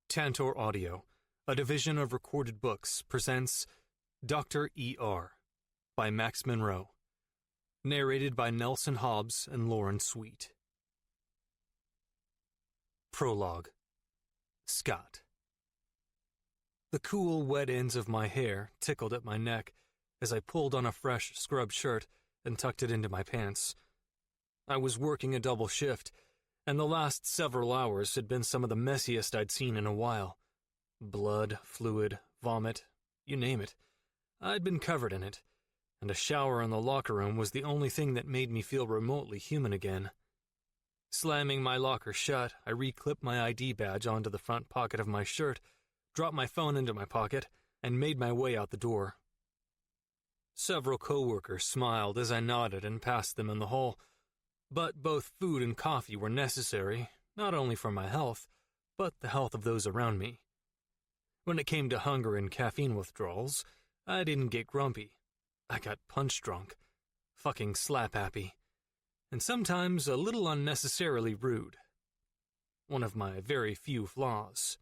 Tantor Audio, a division of Recorded Books, presents Dr. E.R. by Max Monroe, narrated by Nelson Hobbs and Lauren Sweet. Prologue. Scott. The cool, wet ends of my hair tickled at my neck as I pulled on a fresh scrub shirt and tucked it into my pants. I was working a double shift, and the last several hours had been some of the messiest I'd seen in a while. Blood, fluid, vomit, you name it. I'd been covered in it, and a shower in the locker room was the only thing that made me feel remotely human again. Slamming my locker shut, I reclipped my ID badge onto the front pocket of my shirt, dropped my phone into my pocket, and made my way out the door. Several coworkers smiled as I nodded and passed them in the hall, but both food and coffee were necessary, not only for my health, but the health of those around me. When it came to hunger and caffeine withdrawals, I didn't get grumpy. I got punch drunk, fucking slap happy, and sometimes a little unnecessarily rude. One of my very few flaws.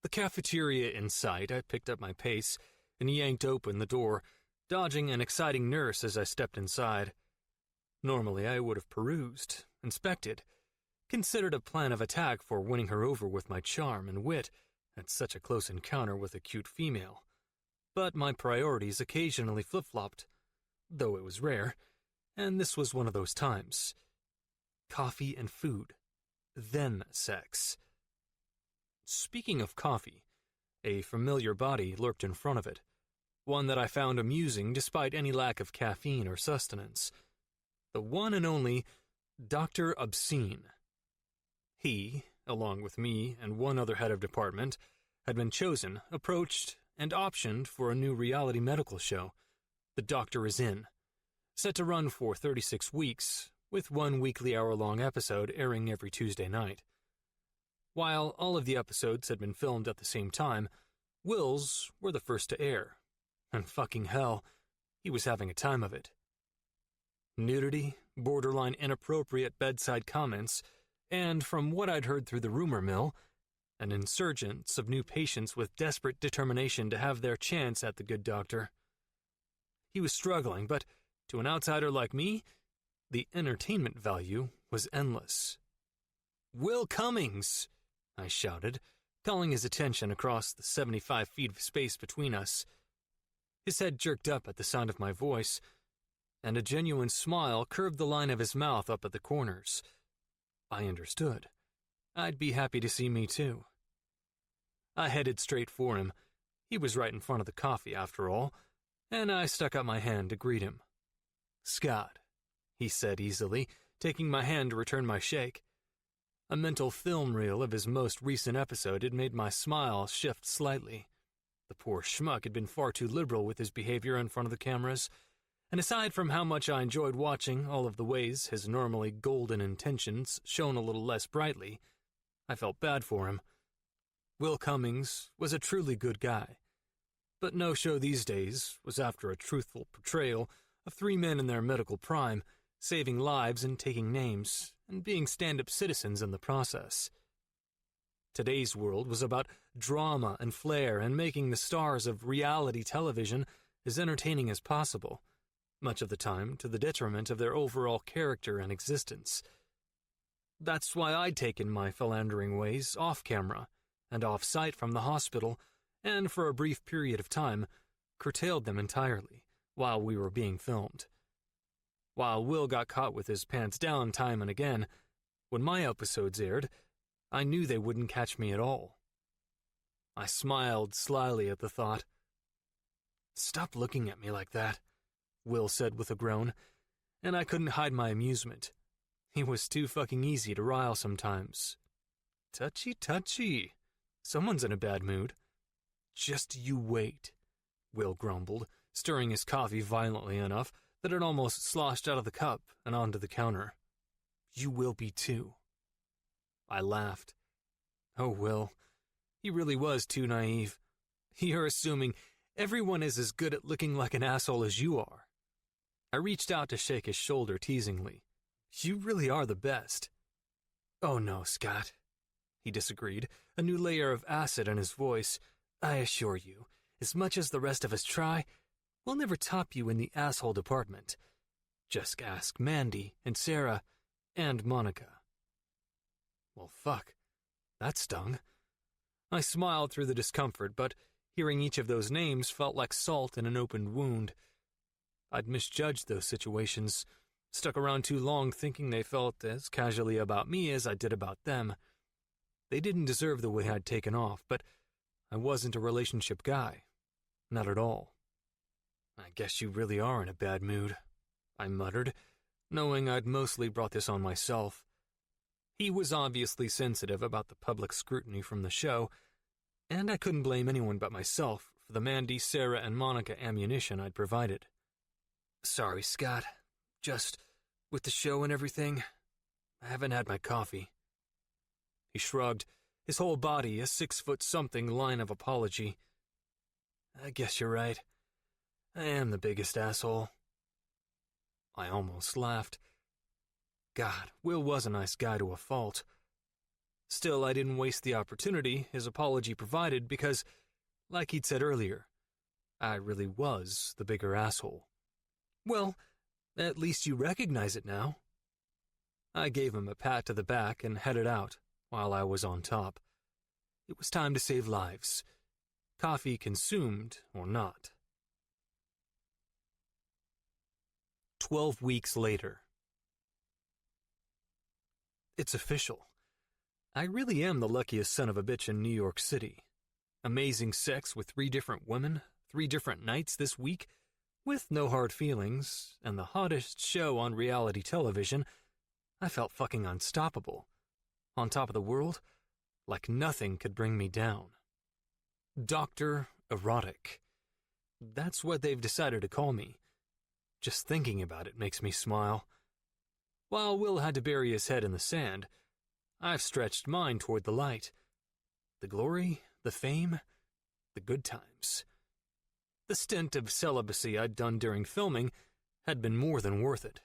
The cafeteria in sight, I picked up my pace and yanked open the door, dodging an exciting nurse as I stepped inside. Normally, I would have perused, inspected, considered a plan of attack for winning her over with my charm and wit at such a close encounter with a cute female. But my priorities occasionally flip-flopped, though it was rare, and this was one of those times. Coffee and food, then sex. Speaking of coffee, a familiar body lurked in front of it, one that I found amusing despite any lack of caffeine or sustenance. The one and only Dr. Obscene. He, along with me and one other head of department, had been chosen, approached, and optioned for a new reality medical show, The Doctor Is In, set to run for 36 weeks, with one weekly hour-long episode airing every Tuesday night. While all of the episodes had been filmed at the same time, Will's were the first to air, and fucking hell, he was having a time of it. Nudity, borderline inappropriate bedside comments, and from what I'd heard through the rumor mill, an insurgence of new patients with desperate determination to have their chance at the good doctor. He was struggling, but to an outsider like me, the entertainment value was endless. "Will Cummings!" I shouted, calling his attention across the 75 feet of space between us. His head jerked up at the sound of my voice, and a genuine smile curved the line of his mouth up at the corners. I understood. I'd be happy to see me too. I headed straight for him. He was right in front of the coffee, after all, and I stuck out my hand to greet him. "Scott," he said easily, taking my hand to return my shake. A mental film reel of his most recent episode had made my smile shift slightly. The poor schmuck had been far too liberal with his behavior in front of the cameras, and aside from how much I enjoyed watching all of the ways his normally golden intentions shone a little less brightly, I felt bad for him. Will Cummings was a truly good guy, but no show these days was after a truthful portrayal of three men in their medical prime, saving lives and taking names, and being stand-up citizens in the process. Today's world was about drama and flair and making the stars of reality television as entertaining as possible, much of the time to the detriment of their overall character and existence. That's why I'd taken my philandering ways off-camera and off-site from the hospital, and for a brief period of time, curtailed them entirely while we were being filmed. While Will got caught with his pants down time and again, when my episodes aired, I knew they wouldn't catch me at all. I smiled slyly at the thought. "Stop looking at me like that," Will said with a groan, and I couldn't hide my amusement. He was too fucking easy to rile sometimes. "Touchy, touchy. Someone's in a bad mood." "Just you wait," Will grumbled, stirring his coffee violently enough that it almost sloshed out of the cup and onto the counter. "You will be too." I laughed. Oh, Will, he really was too naive. You're assuming everyone is as good at looking like an asshole as you are. I reached out to shake his shoulder teasingly. "You really are the best." "Oh no, Scott." he disagreed, a new layer of acid in his voice. "I assure you, as much as the rest of us try, we'll never top you in the asshole department. Just ask Mandy and Sarah and Monica." Well, fuck. That stung. I smiled through the discomfort, but hearing each of those names felt like salt in an opened wound. I'd misjudged those situations, stuck around too long thinking they felt as casually about me as I did about them. They didn't deserve the way I'd taken off, but I wasn't a relationship guy. Not at all. "I guess you really are in a bad mood," I muttered, knowing I'd mostly brought this on myself. He was obviously sensitive about the public scrutiny from the show, and I couldn't blame anyone but myself for the Mandy, Sarah, and Monica ammunition I'd provided. "Sorry, Scott. Just, with the show and everything, I haven't had my coffee." He shrugged, his whole body a 6-foot-something line of apology. "I guess you're right. I am the biggest asshole." I almost laughed. God, Will was a nice guy to a fault. Still, I didn't waste the opportunity his apology provided because, like he'd said earlier, I really was the bigger asshole. "Well, at least you recognize it now." I gave him a pat to the back and headed out while I was on top. It was time to save lives, coffee consumed or not. 12 weeks later. It's official. I really am the luckiest son of a bitch in New York City. Amazing sex with 3 different women, 3 different nights this week, with no hard feelings, and the hottest show on reality television. I felt fucking unstoppable. On top of the world, like nothing could bring me down. Dr. Erotic. That's what they've decided to call me. Just thinking about it makes me smile. While Will had to bury his head in the sand, I've stretched mine toward the light. The glory, the fame, the good times. The stint of celibacy I'd done during filming had been more than worth it,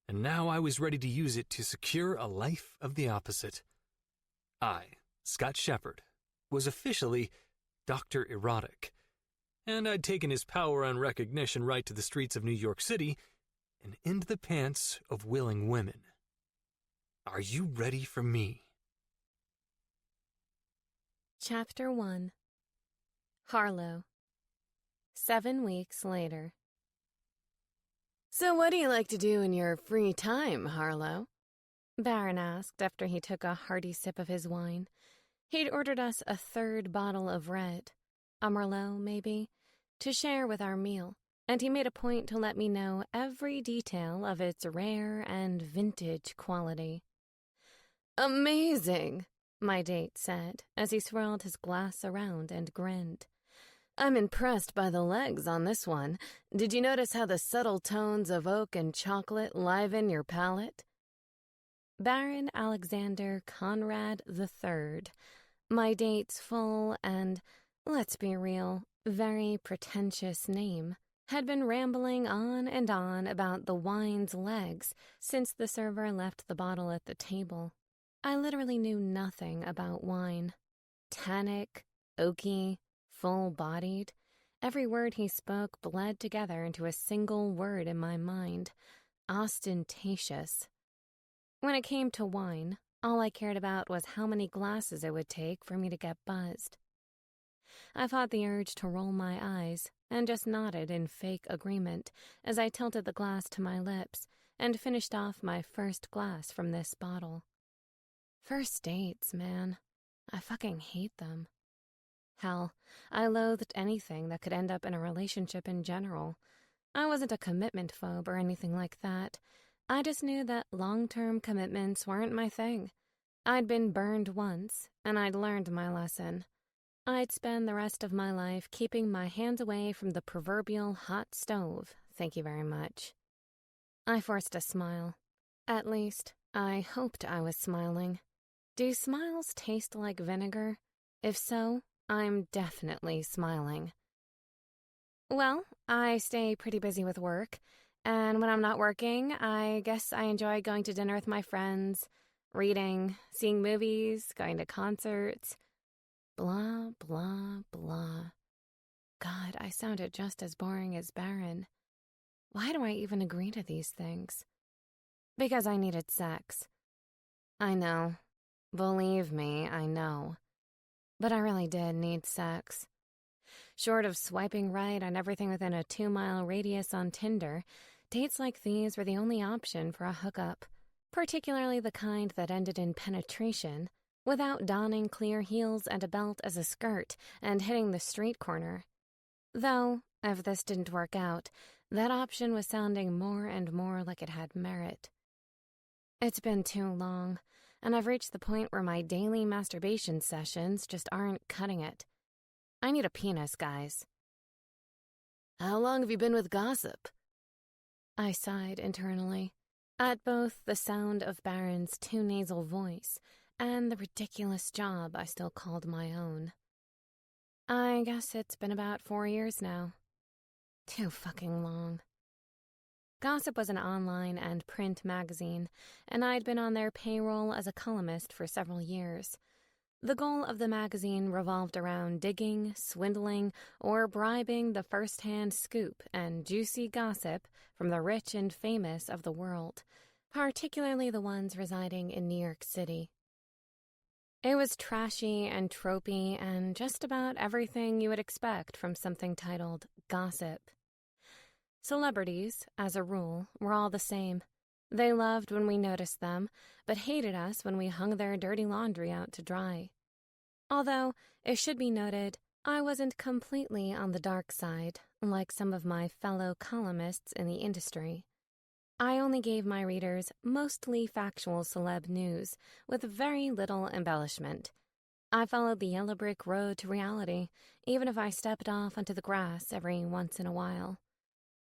and now I was ready to use it to secure a life of the opposite. I, Scott Shepard, was officially Dr. Erotic, and I'd taken his power and recognition right to the streets of New York City and into the pants of willing women. Are you ready for me? Chapter 1. Harlow. 7 weeks later. "So what do you like to do in your free time, Harlow?" Baron asked after he took a hearty sip of his wine. He'd ordered us a 3rd bottle of red, a Merlot maybe, to share with our meal, and he made a point to let me know every detail of its rare and vintage quality. "Amazing," my date said as he swirled his glass around and grinned. "I'm impressed by the legs on this one. Did you notice how the subtle tones of oak and chocolate liven your palate?" Baron Alexander Conrad III, my date's full and, let's be real, very pretentious name, had been rambling on and on about the wine's legs since the server left the bottle at the table. I literally knew nothing about wine. Tannic, oaky, full-bodied. Every word he spoke bled together into a single word in my mind. Ostentatious. When it came to wine, all I cared about was how many glasses it would take for me to get buzzed. I fought the urge to roll my eyes and just nodded in fake agreement as I tilted the glass to my lips and finished off my first glass from this bottle. First dates, man. I fucking hate them. Hell, I loathed anything that could end up in a relationship in general. I wasn't a commitment phobe or anything like that. I just knew that long-term commitments weren't my thing. I'd been burned once, and I'd learned my lesson. I'd spend the rest of my life keeping my hands away from the proverbial hot stove, thank you very much. I forced a smile. At least, I hoped I was smiling. Do smiles taste like vinegar? If so, I'm definitely smiling. Well, I stay pretty busy with work, and when I'm not working, I guess I enjoy going to dinner with my friends, Reading, seeing movies, going to concerts. Blah, blah, blah. God, I sounded just as boring as Baron. Why do I even agree to these things? Because I needed sex. I know. Believe me, I know. But I really did need sex. Short of swiping right on everything within a 2-mile radius on Tinder, dates like these were the only option for a hookup, particularly the kind that ended in penetration, without donning clear heels and a belt as a skirt and hitting the street corner. Though, if this didn't work out, that option was sounding more and more like it had merit. It's been too long, and I've reached the point where my daily masturbation sessions just aren't cutting it. I need a penis, guys. How long have you been with Gossip? I sighed internally, at both the sound of Baron's too nasal voice and the ridiculous job I still called my own. I guess it's been about 4 years now. Too fucking long. Gossip was an online and print magazine, and I'd been on their payroll as a columnist for several years. The goal of the magazine revolved around digging, swindling, or bribing the first-hand scoop and juicy gossip from the rich and famous of the world, particularly the ones residing in New York City. It was trashy and tropey and just about everything you would expect from something titled Gossip. Celebrities, as a rule, were all the same. They loved when we noticed them, but hated us when we hung their dirty laundry out to dry. Although, it should be noted, I wasn't completely on the dark side, like some of my fellow columnists in the industry. I only gave my readers mostly factual celeb news, with very little embellishment. I followed the yellow brick road to reality, even if I stepped off onto the grass every once in a while.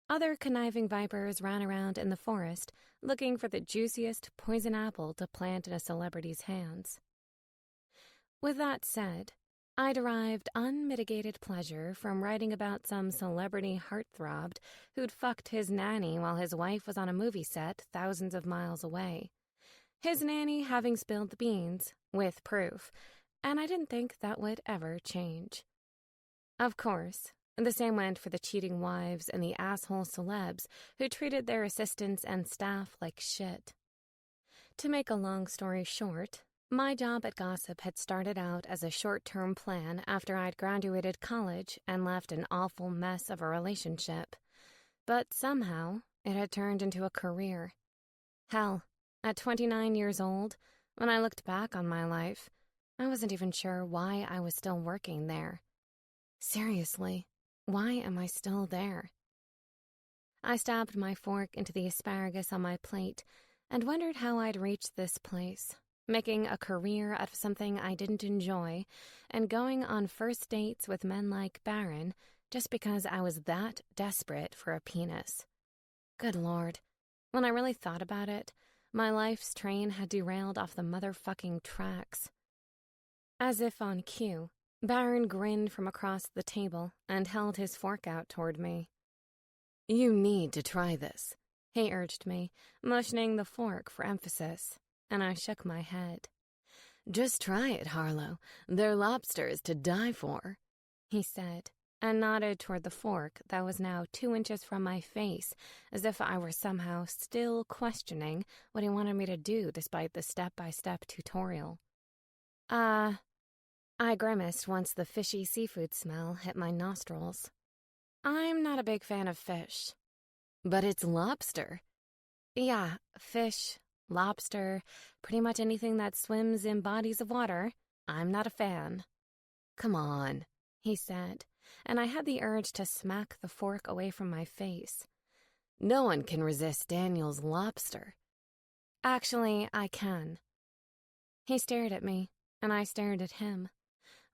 Other conniving vipers ran around in the forest, looking for the juiciest poison apple to plant in a celebrity's hands. With that said, I derived unmitigated pleasure from writing about some celebrity heartthrob who'd fucked his nanny while his wife was on a movie set thousands of miles away. His nanny having spilled the beans, with proof, and I didn't think that would ever change. Of course, the same went for the cheating wives and the asshole celebs who treated their assistants and staff like shit. To make a long story short, my job at Gossip had started out as a short-term plan after I'd graduated college and left an awful mess of a relationship. But somehow, it had turned into a career. Hell, at 29 years old, when I looked back on my life, I wasn't even sure why I was still working there. Seriously, why am I still there? I stabbed my fork into the asparagus on my plate and wondered how I'd reached this place, making a career out of something I didn't enjoy and going on first dates with men like Baron just because I was that desperate for a penis. Good Lord, when I really thought about it, my life's train had derailed off the motherfucking tracks. As if on cue, Baron grinned from across the table and held his fork out toward me. You need to try this, he urged me, motioning the fork for emphasis, and I shook my head. Just try it, Harlow. They're lobsters to die for, he said, and nodded toward the fork that was now 2 inches from my face, as if I were somehow still questioning what he wanted me to do despite the step-by-step tutorial. I grimaced once the fishy seafood smell hit my nostrils. I'm not a big fan of fish. But it's lobster. Yeah, fish, lobster, pretty much anything that swims in bodies of water. I'm not a fan. Come on, he said, and I had the urge to smack the fork away from my face. No one can resist Daniel's lobster. Actually, I can. He stared at me, and I stared at him.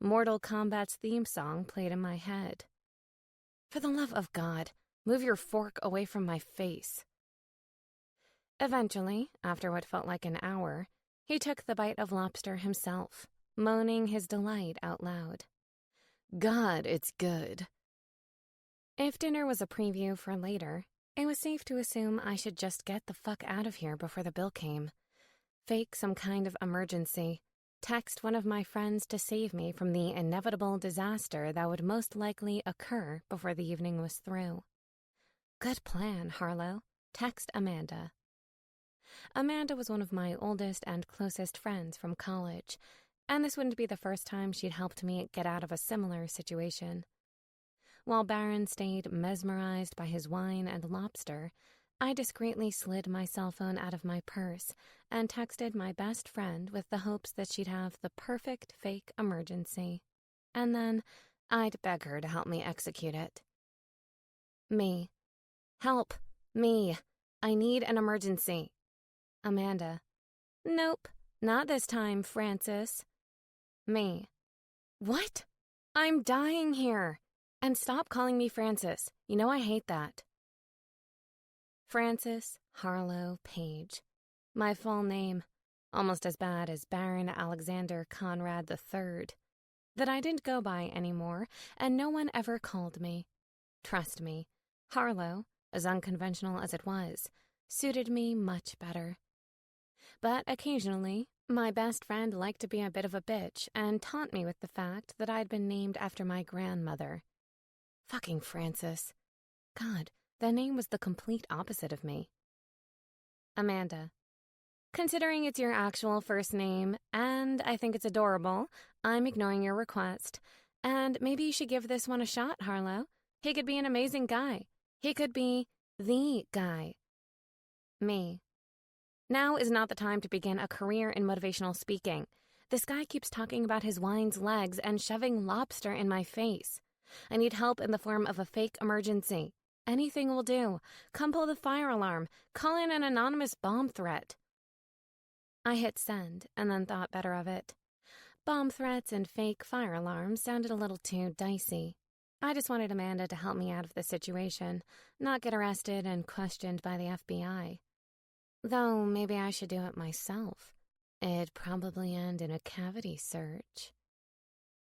Mortal Kombat's theme song played in my head. For the love of God, move your fork away from my face. Eventually, after what felt like an hour, he took the bite of lobster himself, moaning his delight out loud. God, it's good. If dinner was a preview for later, it was safe to assume I should just get the fuck out of here before the bill came. fake some kind of emergency, text one of my friends to save me from the inevitable disaster that would most likely occur before the evening was through. Good plan, Harlow. Text Amanda. Amanda was one of my oldest and closest friends from college, and this wouldn't be the first time she'd helped me get out of a similar situation. While Baron stayed mesmerized by his wine and lobster, I discreetly slid my cell phone out of my purse and texted my best friend with the hopes that she'd have the perfect fake emergency. And then I'd beg her to help me execute it. Me. Help. Me. I need an emergency. Amanda. Nope. Not this time, Francis. Me. What? I'm dying here. And stop calling me Francis. You know I hate that. Francis Harlow Page. My full name, almost as bad as Baron Alexander Conrad III. That I didn't go by anymore, and no one ever called me. Trust me, Harlow, as unconventional as it was, suited me much better. But occasionally, my best friend liked to be a bit of a bitch and taunt me with the fact that I'd been named after my grandmother. Fucking Francis. God, that name was the complete opposite of me. Amanda. Considering it's your actual first name, and I think it's adorable, I'm ignoring your request. And maybe you should give this one a shot, Harlow. He could be an amazing guy. He could be the guy. Me. Now is not the time to begin a career in motivational speaking. This guy keeps talking about his wine's legs and shoving lobster in my face. I need help in the form of a fake emergency. Anything will do. Come pull the fire alarm. Call in an anonymous bomb threat. I hit send and then thought better of it. Bomb threats and fake fire alarms sounded a little too dicey. I just wanted Amanda to help me out of the situation, not get arrested and questioned by the FBI. Though maybe I should do it myself. It'd probably end in a cavity search.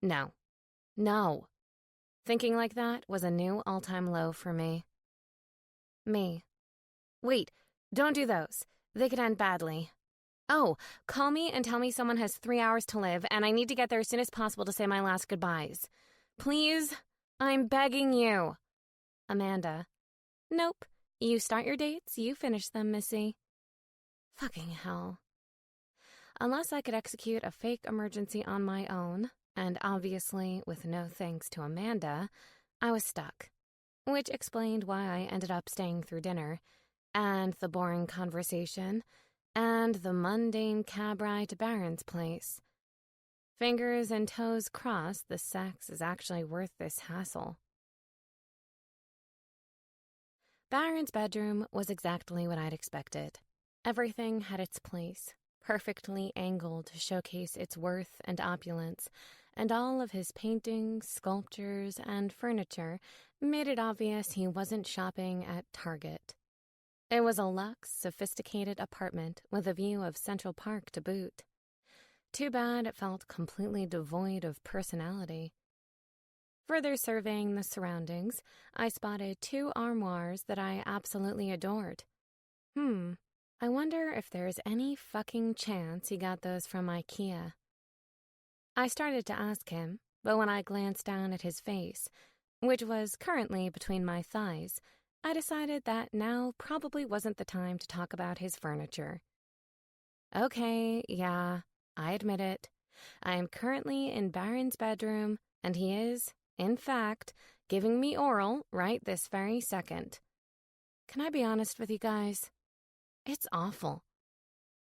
No. No. Thinking like that was a new all-time low for me. Me. Wait, don't do those. They could end badly. Oh, call me and tell me someone has 3 hours to live and I need to get there as soon as possible to say my last goodbyes. Please, I'm begging you. Amanda. Nope. You start your dates, you finish them, Missy. Fucking hell. Unless I could execute a fake emergency on my own, and obviously with no thanks to Amanda, I was stuck. Which explained why I ended up staying through dinner, and the boring conversation, and the mundane cab ride to Baron's place. Fingers and toes crossed, the sex is actually worth this hassle. Baron's bedroom was exactly what I'd expected. Everything had its place, perfectly angled to showcase its worth and opulence, and all of his paintings, sculptures, and furniture made it obvious he wasn't shopping at Target. It was a luxe, sophisticated apartment with a view of Central Park to boot. Too bad it felt completely devoid of personality. Further surveying the surroundings, I spotted 2 armoires that I absolutely adored. I wonder if there's any fucking chance he got those from IKEA. I started to ask him, but when I glanced down at his face, which was currently between my thighs, I decided that now probably wasn't the time to talk about his furniture. Okay, yeah, I admit it. I am currently in Baron's bedroom, and he is, in fact, giving me oral right this very second. Can I be honest with you guys? It's awful.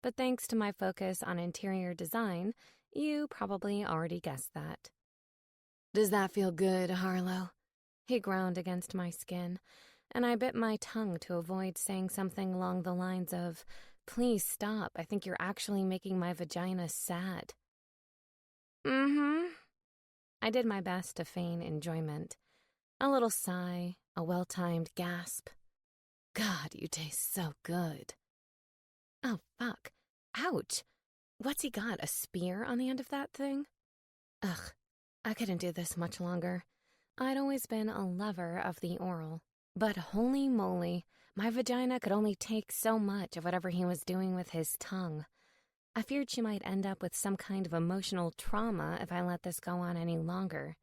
But thanks to my focus on interior design, you probably already guessed that. Does that feel good, Harlow? He groaned against my skin, and I bit my tongue to avoid saying something along the lines of, "Please stop, I think you're actually making my vagina sad." I did my best to feign enjoyment. A little sigh, a well-timed gasp. God, you taste so good. Oh, fuck. Ouch. What's he got, a spear on the end of that thing? Ugh, I couldn't do this much longer. I'd always been a lover of the oral, but holy moly, my vagina could only take so much of whatever he was doing with his tongue. I feared she might end up with some kind of emotional trauma if I let this go on any longer.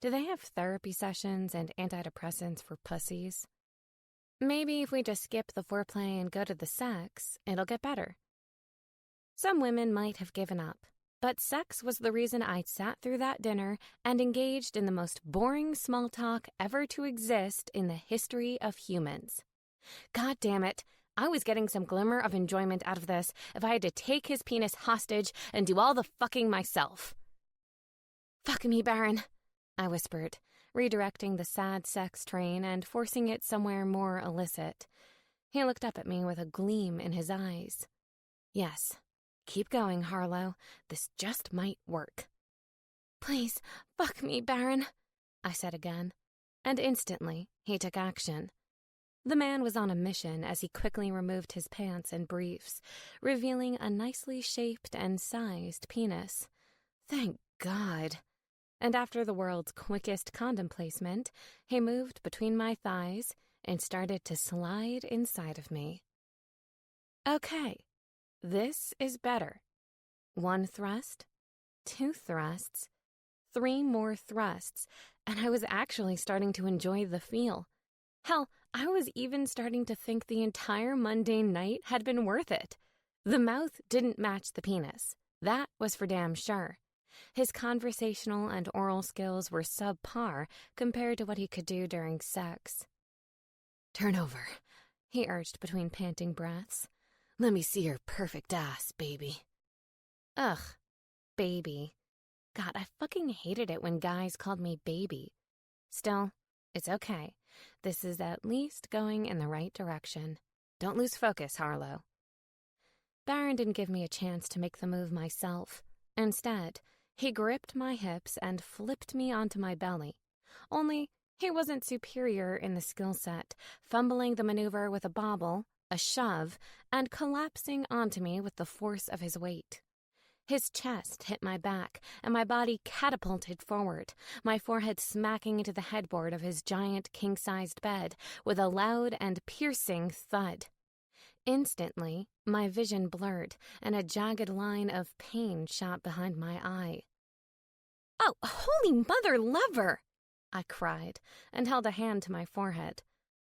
Do they have therapy sessions and antidepressants for pussies? Maybe if we just skip the foreplay and go to the sex, it'll get better. Some women might have given up, but sex was the reason I sat through that dinner and engaged in the most boring small talk ever to exist in the history of humans. God damn it, I was getting some glimmer of enjoyment out of this if I had to take his penis hostage and do all the fucking myself. "Fuck me, Baron," I whispered, redirecting the sad sex train and forcing it somewhere more illicit. He looked up at me with a gleam in his eyes. "Yes, keep going, Harlow. This just might work." "Please, fuck me, Baron," I said again, and instantly he took action. The man was on a mission as he quickly removed his pants and briefs, revealing a nicely shaped and sized penis. Thank God. And after the world's quickest condom placement, he moved between my thighs and started to slide inside of me. Okay, this is better. 1 thrust, 2 thrusts, 3 more thrusts, and I was actually starting to enjoy the feel. Hell, I was even starting to think the entire mundane night had been worth it. The mouth didn't match the penis. That was for damn sure. His conversational and oral skills were subpar compared to what he could do during sex. "Turn over," he urged between panting breaths. "Let me see your perfect ass, baby." Ugh, baby. God, I fucking hated it when guys called me baby. Still, it's okay. This is at least going in the right direction. Don't lose focus, Harlow. Baron didn't give me a chance to make the move myself. Instead, he gripped my hips and flipped me onto my belly. Only, he wasn't superior in the skill set, fumbling the maneuver with a bobble, a shove, and collapsing onto me with the force of his weight. His chest hit my back, and my body catapulted forward, my forehead smacking into the headboard of his giant king-sized bed with a loud and piercing thud. Instantly, my vision blurred, and a jagged line of pain shot behind my eye. "Oh, holy mother lover!" I cried, and held a hand to my forehead.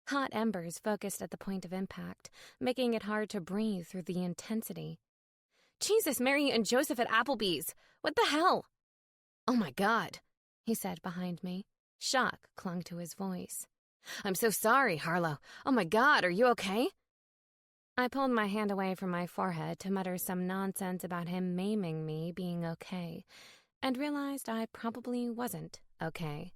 Hot embers focused at the point of impact, making it hard to breathe through the intensity. "Jesus, Mary, and Joseph at Applebee's! What the hell?" "Oh my God," he said behind me. Shock clung to his voice. "I'm so sorry, Harlow. Oh my God, are you okay?" I pulled my hand away from my forehead to mutter some nonsense about him maiming me being okay, and realized I probably wasn't okay.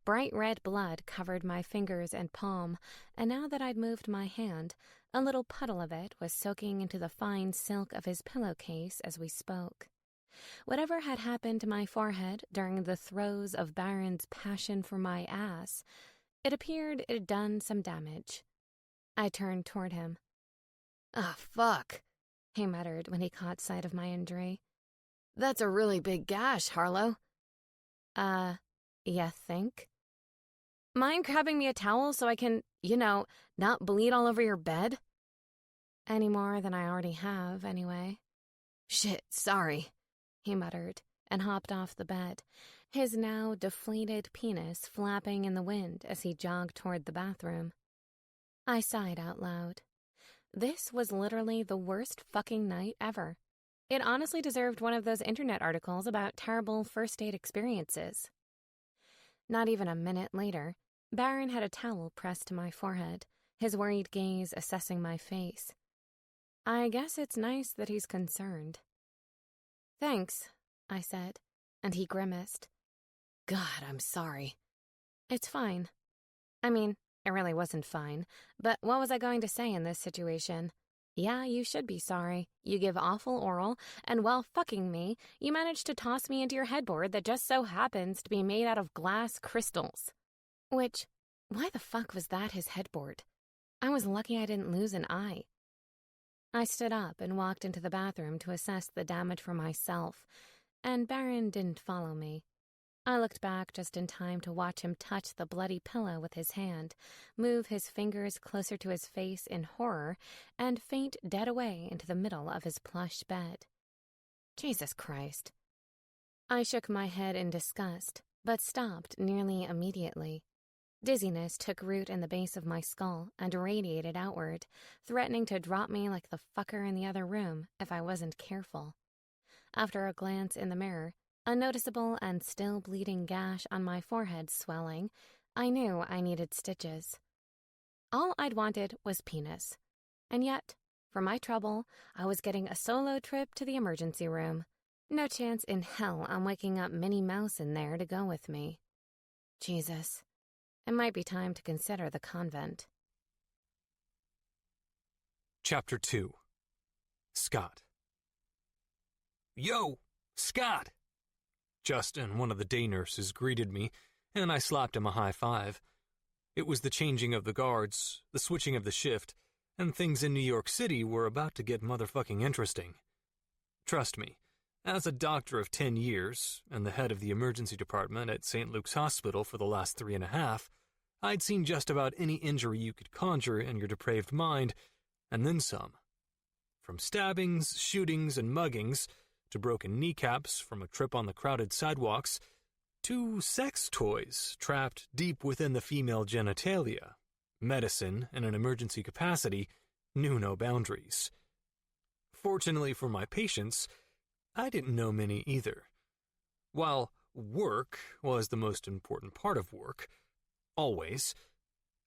Bright red blood covered my fingers and palm, and now that I'd moved my hand, a little puddle of it was soaking into the fine silk of his pillowcase as we spoke. Whatever had happened to my forehead during the throes of Baron's passion for my ass, it appeared it had done some damage. I turned toward him. "Ah, fuck," he muttered when he caught sight of my injury. "That's a really big gash, Harlow." You think? Mind grabbing me a towel so I can, not bleed all over your bed? Any more than I already have, anyway. "Shit, sorry," he muttered, and hopped off the bed, his now deflated penis flapping in the wind as he jogged toward the bathroom. I sighed out loud. This was literally the worst fucking night ever. It honestly deserved one of those internet articles about terrible first date experiences. Not even a minute later, Baron had a towel pressed to my forehead, his worried gaze assessing my face. I guess it's nice that he's concerned. "Thanks," I said, and he grimaced. "God, I'm sorry." "It's fine. I mean, it really wasn't fine, but what was I going to say in this situation? Yeah, you should be sorry. You give awful oral, and while fucking me, you managed to toss me into your headboard that just so happens to be made out of glass crystals. Which, why the fuck was that his headboard? I was lucky I didn't lose an eye." I stood up and walked into the bathroom to assess the damage for myself, and Baron didn't follow me. I looked back just in time to watch him touch the bloody pillow with his hand, move his fingers closer to his face in horror, and faint dead away into the middle of his plush bed. Jesus Christ. I shook my head in disgust, but stopped nearly immediately. Dizziness took root in the base of my skull and radiated outward, threatening to drop me like the fucker in the other room if I wasn't careful. After a glance in the mirror, a noticeable and still bleeding gash on my forehead swelling, I knew I needed stitches. All I'd wanted was penis. And yet, for my trouble, I was getting a solo trip to the emergency room. No chance in hell I'm waking up Minnie Mouse in there to go with me. Jesus. It might be time to consider the convent. Chapter 2. Scott. Yo, Scott! Justin, one of the day nurses, greeted me, and I slapped him a high five. It was the changing of the guards, the switching of the shift, and things in New York City were about to get motherfucking interesting. Trust me, as a doctor of 10 years, and the head of the emergency department at St. Luke's Hospital for the last 3.5, I'd seen just about any injury you could conjure in your depraved mind, and then some. From stabbings, shootings, and muggings, to broken kneecaps from a trip on the crowded sidewalks, to sex toys trapped deep within the female genitalia, medicine in an emergency capacity knew no boundaries. Fortunately for my patients, I didn't know many either. While work was the most important part of work, always,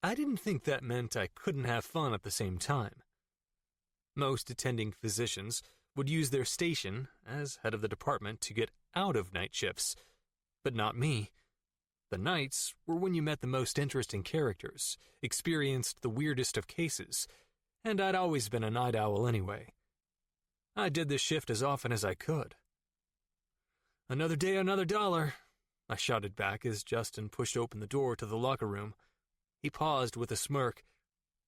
I didn't think that meant I couldn't have fun at the same time. Most attending physicians would use their station as head of the department to get out of night shifts, but not me. The nights were when you met the most interesting characters, experienced the weirdest of cases, and I'd always been a night owl anyway. I did this shift as often as I could. "Another day, another dollar," I shouted back as Justin pushed open the door to the locker room. He paused with a smirk.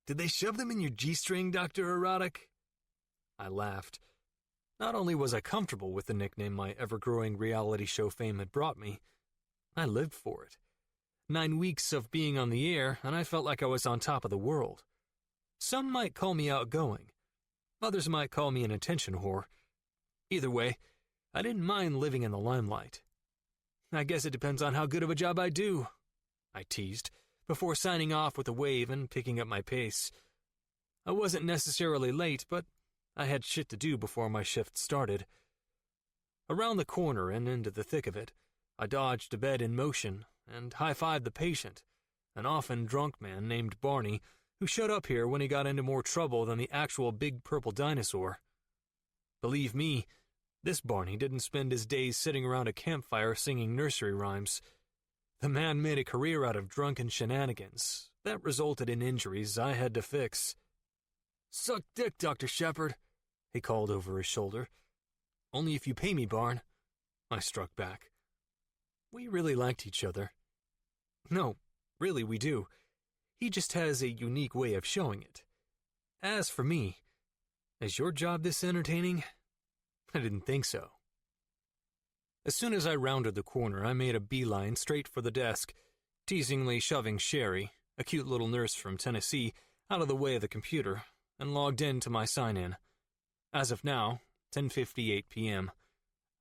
"Did they shove them in your G-string, Dr. Erotic?" I laughed. Not only was I comfortable with the nickname my ever-growing reality show fame had brought me, I lived for it. 9 weeks of being on the air, and I felt like I was on top of the world. Some might call me outgoing. Others might call me an attention whore. Either way, I didn't mind living in the limelight. "I guess it depends on how good of a job I do," I teased, before signing off with a wave and picking up my pace. I wasn't necessarily late, but I had shit to do before my shift started. Around the corner and into the thick of it, I dodged a bed in motion and high-fived the patient, an often drunk man named Barney, who showed up here when he got into more trouble than the actual big purple dinosaur. Believe me, this Barney didn't spend his days sitting around a campfire singing nursery rhymes. The man made a career out of drunken shenanigans that resulted in injuries I had to fix. "Suck dick, Dr. Shepard," he called over his shoulder. "Only if you pay me, Barn," I struck back. We really liked each other. No, really we do. He just has a unique way of showing it. As for me, is your job this entertaining? I didn't think so. As soon as I rounded the corner, I made a beeline straight for the desk, teasingly shoving Sherry, a cute little nurse from Tennessee, out of the way of the computer, and logged in to my sign-in. As of now, 10:58 p.m.,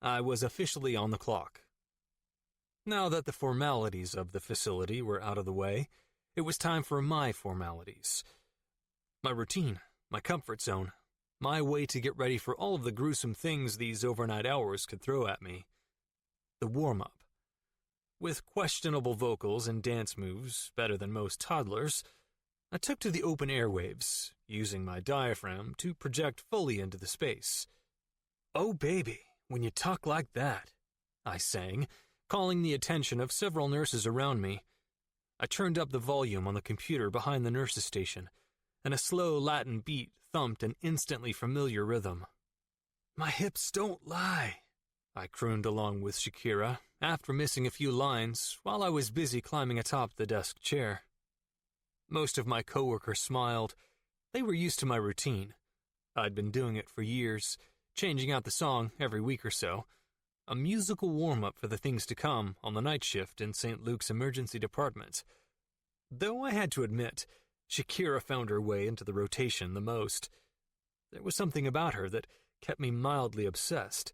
I was officially on the clock. Now that the formalities of the facility were out of the way, it was time for my formalities. My routine, my comfort zone, my way to get ready for all of the gruesome things these overnight hours could throw at me. The warm-up. With questionable vocals and dance moves better than most toddlers, I took to the open airwaves, using my diaphragm to project fully into the space. "Oh baby, when you talk like that," I sang, calling the attention of several nurses around me. I turned up the volume on the computer behind the nurses' station, and a slow Latin beat thumped an instantly familiar rhythm. "My hips don't lie," I crooned along with Shakira, after missing a few lines while I was busy climbing atop the desk chair. Most of my coworkers smiled. They were used to my routine. I'd been doing it for years, changing out the song every week or so. a musical warm-up for the things to come on the night shift in St. Luke's emergency department. Though I had to admit, Shakira found her way into the rotation the most. There was something about her that kept me mildly obsessed.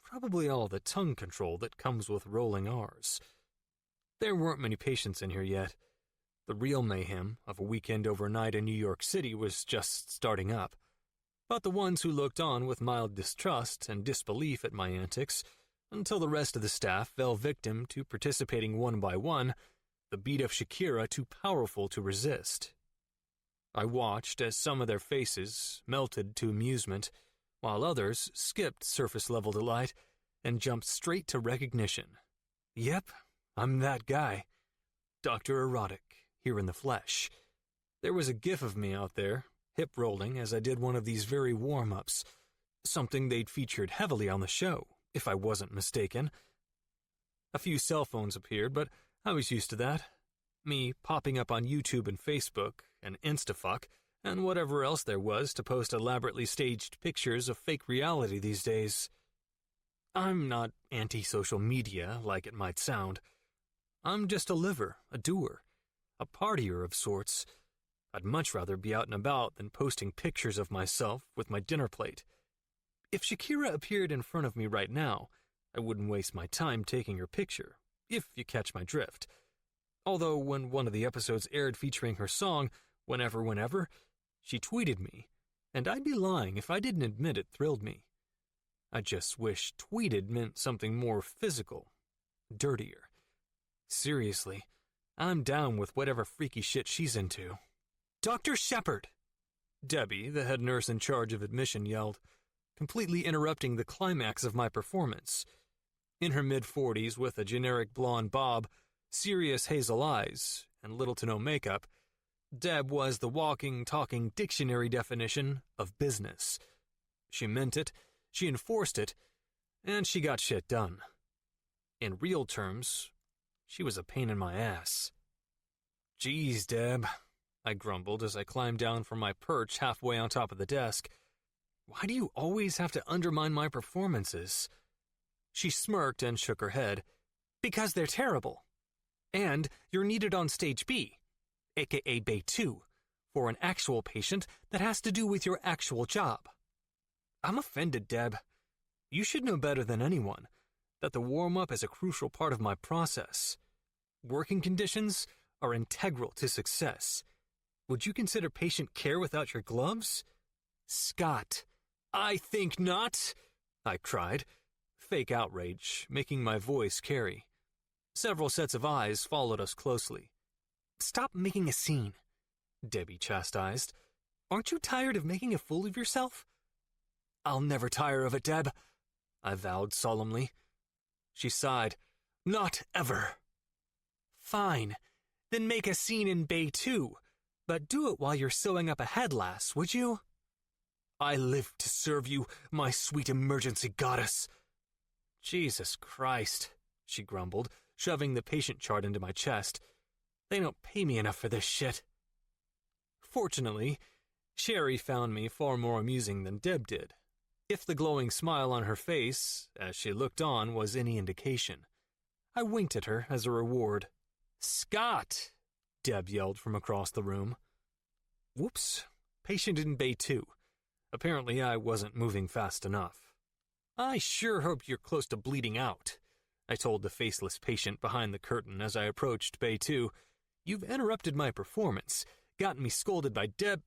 Probably all the tongue control that comes with rolling R's. There weren't many patients in here yet. The real mayhem of a weekend overnight in New York City was just starting up. But the ones who looked on with mild distrust and disbelief at my antics, until the rest of the staff fell victim to participating one by one, the beat of Shakira too powerful to resist. I watched as some of their faces melted to amusement, while others skipped surface-level delight and jumped straight to recognition. Yep, I'm that guy. Dr. Erotic, here in the flesh. There was a gif of me out there, hip-rolling as I did one of these very warm-ups, something they'd featured heavily on the show, if I wasn't mistaken. A few cell phones appeared, but I was used to that. Me popping up on YouTube and Facebook and Instafuck and whatever else there was to post elaborately staged pictures of fake reality these days. I'm not anti-social media like it might sound. I'm just a liver, a doer, a partier of sorts. I'd much rather be out and about than posting pictures of myself with my dinner plate. If Shakira appeared in front of me right now, I wouldn't waste my time taking her picture, if you catch my drift. Although when one of the episodes aired featuring her song, Whenever, she tweeted me, and I'd be lying if I didn't admit it thrilled me. I just wish tweeted meant something more physical, dirtier. Seriously, I'm down with whatever freaky shit she's into. Dr. Shepard! Debbie, the head nurse in charge of admission, yelled, completely interrupting the climax of my performance. In her mid-40s with a generic blonde bob, serious hazel eyes, and little to no makeup, Deb was the walking, talking dictionary definition of business. She meant it, she enforced it, and she got shit done. In real terms, she was a pain in my ass. Geez, Deb, I grumbled as I climbed down from my perch halfway on top of the desk. Why do you always have to undermine my performances? She smirked and shook her head. Because they're terrible. And you're needed on stage B, aka Bay 2, for an actual patient that has to do with your actual job. I'm offended, Deb. You should know better than anyone that the warm-up is a crucial part of my process. Working conditions are integral to success. Would you consider patient care without your gloves? Scott, I think not, I cried, fake outrage making my voice carry. Several sets of eyes followed us closely. Stop making a scene, Debbie chastised. Aren't you tired of making a fool of yourself? I'll never tire of it, Deb, I vowed solemnly. She sighed. Not ever. Fine, then make a scene in Bay 2, but do it while you're sewing up a head lass, would you? I live to serve you, my sweet emergency goddess. Jesus Christ, she grumbled, shoving the patient chart into my chest. They don't pay me enough for this shit. Fortunately, Sherry found me far more amusing than Deb did, if the glowing smile on her face, as she looked on, was any indication. I winked at her as a reward. Scott! Deb yelled from across the room. Whoops, patient in Bay 2. Apparently I wasn't moving fast enough. I sure hope you're close to bleeding out, I told the faceless patient behind the curtain as I approached Bay 2. You've interrupted my performance, gotten me scolded by Deb.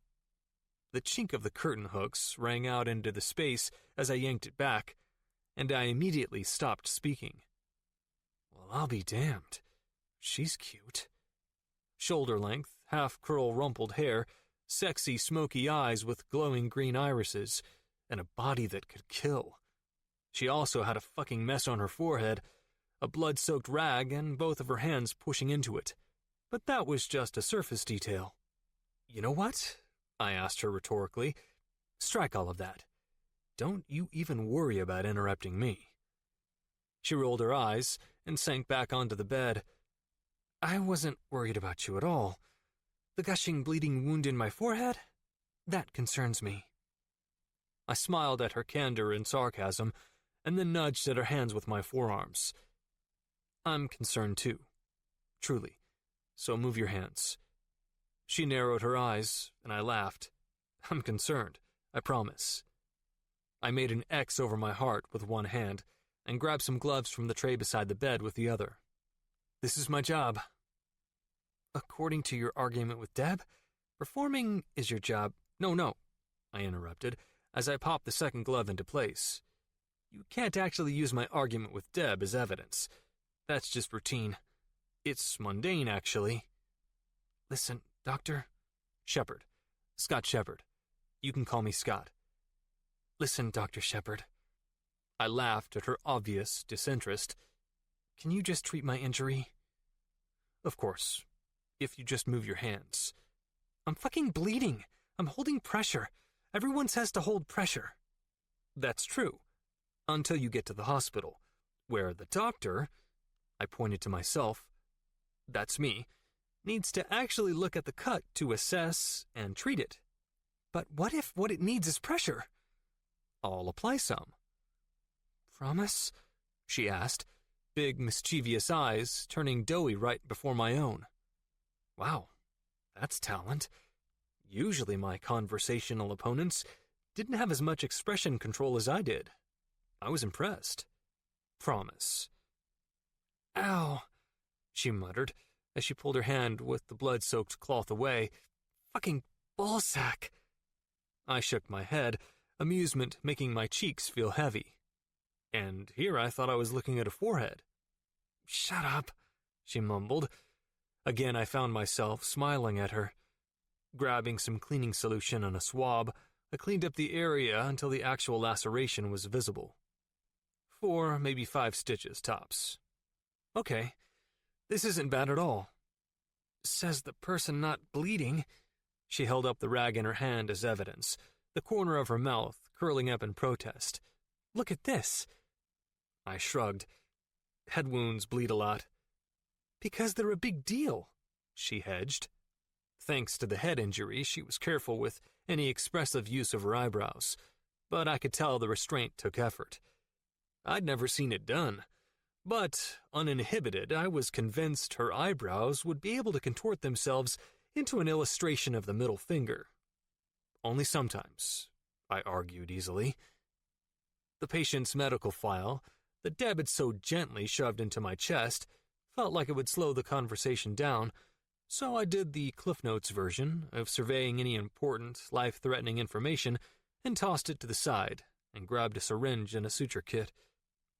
The chink of the curtain hooks rang out into the space as I yanked it back, and I immediately stopped speaking. Well, I'll be damned. She's cute. Shoulder-length, half-curl rumpled hair, sexy smoky eyes with glowing green irises, and a body that could kill. She also had a fucking mess on her forehead, a blood-soaked rag, and both of her hands pushing into it. But that was just a surface detail. You know what? I asked her rhetorically. Strike all of that. Don't you even worry about interrupting me. She rolled her eyes and sank back onto the bed. I wasn't worried about you at all. The gushing, bleeding wound in my forehead? That concerns me. I smiled at her candor and sarcasm, and then nudged at her hands with my forearms. I'm concerned too. Truly. So move your hands. She narrowed her eyes, and I laughed. I'm concerned, I promise. I made an X over my heart with one hand and grabbed some gloves from the tray beside the bed with the other. This is my job. According to your argument with Deb, performing is your job. No, I interrupted as I popped the second glove into place. You can't actually use my argument with Deb as evidence. That's just routine. It's mundane, actually. Listen, Doctor Shepard. Scott Shepard. You can call me Scott. Listen, Dr. Shepard. I laughed at her obvious disinterest. Can you just treat my injury? Of course. If you just move your hands. I'm fucking bleeding. I'm holding pressure. Everyone says to hold pressure. That's true. Until you get to the hospital, where the doctor, I pointed to myself, that's me, needs to actually look at the cut to assess and treat it. But what if what it needs is pressure? I'll apply some. Promise? She asked, big mischievous eyes turning doughy right before my own. Wow, that's talent. Usually my conversational opponents didn't have as much expression control as I did. I was impressed. Promise. Ow, she muttered as she pulled her hand with the blood-soaked cloth away. Fucking ballsack. I shook my head, amusement making my cheeks feel heavy. And here I thought I was looking at a forehead. Shut up, she mumbled. Again I found myself smiling at her. Grabbing some cleaning solution and a swab, I cleaned up the area until the actual laceration was visible. 4, maybe 5 stitches tops. Okay, this isn't bad at all. Says the person not bleeding. She held up the rag in her hand as evidence, the corner of her mouth curling up in protest. Look at this. I shrugged. Head wounds bleed a lot. Because they're a big deal, she hedged. Thanks to the head injury, she was careful with any expressive use of her eyebrows, but I could tell the restraint took effort. I'd never seen it done, but, uninhibited, I was convinced her eyebrows would be able to contort themselves into an illustration of the middle finger. Only sometimes, I argued easily. The patient's medical file, that Deb had so gently shoved into my chest, felt like it would slow the conversation down, so I did the Cliff Notes version of surveying any important, life-threatening information and tossed it to the side and grabbed a syringe and a suture kit.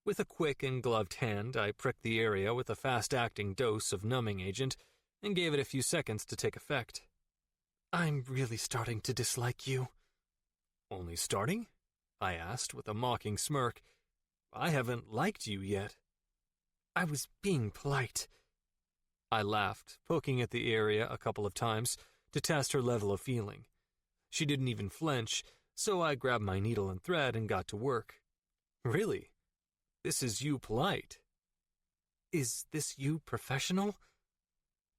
With a quick and gloved hand, I pricked the area with a fast-acting dose of numbing agent and gave it a few seconds to take effect. I'm really starting to dislike you. Only starting? I asked with a mocking smirk. I haven't liked you yet. I was being polite. I laughed, poking at the area a couple of times to test her level of feeling. She didn't even flinch, so I grabbed my needle and thread and got to work. Really? This is you polite. Is this you professional?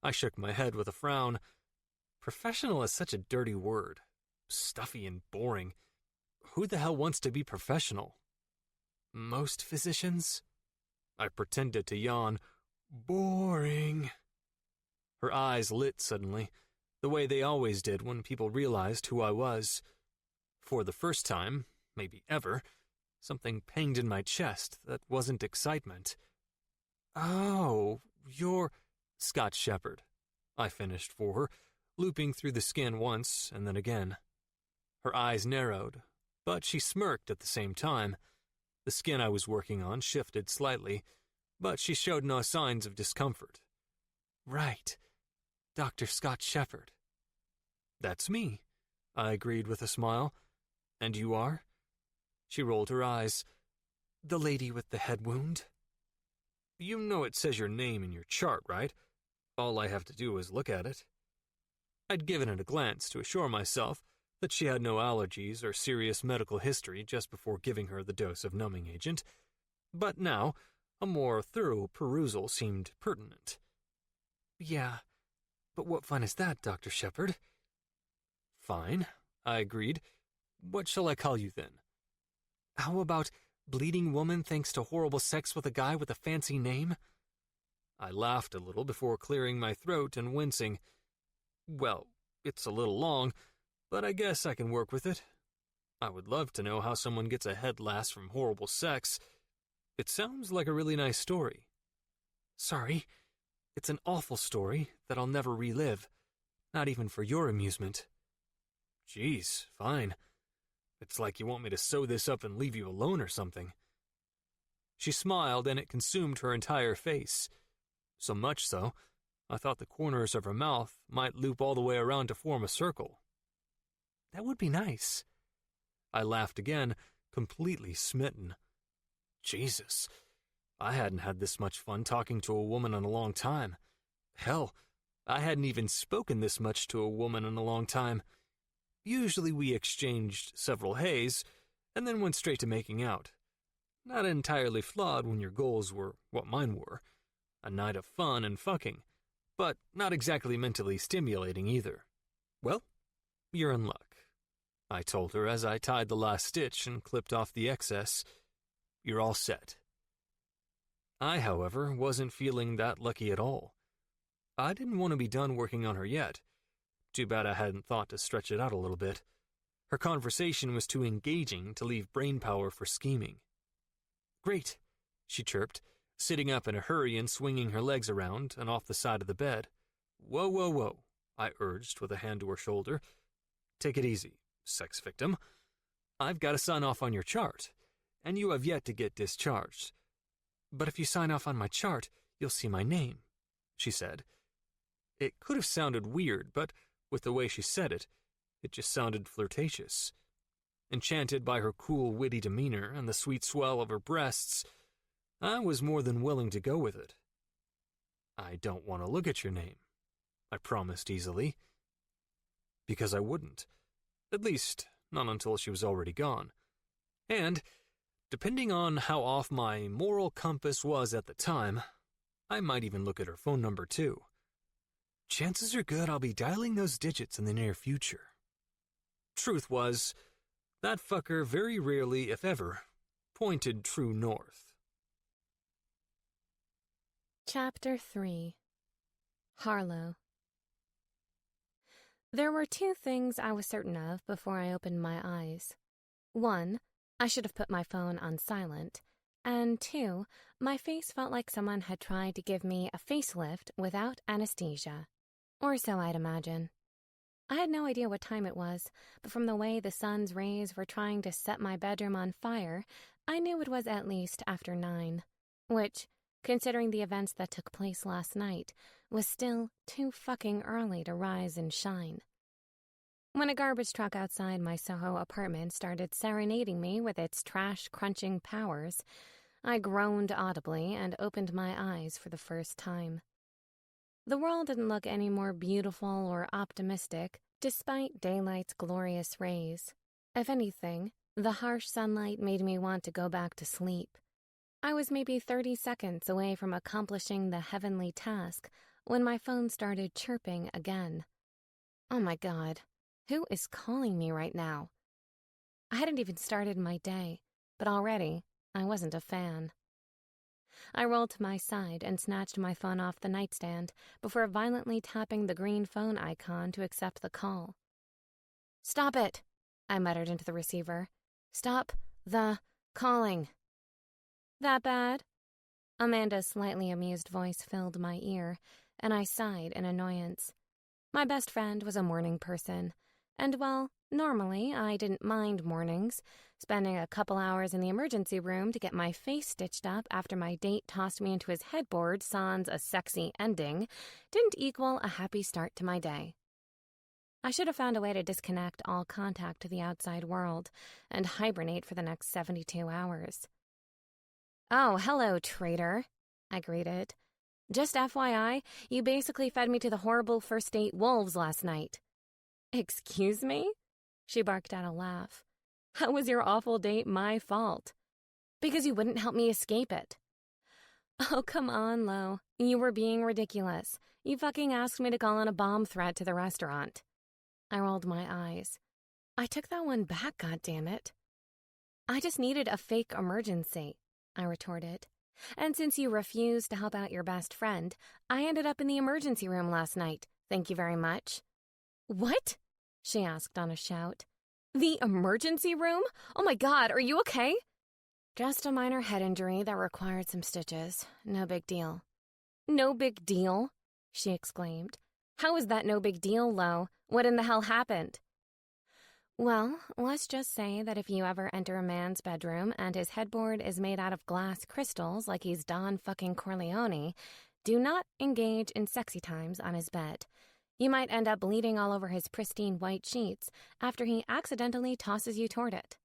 I shook my head with a frown. Professional is such a dirty word. Stuffy and boring. Who the hell wants to be professional? Most physicians? I pretended to yawn. Boring. Her eyes lit suddenly, the way they always did when people realized who I was. For the first time, maybe ever, something pinged in my chest that wasn't excitement. Oh, you're Scott Shepard, I finished for her, looping through the skin once and then again. Her eyes narrowed, but she smirked at the same time. The skin I was working on shifted slightly, but she showed no signs of discomfort. Right, Dr. Scott Shepard. That's me, I agreed with a smile. And you are? She rolled her eyes. The lady with the head wound? You know it says your name in your chart, right? All I have to do is look at it. I'd given it a glance to assure myself that she had no allergies or serious medical history just before giving her the dose of numbing agent, but now a more thorough perusal seemed pertinent. Yeah, but what fun is that, Dr. Shepard? Fine, I agreed. What shall I call you then? How about Bleeding woman thanks to horrible sex with a guy with a fancy name? I laughed a little before clearing my throat and wincing. Well, it's a little long, but I guess I can work with it. I would love to know how someone gets a head last from horrible sex. It sounds like a really nice story. Sorry, it's an awful story that I'll never relive, not even for your amusement. Geez, fine. It's like you want me to sew this up and leave you alone or something. She smiled, and it consumed her entire face. So much so, I thought the corners of her mouth might loop all the way around to form a circle. That would be nice. I laughed again, completely smitten. Jesus, I hadn't had this much fun talking to a woman in a long time. Hell, I hadn't even spoken this much to a woman in a long time. Usually we exchanged several heys, and then went straight to making out. Not entirely flawed when your goals were what mine were. A night of fun and fucking, but not exactly mentally stimulating either. Well, you're in luck, I told her as I tied the last stitch and clipped off the excess. You're all set. I, however, wasn't feeling that lucky at all. I didn't want to be done working on her yet. Too bad I hadn't thought to stretch it out a little bit. Her conversation was too engaging to leave brain power for scheming. Great, she chirped, sitting up in a hurry and swinging her legs around and off the side of the bed. Whoa, whoa, whoa, I urged with a hand to her shoulder. Take it easy, sex victim. I've got to sign off on your chart, and you have yet to get discharged. But if you sign off on my chart, you'll see my name, she said. It could have sounded weird, but with the way she said it, it just sounded flirtatious. Enchanted by her cool, witty demeanor and the sweet swell of her breasts, I was more than willing to go with it. I don't want to look at your name, I promised easily. Because I wouldn't. At least, not until she was already gone. And, depending on how off my moral compass was at the time, I might even look at her phone number too. Chances are good I'll be dialing those digits in the near future. Truth was, that fucker very rarely, if ever, pointed true north. Chapter 3. Harlow. There were two things I was certain of before I opened my eyes. One, I should have put my phone on silent. And two, my face felt like someone had tried to give me a facelift without anesthesia. Or so I'd imagine. I had no idea what time it was, but from the way the sun's rays were trying to set my bedroom on fire, I knew it was at least after 9, which, considering the events that took place last night, was still too fucking early to rise and shine. When a garbage truck outside my Soho apartment started serenading me with its trash-crunching powers, I groaned audibly and opened my eyes for the first time. The world didn't look any more beautiful or optimistic, despite daylight's glorious rays. If anything, the harsh sunlight made me want to go back to sleep. I was maybe 30 seconds away from accomplishing the heavenly task when my phone started chirping again. Oh my God, who is calling me right now? I hadn't even started my day, but already I wasn't a fan. I rolled to my side and snatched my phone off the nightstand before violently tapping the green phone icon to accept the call. "Stop it," I muttered into the receiver. "Stop the calling." "That bad?" Amanda's slightly amused voice filled my ear, and I sighed in annoyance. My best friend was a morning person, and well, normally I didn't mind mornings. Spending a couple hours in the emergency room to get my face stitched up after my date tossed me into his headboard sans a sexy ending didn't equal a happy start to my day. I should have found a way to disconnect all contact to the outside world and hibernate for the next 72 hours. "Oh, hello, traitor," I greeted. "Just FYI, you basically fed me to the horrible first date wolves last night." "Excuse me?" She barked out a laugh. "How was your awful date my fault?" "Because you wouldn't help me escape it." "Oh, come on, Lo. You were being ridiculous. You fucking asked me to call in a bomb threat to the restaurant." I rolled my eyes. I took that one back, goddammit. I just needed a fake emergency, I retorted. And since you refused to help out your best friend, I ended up in the emergency room last night. Thank you very much. What? She asked on a shout. The emergency room? Oh my God, are you okay? Just a minor head injury that required some stitches. No big deal. No big deal? She exclaimed. How is that no big deal, Lo? What in the hell happened? Well, let's just say that if you ever enter a man's bedroom and his headboard is made out of glass crystals like he's Don fucking Corleone, do not engage in sexy times on his bed. You might end up bleeding all over his pristine white sheets after he accidentally tosses you toward it.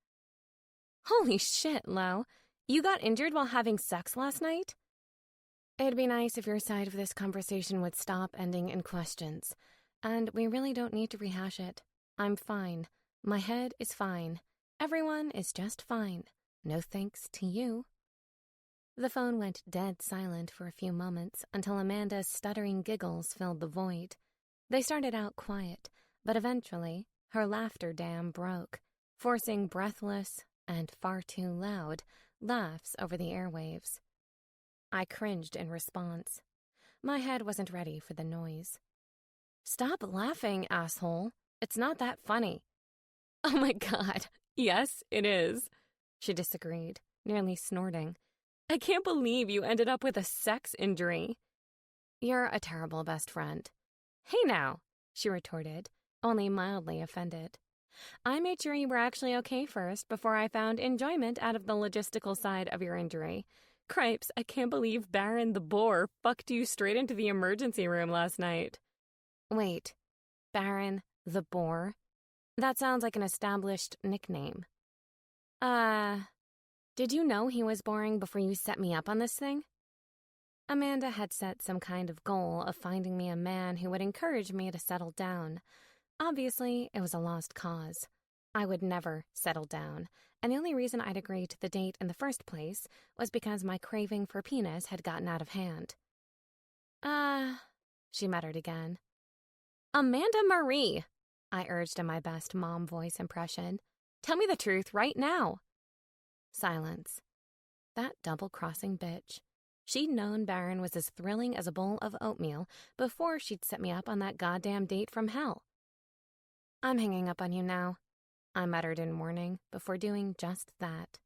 Holy shit, Lo. You got injured while having sex last night? It'd be nice if your side of this conversation would stop ending in questions. And we really don't need to rehash it. I'm fine. My head is fine. Everyone is just fine. No thanks to you. The phone went dead silent for a few moments until Amanda's stuttering giggles filled the void. They started out quiet, but eventually her laughter dam broke, forcing breathless and far too loud laughs over the airwaves. I cringed in response. My head wasn't ready for the noise. Stop laughing, asshole. It's not that funny. Oh my God, yes, it is, she disagreed, nearly snorting. I can't believe you ended up with a sex injury. You're a terrible best friend. Hey now, she retorted, only mildly offended. I made sure you were actually okay first before I found enjoyment out of the logistical side of your injury. Cripes, I can't believe Baron the Boar fucked you straight into the emergency room last night. Wait, Baron the Boar? That sounds like an established nickname. Did you know he was boring before you set me up on this thing? Amanda had set some kind of goal of finding me a man who would encourage me to settle down. Obviously, it was a lost cause. I would never settle down, and the only reason I'd agreed to the date in the first place was because my craving for penis had gotten out of hand. She muttered again. Amanda Marie, I urged in my best mom voice impression. Tell me the truth right now. Silence. That double-crossing bitch. She'd known Baron was as thrilling as a bowl of oatmeal before she'd set me up on that goddamn date from hell. I'm hanging up on you now, I muttered in warning before doing just that.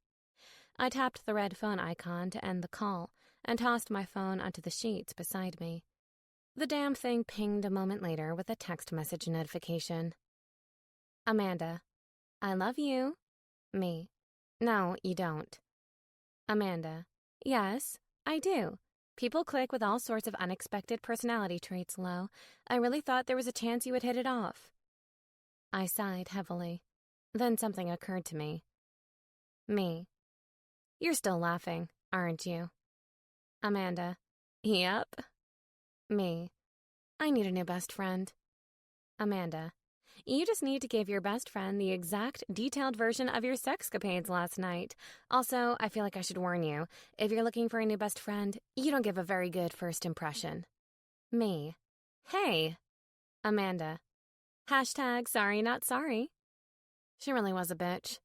I tapped the red phone icon to end the call and tossed my phone onto the sheets beside me. The damn thing pinged a moment later with a text message notification. Amanda, I love you. Me. No, you don't. Amanda, yes, I do. People click with all sorts of unexpected personality traits, Lo. I really thought there was a chance you would hit it off. I sighed heavily. Then something occurred to me. Me. You're still laughing, aren't you? Amanda. Yep. Me. I need a new best friend. Amanda. You just need to give your best friend the exact detailed version of your sexcapades last night. Also, I feel like I should warn you, if you're looking for a new best friend, you don't give a very good first impression. Me. Hey. Amanda. Hashtag sorry not sorry. She really was a bitch.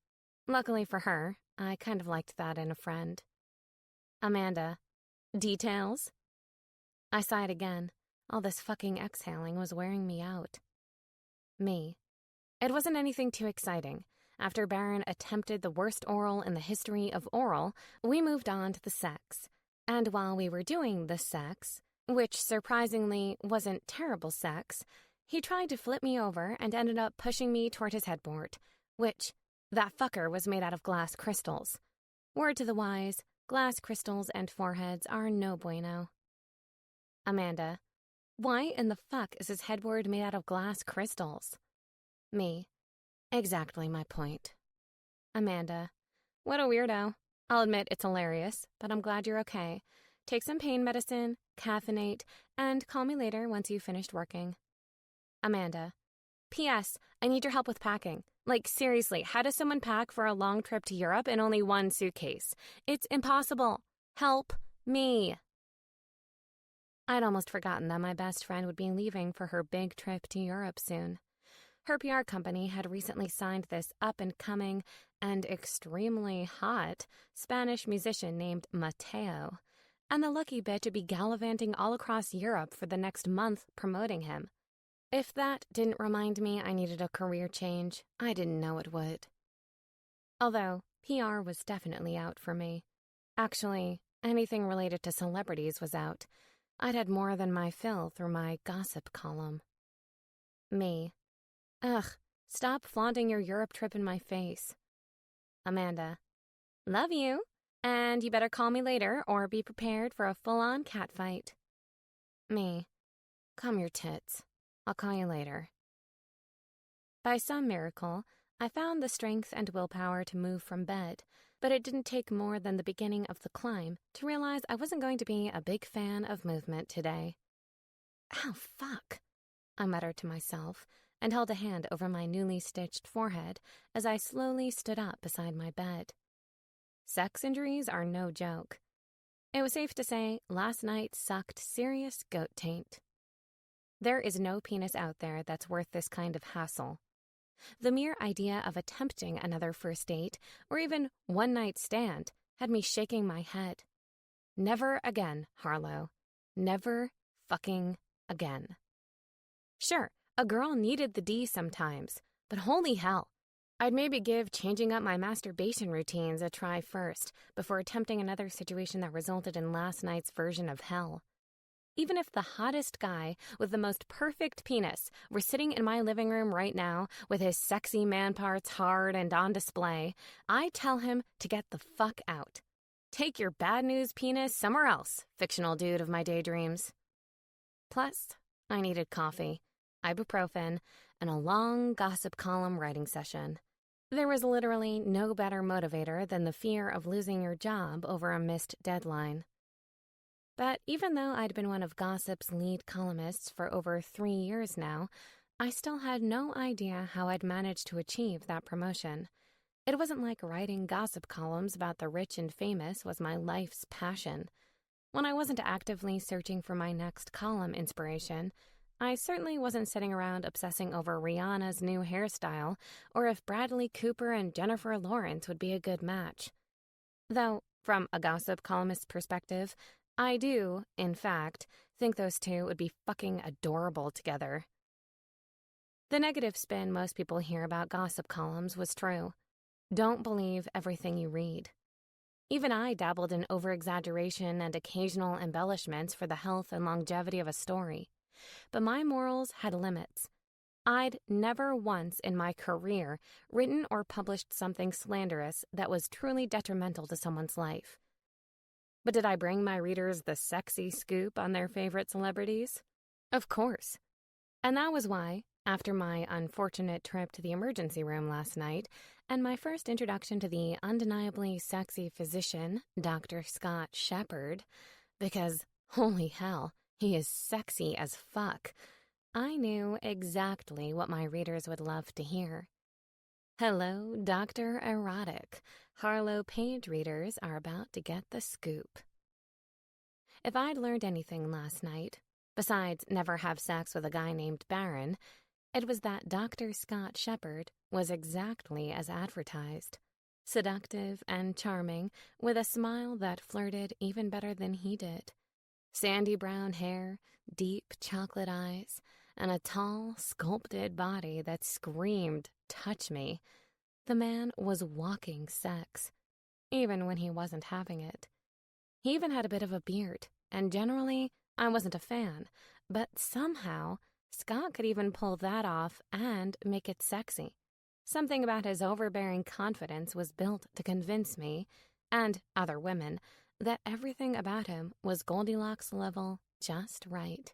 Luckily for her, I kind of liked that in a friend. Amanda. Details? I sighed again. All this fucking exhaling was wearing me out. Me. It wasn't anything too exciting. After Baron attempted the worst oral in the history of oral, we moved on to the sex. And while we were doing the sex, which surprisingly wasn't terrible sex, he tried to flip me over and ended up pushing me toward his headboard, which, that fucker was made out of glass crystals. Word to the wise, glass crystals and foreheads are no bueno. Amanda. Why in the fuck is his headboard made out of glass crystals? Me. Exactly my point. Amanda. What a weirdo. I'll admit it's hilarious, but I'm glad you're okay. Take some pain medicine, caffeinate, and call me later once you've finished working. Amanda. P.S. I need your help with packing. Like, seriously, how does someone pack for a long trip to Europe in only one suitcase? It's impossible. Help me. I'd almost forgotten that my best friend would be leaving for her big trip to Europe soon. Her PR company had recently signed this up-and-coming and extremely hot Spanish musician named Mateo, and the lucky bitch would be gallivanting all across Europe for the next month promoting him. If that didn't remind me I needed a career change, I didn't know it would. Although, PR was definitely out for me. Actually, anything related to celebrities was out. I'd had more than my fill through my gossip column. Me. Ugh, stop flaunting your Europe trip in my face. Amanda. Love you, and you better call me later or be prepared for a full-on catfight. Me. Calm your tits. I'll call you later. By some miracle, I found the strength and willpower to move from bed, but it didn't take more than the beginning of the climb to realize I wasn't going to be a big fan of movement today. Ow, fuck, I muttered to myself and held a hand over my newly stitched forehead as I slowly stood up beside my bed. Sex injuries are no joke. It was safe to say last night sucked serious goat taint. There is no penis out there that's worth this kind of hassle. The mere idea of attempting another first date, or even one-night stand, had me shaking my head. Never again, Harlow. Never fucking again. Sure, a girl needed the D sometimes, but holy hell, I'd maybe give changing up my masturbation routines a try first, before attempting another situation that resulted in last night's version of hell. Even if the hottest guy with the most perfect penis were sitting in my living room right now with his sexy man parts hard and on display, I'd tell him to get the fuck out. Take your bad news penis somewhere else, fictional dude of my daydreams. Plus, I needed coffee, ibuprofen, and a long gossip column writing session. There was literally no better motivator than the fear of losing your job over a missed deadline. But even though I'd been one of Gossip's lead columnists for over 3 years now, I still had no idea how I'd managed to achieve that promotion. It wasn't like writing gossip columns about the rich and famous was my life's passion. When I wasn't actively searching for my next column inspiration, I certainly wasn't sitting around obsessing over Rihanna's new hairstyle or if Bradley Cooper and Jennifer Lawrence would be a good match. Though, from a gossip columnist's perspective, I do, in fact, think those two would be fucking adorable together. The negative spin most people hear about gossip columns was true. Don't believe everything you read. Even I dabbled in over-exaggeration and occasional embellishments for the health and longevity of a story. But my morals had limits. I'd never once in my career written or published something slanderous that was truly detrimental to someone's life. But did I bring my readers the sexy scoop on their favorite celebrities? Of course. And that was why, after my unfortunate trip to the emergency room last night and my first introduction to the undeniably sexy physician, Dr. Scott Shepherd, because, holy hell, he is sexy as fuck, I knew exactly what my readers would love to hear. Hello, Dr. Erotic. Harlow Page readers are about to get the scoop. If I'd learned anything last night, besides never have sex with a guy named Baron, it was that Dr. Scott Shepherd was exactly as advertised. Seductive and charming, with a smile that flirted even better than he did. Sandy brown hair, deep chocolate eyes, and a tall, sculpted body that screamed, "Touch me." The man was walking sex, even when he wasn't having it. He even had a bit of a beard, and generally, I wasn't a fan, but somehow, Scott could even pull that off and make it sexy. Something about his overbearing confidence was built to convince me, and other women, that everything about him was Goldilocks level just right.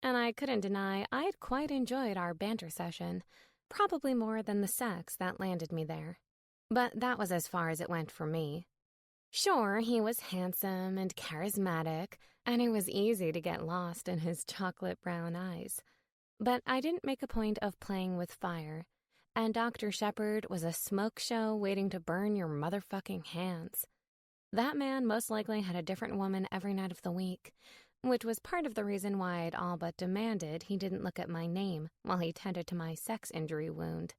And I couldn't deny I'd quite enjoyed our banter session, probably more than the sex that landed me there. But that was as far as it went for me. Sure, he was handsome and charismatic, and it was easy to get lost in his chocolate brown eyes. But I didn't make a point of playing with fire, and Dr. Shepherd was a smoke show waiting to burn your motherfucking hands. That man most likely had a different woman every night of the week, which was part of the reason why I'd all but demanded he didn't look at my name while he tended to my sex injury wound.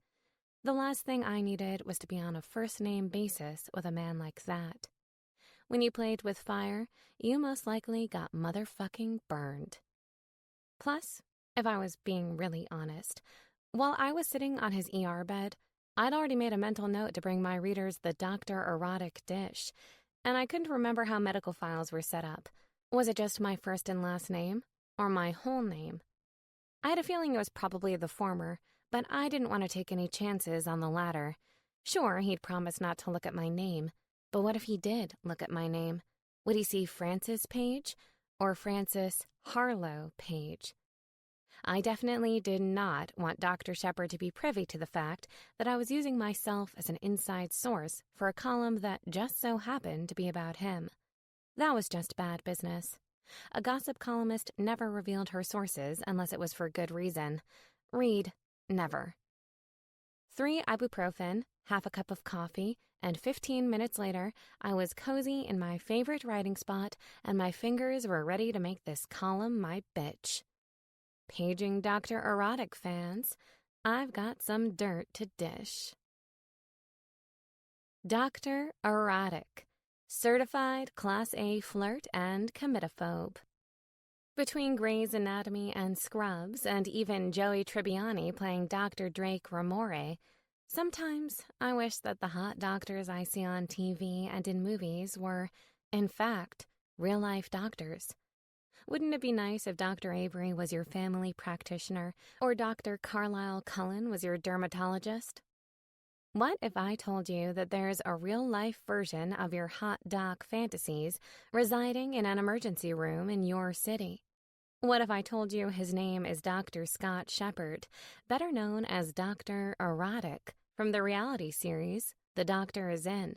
The last thing I needed was to be on a first-name basis with a man like that. When you played with fire, you most likely got motherfucking burned. Plus, if I was being really honest, while I was sitting on his ER bed, I'd already made a mental note to bring my readers the Dr. Erotic dish, and I couldn't remember how medical files were set up. Was it just my first and last name, or my whole name? I had a feeling it was probably the former, but I didn't want to take any chances on the latter. Sure, he'd promised not to look at my name, but what if he did look at my name? Would he see Frances Page or Frances Harlow Page? I definitely did not want Dr. Shepard to be privy to the fact that I was using myself as an inside source for a column that just so happened to be about him. That was just bad business. A gossip columnist never revealed her sources unless it was for good reason. Read, never. 3 ibuprofen, half a cup of coffee, and 15 minutes later, I was cozy in my favorite writing spot, and my fingers were ready to make this column my bitch. Paging Dr. Erotic fans, I've got some dirt to dish. Dr. Erotic, certified Class A flirt and comitophobe. Between Grey's Anatomy and Scrubs, and even Joey Tribbiani playing Dr. Drake Ramore, sometimes I wish that the hot doctors I see on TV and in movies were, in fact, real-life doctors. Wouldn't it be nice if Dr. Avery was your family practitioner, or Dr. Carlisle Cullen was your dermatologist? What if I told you that there's a real-life version of your hot doc fantasies residing in an emergency room in your city? What if I told you his name is Dr. Scott Shepard, better known as Dr. Erotic, from the reality series The Doctor Is In?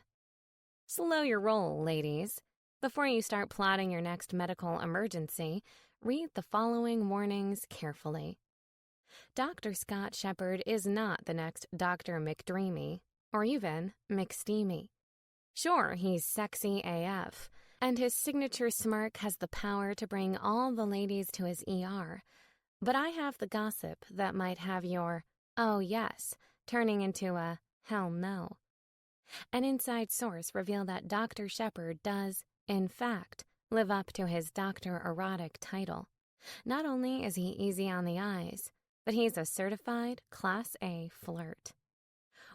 Slow your roll, ladies. Before you start plotting your next medical emergency, read the following warnings carefully. Dr. Scott Shepard is not the next Dr. McDreamy, or even McSteamy. Sure, he's sexy AF, and his signature smirk has the power to bring all the ladies to his ER, but I have the gossip that might have your, oh yes, turning into a hell no. An inside source revealed that Dr. Shepard does, in fact, live up to his Dr. Erotic title. Not only is he easy on the eyes, but he's a certified Class A flirt.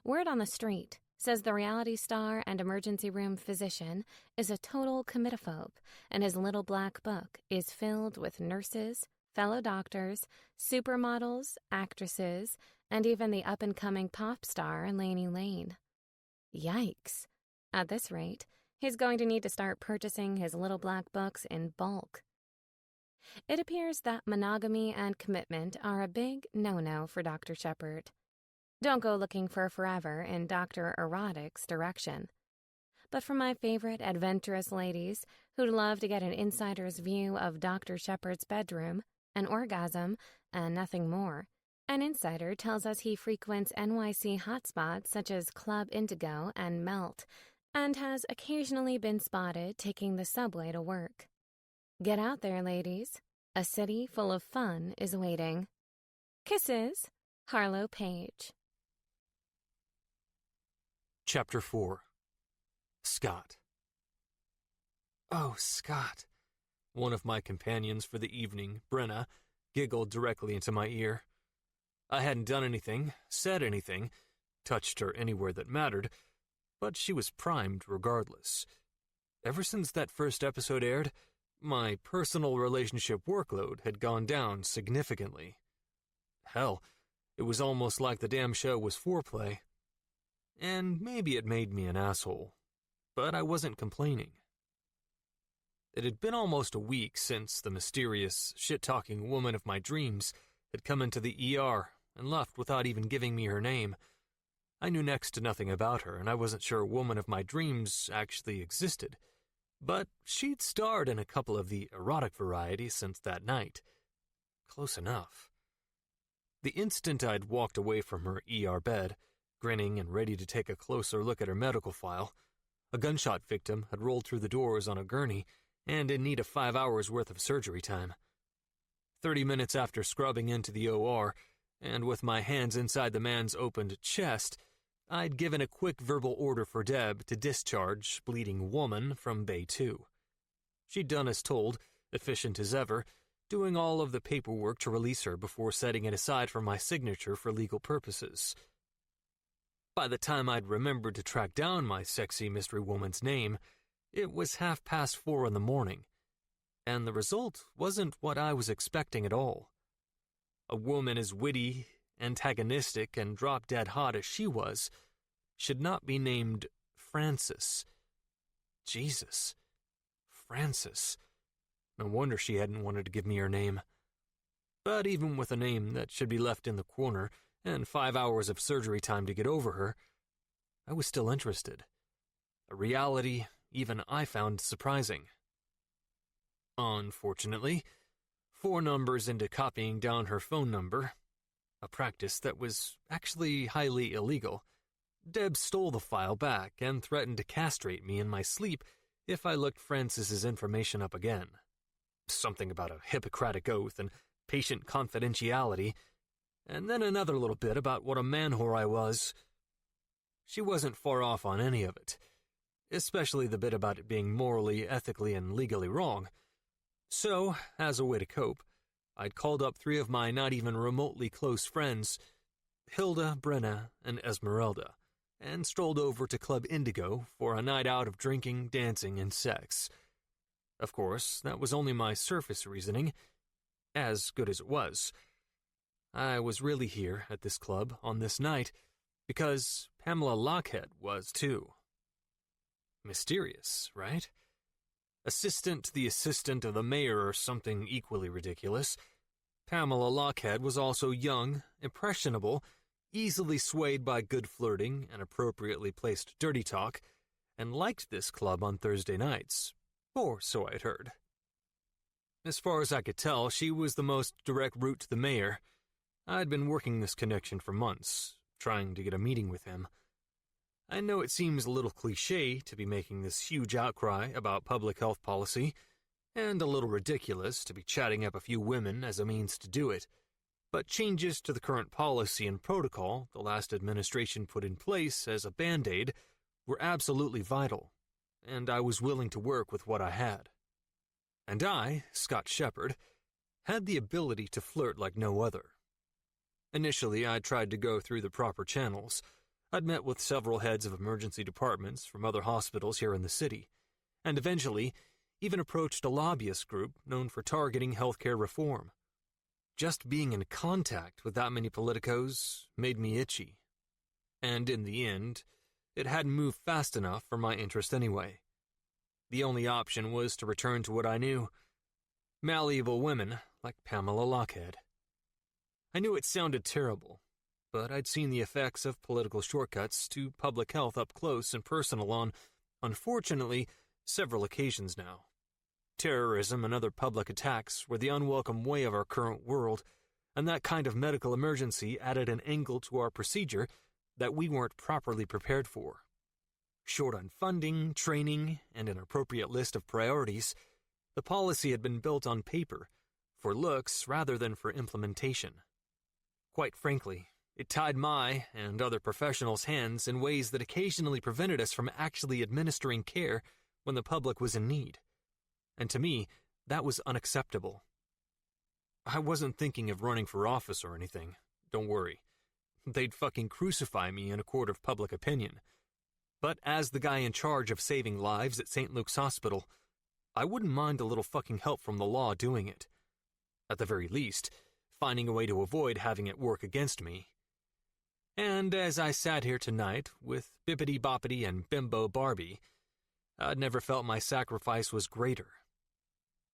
Word on the street says the reality star and emergency room physician is a total comitophobe, and his little black book is filled with nurses, fellow doctors, supermodels, actresses, and even the up-and-coming pop star Laney Lane. Yikes. At this rate, he's going to need to start purchasing his little black books in bulk. It appears that monogamy and commitment are a big no-no for Dr. Shepard. Don't go looking for forever in Dr. Erotic's direction. But for my favorite adventurous ladies who'd love to get an insider's view of Dr. Shepard's bedroom, an orgasm, and nothing more, an insider tells us he frequents NYC hotspots such as Club Indigo and Melt, and has occasionally been spotted taking the subway to work. Get out there, ladies. A city full of fun is waiting. Kisses, Harlow Page. Chapter 4. Scott. Oh, Scott. One of my companions for the evening, Brenna, giggled directly into my ear. I hadn't done anything, said anything, touched her anywhere that mattered, but she was primed regardless. Ever since that first episode aired, my personal relationship workload had gone down significantly. Hell, it was almost like the damn show was foreplay. And maybe it made me an asshole, but I wasn't complaining. It had been almost a week since the mysterious, shit-talking woman of my dreams had come into the ER and left without even giving me her name. I knew next to nothing about her, and I wasn't sure a woman of my dreams actually existed. But she'd starred in a couple of the erotic variety since that night. Close enough. The instant I'd walked away from her ER bed, grinning and ready to take a closer look at her medical file, a gunshot victim had rolled through the doors on a gurney and in need of 5 hours worth of surgery time. 30 minutes after scrubbing into the OR, and with my hands inside the man's opened chest, I'd given a quick verbal order for Deb to discharge bleeding woman from Bay 2. She'd done as told, efficient as ever, doing all of the paperwork to release her before setting it aside for my signature for legal purposes. By the time I'd remembered to track down my sexy mystery woman's name, it was 4:30 in the morning, and the result wasn't what I was expecting at all. A woman as witty, antagonistic, and drop-dead hot as she was should not be named Frances. Jesus. Frances. No wonder she hadn't wanted to give me her name. But even with a name that should be left in the corner and 5 hours of surgery time to get over her, I was still interested. A reality even I found surprising. Unfortunately, 4 numbers into copying down her phone number, a practice that was actually highly illegal, Deb stole the file back and threatened to castrate me in my sleep if I looked Frances's information up again. Something about a Hippocratic oath and patient confidentiality, and then another little bit about what a man-whore I was. She wasn't far off on any of it, especially the bit about it being morally, ethically, and legally wrong. So, as a way to cope, I'd called up 3 of my not even remotely close friends, Hilda, Brenna, and Esmeralda, and strolled over to Club Indigo for a night out of drinking, dancing, and sex. Of course, that was only my surface reasoning, as good as it was. I was really here at this club on this night because Pamela Lockhead was too. Mysterious, right? Assistant to the assistant of the mayor or something equally ridiculous, Pamela Lockhead was also young, impressionable, easily swayed by good flirting and appropriately placed dirty talk, and liked this club on Thursday nights, or so I'd heard. As far as I could tell, she was the most direct route to the mayor. I'd been working this connection for months, trying to get a meeting with him. I know it seems a little cliché to be making this huge outcry about public health policy, and a little ridiculous to be chatting up a few women as a means to do it, but changes to the current policy and protocol the last administration put in place as a band-aid were absolutely vital, and I was willing to work with what I had. And I, Scott Shepard, had the ability to flirt like no other. Initially, I tried to go through the proper channels. I'd met with several heads of emergency departments from other hospitals here in the city, and eventually even approached a lobbyist group known for targeting healthcare reform. Just being in contact with that many politicos made me itchy. And in the end, it hadn't moved fast enough for my interest anyway. The only option was to return to what I knew: malleable women like Pamela Lockhead. I knew it sounded terrible, but I'd seen the effects of political shortcuts to public health up close and personal on, unfortunately, several occasions now. Terrorism and other public attacks were the unwelcome way of our current world, and that kind of medical emergency added an angle to our procedure that we weren't properly prepared for. Short on funding, training, and an appropriate list of priorities, the policy had been built on paper, for looks rather than for implementation. Quite frankly, it tied my and other professionals' hands in ways that occasionally prevented us from actually administering care when the public was in need. And to me, that was unacceptable. I wasn't thinking of running for office or anything, don't worry. They'd fucking crucify me in a court of public opinion. But as the guy in charge of saving lives at St. Luke's Hospital, I wouldn't mind a little fucking help from the law doing it. At the very least, finding a way to avoid having it work against me. And as I sat here tonight with Bippity Boppity and Bimbo Barbie, I'd never felt my sacrifice was greater.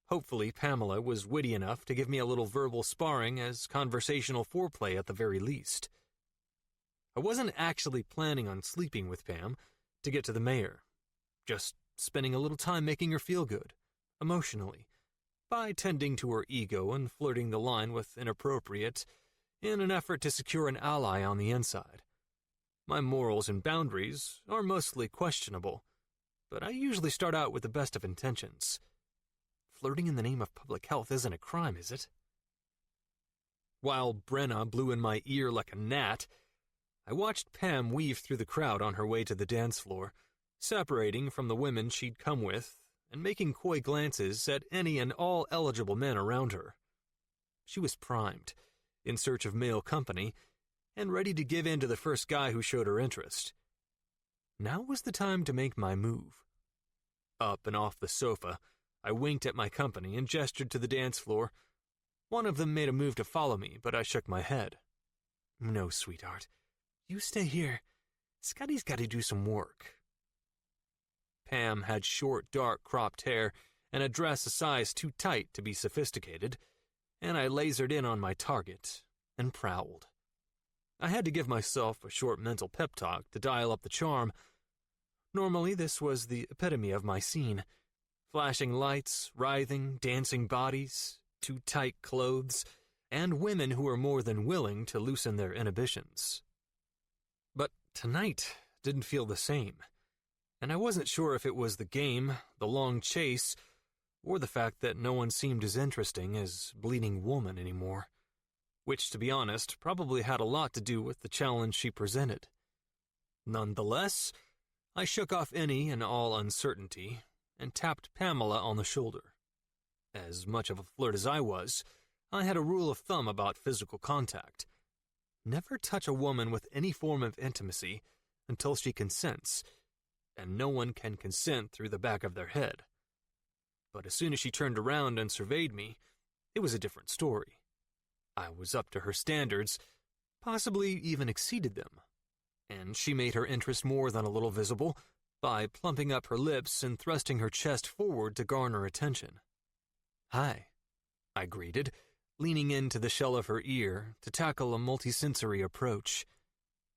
Hopefully Pamela was witty enough to give me a little verbal sparring as conversational foreplay at the very least. I wasn't actually planning on sleeping with Pam to get to the mayor, just spending a little time making her feel good, emotionally, by tending to her ego and flirting the line with inappropriate in an effort to secure an ally on the inside. My morals and boundaries are mostly questionable, but I usually start out with the best of intentions. Flirting in the name of public health isn't a crime, is it? While Brenna blew in my ear like a gnat, I watched Pam weave through the crowd on her way to the dance floor, separating from the women she'd come with and making coy glances at any and all eligible men around her. She was primed, in search of male company, and ready to give in to the first guy who showed her interest. Now was the time to make my move. Up and off the sofa, I winked at my company and gestured to the dance floor. One of them made a move to follow me, but I shook my head. "No, sweetheart. You stay here. Scotty's got to do some work." Pam had short, dark, cropped hair and a dress a size too tight to be sophisticated, and I lasered in on my target and prowled. I had to give myself a short mental pep talk to dial up the charm. Normally, this was the epitome of my scene. Flashing lights, writhing, dancing bodies, too tight clothes, and women who were more than willing to loosen their inhibitions. But tonight didn't feel the same, and I wasn't sure if it was the game, the long chase, or the fact that no one seemed as interesting as Bleeding Woman anymore, which, to be honest, probably had a lot to do with the challenge she presented. Nonetheless, I shook off any and all uncertainty and tapped Pamela on the shoulder. As much of a flirt as I was, I had a rule of thumb about physical contact. Never touch a woman with any form of intimacy until she consents, and no one can consent through the back of their head. But as soon as she turned around and surveyed me, it was a different story. I was up to her standards, possibly even exceeded them, and she made her interest more than a little visible by plumping up her lips and thrusting her chest forward to garner attention. "Hi," I greeted, leaning into the shell of her ear to tackle a multisensory approach.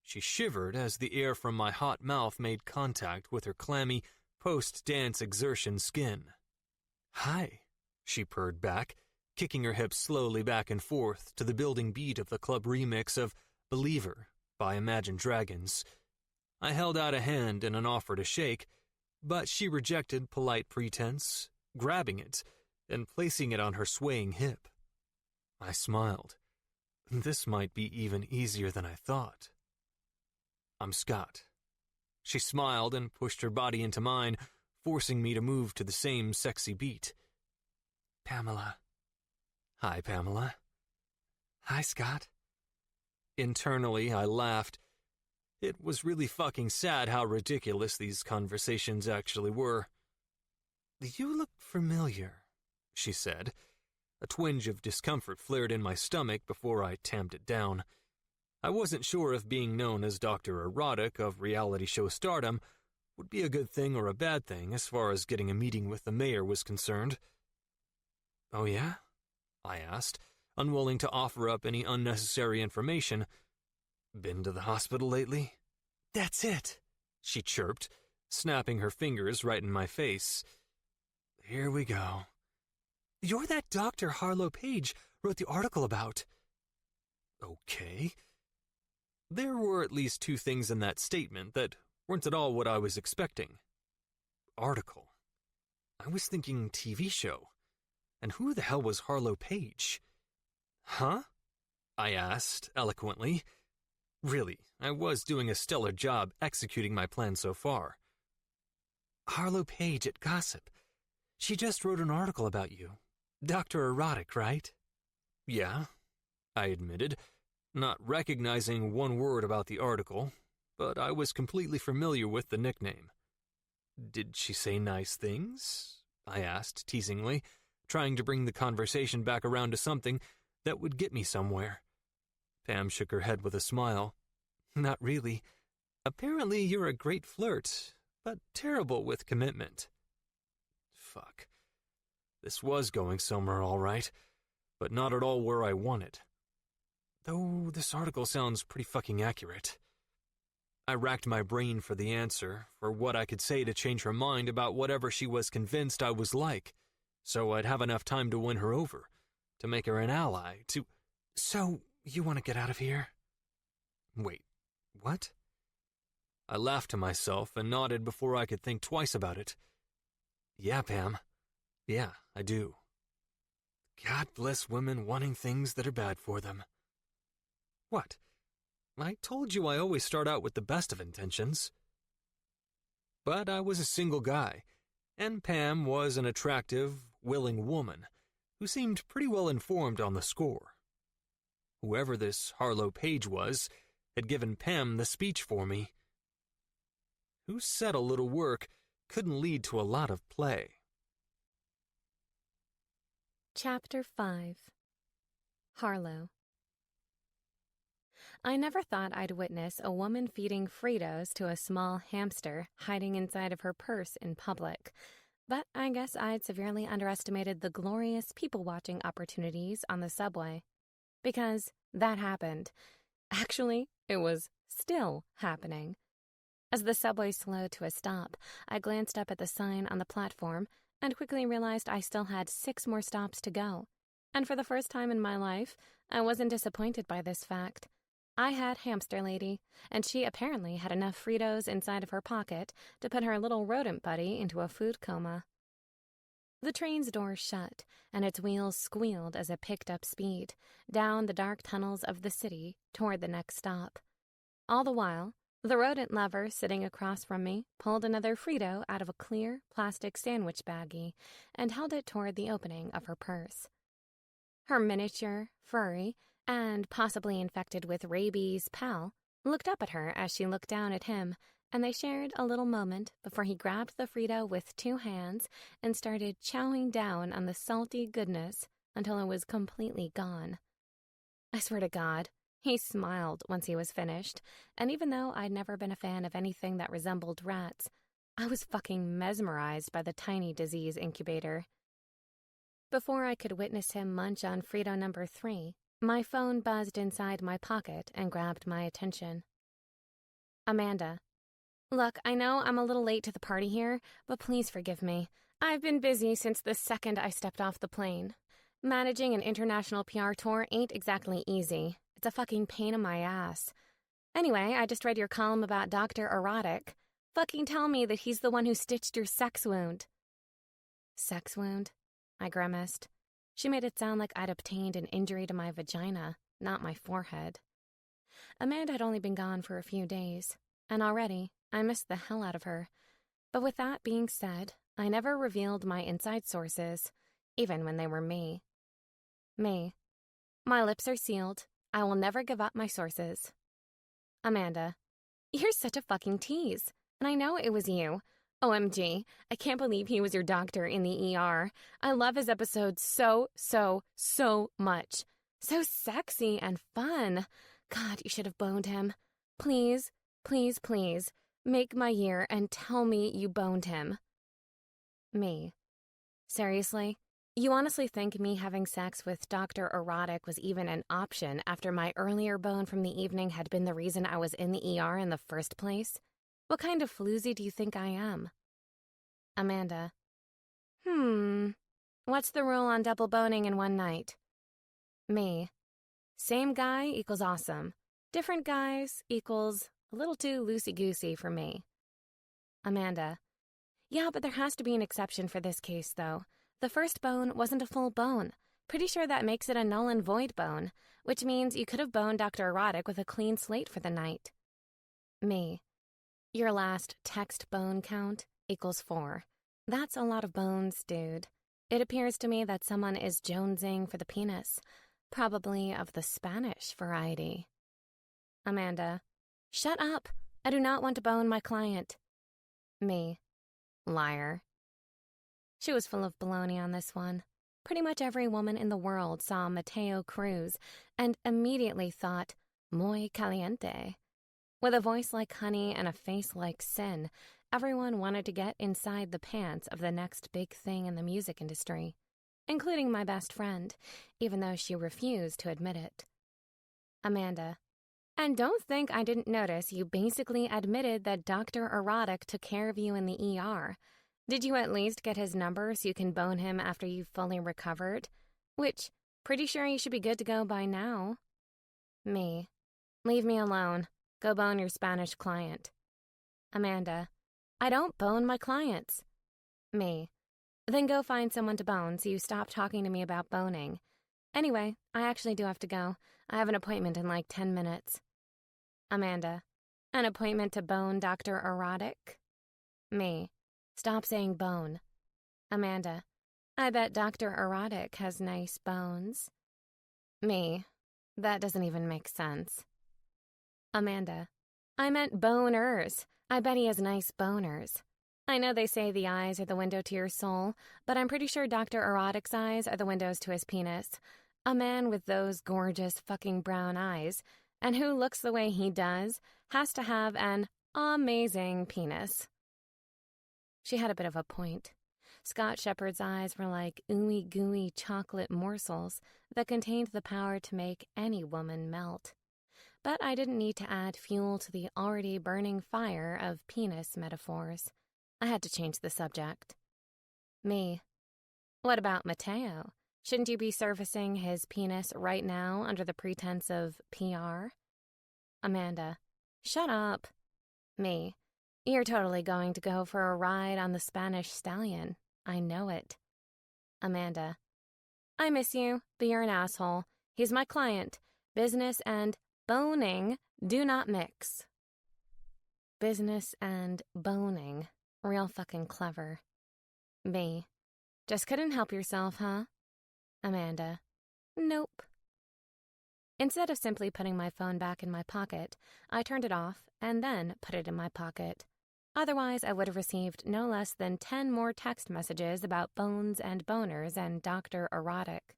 She shivered as the air from my hot mouth made contact with her clammy, post-dance exertion skin. "Hi," she purred back, kicking her hips slowly back and forth to the building beat of the club remix of Believer by Imagine Dragons. I held out a hand in an offer to shake, but she rejected polite pretense, grabbing it and placing it on her swaying hip. I smiled. This might be even easier than I thought. "I'm Scott." She smiled and pushed her body into mine, forcing me to move to the same sexy beat. "Pamela." "Hi, Pamela." "Hi, Scott." Internally, I laughed. It was really fucking sad how ridiculous these conversations actually were. "You look familiar," she said. A twinge of discomfort flared in my stomach before I tamped it down. I wasn't sure if being known as Dr. Erotic of reality show stardom would be a good thing or a bad thing as far as getting a meeting with the mayor was concerned. "Oh yeah?" I asked, unwilling to offer up any unnecessary information. "Been to the hospital lately?" "That's it," she chirped, snapping her fingers right in my face. "Here we go." "You're that Dr. Harlow Page wrote the article about." "Okay." There were at least two things in that statement that weren't at all what I was expecting. Article. I was thinking TV show. And who the hell was Harlow Page? "Huh?" I asked, eloquently. Really, I was doing a stellar job executing my plan so far. "Harlow Page at Gossip. She just wrote an article about you. Dr. Erotic, right?" "Yeah," I admitted, not recognizing one word about the article, but I was completely familiar with the nickname. "Did she say nice things?" I asked, teasingly, trying to bring the conversation back around to something that would get me somewhere. Pam shook her head with a smile. "Not really. Apparently you're a great flirt, but terrible with commitment." Fuck. This was going somewhere all right, but not at all where I wanted. Though this article sounds pretty fucking accurate. I racked my brain for the answer, for what I could say to change her mind about whatever she was convinced I was like, so I'd have enough time to win her over, to make her an ally, to... "So, you want to get out of here?" Wait, what? I laughed to myself and nodded before I could think twice about it. "Yeah, Pam. Yeah, I do. God bless women wanting things that are bad for them." What? I told you I always start out with the best of intentions. But I was a single guy, and Pam was an attractive, willing woman who seemed pretty well informed on the score. Whoever this Harlow Page was had given Pam the speech for me. Who said a little work couldn't lead to a lot of play? Chapter 5. Harlow. I never thought I'd witness a woman feeding Fritos to a small hamster hiding inside of her purse in public, but I guess I'd severely underestimated the glorious people-watching opportunities on the subway. Because that happened. Actually, it was still happening. As the subway slowed to a stop, I glanced up at the sign on the platform and quickly realized I still had 6 more stops to go. And for the first time in my life, I wasn't disappointed by this fact. I had Hamster Lady, and she apparently had enough Fritos inside of her pocket to put her little rodent buddy into a food coma. The train's door shut, and its wheels squealed as it picked up speed, down the dark tunnels of the city toward the next stop. All the while, the rodent lover sitting across from me pulled another Frito out of a clear plastic sandwich baggie and held it toward the opening of her purse. Her miniature, furry, and possibly infected with rabies pal looked up at her as she looked down at him, and they shared a little moment before he grabbed the Frito with 2 hands and started chowing down on the salty goodness until it was completely gone. I swear to God, he smiled once he was finished, and even though I'd never been a fan of anything that resembled rats, I was fucking mesmerized by the tiny disease incubator. Before I could witness him munch on Frito number 3, my phone buzzed inside my pocket and grabbed my attention. Amanda. Look, I know I'm a little late to the party here, but please forgive me. I've been busy since the second I stepped off the plane. Managing an international PR tour ain't exactly easy. It's a fucking pain in my ass. Anyway, I just read your column about Dr. Erotic. Fucking tell me that he's the one who stitched your sex wound. Sex wound? I grimaced. She made it sound like I'd obtained an injury to my vagina, not my forehead. Amanda had only been gone for a few days, and already I missed the hell out of her. But with that being said, I never revealed my inside sources, even when they were me. Me. My lips are sealed. I will never give up my sources. Amanda. You're such a fucking tease, and I know it was you. OMG, I can't believe he was your doctor in the ER. I love his episodes so much. So sexy and fun. God, you should have boned him. Please, please, please, make my year and tell me you boned him. Me. Seriously? You honestly think me having sex with Dr. Erotic was even an option after my earlier bone from the evening had been the reason I was in the ER in the first place? What kind of floozy do you think I am? Amanda. What's the rule on double boning in one night? Me. Same guy equals awesome. Different guys equals a little too loosey-goosey for me. Amanda. Yeah, but there has to be an exception for this case, though. The first bone wasn't a full bone. Pretty sure that makes it a null and void bone, which means you could have boned Dr. Erotic with a clean slate for the night. Me. Your last text bone count equals 4. That's a lot of bones, dude. It appears to me that someone is jonesing for the penis, probably of the Spanish variety. Amanda. Shut up. I do not want to bone my client. Me. Liar. She was full of baloney on this one. Pretty much every woman in the world saw Mateo Cruz and immediately thought, muy caliente. With a voice like honey and a face like sin, everyone wanted to get inside the pants of the next big thing in the music industry, including my best friend, even though she refused to admit it. Amanda. And don't think I didn't notice you basically admitted that Dr. Erotic took care of you in the ER. Did you at least get his number so you can bone him after you've fully recovered? Which, pretty sure you should be good to go by now. Me. Leave me alone. Go bone your Spanish client. Amanda. I don't bone my clients. Me. Then go find someone to bone so you stop talking to me about boning. Anyway, I actually do have to go. I have an appointment in like 10 minutes. Amanda. An appointment to bone Dr. Erotic? Me. Stop saying bone. Amanda. I bet Dr. Erotic has nice bones. Me. That doesn't even make sense. Amanda. I meant boners. I bet he has nice boners. I know they say the eyes are the window to your soul, but I'm pretty sure Dr. Erotic's eyes are the windows to his penis. A man with those gorgeous fucking brown eyes, and who looks the way he does, has to have an amazing penis. She had a bit of a point. Scott Shepherd's eyes were like ooey-gooey chocolate morsels that contained the power to make any woman melt. But I didn't need to add fuel to the already burning fire of penis metaphors. I had to change the subject. Me. What about Mateo? Shouldn't you be servicing his penis right now under the pretense of PR? Amanda. Shut up. Me. You're totally going to go for a ride on the Spanish stallion. I know it. Amanda. I miss you, but you're an asshole. He's my client. Business and boning do not mix. Business and boning. Real fucking clever. Me. Just couldn't help yourself, huh? Amanda. Nope. Instead of simply putting my phone back in my pocket, I turned it off and then put it in my pocket. Otherwise, I would have received no less than 10 more text messages about bones and boners and Dr. Erotic.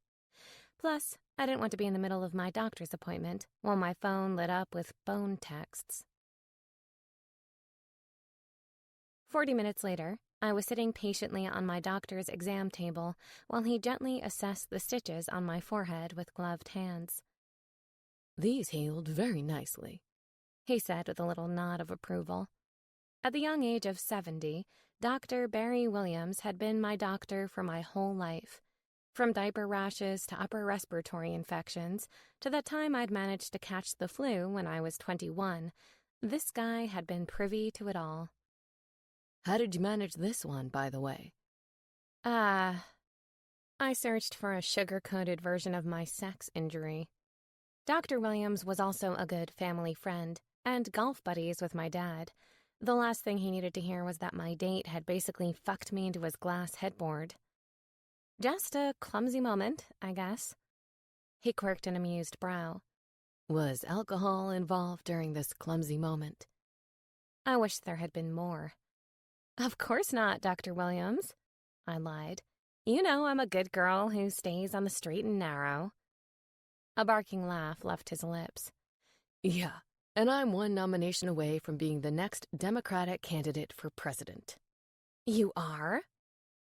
Plus, I didn't want to be in the middle of my doctor's appointment while my phone lit up with bone texts. 40 minutes later, I was sitting patiently on my doctor's exam table while he gently assessed the stitches on my forehead with gloved hands. "These healed very nicely," he said with a little nod of approval. At the young age of 70, Dr. Barry Williams had been my doctor for my whole life. From diaper rashes to upper respiratory infections to the time I'd managed to catch the flu when I was 21, this guy had been privy to it all. "How did you manage this one, by the way?" I searched for a sugar-coated version of my sex injury. Dr. Williams was also a good family friend and golf buddies with my dad. The last thing he needed to hear was that my date had basically fucked me into his glass headboard. Just a clumsy moment, I guess. He quirked an amused brow. "Was alcohol involved during this clumsy moment?" I wish there had been more. "Of course not, Dr. Williams," I lied. "You know I'm a good girl who stays on the straight and narrow." A barking laugh left his lips. "Yeah, and I'm one nomination away from being the next Democratic candidate for president." "You are?"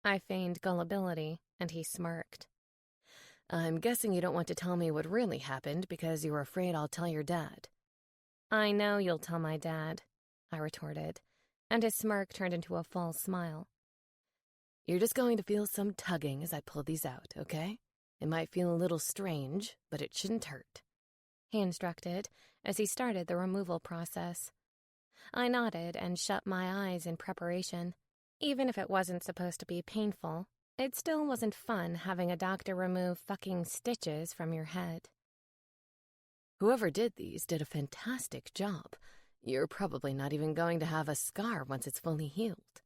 I feigned gullibility, and he smirked. "I'm guessing you don't want to tell me what really happened because you're afraid I'll tell your dad." "I know you'll tell my dad," I retorted, and his smirk turned into a full smile. "You're just going to feel some tugging as I pull these out, okay? It might feel a little strange, but it shouldn't hurt," he instructed as he started the removal process. I nodded and shut my eyes in preparation. Even if it wasn't supposed to be painful, it still wasn't fun having a doctor remove fucking stitches from your head. "Whoever did these did a fantastic job. You're probably not even going to have a scar once it's fully healed."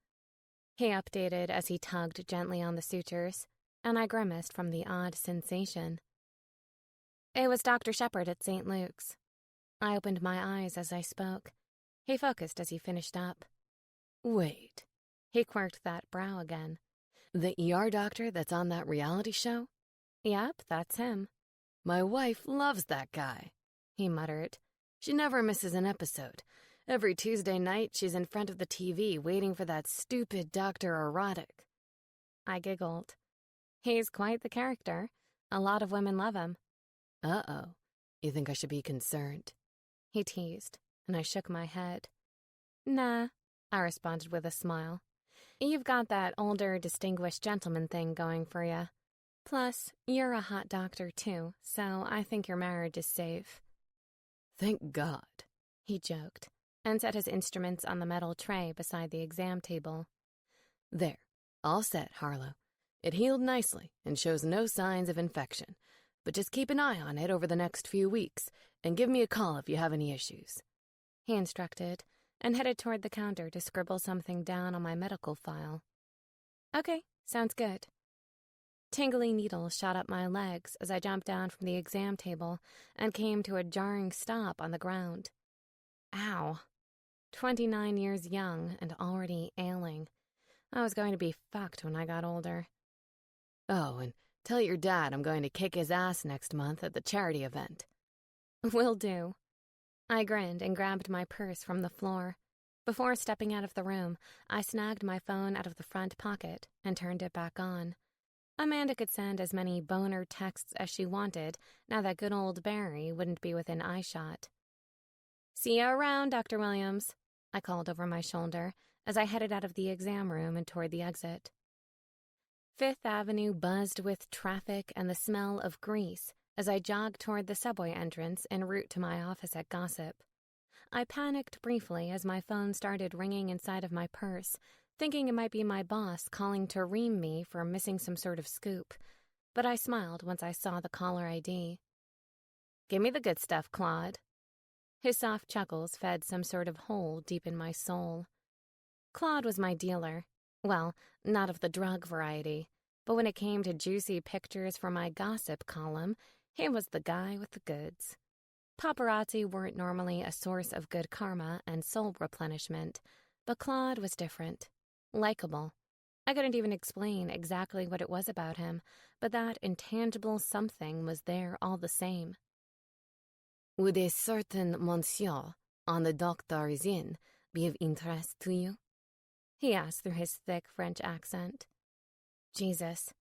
He updated as he tugged gently on the sutures, and I grimaced from the odd sensation. "It was Dr. Shepherd at St. Luke's." I opened my eyes as I spoke. He focused as he finished up. "Wait." He quirked that brow again. "The ER doctor that's on that reality show?" "Yep, that's him." "My wife loves that guy," he muttered. "She never misses an episode. Every Tuesday night, she's in front of the TV waiting for that stupid Dr. Erotic." I giggled. "He's quite the character. A lot of women love him." "Uh-oh. You think I should be concerned?" he teased, and I shook my head. "Nah," I responded with a smile. "You've got that older, distinguished gentleman thing going for you. Plus, you're a hot doctor, too, so I think your marriage is safe." "Thank God," he joked, and set his instruments on the metal tray beside the exam table. "There, all set, Harlow. It healed nicely and shows no signs of infection, but just keep an eye on it over the next few weeks, and give me a call if you have any issues," he instructed, and headed toward the counter to scribble something down on my medical file. "Okay, sounds good." Tingly needles shot up my legs as I jumped down from the exam table and came to a jarring stop on the ground. Ow. 29 years young and already ailing. I was going to be fucked when I got older. "Oh, and tell your dad I'm going to kick his ass next month at the charity event." "Will do." I grinned and grabbed my purse from the floor. Before stepping out of the room, I snagged my phone out of the front pocket and turned it back on. Amanda could send as many boner texts as she wanted now that good old Barry wouldn't be within eyeshot. "See you around, Dr. Williams," I called over my shoulder as I headed out of the exam room and toward the exit. Fifth Avenue buzzed with traffic and the smell of grease as I jogged toward the subway entrance en route to my office at Gossip. I panicked briefly as my phone started ringing inside of my purse, thinking it might be my boss calling to ream me for missing some sort of scoop, but I smiled once I saw the caller ID. "Give me the good stuff, Claude." His soft chuckles fed some sort of hole deep in my soul. Claude was my dealer. Well, not of the drug variety, but when it came to juicy pictures for my gossip column, he was the guy with the goods. Paparazzi weren't normally a source of good karma and soul replenishment, but Claude was different. Likeable. I couldn't even explain exactly what it was about him, but that intangible something was there all the same. "Would a certain monsieur on the doctor's inn be of interest to you?" he asked through his thick French accent. Jesus,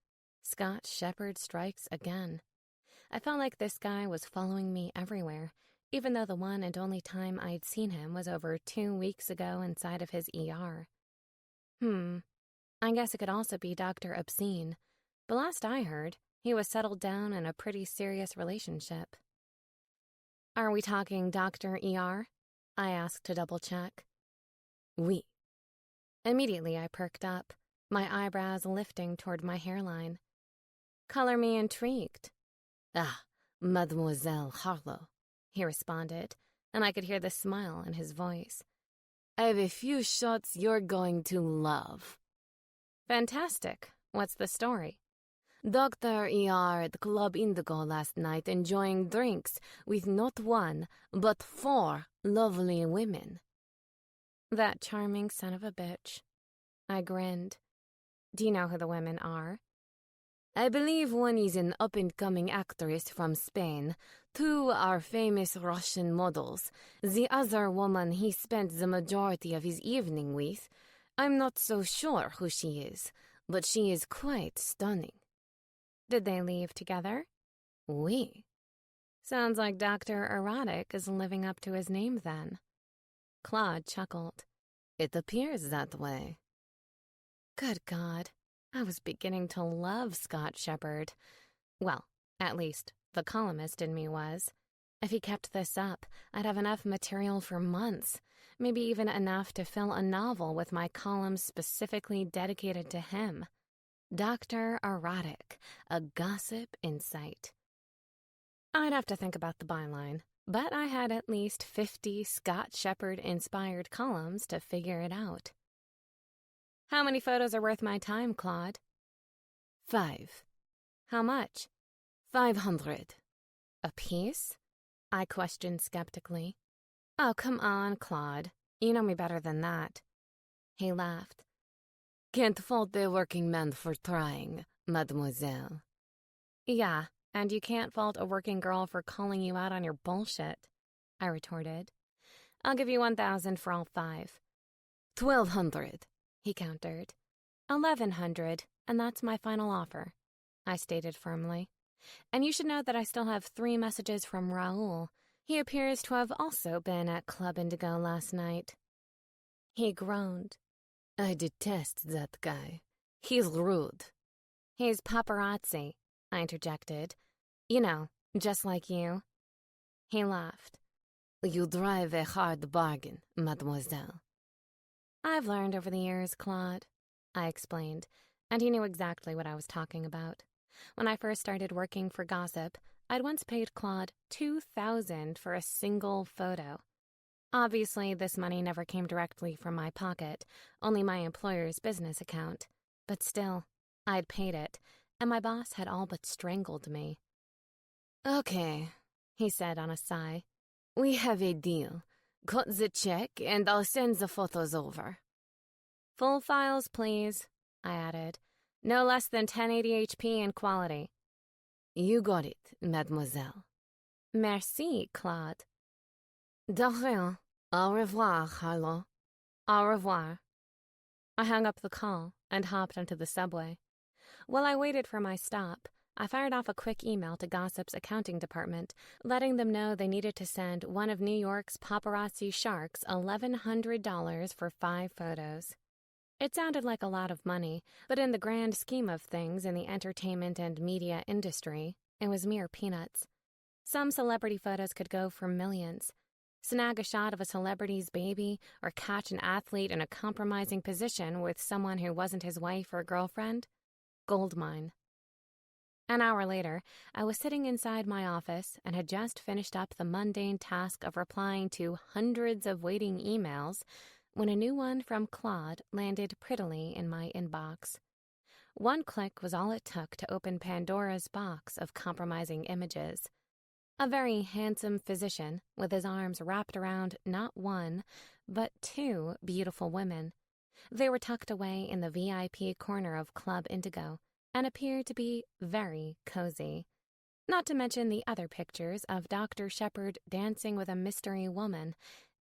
Scott Shepherd strikes again. I felt like this guy was following me everywhere, even though the one and only time I'd seen him was over 2 weeks ago inside of his ER. I guess it could also be Dr. Obscene, but last I heard, he was settled down in a pretty serious relationship. "Are we talking Dr. ER?" I asked to double-check. "Oui." Immediately I perked up, my eyebrows lifting toward my hairline. "Color me intrigued." "Ah, Mademoiselle Harlow," he responded, and I could hear the smile in his voice. "I have a few shots you're going to love." "Fantastic. What's the story?" "Dr. ER at Club Indigo last night enjoying drinks with not one, but 4 lovely women." "That charming son of a bitch." I grinned. "Do you know who the women are?" "I believe one is an up-and-coming actress from Spain. 2 are famous Russian models. The other woman he spent the majority of his evening with, I'm not so sure who she is, but she is quite stunning." "Did they leave together?" "Oui." "Sounds like Dr. Erotic is living up to his name then." Claude chuckled. "It appears that way." Good God, I was beginning to love Scott Shepherd. Well, at least the columnist in me was. If he kept this up, I'd have enough material for months, maybe even enough to fill a novel with my columns specifically dedicated to him. Dr. Erotic, a gossip insight. I'd have to think about the byline, but I had at least 50 Scott Shepherd-inspired columns to figure it out. "How many photos are worth my time, Claude?" 5. "How much?" 500. "A piece?" I questioned skeptically. "Oh, come on, Claude. You know me better than that." He laughed. "Can't fault a working man for trying, mademoiselle." "Yeah, and you can't fault a working girl for calling you out on your bullshit," I retorted. "I'll give you 1,000 for all 5. 1,200. He countered. 1,100, and that's my final offer," I stated firmly. "And you should know that I still have 3 messages from Raoul. He appears to have also been at Club Indigo last night." He groaned. "I detest that guy. He's rude." "He's paparazzi," I interjected. "You know, just like you." He laughed. "You drive a hard bargain, mademoiselle." "I've learned over the years, Claude," I explained, and he knew exactly what I was talking about. When I first started working for Gossip, I'd once paid Claude $2,000 for a single photo. Obviously, this money never came directly from my pocket, only my employer's business account. But still, I'd paid it, and my boss had all but strangled me. Okay, he said on a sigh. We have a deal. Cut the check, and I'll send the photos over. Full files, please, I added. No less than 1080 HP in quality. You got it, mademoiselle. Merci, Claude. De rien. Au revoir, Harlow. Au revoir. I hung up the call and hopped onto the subway. While I waited for my stop, I fired off a quick email to Gossip's accounting department, letting them know they needed to send one of New York's paparazzi sharks $1,100 for 5 photos. It sounded like a lot of money, but in the grand scheme of things in the entertainment and media industry, it was mere peanuts. Some celebrity photos could go for millions. Snag a shot of a celebrity's baby or catch an athlete in a compromising position with someone who wasn't his wife or girlfriend? Goldmine. An hour later, I was sitting inside my office and had just finished up the mundane task of replying to hundreds of waiting emails when a new one from Claude landed prettily in my inbox. One click was all it took to open Pandora's box of compromising images. A very handsome physician with his arms wrapped around not one, but 2 beautiful women. They were tucked away in the VIP corner of Club Indigo and appeared to be very cozy. Not to mention the other pictures of Dr. Shepard dancing with a mystery woman,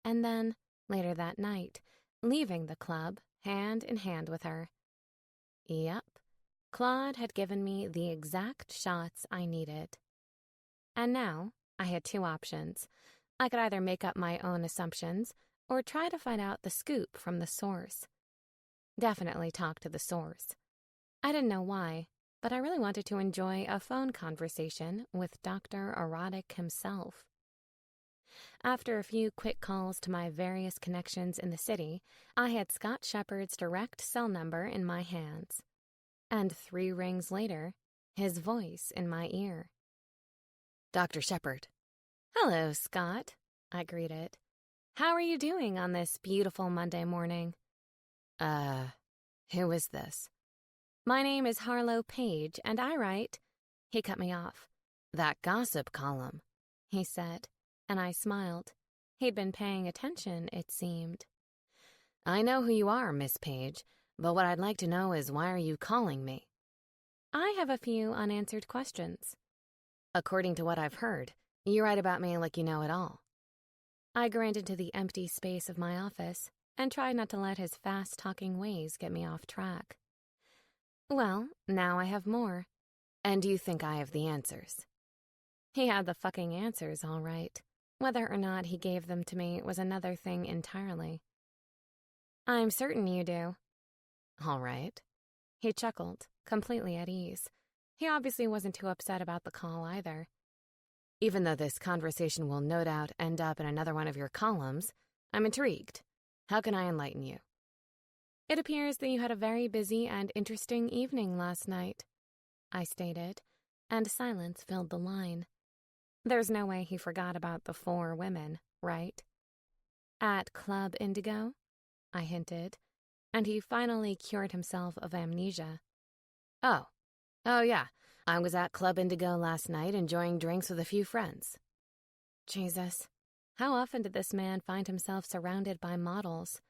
and then, later that night, leaving the club hand in hand with her. Yep, Claude had given me the exact shots I needed. And now, I had 2 options. I could either make up my own assumptions or try to find out the scoop from the source. Definitely talk to the source. I didn't know why, but I really wanted to enjoy a phone conversation with Dr. Erotic himself. After a few quick calls to my various connections in the city, I had Scott Shepard's direct cell number in my hands. And 3 rings later, his voice in my ear. Dr. Shepard. Hello, Scott, I greeted. How are you doing on this beautiful Monday morning? Who is this? My name is Harlow Page, and I write... He cut me off. That gossip column, he said, and I smiled. He'd been paying attention, it seemed. I know who you are, Miss Page, but what I'd like to know is why are you calling me? I have a few unanswered questions. According to what I've heard, you write about me like you know it all. I grinned into the empty space of my office and tried not to let his fast-talking ways get me off track. Well, now I have more. And you think I have the answers? He had the fucking answers, all right. Whether or not he gave them to me was another thing entirely. I'm certain you do. All right. He chuckled, completely at ease. He obviously wasn't too upset about the call either. Even though this conversation will no doubt end up in another one of your columns, I'm intrigued. How can I enlighten you? It appears that you had a very busy and interesting evening last night, I stated, and silence filled the line. There's no way he forgot about the 4 women, right? At Club Indigo, I hinted, and he finally cured himself of amnesia. Oh yeah, I was at Club Indigo last night enjoying drinks with a few friends. Jesus, how often did this man find himself surrounded by models?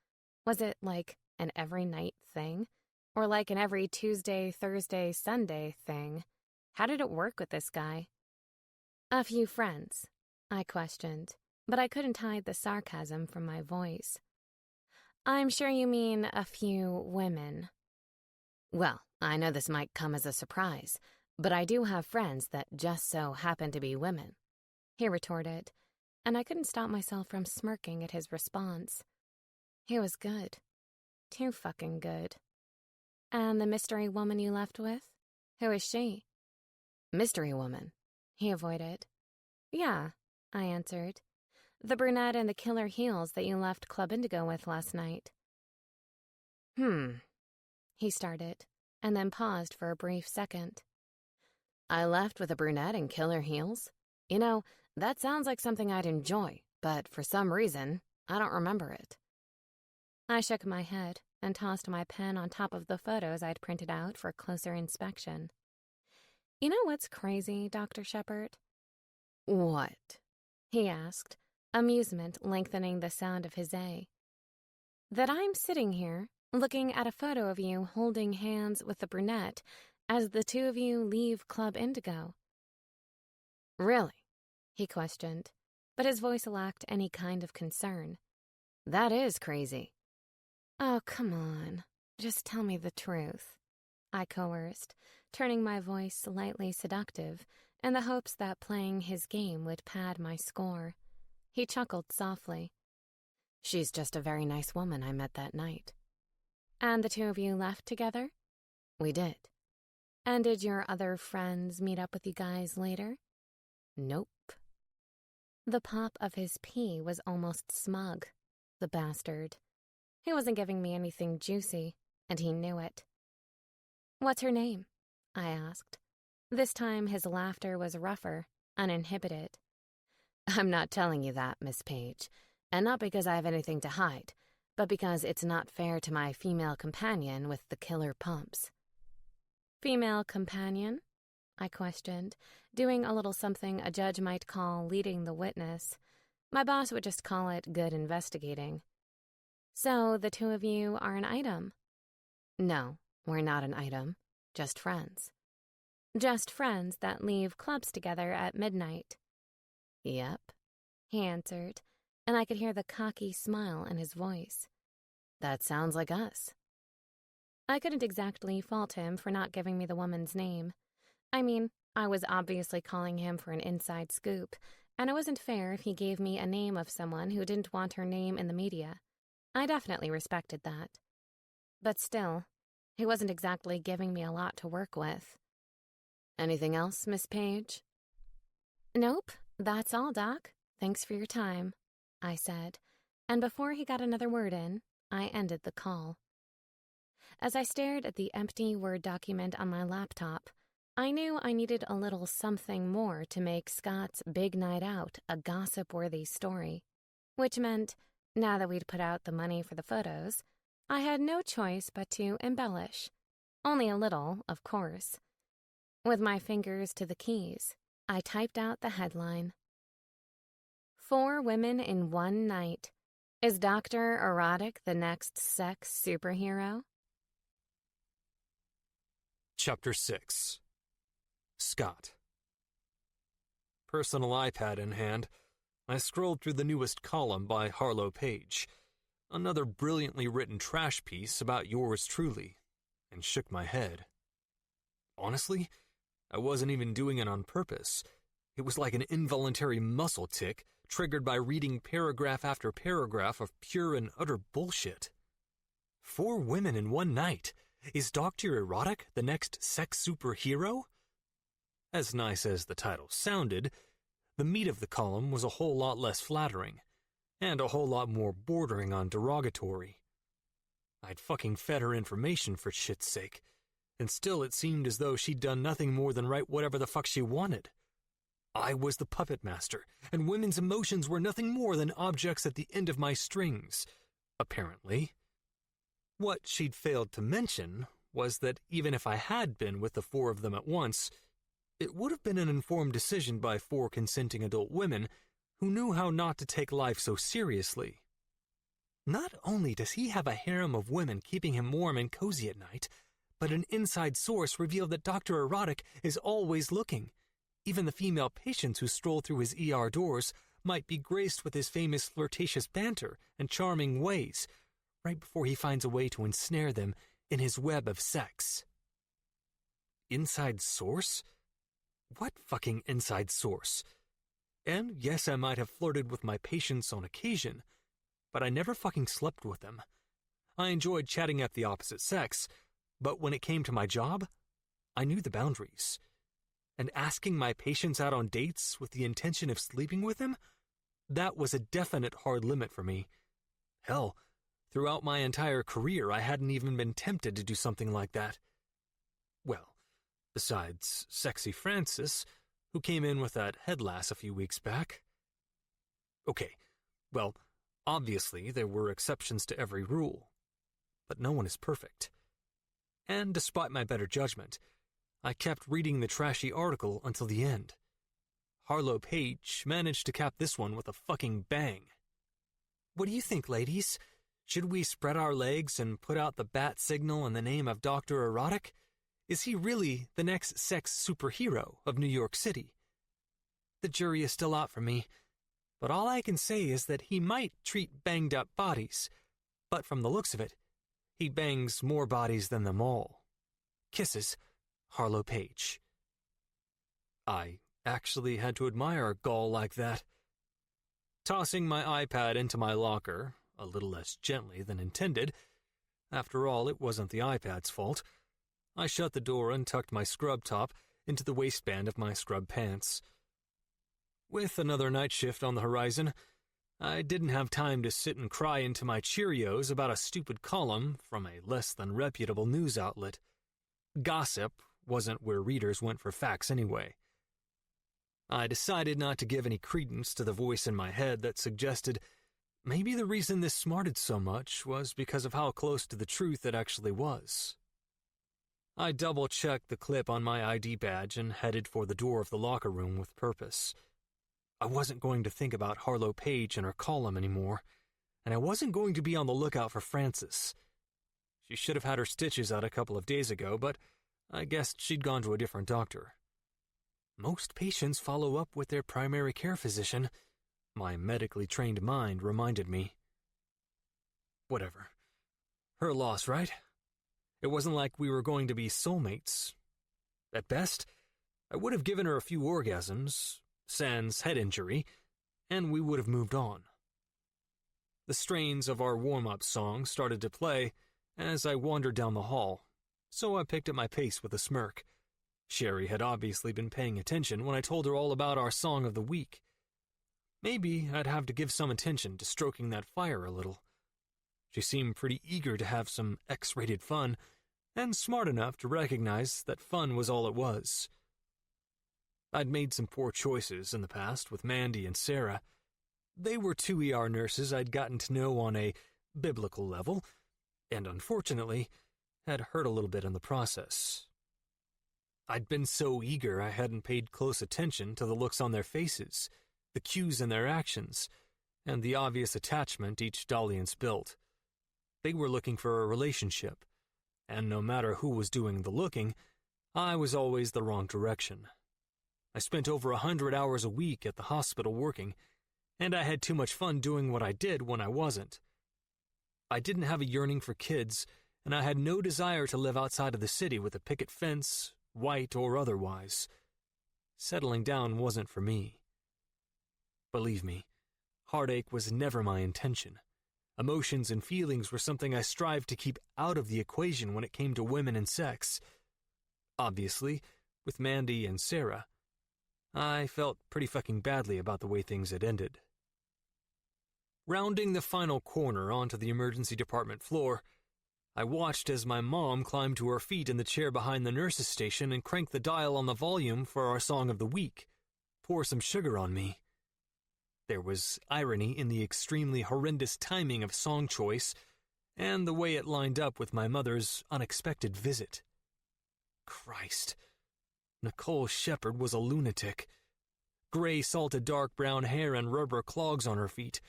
Was it like an every night thing? Or like an every Tuesday, Thursday, Sunday thing? How did it work with this guy? A few friends, I questioned, but I couldn't hide the sarcasm from my voice. I'm sure you mean a few women. Well, I know this might come as a surprise, but I do have friends that just so happen to be women, he retorted, and I couldn't stop myself from smirking at his response. He was good. Too fucking good. And the mystery woman you left with? Who is she? Mystery woman, he avoided. Yeah, I answered. The brunette and the killer heels that you left Club Indigo with last night. He started, and then paused for a brief second. I left with a brunette in killer heels. You know, that sounds like something I'd enjoy, but for some reason, I don't remember it. I shook my head and tossed my pen on top of the photos I'd printed out for closer inspection. You know what's crazy, Dr. Shepard? What? He asked, amusement lengthening the sound of his A. That I'm sitting here, looking at a photo of you holding hands with the brunette as the two of you leave Club Indigo. Really? He questioned, but his voice lacked any kind of concern. That is crazy. Oh, come on. Just tell me the truth, I coerced, turning my voice slightly seductive in the hopes that playing his game would pad my score. He chuckled softly. She's just a very nice woman I met that night. And the two of you left together? We did. And did your other friends meet up with you guys later? Nope. The pop of his pee was almost smug, the bastard. He wasn't giving me anything juicy, and he knew it. What's her name? I asked. This time his laughter was rougher, uninhibited. I'm not telling you that, Miss Page, and not because I have anything to hide, but because it's not fair to my female companion with the killer pumps. Female companion? I questioned, doing a little something a judge might call leading the witness. My boss would just call it good investigating. So the two of you are an item? No, we're not an item, just friends. Just friends that leave clubs together at midnight. Yep, he answered, and I could hear the cocky smile in his voice. That sounds like us. I couldn't exactly fault him for not giving me the woman's name. I mean, I was obviously calling him for an inside scoop, and it wasn't fair if he gave me a name of someone who didn't want her name in the media. I definitely respected that. But still, he wasn't exactly giving me a lot to work with. Anything else, Miss Page? Nope, that's all, Doc. Thanks for your time, I said, and before he got another word in, I ended the call. As I stared at the empty Word document on my laptop, I knew I needed a little something more to make Scott's big night out a gossip-worthy story, which meant, now that we'd put out the money for the photos, I had no choice but to embellish. Only a little, of course. With my fingers to the keys, I typed out the headline. 4 women in one night. Is Dr. Erotic the next sex superhero? Chapter 6. Scott. Personal iPad in hand, I scrolled through the newest column by Harlow Page, another brilliantly written trash piece about yours truly, and shook my head. Honestly, I wasn't even doing it on purpose. It was like an involuntary muscle tic triggered by reading paragraph after paragraph of pure and utter bullshit. 4 women in one night. Is Dr. Erotic the next sex superhero? As nice as the title sounded, the meat of the column was a whole lot less flattering, and a whole lot more bordering on derogatory. I'd fucking fed her information for shit's sake, and still it seemed as though she'd done nothing more than write whatever the fuck she wanted. I was the puppet master, and women's emotions were nothing more than objects at the end of my strings, apparently. What she'd failed to mention was that even if I had been with the 4 of them at once, it would have been an informed decision by 4 consenting adult women who knew how not to take life so seriously. Not only does he have a harem of women keeping him warm and cozy at night, but an inside source revealed that Dr. Erotic is always looking. Even the female patients who stroll through his ER doors might be graced with his famous flirtatious banter and charming ways, right before he finds a way to ensnare them in his web of sex. Inside source? What fucking inside source? And yes, I might have flirted with my patients on occasion, but I never fucking slept with them. I enjoyed chatting up the opposite sex, but when it came to my job, I knew the boundaries. And asking my patients out on dates with the intention of sleeping with them? That was a definite hard limit for me. Hell, throughout my entire career, I hadn't even been tempted to do something like that. Well, Besides Sexy Francis, who came in with that head lass a few weeks back. Okay, well, obviously there were exceptions to every rule, but no one is perfect. And despite my better judgment, I kept reading the trashy article until the end. Harlow Page managed to cap this one with a fucking bang. What do you think, ladies? Should we spread our legs and put out the bat signal in the name of Dr. Erotic? Is he really the next sex superhero of New York City? The jury is still out for me, but all I can say is that he might treat banged-up bodies, but from the looks of it, he bangs more bodies than them all. Kisses, Harlow Page. I actually had to admire a gall like that. Tossing my iPad into my locker, a little less gently than intended, after all, it wasn't the iPad's fault, I shut the door and tucked my scrub top into the waistband of my scrub pants. With another night shift on the horizon, I didn't have time to sit and cry into my Cheerios about a stupid column from a less than reputable news outlet. Gossip wasn't where readers went for facts anyway. I decided not to give any credence to the voice in my head that suggested maybe the reason this smarted so much was because of how close to the truth it actually was. I double-checked the clip on my ID badge and headed for the door of the locker room with purpose. I wasn't going to think about Harlow Page and her column anymore, and I wasn't going to be on the lookout for Frances. She should have had her stitches out a couple of days ago, but I guessed she'd gone to a different doctor. Most patients follow up with their primary care physician, my medically trained mind reminded me. Whatever. Her loss, right? It wasn't like we were going to be soulmates. At best, I would have given her a few orgasms, sans head injury, and we would have moved on. The strains of our warm-up song started to play as I wandered down the hall, so I picked up my pace with a smirk. Sherry had obviously been paying attention when I told her all about our song of the week. Maybe I'd have to give some attention to stroking that fire a little. She seemed pretty eager to have some X-rated fun, and smart enough to recognize that fun was all it was. I'd made some poor choices in the past with Mandy and Sarah. They were 2 ER nurses I'd gotten to know on a biblical level, and unfortunately, had hurt a little bit in the process. I'd been so eager I hadn't paid close attention to the looks on their faces, the cues in their actions, and the obvious attachment each dalliance built. They were looking for a relationship, and no matter who was doing the looking, I was always the wrong direction. I spent over 100 hours a week at the hospital working, and I had too much fun doing what I did when I wasn't. I didn't have a yearning for kids, and I had no desire to live outside of the city with a picket fence, white or otherwise. Settling down wasn't for me. Believe me, heartache was never my intention. Emotions and feelings were something I strived to keep out of the equation when it came to women and sex. Obviously, with Mandy and Sarah, I felt pretty fucking badly about the way things had ended. Rounding the final corner onto the emergency department floor, I watched as my mom climbed to her feet in the chair behind the nurse's station and cranked the dial on the volume for our song of the week, Pour Some Sugar on Me. There was irony in the extremely horrendous timing of song choice and the way it lined up with my mother's unexpected visit. Christ, Nicole Shepard was a lunatic. Gray, salted dark brown hair and rubber clogs on her feet.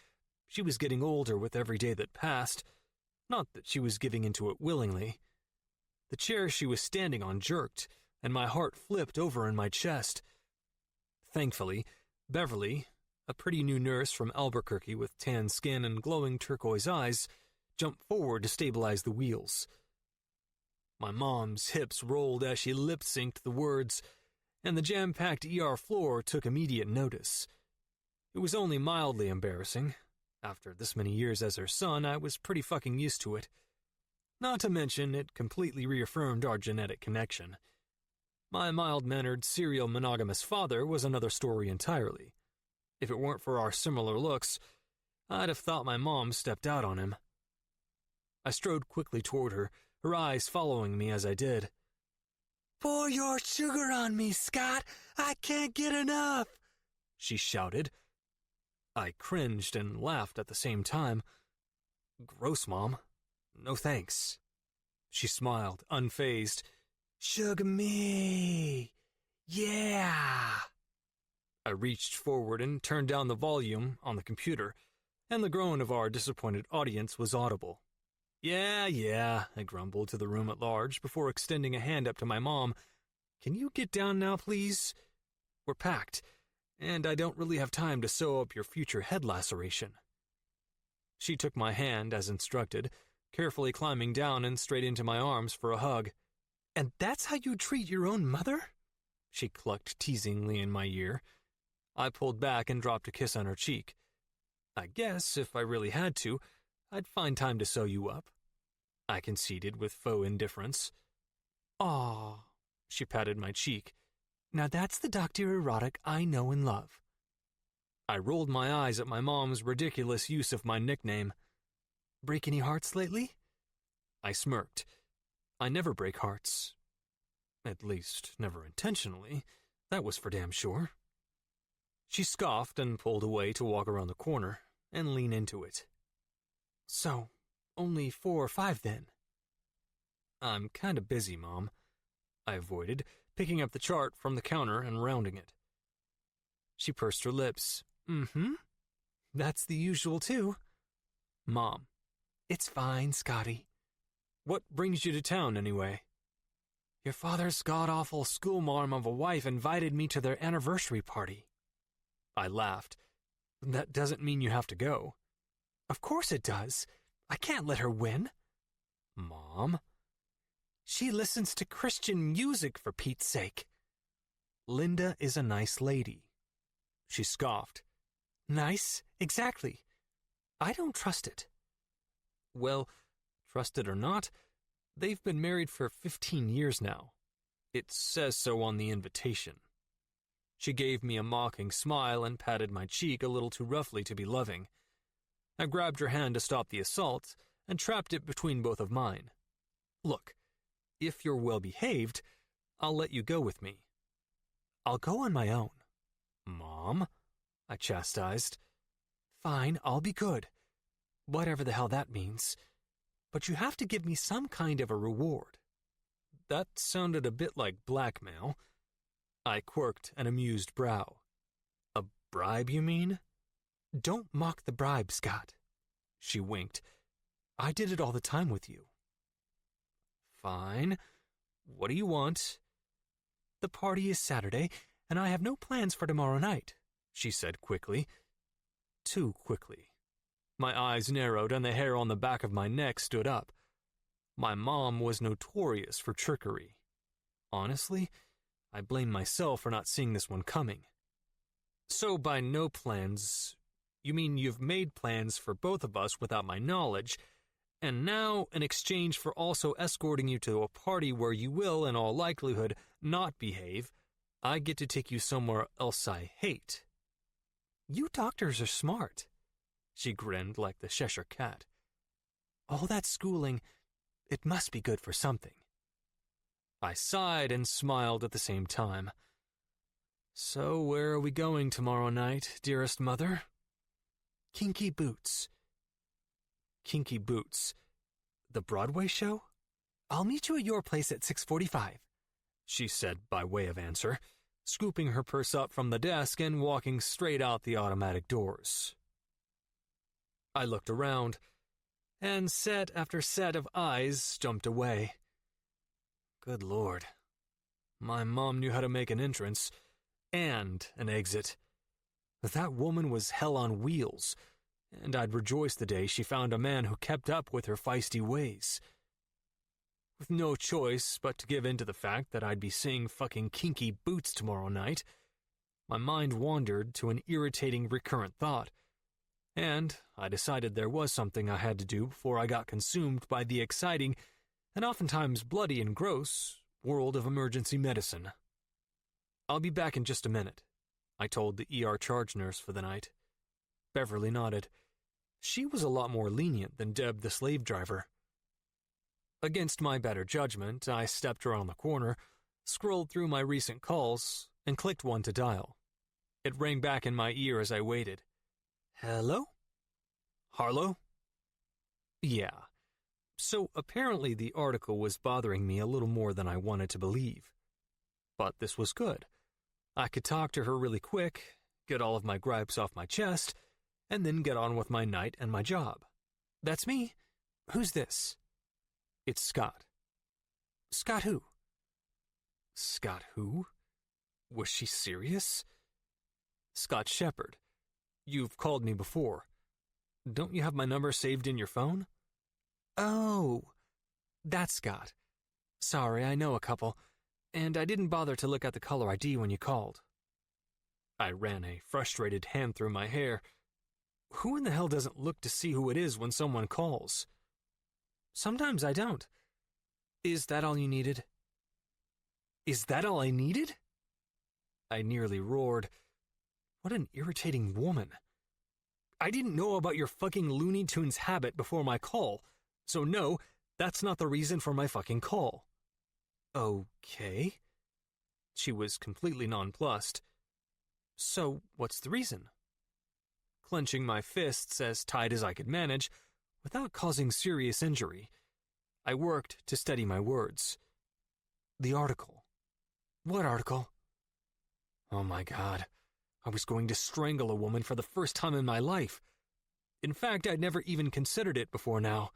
She was getting older with every day that passed. Not that she was giving into it willingly. The chair she was standing on jerked, and my heart flipped over in my chest. Thankfully, Beverly, a pretty new nurse from Albuquerque with tan skin and glowing turquoise eyes, jumped forward to stabilize the wheels. My mom's hips rolled as she lip-synced the words, and the jam-packed ER floor took immediate notice. It was only mildly embarrassing. After this many years as her son, I was pretty fucking used to it. Not to mention, it completely reaffirmed our genetic connection. My mild-mannered, serial monogamous father was another story entirely. If it weren't for our similar looks, I'd have thought my mom stepped out on him. I strode quickly toward her, her eyes following me as I did. Pour your sugar on me, Scott. I can't get enough, she shouted. I cringed and laughed at the same time. Gross, Mom. No thanks. She smiled, unfazed. Sugar me. Yeah. I reached forward and turned down the volume on the computer, and the groan of our disappointed audience was audible. Yeah, I grumbled to the room at large before extending a hand up to my mom. Can you get down now, please? We're packed, and I don't really have time to sew up your future head laceration. She took my hand as instructed, carefully climbing down and straight into my arms for a hug. And that's how you treat your own mother? She clucked teasingly in my ear. I pulled back and dropped a kiss on her cheek. I guess, if I really had to, I'd find time to sew you up. I conceded with faux indifference. Aw, she patted my cheek. Now that's the Dr. Erotic I know and love. I rolled my eyes at my mom's ridiculous use of my nickname. Break any hearts lately? I smirked. I never break hearts. At least, never intentionally. That was for damn sure. She scoffed and pulled away to walk around the corner and lean into it. So, only 4 or 5 then? I'm kinda busy, Mom. I avoided, picking up the chart from the counter and rounding it. She pursed her lips. That's the usual too. Mom. It's fine, Scotty. What brings you to town, anyway? Your father's god-awful schoolmarm of a wife invited me to their anniversary party. I laughed. That doesn't mean you have to go. Of course it does. I can't let her win. Mom? She listens to Christian music, for Pete's sake. Linda is a nice lady. She scoffed. Nice? Exactly. I don't trust it. Well, trust it or not, they've been married for 15 years now. It says so on the invitation. She gave me a mocking smile and patted my cheek a little too roughly to be loving. I grabbed her hand to stop the assault and trapped it between both of mine. Look, if you're well behaved, I'll let you go with me. I'll go on my own. Mom? I chastised. Fine, I'll be good. Whatever the hell that means. But you have to give me some kind of a reward. That sounded a bit like blackmail. I quirked an amused brow. A bribe, you mean? Don't mock the bribe, Scott. She winked. I did it all the time with you. Fine. What do you want? The party is Saturday, and I have no plans for tomorrow night, she said quickly. Too quickly. My eyes narrowed and the hair on the back of my neck stood up. My mom was notorious for trickery. Honestly, I blame myself for not seeing this one coming. So by no plans, you mean you've made plans for both of us without my knowledge, and now, in exchange for also escorting you to a party where you will, in all likelihood, not behave, I get to take you somewhere else I hate. You doctors are smart. She grinned like the Cheshire Cat. All that schooling, it must be good for something. I sighed and smiled at the same time. So where are we going tomorrow night, dearest mother? Kinky Boots. Kinky Boots. The Broadway show? I'll meet you at your place at 6:45, she said by way of answer, scooping her purse up from the desk and walking straight out the automatic doors. I looked around, and set after set of eyes jumped away. Good Lord. My mom knew how to make an entrance and an exit. That woman was hell on wheels, and I'd rejoice the day she found a man who kept up with her feisty ways. With no choice but to give in to the fact that I'd be seeing fucking Kinky Boots tomorrow night, my mind wandered to an irritating recurrent thought, and I decided there was something I had to do before I got consumed by the exciting and oftentimes bloody and gross world of emergency medicine. I'll be back in just a minute, I told the ER charge nurse for the night. Beverly nodded. She was a lot more lenient than Deb the slave driver. Against my better judgment, I stepped around the corner, scrolled through my recent calls, and clicked one to dial. It rang back in my ear as I waited. Hello? Harlow? Yeah. So apparently the article was bothering me a little more than I wanted to believe. But this was good. I could talk to her really quick, get all of my gripes off my chest, and then get on with my night and my job. That's me. Who's this? It's Scott. Scott who? Scott who? Was she serious? Scott Shepard. You've called me before. Don't you have my number saved in your phone? Oh, that's Scott. Sorry, I know a couple, and I didn't bother to look at the caller ID when you called. I ran a frustrated hand through my hair. Who in the hell doesn't look to see who it is when someone calls? Sometimes I don't. Is that all you needed? Is that all I needed? I nearly roared. What an irritating woman. I didn't know about your fucking Looney Tunes habit before my call, so no, that's not the reason for my fucking call. Okay. She was completely nonplussed. So, what's the reason? Clenching my fists as tight as I could manage, without causing serious injury, I worked to steady my words. The article. What article? Oh my God. I was going to strangle a woman for the first time in my life. In fact, I'd never even considered it before now.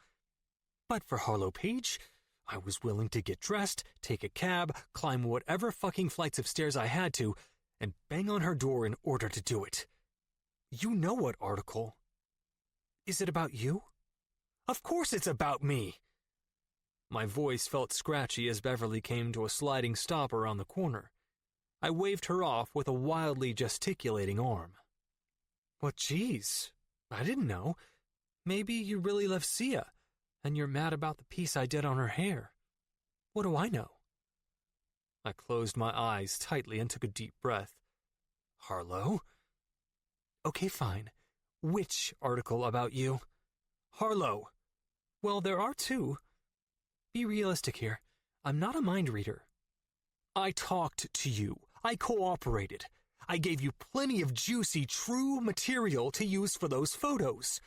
But for Harlow Page, I was willing to get dressed, take a cab, climb whatever fucking flights of stairs I had to, and bang on her door in order to do it. You know what article. Is it about you? Of course it's about me! My voice felt scratchy as Beverly came to a sliding stop around the corner. I waved her off with a wildly gesticulating arm. Well, geez, I didn't know. Maybe you really love Sia, and you're mad about the piece I did on her hair. What do I know? I closed my eyes tightly and took a deep breath. Harlow? Okay, fine. Which article about you? Harlow. Well, there are two. Be realistic here. I'm not a mind reader. I talked to you. I cooperated. I gave you plenty of juicy, true material to use for those photos.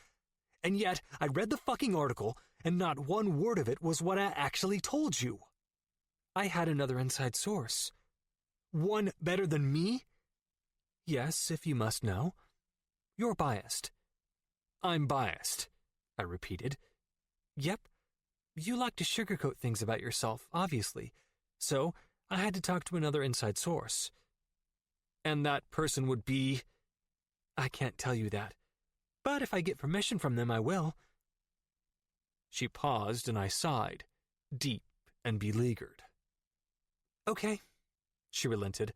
And yet, I read the fucking article, and not one word of it was what I actually told you. I had another inside source. One better than me? Yes, if you must know. You're biased. I'm biased, I repeated. Yep. You like to sugarcoat things about yourself, obviously. So, I had to talk to another inside source. And that person would be... I can't tell you that. But if I get permission from them, I will. She paused and I sighed, deep and beleaguered. Okay, she relented.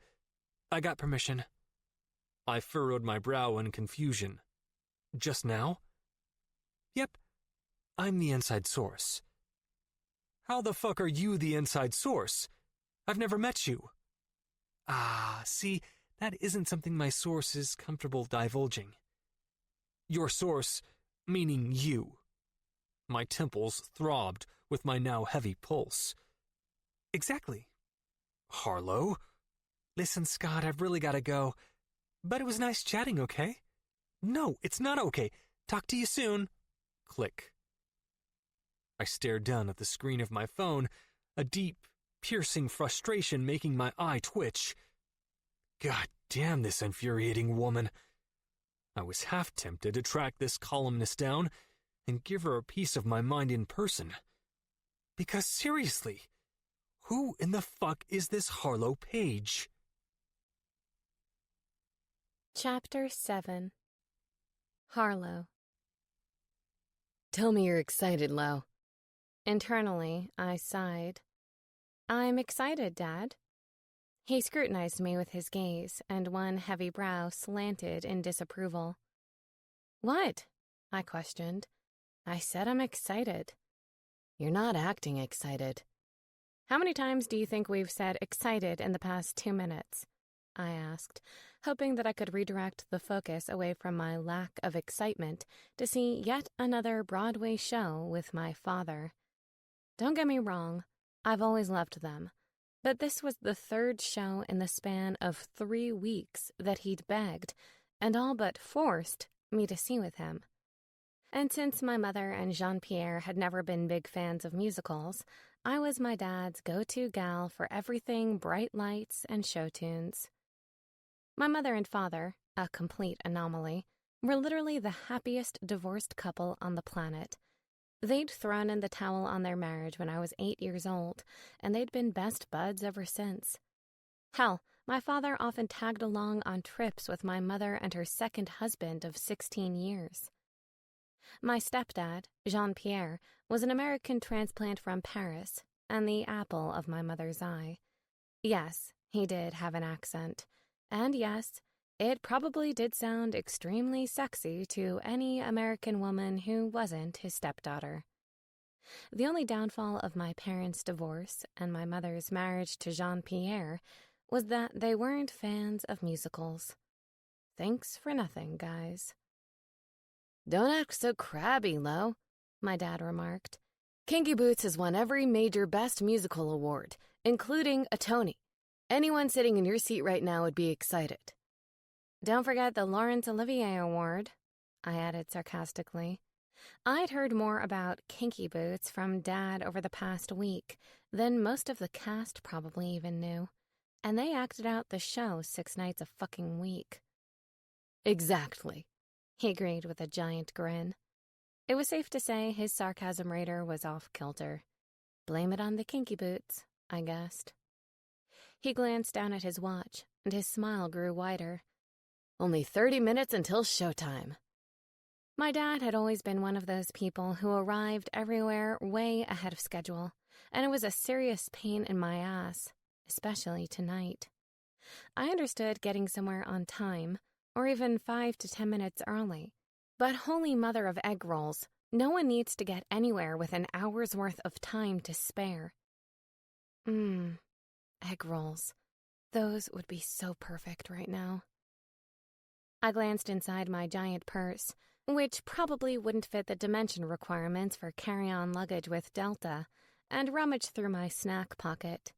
I got permission. I furrowed my brow in confusion. Just now? Yep, I'm the inside source. How the fuck are you the inside source? I've never met you. See, that isn't something my source is comfortable divulging. Your source, meaning you. My temples throbbed with my now heavy pulse. Exactly. Harlow? Listen, Scott, I've really got to go. But it was nice chatting, okay? No, it's not okay. Talk to you soon. Click. I stared down at the screen of my phone, a deep, piercing frustration making my eye twitch. God damn this infuriating woman. I was half tempted to track this columnist down and give her a piece of my mind in person. Because seriously, who in the fuck is this Harlow Page? Chapter 7. Harlow. Tell me you're excited, Lo. Internally, I sighed. I'm excited, Dad. He scrutinized me with his gaze, and one heavy brow slanted in disapproval. What? I questioned. I said I'm excited. You're not acting excited. How many times do you think we've said excited in the past 2 minutes? I asked, hoping that I could redirect the focus away from my lack of excitement to see yet another Broadway show with my father. Don't get me wrong, I've always loved them, But this was the third show in the span of 3 weeks that he'd begged, and all but forced, me to see with him. And since my mother and Jean-Pierre had never been big fans of musicals, I was my dad's go-to gal for everything bright lights and show tunes. My mother and father, a complete anomaly, were literally the happiest divorced couple on the planet. They'd thrown in the towel on their marriage when I was 8 years old, and they'd been best buds ever since. Hell, my father often tagged along on trips with my mother and her second husband of 16 years. My stepdad, Jean-Pierre, was an American transplant from Paris, and the apple of my mother's eye. Yes, he did have an accent, and yes, it probably did sound extremely sexy to any American woman who wasn't his stepdaughter. The only downfall of my parents' divorce and my mother's marriage to Jean-Pierre was that they weren't fans of musicals. Thanks for nothing, guys. Don't act so crabby, Lo, my dad remarked. Kinky Boots has won every major Best Musical award, including a Tony. Anyone sitting in your seat right now would be excited. Don't forget the Laurence Olivier Award, I added sarcastically. I'd heard more about Kinky Boots from Dad over the past week than most of the cast probably even knew, and they acted out the show 6 nights a fucking week. Exactly, he agreed with a giant grin. It was safe to say his sarcasm radar was off kilter. Blame it on the Kinky Boots, I guessed. He glanced down at his watch, and his smile grew wider. Only 30 minutes until showtime. My dad had always been one of those people who arrived everywhere way ahead of schedule, and it was a serious pain in my ass, especially tonight. I understood getting somewhere on time, or even 5 to 10 minutes early, but holy mother of egg rolls, no one needs to get anywhere with an hour's worth of time to spare. Egg rolls. Those would be so perfect right now. I glanced inside my giant purse, which probably wouldn't fit the dimension requirements for carry-on luggage with Delta, and rummaged through my snack pocket.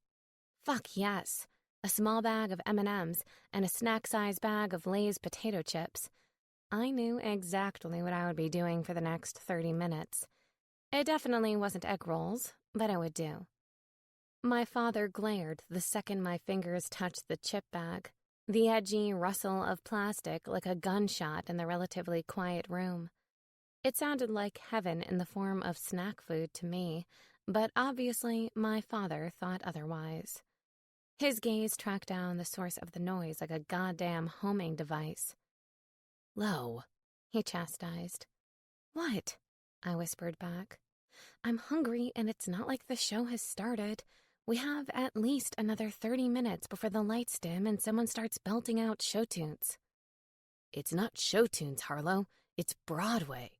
Fuck yes, a small bag of M&Ms and a snack-size bag of Lay's potato chips. I knew exactly what I would be doing for the next 30 minutes. It definitely wasn't egg rolls, but it would do. My father glared the second my fingers touched the chip bag, the edgy rustle of plastic like a gunshot in the relatively quiet room. It sounded like heaven in the form of snack food to me, but obviously my father thought otherwise. His gaze tracked down the source of the noise like a goddamn homing device. Lo, he chastised. What? I whispered back. I'm hungry and it's not like the show has started. We have at least another 30 minutes before the lights dim and someone starts belting out show tunes. It's not show tunes, Harlow. It's Broadway,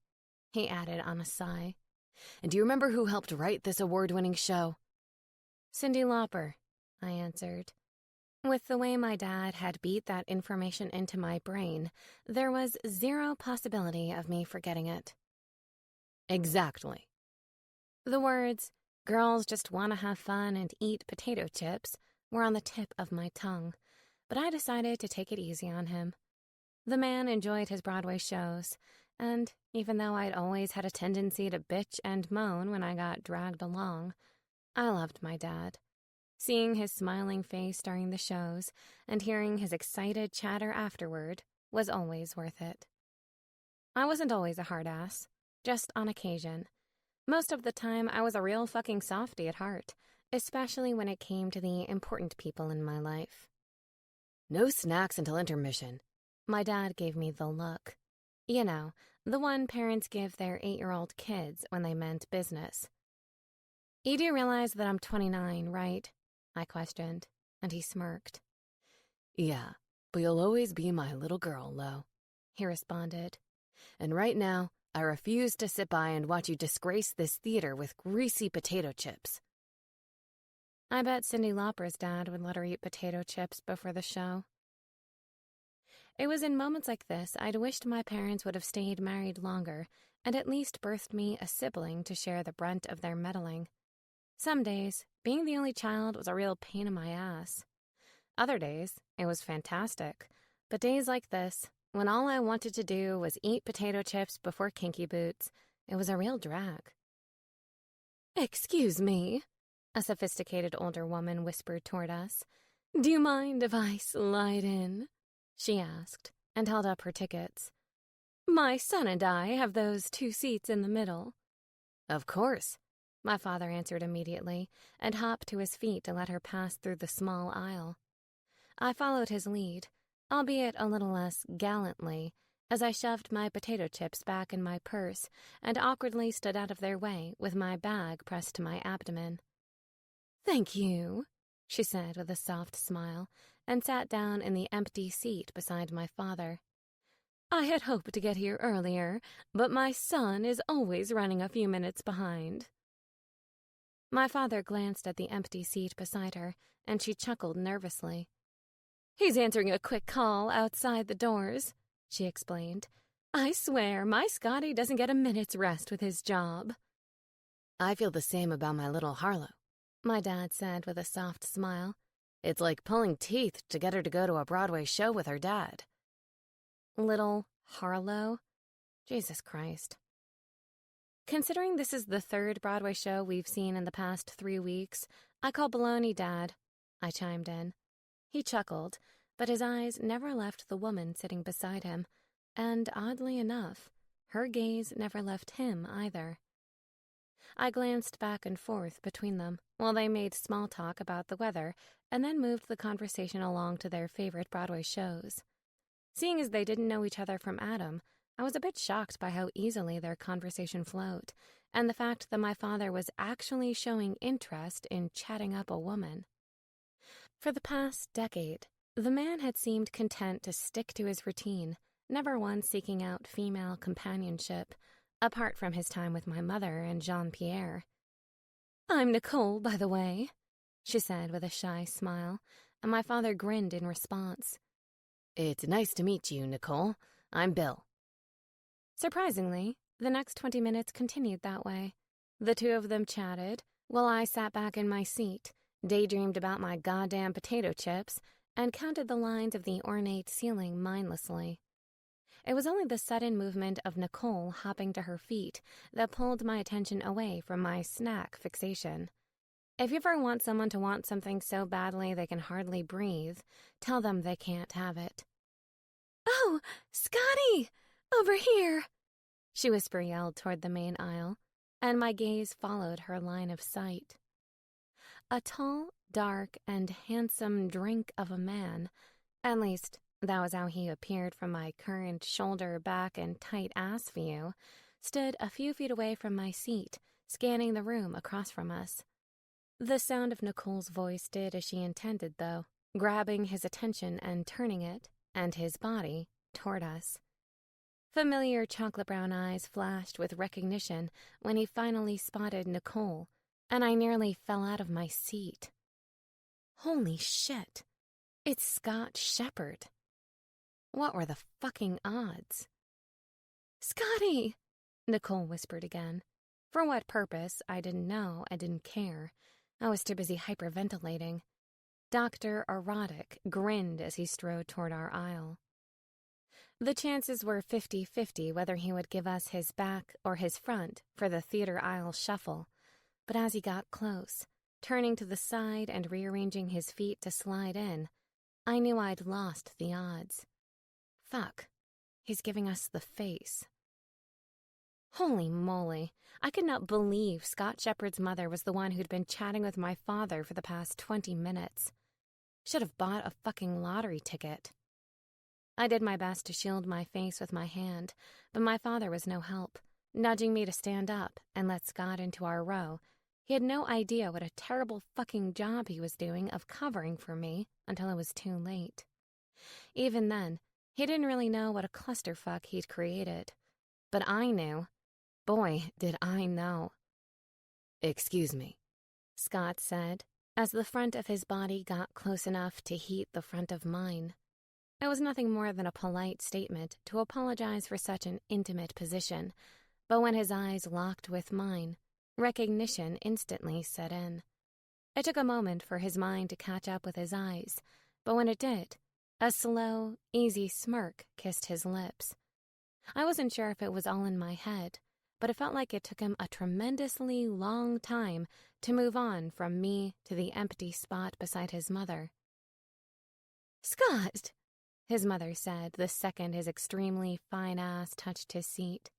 he added on a sigh. And do you remember who helped write this award-winning show? Cyndi Lauper, I answered. With the way my dad had beat that information into my brain, there was zero possibility of me forgetting it. Exactly. The words, "Girls just want to have fun and eat potato chips," were on the tip of my tongue, but I decided to take it easy on him. The man enjoyed his Broadway shows, and even though I'd always had a tendency to bitch and moan when I got dragged along, I loved my dad. Seeing his smiling face during the shows and hearing his excited chatter afterward was always worth it. I wasn't always a hard ass, just on occasion. Most of the time, I was a real fucking softie at heart, especially when it came to the important people in my life. No snacks until intermission. My dad gave me the look. You know, the one parents give their 8-year-old kids when they meant business. You do realize that I'm 29, right? I questioned, and he smirked. Yeah, but you'll always be my little girl, Lo, he responded. And right now, I refuse to sit by and watch you disgrace this theater with greasy potato chips. I bet Cyndi Lauper's dad would let her eat potato chips before the show. It was in moments like this I'd wished my parents would have stayed married longer and at least birthed me a sibling to share the brunt of their meddling. Some days, being the only child was a real pain in my ass. Other days, it was fantastic. But days like this, when all I wanted to do was eat potato chips before Kinky Boots, it was a real drag. "Excuse me," a sophisticated older woman whispered toward us. "Do you mind if I slide in?" she asked, and held up her tickets. "My son and I have those 2 seats in the middle." "Of course," my father answered immediately, and hopped to his feet to let her pass through the small aisle. I followed his lead, albeit a little less gallantly, as I shoved my potato chips back in my purse and awkwardly stood out of their way with my bag pressed to my abdomen. "Thank you," she said with a soft smile, and sat down in the empty seat beside my father. "I had hoped to get here earlier, but my son is always running a few minutes behind." My father glanced at the empty seat beside her, and she chuckled nervously. "He's answering a quick call outside the doors," she explained. "I swear my Scotty doesn't get a minute's rest with his job." "I feel the same about my little Harlow," my dad said with a soft smile. "It's like pulling teeth to get her to go to a Broadway show with her dad." Little Harlow? Jesus Christ. Considering this is the 3rd Broadway show we've seen in the past 3 weeks, I call baloney, Dad, I chimed in. He chuckled, but his eyes never left the woman sitting beside him, and oddly enough, her gaze never left him either. I glanced back and forth between them while they made small talk about the weather and then moved the conversation along to their favorite Broadway shows. Seeing as they didn't know each other from Adam, I was a bit shocked by how easily their conversation flowed, and the fact that my father was actually showing interest in chatting up a woman. For the past decade, the man had seemed content to stick to his routine, never once seeking out female companionship, apart from his time with my mother and Jean-Pierre. "I'm Nicole, by the way," she said with a shy smile, and my father grinned in response. "It's nice to meet you, Nicole. I'm Bill." Surprisingly, the next 20 minutes continued that way. The two of them chatted, while I sat back in my seat, daydreamed about my goddamn potato chips, and counted the lines of the ornate ceiling mindlessly. It was only the sudden movement of Nicole hopping to her feet that pulled my attention away from my snack fixation. If you ever want someone to want something so badly they can hardly breathe, tell them they can't have it. "Oh, Scotty! Over here!" she whisper-yelled toward the main aisle, and my gaze followed her line of sight. A tall, dark, and handsome drink of a man, at least that was how he appeared from my current shoulder, back, and tight ass view, stood a few feet away from my seat, scanning the room across from us. The sound of Nicole's voice did as she intended, though, grabbing his attention and turning it, and his body, toward us. Familiar chocolate brown eyes flashed with recognition when he finally spotted Nicole, and I nearly fell out of my seat. Holy shit! It's Scott Shepherd. What were the fucking odds? "Scotty!" Nicole whispered again. For what purpose, I didn't know, I didn't care. I was too busy hyperventilating. Dr. Erotic grinned as he strode toward our aisle. The chances were 50-50 whether he would give us his back or his front for the theater aisle shuffle, but as he got close, turning to the side and rearranging his feet to slide in, I knew I'd lost the odds. Fuck, he's giving us the face. Holy moly, I could not believe Scott Shepherd's mother was the one who'd been chatting with my father for the past 20 minutes. Should have bought a fucking lottery ticket. I did my best to shield my face with my hand, but my father was no help, nudging me to stand up and let Scott into our row. He had no idea what a terrible fucking job he was doing of covering for me until it was too late. Even then, he didn't really know what a clusterfuck he'd created. But I knew. Boy, did I know. "Excuse me," Scott said, as the front of his body got close enough to heat the front of mine. It was nothing more than a polite statement to apologize for such an intimate position, but when his eyes locked with mine, Recognition instantly set in. It took a moment for his mind to catch up with his eyes, but when it did, a slow, easy smirk kissed his lips. I wasn't sure if it was all in my head, but it felt like it took him a tremendously long time to move on from me to the empty spot beside his mother. "Scott," his mother said the second his extremely fine ass touched his seat.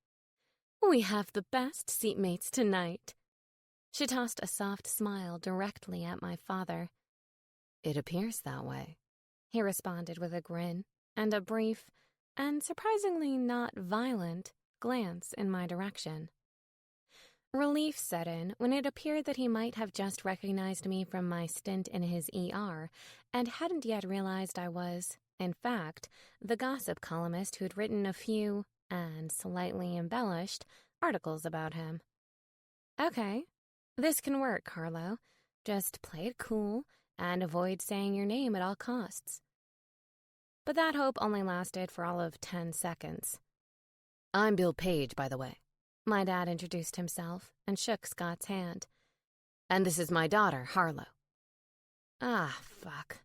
"We have the best seatmates tonight." She tossed a soft smile directly at my father. "It appears that way," he responded with a grin and a brief, and surprisingly not violent, glance in my direction. Relief set in when it appeared that he might have just recognized me from my stint in his ER and hadn't yet realized I was, in fact, the gossip columnist who'd written a few, and slightly embellished, articles about him. "Okay, this can work, Harlow. Just play it cool and avoid saying your name at all costs." But that hope only lasted for all of 10 seconds. "I'm Bill Page, by the way." My dad introduced himself and shook Scott's hand. "And this is my daughter, Harlow." Ah, fuck.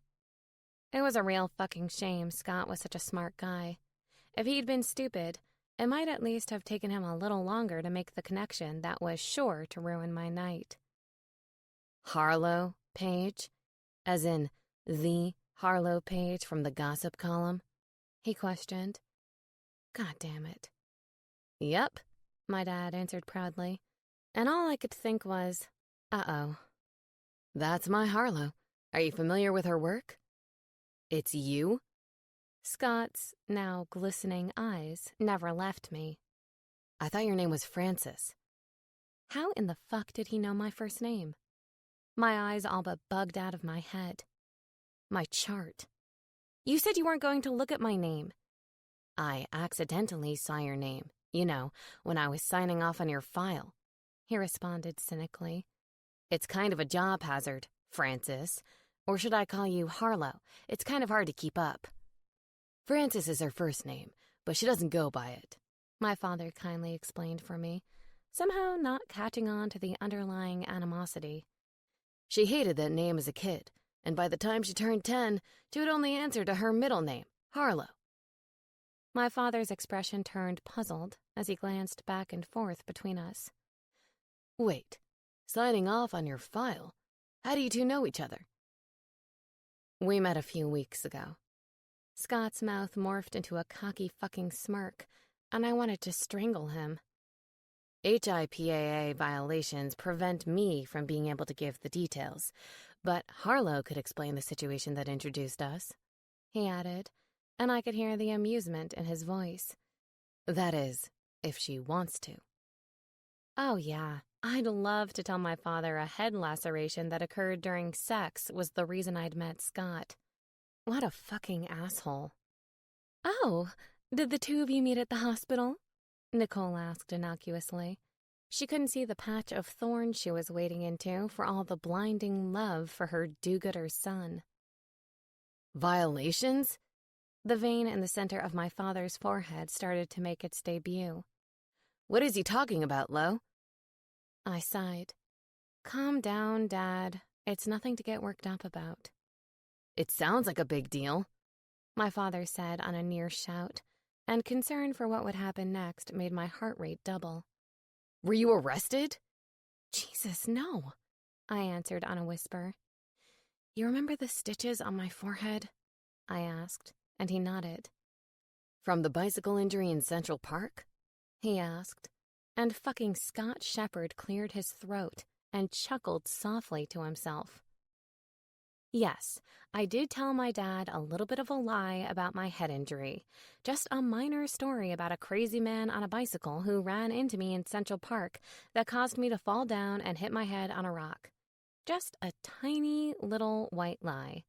It was a real fucking shame Scott was such a smart guy. If he'd been stupid, it might at least have taken him a little longer to make the connection that was sure to ruin my night. "Harlow Page? As in the Harlow Page from the gossip column?" he questioned. God damn it. "Yep," my dad answered proudly, and all I could think was, uh-oh. "That's my Harlow. Are you familiar with her work?" "It's you?" Scott's now glistening eyes never left me. "I thought your name was Francis." How in the fuck did he know my first name? My eyes all but bugged out of my head. My chart. "You said you weren't going to look at my name." "I accidentally saw your name, when I was signing off on your file," he responded cynically. "It's kind of a job hazard, Francis. Or should I call you Harlow? It's kind of hard to keep up." "Francis is her first name, but she doesn't go by it," my father kindly explained for me, somehow not catching on to the underlying animosity. "She hated that name as a kid, and by the time she turned 10, she would only answer to her middle name, Harlow." My father's expression turned puzzled as he glanced back and forth between us. "Wait, signing off on your file? How do you two know each other?" "We met a few weeks ago." Scott's mouth morphed into a cocky fucking smirk, and I wanted to strangle him. "HIPAA violations prevent me from being able to give the details, but Harlow could explain the situation that introduced us," he added, and I could hear the amusement in his voice. "That is, if she wants to." Oh yeah, I'd love to tell my father a head laceration that occurred during sex was the reason I'd met Scott. What a fucking asshole. "Oh, did the two of you meet at the hospital?" Nicole asked innocuously. She couldn't see the patch of thorns she was wading into for all the blinding love for her do-gooder son. "Violations?" The vein in the center of my father's forehead started to make its debut. "What is he talking about, Lo?" I sighed. "Calm down, Dad. It's nothing to get worked up about." "It sounds like a big deal," my father said on a near shout, and concern for what would happen next made my heart rate double. "Were you arrested?" "Jesus, no," I answered on a whisper. "You remember the stitches on my forehead?" I asked, and he nodded. "From the bicycle injury in Central Park?" he asked, and fucking Scott Shepherd cleared his throat and chuckled softly to himself. Yes, I did tell my dad a little bit of a lie about my head injury. Just a minor story about a crazy man on a bicycle who ran into me in Central Park that caused me to fall down and hit my head on a rock. Just a tiny little white lie.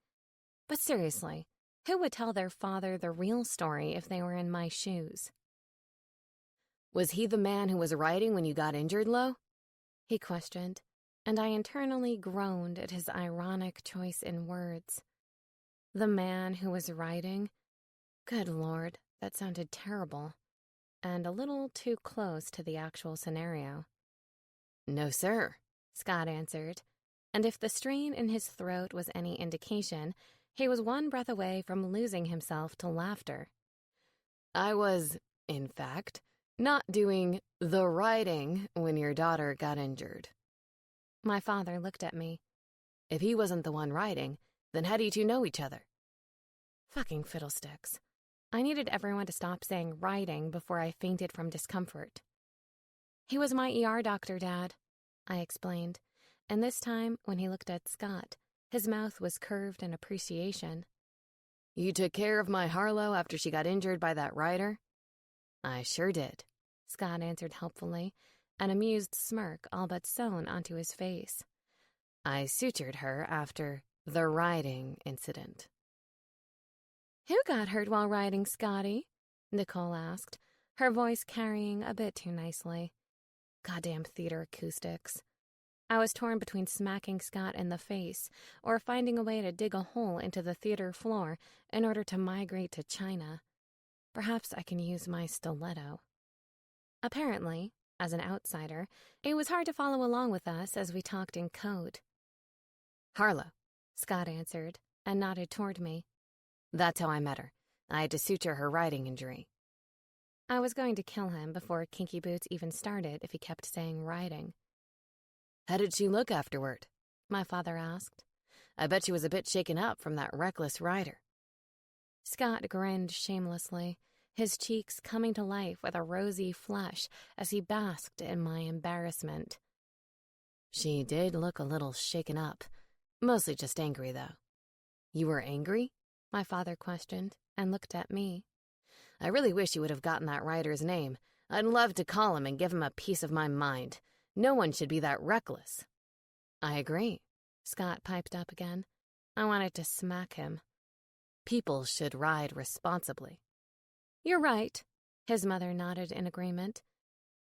But seriously, who would tell their father the real story if they were in my shoes? "Was he the man who was riding when you got injured, Lo?" he questioned, and I internally groaned at his ironic choice in words. The man who was riding? Good Lord, that sounded terrible, and a little too close to the actual scenario. "No, sir," Scott answered, and if the strain in his throat was any indication, he was one breath away from losing himself to laughter. "I was, in fact, not doing the riding when your daughter got injured." My father looked at me. "If he wasn't the one riding, then how do you two know each other?" Fucking fiddlesticks. I needed everyone to stop saying riding before I fainted from discomfort. "He was my ER doctor, Dad," I explained, and this time, when he looked at Scott, his mouth was curved in appreciation. "You took care of my Harlow after she got injured by that rider?" "I sure did," Scott answered helpfully, an amused smirk all but sewn onto his face. "I sutured her after the riding incident." "Who got hurt while riding, Scotty?" Nicole asked, her voice carrying a bit too nicely. Goddamn theater acoustics. I was torn between smacking Scott in the face or finding a way to dig a hole into the theater floor in order to migrate to China. Perhaps I can use my stiletto. Apparently, as an outsider, it was hard to follow along with us as we talked in code. "Harlow," Scott answered, and nodded toward me. "That's how I met her. I had to suture her riding injury." I was going to kill him before Kinky Boots even started if he kept saying riding. "How did she look afterward?" my father asked. "I bet she was a bit shaken up from that reckless rider." Scott grinned shamelessly, his cheeks coming to life with a rosy flush as he basked in my embarrassment. "She did look a little shaken up. Mostly just angry, though." "You were angry?" my father questioned, and looked at me. "I really wish you would have gotten that rider's name. I'd love to call him and give him a piece of my mind. No one should be that reckless." "I agree," Scott piped up again. I wanted to smack him. "People should ride responsibly." "You're right," his mother nodded in agreement.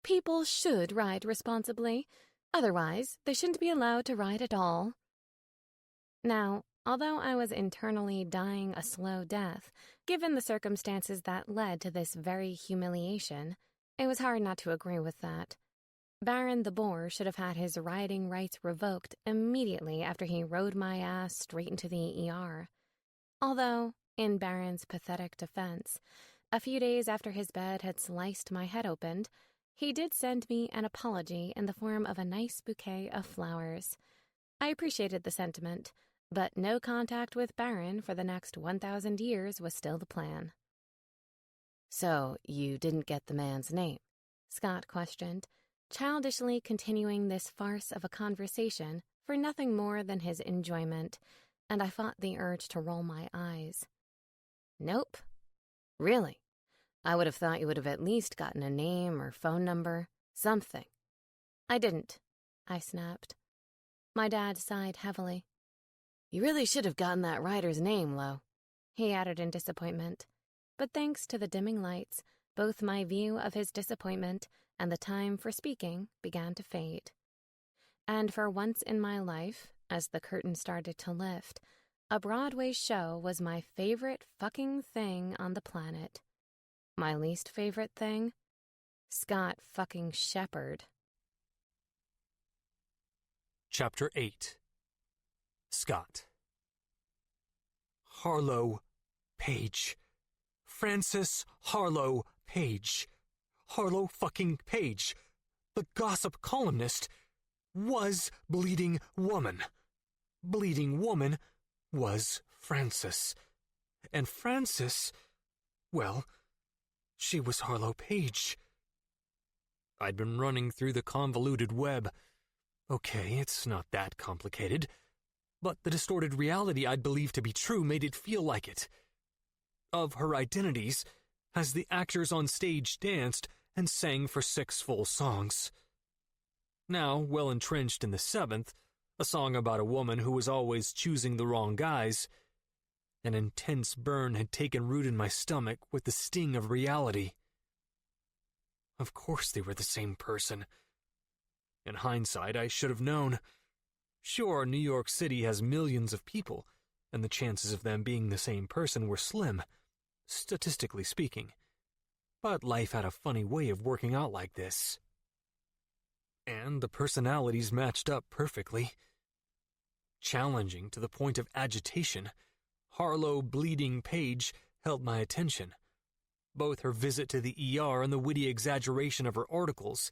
"People should ride responsibly. Otherwise, they shouldn't be allowed to ride at all." Now, although I was internally dying a slow death, given the circumstances that led to this very humiliation, it was hard not to agree with that. Baron the Boar should have had his riding rights revoked immediately after he rode my ass straight into the ER. Although, in Baron's pathetic defense, a few days after his bed had sliced my head open, he did send me an apology in the form of a nice bouquet of flowers. I appreciated the sentiment, but no contact with Baron for the next 1,000 years was still the plan. "So, you didn't get the man's name?" Scott questioned, childishly continuing this farce of a conversation for nothing more than his enjoyment, and I fought the urge to roll my eyes. "Nope." "Really? I would have thought you would have at least gotten a name or phone number, something." "I didn't," I snapped. My dad sighed heavily. "You really should have gotten that rider's name, Lo," he added in disappointment. But thanks to the dimming lights, both my view of his disappointment and the time for speaking began to fade. And for once in my life, as the curtain started to lift, a Broadway show was my favorite fucking thing on the planet. My least favorite thing? Scott fucking Shepherd. Chapter 8. Scott. Harlow Page. Frances Harlow Page. Harlow fucking Page. The gossip columnist was Bleeding Woman. Bleeding Woman was Frances. And Frances, well, she was Harlow Page. I'd been running through the convoluted web. Okay, it's not that complicated. But the distorted reality I'd believed to be true made it feel like it. Of her identities, as the actors on stage danced and sang for 6 full songs. Now, well entrenched in the 7th, a song about a woman who was always choosing the wrong guys, an intense burn had taken root in my stomach with the sting of reality. Of course they were the same person. In hindsight, I should have known. Sure, New York City has millions of people, and the chances of them being the same person were slim, statistically speaking. But life had a funny way of working out like this. And the personalities matched up perfectly. Challenging to the point of agitation, Harlow Bleeding Page held my attention. Both her visit to the ER and the witty exaggeration of her articles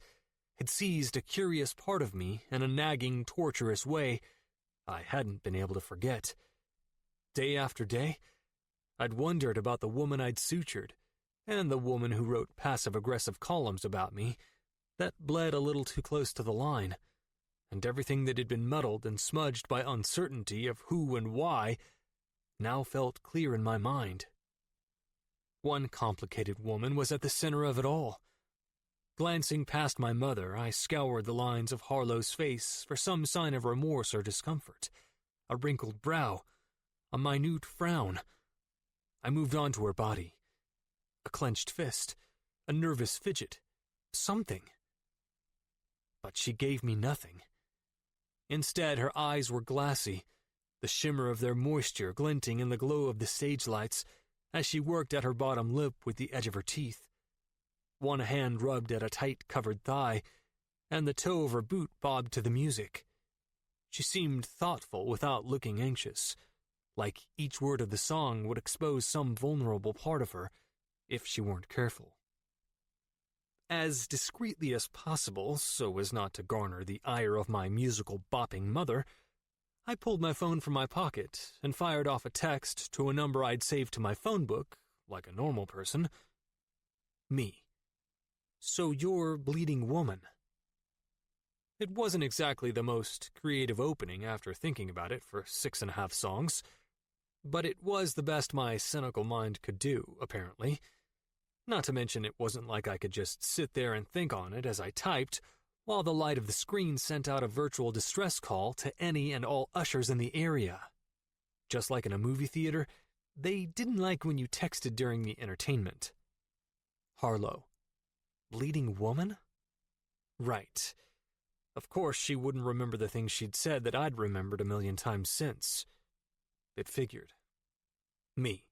had seized a curious part of me in a nagging, torturous way I hadn't been able to forget. Day after day, I'd wondered about the woman I'd sutured and the woman who wrote passive-aggressive columns about me that bled a little too close to the line, and everything that had been muddled and smudged by uncertainty of who and why now felt clear in my mind. One complicated woman was at the center of it all. Glancing past my mother, I scoured the lines of Harlow's face for some sign of remorse or discomfort. A wrinkled brow, a minute frown. I moved on to her body. A clenched fist, a nervous fidget, something. But she gave me nothing. Instead, her eyes were glassy, the shimmer of their moisture glinting in the glow of the stage lights as she worked at her bottom lip with the edge of her teeth. One hand rubbed at a tight-covered thigh, and the toe of her boot bobbed to the music. She seemed thoughtful without looking anxious, like each word of the song would expose some vulnerable part of her if she weren't careful. As discreetly as possible, so as not to garner the ire of my musical bopping mother, I pulled my phone from my pocket and fired off a text to a number I'd saved to my phone book, like a normal person. Me. So you're Bleeding Woman. It wasn't exactly the most creative opening after thinking about it for 6.5 songs, but it was the best my cynical mind could do, apparently. Not to mention it wasn't like I could just sit there and think on it as I typed, while the light of the screen sent out a virtual distress call to any and all ushers in the area. Just like in a movie theater, they didn't like when you texted during the entertainment. Harlow. Bleeding Woman? Right. Of course she wouldn't remember the things she'd said that I'd remembered a million times since. It figured. Me.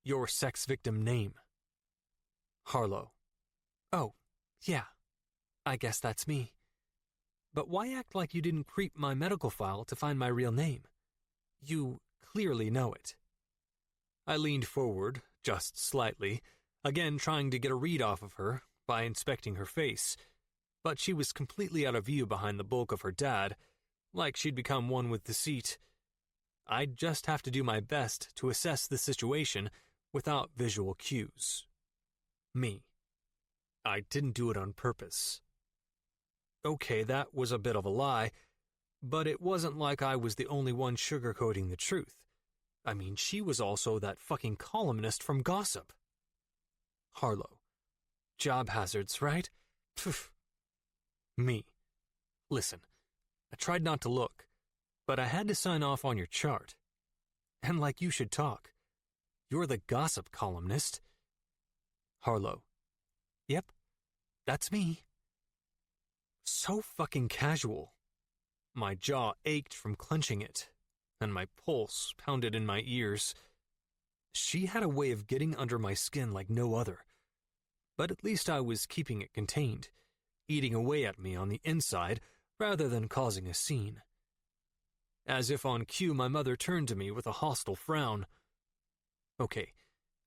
Your sex victim name. Harlow. Oh, yeah. I guess that's me. But why act like you didn't creep my medical file to find my real name? You clearly know it. I leaned forward, just slightly, again trying to get a read off of her by inspecting her face, but she was completely out of view behind the bulk of her dad, like she'd become one with the seat. I'd just have to do my best to assess the situation without visual cues. Me. I didn't do it on purpose. Okay, that was a bit of a lie, but it wasn't like I was the only one sugarcoating the truth. I mean, she was also that fucking columnist from Gossip. Harlow. Job hazards, right? Pfft. Me. Listen, I tried not to look, but I had to sign off on your chart. And like you should talk. You're the Gossip columnist. Harlow. Yep, that's me. So fucking casual. My jaw ached from clenching it, and my pulse pounded in my ears. She had a way of getting under my skin like no other, but at least I was keeping it contained, eating away at me on the inside rather than causing a scene. As if on cue, my mother turned to me with a hostile frown. Okay,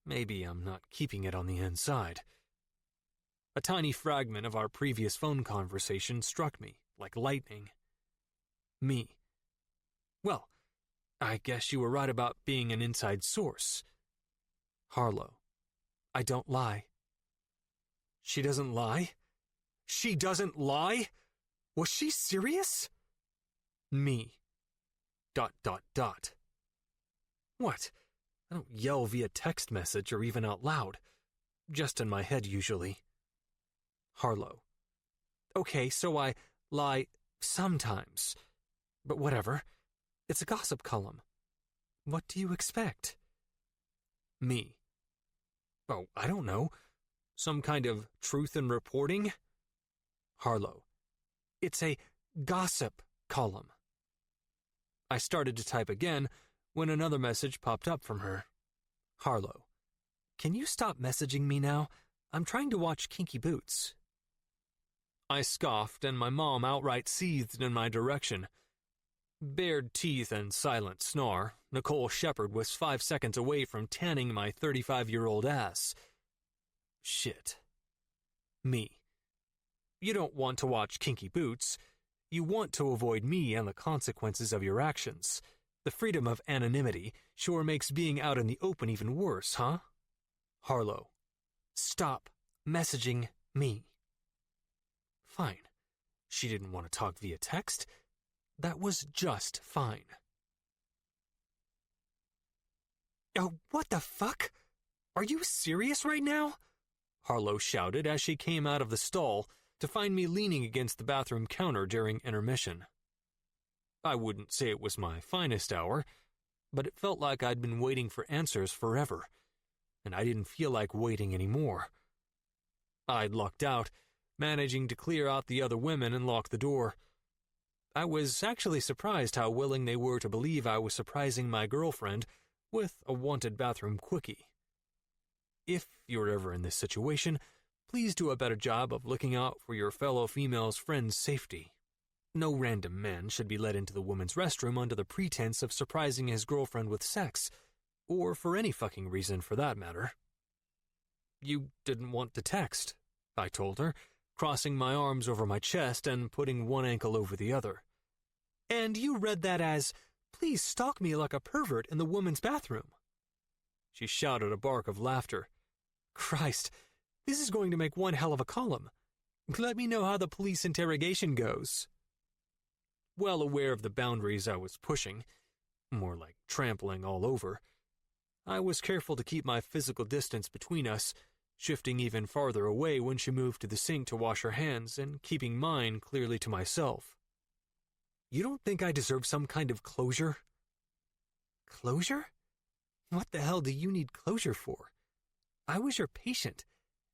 maybe I'm not keeping it on the inside. A tiny fragment of our previous phone conversation struck me like lightning. Me. Well, I guess you were right about being an inside source. Harlow. I don't lie. She doesn't lie? She doesn't lie? Was she serious? Me. ... What? I don't yell via text message or even out loud. Just in my head, usually. Harlow. Okay, so I lie sometimes. But whatever. It's a gossip column. What do you expect? Me. Oh, I don't know. Some kind of truth in reporting? Harlow. It's a gossip column. I started to type again when another message popped up from her. Harlow. Can you stop messaging me now? I'm trying to watch Kinky Boots. I scoffed, and my mom outright seethed in my direction. Bared teeth and silent snarl, Nicole Shepard was 5 seconds away from tanning my 35-year-old ass. Shit. Me. You don't want to watch Kinky Boots. You want to avoid me and the consequences of your actions. The freedom of anonymity sure makes being out in the open even worse, huh? Harlow, stop messaging me. Fine. She didn't want to talk via text. That was just fine. Oh, what the fuck? Are you serious right now? Harlow shouted as she came out of the stall to find me leaning against the bathroom counter during intermission. I wouldn't say it was my finest hour, but it felt like I'd been waiting for answers forever, and I didn't feel like waiting anymore. I'd lucked out, managing to clear out the other women and lock the door. I was actually surprised how willing they were to believe I was surprising my girlfriend with a wanted bathroom quickie. If you're ever in this situation, please do a better job of looking out for your fellow female's friend's safety. No random man should be let into the woman's restroom under the pretense of surprising his girlfriend with sex, or for any fucking reason for that matter. You didn't want to text, I told her, crossing my arms over my chest and putting one ankle over the other. And you read that as, please stalk me like a pervert in the woman's bathroom. She shouted a bark of laughter. Christ, this is going to make one hell of a column. Let me know how the police interrogation goes. Well aware of the boundaries I was pushing, more like trampling all over, I was careful to keep my physical distance between us, shifting even farther away when she moved to the sink to wash her hands and keeping mine clearly to myself. You don't think I deserve some kind of closure? Closure? What the hell do you need closure for? I was your patient,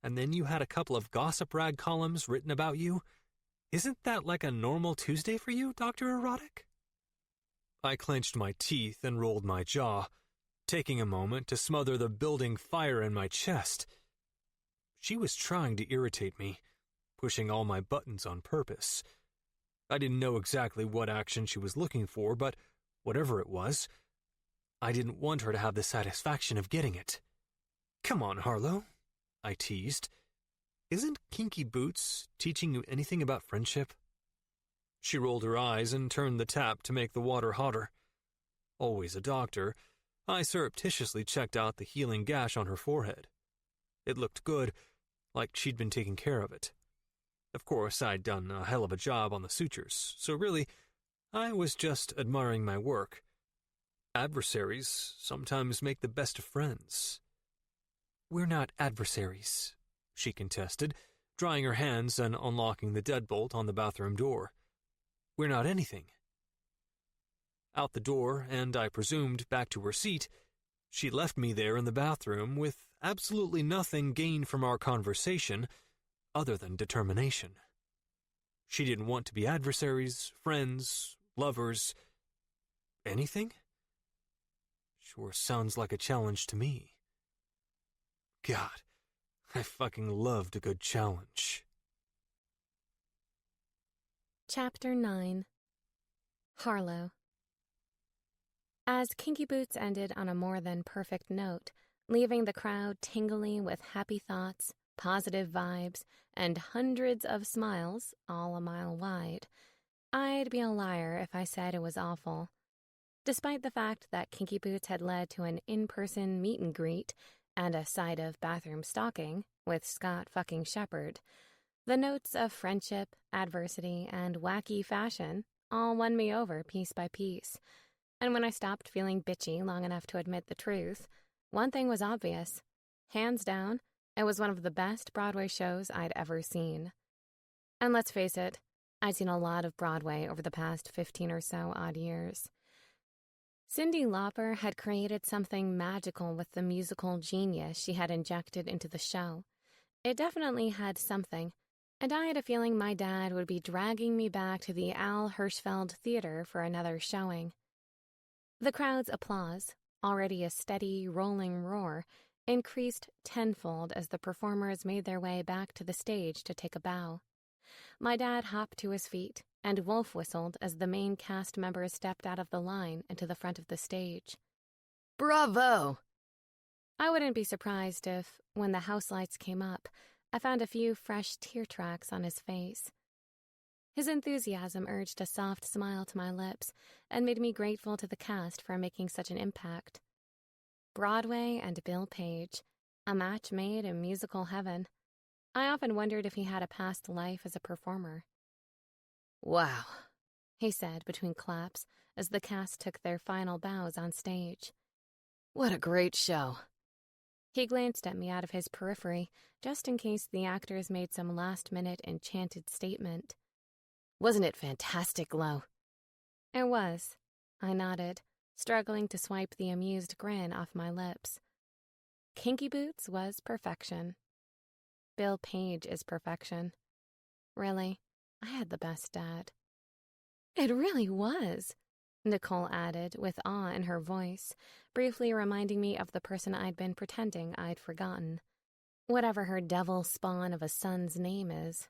and then you had a couple of gossip rag columns written about you. Isn't that like a normal Tuesday for you, Dr. Erotic? I clenched my teeth and rolled my jaw, taking a moment to smother the building fire in my chest. She was trying to irritate me, pushing all my buttons on purpose. I didn't know exactly what action she was looking for, but whatever it was, I didn't want her to have the satisfaction of getting it. Come on, Harlow, I teased. Isn't Kinky Boots teaching you anything about friendship? She rolled her eyes and turned the tap to make the water hotter. Always a doctor, I surreptitiously checked out the healing gash on her forehead. It looked good, like she'd been taking care of it. Of course, I'd done a hell of a job on the sutures, so really, I was just admiring my work. Adversaries sometimes make the best of friends. We're not adversaries, she contested, drying her hands and unlocking the deadbolt on the bathroom door. We're not anything. Out the door, and I presumed back to her seat, she left me there in the bathroom with absolutely nothing gained from our conversation other than determination. She didn't want to be adversaries, friends, lovers, anything? Sure sounds like a challenge to me. God, I fucking loved a good challenge. Chapter 9. Harlow. As Kinky Boots ended on a more than perfect note, leaving the crowd tingling with happy thoughts, positive vibes, and hundreds of smiles all a mile wide, I'd be a liar if I said it was awful. Despite the fact that Kinky Boots had led to an in-person meet and greet and a side of bathroom stalking with Scott fucking Shepard, the notes of friendship, adversity, and wacky fashion all won me over piece by piece. And when I stopped feeling bitchy long enough to admit the truth, one thing was obvious. Hands down, it was one of the best Broadway shows I'd ever seen. And let's face it, I'd seen a lot of Broadway over the past 15 or so odd years. Cyndi Lauper had created something magical with the musical genius she had injected into the show. It definitely had something, and I had a feeling my dad would be dragging me back to the Al Hirschfeld Theater for another showing. The crowd's applause, already a steady, rolling roar, increased tenfold as the performers made their way back to the stage to take a bow. My dad hopped to his feet and wolf whistled as the main cast members stepped out of the line into the front of the stage. Bravo! I wouldn't be surprised if, when the house lights came up, I found a few fresh tear tracks on his face. His enthusiasm urged a soft smile to my lips and made me grateful to the cast for making such an impact. Broadway and Bill Page, a match made in musical heaven. I often wondered if he had a past life as a performer. Wow, he said between claps as the cast took their final bows on stage. What a great show. He glanced at me out of his periphery, just in case the actors made some last-minute enchanted statement. Wasn't it fantastic, Lo? It was. I nodded, struggling to swipe the amused grin off my lips. Kinky Boots was perfection. Bill Page is perfection. Really, I had the best dad. It really was, Nicole added with awe in her voice, briefly reminding me of the person I'd been pretending I'd forgotten. Whatever her devil spawn of a son's name is.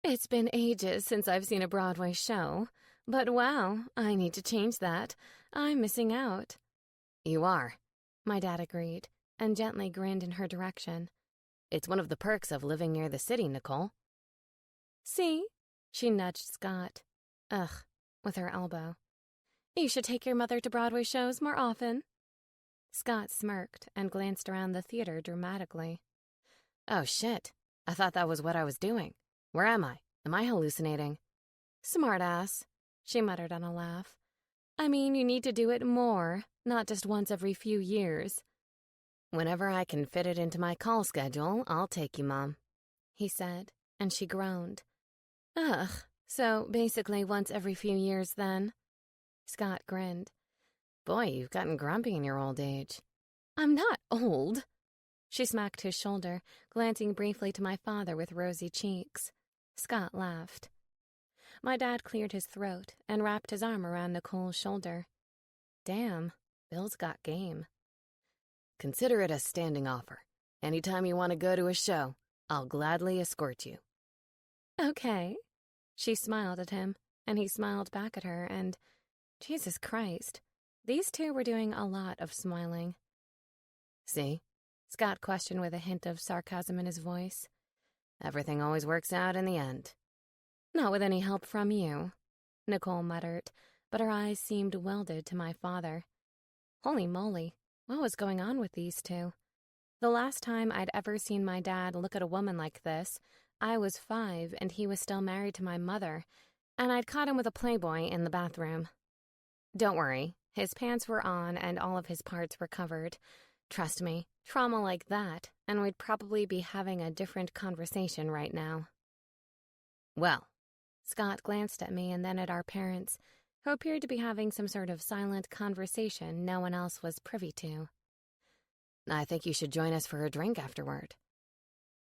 It's been ages since I've seen a Broadway show, but wow, I need to change that. I'm missing out. You are, my dad agreed, and gently grinned in her direction. It's one of the perks of living near the city, Nicole. See? She nudged Scott. Ugh, with her elbow. You should take your mother to Broadway shows more often. Scott smirked and glanced around the theater dramatically. Oh, shit. I thought that was what I was doing. Where am I? Am I hallucinating? Smartass, she muttered on a laugh. I mean, you need to do it more, not just once every few years. Whenever I can fit it into my call schedule, I'll take you, Mom, he said, and she groaned. Ugh, so basically once every few years then? Scott grinned. Boy, you've gotten grumpy in your old age. I'm not old. She smacked his shoulder, glancing briefly to my father with rosy cheeks. Scott laughed. My dad cleared his throat and wrapped his arm around Nicole's shoulder. Damn, Bill's got game. Consider it a standing offer. Anytime you want to go to a show, I'll gladly escort you. Okay. She smiled at him, and he smiled back at her, and Jesus Christ, these two were doing a lot of smiling. See? Scott questioned with a hint of sarcasm in his voice. Everything always works out in the end. Not with any help from you, Nicole muttered, but her eyes seemed welded to my father. Holy moly, what was going on with these two? The last time I'd ever seen my dad look at a woman like this, I was 5 and he was still married to my mother, and I'd caught him with a Playboy in the bathroom. Don't worry, his pants were on and all of his parts were covered. Trust me, trauma like that, and we'd probably be having a different conversation right now. Well, Scott glanced at me and then at our parents, who appeared to be having some sort of silent conversation no one else was privy to. I think you should join us for a drink afterward.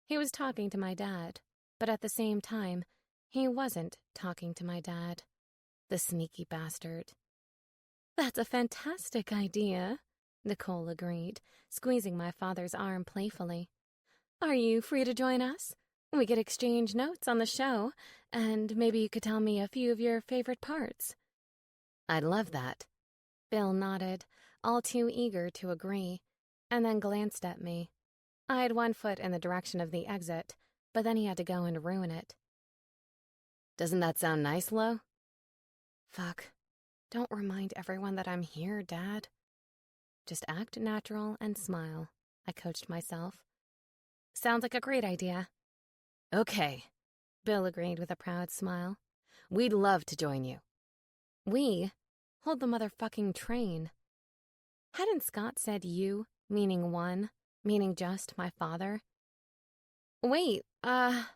He was talking to my dad, but at the same time, he wasn't talking to my dad. The sneaky bastard. That's a fantastic idea, Nicole agreed, squeezing my father's arm playfully. Are you free to join us? We could exchange notes on the show, and maybe you could tell me a few of your favorite parts. I'd love that. Bill nodded, all too eager to agree, and then glanced at me. I had one foot in the direction of the exit, but then he had to go and ruin it. Doesn't that sound nice, Lo? Fuck. Don't remind everyone that I'm here, Dad. Just act natural and smile, I coached myself. Sounds like a great idea. Okay, Bill agreed with a proud smile. We'd love to join you. We? Hold the motherfucking train. Hadn't Scott said you, meaning one, meaning just my father? Wait, I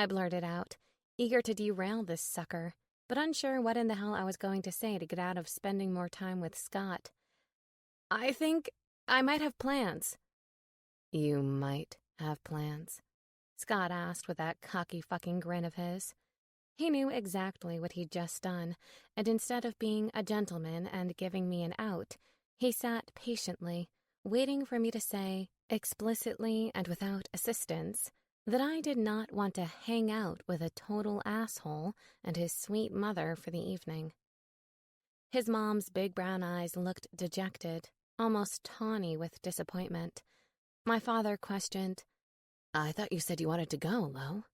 blurted out, eager to derail this sucker, but unsure what in the hell I was going to say to get out of spending more time with Scott. I think I might have plans. You might have plans? Scott asked with that cocky fucking grin of his. He knew exactly what he'd just done, and instead of being a gentleman and giving me an out, he sat patiently, waiting for me to say, explicitly and without assistance, that I did not want to hang out with a total asshole and his sweet mother for the evening. His mom's big brown eyes looked dejected, almost tawny with disappointment. My father questioned, "I thought you said you wanted to go, Lo."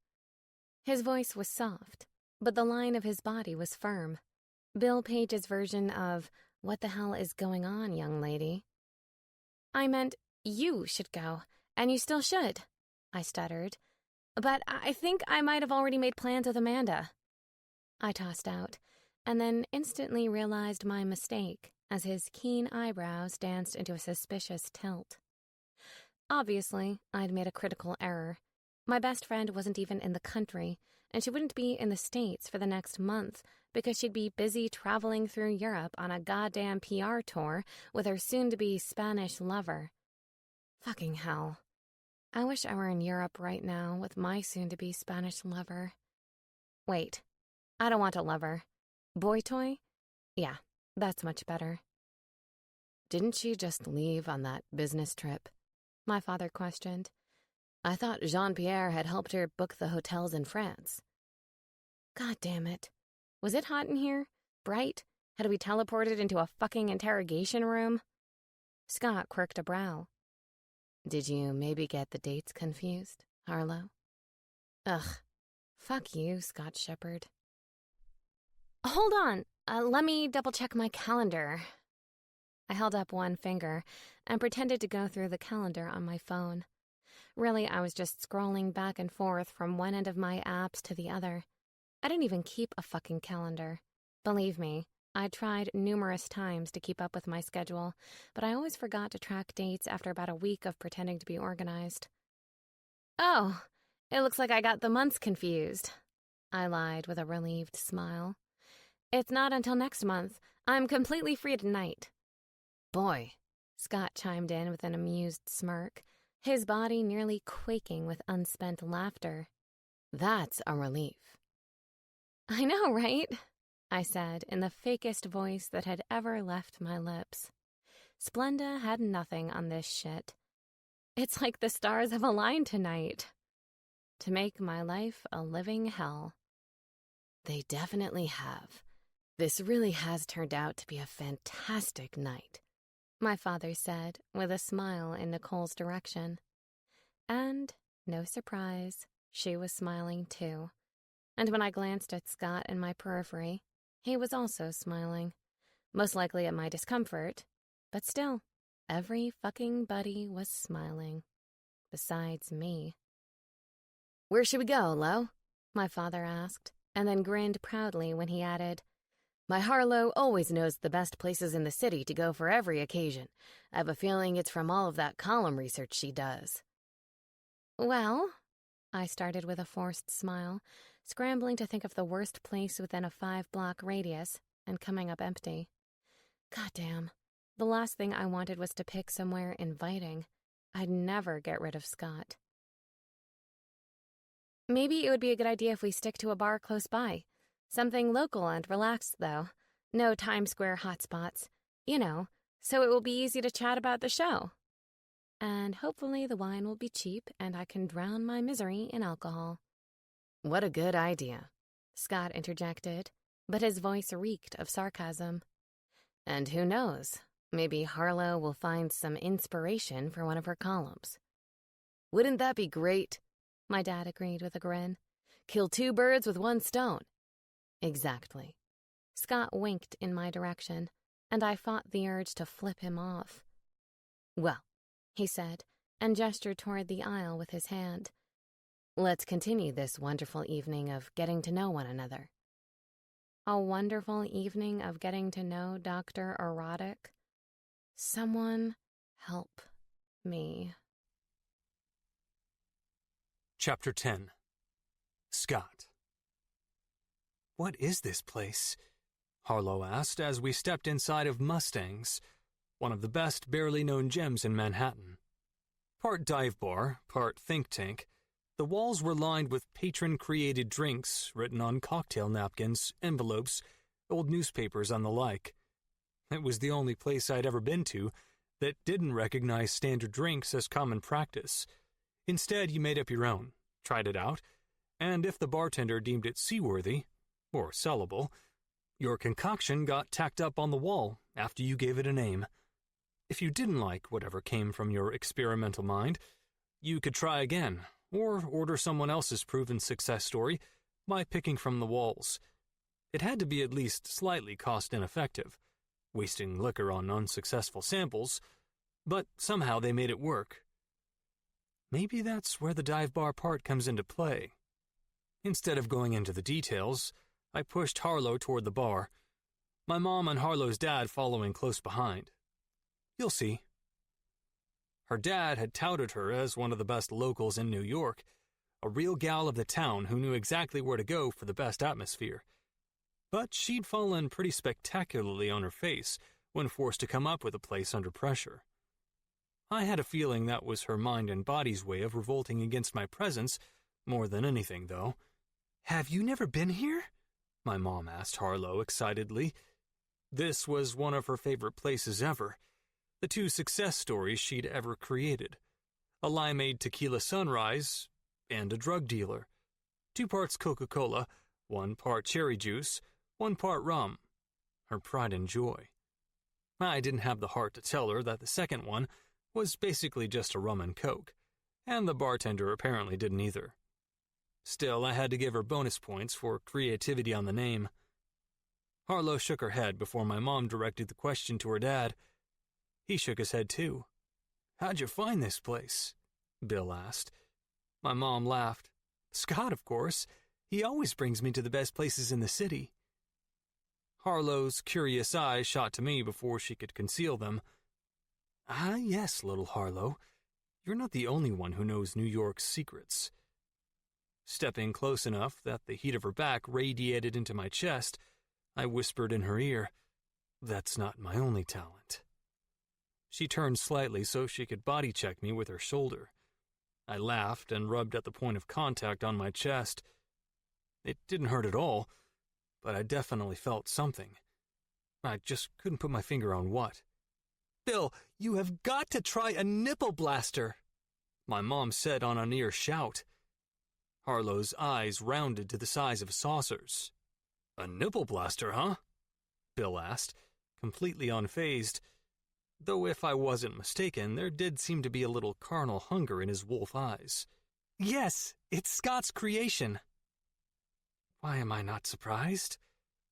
His voice was soft, but the line of his body was firm. Bill Page's version of, "What the hell is going on, young lady?" "I meant you should go, and you still should," I stuttered. "But I think I might have already made plans with Amanda," I tossed out, and then instantly realized my mistake as his keen eyebrows danced into a suspicious tilt. Obviously, I'd made a critical error. My best friend wasn't even in the country, and she wouldn't be in the States for the next month because she'd be busy traveling through Europe on a goddamn PR tour with her soon-to-be Spanish lover. Fucking hell. I wish I were in Europe right now with my soon-to-be Spanish lover. Wait, I don't want a lover. Boy toy? Yeah, that's much better. "Didn't she just leave on that business trip?" My father questioned. "I thought Jean-Pierre had helped her book the hotels in France." God damn it. Was it hot in here? Bright? Had we teleported into a fucking interrogation room? Scott quirked a brow. "Did you maybe get the dates confused, Harlow?" Ugh. Fuck you, Scott Shepherd. Hold on. Let me double-check my calendar. I held up one finger and pretended to go through the calendar on my phone. Really, I was just scrolling back and forth from one end of my apps to the other. I didn't even keep a fucking calendar. Believe me, I tried numerous times to keep up with my schedule, but I always forgot to track dates after about a week of pretending to be organized. "Oh, it looks like I got the months confused," I lied with a relieved smile. "It's not until next month. I'm completely free tonight." "Boy," Scott chimed in with an amused smirk, his body nearly quaking with unspent laughter. "That's a relief." "I know, right?" I said in the fakest voice that had ever left my lips. Splenda had nothing on this shit. It's like the stars have aligned tonight to make my life a living hell. "They definitely have. This really has turned out to be a fantastic night," my father said with a smile in Nicole's direction. And, no surprise, she was smiling too. And when I glanced at Scott in my periphery, he was also smiling. Most likely at my discomfort, but still, every fucking buddy was smiling. Besides me. "Where should we go, Lo?" my father asked, and then grinned proudly when he added, "My Harlow always knows the best places in the city to go for every occasion. I have a feeling it's from all of that column research she does." "Well," I started with a forced smile, scrambling to think of the worst place within a 5-block radius, and coming up empty. Goddamn, the last thing I wanted was to pick somewhere inviting. I'd never get rid of Scott. "Maybe it would be a good idea if we stick to a bar close by. Something local and relaxed, though. No Times Square hotspots. You know, so it will be easy to chat about the show. And hopefully the wine will be cheap and I can drown my misery in alcohol." "What a good idea," Scott interjected, but his voice reeked of sarcasm. "And who knows, maybe Harlow will find some inspiration for one of her columns." "Wouldn't that be great?" My dad agreed with a grin. "Kill 2 birds with 1 stone." "Exactly." Scott winked in my direction, and I fought the urge to flip him off. "Well," he said, and gestured toward the aisle with his hand. "Let's continue this wonderful evening of getting to know one another." A wonderful evening of getting to know Dr. Erotic. Someone help me. Chapter 10. Scott. "What is this place?" Harlow asked as we stepped inside of Mustang's, one of the best barely known gems in Manhattan. Part dive bar, part think tank, the walls were lined with patron-created drinks written on cocktail napkins, envelopes, old newspapers, and the like. It was the only place I'd ever been to that didn't recognize standard drinks as common practice. Instead, you made up your own, tried it out, and if the bartender deemed it seaworthy, or sellable, your concoction got tacked up on the wall after you gave it a name. If you didn't like whatever came from your experimental mind, you could try again, or order someone else's proven success story by picking from the walls. It had to be at least slightly cost-ineffective, wasting liquor on unsuccessful samples, but somehow they made it work. Maybe that's where the dive bar part comes into play. Instead of going into the details, I pushed Harlow toward the bar, my mom and Harlow's dad following close behind. You'll see. Her dad had touted her as one of the best locals in New York, a real gal of the town who knew exactly where to go for the best atmosphere. But she'd fallen pretty spectacularly on her face when forced to come up with a place under pressure. I had a feeling that was her mind and body's way of revolting against my presence more than anything, though. "Have you never been here?" my mom asked Harlow excitedly. This was one of her favorite places ever, the 2 success stories she'd ever created, a limeade tequila sunrise and a drug dealer, 2 parts Coca-Cola, 1 part cherry juice, 1 part rum, her pride and joy. I didn't have the heart to tell her that the second one was basically just a rum and coke, and the bartender apparently didn't either. Still, I had to give her bonus points for creativity on the name. Harlow shook her head before my mom directed the question to her dad. He shook his head too. "How'd you find this place?" Bill asked. My mom laughed. "Scott, of course. He always brings me to the best places in the city." Harlow's curious eyes shot to me before she could conceal them. "Ah, yes, little Harlow. You're not the only one who knows New York's secrets." Stepping close enough that the heat of her back radiated into my chest, I whispered in her ear, "That's not my only talent." She turned slightly so she could body check me with her shoulder. I laughed and rubbed at the point of contact on my chest. It didn't hurt at all, but I definitely felt something. I just couldn't put my finger on what. "Bill, you have got to try a nipple blaster," my mom said on a near shout. Harlow's eyes rounded to the size of saucers. "A nipple blaster, huh?" Bill asked, completely unfazed. Though if I wasn't mistaken, there did seem to be a little carnal hunger in his wolf eyes. "Yes, it's Scott's creation." "Why am I not surprised?"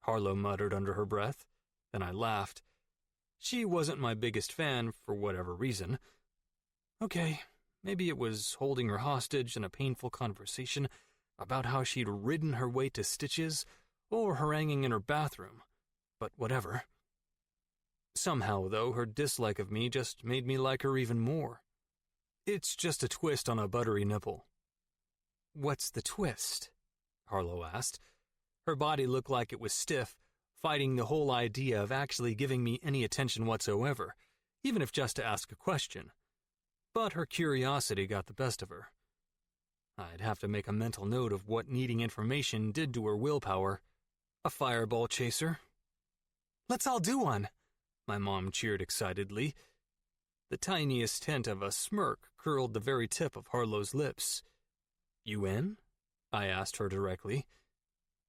Harlow muttered under her breath. Then I laughed. She wasn't my biggest fan for whatever reason. Okay, maybe it was holding her hostage in a painful conversation about how she'd ridden her way to stitches or haranguing in her bathroom, but whatever. Somehow, though, her dislike of me just made me like her even more. "It's just a twist on a buttery nipple." "What's the twist?" Harlow asked. Her body looked like it was stiff, fighting the whole idea of actually giving me any attention whatsoever, even if just to ask a question. But her curiosity got the best of her. I'd have to make a mental note of what needing information did to her willpower. "A fireball chaser." "Let's all do one," my mom cheered excitedly. The tiniest hint of a smirk curled the very tip of Harlow's lips. "You in?" I asked her directly.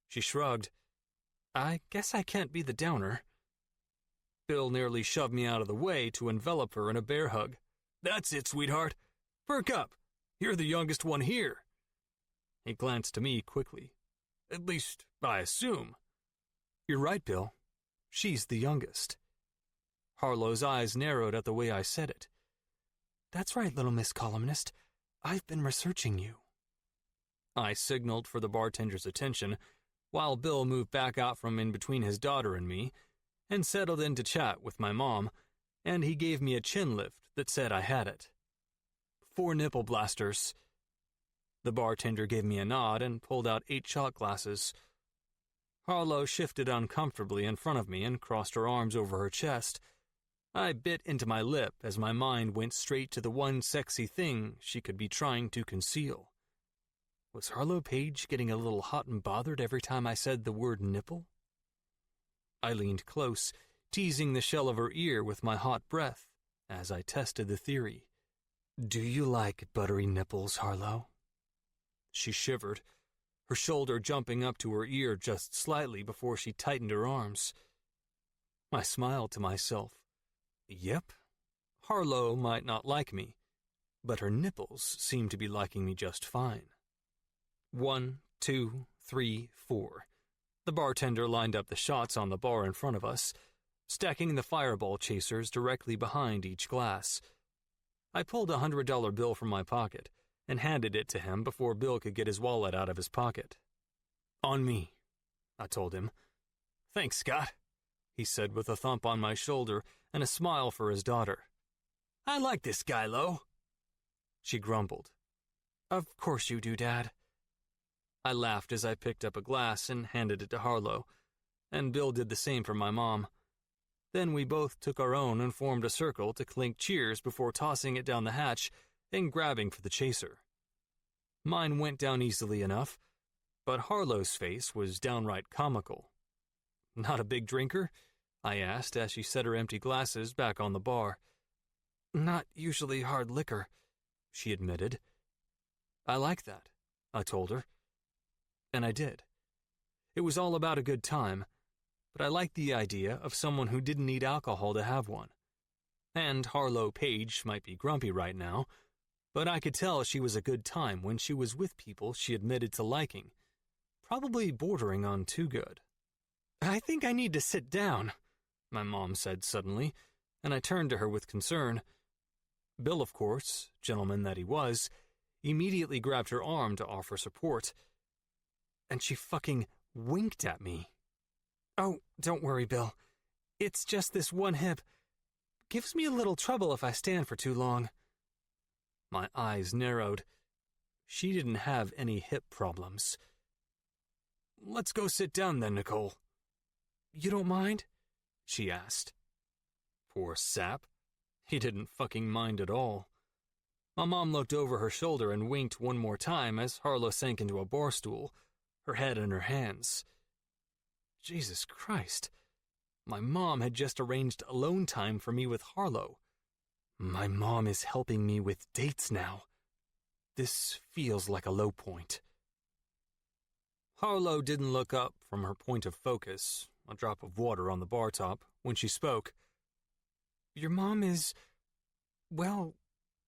She shrugged. "I guess I can't be the downer." Bill nearly shoved me out of the way to envelop her in a bear hug. "That's it, sweetheart. Perk up. You're the youngest one here." He glanced to me quickly. "At least, I assume." "You're right, Bill. She's the youngest." Harlow's eyes narrowed at the way I said it. "That's right, little Miss Columnist. I've been researching you." I signaled for the bartender's attention, while Bill moved back out from in between his daughter and me, and settled in to chat with my mom, and he gave me a chin lift that said I had it. 4 nipple blasters." The bartender gave me a nod and pulled out 8 shot glasses. Harlow shifted uncomfortably in front of me and crossed her arms over her chest. I bit into my lip as my mind went straight to the one sexy thing she could be trying to conceal. Was Harlow Page getting a little hot and bothered every time I said the word nipple? I leaned close, teasing the shell of her ear with my hot breath as I tested the theory. "Do you like buttery nipples, Harlow?" She shivered, her shoulder jumping up to her ear just slightly before she tightened her arms. I smiled to myself. Yep, Harlow might not like me, but her nipples seem to be liking me just fine. 1, 2, 3, 4. The bartender lined up the shots on the bar in front of us, stacking the fireball chasers directly behind each glass. I pulled a $100 bill from my pocket and handed it to him before Bill could get his wallet out of his pocket. On me, I told him. Thanks, Scott, he said with a thump on my shoulder and a smile for his daughter. I like this guy, Lo. She grumbled. Of course you do, Dad. I laughed as I picked up a glass and handed it to Harlow, and Bill did the same for my mom. Then we both took our own and formed a circle to clink cheers before tossing it down the hatch and grabbing for the chaser. Mine went down easily enough, but Harlow's face was downright comical. Not a big drinker? I asked as she set her empty glasses back on the bar. Not usually hard liquor, she admitted. I like that, I told her. And I did. It was all about a good time, but I liked the idea of someone who didn't need alcohol to have one. And Harlow Page might be grumpy right now, but I could tell she was a good time when she was with people she admitted to liking, probably bordering on too good. I think I need to sit down, my mom said suddenly, and I turned to her with concern. Bill, of course, gentleman that he was, immediately grabbed her arm to offer support, and she fucking winked at me. Oh, don't worry, Bill. It's just this one hip. Gives me a little trouble if I stand for too long. My eyes narrowed. She didn't have any hip problems. Let's go sit down then, Nicole. You don't mind? She asked. Poor sap. He didn't fucking mind at all. My mom looked over her shoulder and winked one more time as Harlow sank into a bar stool, her head in her hands. Jesus Christ. My mom had just arranged alone time for me with Harlow. My mom is helping me with dates now. This feels like a low point. Harlow didn't look up from her point of focus, a drop of water on the bar top, when she spoke. Your mom is, well,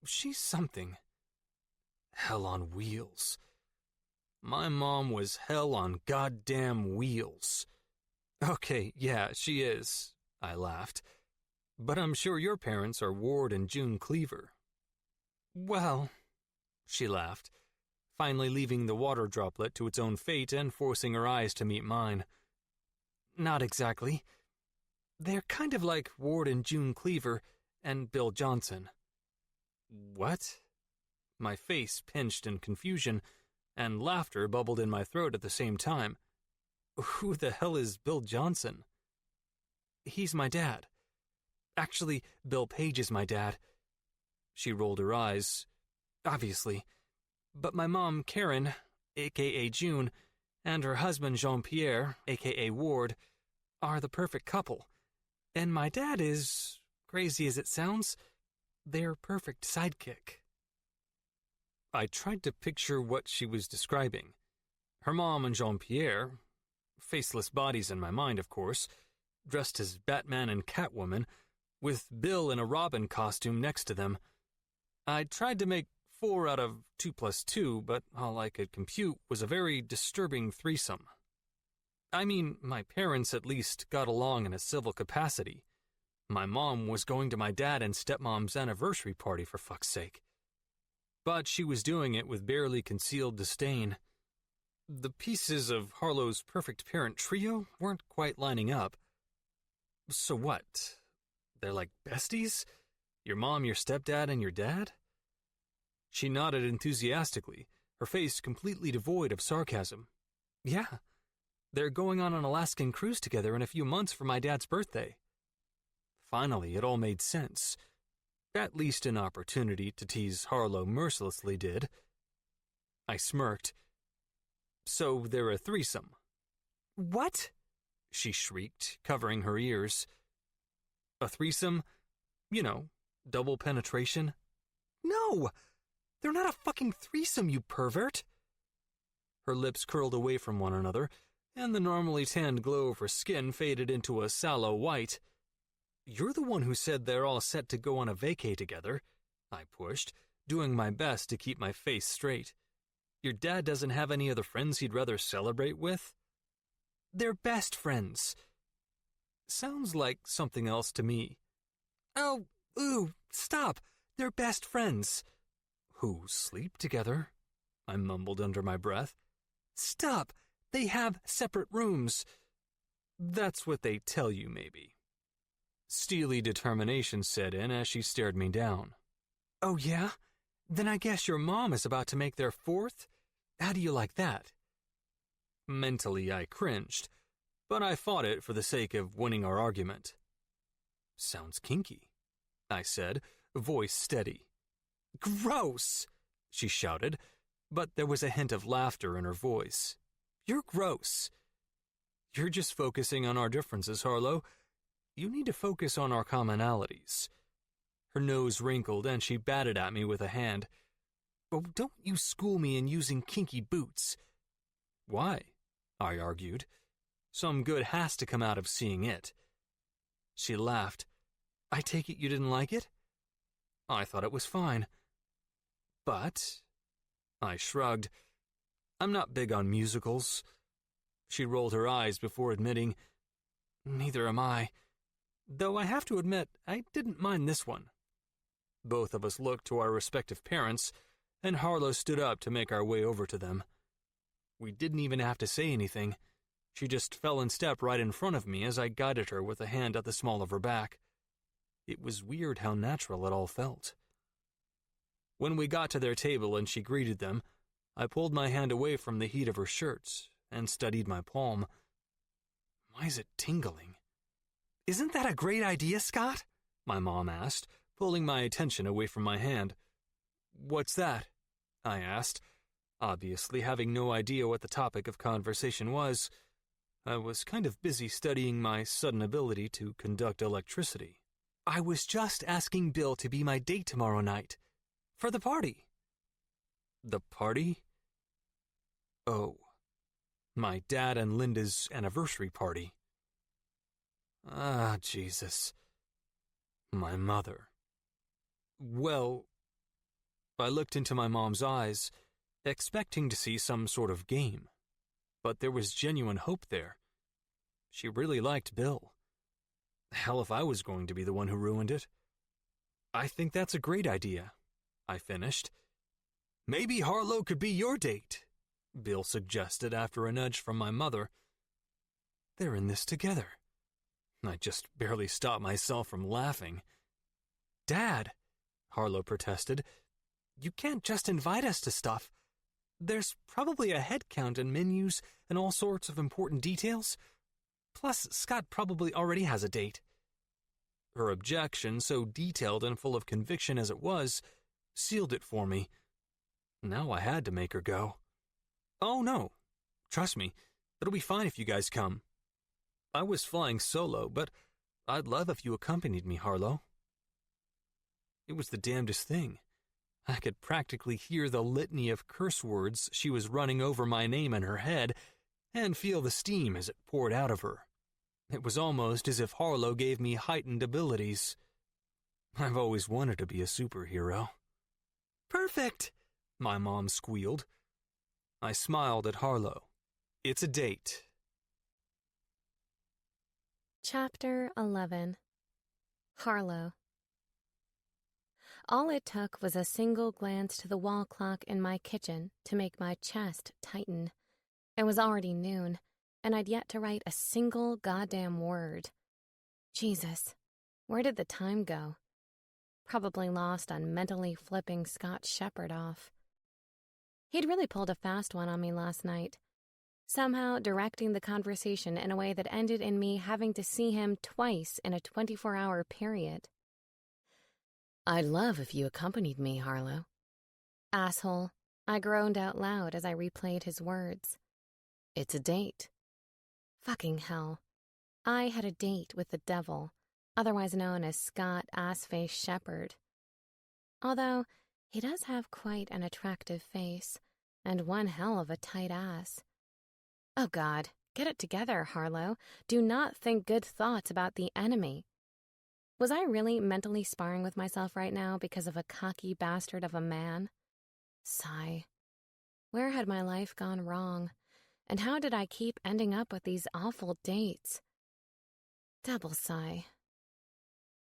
she's something. Hell on wheels. My mom was hell on goddamn wheels. Okay, yeah, she is, I laughed. But I'm sure your parents are Ward and June Cleaver. Well, she laughed, finally leaving the water droplet to its own fate and forcing her eyes to meet mine. Not exactly. They're kind of like Ward and June Cleaver and Bill Johnson. What? My face pinched in confusion, and laughter bubbled in my throat at the same time. Who the hell is Bill Johnson? He's my dad. Actually, Bill Page is my dad. She rolled her eyes. Obviously. But my mom, Karen, a.k.a. June, and her husband, Jean-Pierre, a.k.a. Ward, are the perfect couple. And my dad is, crazy as it sounds, their perfect sidekick. I tried to picture what she was describing. Her mom and Jean-Pierre, faceless bodies in my mind, of course, dressed as Batman and Catwoman, with Bill in a Robin costume next to them. I tried to make 4 out of 2 + 2, but all I could compute was a very disturbing threesome. I mean, my parents at least got along in a civil capacity. My mom was going to my dad and stepmom's anniversary party, for fuck's sake. But she was doing it with barely concealed disdain. The pieces of Harlow's perfect parent trio weren't quite lining up. So what? They're like besties? Your mom, your stepdad, and your dad? She nodded enthusiastically, her face completely devoid of sarcasm. Yeah, they're going on an Alaskan cruise together in a few months for my dad's birthday. Finally, it all made sense. At least an opportunity to tease Harlow mercilessly did. I smirked. So they're a threesome. What? She shrieked, covering her ears. A threesome? You know, double penetration? No! They're not a fucking threesome, you pervert! Her lips curled away from one another, and the normally tanned glow of her skin faded into a sallow white. "You're the one who said they're all set to go on a vacay together," I pushed, doing my best to keep my face straight. "Your dad doesn't have any other friends he'd rather celebrate with?" "They're best friends." Sounds like something else to me. "Oh, ooh, stop. They're best friends." "Who sleep together?" I mumbled under my breath. "Stop. They have separate rooms." "That's what they tell you, maybe." Steely determination set in as she stared me down. "Oh, yeah? Then I guess your mom is about to make their fourth? How do you like that?" Mentally, I cringed, but I fought it for the sake of winning our argument. "Sounds kinky," I said, voice steady. "Gross!" she shouted, but there was a hint of laughter in her voice. "You're gross." "You're just focusing on our differences, Harlow. You need to focus on our commonalities." Her nose wrinkled and she batted at me with a hand. "Oh, don't you school me in using kinky boots." "Why?" I argued. "Some good has to come out of seeing it." She laughed. "I take it you didn't like it?" "I thought it was fine." "But..." I shrugged. "I'm not big on musicals." She rolled her eyes before admitting, "Neither am I. Though I have to admit, I didn't mind this one." Both of us looked to our respective parents, and Harlow stood up to make our way over to them. We didn't even have to say anything. She just fell in step right in front of me as I guided her with a hand at the small of her back. It was weird how natural it all felt. When we got to their table and she greeted them, I pulled my hand away from the heat of her shirt and studied my palm. Why is it tingling? "Isn't that a great idea, Scott?" my mom asked, pulling my attention away from my hand. "What's that?" I asked, obviously having no idea what the topic of conversation was. I was kind of busy studying my sudden ability to conduct electricity. "I was just asking Bill to be my date tomorrow night. For the party." "The party?" "Oh, my dad and Linda's anniversary party." Ah, Jesus. My mother. Well, I looked into my mom's eyes, expecting to see some sort of game. But there was genuine hope there. She really liked Bill. Hell if I was going to be the one who ruined it. "I think that's a great idea," I finished. "Maybe Harlow could be your date," Bill suggested after a nudge from my mother. They're in this together. I just barely stopped myself from laughing. "Dad," Harlow protested, "you can't just invite us to stuff. There's probably a head count and menus and all sorts of important details. Plus, Scott probably already has a date." Her objection, so detailed and full of conviction as it was, sealed it for me. Now I had to make her go. "Oh no, trust me, it'll be fine if you guys come. I was flying solo, but I'd love if you accompanied me, Harlow." It was the damnedest thing. I could practically hear the litany of curse words she was running over my name in her head and feel the steam as it poured out of her. It was almost as if Harlow gave me heightened abilities. I've always wanted to be a superhero. "Perfect," my mom squealed. I smiled at Harlow. "It's a date." Chapter 11. Harlow. All it took was a single glance to the wall clock in my kitchen to make my chest tighten. It was already noon, and I'd yet to write a single goddamn word. Jesus, where did the time go? Probably lost on mentally flipping Scott Shepherd off. He'd really pulled a fast one on me last night, somehow directing the conversation in a way that ended in me having to see him twice in a 24-hour period. "I'd love if you accompanied me, Harlow." "Asshole," I groaned out loud as I replayed his words. "It's a date." Fucking hell. I had a date with the devil, otherwise known as Scott Assface Shepherd. Although, he does have quite an attractive face, and one hell of a tight ass. Oh God, get it together, Harlow. Do not think good thoughts about the enemy. Was I really mentally sparring with myself right now because of a cocky bastard of a man? Sigh. Where had my life gone wrong? And how did I keep ending up with these awful dates? Double sigh.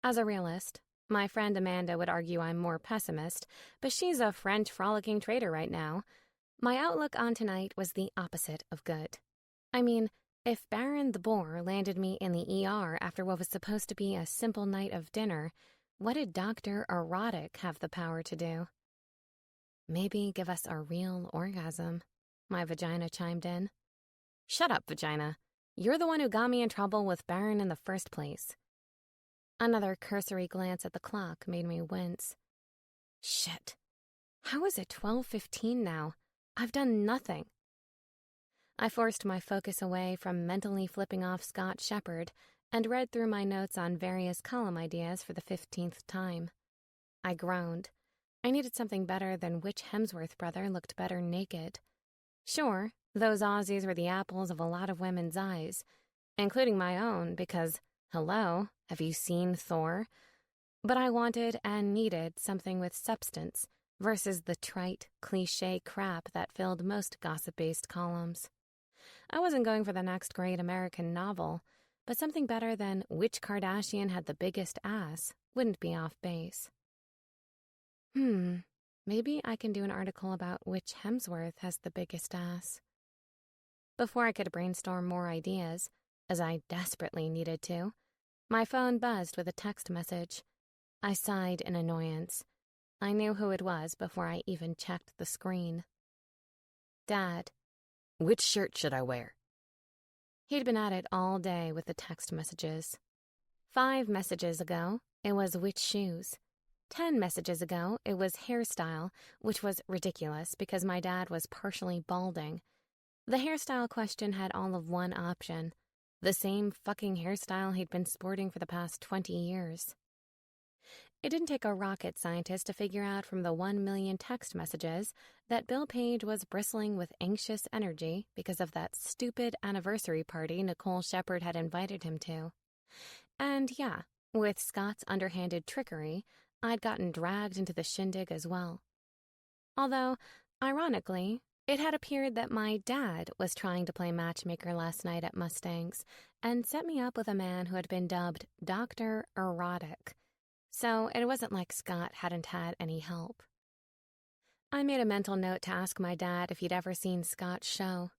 As a realist, my friend Amanda would argue I'm more pessimist, but she's a French frolicking trader right now. My outlook on tonight was the opposite of good. I mean, if Baron the Boar landed me in the ER after what was supposed to be a simple night of dinner, what did Dr. Erotic have the power to do? Maybe give us a real orgasm, my vagina chimed in. Shut up, vagina. You're the one who got me in trouble with Baron in the first place. Another cursory glance at the clock made me wince. Shit. How is it 12:15 now? I've done nothing. I forced my focus away from mentally flipping off Scott Shepherd and read through my notes on various column ideas for the 15th time. I groaned. I needed something better than which Hemsworth brother looked better naked. Sure, those Aussies were the apples of a lot of women's eyes, including my own because, hello, have you seen Thor? But I wanted and needed something with substance versus the trite, cliché crap that filled most gossip-based columns. I wasn't going for the next great American novel, but something better than which Kardashian had the biggest ass wouldn't be off base. Maybe I can do an article about which Hemsworth has the biggest ass. Before I could brainstorm more ideas, as I desperately needed to, my phone buzzed with a text message. I sighed in annoyance. I knew who it was before I even checked the screen. Dad. Which shirt should I wear? He'd been at it all day with the text messages. 5 messages ago, it was which shoes. 10 messages ago, it was hairstyle, which was ridiculous because my dad was partially balding. The hairstyle question had all of one option, the same fucking hairstyle he'd been sporting for the past 20 years. It didn't take a rocket scientist to figure out from the 1 million text messages that Bill Page was bristling with anxious energy because of that stupid anniversary party Nicole Shepard had invited him to. And yeah, with Scott's underhanded trickery, I'd gotten dragged into the shindig as well. Although, ironically, it had appeared that my dad was trying to play matchmaker last night at Mustang's and set me up with a man who had been dubbed Dr. Erotic. So it wasn't like Scott hadn't had any help. I made a mental note to ask my dad if he'd ever seen Scott's show.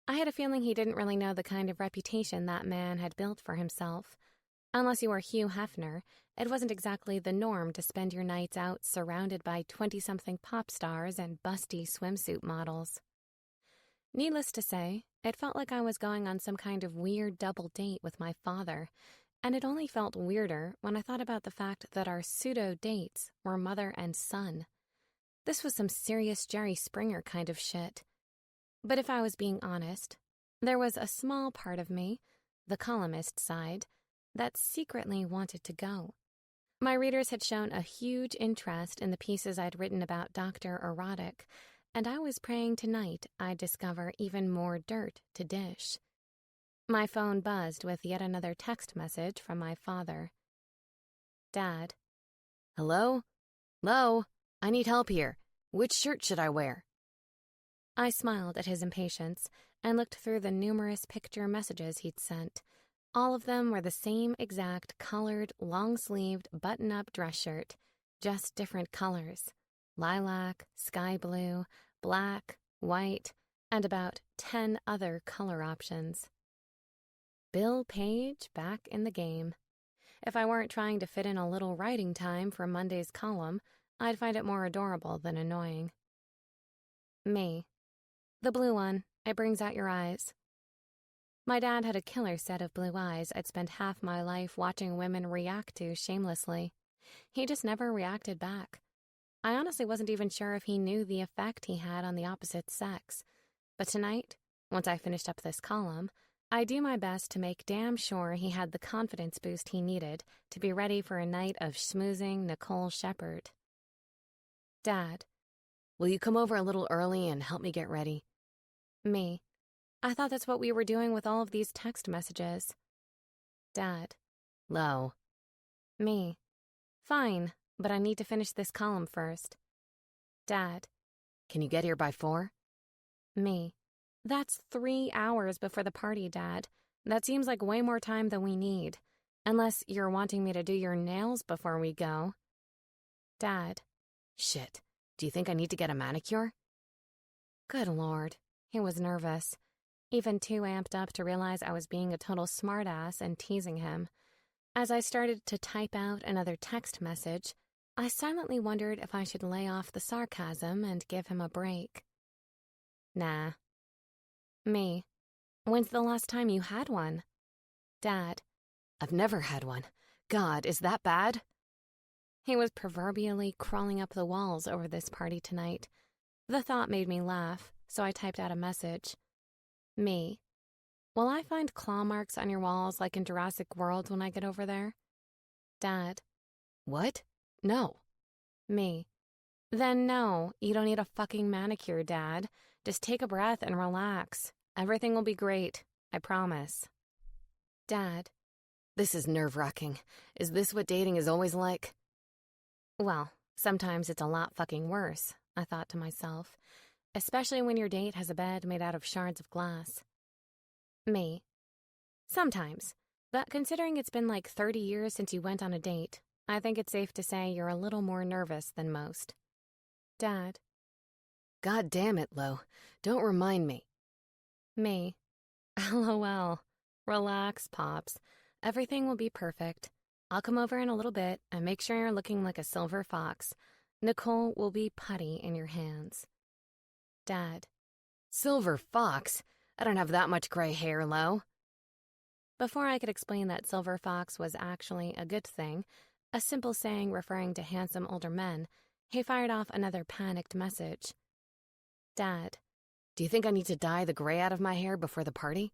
I had a feeling he didn't really know the kind of reputation that man had built for himself. Unless you were Hugh Hefner, it wasn't exactly the norm to spend your nights out surrounded by 20-something pop stars and busty swimsuit models. Needless to say, it felt like I was going on some kind of weird double date with my father, and it only felt weirder when I thought about the fact that our pseudo-dates were mother and son. This was some serious Jerry Springer kind of shit. But if I was being honest, there was a small part of me, the columnist side, that secretly wanted to go. My readers had shown a huge interest in the pieces I'd written about Dr. Erotic, and I was praying tonight I'd discover even more dirt to dish. My phone buzzed with yet another text message from my father. Dad. Hello? Hello? I need help here. Which shirt should I wear? I smiled at his impatience and looked through the numerous picture messages he'd sent. All of them were the same exact collared, long-sleeved, button-up dress shirt, just different colors. Lilac, sky blue, black, white, and about 10 other color options. Bill Page back in the game. If I weren't trying to fit in a little writing time for Monday's column, I'd find it more adorable than annoying. Me. The blue one. It brings out your eyes. My dad had a killer set of blue eyes I'd spent half my life watching women react to shamelessly. He just never reacted back. I honestly wasn't even sure if he knew the effect he had on the opposite sex. But tonight, once I finished up this column, I'd do my best to make damn sure he had the confidence boost he needed to be ready for a night of schmoozing Nicole Shepard. Dad, Will you come over a little early and help me get ready? Me. I thought that's what we were doing with all of these text messages. Dad. Lo. Me. Fine, but I need to finish this column first. Dad. Can you get here by 4? Me. That's 3 hours before the party, Dad. That seems like way more time than we need. Unless you're wanting me to do your nails before we go. Dad. Shit. Do you think I need to get a manicure? Good Lord. He was nervous. Even too amped up to realize I was being a total smartass and teasing him. As I started to type out another text message, I silently wondered if I should lay off the sarcasm and give him a break. Nah. Me. When's the last time you had one? Dad. I've never had one. God, is that bad? He was proverbially crawling up the walls over this party tonight. The thought made me laugh, so I typed out a message. Me. Will I find claw marks on your walls like in Jurassic World when I get over there? Dad. What? No. Me. Then no, you don't need a fucking manicure, Dad. Just take a breath and relax. Everything will be great. I promise. Dad. This is nerve-wracking. Is this what dating is always like? Well, sometimes it's a lot fucking worse, I thought to myself. Especially when your date has a bed made out of shards of glass. Me. Sometimes. But considering it's been like 30 years since you went on a date, I think it's safe to say you're a little more nervous than most. Dad. God damn it, Lo. Don't remind me. Me. LOL. Relax, Pops. Everything will be perfect. I'll come over in a little bit and make sure you're looking like a silver fox. Nicole will be putty in your hands. Dad. Silver fox? I don't have that much gray hair, Lo. Before I could explain that silver fox was actually a good thing, a simple saying referring to handsome older men, he fired off another panicked message. Dad. Do you think I need to dye the gray out of my hair before the party?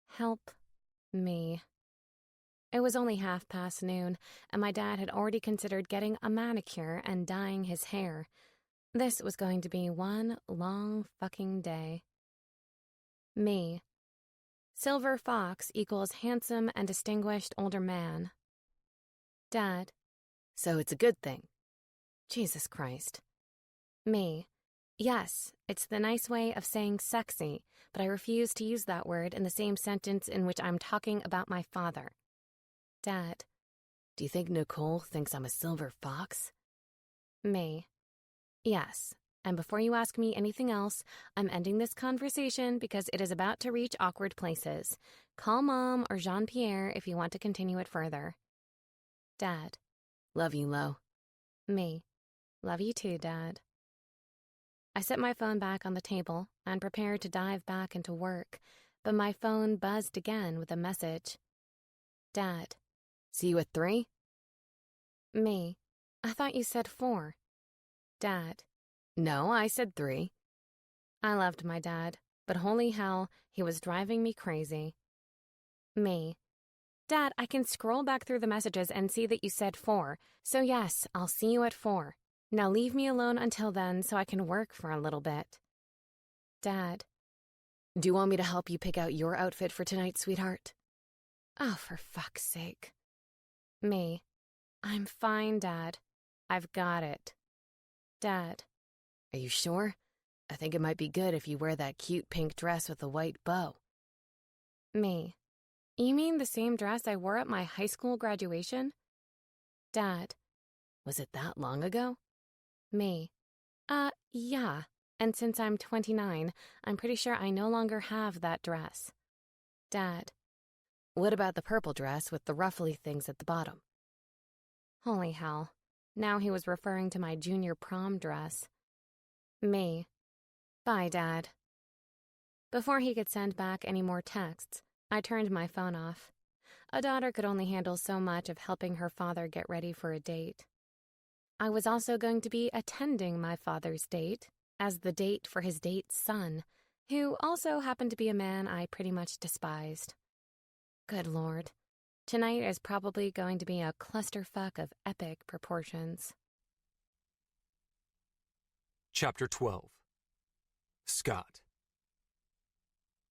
Help me. It was only noon, and my dad had already considered getting a manicure and dyeing his hair. This was going to be one long fucking day. Me. Silver fox equals handsome and distinguished older man. Dad. So it's a good thing. Jesus Christ. Me. Yes, it's the nice way of saying sexy, but I refuse to use that word in the same sentence in which I'm talking about my father. Dad. Do you think Nicole thinks I'm a silver fox? Me. Yes, and before you ask me anything else, I'm ending this conversation because it is about to reach awkward places. Call Mom or Jean-Pierre if you want to continue it further. Dad. Love you, Lo. Me. Love you too, Dad. I set my phone back on the table and prepared to dive back into work, but my phone buzzed again with a message. Dad. See you at 3? Me. I thought you said 4. Dad. No, I said 3. I loved my dad, but holy hell, he was driving me crazy. Me. Dad, I can scroll back through the messages and see that you said 4, so yes, I'll see you at 4. Now leave me alone until then so I can work for a little bit. Dad. Do you want me to help you pick out your outfit for tonight, sweetheart? Oh, for fuck's sake. Me. I'm fine, Dad. I've got it. Dad. Are you sure? I think it might be good if you wear that cute pink dress with the white bow. Me. You mean the same dress I wore at my high school graduation? Dad. Was it that long ago? Me. Yeah. And since I'm 29, I'm pretty sure I no longer have that dress. Dad. What about the purple dress with the ruffly things at the bottom? Holy hell. Now he was referring to my junior prom dress. Me. Bye, Dad. Before he could send back any more texts, I turned my phone off. A daughter could only handle so much of helping her father get ready for a date. I was also going to be attending my father's date as the date for his date's son, who also happened to be a man I pretty much despised. Good Lord. Tonight is probably going to be a clusterfuck of epic proportions. Chapter 12. Scott.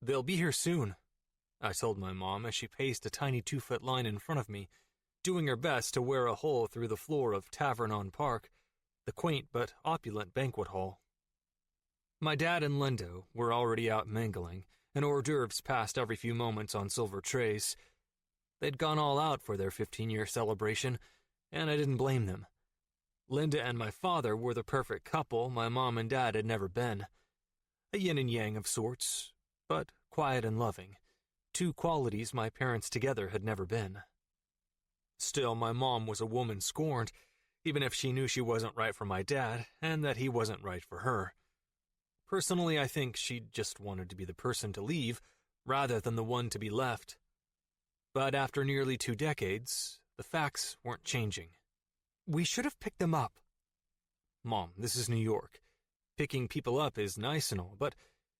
"They'll be here soon," I told my mom as she paced a tiny 2-foot line in front of me, doing her best to wear a hole through the floor of Tavern on Park, the quaint but opulent banquet hall. My dad and Lindo were already out mingling, and hors d'oeuvres passed every few moments on silver trays. They'd gone all out for their 15-year celebration, and I didn't blame them. Linda and my father were the perfect couple my mom and dad had never been. A yin and yang of sorts, but quiet and loving, 2 qualities my parents together had never been. Still, my mom was a woman scorned, even if she knew she wasn't right for my dad and that he wasn't right for her. Personally, I think she just wanted to be the person to leave rather than the one to be left. But after nearly 2 decades, the facts weren't changing. "We should have picked them up." "Mom, this is New York. Picking people up is nice and all, but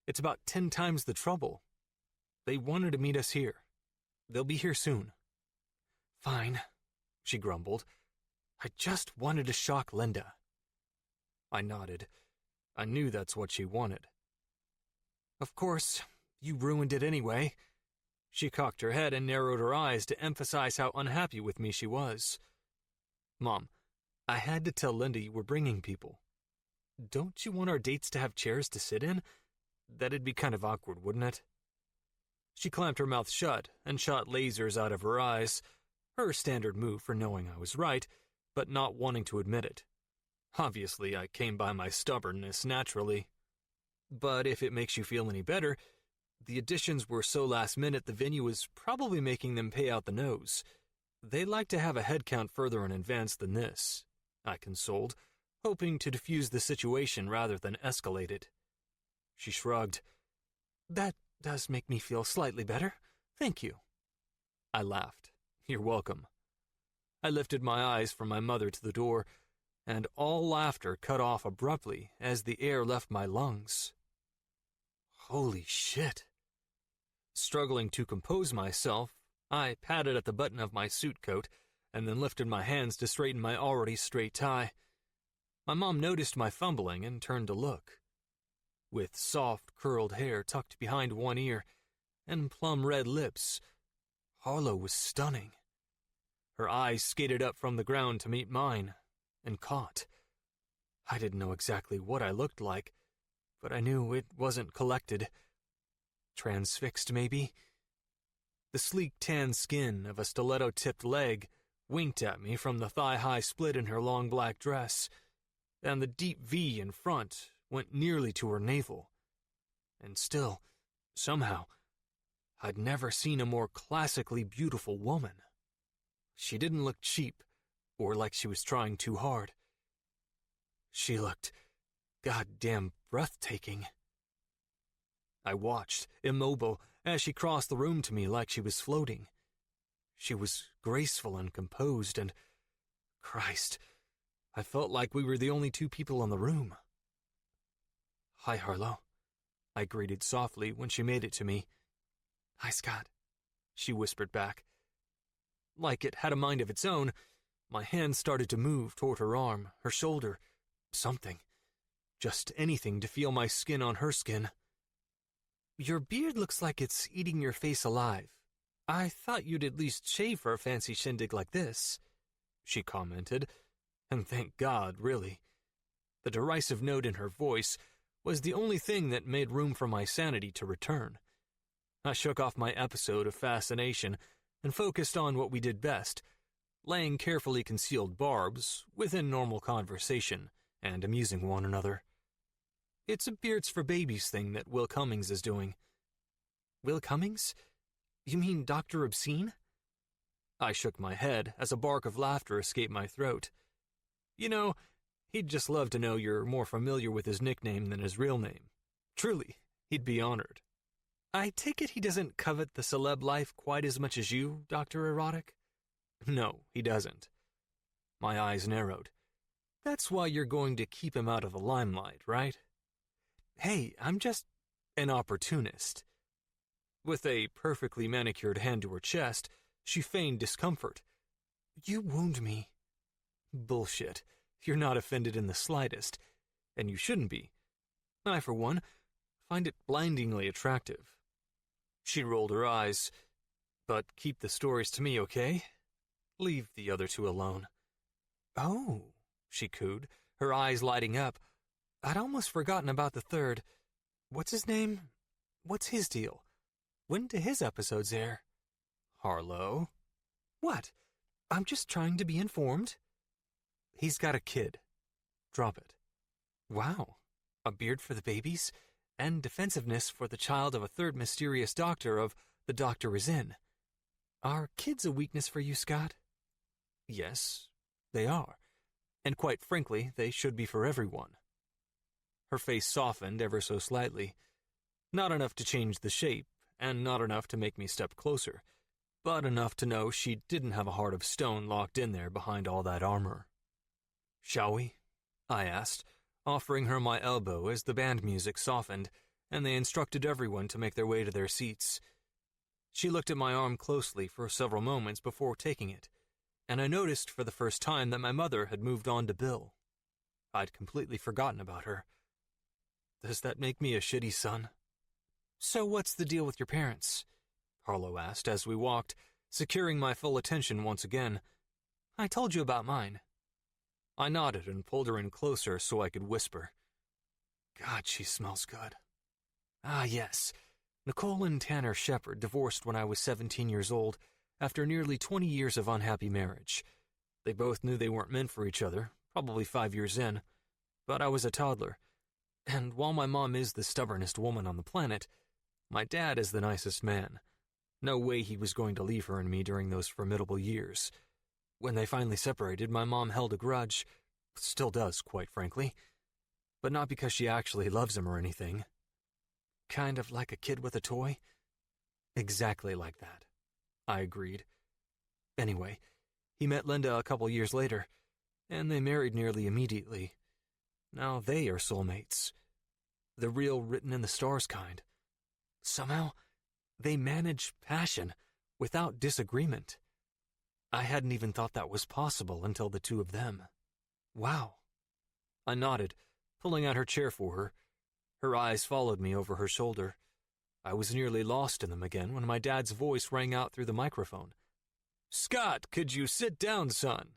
it's about 10 times the trouble. They wanted to meet us here. They'll be here soon." "Fine," she grumbled. "I just wanted to shock Linda." I nodded. I knew that's what she wanted. "Of course, you ruined it anyway." She cocked her head and narrowed her eyes to emphasize how unhappy with me she was. "Mom, I had to tell Linda you were bringing people. Don't you want our dates to have chairs to sit in? That'd be kind of awkward, wouldn't it?" She clamped her mouth shut and shot lasers out of her eyes, her standard move for knowing I was right, but not wanting to admit it. Obviously, I came by my stubbornness naturally. "But if it makes you feel any better, the additions were so last minute the venue was probably making them pay out the nose. They'd like to have a head count further in advance than this," I consoled, hoping to diffuse the situation rather than escalate it. She shrugged. "That does make me feel slightly better. Thank you." I laughed. "You're welcome." I lifted my eyes from my mother to the door, and all laughter cut off abruptly as the air left my lungs. Holy shit. Struggling to compose myself, I patted at the button of my suit coat and then lifted my hands to straighten my already straight tie. My mom noticed my fumbling and turned to look. With soft, curled hair tucked behind one ear and plum-red lips, Harlow was stunning. Her eyes skated up from the ground to meet mine and caught. I didn't know exactly what I looked like, but I knew it wasn't collected. Transfixed, maybe? The sleek tan skin of a stiletto-tipped leg winked at me from the thigh-high split in her long black dress, and the deep V in front went nearly to her navel. And still, somehow, I'd never seen a more classically beautiful woman. She didn't look cheap, or like she was trying too hard. She looked goddamn breathtaking. I watched, immobile, as she crossed the room to me like she was floating. She was graceful and composed, and, Christ, I felt like we were the only 2 people in the room. "Hi, Harlow," I greeted softly when she made it to me. "Hi, Scott," she whispered back. Like it had a mind of its own, my hand started to move toward her arm, her shoulder, something. Just anything to feel my skin on her skin. "Your beard looks like it's eating your face alive. I thought you'd at least shave for a fancy shindig like this," she commented, and thank God, really. The derisive note in her voice was the only thing that made room for my sanity to return. I shook off my episode of fascination and focused on what we did best, laying carefully concealed barbs within normal conversation and amusing one another. It's a beards for babies thing that Will Cummings is doing. "Will Cummings? You mean Dr. Obscene?" I shook my head as a bark of laughter escaped my throat. "You know, he'd just love to know you're more familiar with his nickname than his real name. Truly, he'd be honored." "I take it he doesn't covet the celeb life quite as much as you, Dr. Erotic?" "No, he doesn't." My eyes narrowed. "That's why you're going to keep him out of the limelight, right?" "Hey, I'm just an opportunist." With a perfectly manicured hand to her chest, she feigned discomfort. "You wound me." "Bullshit. You're not offended in the slightest. and you shouldn't be. I, for one, find it blindingly attractive. She rolled her eyes. But keep the stories to me, okay? Leave the other two alone. Oh, she cooed, her eyes lighting up. I'd almost forgotten about the third. What's his name? What's his deal? When do his episodes air? Harlow? What? I'm just trying to be informed. He's got a kid. Drop it. Wow. A beard for the babies, and defensiveness for the child of a third mysterious doctor of The Doctor Is In. Are kids a weakness for you, Scott? Yes, they are. And quite frankly, they should be for everyone. Her face softened ever so slightly. Not enough to change the shape, and not enough to make me step closer, but enough to know she didn't have a heart of stone locked in there behind all that armor. Shall we? I asked, offering her my elbow as the band music softened, and they instructed everyone to make their way to their seats. She looked at my arm closely for several moments before taking it, and I noticed for the first time that my mother had moved on to Bill. I'd completely forgotten about her. Does that make me a shitty son? So what's the deal with your parents? Harlow asked as we walked, securing my full attention once again. I told you about mine. I nodded and pulled her in closer so I could whisper. God, she smells good. Ah, yes. Nicole and Tanner Shepard divorced when I was 17 years old, after nearly 20 years of unhappy marriage. They both knew they weren't meant for each other, probably 5 years in, but I was a toddler. And while my mom is the stubbornest woman on the planet, my dad is the nicest man. No way he was going to leave her and me during those formidable years. When they finally separated, my mom held a grudge, still does, quite frankly, but not because she actually loves him or anything. Kind of like a kid with a toy? Exactly like that, I agreed. Anyway, he met Linda a couple years later, and they married nearly immediately. Now they are soulmates. The real written-in-the-stars kind. Somehow, they manage passion without disagreement. I hadn't even thought that was possible until the two of them. Wow. I nodded, pulling out her chair for her. Her eyes followed me over her shoulder. I was nearly lost in them again when my dad's voice rang out through the microphone. Scott, could you sit down, son?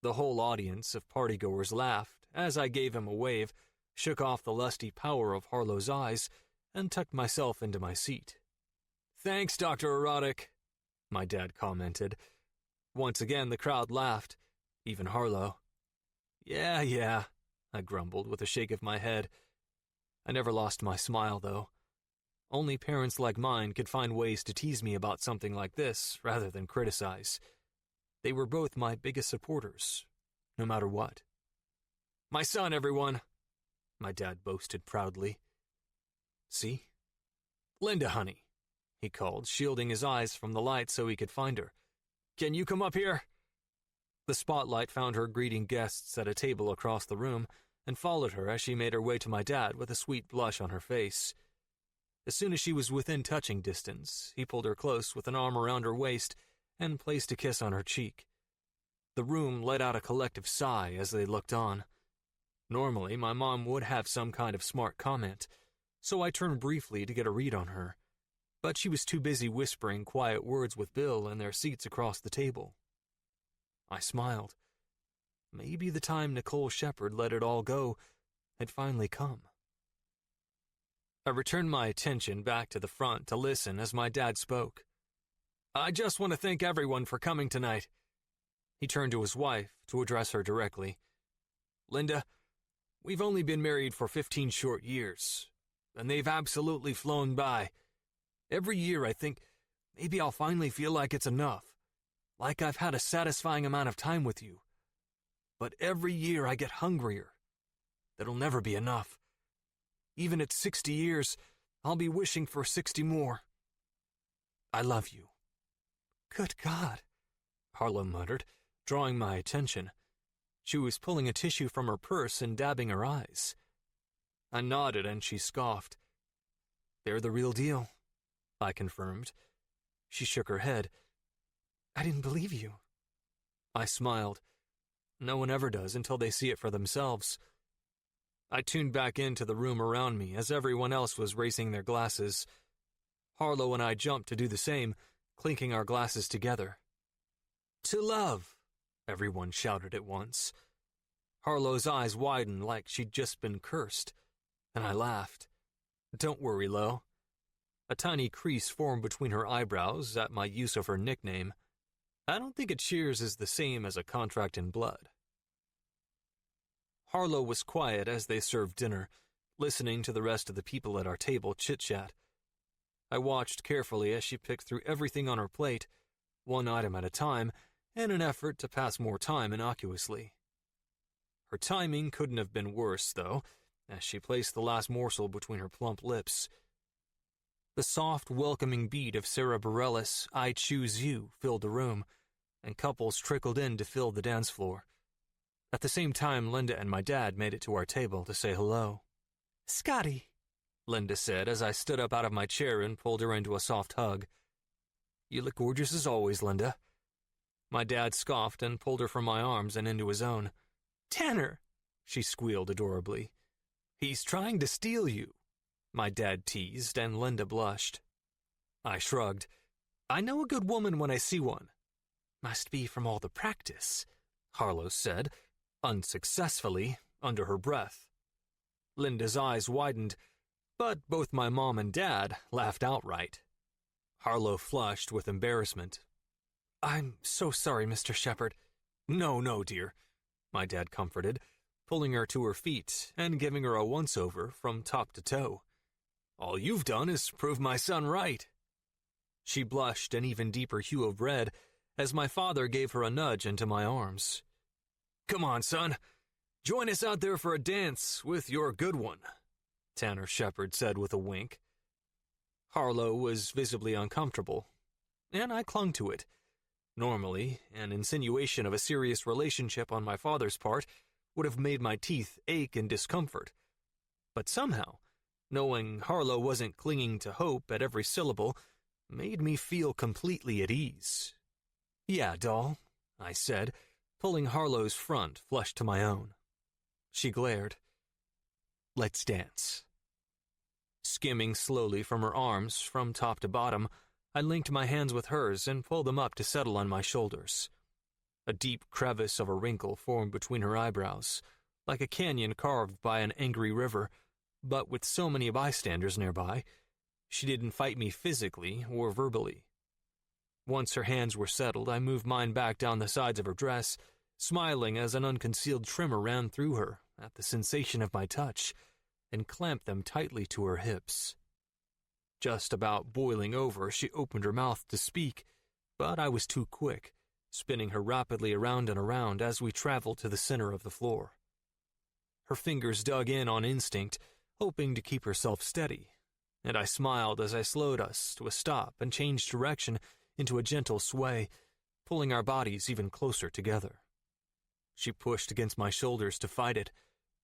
The whole audience of partygoers laughed as I gave him a wave, shook off the lusty power of Harlow's eyes, and tucked myself into my seat. Thanks, Dr. Erotic, my dad commented. Once again, the crowd laughed, even Harlow. Yeah, I grumbled with a shake of my head. I never lost my smile, though. Only parents like mine could find ways to tease me about something like this rather than criticize. They were both my biggest supporters, no matter what. My son, everyone, my dad boasted proudly. See? Linda, honey, he called, shielding his eyes from the light so he could find her. Can you come up here? The spotlight found her greeting guests at a table across the room and followed her as she made her way to my dad with a sweet blush on her face. As soon as she was within touching distance, he pulled her close with an arm around her waist and placed a kiss on her cheek. The room let out a collective sigh as they looked on. Normally, my mom would have some kind of smart comment, so I turned briefly to get a read on her, but she was too busy whispering quiet words with Bill in their seats across the table. I smiled. Maybe the time Nicole Shepard let it all go had finally come. I returned my attention back to the front to listen as my dad spoke. I just want to thank everyone for coming tonight. He turned to his wife to address her directly. Linda, we've only been married for 15 short years, and they've absolutely flown by. Every year I think maybe I'll finally feel like it's enough, like I've had a satisfying amount of time with you. But every year I get hungrier. That'll never be enough. Even at 60 years, I'll be wishing for 60 more. I love you. Good God, Harlow muttered, drawing my attention. She was pulling a tissue from her purse and dabbing her eyes. I nodded and she scoffed. They're the real deal, I confirmed. She shook her head. I didn't believe you. I smiled. No one ever does until they see it for themselves. I tuned back into the room around me as everyone else was raising their glasses. Harlow and I jumped to do the same, clinking our glasses together. "To love!" everyone shouted at once. Harlow's eyes widened like she'd just been cursed, and I laughed. "Don't worry, Lo." A tiny crease formed between her eyebrows at my use of her nickname. I don't think a cheers is the same as a contract in blood. Harlow was quiet as they served dinner, listening to the rest of the people at our table chit-chat. I watched carefully as she picked through everything on her plate, one item at a time, in an effort to pass more time innocuously. Her timing couldn't have been worse, though, as she placed the last morsel between her plump lips. The soft, welcoming beat of Sarah Bareilles' "I Choose You" filled the room, and couples trickled in to fill the dance floor. At the same time, Linda and my dad made it to our table to say hello. "Scotty," Linda said as I stood up out of my chair and pulled her into a soft hug. "You look gorgeous as always, Linda." My dad scoffed and pulled her from my arms and into his own. "Tanner," she squealed adorably. "He's trying to steal you," my dad teased, and Linda blushed. I shrugged. "I know a good woman when I see one." "Must be from all the practice," Harlow said, unsuccessfully, under her breath. Linda's eyes widened, but both my mom and dad laughed outright. Harlow flushed with embarrassment. "I'm so sorry, Mr. Shepard." No, dear," my dad comforted, pulling her to her feet and giving her a once-over from top to toe. "All you've done is prove my son right." She blushed an even deeper hue of red as my father gave her a nudge into my arms. "Come on, son. Join us out there for a dance with your good one," Tanner Shepard said with a wink. Harlow was visibly uncomfortable, and I clung to it. Normally, an insinuation of a serious relationship on my father's part would have made my teeth ache in discomfort. But somehow, knowing Harlow wasn't clinging to hope at every syllable made me feel completely at ease. "Yeah, doll," I said, pulling Harlow's front flush to my own. She glared. "Let's dance." Skimming slowly from her arms, from top to bottom, I linked my hands with hers and pulled them up to settle on my shoulders. A deep crevice of a wrinkle formed between her eyebrows, like a canyon carved by an angry river, but with so many bystanders nearby, she didn't fight me physically or verbally. Once her hands were settled, I moved mine back down the sides of her dress, smiling as an unconcealed tremor ran through her at the sensation of my touch, and clamped them tightly to her hips. Just about boiling over, she opened her mouth to speak, but I was too quick, spinning her rapidly around and around as we traveled to the center of the floor. Her fingers dug in on instinct, hoping to keep herself steady, and I smiled as I slowed us to a stop and changed direction into a gentle sway, pulling our bodies even closer together. She pushed against my shoulders to fight it,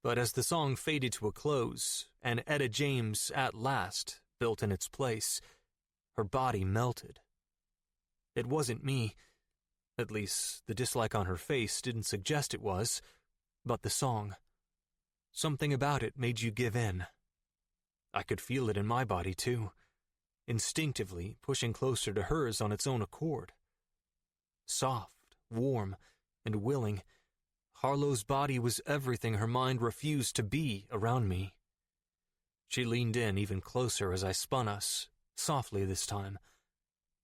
but as the song faded to a close and Etta James at last built in its place, her body melted. It wasn't me, at least the dislike on her face didn't suggest it was, but the song. Something about it made you give in. I could feel it in my body too, instinctively pushing closer to hers on its own accord. Soft, warm, and willing, Harlow's body was everything her mind refused to be around me. She leaned in even closer as I spun us, softly this time.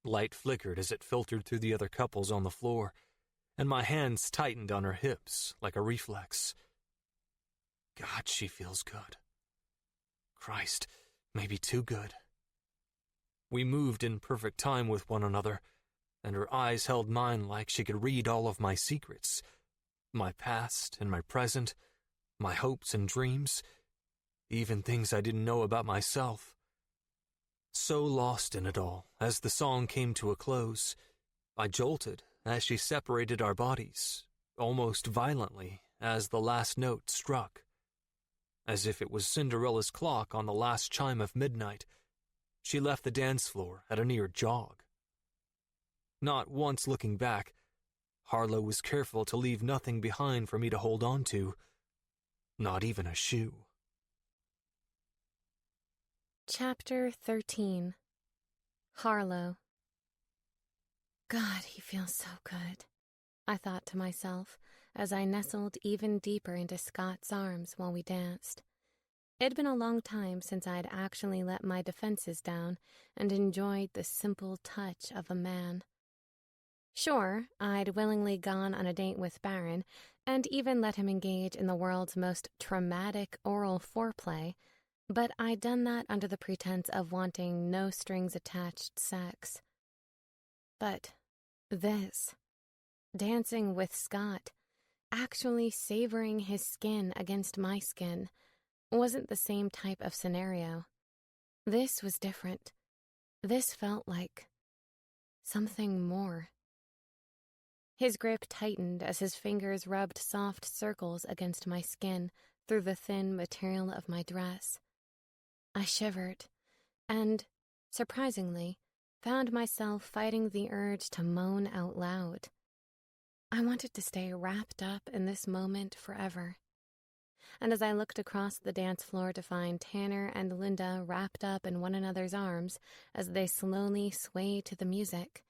Light flickered as it filtered through the other couples on the floor, and my hands tightened on her hips like a reflex. God, she feels good. Christ, maybe too good. We moved in perfect time with one another, and her eyes held mine like she could read all of my secrets, my past and my present, my hopes and dreams, even things I didn't know about myself. So lost in it all, as the song came to a close, I jolted as she separated our bodies, almost violently, as the last note struck. As if it was Cinderella's clock on the last chime of midnight, she left the dance floor at a near jog. Not once looking back, Harlow was careful to leave nothing behind for me to hold on to, not even a shoe. Chapter 13. Harlow. God, he feels so good, I thought to myself as I nestled even deeper into Scott's arms while we danced. It'd been a long time since I'd actually let my defenses down and enjoyed the simple touch of a man. Sure, I'd willingly gone on a date with Baron and even let him engage in the world's most traumatic oral foreplay, but I'd done that under the pretense of wanting no-strings-attached sex. But this, dancing with Scott, actually savoring his skin against my skin, wasn't the same type of scenario. This was different. This felt like something more. His grip tightened as his fingers rubbed soft circles against my skin through the thin material of my dress. I shivered, and, surprisingly, found myself fighting the urge to moan out loud. I wanted to stay wrapped up in this moment forever. And as I looked across the dance floor to find Tanner and Linda wrapped up in one another's arms as they slowly swayed to the music,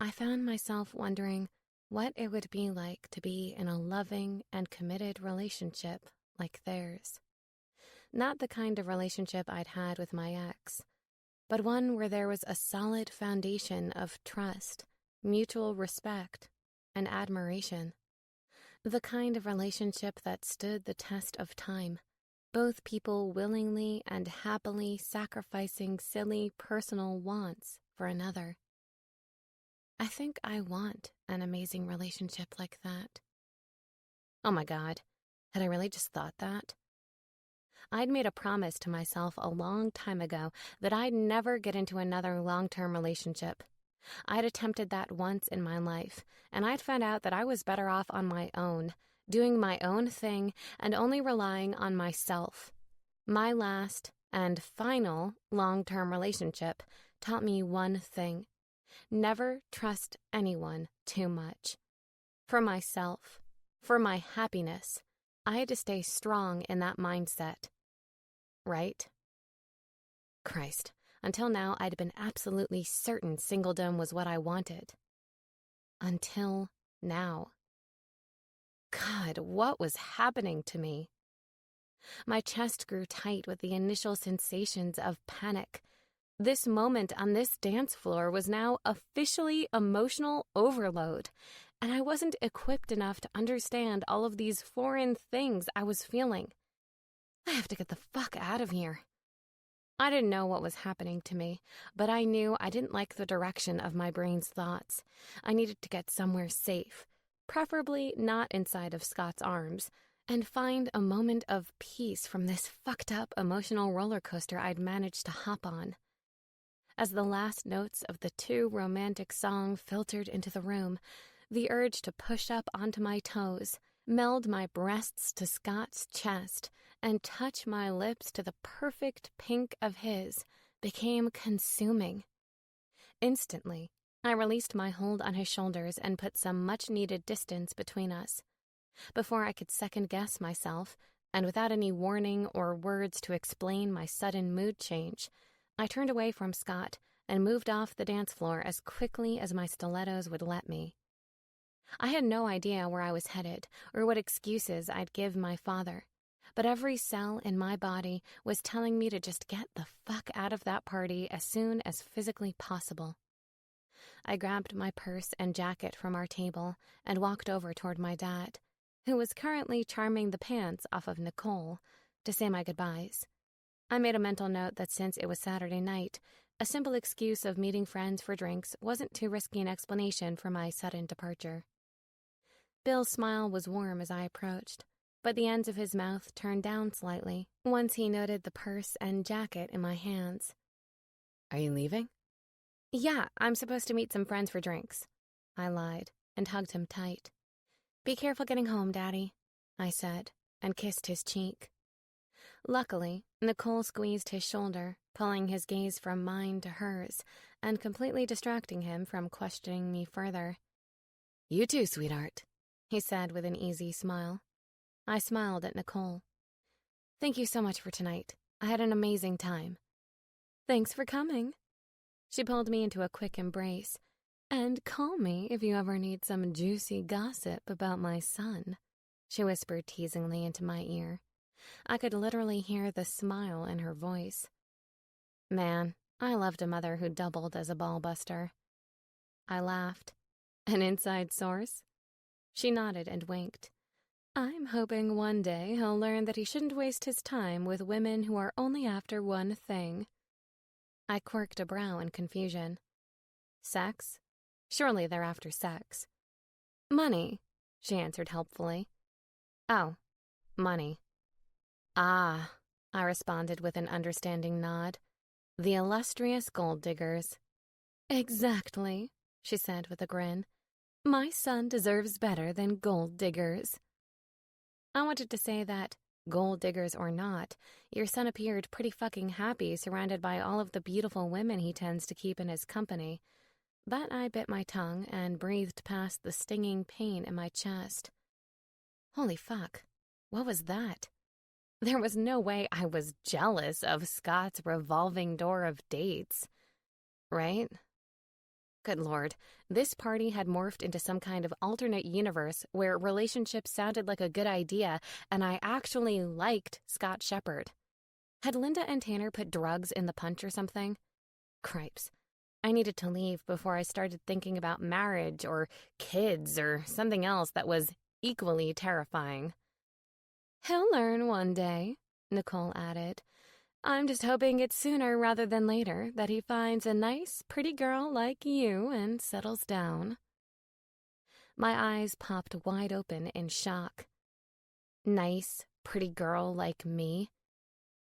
I found myself wondering what it would be like to be in a loving and committed relationship like theirs. Not the kind of relationship I'd had with my ex, but one where there was a solid foundation of trust, mutual respect, and admiration. The kind of relationship that stood the test of time, both people willingly and happily sacrificing silly personal wants for another. I think I want an amazing relationship like that. Oh my God, had I really just thought that? I'd made a promise to myself a long time ago that I'd never get into another long-term relationship. I'd attempted that once in my life, and I'd found out that I was better off on my own, doing my own thing and only relying on myself. My last and final long-term relationship taught me one thing: never trust anyone too much. For myself, for my happiness, I had to stay strong in that mindset. Right? Christ, until now I'd been absolutely certain singledom was what I wanted. Until now. God, what was happening to me? My chest grew tight with the initial sensations of panic. This moment on this dance floor was now officially emotional overload, and I wasn't equipped enough to understand all of these foreign things I was feeling. I have to get the fuck out of here. I didn't know what was happening to me, but I knew I didn't like the direction of my brain's thoughts. I needed to get somewhere safe, preferably not inside of Scott's arms, and find a moment of peace from this fucked up emotional roller coaster I'd managed to hop on. As the last notes of the too romantic song filtered into the room, the urge to push up onto my toes, meld my breasts to Scott's chest, and touch my lips to the perfect pink of his became consuming. Instantly, I released my hold on his shoulders and put some much-needed distance between us. Before I could second-guess myself, and without any warning or words to explain my sudden mood change, I turned away from Scott and moved off the dance floor as quickly as my stilettos would let me. I had no idea where I was headed or what excuses I'd give my father, but every cell in my body was telling me to just get the fuck out of that party as soon as physically possible. I grabbed my purse and jacket from our table and walked over toward my dad, who was currently charming the pants off of Nicole, to say my goodbyes. I made a mental note that since it was Saturday night, a simple excuse of meeting friends for drinks wasn't too risky an explanation for my sudden departure. Bill's smile was warm as I approached, but the ends of his mouth turned down slightly once he noted the purse and jacket in my hands. "Are you leaving?" "Yeah, I'm supposed to meet some friends for drinks," I lied and hugged him tight. "Be careful getting home, Daddy," I said, and kissed his cheek. Luckily, Nicole squeezed his shoulder, pulling his gaze from mine to hers and completely distracting him from questioning me further. "You too, sweetheart," he said with an easy smile. I smiled at Nicole. "Thank you so much for tonight. I had an amazing time." Thanks for coming. She pulled me into a quick embrace. And call me if you ever need some juicy gossip about my son, she whispered teasingly into my ear. I could literally hear the smile in her voice. Man, I loved a mother who doubled as a ball-buster. I laughed. An inside source? She nodded and winked. I'm hoping one day he'll learn that he shouldn't waste his time with women who are only after one thing. I quirked a brow in confusion. Sex? Surely they're after sex. Money, she answered helpfully. Oh, money. Ah, I responded with an understanding nod. The illustrious gold diggers. Exactly, she said with a grin. My son deserves better than gold diggers. I wanted to say that, gold diggers or not, your son appeared pretty fucking happy surrounded by all of the beautiful women he tends to keep in his company, but I bit my tongue and breathed past the stinging pain in my chest. Holy fuck, what was that? There was no way I was jealous of Scott's revolving door of dates, right? Good Lord, this party had morphed into some kind of alternate universe where relationships sounded like a good idea and I actually liked Scott Shepherd. Had Linda and Tanner put drugs in the punch or something? Cripes. I needed to leave before I started thinking about marriage or kids or something else that was equally terrifying. He'll learn one day, Nicole added. I'm just hoping it's sooner rather than later that he finds a nice, pretty girl like you and settles down. My eyes popped wide open in shock. Nice, pretty girl like me?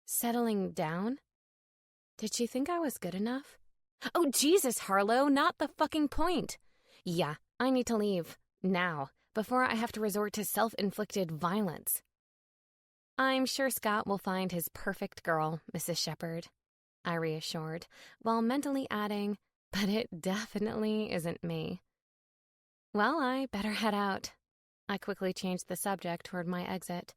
Settling down? Did she think I was good enough? Oh, Jesus, Harlow, not the fucking point. Yeah, I need to leave, now, before I have to resort to self-inflicted violence. I'm sure Scott will find his perfect girl, Mrs. Shepherd, I reassured, while mentally adding, but it definitely isn't me. Well, I better head out. I quickly changed the subject toward my exit,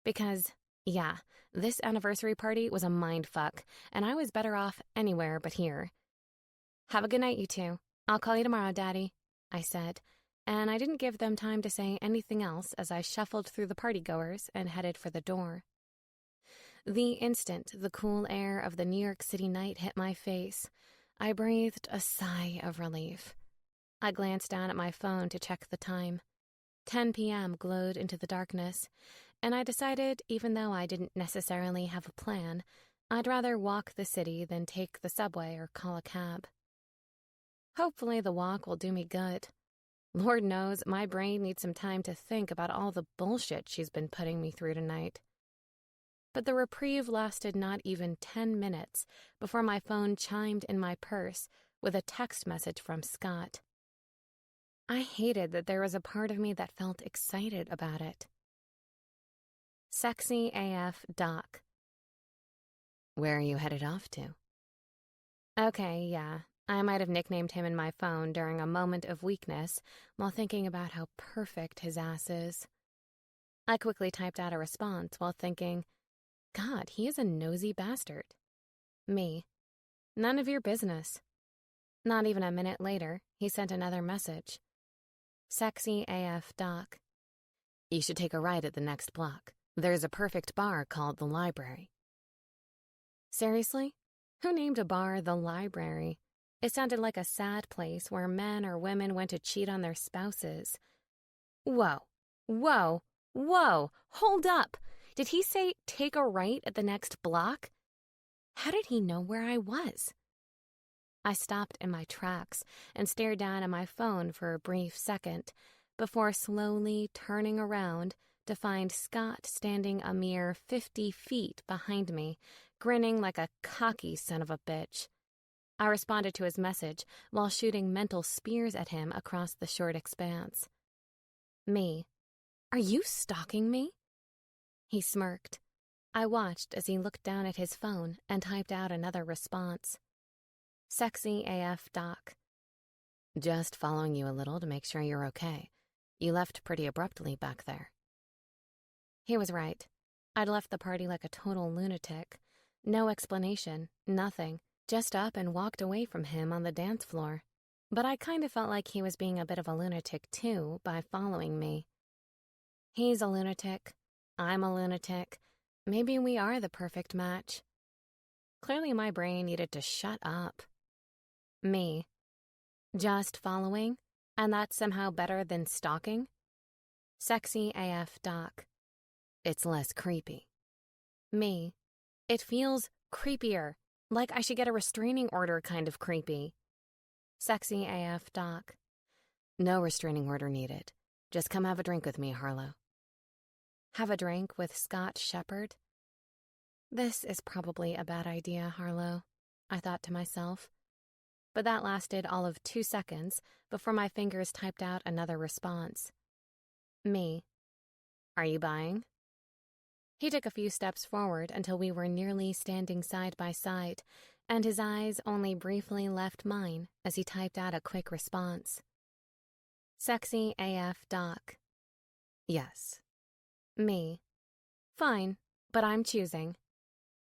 because, yeah, this anniversary party was a mindfuck, and I was better off anywhere but here. Have a good night, you two. I'll call you tomorrow, Daddy, I said, and I didn't give them time to say anything else as I shuffled through the partygoers and headed for the door. The instant the cool air of the New York City night hit my face, I breathed a sigh of relief. I glanced down at my phone to check the time. 10 p.m. glowed into the darkness, and I decided, even though I didn't necessarily have a plan, I'd rather walk the city than take the subway or call a cab. Hopefully the walk will do me good. Lord knows my brain needs some time to think about all the bullshit she's been putting me through tonight. But the reprieve lasted not even 10 minutes before my phone chimed in my purse with a text message from Scott. I hated that there was a part of me that felt excited about it. Sexy AF Doc. Where are you headed off to? Okay, yeah. I might have nicknamed him in my phone during a moment of weakness while thinking about how perfect his ass is. I quickly typed out a response while thinking, God, he is a nosy bastard. Me. None of your business. Not even a minute later, he sent another message. Sexy AF Doc. You should take a ride at the next block. There's a perfect bar called The Library. Seriously? Who named a bar The Library? It sounded like a sad place where men or women went to cheat on their spouses. Whoa, whoa, whoa, hold up. Did he say take a right at the next block? How did he know where I was? I stopped in my tracks and stared down at my phone for a brief second before slowly turning around to find Scott standing a mere 50 feet behind me, grinning like a cocky son of a bitch. I responded to his message while shooting mental spears at him across the short expanse. Me. Are you stalking me? He smirked. I watched as he looked down at his phone and typed out another response. Sexy AF Doc. Just following you a little to make sure you're okay. You left pretty abruptly back there. He was right. I'd left the party like a total lunatic. No explanation, nothing. just up and walked away from him on the dance floor, but I kind of felt like he was being a bit of a lunatic too by following me. He's a lunatic. I'm a lunatic. Maybe we are the perfect match. Clearly my brain needed to shut up. Me. Just following, and that's somehow better than stalking? Sexy AF Doc. It's less creepy. Me. It feels creepier, like I should get a restraining order kind of creepy. Sexy AF Doc. No restraining order needed. Just come have a drink with me, Harlow. Have a drink with Scott Shepherd? This is probably a bad idea, Harlow, I thought to myself. But that lasted all of 2 seconds before my fingers typed out another response. Me. Are you buying? He took a few steps forward until we were nearly standing side by side, and his eyes only briefly left mine as he typed out a quick response. Sexy AF Doc. Yes. Me. Fine, but I'm choosing.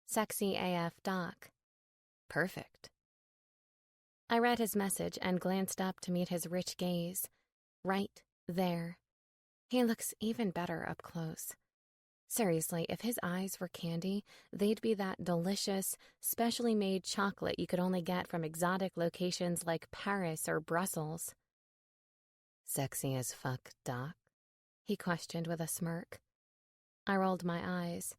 Sexy AF Doc. Perfect. I read his message and glanced up to meet his rich gaze. Right there. He looks even better up close. Seriously, if his eyes were candy, they'd be that delicious, specially made chocolate you could only get from exotic locations like Paris or Brussels. Sexy as fuck, Doc? He questioned with a smirk. I rolled my eyes.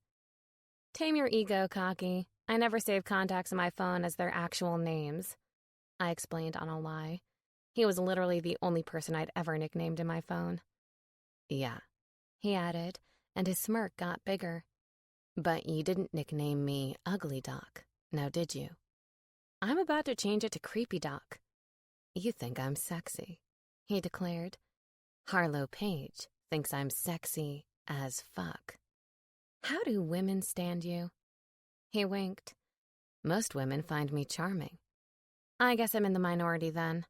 Tame your ego, cocky. I never save contacts on my phone as their actual names, I explained on a lie. He was literally the only person I'd ever nicknamed in my phone. Yeah, he added, and his smirk got bigger. But you didn't nickname me Ugly Doc, now did you? I'm about to change it to Creepy Doc. You think I'm sexy, he declared. Harlow Page thinks I'm sexy as fuck. How do women stand you? He winked. Most women find me charming. I guess I'm in the minority then.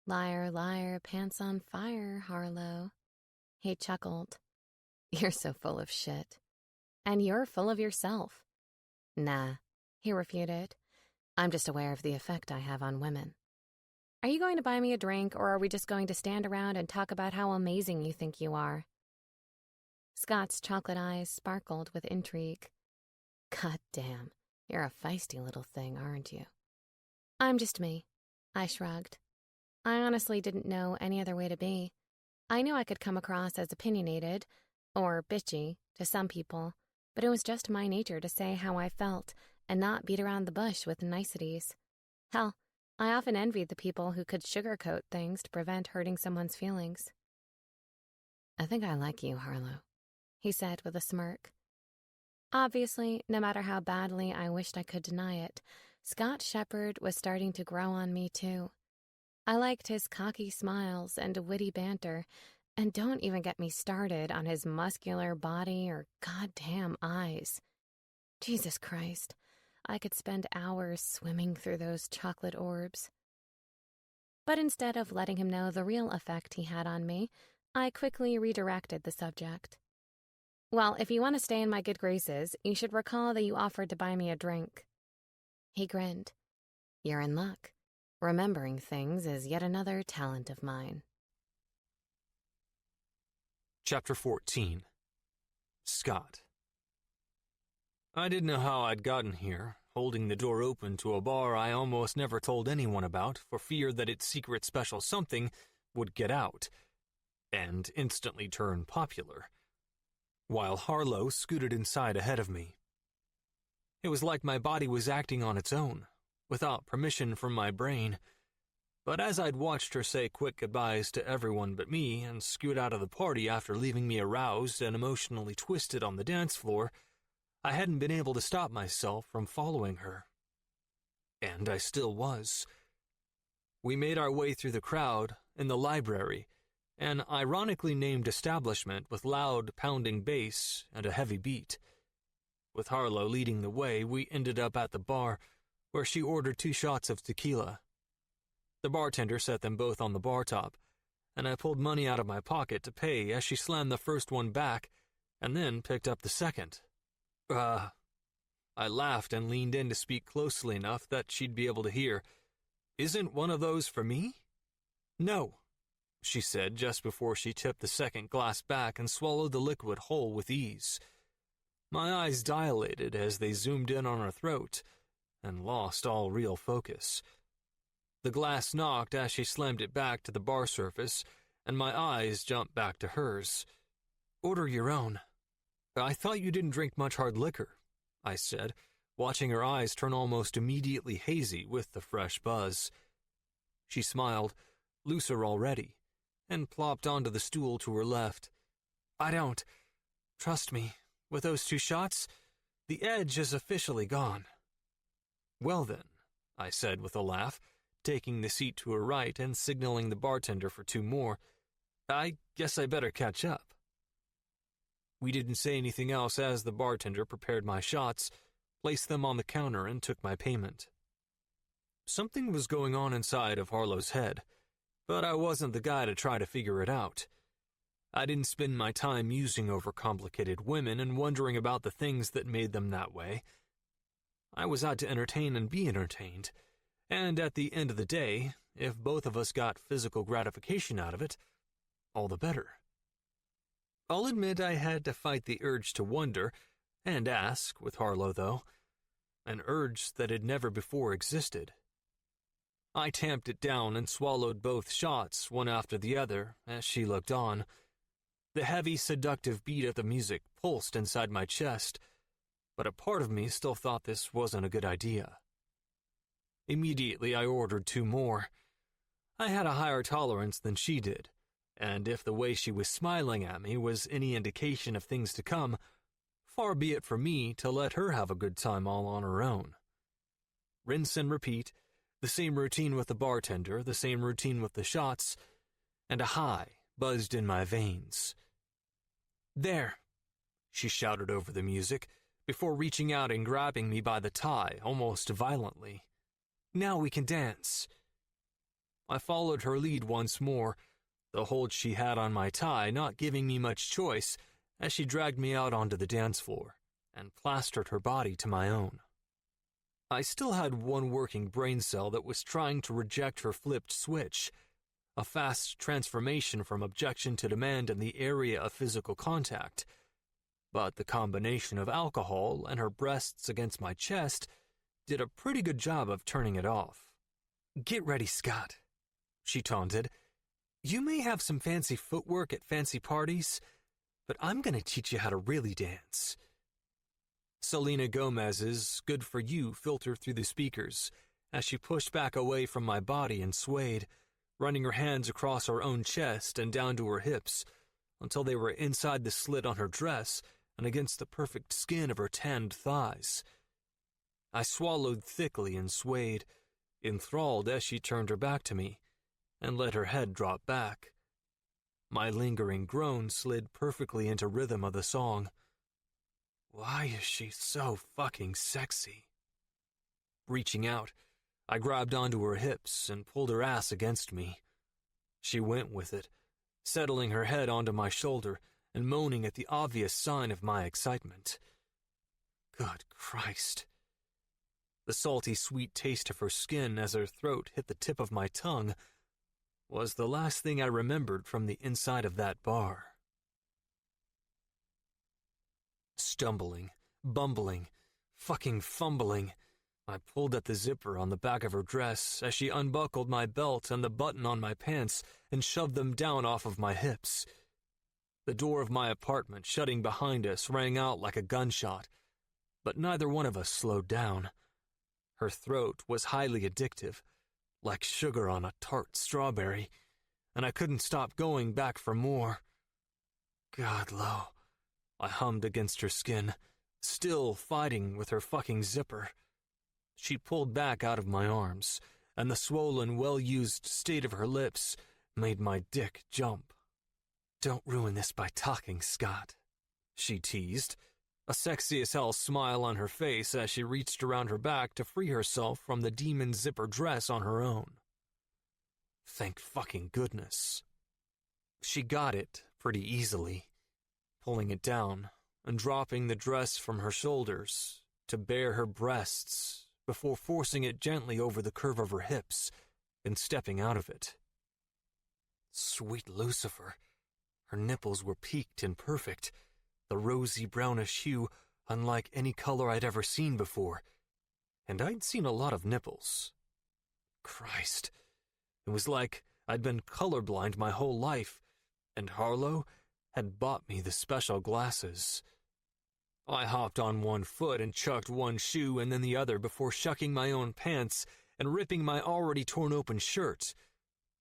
Liar, liar, pants on fire, Harlow. He chuckled. You're so full of shit. And you're full of yourself. Nah, he refuted. I'm just aware of the effect I have on women. Are you going to buy me a drink, or are we just going to stand around and talk about how amazing you think you are? Scott's chocolate eyes sparkled with intrigue. God damn, you're a feisty little thing, aren't you? I'm just me, I shrugged. I honestly didn't know any other way to be. I knew I could come across as opinionated, or bitchy, to some people, but it was just my nature to say how I felt and not beat around the bush with niceties. Hell, I often envied the people who could sugarcoat things to prevent hurting someone's feelings. I think I like you, Harlow, he said with a smirk. Obviously, no matter how badly I wished I could deny it, Scott Shepherd was starting to grow on me too. I liked his cocky smiles and witty banter, and don't even get me started on his muscular body or goddamn eyes. Jesus Christ, I could spend hours swimming through those chocolate orbs. But instead of letting him know the real effect he had on me, I quickly redirected the subject. Well, if you want to stay in my good graces, you should recall that you offered to buy me a drink. He grinned. You're in luck. Remembering things is yet another talent of mine. Chapter 14. Scott. I didn't know how I'd gotten here, holding the door open to a bar I almost never told anyone about for fear that its secret special something would get out and instantly turn popular, while Harlow scooted inside ahead of me. It was like my body was acting on its own, without permission from my brain, but as I'd watched her say quick goodbyes to everyone but me and scoot out of the party after leaving me aroused and emotionally twisted on the dance floor, I hadn't been able to stop myself from following her. And I still was. We made our way through the crowd in the library, an ironically named establishment with loud, pounding bass and a heavy beat. With Harlow leading the way, we ended up at the bar, where she ordered 2 shots of tequila. The bartender set them both on the bar top, and I pulled money out of my pocket to pay as she slammed the first one back and then picked up the second. I I laughed and leaned in to speak closely enough that she'd be able to hear. "Isn't one of those for me?" "No," she said just before she tipped the second glass back and swallowed the liquid whole with ease. My eyes dilated as they zoomed in on her throat and lost all real focus. The glass knocked as she slammed it back to the bar surface, and my eyes jumped back to hers. "Order your own." "I thought you didn't drink much hard liquor," I said, watching her eyes turn almost immediately hazy with the fresh buzz. She smiled, looser already, and plopped onto the stool to her left. "I don't. Trust me, with those 2 shots, the edge is officially gone." "Well then," I said with a laugh, taking the seat to her right and signaling the bartender for 2 more, "I guess I better catch up." We didn't say anything else as the bartender prepared my shots, placed them on the counter, and took my payment. Something was going on inside of Harlow's head, but I wasn't the guy to try to figure it out. I didn't spend my time musing over complicated women and wondering about the things that made them that way. I was out to entertain and be entertained, and at the end of the day, if both of us got physical gratification out of it, all the better. I'll admit I had to fight the urge to wonder and ask with Harlow, though, an urge that had never before existed. I tamped it down and swallowed both shots, one after the other, as she looked on. The heavy, seductive beat of the music pulsed inside my chest, but a part of me still thought this wasn't a good idea. Immediately, I ordered 2 more. I had a higher tolerance than she did, and if the way she was smiling at me was any indication of things to come, far be it from me to let her have a good time all on her own. Rinse and repeat, the same routine with the bartender, the same routine with the shots, and a high buzzed in my veins. "There," she shouted over the music, before reaching out and grabbing me by the tie, almost violently. "Now we can dance." I followed her lead once more, the hold she had on my tie not giving me much choice as she dragged me out onto the dance floor and plastered her body to my own. I still had one working brain cell that was trying to reject her flipped switch, a fast transformation from objection to demand in the area of physical contact, but the combination of alcohol and her breasts against my chest did a pretty good job of turning it off. "Get ready, Scott," she taunted. "You may have some fancy footwork at fancy parties, but I'm going to teach you how to really dance." Selena Gomez's "Good For You" filtered through the speakers as she pushed back away from my body and swayed, running her hands across her own chest and down to her hips until they were inside the slit on her dress and against the perfect skin of her tanned thighs. I swallowed thickly and swayed, enthralled as she turned her back to me and let her head drop back. My lingering groan slid perfectly into rhythm of the song. Why is she so fucking sexy? Reaching out, I grabbed onto her hips and pulled her ass against me. She went with it, settling her head onto my shoulder and moaning at the obvious sign of my excitement. Good Christ. The salty, sweet taste of her skin as her throat hit the tip of my tongue was the last thing I remembered from the inside of that bar. Stumbling, bumbling, fucking fumbling, I pulled at the zipper on the back of her dress as she unbuckled my belt and the button on my pants and shoved them down off of my hips. The door of my apartment shutting behind us rang out like a gunshot, but neither one of us slowed down. Her throat was highly addictive, like sugar on a tart strawberry, and I couldn't stop going back for more. God, Lo, I hummed against her skin, still fighting with her fucking zipper. She pulled back out of my arms, and the swollen, well-used state of her lips made my dick jump. Don't ruin this by talking, Scott, she teased, a sexy-as-hell smile on her face as she reached around her back to free herself from the demon zipper dress on her own. Thank fucking goodness. She got it pretty easily, pulling it down and dropping the dress from her shoulders to bare her breasts before forcing it gently over the curve of her hips and stepping out of it. Sweet Lucifer. Her nipples were peaked and perfect, the rosy brownish hue unlike any color I'd ever seen before, and I'd seen a lot of nipples. Christ, it was like I'd been colorblind my whole life, and Harlow had bought me the special glasses. I hopped on one foot and chucked one shoe and then the other before shucking my own pants and ripping my already torn open shirt.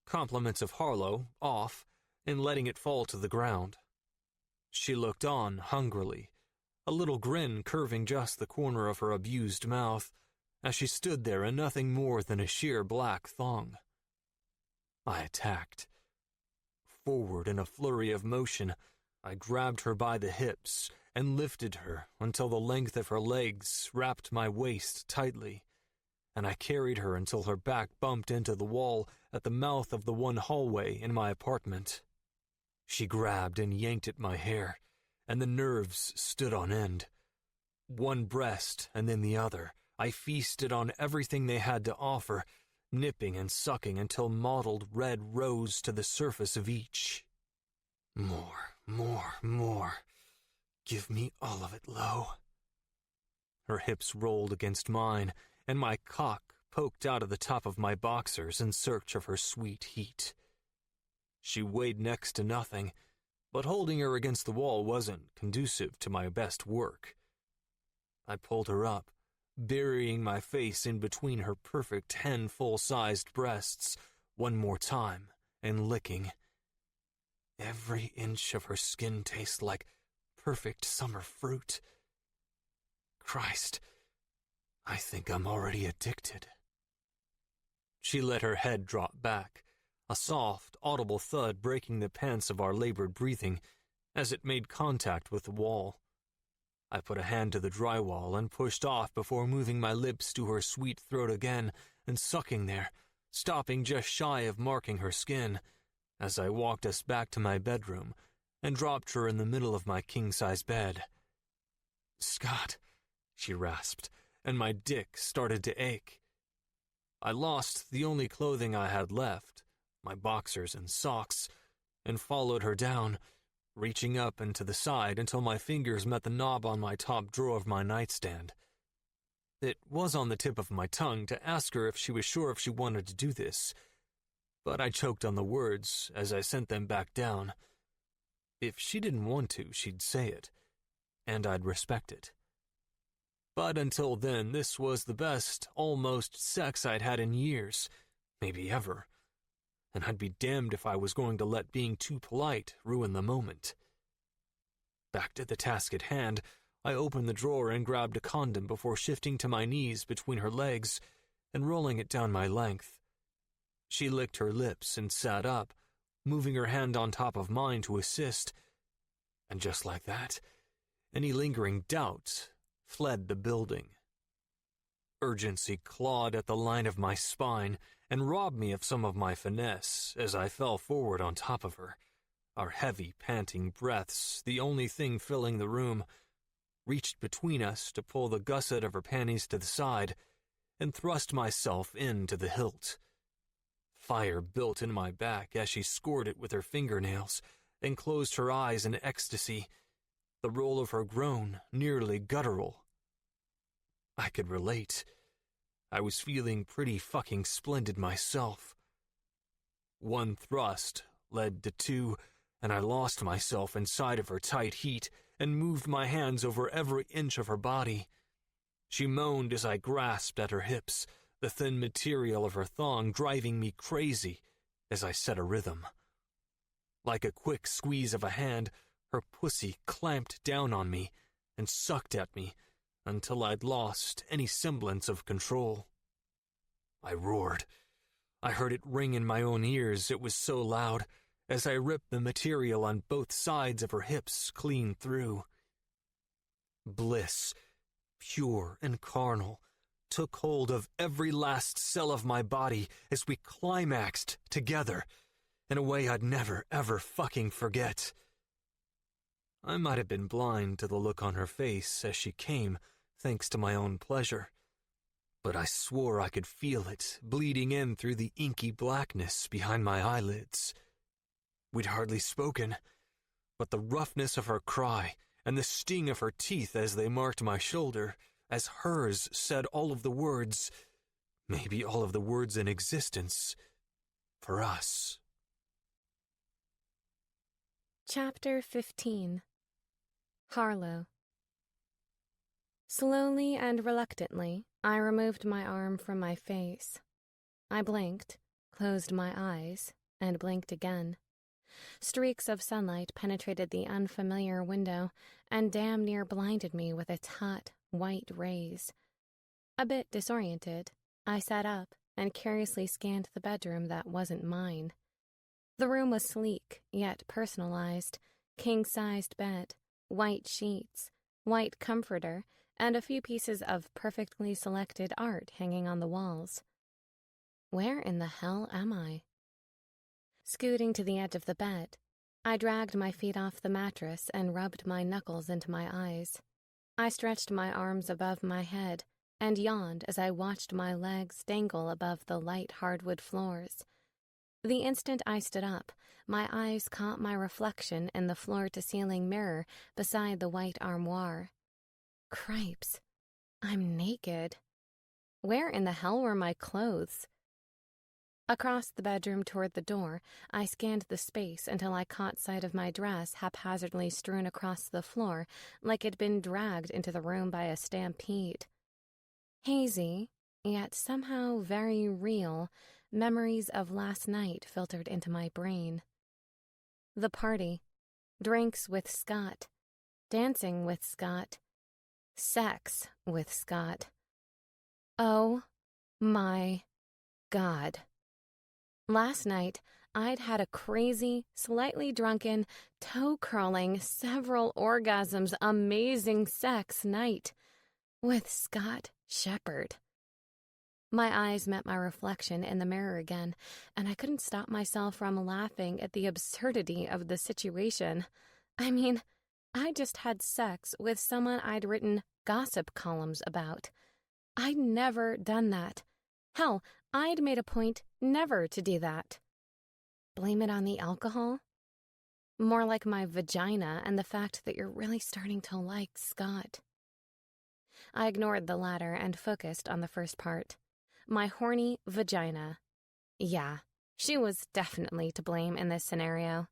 Compliments of Harlow off and letting it fall to the ground. She looked on hungrily, a little grin curving just the corner of her abused mouth as she stood there in nothing more than a sheer black thong. I attacked. Forward in a flurry of motion, I grabbed her by the hips and lifted her until the length of her legs wrapped my waist tightly, and I carried her until her back bumped into the wall at the mouth of the one hallway in my apartment. She grabbed and yanked at my hair, and the nerves stood on end. One breast and then the other, I feasted on everything they had to offer, nipping and sucking until mottled red rose to the surface of each. More, more, more. Give me all of it, Lo. Her hips rolled against mine, and my cock poked out of the top of my boxers in search of her sweet heat. She weighed next to nothing, but holding her against the wall wasn't conducive to my best work. I pulled her up, burying my face in between her perfect hen full-sized breasts one more time and licking. Every inch of her skin tastes like perfect summer fruit. Christ, I think I'm already addicted. She let her head drop back, a soft, audible thud breaking the pants of our labored breathing as it made contact with the wall. I put a hand to the drywall and pushed off before moving my lips to her sweet throat again and sucking there, stopping just shy of marking her skin as I walked us back to my bedroom and dropped her in the middle of my king-size bed. "Scott," she rasped, and my dick started to ache. I lost the only clothing I had left, my boxers and socks, and followed her down, reaching up and to the side until my fingers met the knob on my top drawer of my nightstand. It was on the tip of my tongue to ask her if she was sure if she wanted to do this, but I choked on the words as I sent them back down. If she didn't want to, she'd say it, and I'd respect it. But until then, this was the best, almost sex I'd had in years, maybe ever, and I'd be damned if I was going to let being too polite ruin the moment. Back to the task at hand, I opened the drawer and grabbed a condom before shifting to my knees between her legs and rolling it down my length. She licked her lips and sat up, moving her hand on top of mine to assist, and just like that, any lingering doubt fled the building. Urgency clawed at the line of my spine and robbed me of some of my finesse as I fell forward on top of her, our heavy, panting breaths the only thing filling the room, reached between us to pull the gusset of her panties to the side, and thrust myself into the hilt. Fire built in my back as she scored it with her fingernails and closed her eyes in ecstasy, the roll of her groan nearly guttural. I could relate. I was feeling pretty fucking splendid myself. One thrust led to two, and I lost myself inside of her tight heat and moved my hands over every inch of her body. She moaned as I grasped at her hips, the thin material of her thong driving me crazy as I set a rhythm. Like a quick squeeze of a hand, her pussy clamped down on me and sucked at me until I'd lost any semblance of control. I roared. I heard it ring in my own ears, it was so loud, as I ripped the material on both sides of her hips clean through. Bliss, pure and carnal, took hold of every last cell of my body as we climaxed together in a way I'd never, ever fucking forget. I might have been blind to the look on her face as she came, thanks to my own pleasure, but I swore I could feel it bleeding in through the inky blackness behind my eyelids. We'd hardly spoken, but the roughness of her cry and the sting of her teeth as they marked my shoulder, as hers said all of the words, maybe all of the words in existence, for us. Chapter 15. Harlow. Slowly and reluctantly, I removed my arm from my face. I blinked, closed my eyes, and blinked again. Streaks of sunlight penetrated the unfamiliar window and damn near blinded me with its hot, white rays. A bit disoriented, I sat up and curiously scanned the bedroom that wasn't mine. The room was sleek, yet personalized, king-sized bed, white sheets, white comforter, and a few pieces of perfectly selected art hanging on the walls. Where in the hell am I? Scooting to the edge of the bed, I dragged my feet off the mattress and rubbed my knuckles into my eyes. I stretched my arms above my head and yawned as I watched my legs dangle above the light hardwood floors. The instant I stood up, my eyes caught my reflection in the floor-to-ceiling mirror beside the white armoire. Cripes, I'm naked. Where in the hell were my clothes? Across the bedroom toward the door, I scanned the space until I caught sight of my dress haphazardly strewn across the floor like it'd been dragged into the room by a stampede. Hazy, yet somehow very real, memories of last night filtered into my brain. The party, drinks with Scott, dancing with Scott, sex with Scott. Oh my God. Last night, I'd had a crazy, slightly drunken, toe-curling, several orgasms, amazing sex night with Scott Shepherd. My eyes met my reflection in the mirror again, and I couldn't stop myself from laughing at the absurdity of the situation. I mean, I just had sex with someone I'd written gossip columns about. I'd never done that. Hell, I'd made a point never to do that. Blame it on the alcohol? More like my vagina and the fact that you're really starting to like Scott. I ignored the latter and focused on the first part. My horny vagina. Yeah, she was definitely to blame in this scenario.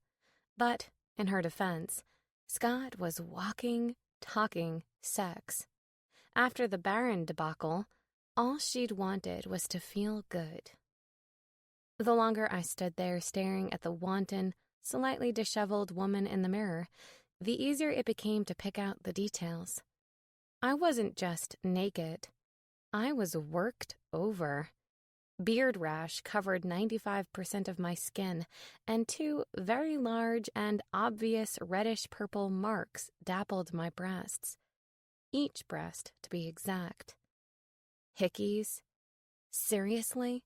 But, in her defense, Scott was walking, talking sex. After the Baron debacle, all she'd wanted was to feel good. The longer I stood there staring at the wanton, slightly disheveled woman in the mirror, the easier it became to pick out the details. I wasn't just naked. I was worked over. Beard rash covered 95% of my skin, and 2 very large and obvious reddish-purple marks dappled my breasts. Each breast, to be exact. Hickeys? Seriously?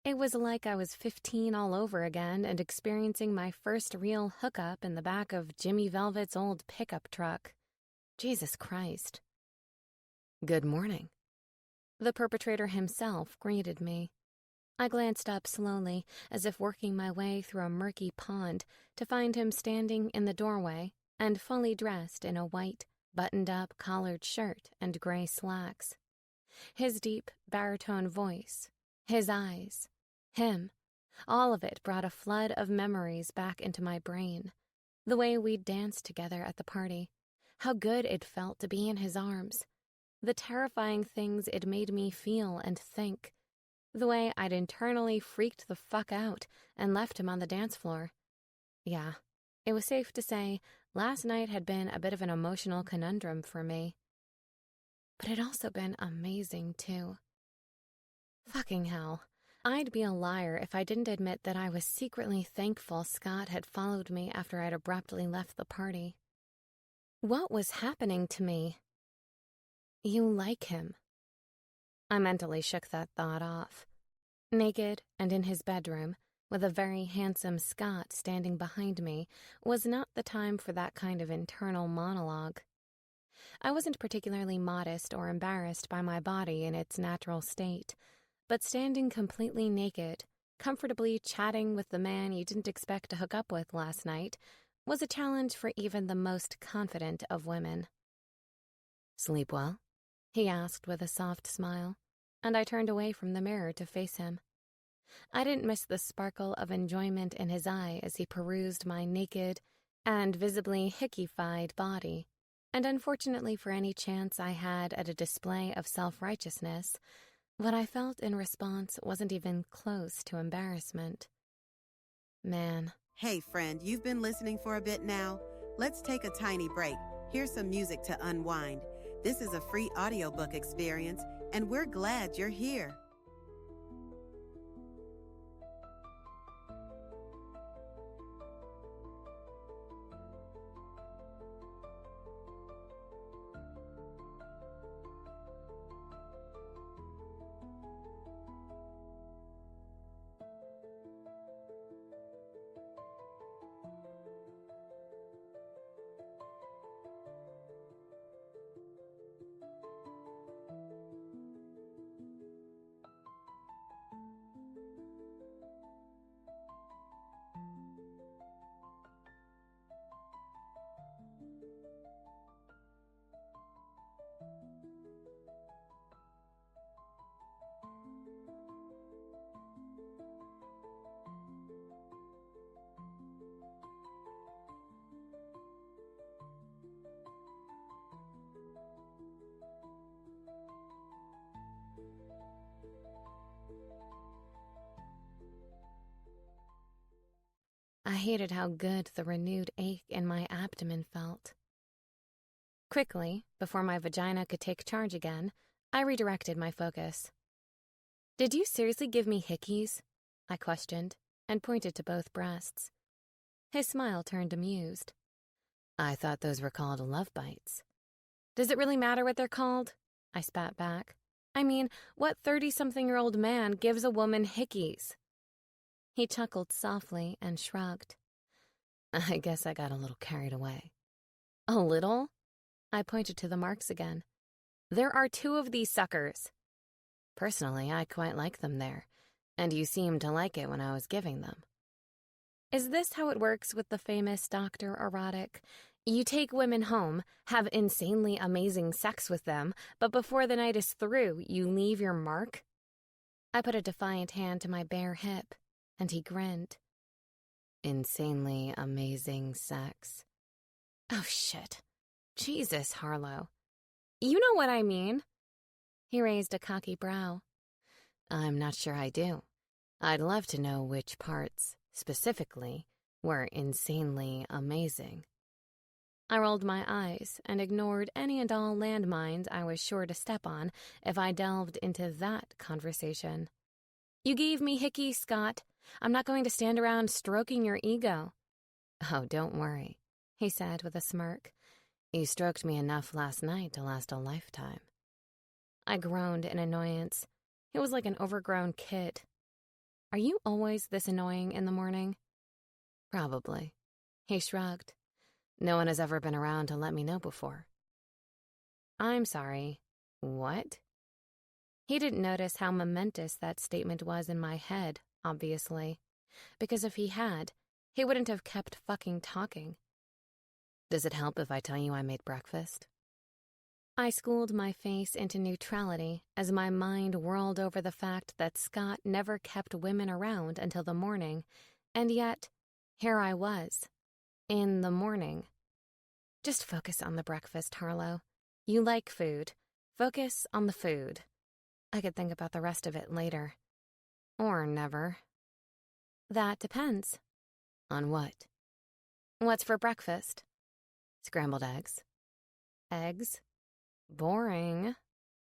It was like I was 15 all over again and experiencing my first real hookup in the back of Jimmy Velvet's old pickup truck. Jesus Christ. Good morning. The perpetrator himself greeted me. I glanced up slowly, as if working my way through a murky pond, to find him standing in the doorway and fully dressed in a white, buttoned-up collared shirt and gray slacks. His deep, baritone voice, his eyes, him, all of it brought a flood of memories back into my brain. The way we'd danced together at the party, how good it felt to be in his arms, the terrifying things it made me feel and think, the way I'd internally freaked the fuck out and left him on the dance floor. Yeah, it was safe to say last night had been a bit of an emotional conundrum for me. But it'd also been amazing, too. Fucking hell. I'd be a liar if I didn't admit that I was secretly thankful Scott had followed me after I'd abruptly left the party. What was happening to me? You like him. I mentally shook that thought off. Naked and in his bedroom, with a very handsome Scott standing behind me, was not the time for that kind of internal monologue. I wasn't particularly modest or embarrassed by my body in its natural state, but standing completely naked, comfortably chatting with the man you didn't expect to hook up with last night, was a challenge for even the most confident of women. "Sleep well?" he asked with a soft smile, and I turned away from the mirror to face him. I didn't miss the sparkle of enjoyment in his eye as he perused my naked and visibly hickey-fied body, and unfortunately for any chance I had at a display of self-righteousness, what I felt in response wasn't even close to embarrassment. Man. Hey friend, you've been listening for a bit now? Let's take a tiny break. Here's some music to unwind. This is a free audiobook experience, and we're glad you're here. I hated how good the renewed ache in my abdomen felt. Quickly, before my vagina could take charge again, I redirected my focus. "Did you seriously give me hickeys?" I questioned, and pointed to both breasts. His smile turned amused. "I thought those were called love bites." "Does it really matter what they're called?" I spat back. "I mean, what 30-something-year-old man gives a woman hickeys?" He chuckled softly and shrugged. "I guess I got a little carried away." "A little?" I pointed to the marks again. "There are 2 of these suckers." "Personally, I quite like them there, and you seemed to like it when I was giving them." Is this how it works with the famous Dr. Erotic? You take women home, have insanely amazing sex with them, but before the night is through, you leave your mark? I put a defiant hand to my bare hip, and he grinned. "Insanely amazing sex." Oh, shit. Jesus, Harlow. You know what I mean. He raised a cocky brow. "I'm not sure I do. I'd love to know which parts, specifically, were insanely amazing." I rolled my eyes and ignored any and all landmines I was sure to step on if I delved into that conversation. "You gave me hickey, Scott. I'm not going to stand around stroking your ego." "Oh, don't worry," he said with a smirk. "You stroked me enough last night to last a lifetime." I groaned in annoyance. He was like an overgrown kid. "Are you always this annoying in the morning?" "Probably." He shrugged. "No one has ever been around to let me know before." "I'm sorry. What?" He didn't notice how momentous that statement was in my head, obviously. Because if he had, he wouldn't have kept fucking talking. "Does it help if I tell you I made breakfast?" I schooled my face into neutrality as my mind whirled over the fact that Scott never kept women around until the morning, and yet, here I was, in the morning. Just focus on the breakfast, Harlow. You like food. Focus on the food. I could think about the rest of it later. Or never. That depends. On what? What's for breakfast? Scrambled eggs. Eggs? Boring.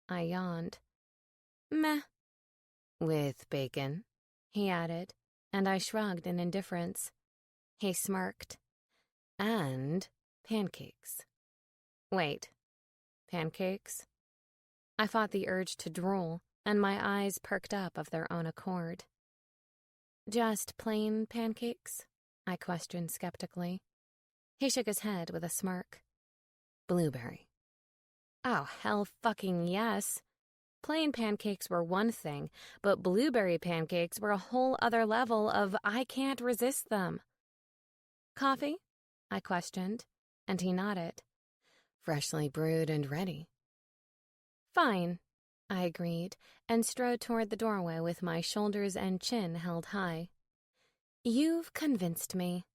I yawned. Meh. With bacon, he added, and I shrugged in indifference. He smirked. And pancakes. Wait, pancakes? I fought the urge to drool, and my eyes perked up of their own accord. Just plain pancakes? I questioned skeptically. He shook his head with a smirk. Blueberry. Oh, hell fucking yes. Plain pancakes were one thing, but blueberry pancakes were a whole other level of I can't resist them. Coffee? I questioned, and he nodded. Freshly brewed and ready. Fine, I agreed, and strode toward the doorway with my shoulders and chin held high. You've convinced me,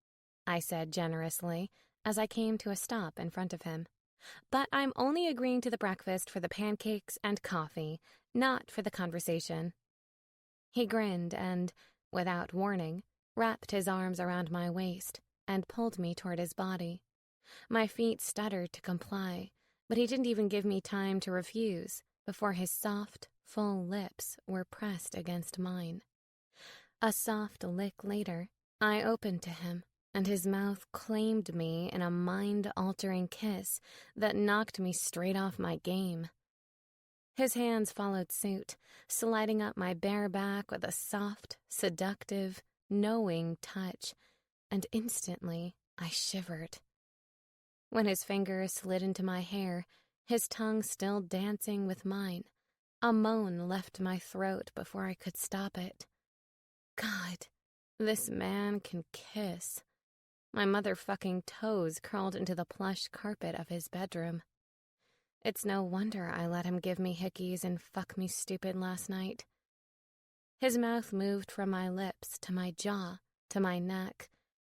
I said generously as I came to a stop in front of him. But I'm only agreeing to the breakfast for the pancakes and coffee, not for the conversation. He grinned and, without warning, wrapped his arms around my waist and pulled me toward his body. My feet stuttered to comply, but he didn't even give me time to refuse before his soft, full lips were pressed against mine. A soft lick later, I opened to him, and his mouth claimed me in a mind-altering kiss that knocked me straight off my game. His hands followed suit, sliding up my bare back with a soft, seductive, knowing touch, and instantly I shivered. When his fingers slid into my hair, his tongue still dancing with mine, a moan left my throat before I could stop it. God, this man can kiss. My motherfucking toes curled into the plush carpet of his bedroom. It's no wonder I let him give me hickeys and fuck me stupid last night. His mouth moved from my lips to my jaw to my neck,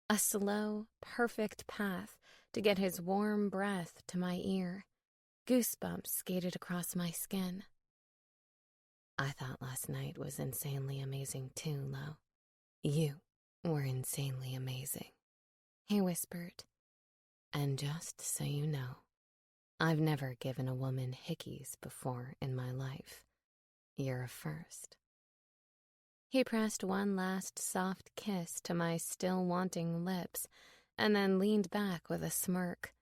a slow, perfect path to get his warm breath to my ear. Goosebumps skated across my skin. I thought last night was insanely amazing too, Lo. You were insanely amazing, he whispered. And just so you know, I've never given a woman hickeys before in my life. You're a first. He pressed one last soft kiss to my still wanting lips and then leaned back with a smirk.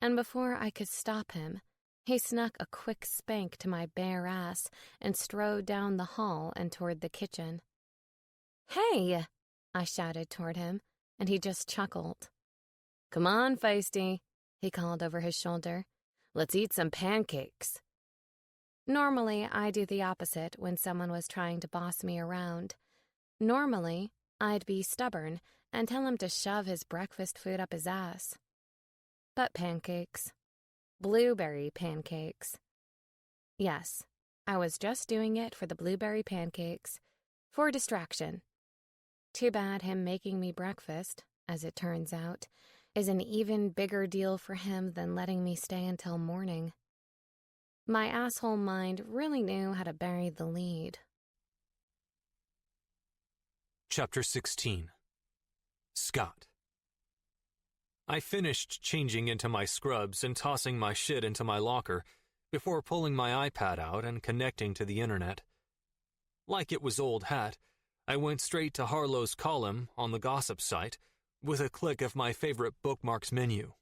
And before I could stop him, he snuck a quick spank to my bare ass and strode down the hall and toward the kitchen. Hey! I shouted toward him, and he just chuckled. Come on, feisty, he called over his shoulder. Let's eat some pancakes. Normally, I do the opposite when someone was trying to boss me around. Normally, I'd be stubborn and tell him to shove his breakfast food up his ass. But pancakes. Blueberry pancakes. Yes, I was just doing it for the blueberry pancakes. For distraction. Too bad him making me breakfast, as it turns out, is an even bigger deal for him than letting me stay until morning. My asshole mind really knew how to bury the lead. Chapter 16. Scott. I finished changing into my scrubs and tossing my shit into my locker before pulling my iPad out and connecting to the internet. Like it was old hat, I went straight to Harlow's column on the gossip site with a click of my favorite bookmarks menu.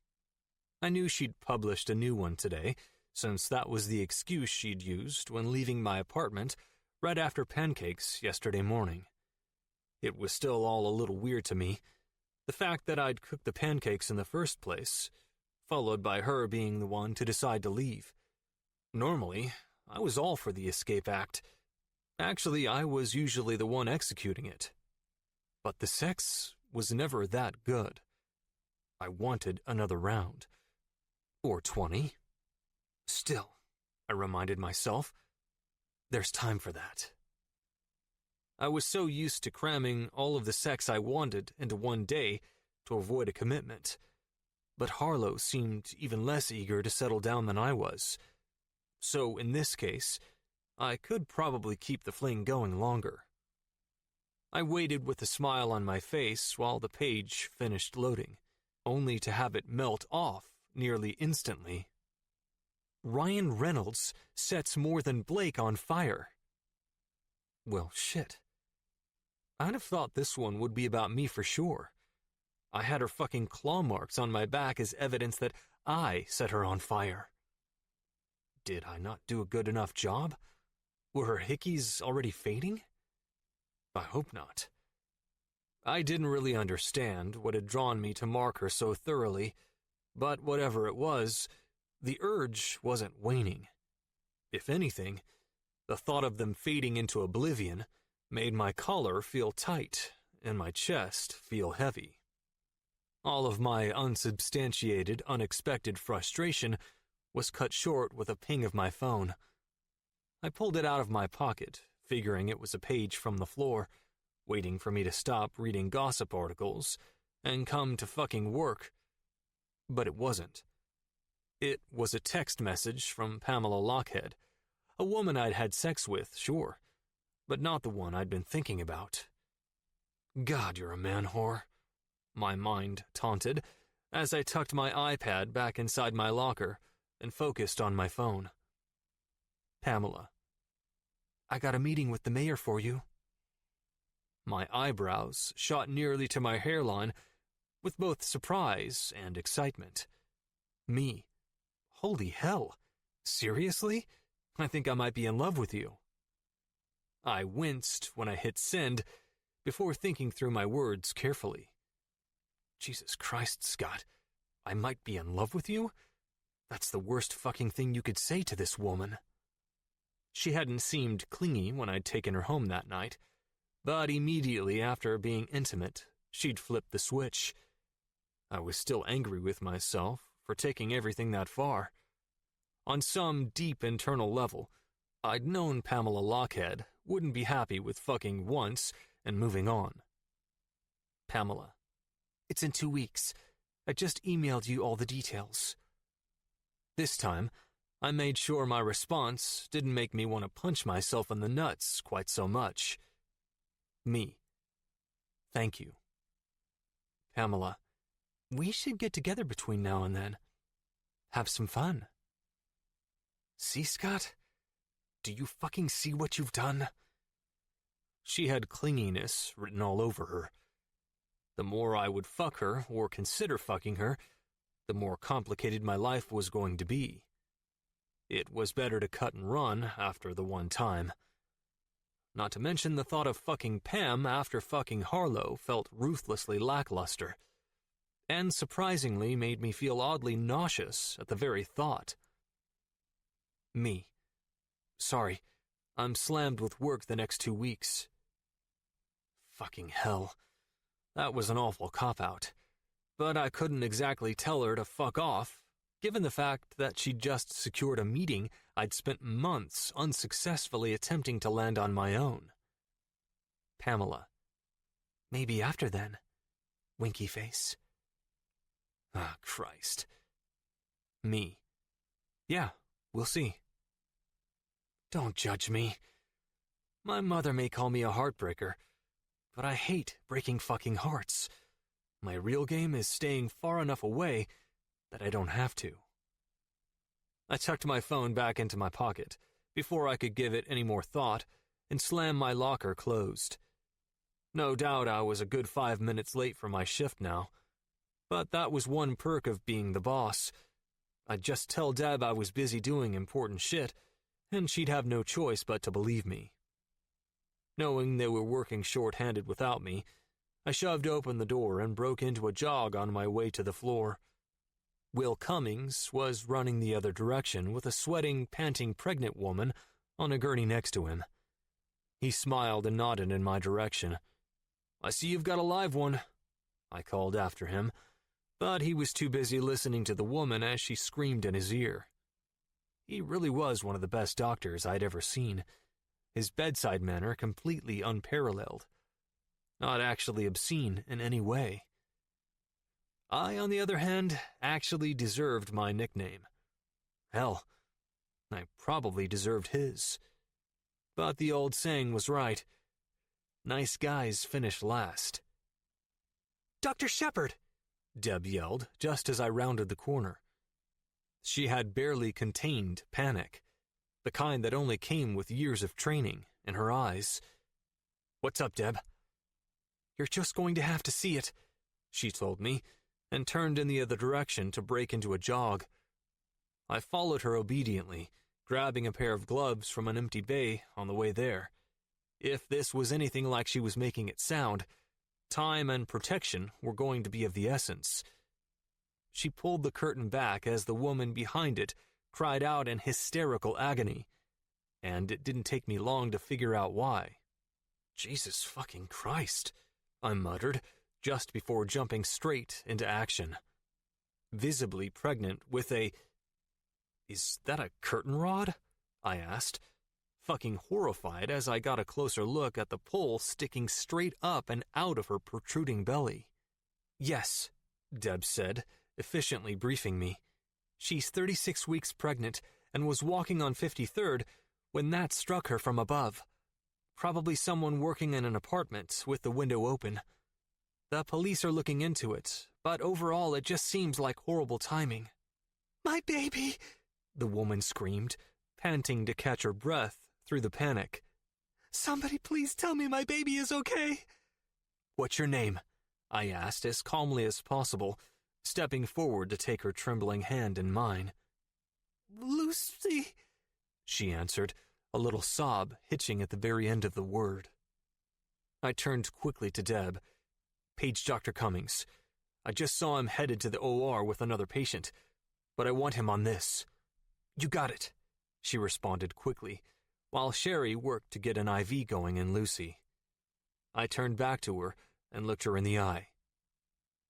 I knew she'd published a new one today, since that was the excuse she'd used when leaving my apartment right after pancakes yesterday morning. It was still all a little weird to me, the fact that I'd cooked the pancakes in the first place, followed by her being the one to decide to leave. Normally, I was all for the escape act. Actually, I was usually the one executing it. But the sex was never that good. I wanted another round. Or 20. Still, I reminded myself, there's time for that. I was so used to cramming all of the sex I wanted into one day to avoid a commitment. But Harlow seemed even less eager to settle down than I was. So in this case, I could probably keep the fling going longer. I waited with a smile on my face while the page finished loading, only to have it melt off nearly instantly. Ryan Reynolds sets more than Blake on fire. Well, shit. I'd have thought this one would be about me for sure. I had her fucking claw marks on my back as evidence that I set her on fire. Did I not do a good enough job? Were her hickeys already fading? I hope not. I didn't really understand what had drawn me to mark her so thoroughly, but whatever it was, the urge wasn't waning. If anything, the thought of them fading into oblivion made my collar feel tight and my chest feel heavy. All of my unsubstantiated, unexpected frustration was cut short with a ping of my phone. I pulled it out of my pocket, figuring it was a page from the floor, waiting for me to stop reading gossip articles and come to fucking work. But it wasn't. It was a text message from Pamela Lockhead, a woman I'd had sex with, sure, but not the one I'd been thinking about. God, you're a man whore, my mind taunted, as I tucked my iPad back inside my locker and focused on my phone. Pamela. I got a meeting with the mayor for you. My eyebrows shot nearly to my hairline with both surprise and excitement. Me. Holy hell. Seriously? I think I might be in love with you. I winced when I hit send before thinking through my words carefully. Jesus Christ, Scott. I might be in love with you? That's the worst fucking thing you could say to this woman. She hadn't seemed clingy when I'd taken her home that night, but immediately after being intimate, she'd flipped the switch. I was still angry with myself for taking everything that far. On some deep internal level, I'd known Pamela Lockhead wouldn't be happy with fucking once and moving on. Pamela. It's in 2 weeks. I just emailed you all the details. This time, I made sure my response didn't make me want to punch myself in the nuts quite so much. Me. Thank you. Pamela. We should get together between now and then. Have some fun. See, Scott? Do you fucking see what you've done? She had clinginess written all over her. The more I would fuck her or consider fucking her, the more complicated my life was going to be. It was better to cut and run after the one time. Not to mention the thought of fucking Pam after fucking Harlow felt ruthlessly lackluster, and surprisingly made me feel oddly nauseous at the very thought. Me. Sorry, I'm slammed with work the next 2 weeks. Fucking hell. That was an awful cop-out. But I couldn't exactly tell her to fuck off, given the fact that she'd just secured a meeting I'd spent months unsuccessfully attempting to land on my own. Pamela. Maybe after then. Winky face. Ah, Christ. Me. Yeah, we'll see. Don't judge me. My mother may call me a heartbreaker, but I hate breaking fucking hearts. My real game is staying far enough away that I don't have to. I tucked my phone back into my pocket before I could give it any more thought and slammed my locker closed. No doubt I was a good 5 minutes late for my shift now, but that was one perk of being the boss. I'd just tell Deb I was busy doing important shit, and she'd have no choice but to believe me. Knowing they were working short-handed without me, I shoved open the door and broke into a jog on my way to the floor. Will Cummings was running the other direction with a sweating, panting pregnant woman on a gurney next to him. He smiled and nodded in my direction. I see you've got a live one, I called after him, but he was too busy listening to the woman as she screamed in his ear. He really was one of the best doctors I'd ever seen, his bedside manner completely unparalleled, not actually obscene in any way. I, on the other hand, actually deserved my nickname. Hell, I probably deserved his. But the old saying was right. Nice guys finish last. Dr. Shepard! Deb yelled just as I rounded the corner. She had barely contained panic, the kind that only came with years of training, in her eyes. What's up, Deb? You're just going to have to see it, she told me, and turned in the other direction to break into a jog. I followed her obediently, grabbing a pair of gloves from an empty bay on the way there. If this was anything like she was making it sound, time and protection were going to be of the essence. She pulled the curtain back as the woman behind it cried out in hysterical agony, and it didn't take me long to figure out why. Jesus fucking Christ, I muttered, just before jumping straight into action. Visibly pregnant with a... Is that a curtain rod? I asked, fucking horrified as I got a closer look at the pole sticking straight up and out of her protruding belly. Yes, Deb said, efficiently briefing me. She's 36 weeks pregnant and was walking on 53rd when that struck her from above. Probably someone working in an apartment with the window open. The police are looking into it, but overall it just seems like horrible timing. My baby, the woman screamed, panting to catch her breath through the panic. Somebody please tell me my baby is okay. What's your name? I asked as calmly as possible, stepping forward to take her trembling hand in mine. Lucy, she answered, a little sob hitching at the very end of the word. I turned quickly to Deb. Page Dr. Cummings. I just saw him headed to the OR with another patient, but I want him on this. You got it, she responded quickly, while Sherry worked to get an IV going in Lucy. I turned back to her and looked her in the eye.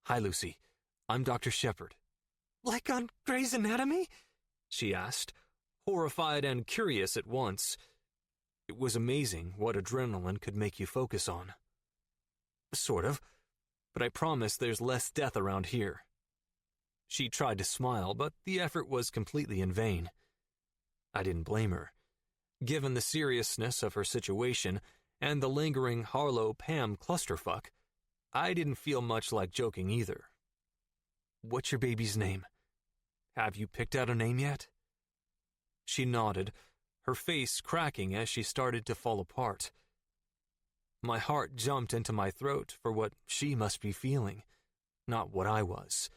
Hi, Lucy. I'm Dr. Shepard. Like on Grey's Anatomy? She asked, horrified and curious at once. It was amazing what adrenaline could make you focus on. Sort of, but I promise there's less death around here. She tried to smile, but the effort was completely in vain. I didn't blame her. Given the seriousness of her situation and the lingering Harlow-Pam clusterfuck, I didn't feel much like joking either. What's your baby's name? Have you picked out a name yet? She nodded, her face cracking as she started to fall apart. My heart jumped into my throat for what she must be feeling, not what I was.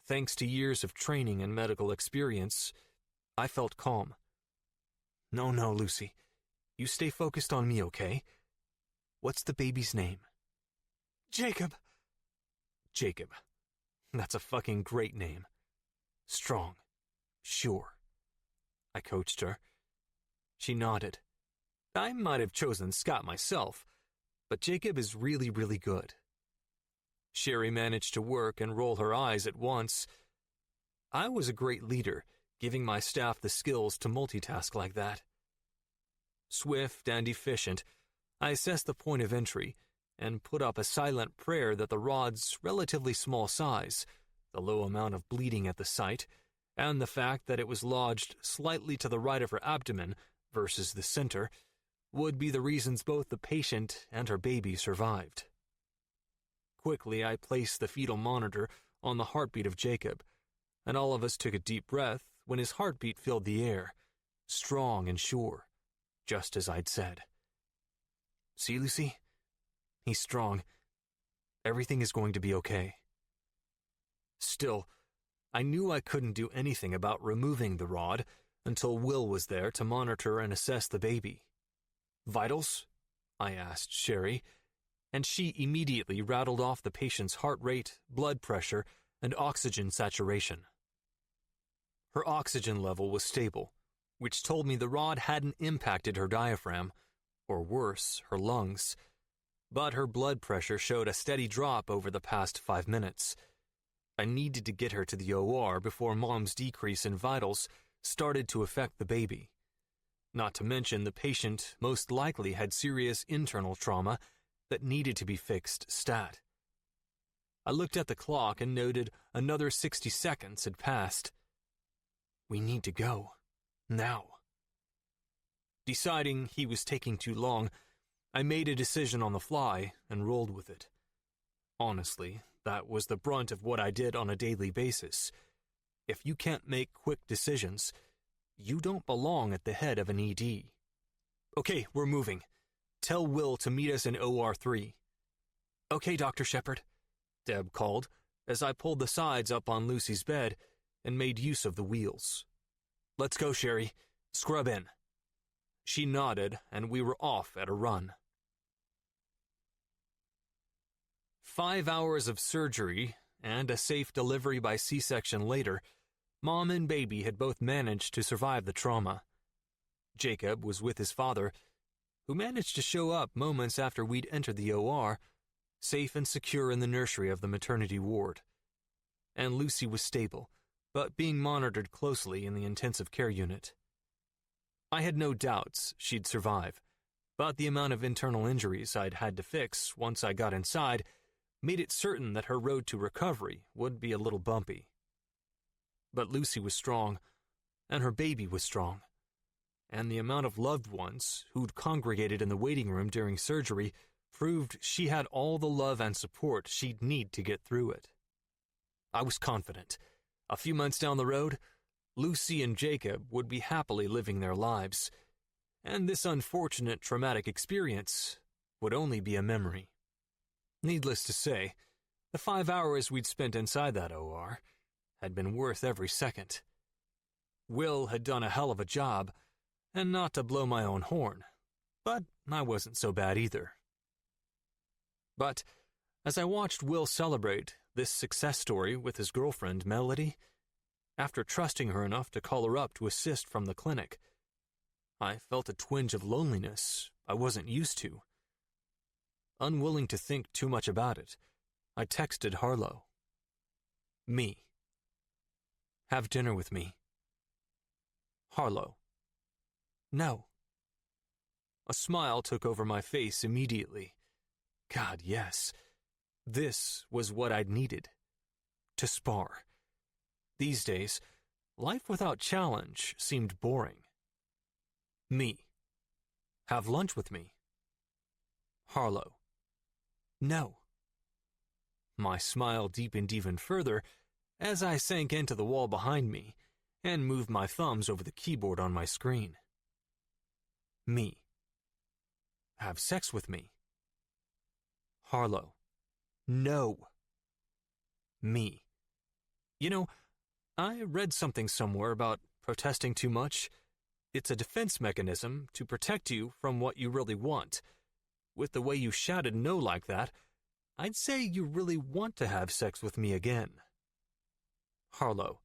Thanks to years of training and medical experience, I felt calm. No, Lucy. You stay focused on me, okay? What's the baby's name? Jacob. Jacob. That's a fucking great name. Strong. Sure. I coached her. She nodded. I might have chosen Scott myself, but Jacob is really, really good. Sherry managed to work and roll her eyes at once. I was a great leader, giving my staff the skills to multitask like that. Swift and efficient, I assessed the point of entry and put up a silent prayer that the rod's relatively small size, the low amount of bleeding at the site, and the fact that it was lodged slightly to the right of her abdomen versus the center would be the reasons both the patient and her baby survived. Quickly, I placed the fetal monitor on the heartbeat of Jacob, and all of us took a deep breath when his heartbeat filled the air, strong and sure, just as I'd said. See, Lucy? He's strong. Everything is going to be okay. Still, I knew I couldn't do anything about removing the rod until Will was there to monitor and assess the baby. Vitals? I asked Sherry, and she immediately rattled off the patient's heart rate, blood pressure, and oxygen saturation. Her oxygen level was stable, which told me the rod hadn't impacted her diaphragm, or worse, her lungs. But her blood pressure showed a steady drop over the past 5 minutes. I needed to get her to the OR before Mom's decrease in vitals started to affect the baby. Not to mention the patient most likely had serious internal trauma that needed to be fixed stat. I looked at the clock and noted another 60 seconds had passed. We need to go. Now. Deciding he was taking too long, I made a decision on the fly and rolled with it. Honestly, that was the brunt of what I did on a daily basis. If you can't make quick decisions, you don't belong at the head of an ED. Okay, we're moving. Tell Will to meet us in OR 3. Okay, Dr. Shepard, Deb called as I pulled the sides up on Lucy's bed and made use of the wheels. Let's go, Sherry. Scrub in. She nodded, and we were off at a run. 5 hours of surgery and a safe delivery by C-section later, Mom and baby had both managed to survive the trauma. Jacob was with his father, who managed to show up moments after we'd entered the OR, safe and secure in the nursery of the maternity ward. And Lucy was stable, but being monitored closely in the intensive care unit. I had no doubts she'd survive, but the amount of internal injuries I'd had to fix once I got inside made it certain that her road to recovery would be a little bumpy. But Lucy was strong, and her baby was strong, and the amount of loved ones who'd congregated in the waiting room during surgery proved she had all the love and support she'd need to get through it. I was confident. A few months down the road, Lucy and Jacob would be happily living their lives, and this unfortunate traumatic experience would only be a memory. Needless to say, the 5 hours we'd spent inside that OR had been worth every second. Will had done a hell of a job, and not to blow my own horn, but I wasn't so bad either. But as I watched Will celebrate this success story with his girlfriend, Melody, after trusting her enough to call her up to assist from the clinic, I felt a twinge of loneliness I wasn't used to. Unwilling to think too much about it, I texted Harlow. Me. Have dinner with me. Harlow. No. A smile took over my face immediately. God, yes. This was what I'd needed. To spar. These days, life without challenge seemed boring. Me. Have lunch with me. Harlow. No. My smile deepened even further as I sank into the wall behind me and moved my thumbs over the keyboard on my screen. Me. Have sex with me. Harlow. No. Me. You know, I read something somewhere about protesting too much. It's a defense mechanism to protect you from what you really want. With the way you shouted no like that, I'd say you really want to have sex with me again. Harlow.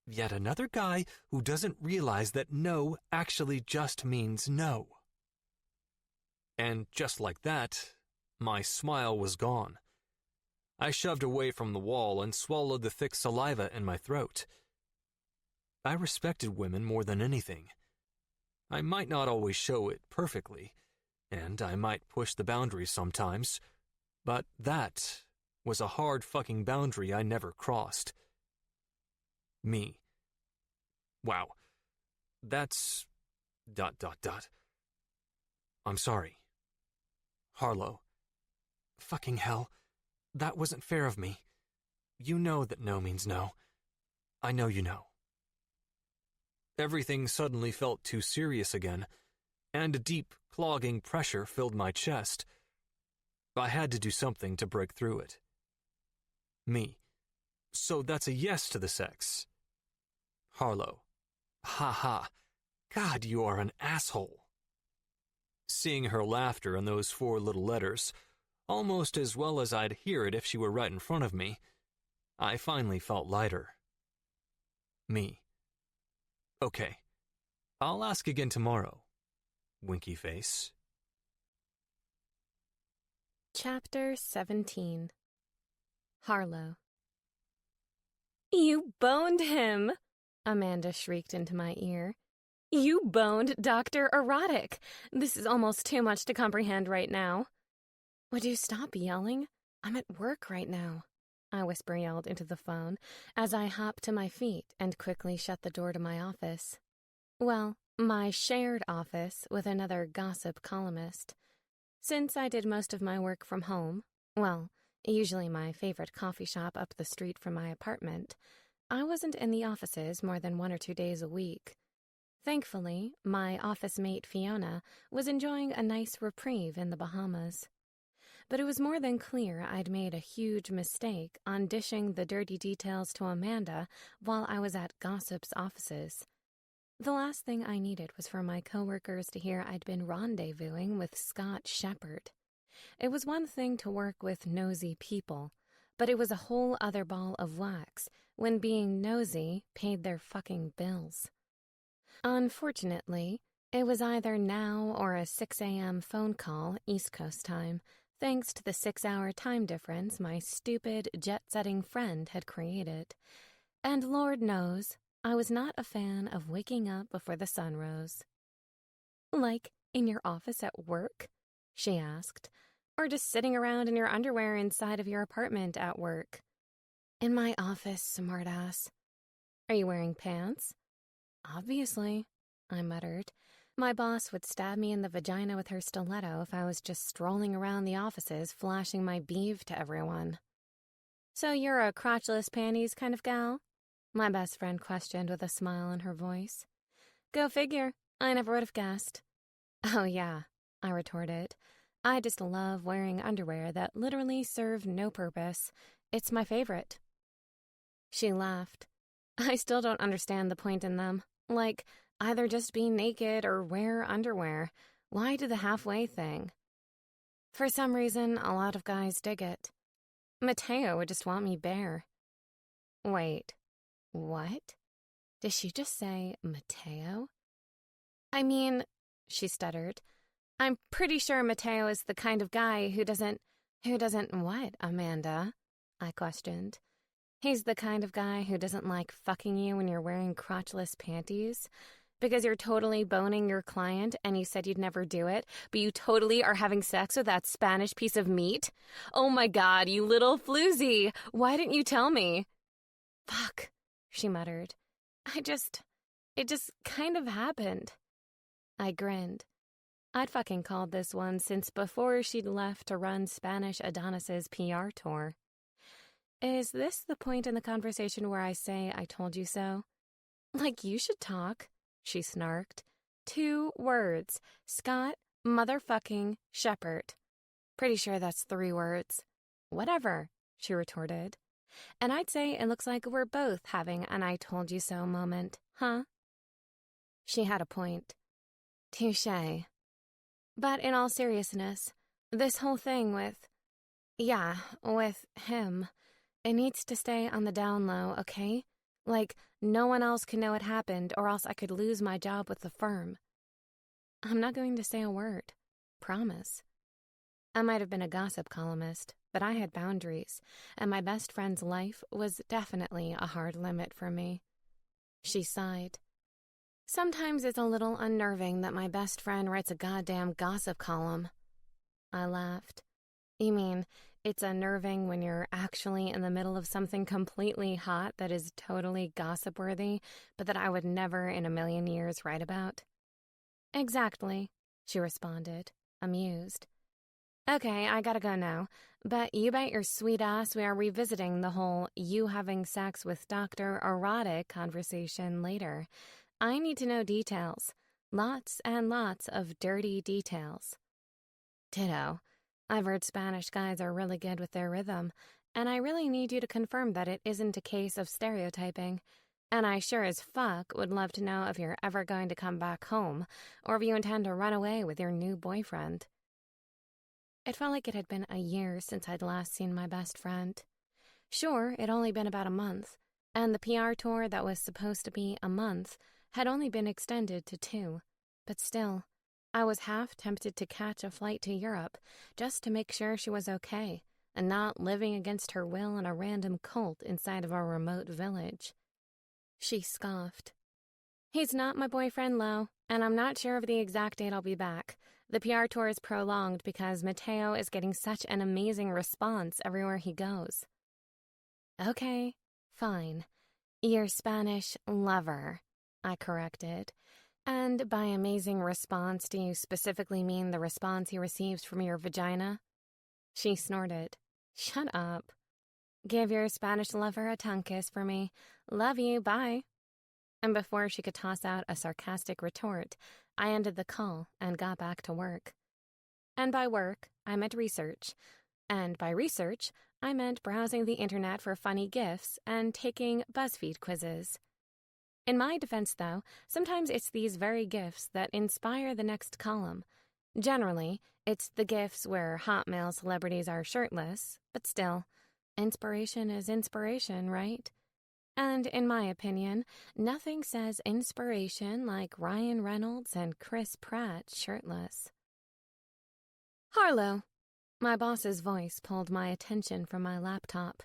Yet another guy who doesn't realize that no actually just means no. And just like that, my smile was gone. I shoved away from the wall and swallowed the thick saliva in my throat. I respected women more than anything. I might not always show it perfectly, and I might push the boundaries sometimes, but that was a hard fucking boundary I never crossed. Me. Wow. That's... I'm sorry. Harlow. Fucking hell. That wasn't fair of me. You know that no means no. I know you know. Everything suddenly felt too serious again, and a deep, clogging pressure filled my chest. I had to do something to break through it. Me. So that's a yes to the sex. Harlow. Ha ha. God, you are an asshole. Seeing her laughter in those 4 little letters, almost as well as I'd hear it if she were right in front of me, I finally felt lighter. Me. Okay. I'll ask again tomorrow. Winky face. Chapter 17. Harlow. You boned him! Amanda shrieked into my ear. You boned Dr. Erotic! This is almost too much to comprehend right now. Would you stop yelling? I'm at work right now, I whisper-yelled into the phone as I hopped to my feet and quickly shut the door to my office. Well, my shared office with another gossip columnist. Since I did most of my work from home, well, usually my favorite coffee shop up the street from my apartment, I wasn't in the offices more than 1 or 2 days a week. Thankfully, my office mate Fiona was enjoying a nice reprieve in the Bahamas. But it was more than clear I'd made a huge mistake on dishing the dirty details to Amanda while I was at Gossip's offices. The last thing I needed was for my coworkers to hear I'd been rendezvousing with Scott Shepherd. It was one thing to work with nosy people, but it was a whole other ball of wax when being nosy paid their fucking bills. Unfortunately, it was either now or a 6 a.m. phone call East Coast time, thanks to the 6-hour time difference my stupid jet-setting friend had created. And Lord knows, I was not a fan of waking up before the sun rose. "Like in your office at work?" she asked. "Or just sitting around in your underwear inside of your apartment at work?" "In my office, smartass." "Are you wearing pants?" "Obviously," I muttered. My boss would stab me in the vagina with her stiletto if I was just strolling around the offices flashing my beeve to everyone. "So you're a crotchless panties kind of gal?" my best friend questioned with a smile in her voice. "Go figure. I never would have guessed." "Oh yeah," I retorted. "I just love wearing underwear that literally serve no purpose. It's my favorite." She laughed. "I still don't understand the point in them. Like, either just be naked or wear underwear. Why do the halfway thing?" "For some reason, a lot of guys dig it. Mateo would just want me bare." "Wait, what? Did she just say Mateo?" "I mean," she stuttered, "I'm pretty sure Mateo is the kind of guy who doesn't what, Amanda?" I questioned. "He's the kind of guy who doesn't like fucking you when you're wearing crotchless panties? Because you're totally boning your client and you said you'd never do it, but you totally are having sex with that Spanish piece of meat? Oh my God, you little floozy! Why didn't you tell me?" "Fuck," she muttered. It just kind of happened." I grinned. I'd fucking called this one since before she'd left to run Spanish Adonis's PR tour. "Is this the point in the conversation where I say I told you so?" "Like you should talk," she snarked. 2 words. Scott motherfucking Shepherd. "Pretty sure that's 3 words." "Whatever," she retorted. "And I'd say it looks like we're both having an I told you so moment, huh?" She had a point. Touché. But in all seriousness, this whole thing with him, it needs to stay on the down low, okay? Like, no one else can know it happened, or else I could lose my job with the firm. I'm not going to say a word. Promise. I might have been a gossip columnist, but I had boundaries, and my best friend's life was definitely a hard limit for me. She sighed. "Sometimes it's a little unnerving that my best friend writes a goddamn gossip column." I laughed. "You mean it's unnerving when you're actually in the middle of something completely hot that is totally gossip-worthy, but that I would never in a million years write about?" "Exactly," she responded, amused. "Okay, I gotta go now, but you bet your sweet ass we are revisiting the whole you having sex with Dr. Erotic conversation later. I need to know details. Lots and lots of dirty details." "Ditto. I've heard Spanish guys are really good with their rhythm, and I really need you to confirm that it isn't a case of stereotyping. And I sure as fuck would love to know if you're ever going to come back home, or if you intend to run away with your new boyfriend." It felt like it had been a year since I'd last seen my best friend. Sure, it'd only been about a month, and the PR tour that was supposed to be a month had only been extended to 2, but still, I was half tempted to catch a flight to Europe just to make sure she was okay and not living against her will in a random cult inside of a remote village. She scoffed. "He's not my boyfriend, Lo, and I'm not sure of the exact date I'll be back. The PR tour is prolonged because Mateo is getting such an amazing response everywhere he goes." "Okay, fine. Your Spanish lover," I corrected. "And by amazing response, do you specifically mean the response he receives from your vagina?" She snorted. "Shut up. Give your Spanish lover a tongue kiss for me. Love you, bye." And before she could toss out a sarcastic retort, I ended the call and got back to work. And by work, I meant research. And by research, I meant browsing the internet for funny GIFs and taking BuzzFeed quizzes. In my defense, though, sometimes it's these very GIFs that inspire the next column. Generally, it's the GIFs where hot male celebrities are shirtless, but still, inspiration is inspiration, right? And in my opinion, nothing says inspiration like Ryan Reynolds and Chris Pratt shirtless. Harlow. My boss's voice pulled my attention from my laptop.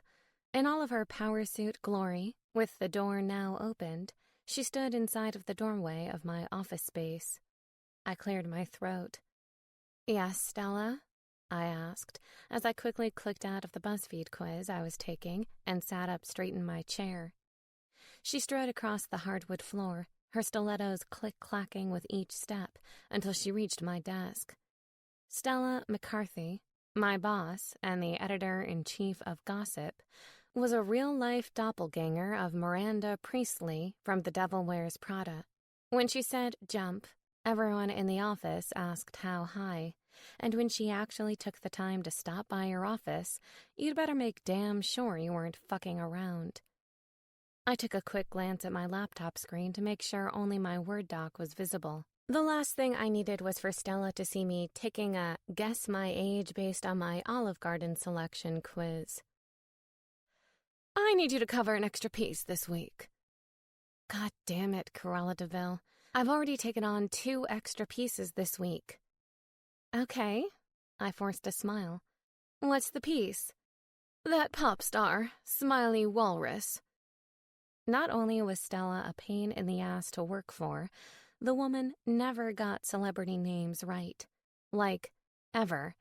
In all of her power suit glory, with the door now opened, she stood inside of the doorway of my office space. I cleared my throat. Yes, Stella? I asked, as I quickly clicked out of the BuzzFeed quiz I was taking and sat up straight in my chair. She strode across the hardwood floor, her stilettos click-clacking with each step until she reached my desk. Stella McCarthy, my boss and the editor-in-chief of Gossip, was a real-life doppelganger of Miranda Priestley from The Devil Wears Prada. When she said jump, everyone in the office asked how high, and when she actually took the time to stop by your office, you'd better make damn sure you weren't fucking around. I took a quick glance at my laptop screen to make sure only my Word doc was visible. The last thing I needed was for Stella to see me taking a guess my age based on my Olive Garden selection quiz. I need you to cover an extra piece this week. God damn it, Cruella de Vil. I've already taken on 2 extra pieces this week. Okay, I forced a smile. What's the piece? That pop star, Smiley Walrus. Not only was Stella a pain in the ass to work for, the woman never got celebrity names right. Like, ever.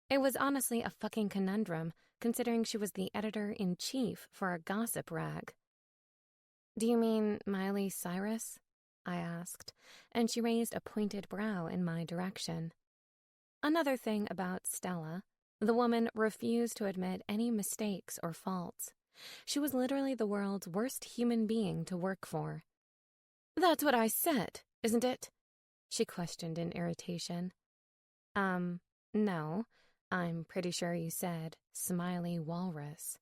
It was honestly a fucking conundrum, considering she was the editor-in-chief for a gossip rag. Do you mean Miley Cyrus? I asked, and she raised a pointed brow in my direction. Another thing about Stella, the woman refused to admit any mistakes or faults. She was literally the world's worst human being to work for. That's what I said, isn't it? She questioned in irritation. No. I'm pretty sure you said Smiley Walrus.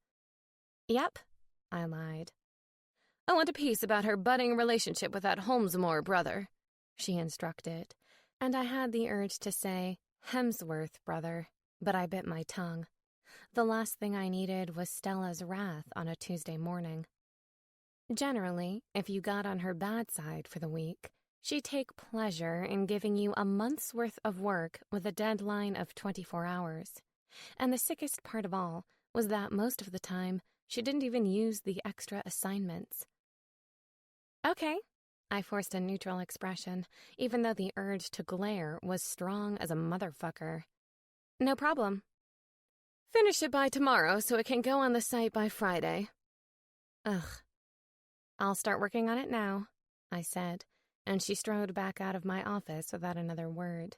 Yep, I lied. I want a piece about her budding relationship with that Holmesmore brother, she instructed, and I had the urge to say Hemsworth brother, but I bit my tongue. The last thing I needed was Stella's wrath on a Tuesday morning. Generally, if you got on her bad side for the week, she'd take pleasure in giving you a month's worth of work with a deadline of 24 hours. And the sickest part of all was that most of the time, she didn't even use the extra assignments. Okay, I forced a neutral expression, even though the urge to glare was strong as a motherfucker. No problem. Finish it by tomorrow so it can go on the site by Friday. Ugh. I'll start working on it now, I said, and she strode back out of my office without another word.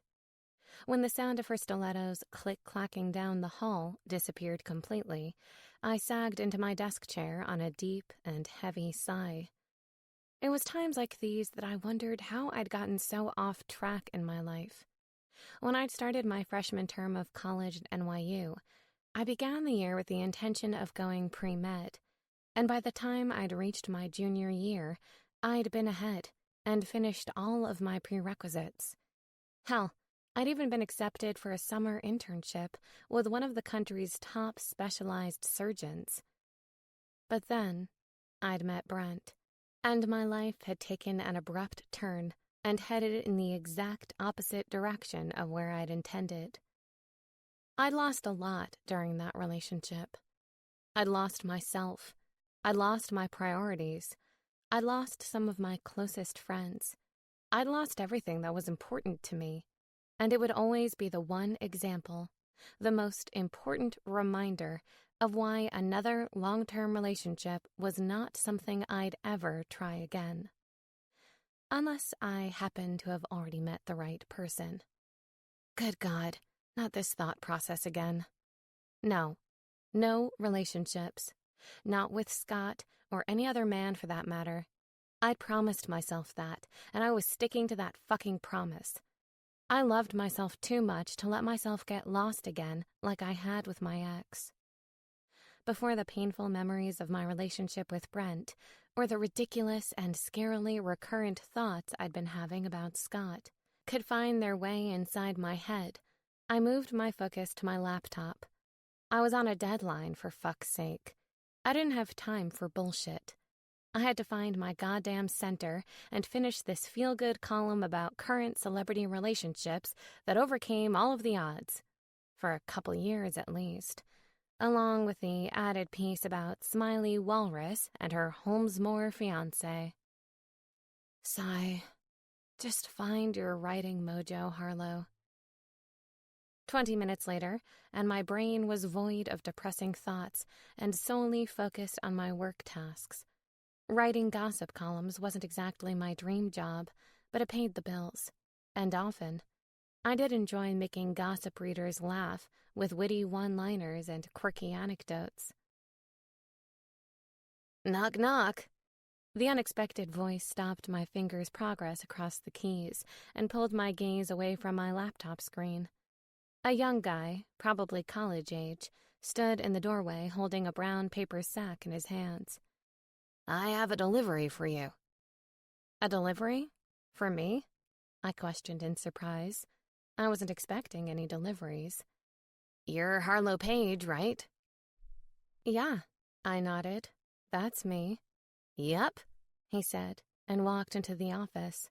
When the sound of her stilettos click-clacking down the hall disappeared completely, I sagged into my desk chair on a deep and heavy sigh. It was times like these that I wondered how I'd gotten so off track in my life. When I'd started my freshman term of college at NYU, I began the year with the intention of going pre-med, and by the time I'd reached my junior year, I'd been ahead and finished all of my prerequisites. Hell, I'd even been accepted for a summer internship with one of the country's top specialized surgeons. But then, I'd met Brent, and my life had taken an abrupt turn and headed in the exact opposite direction of where I'd intended. I'd lost a lot during that relationship. I'd lost myself. I'd lost my priorities. I'd lost some of my closest friends. I'd lost everything that was important to me. And it would always be the one example, the most important reminder of why another long-term relationship was not something I'd ever try again. Unless I happened to have already met the right person. Good God, not this thought process again. No relationships. Not with Scott, or any other man for that matter. I'd promised myself that, and I was sticking to that fucking promise. I loved myself too much to let myself get lost again like I had with my ex. Before the painful memories of my relationship with Brent, or the ridiculous and scarily recurrent thoughts I'd been having about Scott, could find their way inside my head, I moved my focus to my laptop. I was on a deadline, for fuck's sake. I didn't have time for bullshit. I had to find my goddamn center and finish this feel-good column about current celebrity relationships that overcame all of the odds. For a couple years, at least. Along with the added piece about Smiley Walrus and her Holmesmore fiancé. Sigh. Just find your writing mojo, Harlow. 20 minutes later, and my brain was void of depressing thoughts and solely focused on my work tasks. Writing gossip columns wasn't exactly my dream job, but it paid the bills. And often, I did enjoy making gossip readers laugh with witty one-liners and quirky anecdotes. Knock, knock. The unexpected voice stopped my fingers' progress across the keys and pulled my gaze away from my laptop screen. A young guy, probably college age, stood in the doorway holding a brown paper sack in his hands. I have a delivery for you. A delivery? For me? I questioned in surprise. I wasn't expecting any deliveries. You're Harlow Page, right? Yeah, I nodded. That's me. Yep, he said, and walked into the office.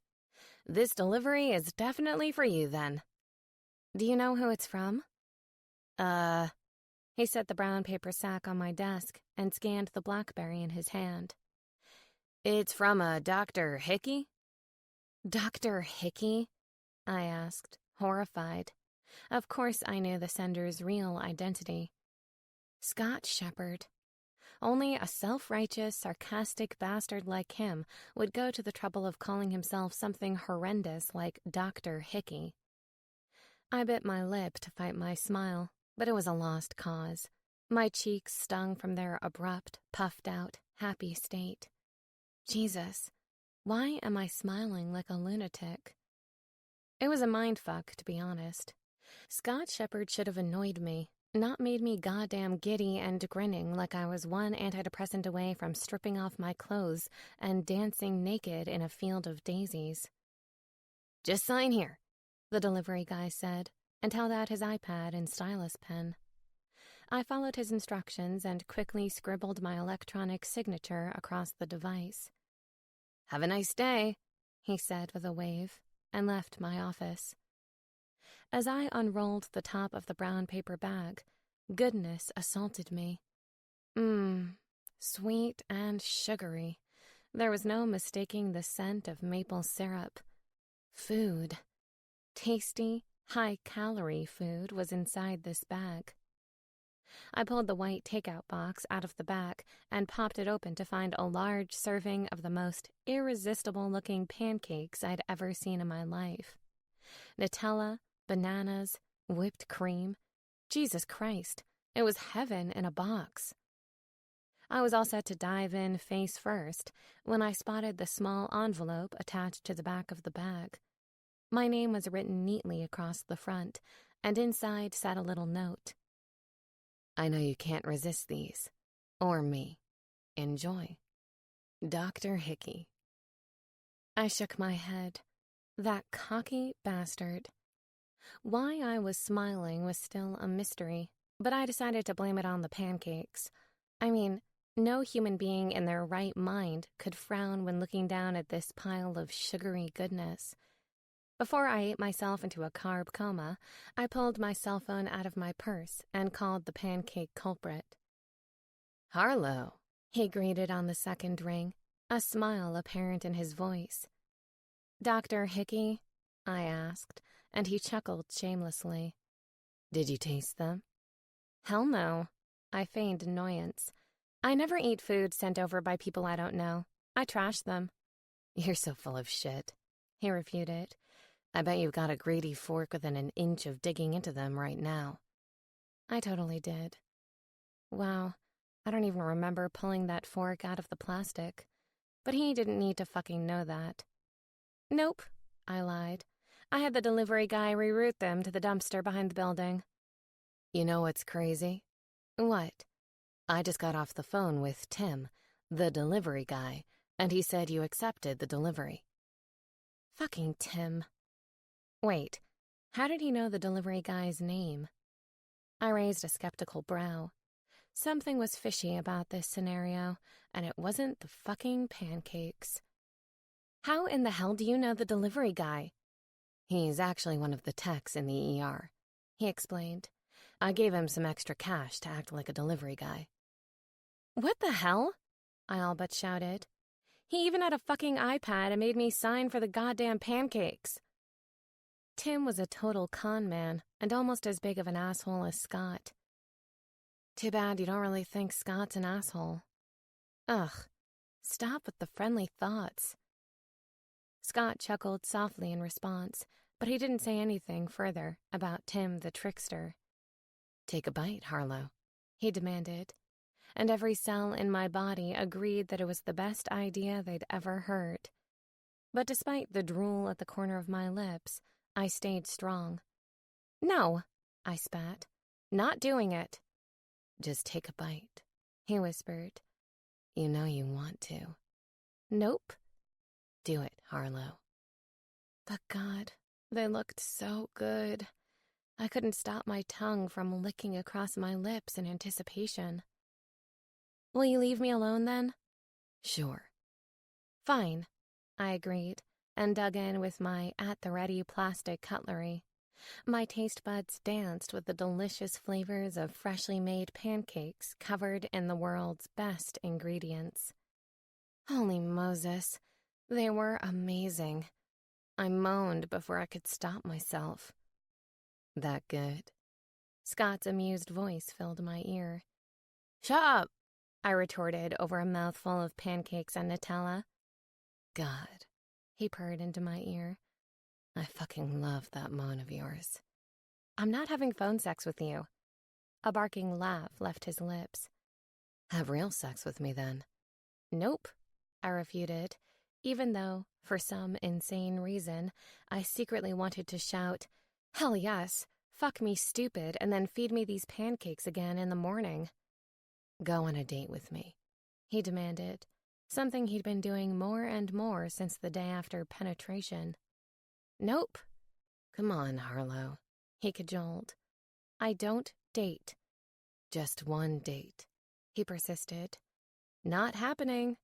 This delivery is definitely for you, then. Do you know who it's from? He set the brown paper sack on my desk and scanned the BlackBerry in his hand. It's from a Dr. Hickey? Dr. Hickey? I asked, horrified. Of course I knew the sender's real identity. Scott Shepherd. Only a self-righteous, sarcastic bastard like him would go to the trouble of calling himself something horrendous like Dr. Hickey. I bit my lip to fight my smile, but it was a lost cause. My cheeks stung from their abrupt, puffed-out, happy state. Jesus, why am I smiling like a lunatic? It was a mindfuck, to be honest. Scott Shepherd should have annoyed me, not made me goddamn giddy and grinning like I was one antidepressant away from stripping off my clothes and dancing naked in a field of daisies. Just sign here, the delivery guy said, and held out his iPad and stylus pen. I followed his instructions and quickly scribbled my electronic signature across the device. Have a nice day, he said with a wave, and left my office. As I unrolled the top of the brown paper bag, goodness assaulted me. Sweet and sugary. There was no mistaking the scent of maple syrup. Food. Tasty, high-calorie food was inside this bag. I pulled the white takeout box out of the back and popped it open to find a large serving of the most irresistible-looking pancakes I'd ever seen in my life. Nutella, bananas, whipped cream. Jesus Christ, it was heaven in a box. I was all set to dive in face first when I spotted the small envelope attached to the back of the bag. My name was written neatly across the front, and inside sat a little note. I know you can't resist these. Or me. Enjoy. Dr. Hickey. I shook my head. That cocky bastard. Why I was smiling was still a mystery, but I decided to blame it on the pancakes. I mean, no human being in their right mind could frown when looking down at this pile of sugary goodness. Before I ate myself into a carb coma, I pulled my cell phone out of my purse and called the pancake culprit. Harlow, he greeted on the second ring, a smile apparent in his voice. Dr. Hickey? I asked, and he chuckled shamelessly. Did you taste them? Hell no. I feigned annoyance. I never eat food sent over by people I don't know. I trash them. You're so full of shit, he refuted. I bet you've got a greedy fork within an inch of digging into them right now. I totally did. Wow, I don't even remember pulling that fork out of the plastic. But he didn't need to fucking know that. Nope, I lied. I had the delivery guy reroute them to the dumpster behind the building. You know what's crazy? What? I just got off the phone with Tim, the delivery guy, and he said you accepted the delivery. Fucking Tim. Wait, how did he know the delivery guy's name? I raised a skeptical brow. Something was fishy about this scenario, and it wasn't the fucking pancakes. How in the hell do you know the delivery guy? He's actually one of the techs in the ER, he explained. I gave him some extra cash to act like a delivery guy. What the hell? I all but shouted. He even had a fucking iPad and made me sign for the goddamn pancakes. Tim was a total con man and almost as big of an asshole as Scott. Too bad you don't really think Scott's an asshole. Ugh, stop with the friendly thoughts. Scott chuckled softly in response, but he didn't say anything further about Tim the trickster. Take a bite, Harlow, he demanded, and every cell in my body agreed that it was the best idea they'd ever heard. But despite the drool at the corner of my lips, I stayed strong. No, I spat. Not doing it. Just take a bite, he whispered. You know you want to. Nope. Do it, Harlow. But God, they looked so good. I couldn't stop my tongue from licking across my lips in anticipation. Will you leave me alone then? Sure. Fine, I agreed, and dug in with my at-the-ready plastic cutlery. My taste buds danced with the delicious flavors of freshly made pancakes covered in the world's best ingredients. Holy Moses, they were amazing. I moaned before I could stop myself. That good? Scott's amused voice filled my ear. Shut up, I retorted over a mouthful of pancakes and Nutella. God, he purred into my ear. I fucking love that moan of yours. I'm not having phone sex with you. A barking laugh left his lips. Have real sex with me then. Nope, I refuted, even though, for some insane reason, I secretly wanted to shout, hell yes, fuck me stupid, and then feed me these pancakes again in the morning. Go on a date with me, he demanded, something he'd been doing more and more since the day after penetration. Nope. Come on, Harlow, he cajoled. I don't date. Just one date, he persisted. Not happening.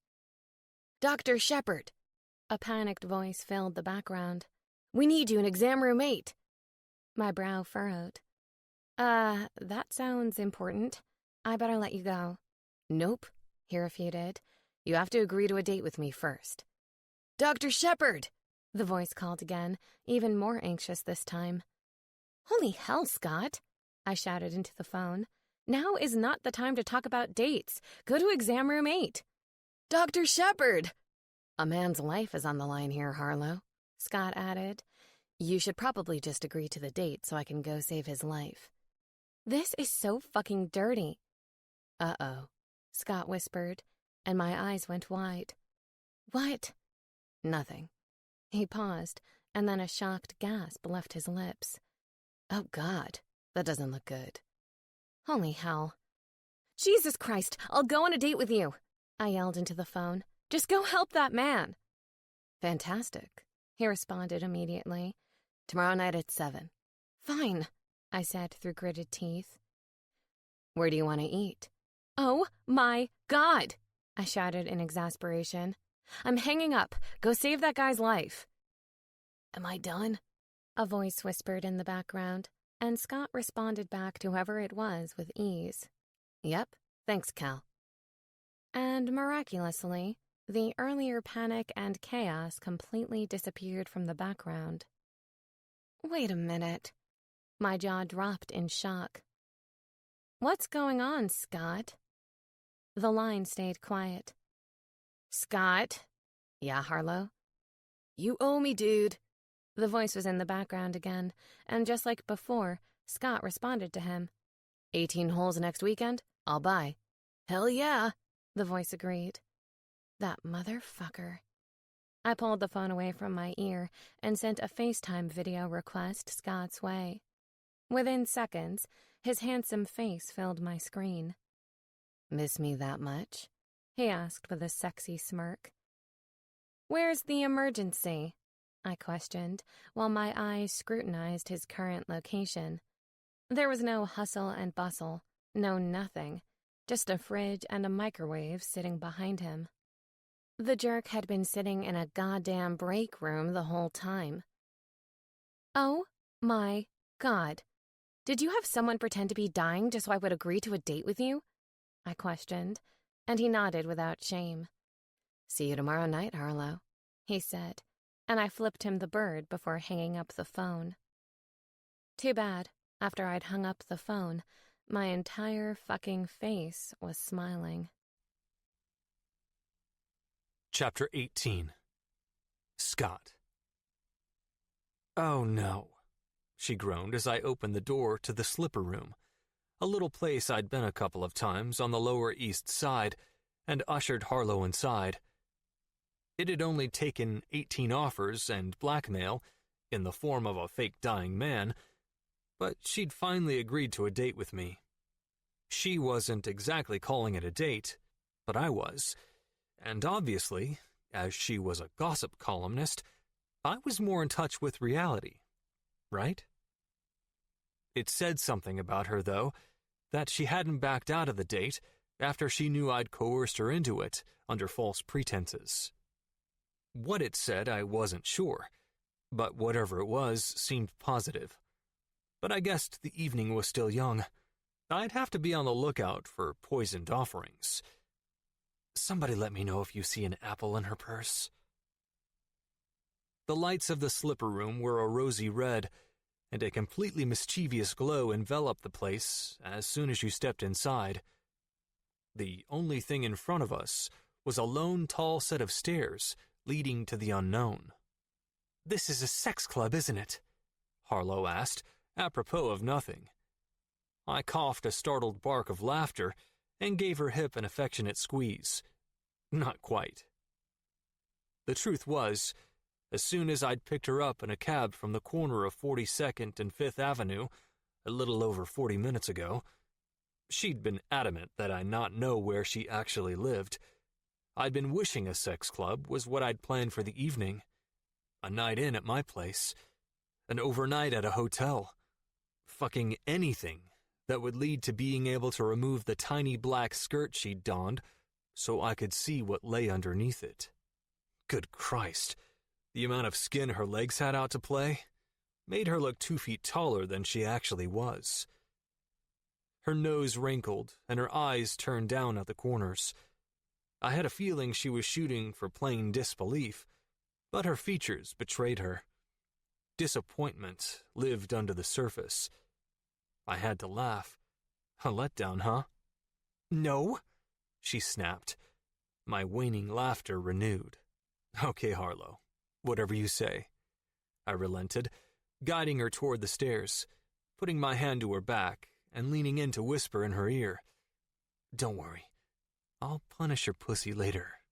Dr. Shepard, a panicked voice filled the background. We need you in exam room 8. My brow furrowed. That sounds important. I better let you go. Nope, he refuted. You have to agree to a date with me first. Dr. Shepard, the voice called again, even more anxious this time. Holy hell, Scott, I shouted into the phone. Now is not the time to talk about dates. Go to exam room 8. Dr. Shepard! A man's life is on the line here, Harlow, Scott added. You should probably just agree to the date so I can go save his life. This is so fucking dirty. Uh-oh, Scott whispered, and my eyes went wide. What? Nothing. He paused, and then a shocked gasp left his lips. Oh, God, that doesn't look good. Holy hell. Jesus Christ, I'll go on a date with you, I yelled into the phone. Just go help that man. Fantastic, he responded immediately. Tomorrow night at 7. Fine, I said through gritted teeth. Where do you want to eat? Oh, my God, I shouted in exasperation. I'm hanging up. Go save that guy's life. Am I done? A voice whispered in the background, and Scott responded back to whoever it was with ease. Yep, thanks, Cal. And miraculously, the earlier panic and chaos completely disappeared from the background. Wait a minute. My jaw dropped in shock. What's going on, Scott? The line stayed quiet. Scott? Yeah, Harlow? You owe me, dude. The voice was in the background again, and just like before, Scott responded to him. 18 holes next weekend? I'll buy. Hell yeah, the voice agreed. That motherfucker. I pulled the phone away from my ear and sent a FaceTime video request Scott's way. Within seconds, his handsome face filled my screen. Miss me that much? He asked with a sexy smirk. Where's the emergency? I questioned, while my eyes scrutinized his current location. There was no hustle and bustle, no nothing, just a fridge and a microwave sitting behind him. The jerk had been sitting in a goddamn break room the whole time. Oh my God. Did you have someone pretend to be dying just so I would agree to a date with you? I questioned, and he nodded without shame. See you tomorrow night, Harlow, he said, and I flipped him the bird before hanging up the phone. Too bad, after I'd hung up the phone, my entire fucking face was smiling. Chapter 18. Scott. Oh no, she groaned as I opened the door to the slipper room, a little place I'd been a couple of times on the Lower East Side, and ushered Harlow inside. It had only taken 18 offers and blackmail, in the form of a fake dying man, but she'd finally agreed to a date with me. She wasn't exactly calling it a date, but I was, and obviously, as she was a gossip columnist, I was more in touch with reality, right? It said something about her, though, that she hadn't backed out of the date after she knew I'd coerced her into it under false pretenses. What it said, I wasn't sure, but whatever it was seemed positive. But I guessed the evening was still young. I'd have to be on the lookout for poisoned offerings. Somebody let me know if you see an apple in her purse. The lights of the slipper room were a rosy red, and a completely mischievous glow enveloped the place as soon as you stepped inside. The only thing in front of us was a lone tall set of stairs leading to the unknown. "This is a sex club, isn't it?" Harlow asked, apropos of nothing. I coughed a startled bark of laughter and gave her hip an affectionate squeeze. Not quite. The truth was, as soon as I'd picked her up in a cab from the corner of 42nd and 5th Avenue, a little over 40 minutes ago, she'd been adamant that I not know where she actually lived. I'd been wishing a sex club was what I'd planned for the evening. A night in at my place, an overnight at a hotel, fucking anything that would lead to being able to remove the tiny black skirt she'd donned so I could see what lay underneath it. Good Christ, the amount of skin her legs had out to play made her look 2 feet taller than she actually was. Her nose wrinkled and her eyes turned down at the corners. I had a feeling she was shooting for plain disbelief, but her features betrayed her. Disappointment lived under the surface. I had to laugh. A letdown, huh? "No," she snapped. My waning laughter renewed. "Okay, Harlow, whatever you say," I relented, guiding her toward the stairs, putting my hand to her back and leaning in to whisper in her ear, "Don't worry, I'll punish your pussy later."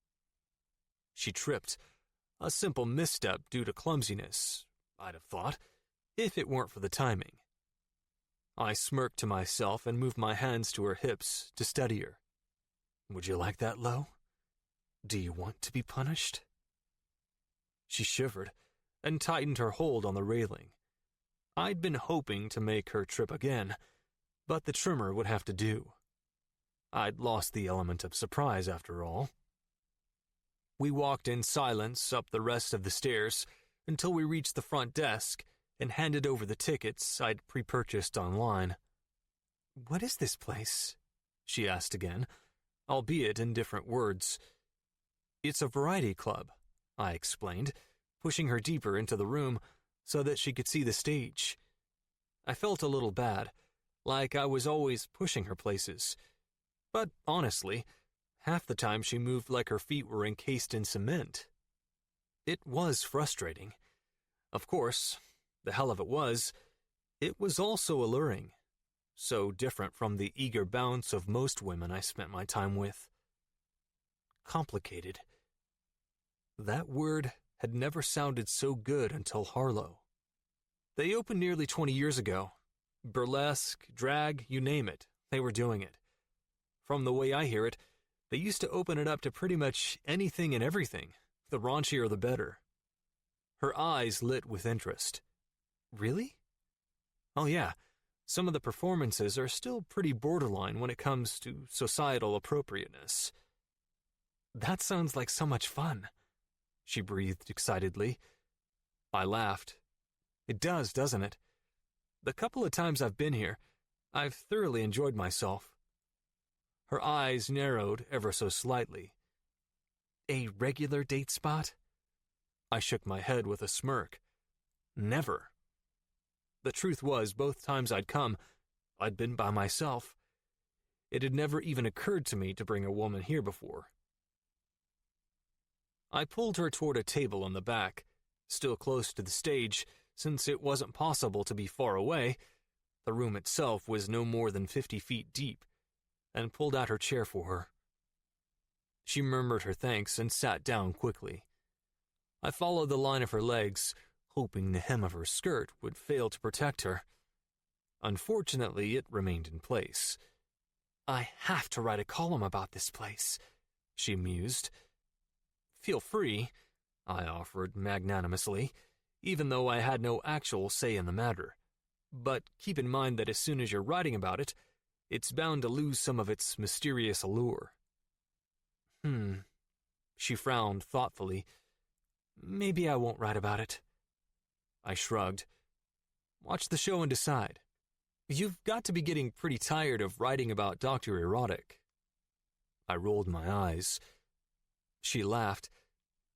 She tripped, a simple misstep due to clumsiness, I'd have thought, if it weren't for the timing. I smirked to myself and moved my hands to her hips to steady her. "Would you like that, Lo? Do you want to be punished?" She shivered and tightened her hold on the railing. I'd been hoping to make her trip again, but the trimmer would have to do. I'd lost the element of surprise after all. We walked in silence up the rest of the stairs until we reached the front desk and handed over the tickets I'd pre-purchased online. "What is this place?" she asked again, albeit in different words. "It's a variety club," I explained, pushing her deeper into the room so that she could see the stage. I felt a little bad, like I was always pushing her places. But honestly, half the time she moved like her feet were encased in cement. It was frustrating. Of course, the hell of it was also alluring, so different from the eager bounce of most women I spent my time with. Complicated. That word had never sounded so good until Harlow. They opened nearly 20 years ago. Burlesque, drag, you name it, they were doing it. From the way I hear it, they used to open it up to pretty much anything and everything, the raunchier the better. Her eyes lit with interest. "Really?" "Oh yeah, Some of the performances are still pretty borderline when it comes to societal appropriateness. That sounds like so much fun, she breathed excitedly. I laughed. It does, doesn't it? The couple of times I've been here, I've thoroughly enjoyed myself. Her eyes narrowed ever so slightly. A regular date spot? I shook my head with a smirk. Never. The truth was, both times I'd come, I'd been by myself. It had never even occurred to me to bring a woman here before. I pulled her toward a table on the back, still close to the stage, since it wasn't possible to be far away. The room itself was no more than 50 feet deep, and pulled out her chair for her. She murmured her thanks and sat down quickly. I followed the line of her legs, hoping the hem of her skirt would fail to protect her. Unfortunately, it remained in place. I have to write a column about this place, she mused. Feel free, I offered magnanimously, even though I had no actual say in the matter. But keep in mind that as soon as you're writing about it, it's bound to lose some of its mysterious allure. She frowned thoughtfully. Maybe I won't write about it. I shrugged. Watch the show and decide. You've got to be getting pretty tired of writing about Dr. Erotic. I rolled my eyes. She laughed.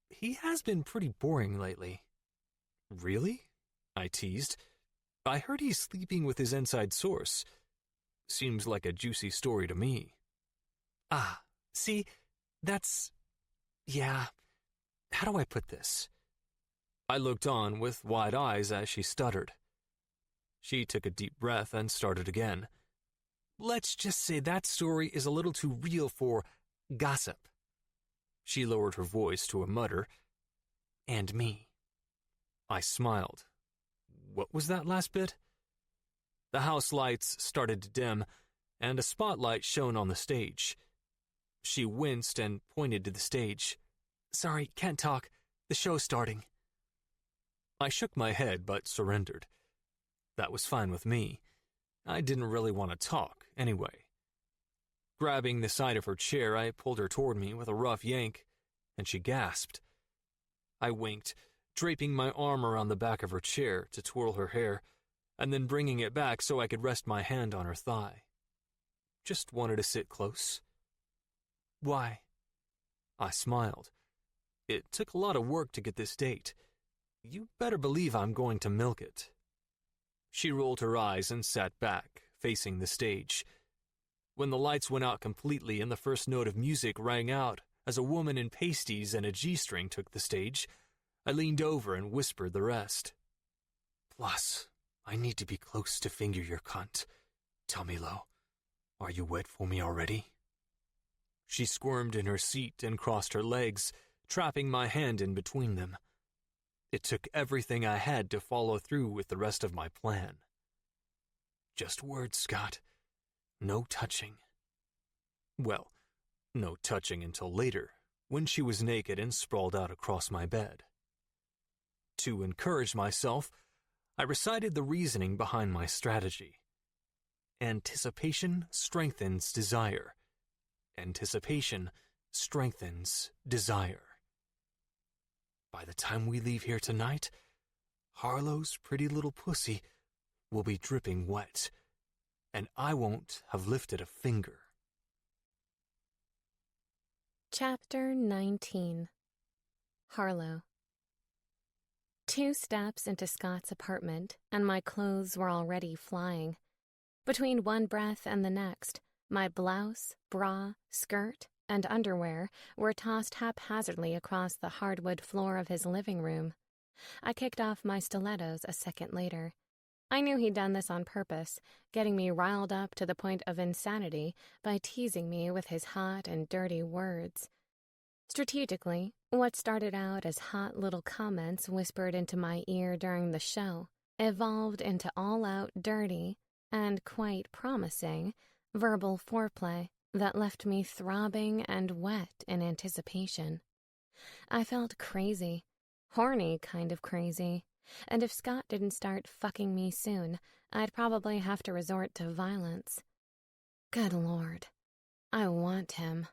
He has been pretty boring lately. Really? I teased. I heard he's sleeping with his inside source. Seems like a juicy story to me. See, yeah, how do I put this? I looked on with wide eyes as she stuttered. She took a deep breath and started again. Let's just say that story is a little too real for gossip. She lowered her voice to a mutter. And me. I smiled. What was that last bit? The house lights started to dim, and a spotlight shone on the stage. She winced and pointed to the stage. Sorry, can't talk. The show's starting. I shook my head but surrendered. That was fine with me. I didn't really want to talk, anyway. Grabbing the side of her chair, I pulled her toward me with a rough yank, and she gasped. I winked, draping my arm around the back of her chair to twirl her hair, and then bringing it back so I could rest my hand on her thigh. Just wanted to sit close. Why? I smiled. It took a lot of work to get this date. You better believe I'm going to milk it. She rolled her eyes and sat back, facing the stage. When the lights went out completely and the first note of music rang out as a woman in pasties and a G-string took the stage, I leaned over and whispered the rest. Plus, I need to be close to finger your cunt. Tell me, Lo, are you wet for me already? She squirmed in her seat and crossed her legs, trapping my hand in between them. It took everything I had to follow through with the rest of my plan. Just words, Scott. No touching. Well, no touching until later, when she was naked and sprawled out across my bed. To encourage myself, I recited the reasoning behind my strategy. Anticipation strengthens desire. Anticipation strengthens desire. By the time we leave here tonight, Harlow's pretty little pussy will be dripping wet, and I won't have lifted a finger. Chapter 19. Harlow. 2 steps into Scott's apartment, and my clothes were already flying. Between one breath and the next, my blouse, bra, skirt, and underwear were tossed haphazardly across the hardwood floor of his living room. I kicked off my stilettos a second later. I knew he'd done this on purpose, getting me riled up to the point of insanity by teasing me with his hot and dirty words. Strategically, what started out as hot little comments whispered into my ear during the show evolved into all-out dirty and quite promising verbal foreplay that left me throbbing and wet in anticipation. I felt crazy, horny kind of crazy, And if Scott didn't start fucking me soon, I'd probably have to resort to violence. Good Lord. I want him.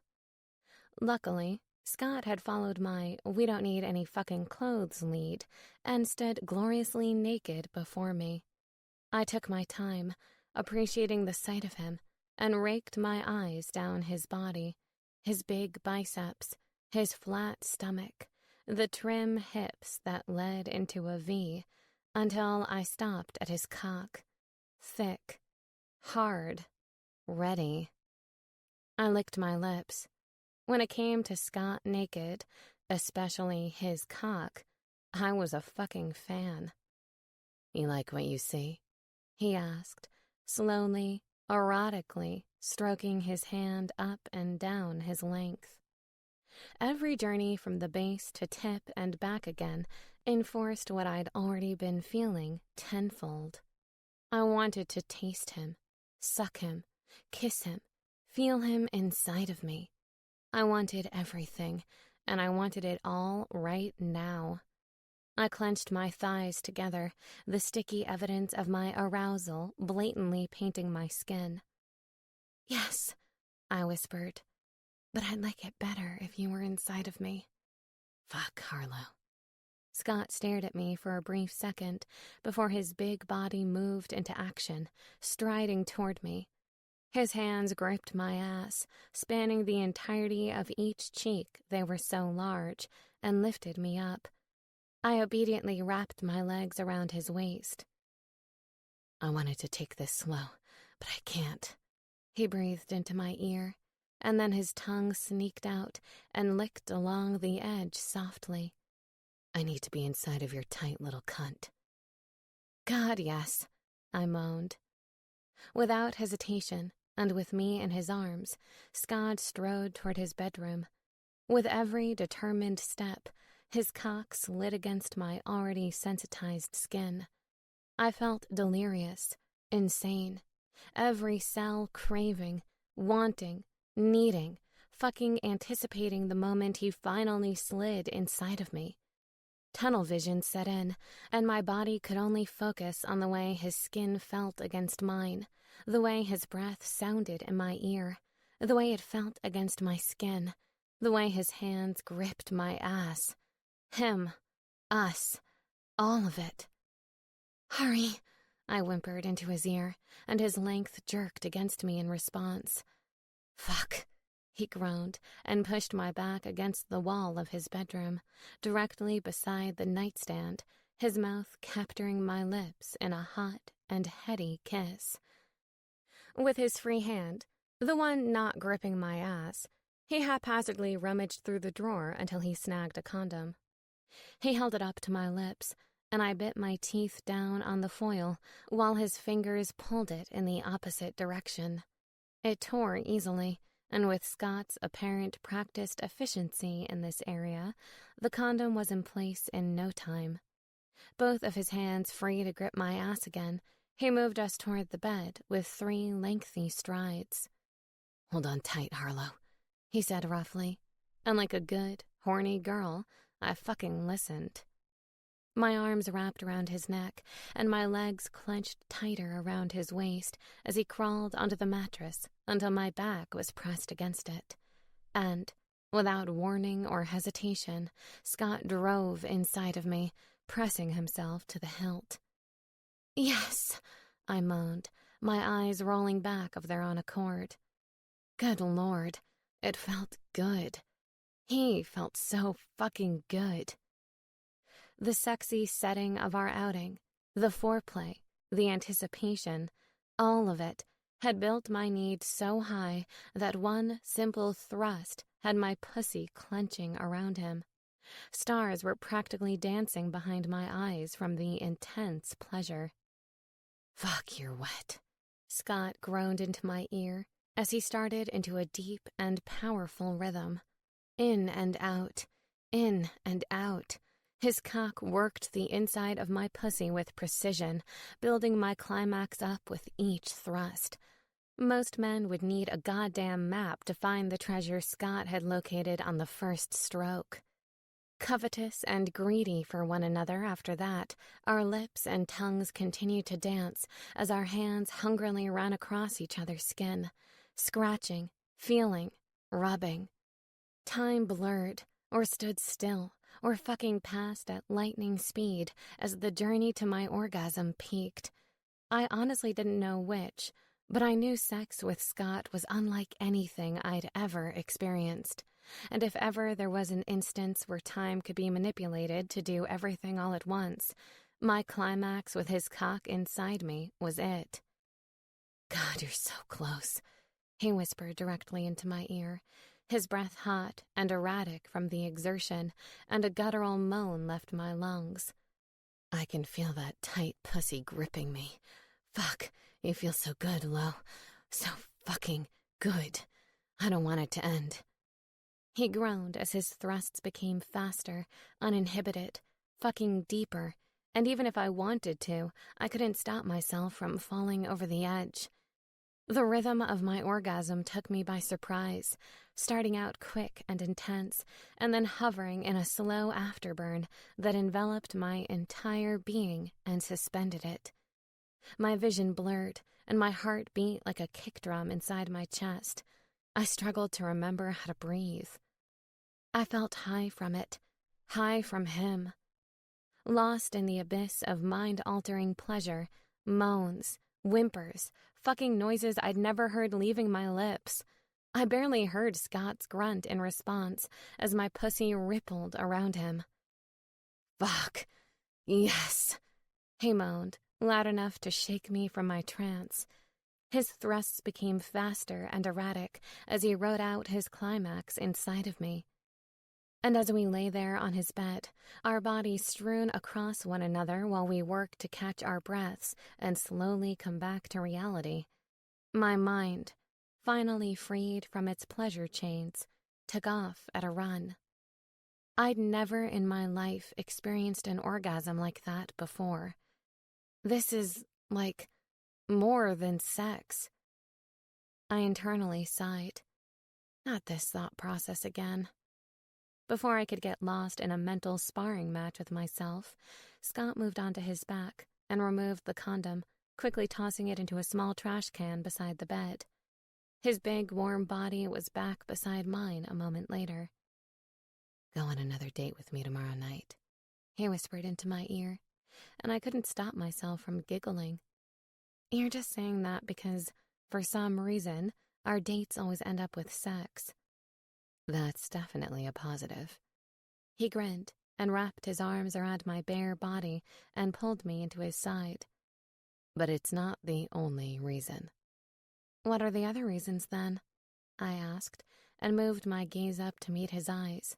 Luckily, Scott had followed my "we don't need any fucking clothes" lead and stood gloriously naked before me. I took my time, appreciating the sight of him, and raked my eyes down his body, his big biceps, his flat stomach, the trim hips that led into a V, until I stopped at his cock. Thick, hard, ready. I licked my lips. When it came to Scott naked, especially his cock, I was a fucking fan. "You like what you see?" he asked, slowly, erotically, stroking his hand up and down his length. Every journey from the base to tip and back again enforced what I'd already been feeling tenfold. I wanted to taste him, suck him, kiss him, feel him inside of me. I wanted everything, and I wanted it all right now. I clenched my thighs together, the sticky evidence of my arousal blatantly painting my skin. "Yes," I whispered, "but I'd like it better if you were inside of me." "Fuck, Harlow." Scott stared at me for a brief second before his big body moved into action, striding toward me. His hands gripped my ass, spanning the entirety of each cheek, they were so large, and lifted me up. I obediently wrapped my legs around his waist. "I wanted to take this slow, but I can't." He breathed into my ear, and then his tongue sneaked out and licked along the edge softly. "I need to be inside of your tight little cunt." "God, yes," I moaned. Without hesitation, and with me in his arms, Scott strode toward his bedroom. With every determined step, his cock slid against my already sensitized skin. I felt delirious, insane, every cell craving, wanting, needing, fucking anticipating the moment he finally slid inside of me. Tunnel vision set in, and my body could only focus on the way his skin felt against mine, the way his breath sounded in my ear, the way it felt against my skin, the way his hands gripped my ass. Him, us, all of it. "Hurry," I whimpered into his ear, and his length jerked against me in response. "Fuck," he groaned, and pushed my back against the wall of his bedroom, directly beside the nightstand, his mouth capturing my lips in a hot and heady kiss. With his free hand, the one not gripping my ass, he haphazardly rummaged through the drawer until he snagged a condom. He held it up to my lips, and I bit my teeth down on the foil while his fingers pulled it in the opposite direction. It tore easily, and with Scott's apparent practiced efficiency in this area, the condom was in place in no time. Both of his hands free to grip my ass again, he moved us toward the bed with 3 lengthy strides. "Hold on tight, Harlow," he said roughly, and like a good, horny girl, I fucking listened. My arms wrapped around his neck, and my legs clenched tighter around his waist as he crawled onto the mattress until my back was pressed against it. And, without warning or hesitation, Scott drove inside of me, pressing himself to the hilt. "Yes," I moaned, my eyes rolling back of their own accord. Good Lord, it felt good. He felt so fucking good. The sexy setting of our outing, the foreplay, the anticipation, all of it had built my need so high that one simple thrust had my pussy clenching around him. Stars were practically dancing behind my eyes from the intense pleasure. "Fuck, you're wet," Scott groaned into my ear as he started into a deep and powerful rhythm. In and out, in and out. His cock worked the inside of my pussy with precision, building my climax up with each thrust. Most men would need a goddamn map to find the treasure Scott had located on the first stroke. Covetous and greedy for one another after that, our lips and tongues continued to dance as our hands hungrily ran across each other's skin, scratching, feeling, rubbing. Time blurred, or stood still, or fucking passed at lightning speed as the journey to my orgasm peaked. I honestly didn't know which, but I knew sex with Scott was unlike anything I'd ever experienced. And if ever there was an instance where time could be manipulated to do everything all at once, my climax with his cock inside me was it. "God, you're so close," he whispered directly into my ear, his breath hot and erratic from the exertion, and a guttural moan left my lungs. "I can feel that tight pussy gripping me. Fuck, you feel so good, Lo. So fucking good. I don't want it to end." He groaned as his thrusts became faster, uninhibited, fucking deeper, and even if I wanted to, I couldn't stop myself from falling over the edge. The rhythm of my orgasm took me by surprise, starting out quick and intense, and then hovering in a slow afterburn that enveloped my entire being and suspended it. My vision blurred, and my heart beat like a kick drum inside my chest. I struggled to remember how to breathe. I felt high from it, high from him. Lost in the abyss of mind-altering pleasure, moans, whimpers, fucking noises I'd never heard leaving my lips. I barely heard Scott's grunt in response as my pussy rippled around him. "Fuck, yes," he moaned, loud enough to shake me from my trance. His thrusts became faster and erratic as he rode out his climax inside of me. And as we lay there on his bed, our bodies strewn across one another while we worked to catch our breaths and slowly come back to reality, my mind, finally freed from its pleasure chains, took off at a run. I'd never in my life experienced an orgasm like that before. This is, like, more than sex. I internally sighed. Not this thought process again. Before I could get lost in a mental sparring match with myself, Scott moved onto his back and removed the condom, quickly tossing it into a small trash can beside the bed. His big, warm body was back beside mine a moment later. "Go on another date with me tomorrow night," he whispered into my ear, and I couldn't stop myself from giggling. "You're just saying that because, for some reason, our dates always end up with sex." "That's definitely a positive." He grinned and wrapped his arms around my bare body and pulled me into his side. "But it's not the only reason." "What are the other reasons, then?" I asked, and moved my gaze up to meet his eyes.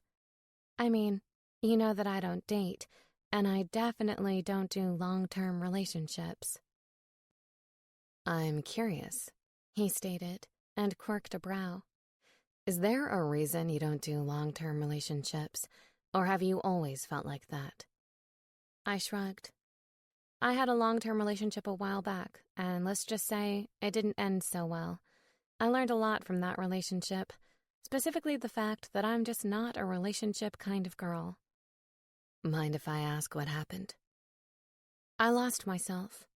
"I mean, you know that I don't date, and I definitely don't do long-term relationships." "I'm curious," he stated, and quirked a brow. "Is there a reason you don't do long-term relationships, or have you always felt like that?" I shrugged. I had a long-term relationship a while back, and let's just say it didn't end so well. I learned a lot from that relationship, specifically the fact that I'm just not a relationship kind of girl. "Mind if I ask what happened?" "I lost myself,"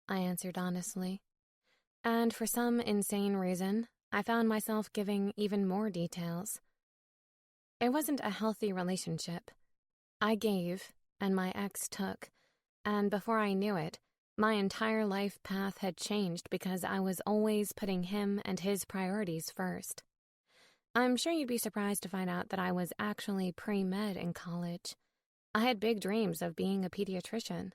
I answered honestly. And for some insane reason, I found myself giving even more details. It wasn't a healthy relationship. I gave, and my ex took, and before I knew it, my entire life path had changed because I was always putting him and his priorities first. I'm sure you'd be surprised to find out that I was actually pre-med in college. I had big dreams of being a pediatrician.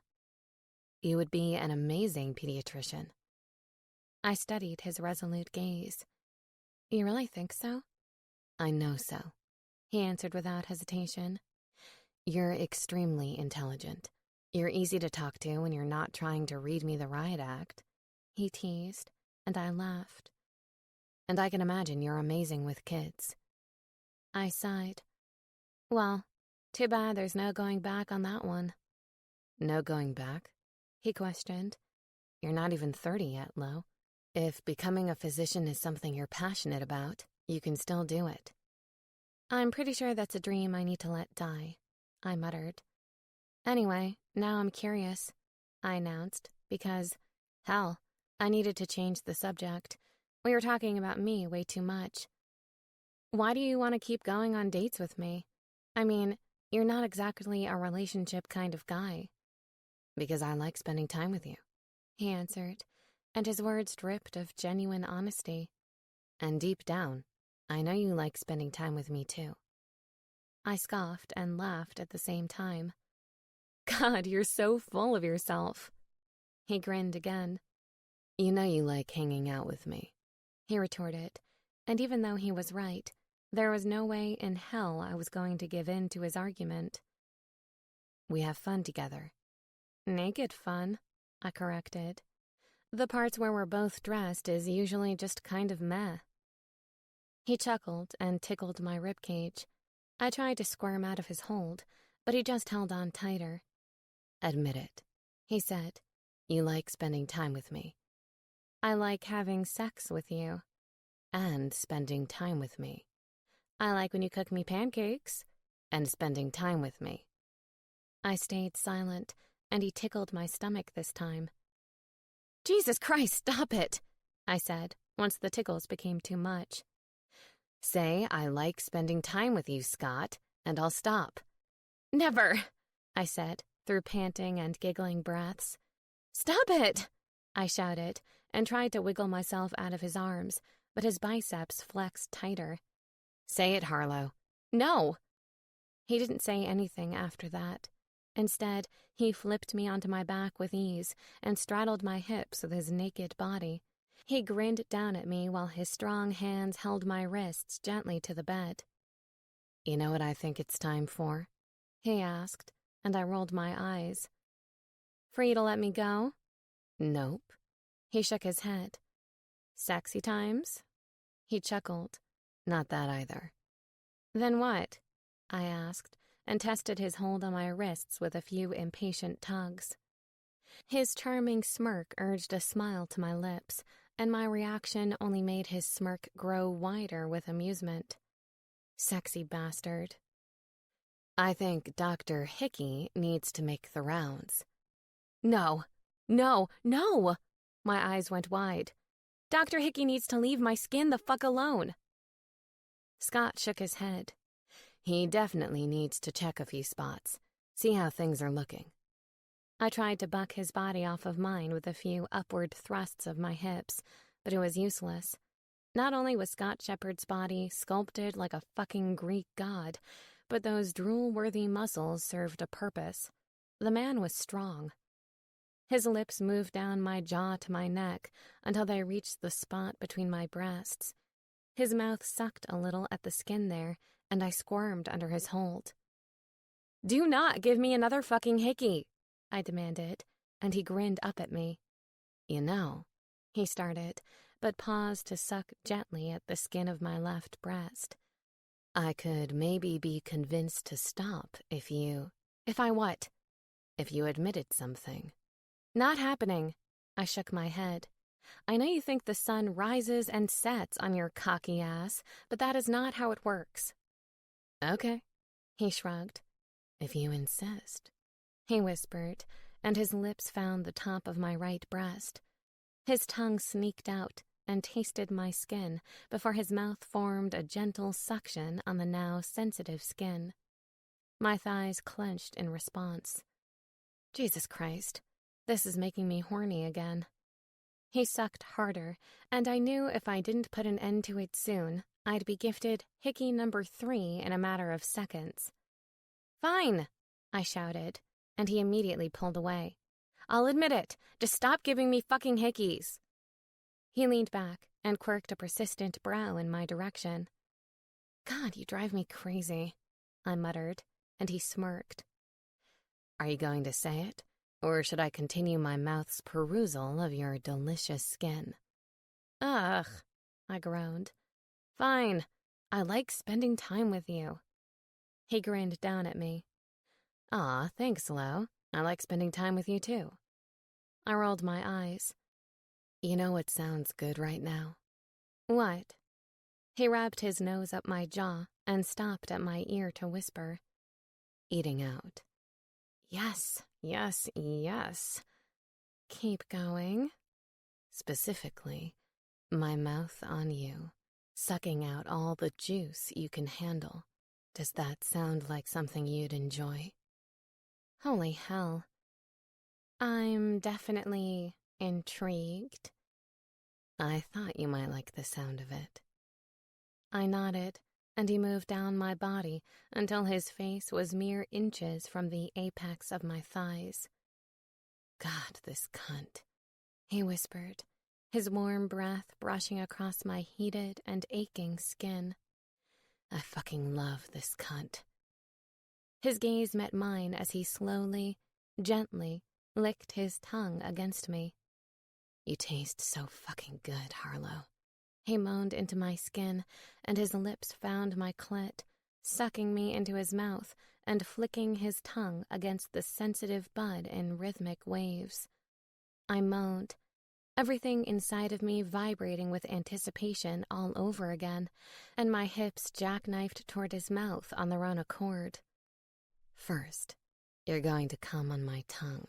"You would be an amazing pediatrician." I studied his resolute gaze. "You really think so?" "I know so," he answered without hesitation. "You're extremely intelligent. You're easy to talk to when you're not trying to read me the riot act," he teased, and I laughed. "And I can imagine you're amazing with kids." I sighed. "Well, too bad there's no going back on that one." "No going back?" he questioned. "You're not even 30 yet, Lo. If becoming a physician is something you're passionate about, you can still do it." "I'm pretty sure that's a dream I need to let die." I muttered. Anyway, now I'm curious, I announced, because, hell, I needed to change the subject. We were talking about me way too much. Why do you want to keep going on dates with me? I mean, you're not exactly a relationship kind of guy. Because I like spending time with you, he answered, and his words dripped of genuine honesty. And deep down, I know you like spending time with me too. I scoffed and laughed at the same time. God, you're so full of yourself. He grinned again. You know you like hanging out with me, he retorted, and even though he was right, there was no way in hell I was going to give in to his argument. We have fun together. Naked fun, I corrected. The parts where we're both dressed is usually just kind of meh. He chuckled and tickled my ribcage. I tried to squirm out of his hold, but he just held on tighter. Admit it, he said. You like spending time with me. I like having sex with you. And spending time with me. I like when you cook me pancakes. And spending time with me. I stayed silent, and he tickled my stomach this time. Jesus Christ, stop it, I said, once the tickles became too much. Say, I like spending time with you, Scott, and I'll stop. Never, I said, through panting and giggling breaths. Stop it, I shouted, and tried to wiggle myself out of his arms, but his biceps flexed tighter. Say it, Harlow. No. He didn't say anything after that. Instead, he flipped me onto my back with ease and straddled my hips with his naked body. He grinned down at me while his strong hands held my wrists gently to the bed. You know what I think it's time for? He asked, and I rolled my eyes. For you to let me go? Nope. He shook his head. Sexy times? He chuckled. Not that either. Then what? I asked, and tested his hold on my wrists with a few impatient tugs. His charming smirk urged a smile to my lips, and my reaction only made his smirk grow wider with amusement. Sexy bastard. I think Dr. Hickey needs to make the rounds. No, no, no! My eyes went wide. Dr. Hickey needs to leave my skin the fuck alone. Scott shook his head. He definitely needs to check a few spots, see how things are looking. I tried to buck his body off of mine with a few upward thrusts of my hips, but it was useless. Not only was Scott Shepherd's body sculpted like a fucking Greek god, but those drool-worthy muscles served a purpose. The man was strong. His lips moved down my jaw to my neck until they reached the spot between my breasts. His mouth sucked a little at the skin there, and I squirmed under his hold. Do not give me another fucking hickey, I demanded, and he grinned up at me. You know, he started, but paused to suck gently at the skin of my left breast. I could maybe be convinced to stop if you... If I what? If you admitted something. Not happening, I shook my head. I know you think the sun rises and sets on your cocky ass, but that is not how it works. Okay, he shrugged. If you insist, he whispered, and his lips found the top of my right breast. His tongue sneaked out and tasted my skin before his mouth formed a gentle suction on the now sensitive skin. My thighs clenched in response. Jesus Christ, this is making me horny again. He sucked harder, and I knew if I didn't put an end to it soon, I'd be gifted hickey number 3 in a matter of seconds. Fine, I shouted, and he immediately pulled away. I'll admit it. Just stop giving me fucking hickeys. He leaned back and quirked a persistent brow in my direction. God, you drive me crazy, I muttered, and he smirked. Are you going to say it? Or should I continue my mouth's perusal of your delicious skin? Ugh, I groaned. Fine, I like spending time with you. He grinned down at me. Aw, thanks, Lo. I like spending time with you too. I rolled my eyes. You know what sounds good right now? What? He rubbed his nose up my jaw and stopped at my ear to whisper. eating out. Yes, yes, yes. Keep going. Specifically, my mouth on you, sucking out all the juice you can handle. Does that sound like something you'd enjoy? Holy hell. I'm definitely intrigued. I thought you might like the sound of it. I nodded, and he moved down my body until his face was mere inches from the apex of my thighs. God, this cunt, he whispered, his warm breath brushing across my heated and aching skin. I fucking love this cunt. His gaze met mine as he slowly, gently licked his tongue against me. You taste so fucking good, Harlow. He moaned into my skin, and his lips found my clit, sucking me into his mouth and flicking his tongue against the sensitive bud in rhythmic waves. I moaned, everything inside of me vibrating with anticipation all over again, and my hips jackknifed toward his mouth on their own accord. First, you're going to come on my tongue,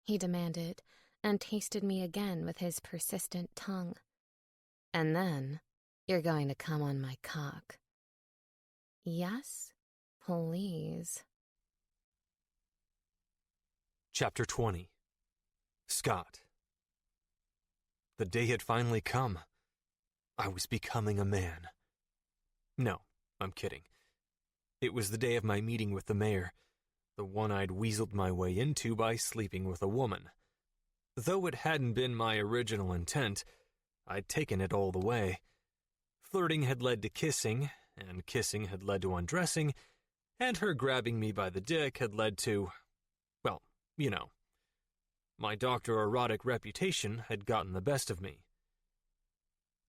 he demanded, and tasted me again with his persistent tongue. And then, you're going to come on my cock. Yes, please. Chapter 20. Scott. The day had finally come. I was becoming a man. No, I'm kidding. It was the day of my meeting with the mayor, the one I'd weaseled my way into by sleeping with a woman. Though it hadn't been my original intent, I'd taken it all the way. Flirting had led to kissing, and kissing had led to undressing, and her grabbing me by the dick had led to, well, you know. My Dr. Erotic reputation had gotten the best of me.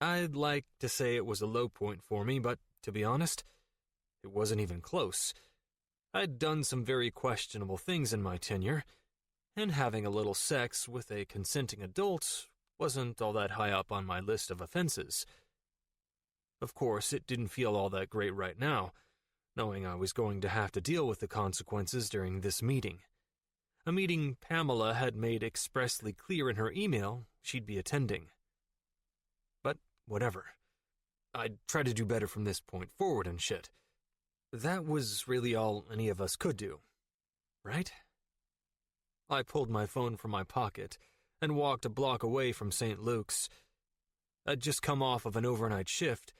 I'd like to say it was a low point for me, but to be honest, it wasn't even close. I'd done some very questionable things in my tenure, and having a little sex with a consenting adult wasn't all that high up on my list of offenses. Of course, it didn't feel all that great right now, knowing I was going to have to deal with the consequences during this meeting. A meeting Pamela had made expressly clear in her email she'd be attending. But whatever. I'd try to do better from this point forward and shit. That was really all any of us could do, right? I pulled my phone from my pocket and walked a block away from St. Luke's. I'd just come off of an overnight shift,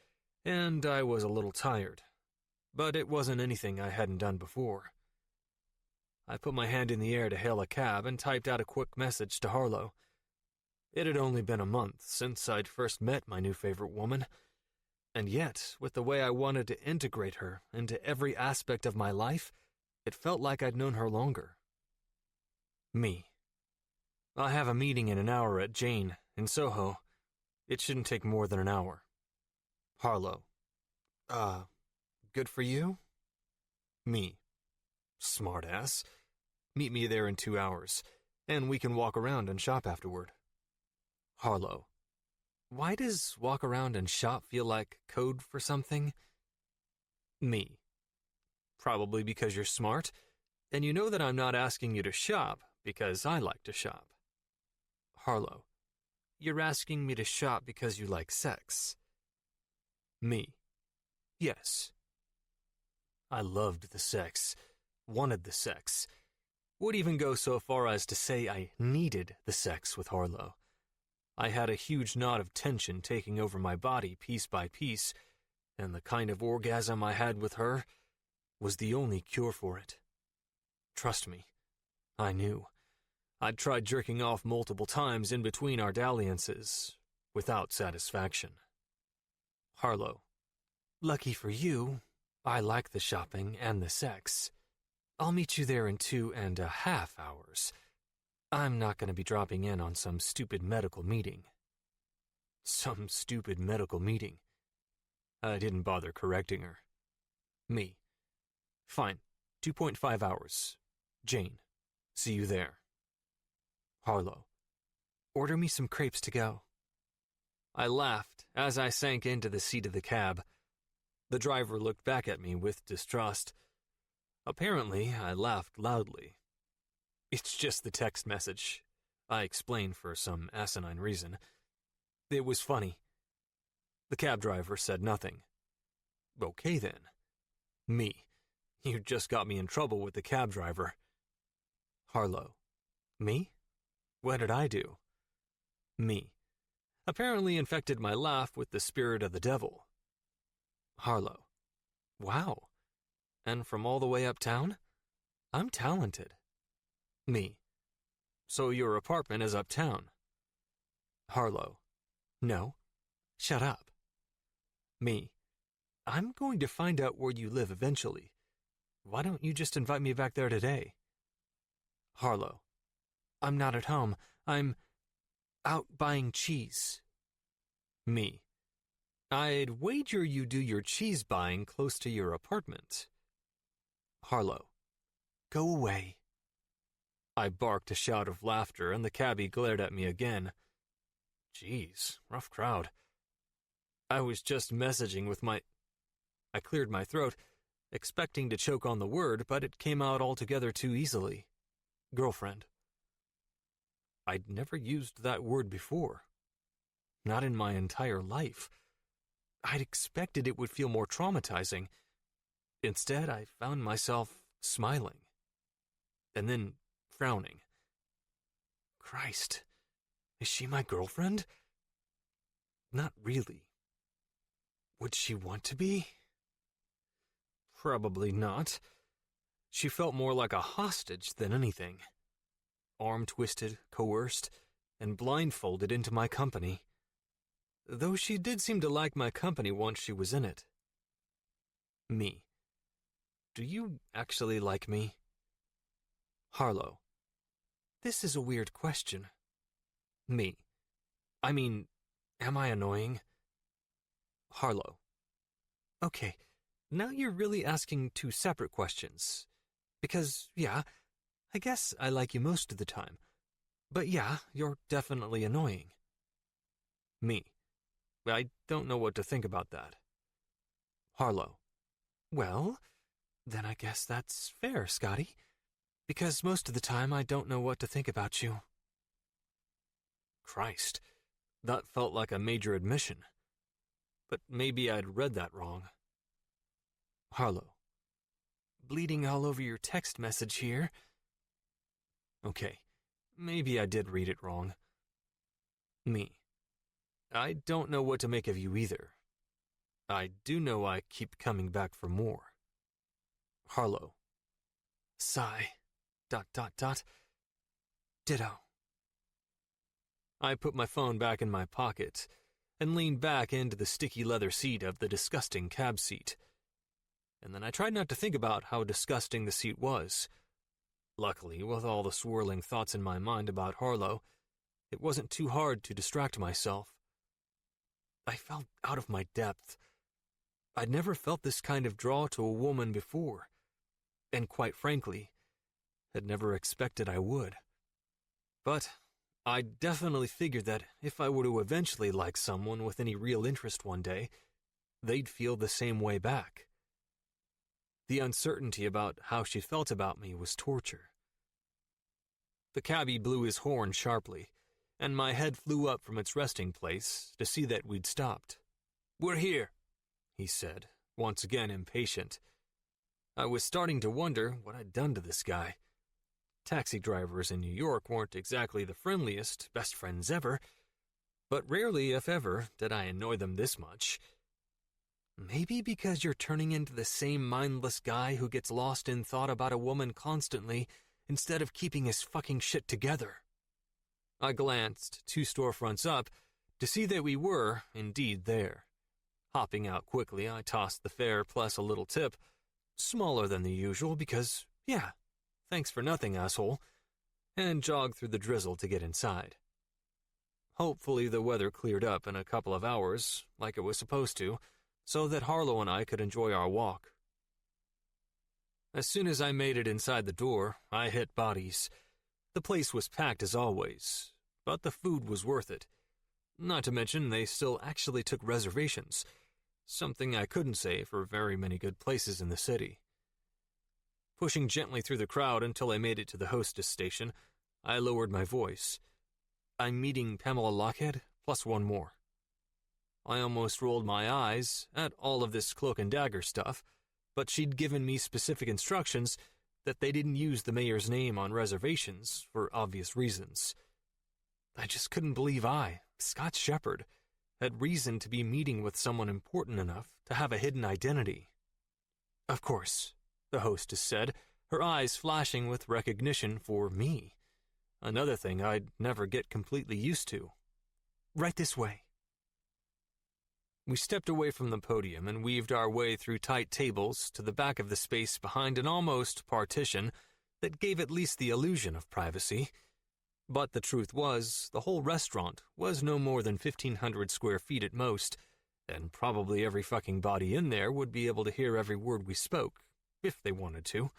and I was a little tired, but it wasn't anything I hadn't done before. I put my hand in the air to hail a cab and typed out a quick message to Harlow. It had only been a month since I'd first met my new favorite woman, and yet, with the way I wanted to integrate her into every aspect of my life, it felt like I'd known her longer. Me. I have a meeting in an hour at Jane, in Soho. It shouldn't take more than an hour. Harlow. Good for you? Me. Smartass. Meet me there in 2 hours, and we can walk around and shop afterward. Harlow. Why does walk around and shop feel like code for something? Me. Probably because you're smart, and you know that I'm not asking you to shop because I like to shop. Harlow. You're asking me to shop because you like sex. Me. Yes. I loved the sex, wanted the sex, would even go so far as to say I needed the sex with Harlow. I had a huge knot of tension taking over my body piece by piece, and the kind of orgasm I had with her was the only cure for it. Trust me, I knew. I'd tried jerking off multiple times in between our dalliances, without satisfaction. Harlow. Lucky for you, I like the shopping and the sex. I'll meet you there in 2.5 hours. I'm not going to be dropping in on some stupid medical meeting. Some stupid medical meeting. I didn't bother correcting her. Me. Fine. 2.5 hours. Jane. See you there. Harlow. Order me some crepes to go. I laughed as I sank into the seat of the cab. The driver looked back at me with distrust. Apparently, I laughed loudly. It's just the text message, I explained for some asinine reason. It was funny. The cab driver said nothing. Okay then. Me. You just got me in trouble with the cab driver. Harlow. Me? What did I do? Me. Apparently infected my laugh with the spirit of the devil. Harlow. Wow. And from all the way uptown? I'm talented. Me. So your apartment is uptown? Harlow. No. Shut up. Me. I'm going to find out where you live eventually. Why don't you just invite me back there today? Harlow. I'm not at home. I'm out buying cheese. Me. I'd wager you do your cheese buying close to your apartment. Harlow. Go away. I barked a shout of laughter, and the cabbie glared at me again. Jeez, rough crowd. I was just messaging with my... I cleared my throat, expecting to choke on the word, but it came out altogether too easily. Girlfriend. I'd never used that word before. Not in my entire life. I'd expected it would feel more traumatizing. Instead, I found myself smiling. And then frowning. Christ, is she my girlfriend? Not really. Would she want to be? Probably not. She felt more like a hostage than anything. Arm twisted, coerced, and blindfolded into my company. Though she did seem to like my company once she was in it. Me. Do you actually like me? Harlow. This is a weird question. Me. I mean, am I annoying? Harlow. Okay, now you're really asking two separate questions. Because, yeah, I guess I like you most of the time. But yeah, you're definitely annoying. Me. I don't know what to think about that. Harlow. Well, then I guess that's fair, Scotty. Because most of the time I don't know what to think about you. Christ, that felt like a major admission. But maybe I'd read that wrong. Harlow. Bleeding all over your text message here. Okay, maybe I did read it wrong. Me. I don't know what to make of you either. I do know I keep coming back for more. Harlow. Sigh. ... Ditto. I put my phone back in my pocket and leaned back into the sticky leather seat of the disgusting cab seat. And then I tried not to think about how disgusting the seat was. Luckily, with all the swirling thoughts in my mind about Harlow, it wasn't too hard to distract myself. I felt out of my depth. I'd never felt this kind of draw to a woman before, and quite frankly, had never expected I would. But I definitely figured that if I were to eventually like someone with any real interest one day, they'd feel the same way back. The uncertainty about how she felt about me was torture. The cabbie blew his horn sharply, and my head flew up from its resting place to see that we'd stopped. We're here, he said, once again impatient. I was starting to wonder what I'd done to this guy. Taxi drivers in New York weren't exactly the friendliest, best friends ever, but rarely, if ever, did I annoy them this much. Maybe because you're turning into the same mindless guy who gets lost in thought about a woman constantly instead of keeping his fucking shit together. I glanced 2 storefronts up to see that we were, indeed, there. Hopping out quickly, I tossed the fare plus a little tip, smaller than the usual because, yeah, thanks for nothing, asshole, and jogged through the drizzle to get inside. Hopefully the weather cleared up in a couple of hours, like it was supposed to, so that Harlow and I could enjoy our walk. As soon as I made it inside the door, I hit bodies. The place was packed as always, but the food was worth it. Not to mention they still actually took reservations, something I couldn't say for very many good places in the city. Pushing gently through the crowd until I made it to the hostess station, I lowered my voice. I'm meeting Pamela Lockhead, plus one more. I almost rolled my eyes at all of this cloak and dagger stuff, but she'd given me specific instructions that they didn't use the mayor's name on reservations for obvious reasons. I just couldn't believe I, Scott Shepard, had reason to be meeting with someone important enough to have a hidden identity. Of course, the hostess said, her eyes flashing with recognition for me. Another thing I'd never get completely used to. Right this way. We stepped away from the podium and weaved our way through tight tables to the back of the space behind an almost partition that gave at least the illusion of privacy. But the truth was, the whole restaurant was no more than 1,500 square feet at most, and probably every fucking body in there would be able to hear every word we spoke, if they wanted to.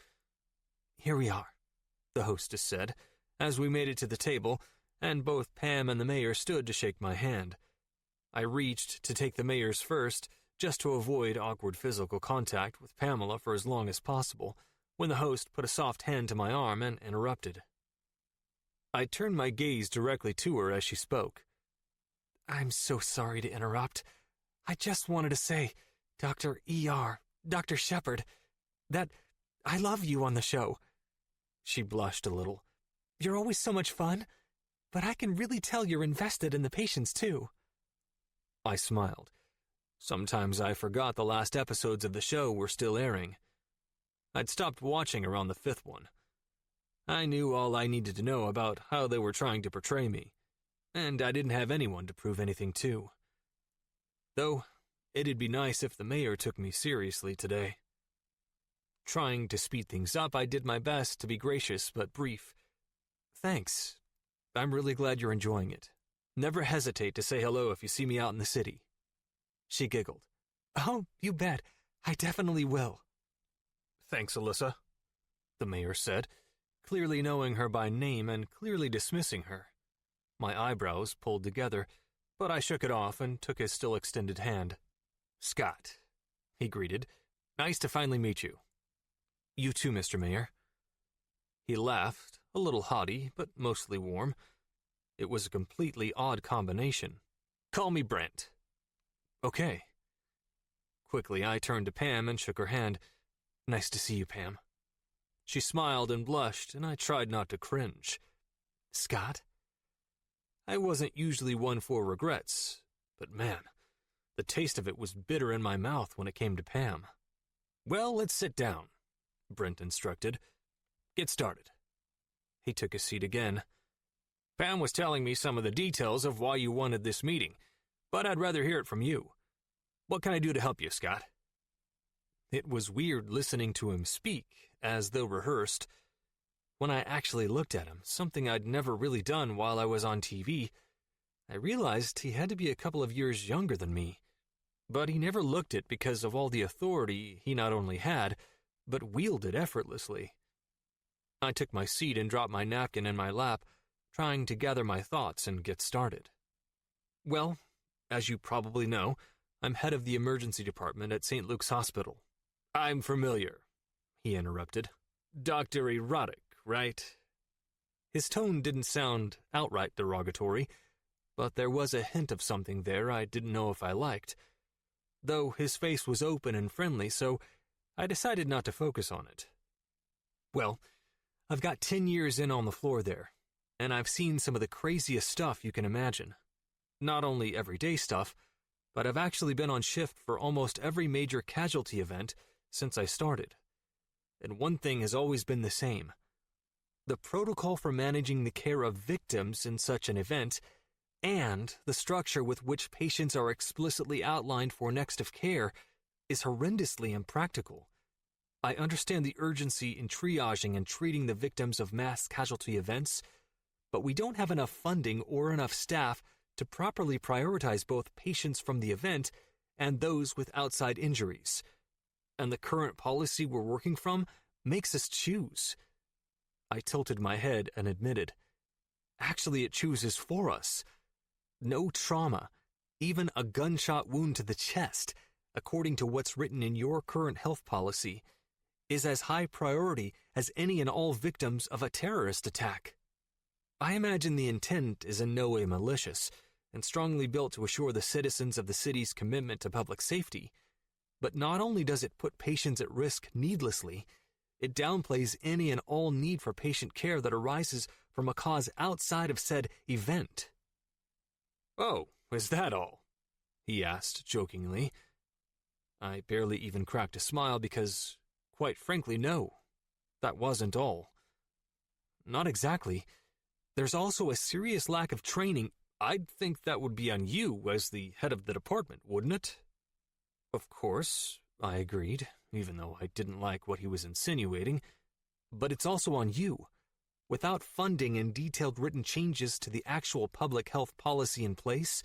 Here we are, the hostess said, as we made it to the table, and both Pam and the mayor stood to shake my hand. I reached to take the mayor's first, just to avoid awkward physical contact with Pamela for as long as possible, when the host put a soft hand to my arm and interrupted. I turned my gaze directly to her as she spoke. I'm so sorry to interrupt. I just wanted to say, Dr. Dr. Shepard, that I love you on the show. She blushed a little. You're always so much fun, but I can really tell you're invested in the patients too. I smiled. Sometimes I forgot the last episodes of the show were still airing. I'd stopped watching around the 5th one. I knew all I needed to know about how they were trying to portray me, and I didn't have anyone to prove anything to. Though, it'd be nice if the mayor took me seriously today. Trying to speed things up, I did my best to be gracious but brief. Thanks. I'm really glad you're enjoying it. Never hesitate to say hello if you see me out in the city. She giggled. Oh, you bet. I definitely will. Thanks, Alyssa, the mayor said, clearly knowing her by name and clearly dismissing her. My eyebrows pulled together, but I shook it off and took his still extended hand. Scott, he greeted. Nice to finally meet you. You too, Mr. Mayor. He laughed, a little haughty, but mostly warm. It was a completely odd combination. Call me Brent. Okay. Quickly, I turned to Pam and shook her hand. Nice to see you, Pam. She smiled and blushed, and I tried not to cringe. Scott? I wasn't usually one for regrets, but man, the taste of it was bitter in my mouth when it came to Pam. Well, let's sit down, Brent instructed. Get started. He took his seat again. Pam was telling me some of the details of why you wanted this meeting, but I'd rather hear it from you. What can I do to help you, Scott? It was weird listening to him speak, as though rehearsed. When I actually looked at him, something I'd never really done while I was on TV, I realized he had to be a couple of years younger than me. But he never looked it because of all the authority he not only had, but wielded effortlessly. I took my seat and dropped my napkin in my lap, trying to gather my thoughts and get started. Well, as you probably know, I'm head of the emergency department at St. Luke's Hospital. I'm familiar, he interrupted. Dr. Erotic, right? His tone didn't sound outright derogatory, but there was a hint of something there I didn't know if I liked. Though his face was open and friendly, so I decided not to focus on it. Well, I've got 10 years in on the floor there, and I've seen some of the craziest stuff you can imagine. Not only everyday stuff, but I've actually been on shift for almost every major casualty event since I started. And one thing has always been the same. The protocol for managing the care of victims in such an event, and the structure with which patients are explicitly outlined for next of care, is horrendously impractical. I understand the urgency in triaging and treating the victims of mass casualty events, but we don't have enough funding or enough staff to properly prioritize both patients from the event and those with outside injuries. And the current policy we're working from makes us choose. I tilted my head and admitted, actually it chooses for us. No trauma, even a gunshot wound to the chest, according to what's written in your current health policy, is as high priority as any and all victims of a terrorist attack. I imagine the intent is in no way malicious and strongly built to assure the citizens of the city's commitment to public safety. But not only does it put patients at risk needlessly, it downplays any and all need for patient care that arises from a cause outside of said event. "Oh, is that all?" he asked jokingly. I barely even cracked a smile because, quite frankly, no, that wasn't all. Not exactly. There's also a serious lack of training. I'd think that would be on you as the head of the department, wouldn't it? Of course, I agreed, even though I didn't like what he was insinuating. But it's also on you. Without funding and detailed written changes to the actual public health policy in place,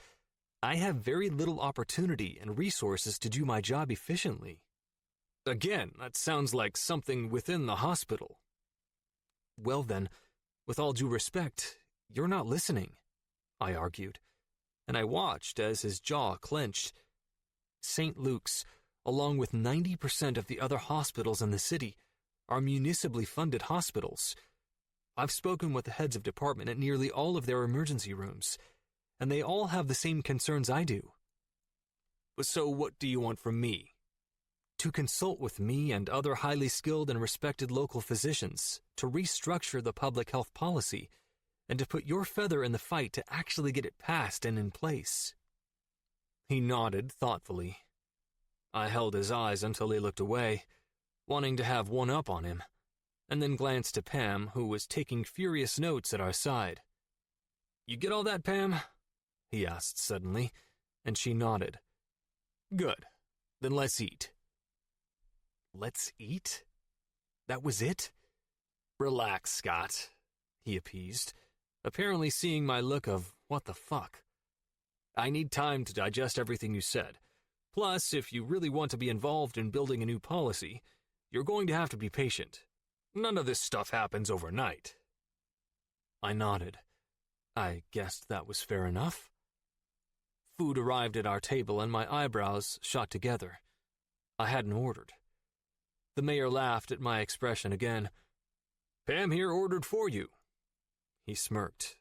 I have very little opportunity and resources to do my job efficiently. Again, that sounds like something within the hospital. Well then, with all due respect, you're not listening, I argued, and I watched as his jaw clenched. St. Luke's, along with 90% of the other hospitals in the city, are municipally funded hospitals. I've spoken with the heads of department at nearly all of their emergency rooms, and they all have the same concerns I do. So what do you want from me? To consult with me and other highly skilled and respected local physicians to restructure the public health policy and to put your feather in the fight to actually get it passed and in place. He nodded thoughtfully. I held his eyes until he looked away, wanting to have one up on him, and then glanced to Pam, who was taking furious notes at our side. "You get all that, Pam?" he asked suddenly, and she nodded. "Good. Then let's eat." Let's eat? That was it? Relax, Scott, he appeased, apparently seeing my look of what the fuck. I need time to digest everything you said. Plus, if you really want to be involved in building a new policy, you're going to have to be patient. None of this stuff happens overnight. I nodded. I guessed that was fair enough. Food arrived at our table and my eyebrows shot together. I hadn't ordered. The mayor laughed at my expression again. "Pam here ordered for you." He smirked.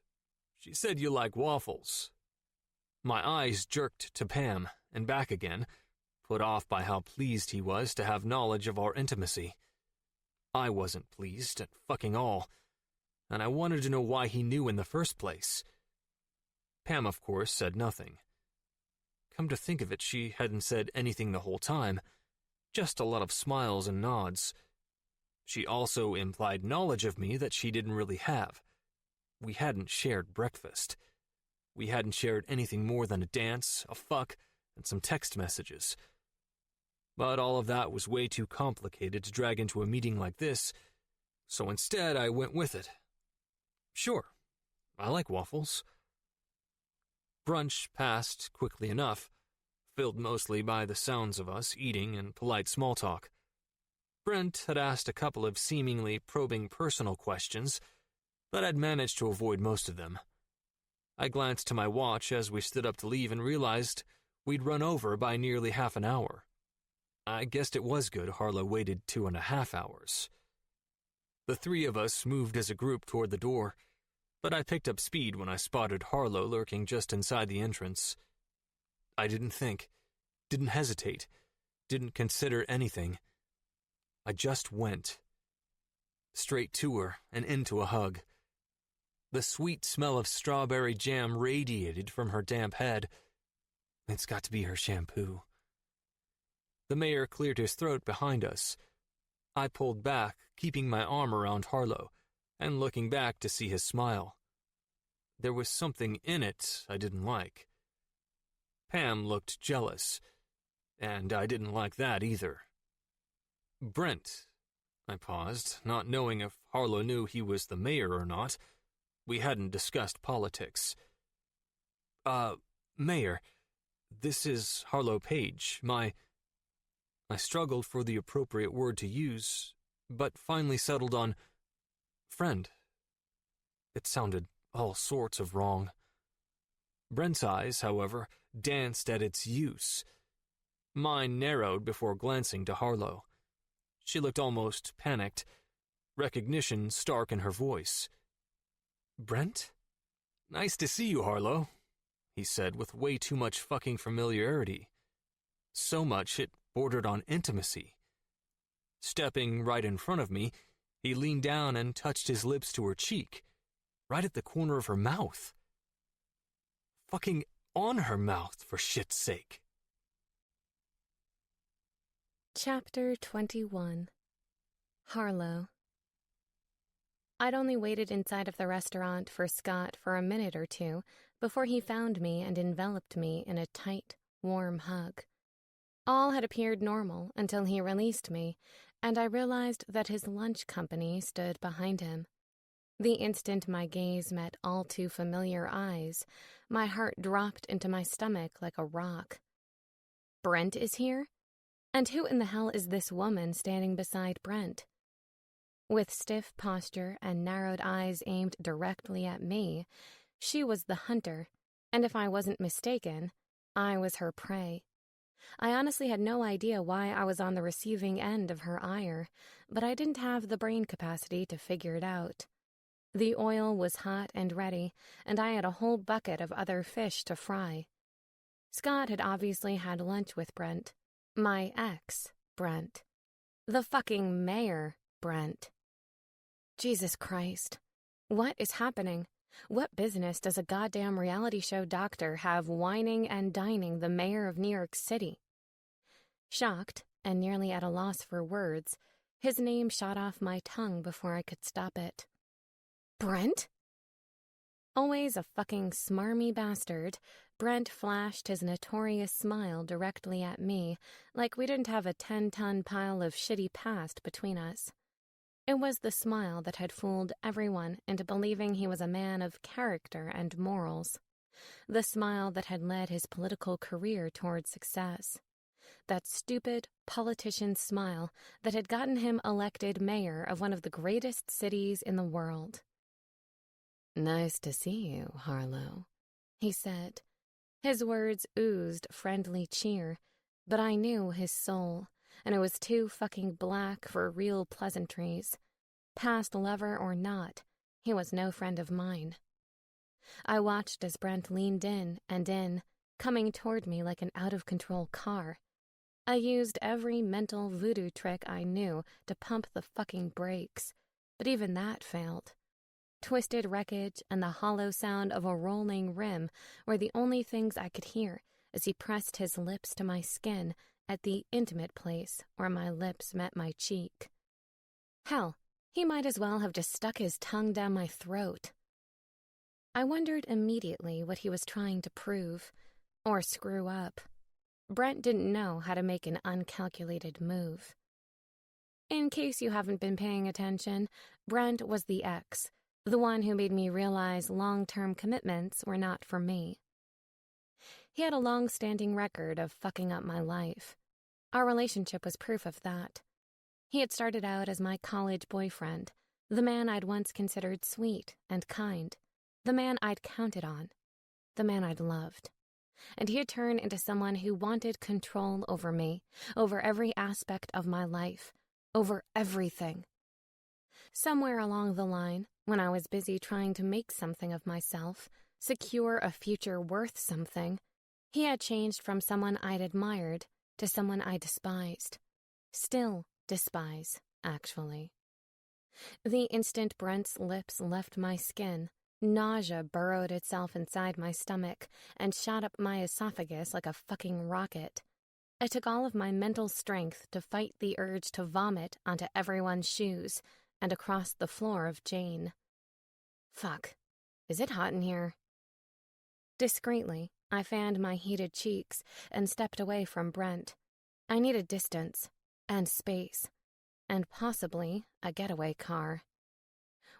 "She said you like waffles." My eyes jerked to Pam and back again, put off by how pleased he was to have knowledge of our intimacy. I wasn't pleased at fucking all, and I wanted to know why he knew in the first place. Pam, of course, said nothing. Come to think of it, she hadn't said anything the whole time. Just a lot of smiles and nods. She also implied knowledge of me that she didn't really have. We hadn't shared breakfast. We hadn't shared anything more than a dance, a fuck, and some text messages. But all of that was way too complicated to drag into a meeting like this, so instead I went with it. Sure, I like waffles. Brunch passed quickly enough, filled mostly by the sounds of us eating and polite small talk. Brent had asked a couple of seemingly probing personal questions, but I'd managed to avoid most of them. I glanced to my watch as we stood up to leave and realized we'd run over by nearly half an hour. I guessed it was good Harlow waited 2.5 hours. The three of us moved as a group toward the door, but I picked up speed when I spotted Harlow lurking just inside the entrance. I didn't think, didn't hesitate, didn't consider anything. I just went. Straight to her and into a hug. The sweet smell of strawberry jam radiated from her damp head. It's got to be her shampoo. The mayor cleared his throat behind us. I pulled back, keeping my arm around Harlow, and looking back to see his smile. There was something in it I didn't like. Pam looked jealous, and I didn't like that either. Brent. I paused, not knowing if Harlow knew he was the mayor or not. We hadn't discussed politics. Mayor, this is Harlow Page, I struggled for the appropriate word to use, but finally settled on friend. It sounded all sorts of wrong. Brent's eyes, however, danced at its use. Mine narrowed before glancing to Harlow. She looked almost panicked, recognition stark in her voice. "Brent? Nice to see you, Harlow," he said with way too much fucking familiarity. So much it bordered on intimacy. Stepping right in front of me, he leaned down and touched his lips to her cheek, right at the corner of her mouth. Fucking on her mouth, for shit's sake. Chapter 21. Harlow. I'd only waited inside of the restaurant for Scott for a minute or two before he found me and enveloped me in a tight, warm hug. All had appeared normal until he released me, and I realized that his lunch company stood behind him. The instant my gaze met all too familiar eyes, my heart dropped into my stomach like a rock. Brent is here? And who in the hell is this woman standing beside Brent? With stiff posture and narrowed eyes aimed directly at me, she was the hunter, and if I wasn't mistaken, I was her prey. I honestly had no idea why I was on the receiving end of her ire, but I didn't have the brain capacity to figure it out. The oil was hot and ready, and I had a whole bucket of other fish to fry. Scott had obviously had lunch with Brent. My ex, Brent. The fucking mayor, Brent. Jesus Christ. What is happening? What business does a goddamn reality show doctor have whining and dining the mayor of New York City? Shocked, and nearly at a loss for words, his name shot off my tongue before I could stop it. Brent? Always a fucking smarmy bastard, Brent flashed his notorious smile directly at me, like we didn't have a 10-ton pile of shitty past between us. It was the smile that had fooled everyone into believing he was a man of character and morals. The smile that had led his political career toward success. That stupid politician smile that had gotten him elected mayor of one of the greatest cities in the world. "Nice to see you, Harlow," he said. His words oozed friendly cheer, but I knew his soul, and it was too fucking black for real pleasantries. Past lover or not, he was no friend of mine. I watched as Brent leaned in and in, coming toward me like an out-of-control car. I used every mental voodoo trick I knew to pump the fucking brakes, but even that failed. Twisted wreckage and the hollow sound of a rolling rim were the only things I could hear as he pressed his lips to my skin at the intimate place where my lips met my cheek. Hell, he might as well have just stuck his tongue down my throat. I wondered immediately what he was trying to prove, or screw up. Brent didn't know how to make an uncalculated move. In case you haven't been paying attention, Brent was the ex, the one who made me realize long-term commitments were not for me. He had a long-standing record of fucking up my life. Our relationship was proof of that. He had started out as my college boyfriend, the man I'd once considered sweet and kind, the man I'd counted on, the man I'd loved. And he had turned into someone who wanted control over me, over every aspect of my life, over everything. Somewhere along the line, when I was busy trying to make something of myself, secure a future worth something, he had changed from someone I'd admired to someone I despised. Still despise, actually. The instant Brent's lips left my skin, nausea burrowed itself inside my stomach and shot up my esophagus like a fucking rocket. It took all of my mental strength to fight the urge to vomit onto everyone's shoes and across the floor of Jane. Fuck. Is it hot in here? Discreetly, I fanned my heated cheeks and stepped away from Brent. I needed distance and space and possibly a getaway car.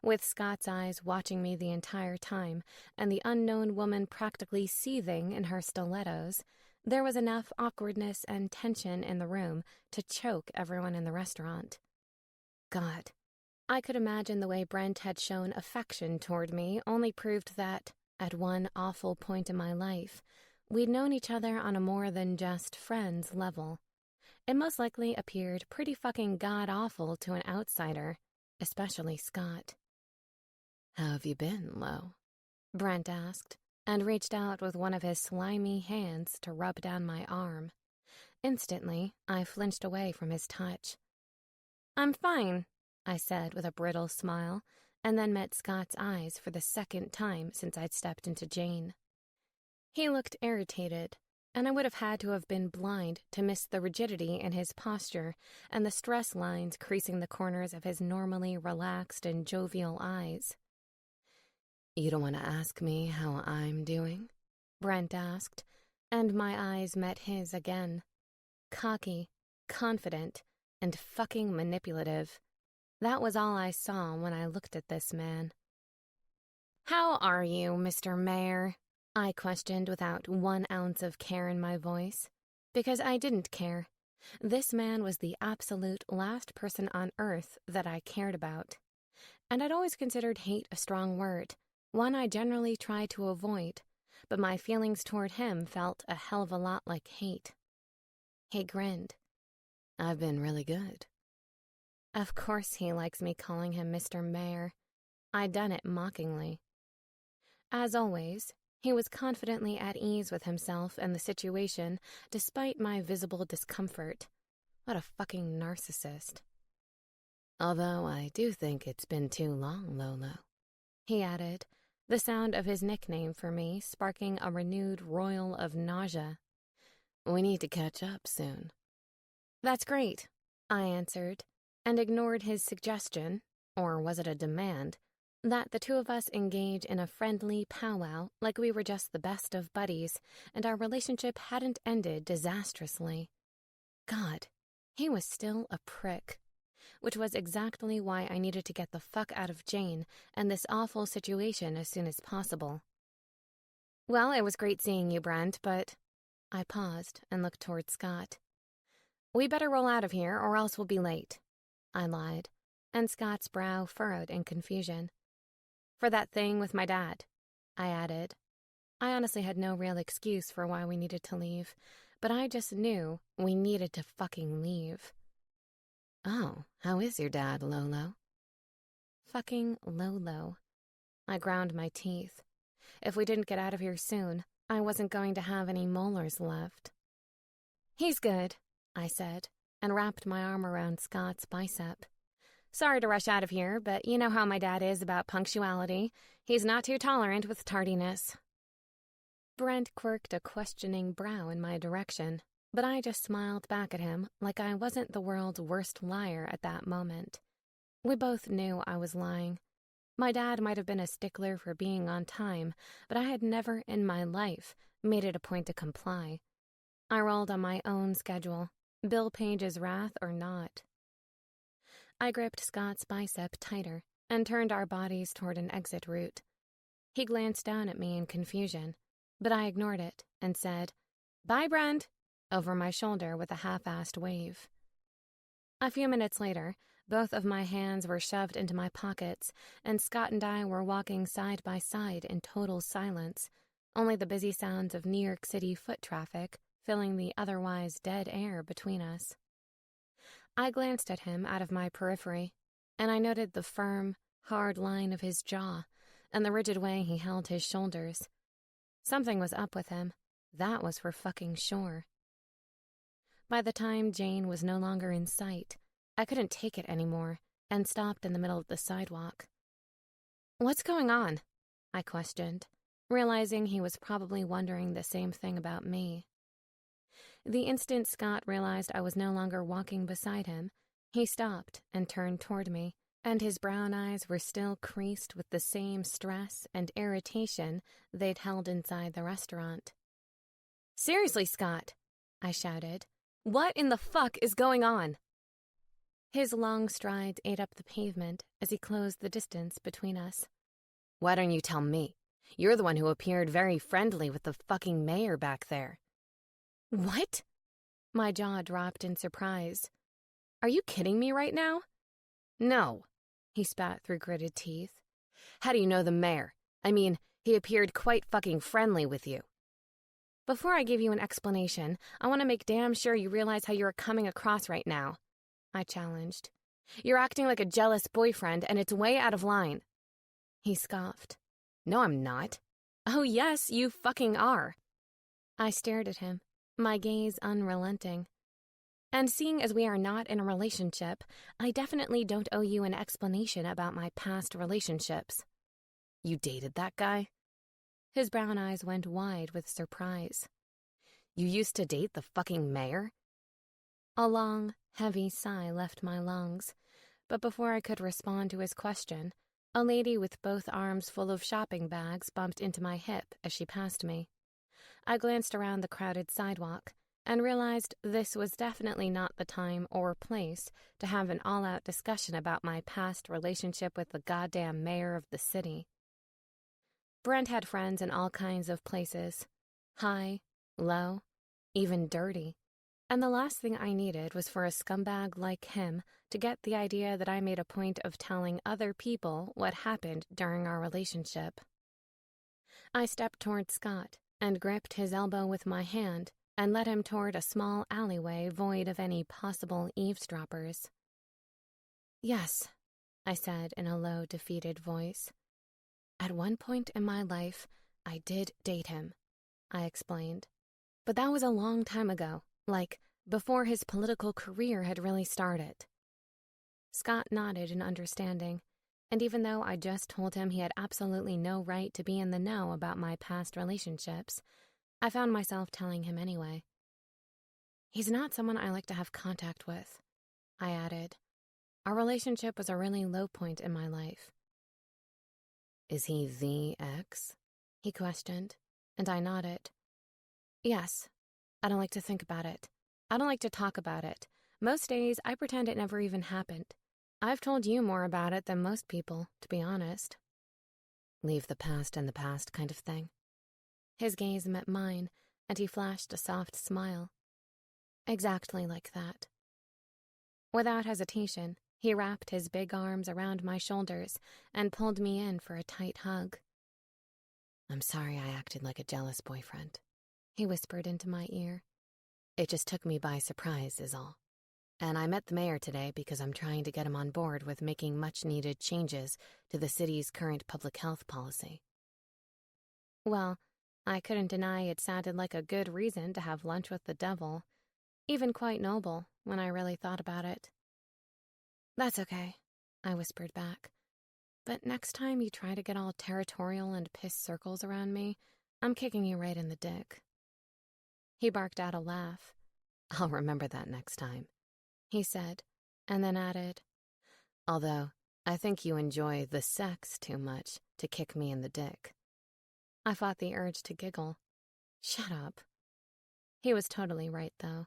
With Scott's eyes watching me the entire time and the unknown woman practically seething in her stilettos, there was enough awkwardness and tension in the room to choke everyone in the restaurant. God. I could imagine the way Brent had shown affection toward me only proved that, at one awful point in my life, we'd known each other on a more than just friends level. it most likely appeared pretty fucking god-awful to an outsider, especially Scott. "How have you been, Lo?" Brent asked, and reached out with one of his slimy hands to rub down my arm. Instantly, I flinched away from his touch. "I'm fine," I said with a brittle smile, and then met Scott's eyes for the second time since I'd stepped into Jane. He looked irritated, and I would have had to have been blind to miss the rigidity in his posture and the stress lines creasing the corners of his normally relaxed and jovial eyes. "You don't want to ask me how I'm doing?" Brent asked, and my eyes met his again. Cocky, confident, and fucking manipulative. That was all I saw when I looked at this man. "How are you, Mr. Mayor?" I questioned without 1 ounce of care in my voice, because I didn't care. This man was the absolute last person on earth that I cared about. And I'd always considered hate a strong word, one I generally tried to avoid, but my feelings toward him felt a hell of a lot like hate. He grinned. "I've been really good." Of course he likes me calling him Mr. Mayor. I'd done it mockingly. As always, he was confidently at ease with himself and the situation, despite my visible discomfort. What a fucking narcissist. "Although I do think it's been too long, Lolo," he added, the sound of his nickname for me sparking a renewed roil of nausea. "We need to catch up soon." "That's great," I answered, and ignored his suggestion, or was it a demand, that the two of us engage in a friendly powwow like we were just the best of buddies and our relationship hadn't ended disastrously. God, he was still a prick. Which was exactly why I needed to get the fuck out of Jane and this awful situation as soon as possible. "Well, it was great seeing you, Brent, but..." I paused and looked toward Scott. "We better roll out of here or else we'll be late," I lied, and Scott's brow furrowed in confusion. "For that thing with my dad," I added. I honestly had no real excuse for why we needed to leave, but I just knew we needed to fucking leave. "Oh, how is your dad, Lolo?" Fucking Lolo. I ground my teeth. If we didn't get out of here soon, I wasn't going to have any molars left. "He's good," I said, and wrapped my arm around Scott's bicep. "Sorry to rush out of here, but you know how my dad is about punctuality. He's not too tolerant with tardiness." Brent quirked a questioning brow in my direction, but I just smiled back at him like I wasn't the world's worst liar at that moment. We both knew I was lying. My dad might have been a stickler for being on time, but I had never in my life made it a point to comply. I rolled on my own schedule, Bill Page's wrath or not. I gripped Scott's bicep tighter and turned our bodies toward an exit route. He glanced down at me in confusion, but I ignored it and said, "Bye, Brent," over my shoulder with a half-assed wave. A few minutes later, both of my hands were shoved into my pockets, and Scott and I were walking side by side in total silence, only the busy sounds of New York City foot traffic filling the otherwise dead air between us. I glanced at him out of my periphery, and I noted the firm, hard line of his jaw and the rigid way he held his shoulders. Something was up with him, that was for fucking sure. By the time Jane was no longer in sight, I couldn't take it anymore and stopped in the middle of the sidewalk. "What's going on?" I questioned, realizing he was probably wondering the same thing about me. The instant Scott realized I was no longer walking beside him, he stopped and turned toward me, and his brown eyes were still creased with the same stress and irritation they'd held inside the restaurant. "Seriously, Scott," I shouted, "what in the fuck is going on?" His long strides ate up the pavement as he closed the distance between us. "Why don't you tell me? You're the one who appeared very friendly with the fucking mayor back there." "What?" My jaw dropped in surprise. "Are you kidding me right now?" "No," he spat through gritted teeth. "How do you know the mayor? I mean, he appeared quite fucking friendly with you." Before I give you an explanation, I want to make damn sure you realize how you're coming across right now, I challenged. You're acting like a jealous boyfriend, and it's way out of line. He scoffed. No, I'm not. Oh, yes, you fucking are. I stared at him, my gaze unrelenting. And seeing as we are not in a relationship, I definitely don't owe you an explanation about my past relationships. You dated that guy? His brown eyes went wide with surprise. You used to date the fucking mayor? A long, heavy sigh left my lungs, but before I could respond to his question, a lady with both arms full of shopping bags bumped into my hip as she passed me. I glanced around the crowded sidewalk and realized this was definitely not the time or place to have an all-out discussion about my past relationship with the goddamn mayor of the city. Brent had friends in all kinds of places, high, low, even dirty, and the last thing I needed was for a scumbag like him to get the idea that I made a point of telling other people what happened during our relationship. I stepped toward Scott and gripped his elbow with my hand and led him toward a small alleyway void of any possible eavesdroppers. Yes, I said in a low, defeated voice. At one point in my life, I did date him, I explained. But that was a long time ago, like before his political career had really started. Scott nodded in understanding, and even though I just told him he had absolutely no right to be in the know about my past relationships, I found myself telling him anyway. He's not someone I like to have contact with, I added. Our relationship was a really low point in my life. Is he the ex? He questioned, and I nodded. Yes. I don't like to think about it. I don't like to talk about it. Most days, I pretend it never even happened. I've told you more about it than most people, to be honest. Leave the past in the past kind of thing. His gaze met mine, and he flashed a soft smile. Exactly like that. Without hesitation, he wrapped his big arms around my shoulders and pulled me in for a tight hug. I'm sorry I acted like a jealous boyfriend, he whispered into my ear. It just took me by surprise, is all. And I met the mayor today because I'm trying to get him on board with making much-needed changes to the city's current public health policy. Well, I couldn't deny it sounded like a good reason to have lunch with the devil, even quite noble when I really thought about it. That's okay, I whispered back. But next time you try to get all territorial and piss circles around me, I'm kicking you right in the dick. He barked out a laugh. I'll remember that next time, he said, and then added, although I think you enjoy the sex too much to kick me in the dick. I fought the urge to giggle. Shut up. He was totally right, though.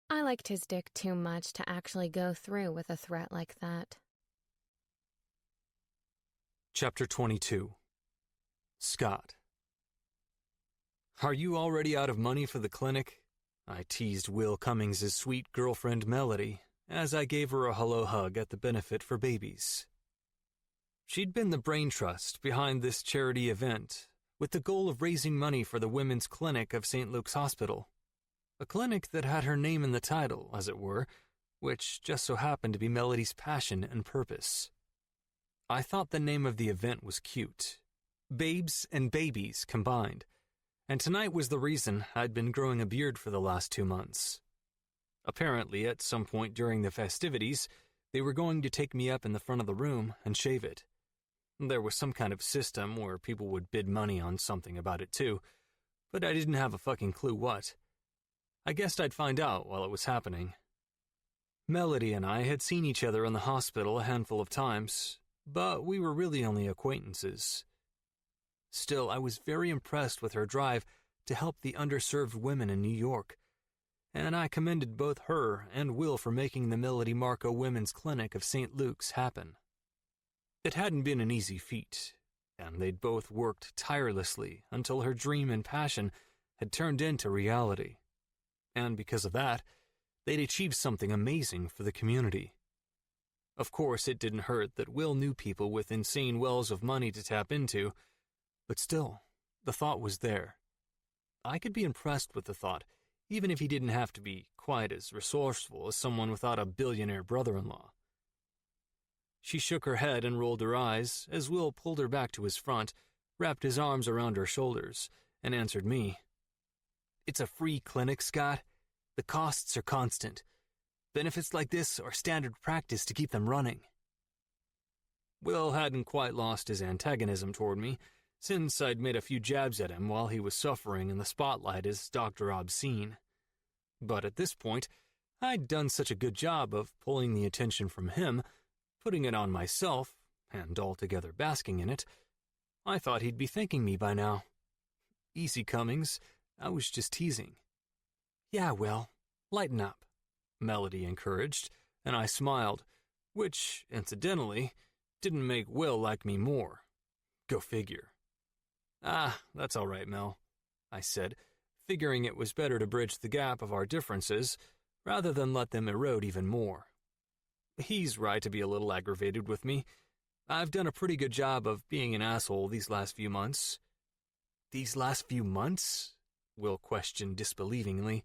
I liked his dick too much to actually go through with a threat like that. Chapter 22. Scott. Are you already out of money for the clinic? I teased Will Cummings' sweet girlfriend Melody as I gave her a hello hug at the benefit for babies. She'd been the brain trust behind this charity event with the goal of raising money for the women's clinic of St. Luke's Hospital. A clinic that had her name in the title, as it were, which just so happened to be Melody's passion and purpose. I thought the name of the event was cute. Babes and babies combined. And tonight was the reason I'd been growing a beard for the last 2 months. Apparently, at some point during the festivities, they were going to take me up in the front of the room and shave it. There was some kind of system where people would bid money on something about it too, but I didn't have a fucking clue what. I guessed I'd find out while it was happening. Melody and I had seen each other in the hospital a handful of times, but we were really only acquaintances. Still, I was very impressed with her drive to help the underserved women in New York, and I commended both her and Will for making the Melody Marco Women's Clinic of St. Luke's happen. It hadn't been an easy feat, and they'd both worked tirelessly until her dream and passion had turned into reality. And because of that, they'd achieved something amazing for the community. Of course, it didn't hurt that Will knew people with insane wells of money to tap into, but still, the thought was there. I could be impressed with the thought, even if he didn't have to be quite as resourceful as someone without a billionaire brother-in-law. She shook her head and rolled her eyes as Will pulled her back to his front, wrapped his arms around her shoulders, and answered me. It's a free clinic, Scott. The costs are constant. Benefits like this are standard practice to keep them running. Will hadn't quite lost his antagonism toward me, since I'd made a few jabs at him while he was suffering in the spotlight as Dr. Obscene. But at this point, I'd done such a good job of pulling the attention from him, putting it on myself, and altogether basking in it, I thought he'd be thanking me by now. Easy comings, I was just teasing. Yeah, Will, lighten up, Melody encouraged, and I smiled, which, incidentally, didn't make Will like me more. Go figure. That's all right, Mel, I said, figuring it was better to bridge the gap of our differences rather than let them erode even more. He's right to be a little aggravated with me. I've done a pretty good job of being an asshole these last few months. These last few months? Will questioned disbelievingly,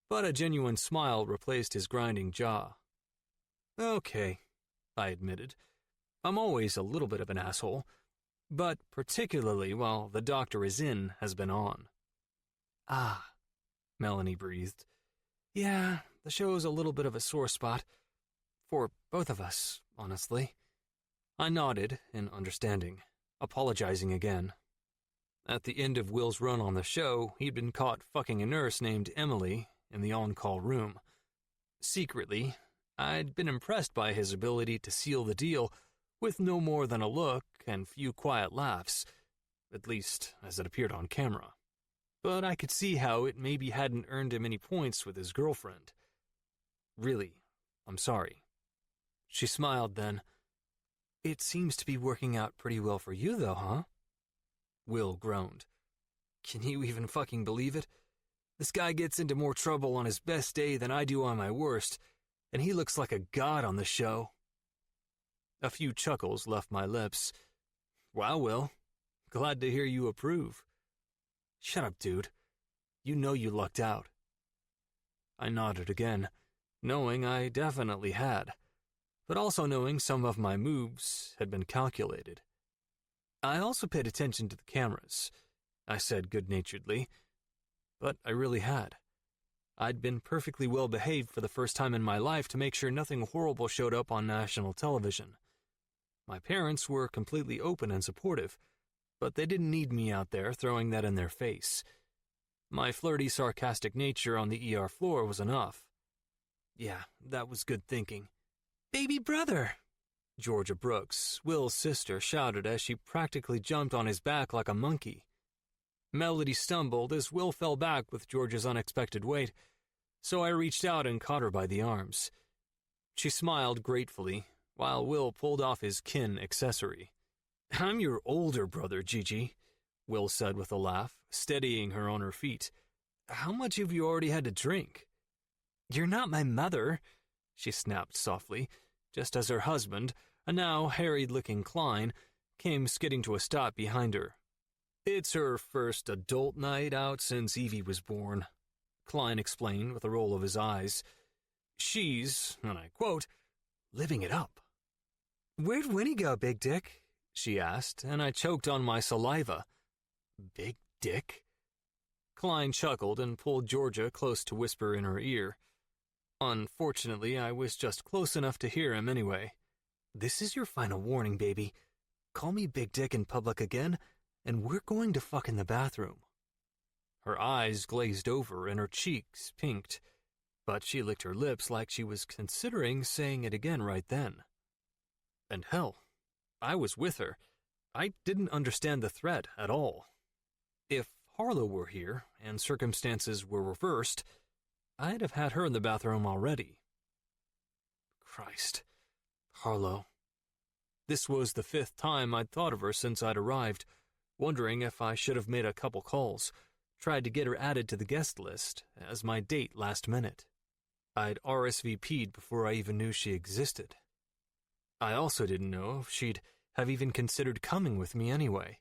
but a genuine smile replaced his grinding jaw. Okay, I admitted. I'm always a little bit of an asshole, but particularly while the doctor is in has been on. Melanie breathed. Yeah, the show's a little bit of a sore spot. For both of us, honestly. I nodded in understanding, apologizing again. At the end of Will's run on the show, he'd been caught fucking a nurse named Emily in the on-call room. Secretly, I'd been impressed by his ability to seal the deal with no more than a look and few quiet laughs, at least as it appeared on camera. But I could see how it maybe hadn't earned him any points with his girlfriend. Really, I'm sorry. She smiled then. It seems to be working out pretty well for you though, huh? Will groaned. Can you even fucking believe it? This guy gets into more trouble on his best day than I do on my worst, and he looks like a god on the show. A few chuckles left my lips. Wow, Will. Glad to hear you approve. Shut up, dude. You know you lucked out. I nodded again, knowing I definitely had, but also knowing some of my moves had been calculated. I also paid attention to the cameras, I said good-naturedly, but I really had. I'd been perfectly well behaved for the first time in my life to make sure nothing horrible showed up on national television. My parents were completely open and supportive, but they didn't need me out there throwing that in their face. My flirty, sarcastic nature on the ER floor was enough. Yeah, that was good thinking. Baby brother! Georgia Brooks, Will's sister, shouted as she practically jumped on his back like a monkey. Melody stumbled as Will fell back with Georgia's unexpected weight, so I reached out and caught her by the arms. She smiled gratefully, while Will pulled off his kin accessory. I'm your older brother, Gigi, Will said with a laugh, steadying her on her feet. How much have you already had to drink? You're not my mother, she snapped softly, just as her husband, a now harried-looking Klein, came skidding to a stop behind her. It's her first adult night out since Evie was born, Klein explained with a roll of his eyes. She's, and I quote, living it up. Where'd Winnie go, Big Dick? She asked, and I choked on my saliva. Big Dick? Klein chuckled and pulled Georgia close to whisper in her ear. Unfortunately, I was just close enough to hear him anyway. This is your final warning, baby. Call me Big Dick in public again, and we're going to fuck in the bathroom. Her eyes glazed over and her cheeks pinked, but she licked her lips like she was considering saying it again right then. And hell, I was with her. I didn't understand the threat at all. If Harlow were here and circumstances were reversed, I'd have had her in the bathroom already. Christ. Harlow. This was the 5th time I'd thought of her since I'd arrived, wondering if I should have made a couple calls, tried to get her added to the guest list as my date last minute. I'd RSVP'd before I even knew she existed. I also didn't know if she'd have even considered coming with me anyway.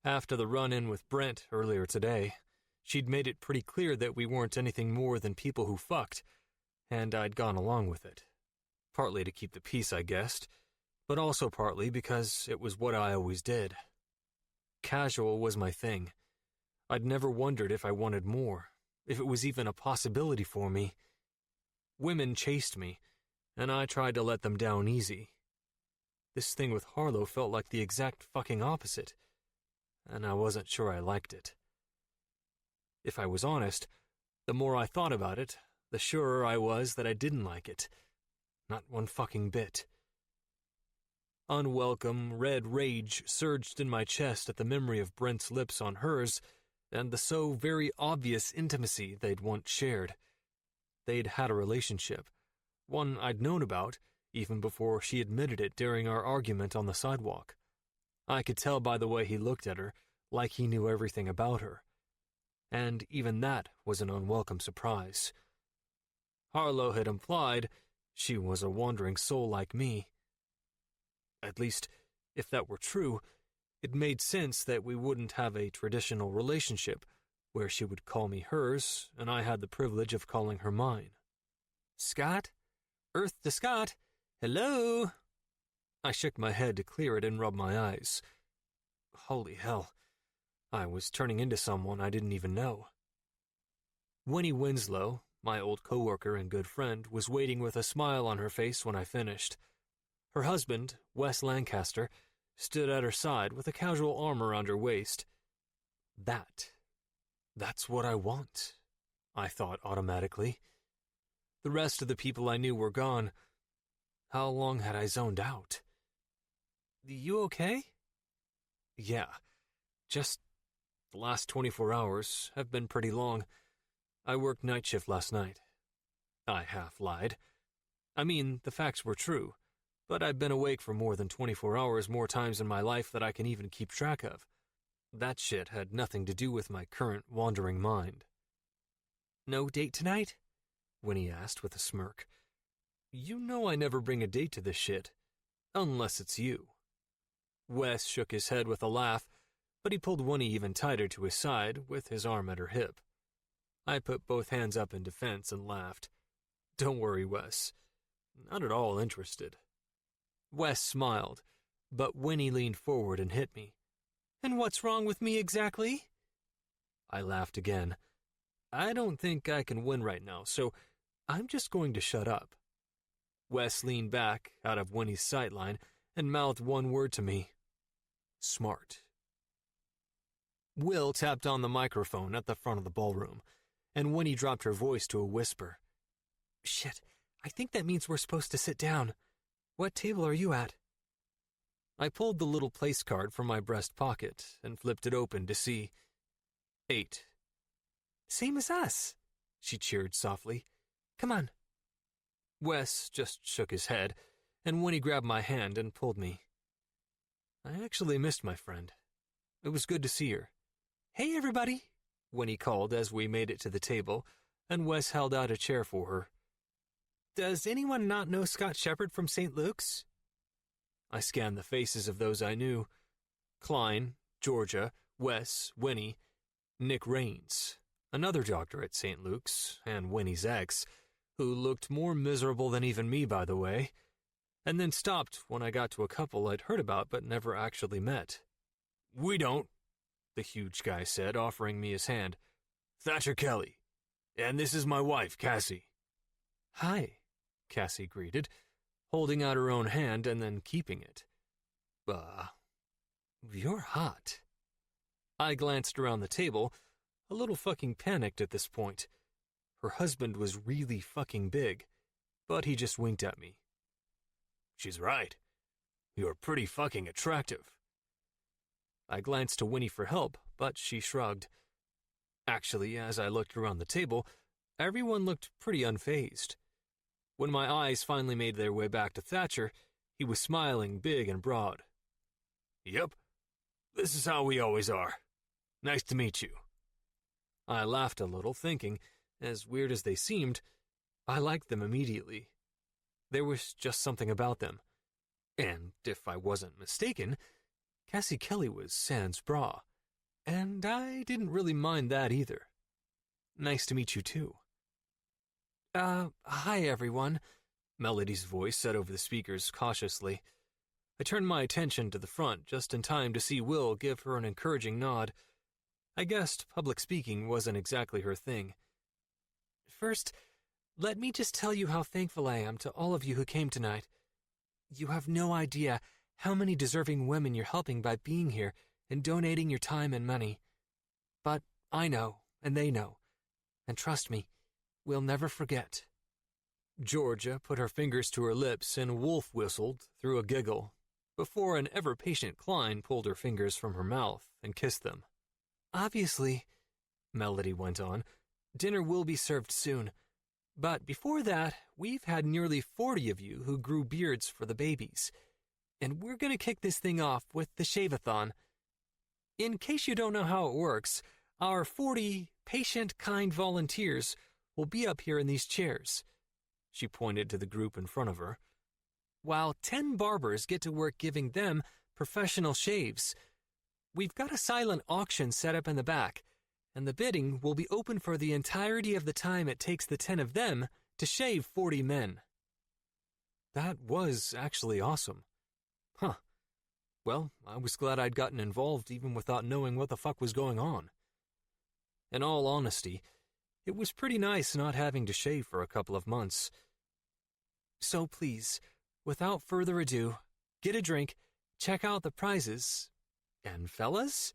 After the run-in with Brent earlier today, She'd made it pretty clear that we weren't anything more than people who fucked, and I'd gone along with it. Partly to keep the peace, I guessed, but also partly because it was what I always did. Casual was my thing. I'd never wondered if I wanted more, if it was even a possibility for me. Women chased me, and I tried to let them down easy. This thing with Harlow felt like the exact fucking opposite, and I wasn't sure I liked it. If I was honest, the more I thought about it, the surer I was that I didn't like it. Not one fucking bit. Unwelcome, red rage surged in my chest at the memory of Brent's lips on hers and the so very obvious intimacy they'd once shared. They'd had a relationship, one I'd known about even before she admitted it during our argument on the sidewalk. I could tell by the way he looked at her, like he knew everything about her. And even that was an unwelcome surprise. Harlow had implied she was a wandering soul like me. At least, if that were true, it made sense that we wouldn't have a traditional relationship where she would call me hers and I had the privilege of calling her mine. Scott? Earth to Scott? Hello? I shook my head to clear it and rub my eyes. Holy hell, I was turning into someone I didn't even know. Winnie Winslow, my old coworker and good friend, was waiting with a smile on her face when I finished. Her husband, Wes Lancaster, stood at her side with a casual arm around her waist. That's what I want, I thought automatically. The rest of the people I knew were gone. How long had I zoned out? You okay? Yeah, just the last 24 hours have been pretty long. I worked night shift last night. I half lied. I mean, the facts were true, but I've been awake for more than 24 hours more times in my life that I can even keep track of. That shit had nothing to do with my current wandering mind. No date tonight? Winnie asked with a smirk. You know I never bring a date to this shit, unless it's you. Wes shook his head with a laugh, but he pulled Winnie even tighter to his side with his arm at her hip. I put both hands up in defense and laughed. Don't worry, Wes. Not at all interested. Wes smiled, but Winnie leaned forward and hit me. And what's wrong with me exactly? I laughed again. I don't think I can win right now, so I'm just going to shut up. Wes leaned back out of Winnie's sightline and mouthed one word to me. Smart. Will tapped on the microphone at the front of the ballroom, and Winnie dropped her voice to a whisper. Shit, I think that means we're supposed to sit down. What table are you at? I pulled the little place card from my breast pocket and flipped it open to see 8. Same as us, she cheered softly. Come on. Wes just shook his head, and Winnie grabbed my hand and pulled me. I actually missed my friend. It was good to see her. Hey, everybody, Winnie called as we made it to the table, and Wes held out a chair for her. Does anyone not know Scott Shepard from St. Luke's? I scanned the faces of those I knew. Klein, Georgia, Wes, Winnie, Nick Raines, another doctor at St. Luke's, and Winnie's ex, who looked more miserable than even me, by the way, and then stopped when I got to a couple I'd heard about but never actually met. We don't, the huge guy said, offering me his hand. Thatcher Kelly. And this is my wife, Cassie. Hi, Cassie greeted, holding out her own hand and then keeping it. You're hot. I glanced around the table, a little fucking panicked at this point. Her husband was really fucking big, but he just winked at me. She's right. You're pretty fucking attractive. I glanced to Winnie for help, but she shrugged. Actually, as I looked around the table, everyone looked pretty unfazed. When my eyes finally made their way back to Thatcher, he was smiling big and broad. Yep, this is how we always are. Nice to meet you. I laughed a little, thinking, as weird as they seemed, I liked them immediately. There was just something about them. And, if I wasn't mistaken, Cassie Kelly was sans bra, and I didn't really mind that either. Nice to meet you too. Hi everyone, Melody's voice said over the speakers cautiously. I turned my attention to the front just in time to see Will give her an encouraging nod. I guessed public speaking wasn't exactly her thing. First, let me just tell you how thankful I am to all of you who came tonight. You have no idea how many deserving women you're helping by being here and donating your time and money. But I know, and they know. And trust me, we'll never forget. Georgia put her fingers to her lips and wolf whistled through a giggle, before an ever-patient Klein pulled her fingers from her mouth and kissed them. Obviously, Melody went on, dinner will be served soon. But before that, we've had nearly 40 of you who grew beards for the babies. And we're going to kick this thing off with the shave-a-thon. In case you don't know how it works, our 40 patient-kind volunteers will be up here in these chairs. She pointed to the group in front of her. While 10 barbers get to work giving them professional shaves. We've got a silent auction set up in the back, and the bidding will be open for the entirety of the time it takes the 10 of them to shave 40 men. That was actually awesome. Huh. Well, I was glad I'd gotten involved even without knowing what the fuck was going on. In all honesty, it was pretty nice not having to shave for a couple of months. So please, without further ado, get a drink, check out the prizes, and fellas?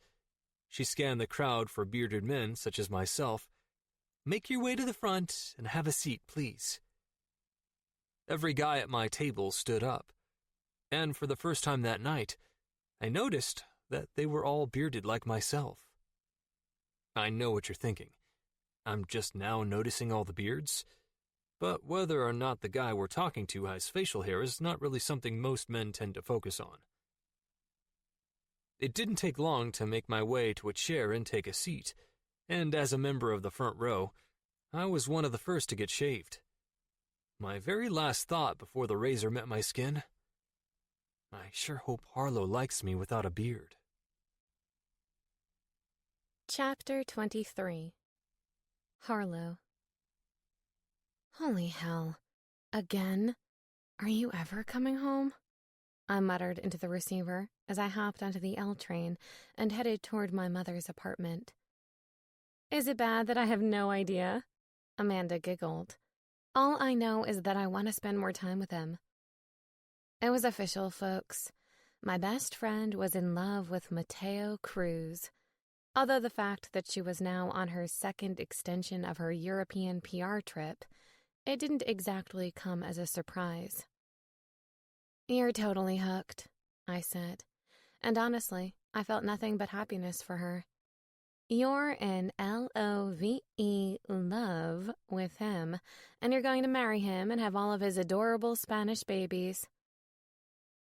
She scanned the crowd for bearded men such as myself. Make your way to the front and have a seat, please. Every guy at my table stood up, and for the first time that night, I noticed that they were all bearded like myself. I know what you're thinking. I'm just now noticing all the beards, but whether or not the guy we're talking to has facial hair is not really something most men tend to focus on. It didn't take long to make my way to a chair and take a seat, and as a member of the front row, I was one of the first to get shaved. My very last thought before the razor met my skin, I sure hope Harlow likes me without a beard. Chapter 23. Harlow. Holy hell. Again? Are you ever coming home? I muttered into the receiver as I hopped onto the L train and headed toward my mother's apartment. Is it bad that I have no idea? Amanda giggled. All I know is that I want to spend more time with him. It was official, folks. My best friend was in love with Mateo Cruz. Although the fact that she was now on her second extension of her European PR trip, it didn't exactly come as a surprise. You're totally hooked, I said, and honestly, I felt nothing but happiness for her. You're in LOVE love with him, and you're going to marry him and have all of his adorable Spanish babies.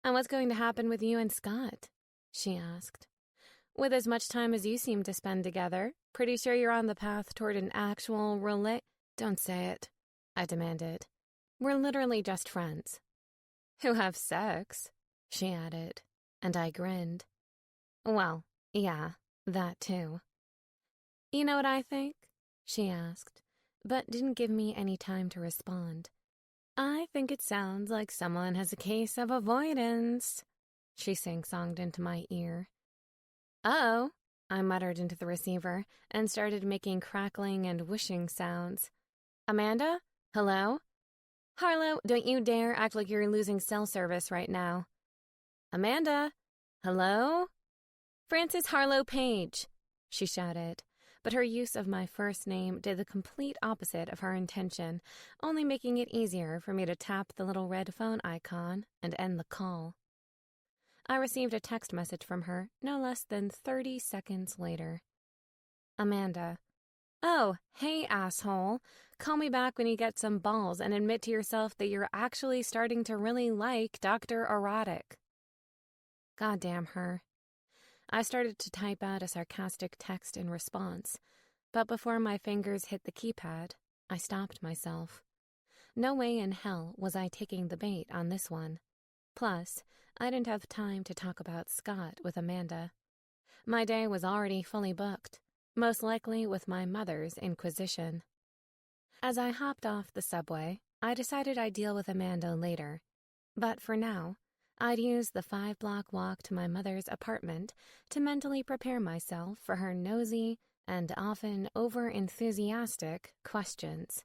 And what's going to happen with you and Scott? She asked. With as much time as you seem to spend together, pretty sure you're on the path toward an actual Don't say it, I demanded. We're literally just friends. Who have sex, she added, and I grinned. Well, yeah, that too. You know what I think? She asked, but didn't give me any time to respond. I think it sounds like someone has a case of avoidance, she sing-songed into my ear. Uh-oh, I muttered into the receiver and started making crackling and whooshing sounds. Amanda? Hello? Harlow, don't you dare act like you're losing cell service right now. Amanda? Hello? Frances Harlow Page, she shouted, but her use of my first name did the complete opposite of her intention, only making it easier for me to tap the little red phone icon and end the call. I received a text message from her no less than 30 seconds later. Amanda. Oh, hey, asshole. Call me back when you get some balls and admit to yourself that you're actually starting to really like Dr. Erotic. Goddamn her. I started to type out a sarcastic text in response, but before my fingers hit the keypad, I stopped myself. No way in hell was I taking the bait on this one. Plus, I didn't have time to talk about Scott with Amanda. My day was already fully booked, most likely with my mother's inquisition. As I hopped off the subway, I decided I'd deal with Amanda later. But for now, I'd use the 5-block walk to my mother's apartment to mentally prepare myself for her nosy and often over-enthusiastic questions.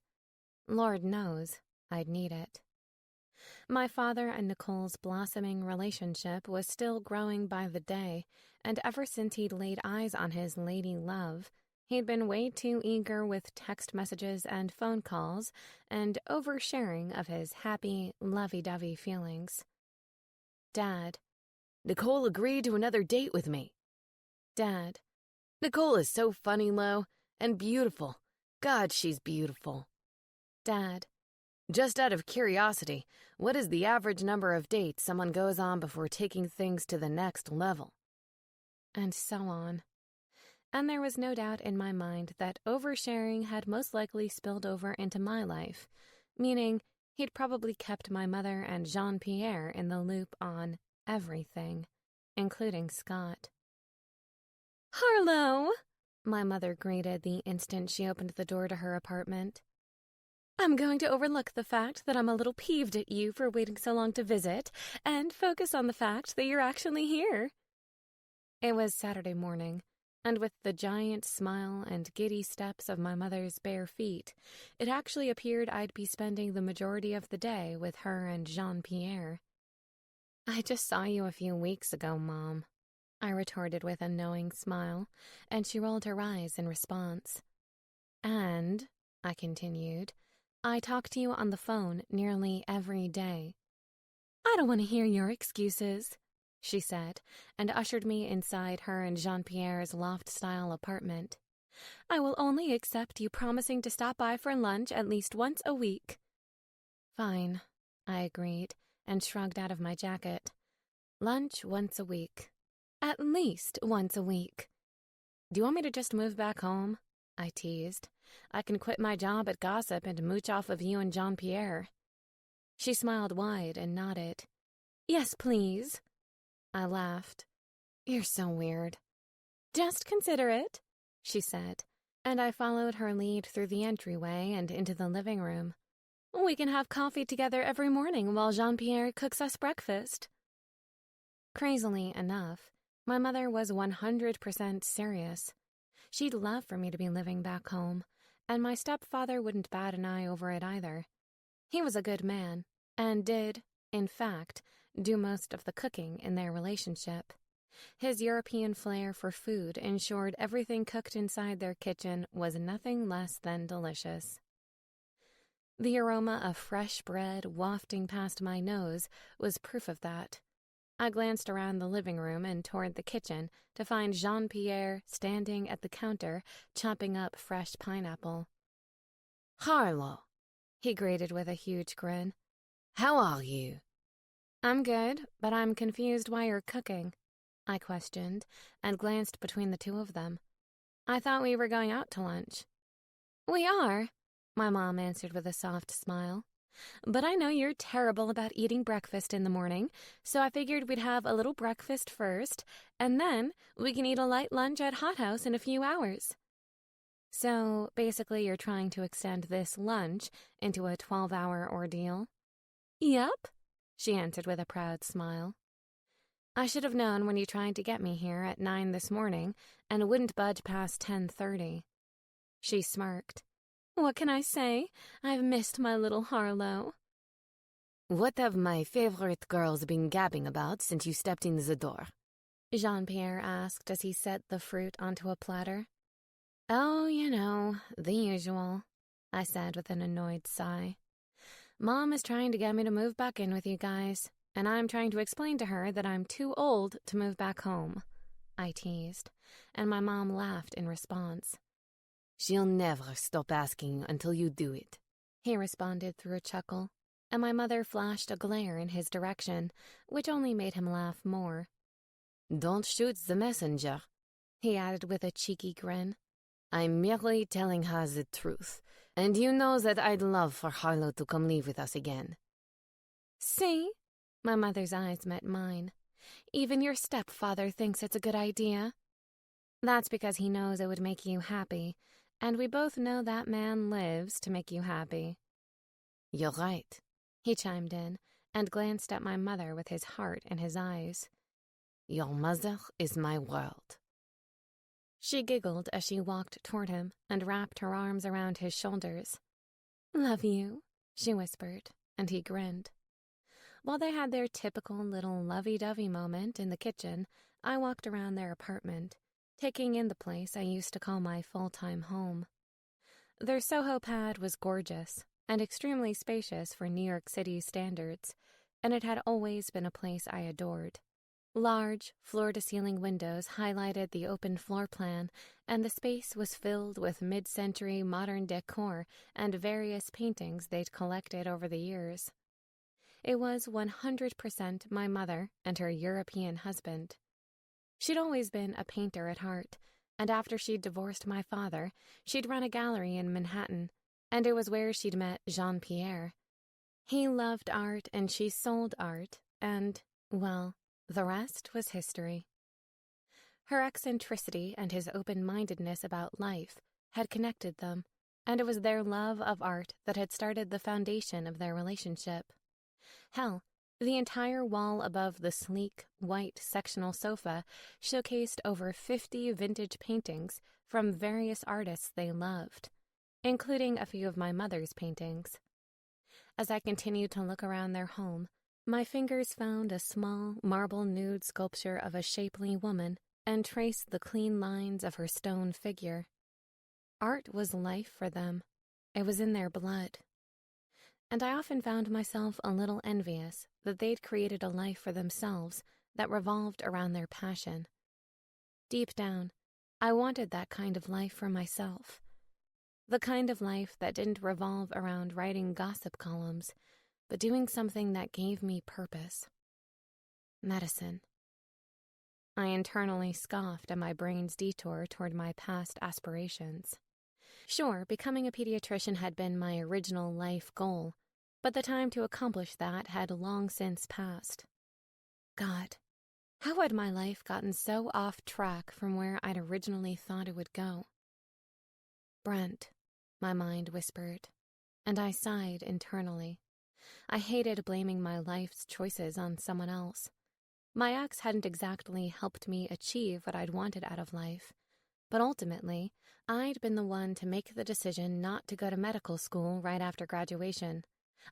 Lord knows I'd need it. My father and Nicole's blossoming relationship was still growing by the day, and ever since he'd laid eyes on his lady love, he'd been way too eager with text messages and phone calls and oversharing of his happy, lovey-dovey feelings. Dad. Nicole agreed to another date with me. Dad. Nicole is so funny, Lo, and beautiful. God, she's beautiful. Dad. Just out of curiosity, what is the average number of dates someone goes on before taking things to the next level? And so on. And there was no doubt in my mind that oversharing had most likely spilled over into my life, meaning he'd probably kept my mother and Jean-Pierre in the loop on everything, including Scott. "Harlow," my mother greeted the instant she opened the door to her apartment. "I'm going to overlook the fact that I'm a little peeved at you for waiting so long to visit and focus on the fact that you're actually here." It was Saturday morning, and with the giant smile and giddy steps of my mother's bare feet, it actually appeared I'd be spending the majority of the day with her and Jean-Pierre. "I just saw you a few weeks ago, Mom," I retorted with a knowing smile, and she rolled her eyes in response. "And," I continued, "I talk to you on the phone nearly every day." "I don't want to hear your excuses," she said, and ushered me inside her and Jean-Pierre's loft-style apartment. "I will only accept you promising to stop by for lunch at least once a week." "Fine," I agreed, and shrugged out of my jacket. "Lunch once a week. At least once a week." "Do you want me to just move back home?" I teased. "I can quit my job at Gossip and mooch off of you and Jean-Pierre." She smiled wide and nodded. "Yes, please." I laughed. "You're so weird." "Just consider it," she said, and I followed her lead through the entryway and into the living room. "We can have coffee together every morning while Jean-Pierre cooks us breakfast." Crazily enough, my mother was 100% serious. She'd love for me to be living back home, and my stepfather wouldn't bat an eye over it either. He was a good man, and did, in fact, do most of the cooking in their relationship. His European flair for food ensured everything cooked inside their kitchen was nothing less than delicious. The aroma of fresh bread wafting past my nose was proof of that. I glanced around the living room and toward the kitchen to find Jean-Pierre standing at the counter chopping up fresh pineapple. "Harlow," he grated with a huge grin. "How are you?" "I'm good, but I'm confused why you're cooking," I questioned, and glanced between the two of them. "I thought we were going out to lunch." "We are," my mom answered with a soft smile. "But I know you're terrible about eating breakfast in the morning, so I figured we'd have a little breakfast first, and then we can eat a light lunch at Hot House in a few hours." "So, basically you're trying to extend this lunch into a 12-hour ordeal?" "Yep," she answered with a proud smile. "I should have known when you tried to get me here at 9 this morning and wouldn't budge past 10:30. She smirked. "What can I say? I've missed my little Harlow." "What have my favorite girls been gabbing about since you stepped in the door?" Jean-Pierre asked as he set the fruit onto a platter. "Oh, you know, the usual," I said with an annoyed sigh. "Mom is trying to get me to move back in with you guys, and I'm trying to explain to her that I'm too old to move back home," I teased, and my mom laughed in response. "She'll never stop asking until you do it," he responded through a chuckle, and my mother flashed a glare in his direction, which only made him laugh more. "Don't shoot the messenger," he added with a cheeky grin. "I'm merely telling her the truth, and you know that I'd love for Harlow to come live with us again." "See?" My mother's eyes met mine. "Even your stepfather thinks it's a good idea." That's because he knows it would make you happy, and we both know that man lives to make you happy." "You're right," he chimed in, and glanced at my mother with his heart in his eyes. "Your mother is my world." She giggled as she walked toward him and wrapped her arms around his shoulders. "Love you," she whispered, and he grinned. While they had their typical little lovey-dovey moment in the kitchen, I walked around their apartment, taking in the place I used to call my full-time home. Their Soho pad was gorgeous and extremely spacious for New York City standards, and it had always been a place I adored. Large, floor-to-ceiling windows highlighted the open floor plan, and the space was filled with mid-century modern decor and various paintings they'd collected over the years. It was 100% my mother and her European husband. She'd always been a painter at heart, and after she'd divorced my father, she'd run a gallery in Manhattan, and it was where she'd met Jean-Pierre. He loved art and she sold art, and, well, the rest was history. Her eccentricity and his open-mindedness about life had connected them, and it was their love of art that had started the foundation of their relationship. Hell, the entire wall above the sleek, white sectional sofa showcased over 50 vintage paintings from various artists they loved, including a few of my mother's paintings. As I continued to look around their home, my fingers found a small marble nude sculpture of a shapely woman and traced the clean lines of her stone figure. Art was life for them. It was in their blood. And I often found myself a little envious that they'd created a life for themselves that revolved around their passion. Deep down, I wanted that kind of life for myself. The kind of life that didn't revolve around writing gossip columns, but doing something that gave me purpose. Medicine. I internally scoffed at my brain's detour toward my past aspirations. Sure, becoming a pediatrician had been my original life goal, but the time to accomplish that had long since passed. God, how had my life gotten so off track from where I'd originally thought it would go? Brent, my mind whispered, and I sighed internally. I hated blaming my life's choices on someone else. My ex hadn't exactly helped me achieve what I'd wanted out of life, but ultimately, I'd been the one to make the decision not to go to medical school right after graduation.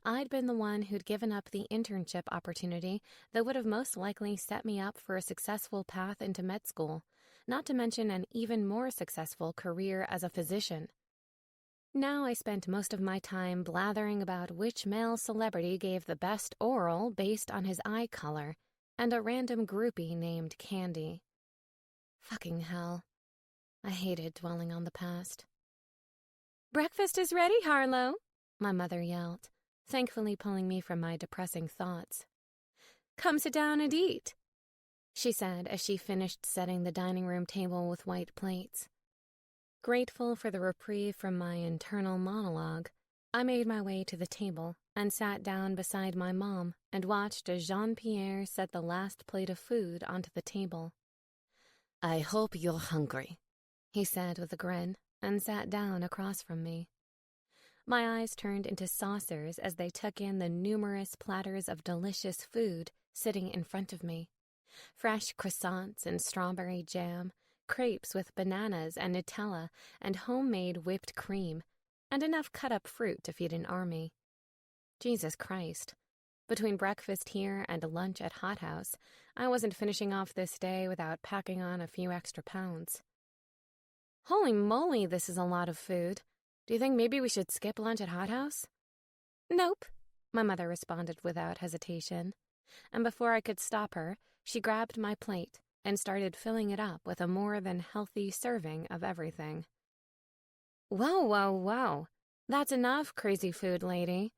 I'd been the one who'd given up the internship opportunity that would have most likely set me up for a successful path into med school, not to mention an even more successful career as a physician. Now I spent most of my time blathering about which male celebrity gave the best oral based on his eye color, and a random groupie named Candy. Fucking hell. I hated dwelling on the past. "Breakfast is ready, Harlow," my mother yelled, thankfully pulling me from my depressing thoughts. "Come sit down and eat," she said as she finished setting the dining room table with white plates. Grateful for the reprieve from my internal monologue, I made my way to the table and sat down beside my mom and watched as Jean-Pierre set the last plate of food onto the table. "I hope you're hungry," he said with a grin, and sat down across from me. My eyes turned into saucers as they took in the numerous platters of delicious food sitting in front of me. Fresh croissants and strawberry jam, crepes with bananas and Nutella, and homemade whipped cream, and enough cut-up fruit to feed an army. Jesus Christ. Between breakfast here and lunch at Hot House, I wasn't finishing off this day without packing on a few extra pounds. Holy moly, this is a lot of food. Do you think maybe we should skip lunch at Hot House? Nope, my mother responded without hesitation. And before I could stop her, she grabbed my plate and started filling it up with a more than healthy serving of everything. Whoa. That's enough, crazy food lady.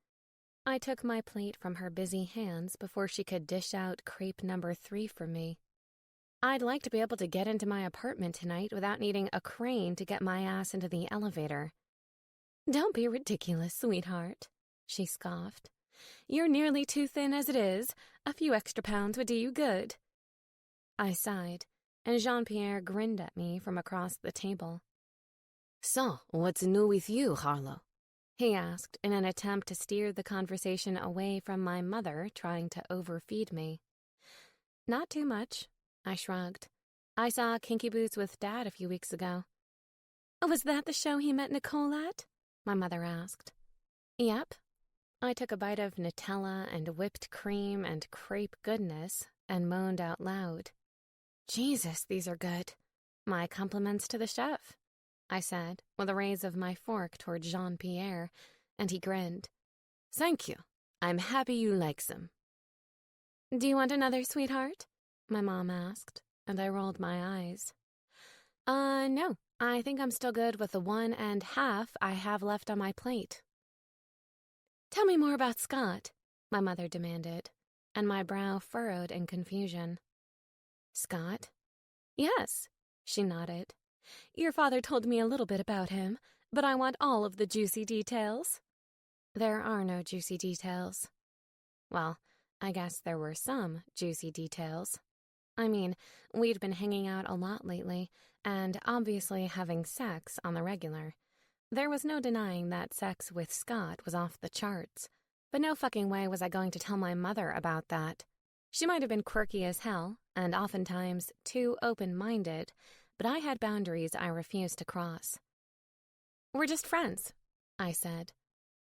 I took my plate from her busy hands before she could dish out crepe number 3 for me. I'd like to be able to get into my apartment tonight without needing a crane to get my ass into the elevator. Don't be ridiculous, sweetheart, she scoffed. You're nearly too thin as it is. A few extra pounds would do you good. I sighed and Jean-Pierre grinned at me from across the table. So, what's new with you, Harlow? He asked in an attempt to steer the conversation away from my mother trying to overfeed me. Not too much, I shrugged. I saw Kinky Boots with Dad a few weeks ago. Was that the show he met Nicole at? My mother asked. Yep. I took a bite of Nutella and whipped cream and crepe goodness and moaned out loud. Jesus, these are good. My compliments to the chef, I said, with a raise of my fork toward Jean-Pierre, and he grinned. Thank you. I'm happy you like them. Do you want another, sweetheart? My mom asked, and I rolled my eyes. No. I think I'm still good with the 1.5 I have left on my plate. Tell me more about Scott, my mother demanded, and my brow furrowed in confusion. Scott? Yes, she nodded. Your father told me a little bit about him, but I want all of the juicy details. There are no juicy details. Well, I guess there were some juicy details. I mean, we'd been hanging out a lot lately, and obviously having sex on the regular. There was no denying that sex with Scott was off the charts, but no fucking way was I going to tell my mother about that. She might have been quirky as hell, and oftentimes too open-minded, but I had boundaries I refused to cross. We're just friends, I said,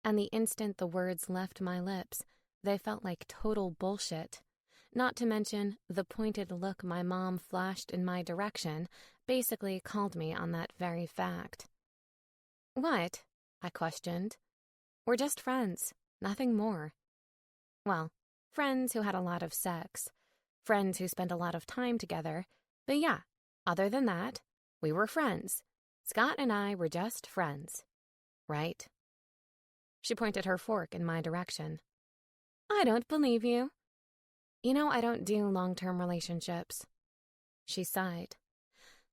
and the instant the words left my lips, they felt like total bullshit. Not to mention, the pointed look my mom flashed in my direction basically called me on that very fact. What? I questioned. We're just friends, nothing more. Well, friends who had a lot of sex, friends who spent a lot of time together, but yeah, other than that, we were friends. Scott and I were just friends. Right? She pointed her fork in my direction. I don't believe you. You know, I don't do long-term relationships. She sighed.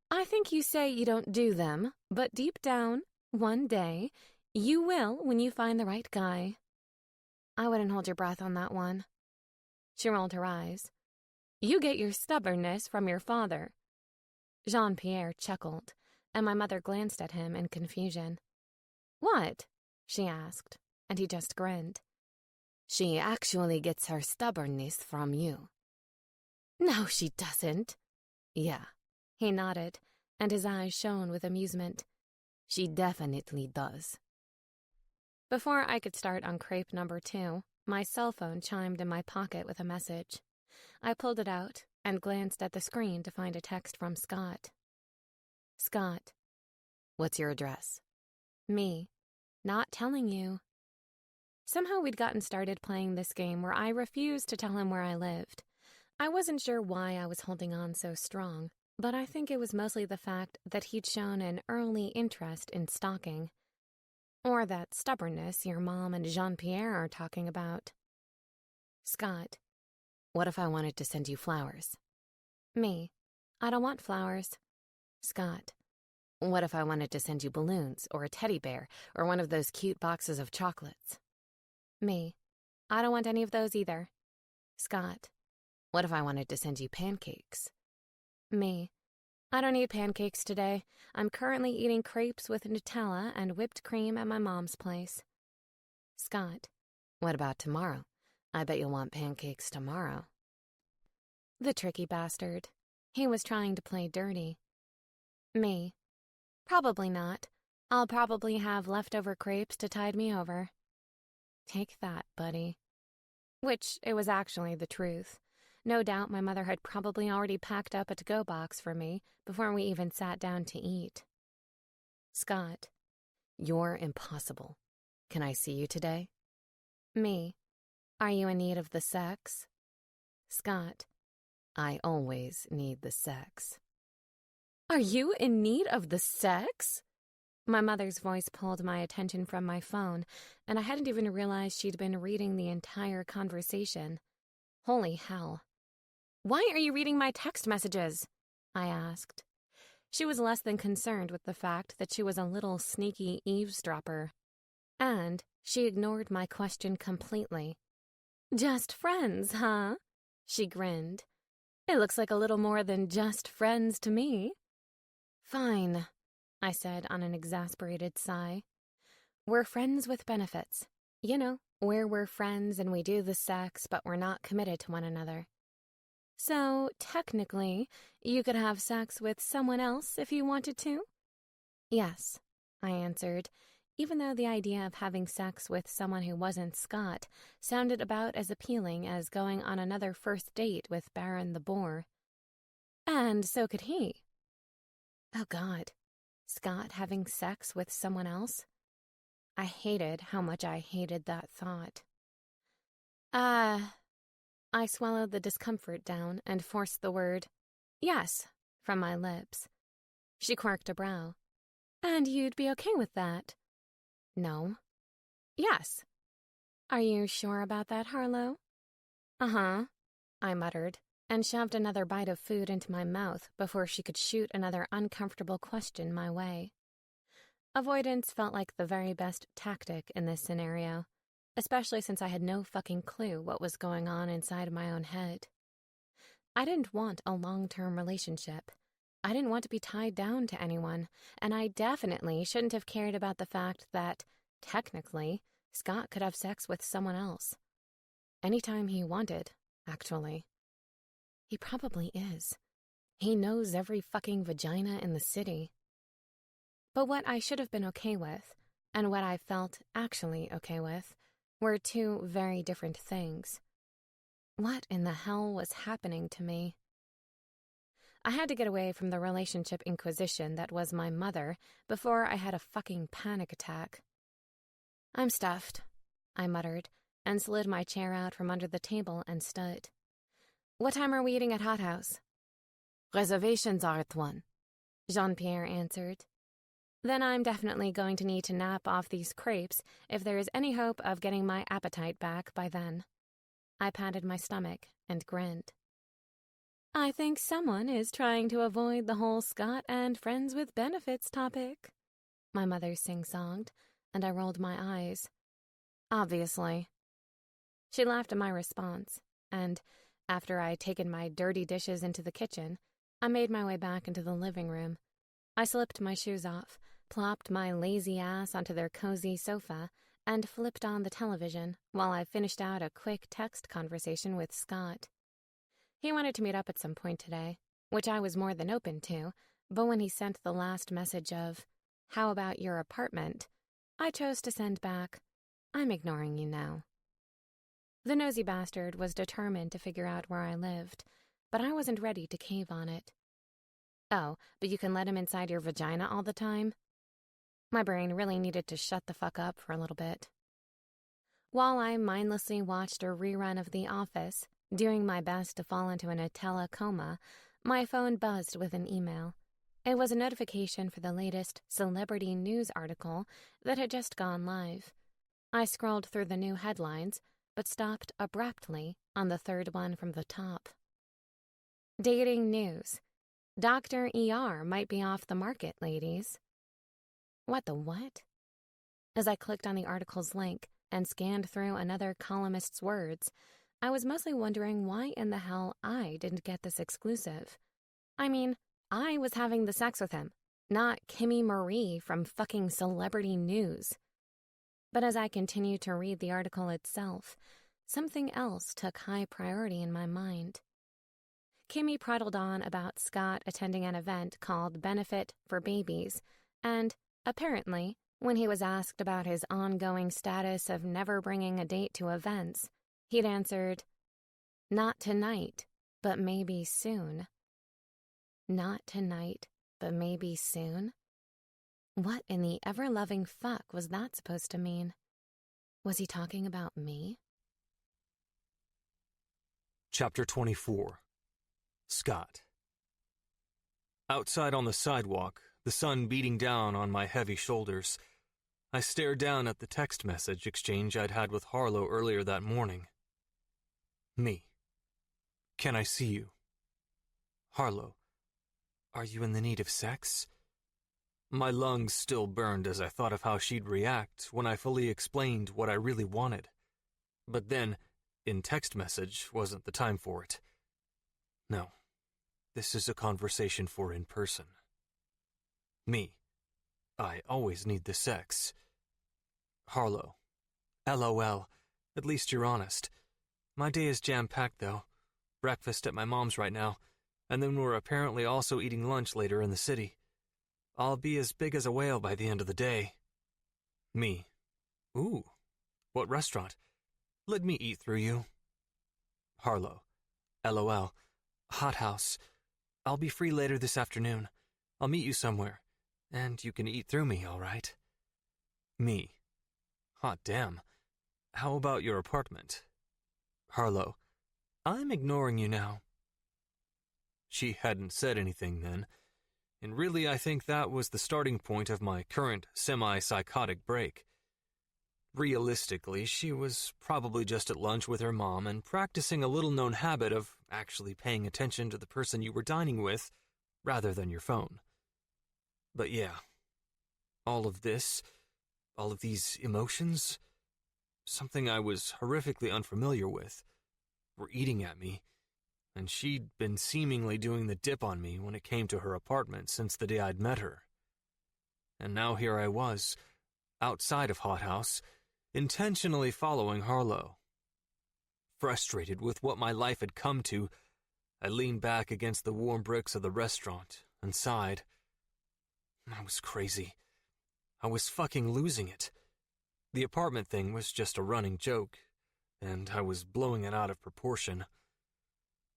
I think you say you don't do them, but deep down, one day, you will when you find the right guy. I wouldn't hold your breath on that one. She rolled her eyes. You get your stubbornness from your father. Jean-Pierre chuckled, and my mother glanced at him in confusion. What? She asked, and he just grinned. She actually gets her stubbornness from you. No, she doesn't. Yeah. He nodded, and his eyes shone with amusement. She definitely does. Before I could start on crepe number 2, my cell phone chimed in my pocket with a message. I pulled it out and glanced at the screen to find a text from Scott. Scott. What's your address? Me. Not telling you. Somehow we'd gotten started playing this game where I refused to tell him where I lived. I wasn't sure why I was holding on so strong, but I think it was mostly the fact that he'd shown an early interest in stalking. Or that stubbornness your mom and Jean-Pierre are talking about. Scott. What if I wanted to send you flowers? Me. I don't want flowers. Scott. What if I wanted to send you balloons or a teddy bear or one of those cute boxes of chocolates? Me. I don't want any of those either. Scott. What if I wanted to send you pancakes? Me. I don't need pancakes today. I'm currently eating crepes with Nutella and whipped cream at my mom's place. Scott. What about tomorrow? I bet you'll want pancakes tomorrow. The tricky bastard. He was trying to play dirty. Me. Probably not. I'll probably have leftover crepes to tide me over. Take that, buddy. Which, it was actually the truth. No doubt my mother had probably already packed up a to-go box for me before we even sat down to eat. Scott. You're impossible. Can I see you today? Me. Are you in need of the sex? Scott. I always need the sex. Are you in need of the sex? My mother's voice pulled my attention from my phone, and I hadn't even realized she'd been reading the entire conversation. Holy hell. Why are you reading my text messages? I asked. She was less than concerned with the fact that she was a little sneaky eavesdropper. And she ignored my question completely. Just friends, huh? She grinned. It looks like a little more than just friends to me. Fine, I said on an exasperated sigh. We're friends with benefits. You know, where we're friends and we do the sex, but we're not committed to one another. So, technically, you could have sex with someone else if you wanted to? Yes, I answered, even though the idea of having sex with someone who wasn't Scott sounded about as appealing as going on another first date with Baron the Boar. And so could he. Oh God, Scott having sex with someone else? I hated how much I hated that thought. I swallowed the discomfort down and forced the word, yes, from my lips. She quirked a brow. And you'd be okay with that? No. Yes. Are you sure about that, Harlow? Uh-huh, I muttered, and shoved another bite of food into my mouth before she could shoot another uncomfortable question my way. Avoidance felt like the very best tactic in this scenario, especially since I had no fucking clue what was going on inside my own head. I didn't want a long-term relationship. I didn't want to be tied down to anyone, and I definitely shouldn't have cared about the fact that, technically, Scott could have sex with someone else. Anytime he wanted, actually. He probably is. He knows every fucking vagina in the city. But what I should have been okay with, and what I felt actually okay with, were two very different things. What in the hell was happening to me? I had to get away from the relationship inquisition that was my mother before I had a fucking panic attack. I'm stuffed, I muttered, and slid my chair out from under the table and stood. What time are we eating at Hot House? Reservations are at 1, Jean-Pierre answered. Then I'm definitely going to need to nap off these crepes if there is any hope of getting my appetite back by then. I patted my stomach and grinned. I think someone is trying to avoid the whole Scott and friends with benefits topic, my mother sing-songed, and I rolled my eyes. Obviously. She laughed at my response, and, after I had taken my dirty dishes into the kitchen, I made my way back into the living room. I slipped my shoes off, plopped my lazy ass onto their cozy sofa, and flipped on the television while I finished out a quick text conversation with Scott. He wanted to meet up at some point today, which I was more than open to, but when he sent the last message of, "How about your apartment?" I chose to send back, "I'm ignoring you now." The nosy bastard was determined to figure out where I lived, but I wasn't ready to cave on it. Oh, but you can let him inside your vagina all the time? My brain really needed to shut the fuck up for a little bit. While I mindlessly watched a rerun of The Office, doing my best to fall into a Nutella coma, my phone buzzed with an email. It was a notification for the latest celebrity news article that had just gone live. I scrolled through the new headlines, but stopped abruptly on the third one from the top. Dating news. Dr. ER might be off the market, ladies. What the what? As I clicked on the article's link and scanned through another columnist's words, I was mostly wondering why in the hell I didn't get this exclusive. I mean, I was having the sex with him, not Kimmy Marie from fucking Celebrity News. But as I continued to read the article itself, something else took high priority in my mind. Kimmy prattled on about Scott attending an event called Benefit for Babies, and, apparently, when he was asked about his ongoing status of never bringing a date to events, he'd answered, "Not tonight, but maybe soon." Not tonight, but maybe soon? What in the ever-loving fuck was that supposed to mean? Was he talking about me? Chapter 24. Scott. Outside on the sidewalk, the sun beating down on my heavy shoulders, I stared down at the text message exchange I'd had with Harlow earlier that morning. Me. Can I see you? Harlow. Are you in the need of sex? My lungs still burned as I thought of how she'd react when I fully explained what I really wanted. But then, in text message, wasn't the time for it. No, This is a conversation for in person. Me. I always need the sex. Harlow. LOL. At least you're honest. My day is jam-packed, though. Breakfast at my mom's right now, and then we're apparently also eating lunch later in the city. I'll be as big as a whale by the end of the day. Me. Ooh. What restaurant? Let me eat through you. Harlow. LOL. Hot House. I'll be free later this afternoon. I'll meet you somewhere, and you can eat through me, all right? Me. Hot damn. How about your apartment? Harlow. I'm ignoring you now. She hadn't said anything then, and really I think that was the starting point of my current semi-psychotic break. Realistically, she was probably just at lunch with her mom and practicing a little-known habit of actually paying attention to the person you were dining with rather than your phone. But yeah, all of this, all of these emotions, something I was horrifically unfamiliar with, were eating at me, and she'd been seemingly doing the dip on me when it came to her apartment since the day I'd met her. And now here I was, outside of Hot House, intentionally following Harlow. Frustrated with what my life had come to, I leaned back against the warm bricks of the restaurant and sighed. I was crazy. I was fucking losing it. The apartment thing was just a running joke, and I was blowing it out of proportion.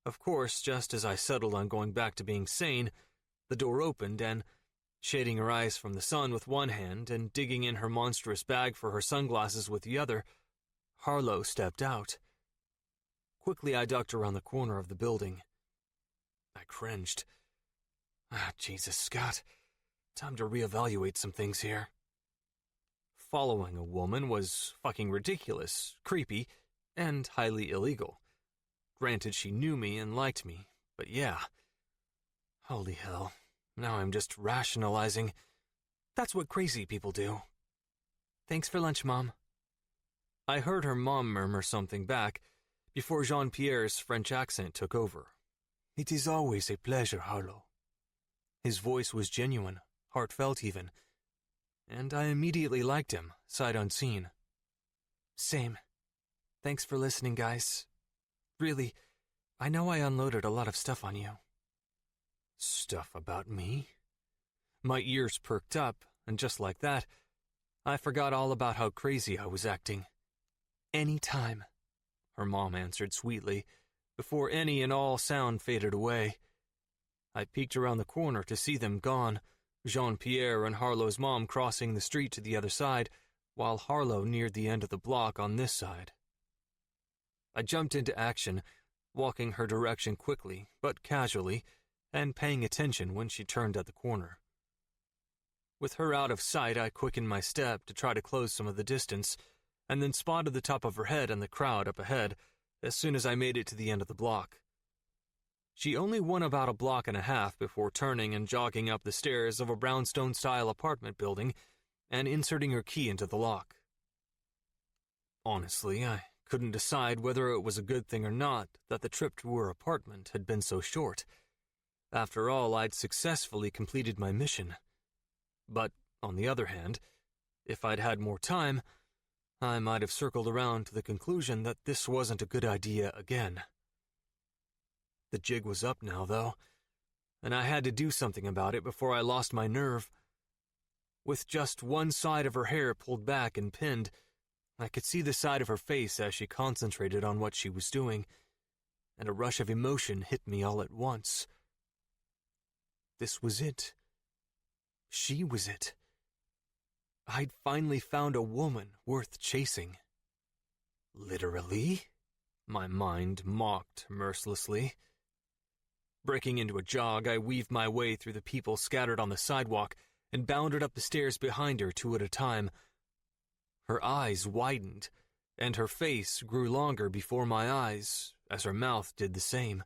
Of course, just as I settled on going back to being sane, the door opened and, shading her eyes from the sun with one hand and digging in her monstrous bag for her sunglasses with the other, Harlow stepped out. Quickly I ducked around the corner of the building. I cringed. Jesus, Scott. Time to reevaluate some things here. Following a woman was fucking ridiculous, creepy, and highly illegal. Granted, she knew me and liked me, but yeah. Holy hell. Now I'm just rationalizing. That's what crazy people do. Thanks for lunch, Mom. I heard her mom murmur something back before Jean-Pierre's French accent took over. It is always a pleasure, Harlow. His voice was genuine, heartfelt even, and I immediately liked him, sight unseen. Same. Thanks for listening, guys. Really, I know I unloaded a lot of stuff on you. Stuff about me? My ears perked up, and just like that, I forgot all about how crazy I was acting. Any time, her mom answered sweetly, before any and all sound faded away. I peeked around the corner to see them gone, Jean-Pierre and Harlow's mom crossing the street to the other side, while Harlow neared the end of the block on this side. I jumped into action, walking her direction quickly, but casually, and paying attention when she turned at the corner. With her out of sight, I quickened my step to try to close some of the distance, and then spotted the top of her head and the crowd up ahead as soon as I made it to the end of the block. She only went about a block and a half before turning and jogging up the stairs of a brownstone-style apartment building and inserting her key into the lock. Honestly, I couldn't decide whether it was a good thing or not that the trip to her apartment had been so short. After all, I'd successfully completed my mission. But, on the other hand, if I'd had more time, I might have circled around to the conclusion that this wasn't a good idea again. The jig was up now, though, and I had to do something about it before I lost my nerve. With just one side of her hair pulled back and pinned, I could see the side of her face as she concentrated on what she was doing, and a rush of emotion hit me all at once. This was it. She was it. I'd finally found a woman worth chasing. Literally? My mind mocked mercilessly. Breaking into a jog, I weaved my way through the people scattered on the sidewalk and bounded up the stairs behind her 2 at a time. Her eyes widened, and her face grew longer before my eyes as her mouth did the same.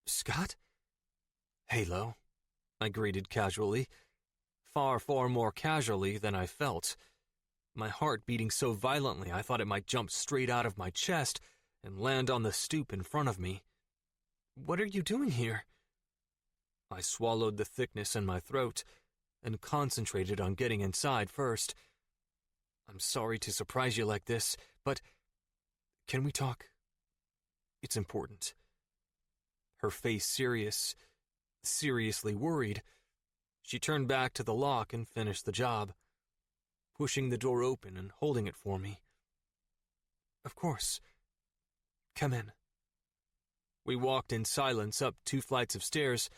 Scott? Halo, I greeted casually. Far, far more casually than I felt. My heart beating so violently I thought it might jump straight out of my chest and land on the stoop in front of me. What are you doing here? I swallowed the thickness in my throat and concentrated on getting inside first. I'm sorry to surprise you like this, but can we talk? It's important. Her face serious, seriously worried. She turned back to the lock and finished the job, pushing the door open and holding it for me. Of course. Come in. We walked in silence up 2 flights of stairs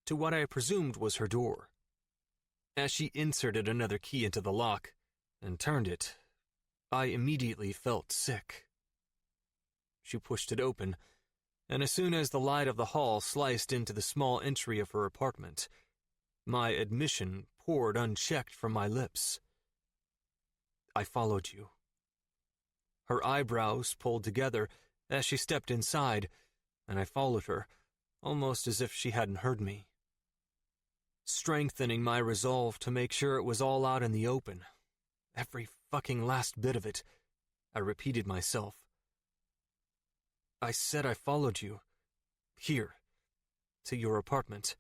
to what I presumed was her door. As she inserted another key into the lock and turned it, I immediately felt sick. She pushed it open, and as soon as the light of the hall sliced into the small entry of her apartment, my admission poured unchecked from my lips. I followed you. Her eyebrows pulled together as she stepped inside, and I followed her, almost as if she hadn't heard me. Strengthening my resolve to make sure it was all out in the open, every fucking last bit of it, I repeated myself. I said I followed you. Here. To your apartment.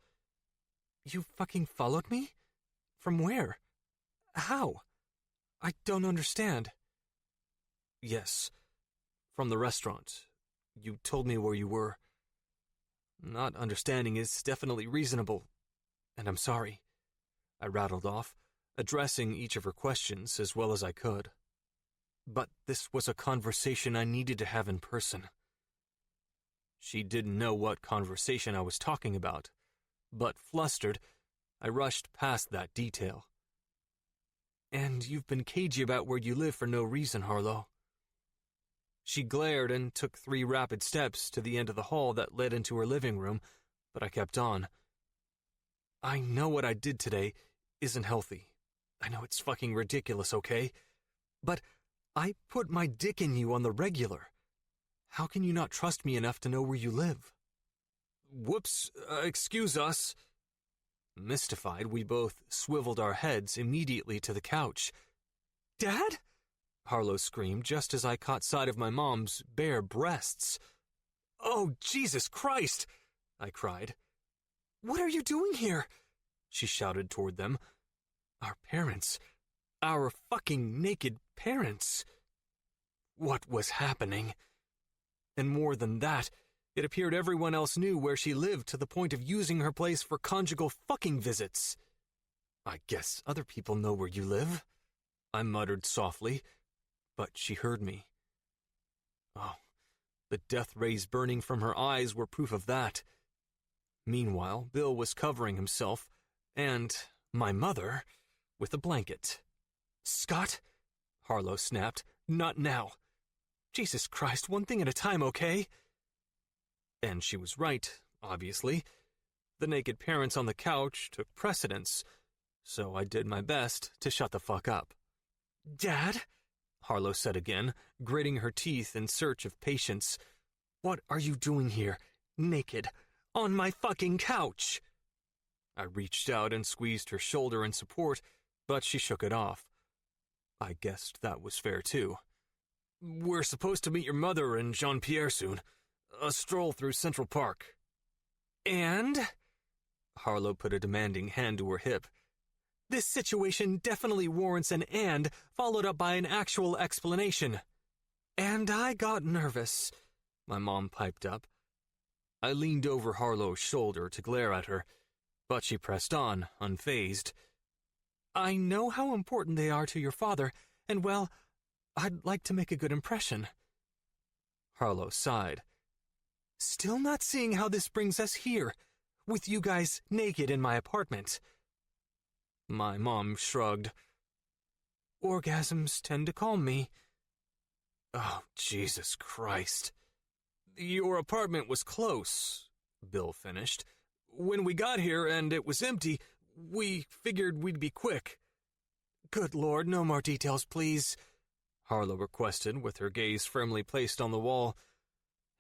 You fucking followed me? From where? How? I don't understand. Yes. From the restaurant. You told me where you were. Not understanding is definitely reasonable, and I'm sorry, I rattled off, addressing each of her questions as well as I could. But this was a conversation I needed to have in person. She didn't know what conversation I was talking about, but flustered, I rushed past that detail. And you've been cagey about where you live for no reason, Harlow. She glared and took 3 rapid steps to the end of the hall that led into her living room, but I kept on. I know what I did today isn't healthy. I know it's fucking ridiculous, okay? But I put my dick in you on the regular. How can you not trust me enough to know where you live? Whoops, excuse us. Mystified, we both swiveled our heads immediately to the couch. Dad? Harlow screamed just as I caught sight of my mom's bare breasts. Oh, Jesus Christ! I cried. What are you doing here? She shouted toward them. Our parents. Our fucking naked parents. What was happening? And more than that, it appeared everyone else knew where she lived to the point of using her place for conjugal fucking visits. I guess other people know where you live, I muttered softly, but she heard me. Oh, the death rays burning from her eyes were proof of that. Meanwhile, Bill was covering himself, and my mother, with a blanket. Scott? Harlow snapped. Not now. Jesus Christ, one thing at a time, okay? And she was right, obviously. The naked parents on the couch took precedence, so I did my best to shut the fuck up. Dad? Harlow said again, gritting her teeth in search of patience. What are you doing here, naked, on my fucking couch? I reached out and squeezed her shoulder in support, but she shook it off. I guessed that was fair, too. We're supposed to meet your mother and Jean-Pierre soon. A stroll through Central Park. And? Harlow put a demanding hand to her hip. This situation definitely warrants an and, followed up by an actual explanation. And I got nervous, my mom piped up. I leaned over Harlow's shoulder to glare at her, but she pressed on, unfazed. I know how important they are to your father, and well, I'd like to make a good impression. Harlow sighed. Still not seeing how this brings us here, with you guys naked in my apartment. My mom shrugged. Orgasms tend to calm me. Oh, Jesus Christ. Your apartment was close, Bill finished. When we got here and it was empty, we figured we'd be quick. Good Lord, no more details, please, Harlow requested with her gaze firmly placed on the wall.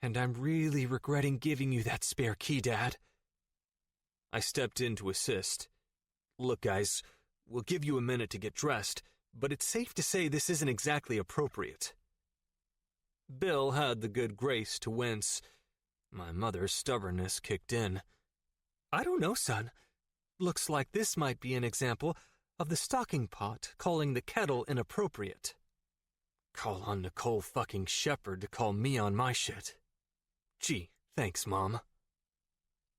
And I'm really regretting giving you that spare key, Dad. I stepped in to assist. Look, guys, we'll give you a minute to get dressed, but it's safe to say this isn't exactly appropriate. Bill had the good grace to wince. My mother's stubbornness kicked in. I don't know, son. Looks like this might be an example of the stocking pot calling the kettle inappropriate. Call on Nicole fucking Shepherd to call me on my shit. Gee, thanks, Mom.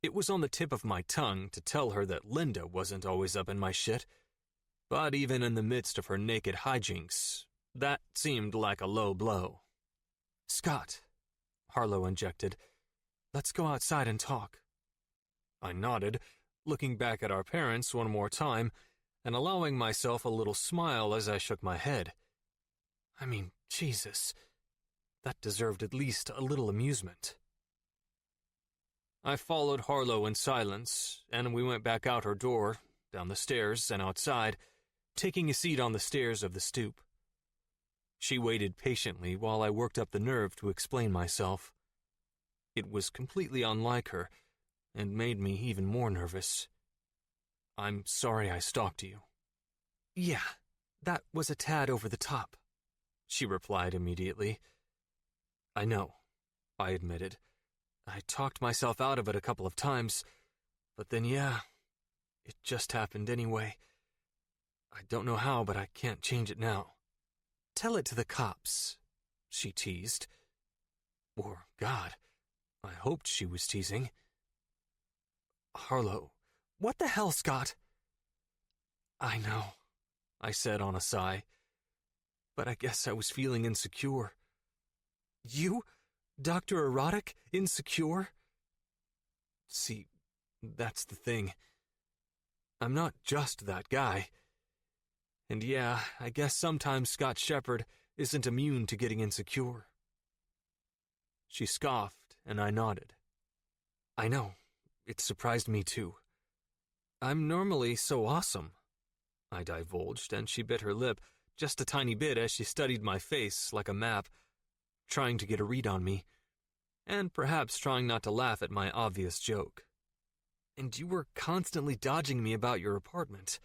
It was on the tip of my tongue to tell her that Linda wasn't always up in my shit, but even in the midst of her naked hijinks, that seemed like a low blow. Scott, Harlow injected, let's go outside and talk. I nodded, looking back at our parents one more time and allowing myself a little smile as I shook my head. I mean, Jesus, that deserved at least a little amusement. I followed Harlow in silence, and we went back out her door, down the stairs and outside, taking a seat on the stairs of the stoop. She waited patiently while I worked up the nerve to explain myself. It was completely unlike her, and made me even more nervous. I'm sorry I stalked you. Yeah, that was a tad over the top, she replied immediately. I know, I admitted. I talked myself out of it a couple of times, but then yeah, it just happened anyway. I don't know how, but I can't change it now. Tell it to the cops, she teased. Or, God, I hoped she was teasing. Harlow, what the hell, Scott? I know, I said on a sigh, but I guess I was feeling insecure. You? Dr. Erotic? Insecure? See, that's the thing. I'm not just that guy. And yeah, I guess sometimes Scott Shepherd isn't immune to getting insecure. She scoffed, and I nodded. I know, it surprised me too. I'm normally so awesome, I divulged, and she bit her lip just a tiny bit as she studied my face like a map, trying to get a read on me, and perhaps trying not to laugh at my obvious joke. And you were constantly dodging me about your apartment.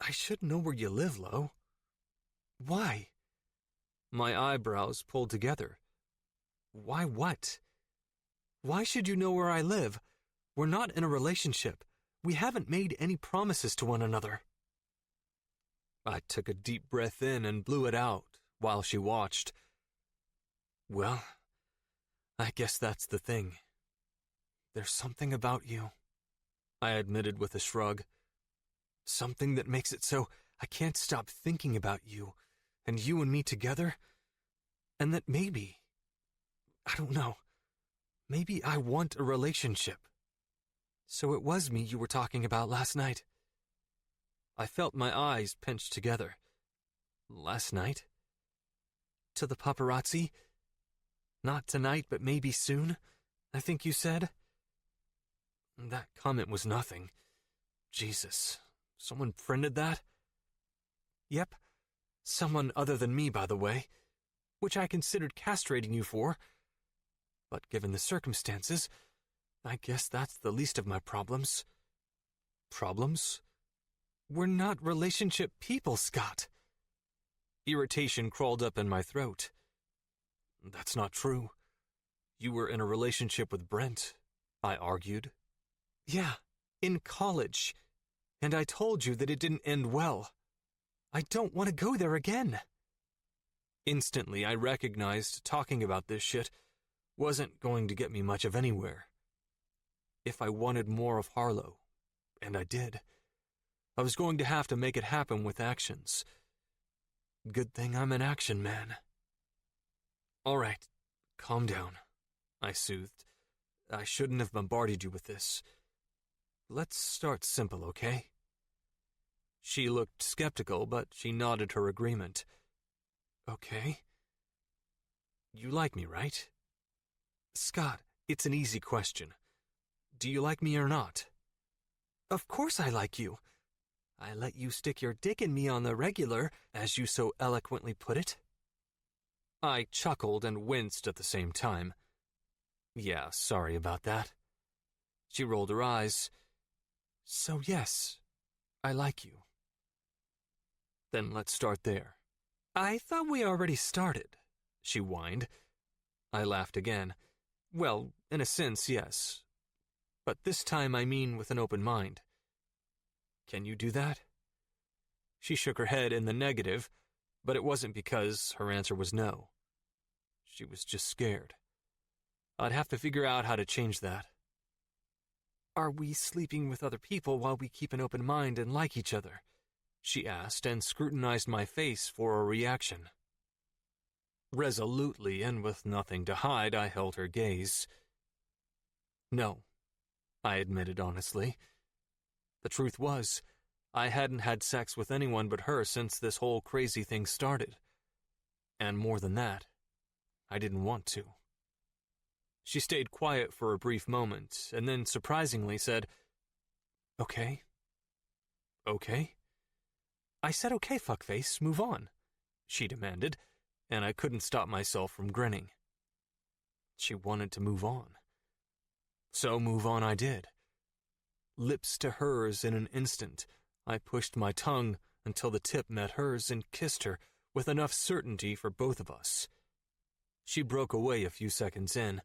I should know where you live, Lo. Why? My eyebrows pulled together. Why what? Why should you know where I live? We're not in a relationship. We haven't made any promises to one another. I took a deep breath in and blew it out while she watched. Well, I guess that's the thing. There's something about you, I admitted with a shrug. Something that makes it so I can't stop thinking about you and me together. And that maybe, I don't know, maybe I want a relationship. So it was me you were talking about last night. I felt my eyes pinched together. Last night? To the paparazzi? Not tonight, but maybe soon, I think you said? That comment was nothing. Jesus, someone printed that? Yep, someone other than me, by the way, which I considered castrating you for. But given the circumstances, I guess that's the least of my problems. Problems? We're not relationship people, Scott. Irritation crawled up in my throat. That's not true. You were in a relationship with Brent, I argued. Yeah, in college. And I told you that it didn't end well. I don't want to go there again. Instantly, I recognized talking about this shit wasn't going to get me much of anywhere. If I wanted more of Harlow, and I did, I was going to have to make it happen with actions. Good thing I'm an action man. All right, calm down, I soothed. I shouldn't have bombarded you with this. Let's start simple, okay? She looked skeptical, but she nodded her agreement. Okay. You like me, right? Scott, it's an easy question. Do you like me or not? Of course I like you. I let you stick your dick in me on the regular, as you so eloquently put it. I chuckled and winced at the same time. Yeah, sorry about that. She rolled her eyes. So yes, I like you. Then let's start there. I thought we already started, she whined. I laughed again. Well, in a sense, yes. But this time I mean with an open mind. Can you do that? She shook her head in the negative, but it wasn't because her answer was no. She was just scared. I'd have to figure out how to change that. Are we sleeping with other people while we keep an open mind and like each other? She asked and scrutinized my face for a reaction. Resolutely and with nothing to hide, I held her gaze. No, I admitted honestly. The truth was, I hadn't had sex with anyone but her since this whole crazy thing started. And more than that, I didn't want to. She stayed quiet for a brief moment, and then surprisingly said, Okay. Okay? I said okay, fuckface, move on, she demanded, and I couldn't stop myself from grinning. She wanted to move on. So move on I did. Lips to hers in an instant, I pushed my tongue until the tip met hers and kissed her with enough certainty for both of us. She broke away a few seconds in.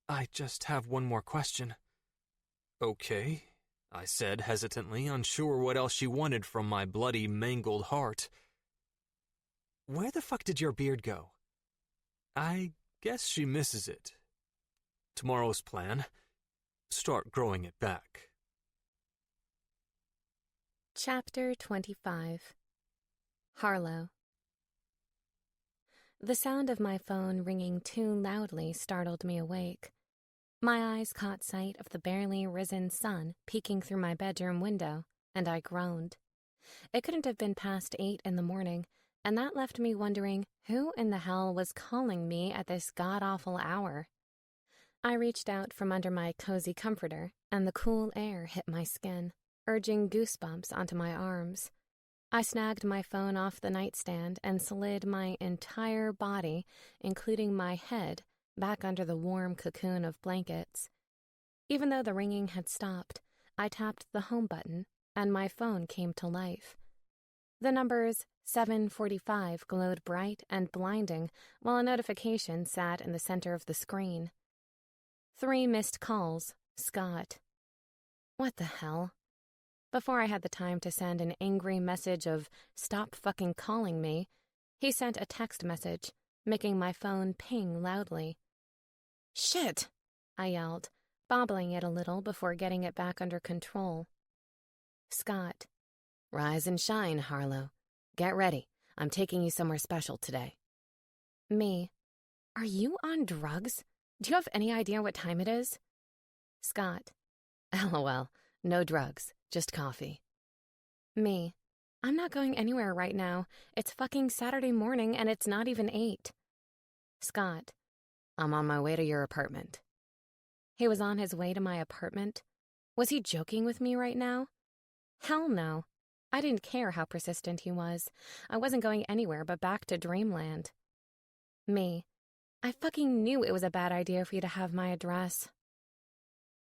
I just have one more question. Okay, I said hesitantly, unsure what else she wanted from my bloody, mangled heart. Where the fuck did your beard go? I guess she misses it. Tomorrow's plan, start growing it back. Chapter 25. Harlow. The sound of my phone ringing too loudly startled me awake. My eyes caught sight of the barely risen sun peeking through my bedroom window, and I groaned. It couldn't have been past 8 in the morning, and that left me wondering who in the hell was calling me at this god-awful hour. I reached out from under my cozy comforter, and the cool air hit my skin, urging goosebumps onto my arms. I snagged my phone off the nightstand and slid my entire body, including my head, back under the warm cocoon of blankets. Even though the ringing had stopped, I tapped the home button, and my phone came to life. The numbers 7:45 glowed bright and blinding, while a notification sat in the center of the screen. 3 missed calls, Scott. What the hell? Before I had the time to send an angry message of "stop fucking calling me," he sent a text message, making my phone ping loudly. "Shit!" I yelled, bobbling it a little before getting it back under control. Scott. "Rise and shine, Harlow. Get ready. I'm taking you somewhere special today." Me. "Are you on drugs? Do you have any idea what time it is?" Scott. "LOL. No drugs. Just coffee." Me. "I'm not going anywhere right now. It's fucking Saturday morning and it's not even 8. Scott. "I'm on my way to your apartment." He was on his way to my apartment? Was he joking with me right now? Hell no. I didn't care how persistent he was. I wasn't going anywhere but back to dreamland. Me. "I fucking knew it was a bad idea for you to have my address."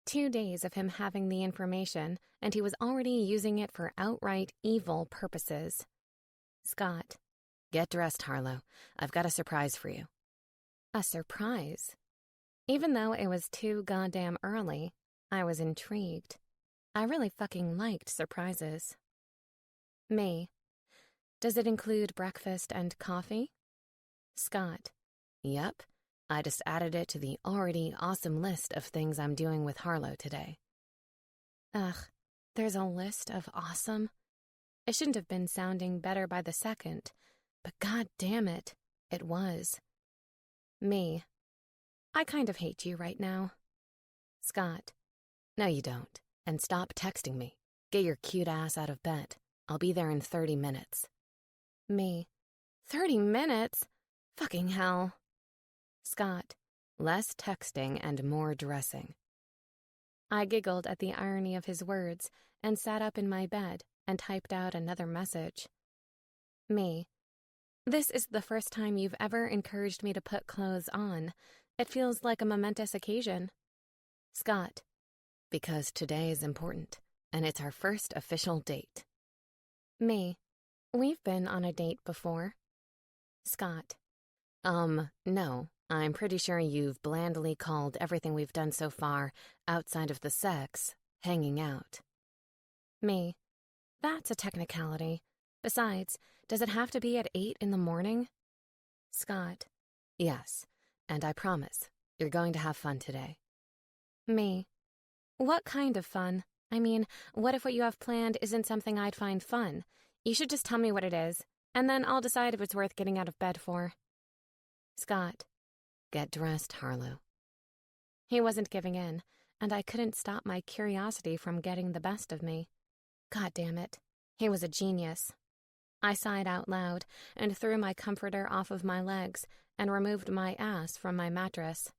2 days of him having the information, and he was already using it for outright evil purposes. Scott. "Get dressed, Harlow. I've got a surprise for you." A surprise? Even though it was too goddamn early, I was intrigued. I really fucking liked surprises. Me. "Does it include breakfast and coffee?" Scott. "Yep. I just added it to the already awesome list of things I'm doing with Harlow today." Ugh, there's a list of awesome? It shouldn't have been sounding better by the second, but god damn it, it was. Me. "I kind of hate you right now." Scott. "No, you don't. And stop texting me. Get your cute ass out of bed. I'll be there in 30 minutes. Me. 30 minutes? Fucking hell. Scott. "Less texting and more dressing." I giggled at the irony of his words and sat up in my bed and typed out another message. Me. "This is the first time you've ever encouraged me to put clothes on. It feels like a momentous occasion." Scott. "Because today is important, and it's our first official date." Me. "We've been on a date before." Scott. No, I'm pretty sure you've blandly called everything we've done so far, outside of the sex, hanging out. Me. That's a technicality. Besides, does it have to be at 8 in the morning? Scott. Yes, and I promise, you're going to have fun today. Me. What kind of fun? I mean, what if what you have planned isn't something I'd find fun? You should just tell me what it is, and then I'll decide if it's worth getting out of bed for. Scott. Get dressed, Harlow. He wasn't giving in, and I couldn't stop my curiosity from getting the best of me. God damn it. He was a genius. I sighed out loud and threw my comforter off of my legs and removed my ass from my mattress.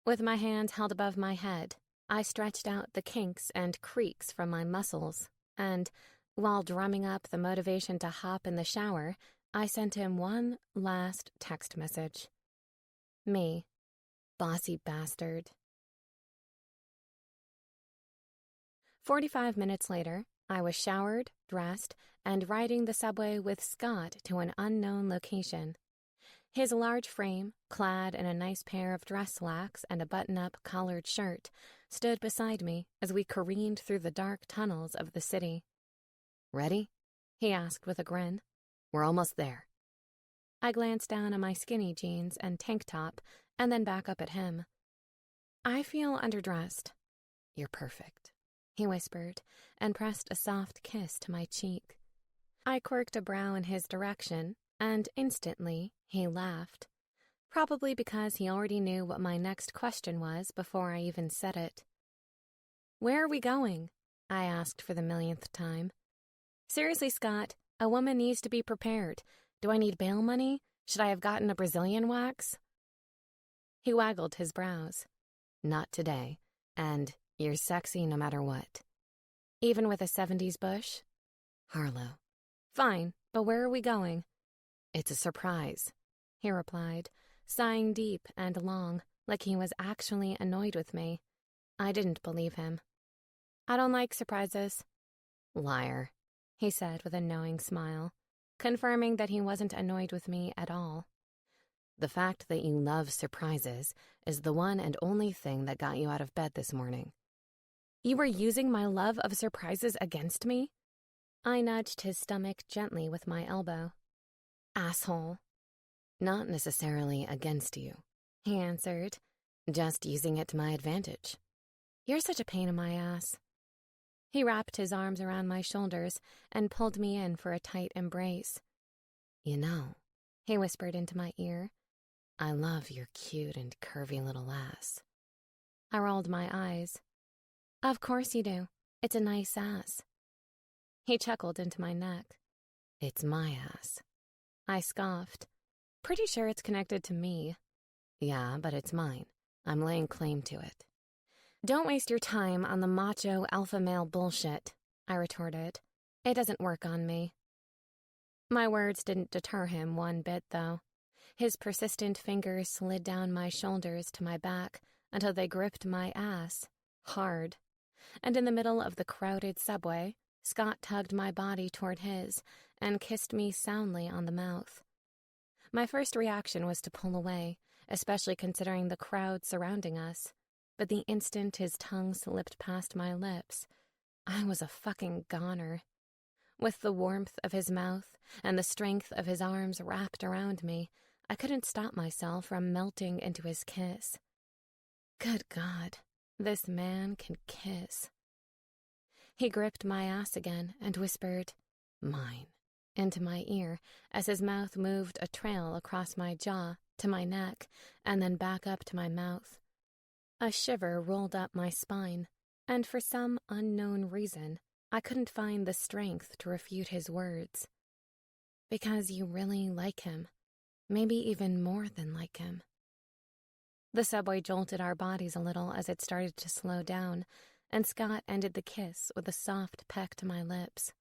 With my hands held above my head, I stretched out the kinks and creaks from my muscles, and, while drumming up the motivation to hop in the shower, I sent him one last text message. Me. Bossy bastard. 45 minutes later, I was showered, dressed, and riding the subway with Scott to an unknown location. His large frame, clad in a nice pair of dress slacks and a button-up collared shirt, stood beside me as we careened through the dark tunnels of the city. Ready? He asked with a grin. We're almost there. I glanced down at my skinny jeans and tank top, and then back up at him. I feel underdressed. You're perfect, he whispered, and pressed a soft kiss to my cheek. I quirked a brow in his direction, and instantly he laughed. Probably because he already knew what my next question was before I even said it. Where are we going? I asked for the millionth time. Seriously, Scott, a woman needs to be prepared. Do I need bail money? Should I have gotten a Brazilian wax? He waggled his brows. Not today, and you're sexy no matter what. Even with a 70s bush? Harlow. Fine, but where are we going? It's a surprise, he replied, sighing deep and long, like he was actually annoyed with me. I didn't believe him. I don't like surprises. Liar, he said with a knowing smile, confirming that he wasn't annoyed with me at all. The fact that you love surprises is the one and only thing that got you out of bed this morning. You were using my love of surprises against me? I nudged his stomach gently with my elbow. Asshole. Not necessarily against you, he answered, just using it to my advantage. You're such a pain in my ass. He wrapped his arms around my shoulders and pulled me in for a tight embrace. You know, he whispered into my ear, I love your cute and curvy little ass. I rolled my eyes. Of course you do. It's a nice ass. He chuckled into my neck. It's my ass. I scoffed. Pretty sure it's connected to me. Yeah, but it's mine. I'm laying claim to it. Don't waste your time on the macho alpha male bullshit, I retorted. It doesn't work on me. My words didn't deter him one bit, though. His persistent fingers slid down my shoulders to my back until they gripped my ass, hard. And in the middle of the crowded subway, Scott tugged my body toward his and kissed me soundly on the mouth. My first reaction was to pull away, especially considering the crowd surrounding us. But the instant his tongue slipped past my lips, I was a fucking goner. With the warmth of his mouth and the strength of his arms wrapped around me, I couldn't stop myself from melting into his kiss. Good God, this man can kiss. He gripped my ass again and whispered, "Mine," into my ear as his mouth moved a trail across my jaw to my neck and then back up to my mouth. A shiver rolled up my spine, and for some unknown reason, I couldn't find the strength to refute his words. Because you really like him. Maybe even more than like him. The subway jolted our bodies a little as it started to slow down, and Scott ended the kiss with a soft peck to my lips.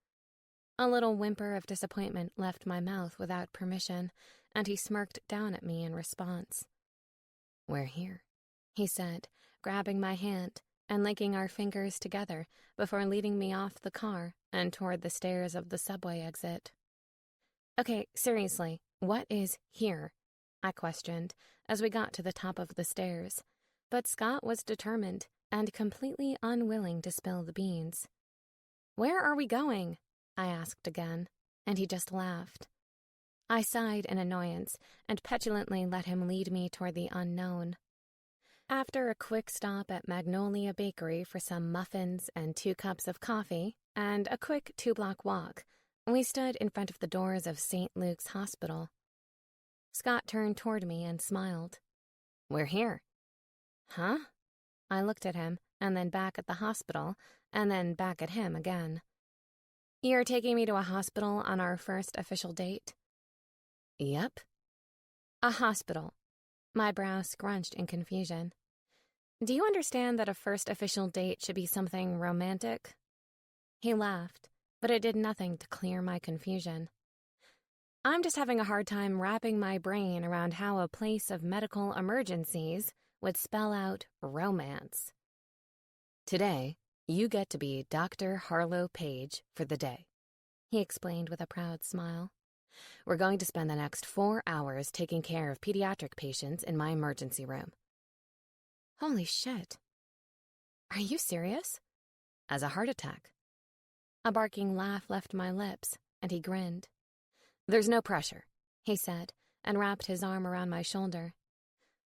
A little whimper of disappointment left my mouth without permission, and he smirked down at me in response. We're here, he said, grabbing my hand and linking our fingers together before leading me off the car and toward the stairs of the subway exit. Okay, seriously, what is here? I questioned as we got to the top of the stairs, but Scott was determined and completely unwilling to spill the beans. "Where are we going?" I asked again, and he just laughed. I sighed in annoyance and petulantly let him lead me toward the unknown. After a quick stop at Magnolia Bakery for some muffins and 2 cups of coffee, and a quick 2-block walk, we stood in front of the doors of St. Luke's Hospital. Scott turned toward me and smiled. "We're here." "Huh?" I looked at him, and then back at the hospital, and then back at him again. "You're taking me to a hospital on our first official date?" "Yep." "A hospital." My brow scrunched in confusion. "Do you understand that a first official date should be something romantic?" He laughed, but it did nothing to clear my confusion. "I'm just having a hard time wrapping my brain around how a place of medical emergencies would spell out romance." "Today, you get to be Dr. Harlow Page for the day," he explained with a proud smile. "We're going to spend the next 4 hours taking care of pediatric patients in my emergency room." Holy shit. Are you serious? As a heart attack. A barking laugh left my lips, and he grinned. "There's no pressure," he said, and wrapped his arm around my shoulder.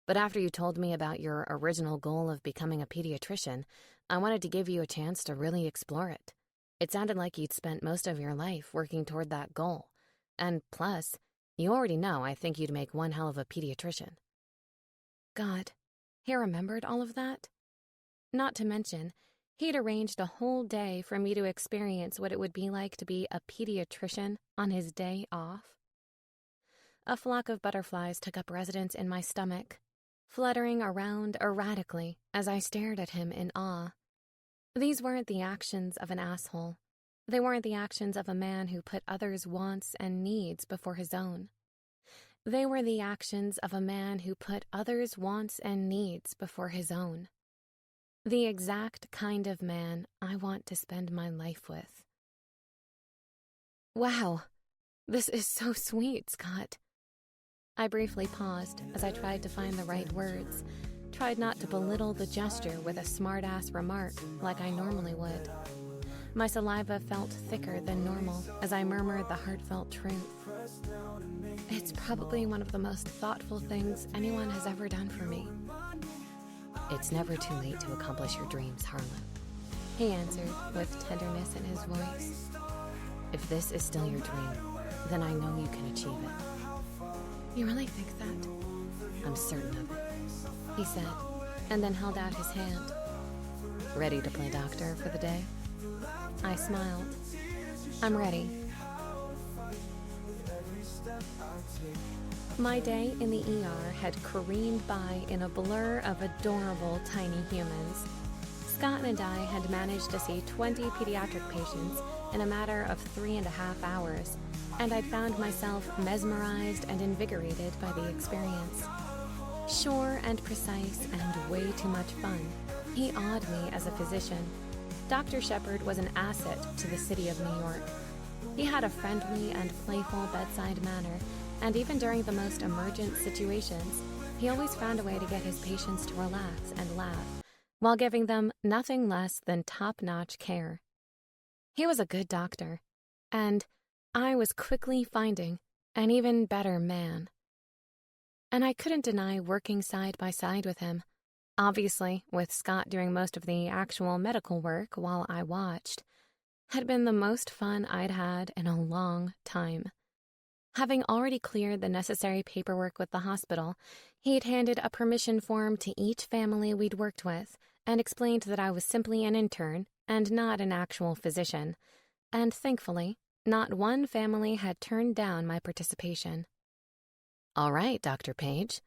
"But after you told me about your original goal of becoming a pediatrician, I wanted to give you a chance to really explore it. It sounded like you'd spent most of your life working toward that goal. And plus, you already know I think you'd make one hell of a pediatrician." God, he remembered all of that? Not to mention, he'd arranged a whole day for me to experience what it would be like to be a pediatrician on his day off. A flock of butterflies took up residence in my stomach, fluttering around erratically as I stared at him in awe. These weren't the actions of an asshole. They weren't the actions of a man who put others' wants and needs before his own. They were the actions of a man who put others' wants and needs before his own. The exact kind of man I want to spend my life with. Wow, this is so sweet, Scott. I briefly paused as I tried to find the right words, tried not to belittle the gesture with a smart-ass remark like I normally would. My saliva felt thicker than normal as I murmured the heartfelt truth. It's probably one of the most thoughtful things anyone has ever done for me. It's never too late to accomplish your dreams, Harlow, he answered with tenderness in his voice. If this is still your dream, then I know you can achieve it. You really think that? I'm certain of it, he said, and then held out his hand. Ready to play doctor for the day? I smiled. I'm ready. My day in the ER had careened by in a blur of adorable tiny humans. Scott and I had managed to see 20 pediatric patients in a matter of 3.5 hours, and I'd found myself mesmerized and invigorated by the experience. Sure and precise and way too much fun, he awed me as a physician. Dr. Shepard was an asset to the city of New York. He had a friendly and playful bedside manner, and even during the most emergent situations, he always found a way to get his patients to relax and laugh, while giving them nothing less than top-notch care. He was a good doctor, and I was quickly finding an even better man. And I couldn't deny working side by side with him, obviously with Scott doing most of the actual medical work while I watched, had been the most fun I'd had in a long time. Having already cleared the necessary paperwork with the hospital, he'd handed a permission form to each family we'd worked with and explained that I was simply an intern and not an actual physician, and thankfully, not one family had turned down my participation. All right, Dr. Page,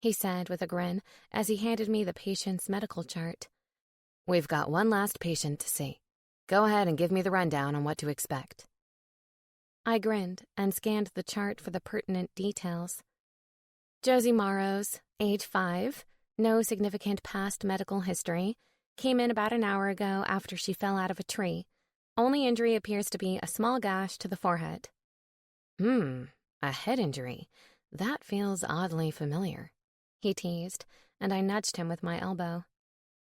he said with a grin as he handed me the patient's medical chart. We've got one last patient to see. Go ahead and give me the rundown on what to expect. I grinned and scanned the chart for the pertinent details. Josie Morrows, age 5, no significant past medical history, came in about an hour ago after she fell out of a tree. Only injury appears to be a small gash to the forehead. A head injury. That feels oddly familiar, he teased, and I nudged him with my elbow.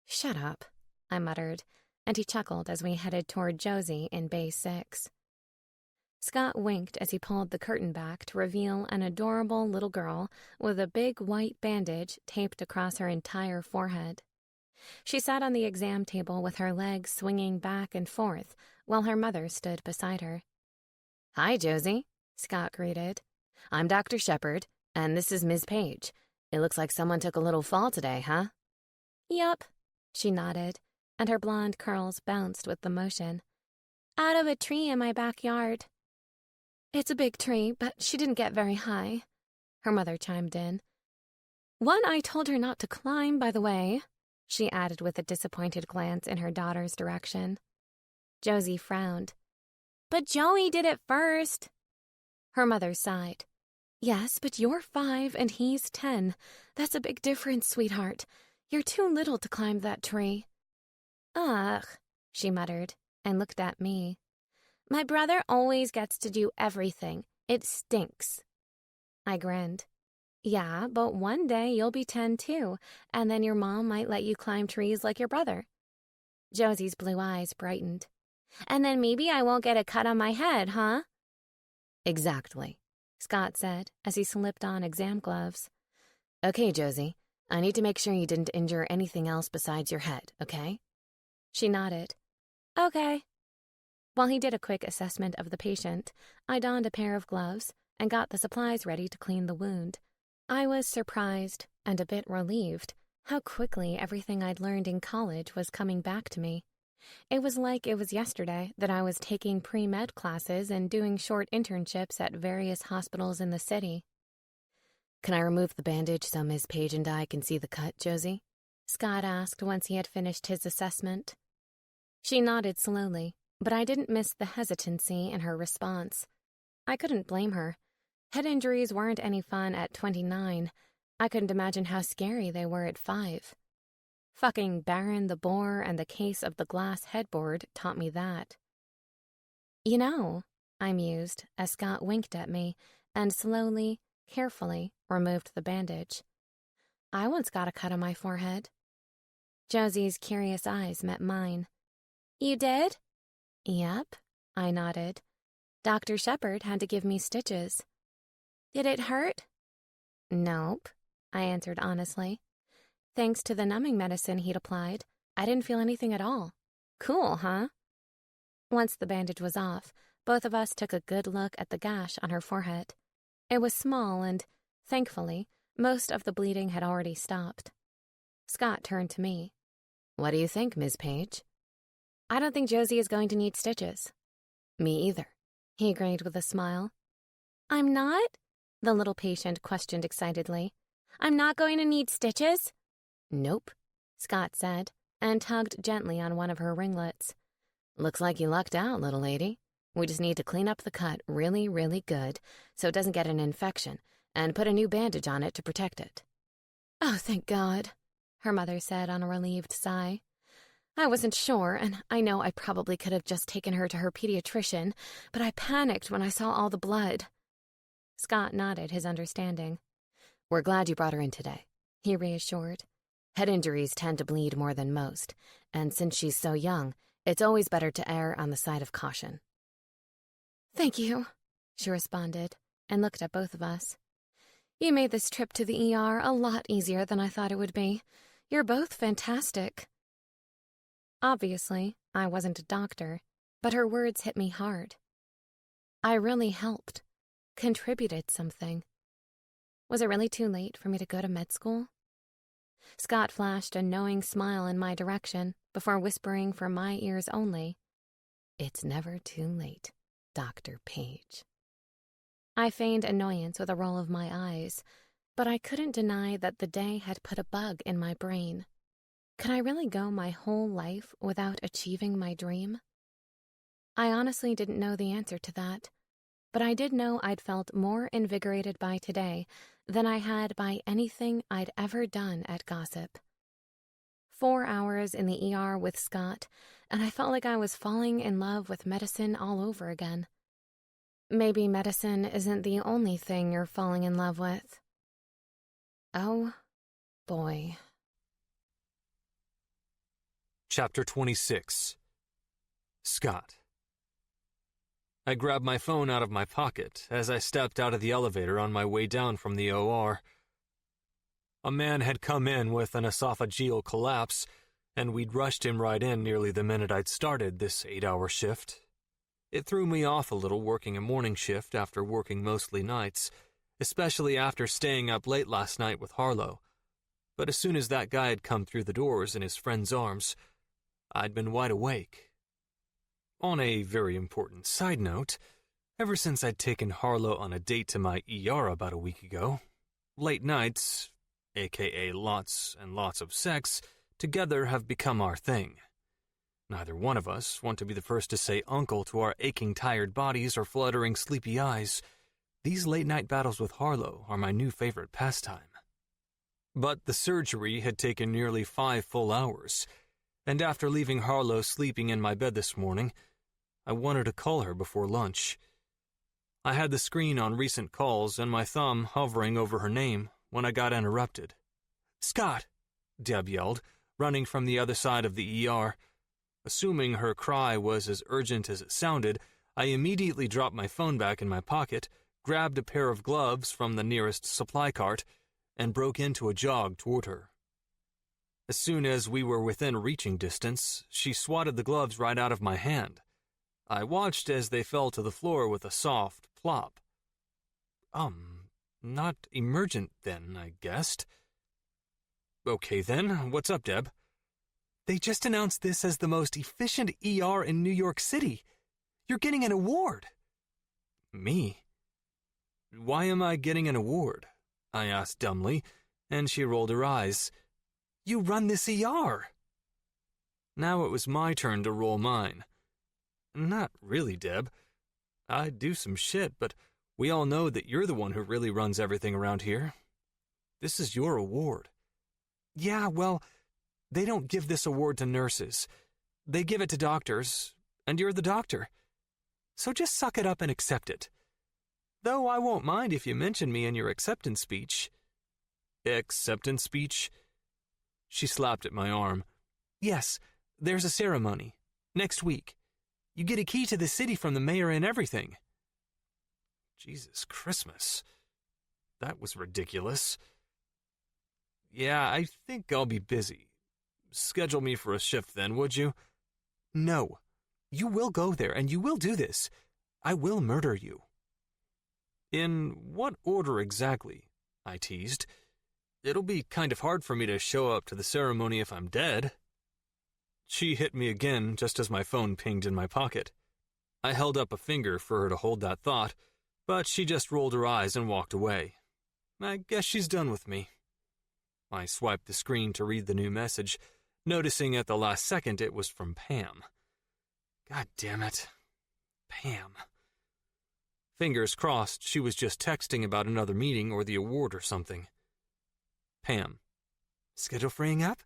Shut up, I muttered, and he chuckled as we headed toward Josie in Bay 6. Scott winked as he pulled the curtain back to reveal an adorable little girl with a big white bandage taped across her entire forehead. She sat on the exam table with her legs swinging back and forth while her mother stood beside her. "Hi, Josie," Scott greeted. "I'm Dr. Shepard, and this is Ms. Page. It looks like someone took a little fall today, huh?" "Yup," she nodded, and her blonde curls bounced with the motion. "Out of a tree in my backyard." "It's a big tree, but she didn't get very high," her mother chimed in. "One I told her not to climb, by the way," she added with a disappointed glance in her daughter's direction. Josie frowned. "But Joey did it first." Her mother sighed. "Yes, but you're 5 and he's 10. That's a big difference, sweetheart. You're too little to climb that tree." "Ugh," she muttered, and looked at me. "My brother always gets to do everything. It stinks." I grinned. "Yeah, but one day you'll be 10 too, and then your mom might let you climb trees like your brother." Josie's blue eyes brightened. "And then maybe I won't get a cut on my head, huh?" "Exactly," Scott said as he slipped on exam gloves. "Okay, Josie, I need to make sure you didn't injure anything else besides your head, okay?" She nodded. "Okay." While he did a quick assessment of the patient, I donned a pair of gloves and got the supplies ready to clean the wound. I was surprised and a bit relieved how quickly everything I'd learned in college was coming back to me. It was like it was yesterday that I was taking pre-med classes and doing short internships at various hospitals in the city. "Can I remove the bandage so Ms. Page and I can see the cut, Josie?" Scott asked once he had finished his assessment. She nodded slowly, but I didn't miss the hesitancy in her response. I couldn't blame her. Head injuries weren't any fun at 29. I couldn't imagine how scary they were at 5. Fucking Baron the Boar and the case of the glass headboard taught me that. "You know," I mused as Scott winked at me and slowly, carefully removed the bandage. "I once got a cut on my forehead." Josie's curious eyes met mine. "You did?" "Yep," I nodded. "Dr. Shepard had to give me stitches." "Did it hurt?" "Nope," I answered honestly. Thanks to the numbing medicine he'd applied, I didn't feel anything at all. Cool, huh? Once the bandage was off, both of us took a good look at the gash on her forehead. It was small and, thankfully, most of the bleeding had already stopped. Scott turned to me. "What do you think, Ms. Page?" "I don't think Josie is going to need stitches." "Me either," he agreed with a smile. "I'm not?" the little patient questioned excitedly. "I'm not going to need stitches?" "Nope," Scott said, and tugged gently on one of her ringlets. "Looks like you lucked out, little lady. We just need to clean up the cut really, really good so it doesn't get an infection, and put a new bandage on it to protect it." "Oh, thank God," her mother said on a relieved sigh. "I wasn't sure, and I know I probably could have just taken her to her pediatrician, but I panicked when I saw all the blood." Scott nodded his understanding. "We're glad you brought her in today," he reassured. "Head injuries tend to bleed more than most, and since she's so young, it's always better to err on the side of caution." "Thank you," she responded, and looked at both of us. "You made this trip to the ER a lot easier than I thought it would be. You're both fantastic." Obviously, I wasn't a doctor, but her words hit me hard. I really helped, contributed something. Was it really too late for me to go to med school? Scott flashed a knowing smile in my direction before whispering for my ears only, "It's never too late, Dr. Page." I feigned annoyance with a roll of my eyes, but I couldn't deny that the day had put a bug in my brain. Could I really go my whole life without achieving my dream? I honestly didn't know the answer to that, but I did know I'd felt more invigorated by today than I had by anything I'd ever done at Gossip. 4 hours in the ER with Scott, and I felt like I was falling in love with medicine all over again. maybe medicine isn't the only thing you're falling in love with. Oh, boy. Chapter 26. Scott. I grabbed my phone out of my pocket as I stepped out of the elevator on my way down from the OR. A man had come in with an esophageal collapse, and we'd rushed him right in nearly the minute I'd started this 8-hour shift. It threw me off a little working a morning shift after working mostly nights, especially after staying up late last night with Harlow. But as soon as that guy had come through the doors in his friend's arms, I'd been wide awake. On a very important side note, ever since I'd taken Harlow on a date to my ER about a week ago, late nights, aka lots and lots of sex, together have become our thing. Neither one of us want to be the first to say uncle to our aching tired bodies or fluttering sleepy eyes. These late-night battles with Harlow are my new favorite pastime. But the surgery had taken nearly 5 full hours, and after leaving Harlow sleeping in my bed this morning, I wanted to call her before lunch. I had the screen on recent calls and my thumb hovering over her name when I got interrupted. "Scott!" Deb yelled, running from the other side of the ER. Assuming her cry was as urgent as it sounded, I immediately dropped my phone back in my pocket, grabbed a pair of gloves from the nearest supply cart, and broke into a jog toward her. As soon as we were within reaching distance, she swatted the gloves right out of my hand. I watched as they fell to the floor with a soft plop. Not emergent then, I guessed. Okay then, what's up, Deb? They just announced this as the most efficient ER in New York City. You're getting an award. Me? Why am I getting an award? I asked dumbly, and she rolled her eyes. You run this ER. Now it was my turn to roll mine. Not really, Deb. I do some shit, but we all know that you're the one who really runs everything around here. This is your award. Yeah, well, they don't give this award to nurses. They give it to doctors, and you're the doctor. So just suck it up and accept it. Though I won't mind if you mention me in your acceptance speech. Acceptance speech? She slapped at my arm. Yes, there's a ceremony. Next week. You get a key to the city from the mayor and everything. Jesus Christmas. That was ridiculous. Yeah, I think I'll be busy. Schedule me for a shift then, would you? No. You will go there, and you will do this. I will murder you. In what order exactly? I teased. It'll be kind of hard for me to show up to the ceremony if I'm dead. She hit me again just as my phone pinged in my pocket. I held up a finger for her to hold that thought, but she just rolled her eyes and walked away. I guess she's done with me. I swiped the screen to read the new message, noticing at the last second it was from Pam. God damn it. Pam. Fingers crossed she was just texting about another meeting or the award or something. Pam. Schedule freeing up?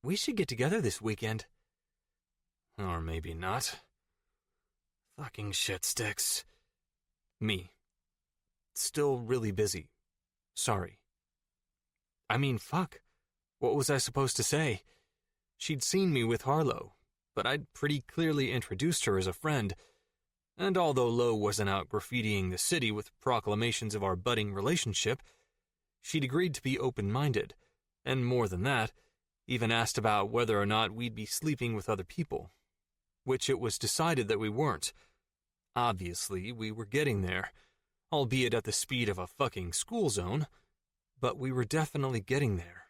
We should get together this weekend. Or maybe not. Fucking shit sticks. Me. Still really busy. Sorry. I mean, fuck. What was I supposed to say? She'd seen me with Harlow, but I'd pretty clearly introduced her as a friend, and although Lo wasn't out graffitiing the city with proclamations of our budding relationship, she'd agreed to be open-minded, and more than that, even asked about whether or not we'd be sleeping with other people, which it was decided that we weren't. Obviously, we were getting there, albeit at the speed of a fucking school zone, but we were definitely getting there.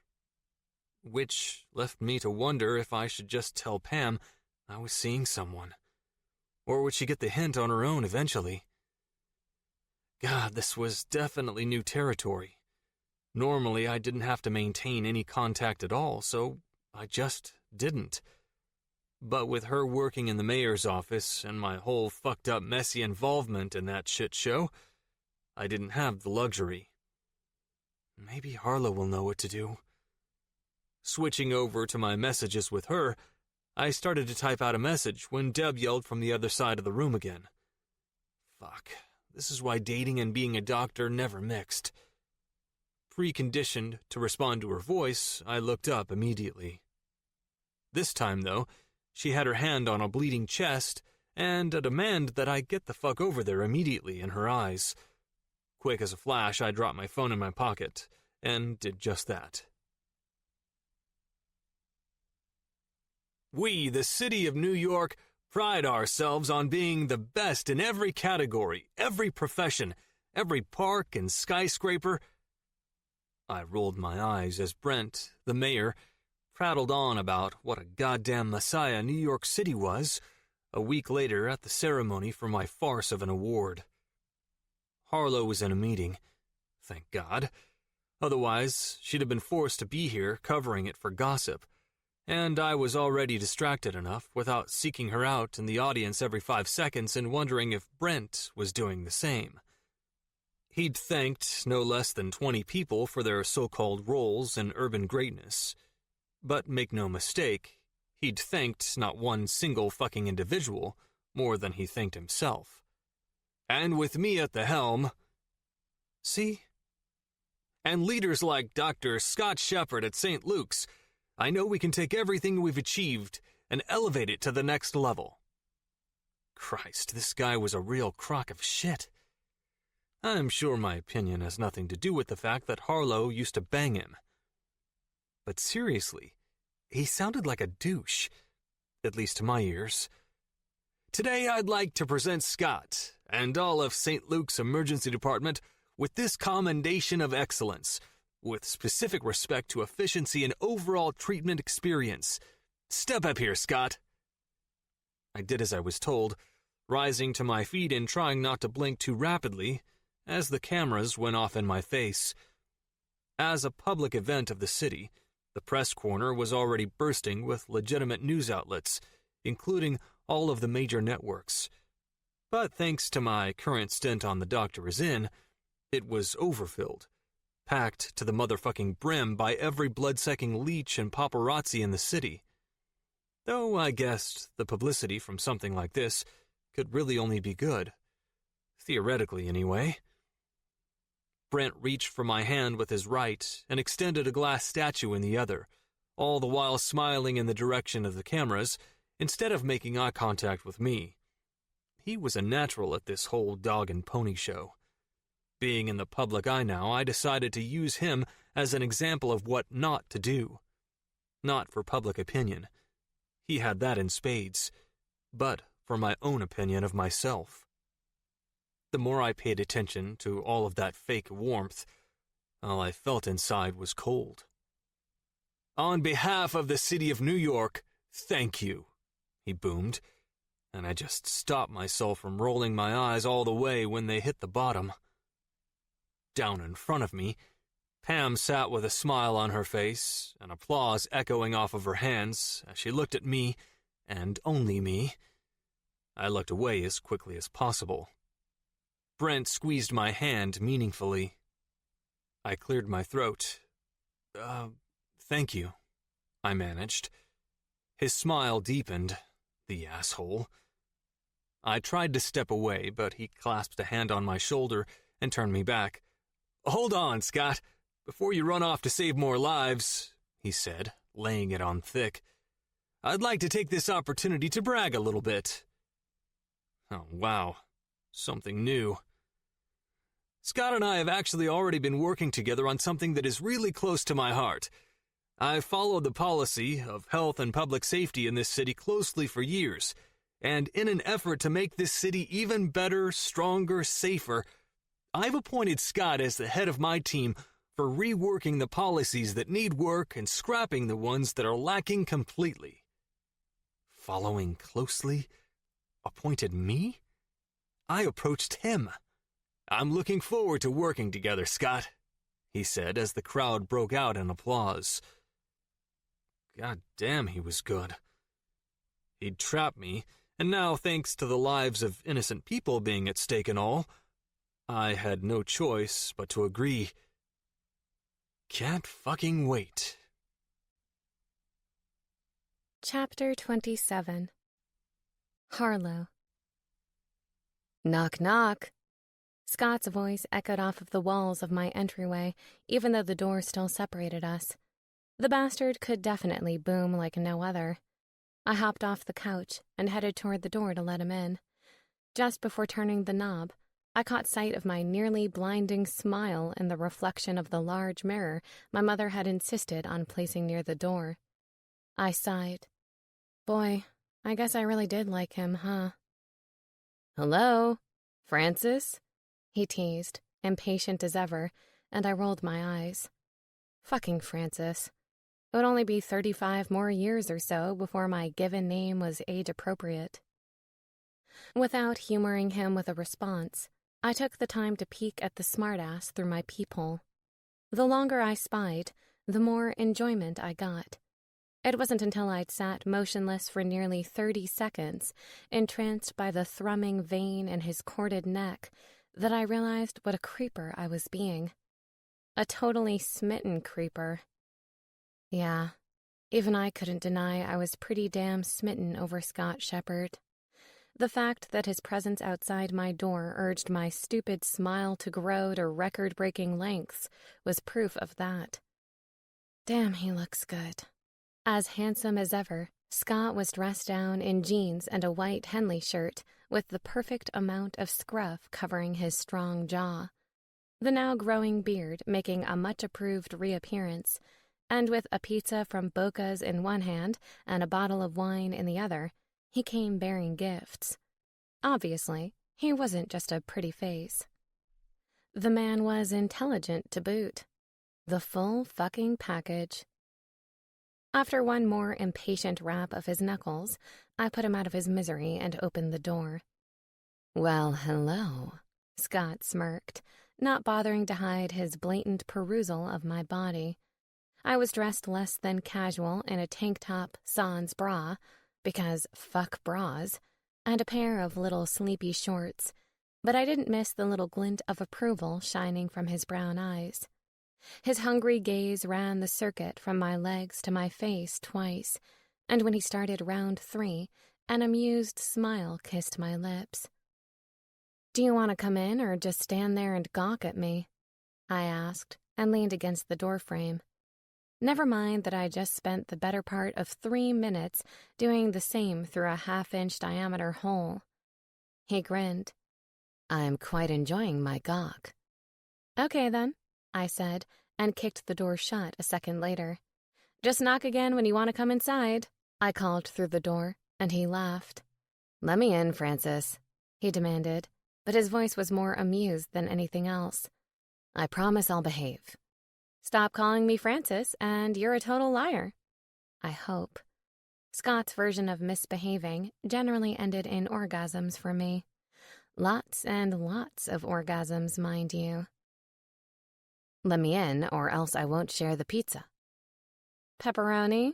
Which left me to wonder if I should just tell Pam I was seeing someone. Or would she get the hint on her own eventually? God, this was definitely new territory. Normally, I didn't have to maintain any contact at all, so I just didn't. But with her working in the mayor's office and my whole fucked up messy involvement in that shit show, I didn't have the luxury. Maybe Harlow will know what to do. Switching over to my messages with her, I started to type out a message when Deb yelled from the other side of the room again. Fuck, This is why dating and being a doctor never mixed. Preconditioned to respond to her voice, I looked up immediately. This time, though, she had her hand on a bleeding chest and a demand that I get the fuck over there immediately in her eyes. Quick as a flash, I dropped my phone in my pocket and did just that. We, the city of New York, pride ourselves on being the best in every category, every profession, every park and skyscraper. I rolled my eyes as Brent, the mayor, prattled on about what a goddamn messiah New York City was a week later at the ceremony for my farce of an award. Harlow was in a meeting, thank God. Otherwise, she'd have been forced to be here covering it for gossip. And I was already distracted enough without seeking her out in the audience every 5 seconds and wondering if Brent was doing the same. He'd thanked no less than 20 people for their so-called roles in urban greatness. But make no mistake, he'd thanked not one single fucking individual more than he thanked himself. And with me at the helm, see? And leaders like Dr. Scott Shepard at St. Luke's, I know we can take everything we've achieved and elevate it to the next level. Christ, this guy was a real crock of shit. I'm sure my opinion has nothing to do with the fact that Harlow used to bang him. But seriously, he sounded like a douche, at least to my ears. Today I'd like to present Scott and all of St. Luke's Emergency Department with this commendation of excellence, with specific respect to efficiency and overall treatment experience. Step up here, Scott. I did as I was told, rising to my feet and trying not to blink too rapidly as the cameras went off in my face. As a public event of the city, the press corner was already bursting with legitimate news outlets, including all of the major networks. But thanks to my current stint on The Doctor Is In, it was overfilled, packed to the motherfucking brim by every blood-sucking leech and paparazzi in the city. Though I guessed the publicity from something like this could really only be good. Theoretically, anyway. Brent reached for my hand with his right and extended a glass statue in the other, all the while smiling in the direction of the cameras instead of making eye contact with me. He was a natural at this whole dog and pony show. Being in the public eye now, I decided to use him as an example of what not to do. Not for public opinion. He had that in spades. But for my own opinion of myself. The more I paid attention to all of that fake warmth, all I felt inside was cold. On behalf of the city of New York, thank you, he boomed, and I just stopped myself from rolling my eyes all the way when they hit the bottom. Down in front of me, Pam sat with a smile on her face and applause echoing off of her hands as she looked at me, and only me. I looked away as quickly as possible. Brent squeezed my hand meaningfully. I cleared my throat. Thank you, I managed. His smile deepened, the asshole. I tried to step away, but he clasped a hand on my shoulder and turned me back. Hold on, Scott. Before you run off to save more lives, he said, laying it on thick. I'd like to take this opportunity to brag a little bit. Oh, wow. Something new. Scott and I have actually already been working together on something that is really close to my heart. I've followed the policy of health and public safety in this city closely for years, and in an effort to make this city even better, stronger, safer, I've appointed Scott as the head of my team for reworking the policies that need work and scrapping the ones that are lacking completely. Following closely? Appointed me? I approached him. I'm looking forward to working together, Scott, he said as the crowd broke out in applause. God damn, he was good. He'd trapped me, and now, thanks to the lives of innocent people being at stake and all, I had no choice but to agree. Can't fucking wait. Chapter 27. Harlow. Knock, knock. Scott's voice echoed off of the walls of my entryway, even though the door still separated us. The bastard could definitely boom like no other. I hopped off the couch and headed toward the door to let him in. Just before turning the knob, I caught sight of my nearly blinding smile in the reflection of the large mirror my mother had insisted on placing near the door. I sighed. Boy, I guess I really did like him, huh? "Hello? Francis?" he teased, impatient as ever, and I rolled my eyes. Fucking Francis. It would only be 35 more years or so before my given name was age-appropriate. Without humoring him with a response, I took the time to peek at the smartass through my peephole. The longer I spied, the more enjoyment I got. It wasn't until I'd sat motionless for nearly 30 seconds, entranced by the thrumming vein in his corded neck, that I realized what a creeper I was being. A totally smitten creeper. Yeah, even I couldn't deny I was pretty damn smitten over Scott Shepherd. The fact that his presence outside my door urged my stupid smile to grow to record-breaking lengths was proof of that. Damn, he looks good. As handsome as ever, Scott was dressed down in jeans and a white Henley shirt with the perfect amount of scruff covering his strong jaw. The now growing beard making a much-approved reappearance, and with a pizza from Boca's in one hand and a bottle of wine in the other, he came bearing gifts. Obviously, he wasn't just a pretty face. The man was intelligent to boot. The full fucking package. After one more impatient rap of his knuckles, I put him out of his misery and opened the door. "Well, hello," Scott smirked, not bothering to hide his blatant perusal of my body. I was dressed less than casual in a tank top sans bra, because fuck bras, and a pair of little sleepy shorts, but I didn't miss the little glint of approval shining from his brown eyes. His hungry gaze ran the circuit from my legs to my face twice, and when he started round 3, an amused smile kissed my lips. "Do you want to come in or just stand there and gawk at me?" I asked, and leaned against the doorframe. Never mind that I just spent the better part of 3 minutes doing the same through a 1/2-inch diameter hole. He grinned. "I'm quite enjoying my gawk." "Okay, then," I said, and kicked the door shut a second later. "Just knock again when you want to come inside," I called through the door, and he laughed. "Let me in, Francis," he demanded, but his voice was more amused than anything else. "I promise I'll behave." "Stop calling me Francis, and you're a total liar." I hope. Scott's version of misbehaving generally ended in orgasms for me. Lots and lots of orgasms, mind you. "Let me in, or else I won't share the pizza." "Pepperoni?"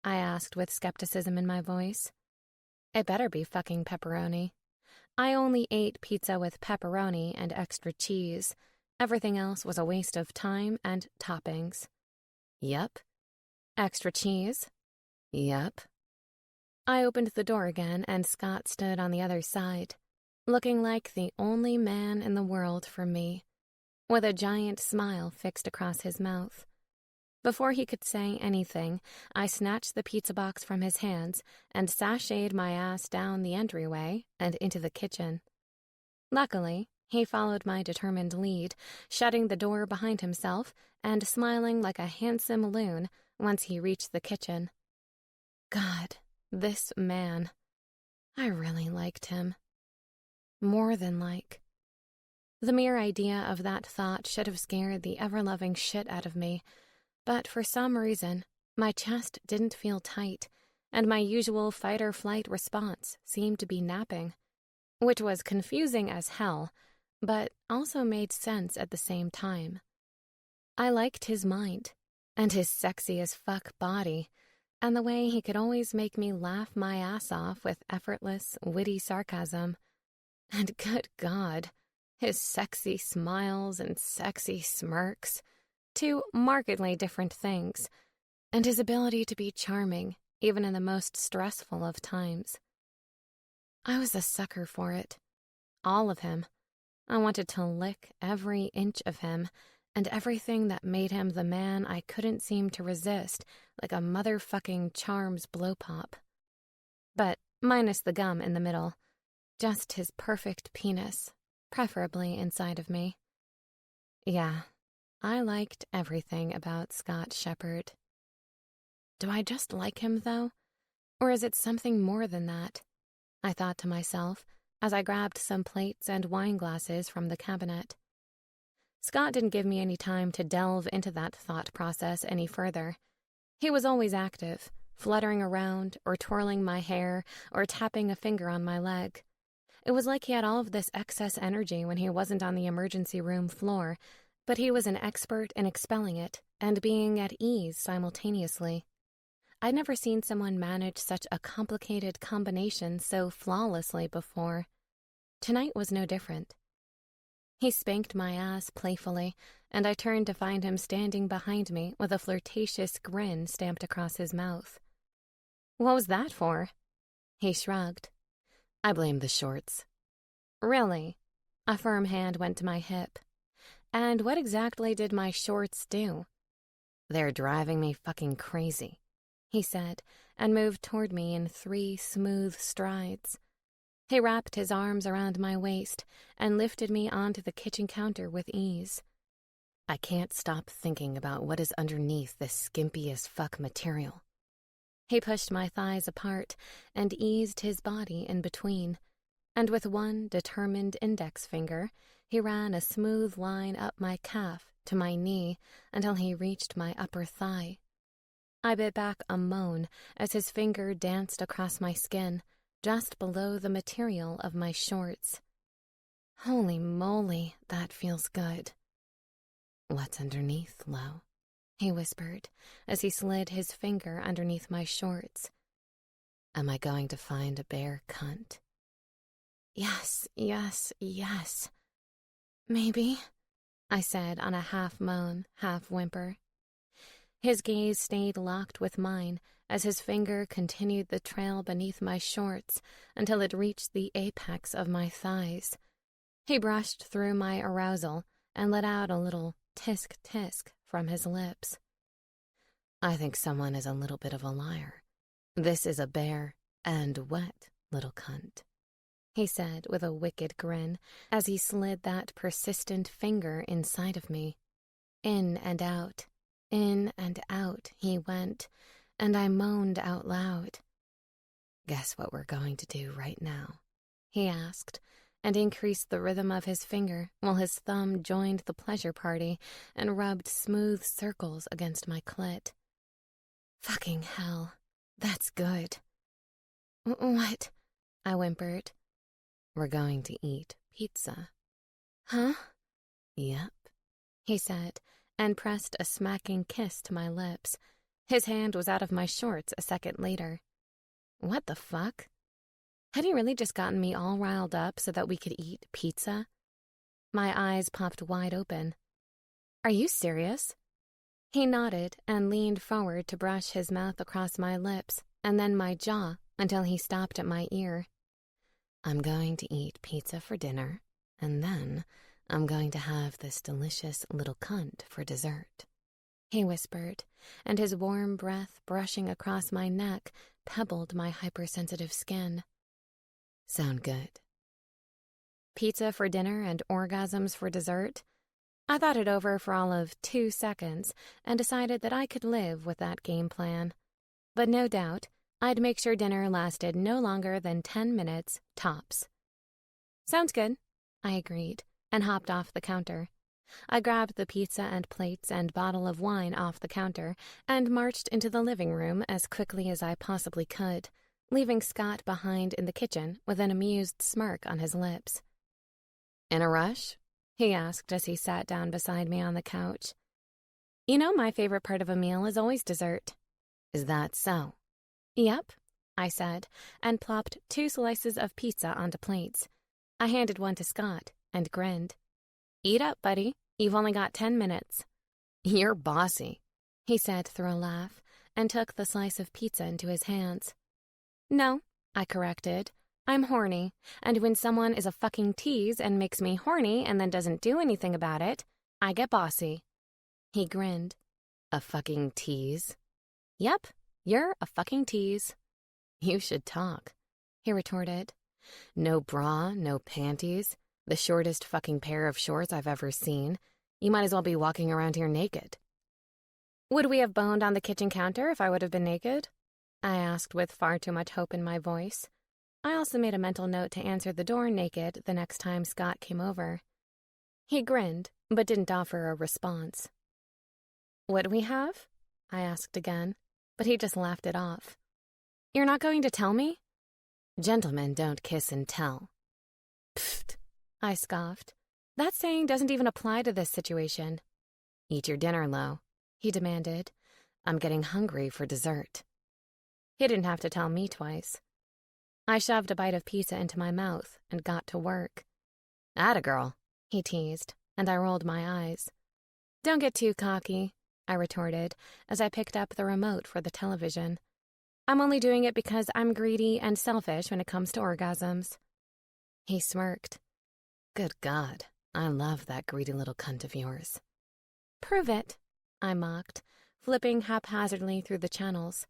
I asked with skepticism in my voice. It better be fucking pepperoni. I only ate pizza with pepperoni and extra cheese. Everything else was a waste of time and toppings. "Yep." "Extra cheese?" "Yep." I opened the door again, and Scott stood on the other side, looking like the only man in the world for me, with a giant smile fixed across his mouth. Before he could say anything, I snatched the pizza box from his hands and sashayed my ass down the entryway and into the kitchen. Luckily, he followed my determined lead, shutting the door behind himself and smiling like a handsome loon once he reached the kitchen. God, this man. I really liked him. More than like. The mere idea of that thought should have scared the ever-loving shit out of me, but for some reason, my chest didn't feel tight, and my usual fight-or-flight response seemed to be napping, which was confusing as hell, but also made sense at the same time. I liked his mind, and his sexy-as-fuck body, and the way he could always make me laugh my ass off with effortless, witty sarcasm. And good God, his sexy smiles and sexy smirks, 2 markedly different things, and his ability to be charming, even in the most stressful of times. I was a sucker for it. All of him. I wanted to lick every inch of him and everything that made him the man I couldn't seem to resist, like a motherfucking Charms blow pop. But minus the gum in the middle, just his perfect penis, preferably inside of me. Yeah, I liked everything about Scott Shepherd. Do I just like him, though? Or is it something more than that? I thought to myself as I grabbed some plates and wine glasses from the cabinet. Scott didn't give me any time to delve into that thought process any further. He was always active, fluttering around or twirling my hair or tapping a finger on my leg. It was like he had all of this excess energy when he wasn't on the emergency room floor, but he was an expert in expelling it and being at ease simultaneously. I'd never seen someone manage such a complicated combination so flawlessly before. Tonight was no different. He spanked my ass playfully, and I turned to find him standing behind me with a flirtatious grin stamped across his mouth. What was that for? He shrugged. I blame the shorts. Really? A firm hand went to my hip. And what exactly did my shorts do? They're driving me fucking crazy, he said, and moved toward me in 3 smooth strides. He wrapped his arms around my waist and lifted me onto the kitchen counter with ease. I can't stop thinking about what is underneath this skimpy as fuck material. He pushed my thighs apart and eased his body in between, and with one determined index finger, he ran a smooth line up my calf to my knee until he reached my upper thigh. I bit back a moan as his finger danced across my skin, just below the material of my shorts. Holy moly, that feels good. What's underneath, Lo? He whispered as he slid his finger underneath my shorts. Am I going to find a bare cunt? Yes, yes, yes. Maybe, I said on a half moan, half whimper. His gaze stayed locked with mine as his finger continued the trail beneath my shorts until it reached the apex of my thighs. He brushed through my arousal and let out a little tisk-tisk from his lips. I think someone is a little bit of a liar. This is a bare and wet little cunt, he said with a wicked grin as he slid that persistent finger inside of me. In and out he went, and I moaned out loud. Guess what we're going to do right now? He asked, and increased the rhythm of his finger while his thumb joined the pleasure party and rubbed smooth circles against my clit. Fucking hell, that's good. What? I whimpered. We're going to eat pizza. Huh? Yep, he said, and pressed a smacking kiss to my lips. His hand was out of my shorts a second later. What the fuck? Had he really just gotten me all riled up so that we could eat pizza? My eyes popped wide open. Are you serious? He nodded and leaned forward to brush his mouth across my lips and then my jaw until he stopped at my ear. I'm going to eat pizza for dinner, and then I'm going to have this delicious little cunt for dessert, he whispered, and his warm breath brushing across my neck pebbled my hypersensitive skin. Sound good? Pizza for dinner and orgasms for dessert? I thought it over for all of 2 seconds and decided that I could live with that game plan. But no doubt, I'd make sure dinner lasted no longer than 10 minutes tops. Sounds good, I agreed, and hopped off the counter. I grabbed the pizza and plates and bottle of wine off the counter and marched into the living room as quickly as I possibly could, leaving Scott behind in the kitchen with an amused smirk on his lips. In a rush? He asked as he sat down beside me on the couch. You know my favorite part of a meal is always dessert. Is that so? Yep, I said, and plopped 2 slices of pizza onto plates. I handed one to Scott and grinned. Eat up, buddy. You've only got 10 minutes. You're bossy, he said through a laugh, and took the slice of pizza into his hands. No, I corrected. I'm horny, and when someone is a fucking tease and makes me horny and then doesn't do anything about it, I get bossy. He grinned. A fucking tease? Yep, you're a fucking tease. You should talk, he retorted. No bra, no panties, the shortest fucking pair of shorts I've ever seen. You might as well be walking around here naked. Would we have boned on the kitchen counter if I would have been naked? I asked with far too much hope in my voice. I also made a mental note to answer the door naked the next time Scott came over. He grinned, but didn't offer a response. Would we have? I asked again, but he just laughed it off. You're not going to tell me? Gentlemen don't kiss and tell. Pfft, I scoffed. That saying doesn't even apply to this situation. Eat your dinner, Lo, he demanded. I'm getting hungry for dessert. He didn't have to tell me twice. I shoved a bite of pizza into my mouth and got to work. Atta girl, he teased, and I rolled my eyes. Don't get too cocky, I retorted as I picked up the remote for the television. I'm only doing it because I'm greedy and selfish when it comes to orgasms. He smirked. Good God, I love that greedy little cunt of yours. Prove it, I mocked, flipping haphazardly through the channels.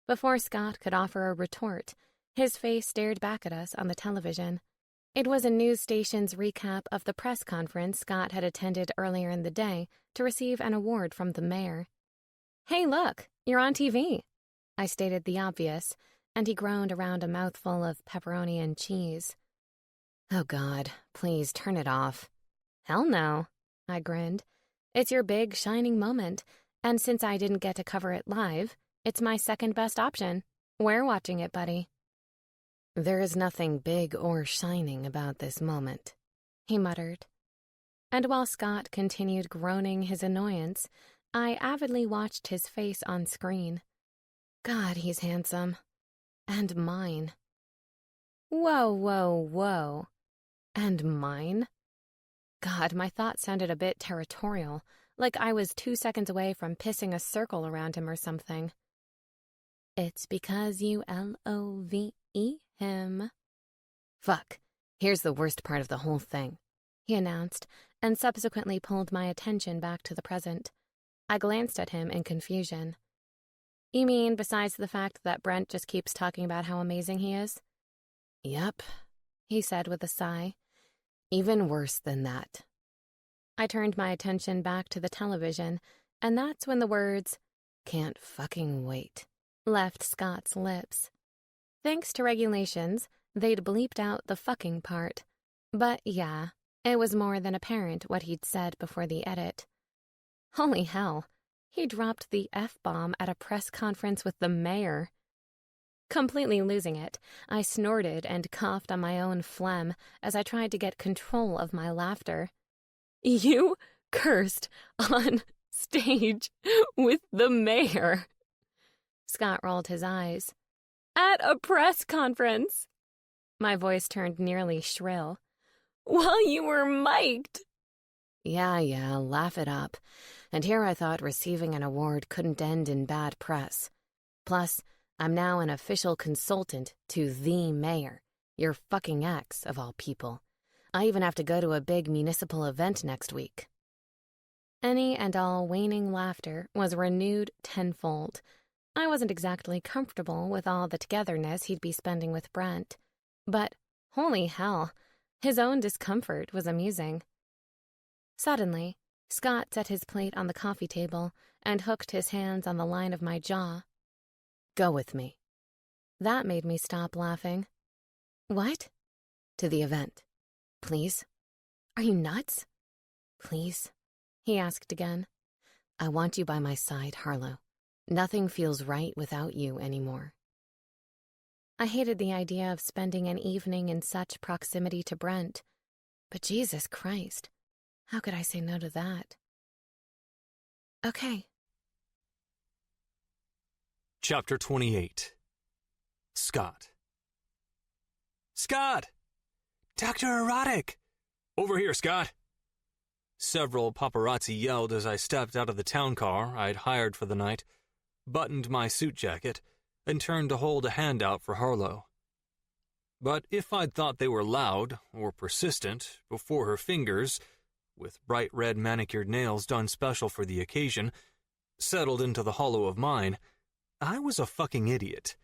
Before Scott could offer a retort, his face stared back at us on the television. It was a news station's recap of the press conference Scott had attended earlier in the day to receive an award from the mayor. Hey, look, you're on TV, I stated the obvious, and he groaned around a mouthful of pepperoni and cheese. Oh, God, please turn it off. Hell no, I grinned. It's your big, shining moment, and since I didn't get to cover it live, it's my second best option. We're watching it, buddy. There is nothing big or shining about this moment, he muttered. And while Scott continued groaning his annoyance, I avidly watched his face on screen. God, he's handsome. And mine. Whoa, whoa, whoa. And mine? God, my thoughts sounded a bit territorial, like I was 2 seconds away from pissing a circle around him or something. It's because you LOVE him. Fuck, here's the worst part of the whole thing, he announced, and subsequently pulled my attention back to the present. I glanced at him in confusion. You mean besides the fact that Brent just keeps talking about how amazing he is? Yep, he said with a sigh. Even worse than that. I turned my attention back to the television, and that's when the words, "Can't fucking wait," left Scott's lips. Thanks to regulations, they'd bleeped out the fucking part. But yeah, it was more than apparent what he'd said before the edit. Holy hell, he dropped the F-bomb at a press conference with the mayor. Completely losing it, I snorted and coughed on my own phlegm as I tried to get control of my laughter. You cursed on stage with the mayor. Scott rolled his eyes. At a press conference. My voice turned nearly shrill. While you were mic'd. Yeah, laugh it up. And here I thought receiving an award couldn't end in bad press. Plus, I'm now an official consultant to the mayor, your fucking ex, of all people. I even have to go to a big municipal event next week. Any and all waning laughter was renewed tenfold. I wasn't exactly comfortable with all the togetherness he'd be spending with Brent. But, holy hell, his own discomfort was amusing. Suddenly, Scott set his plate on the coffee table and hooked his hands on the line of my jaw. Go with me. That made me stop laughing. What? To the event. Please? Are you nuts? Please? He asked again. I want you by my side, Harlow. Nothing feels right without you anymore. I hated the idea of spending an evening in such proximity to Brent, but Jesus Christ, how could I say no to that? Okay. Chapter 28. Scott. Scott! Dr. Erotic! Over here, Scott! Several paparazzi yelled as I stepped out of the town car I'd hired for the night, buttoned my suit jacket, and turned to hold a hand out for Harlow. But if I'd thought they were loud or persistent before her fingers, with bright red manicured nails done special for the occasion, settled into the hollow of mine, I was a fucking idiot.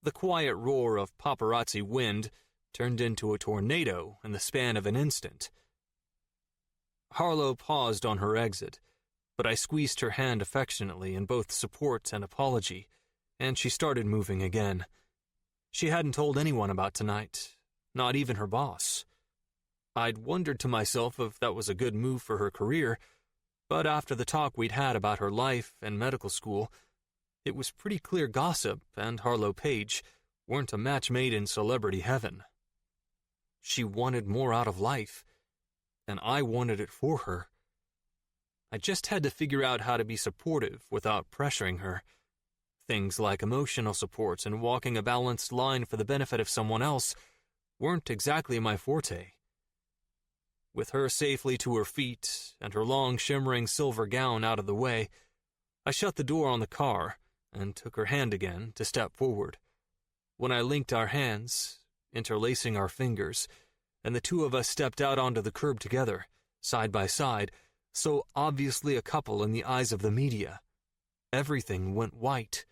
The quiet roar of paparazzi wind turned into a tornado in the span of an instant. Harlow paused on her exit, but I squeezed her hand affectionately in both support and apology, and she started moving again. She hadn't told anyone about tonight, not even her boss. I'd wondered to myself if that was a good move for her career, but after the talk we'd had about her life and medical school, it was pretty clear Gossip and Harlow Page weren't a match made in celebrity heaven. She wanted more out of life, and I wanted it for her. I just had to figure out how to be supportive without pressuring her. Things like emotional support and walking a balanced line for the benefit of someone else weren't exactly my forte. With her safely to her feet and her long shimmering silver gown out of the way, I shut the door on the car and took her hand again to step forward. When I linked our hands, interlacing our fingers, and the two of us stepped out onto the curb together, side by side, so obviously a couple in the eyes of the media, everything went white.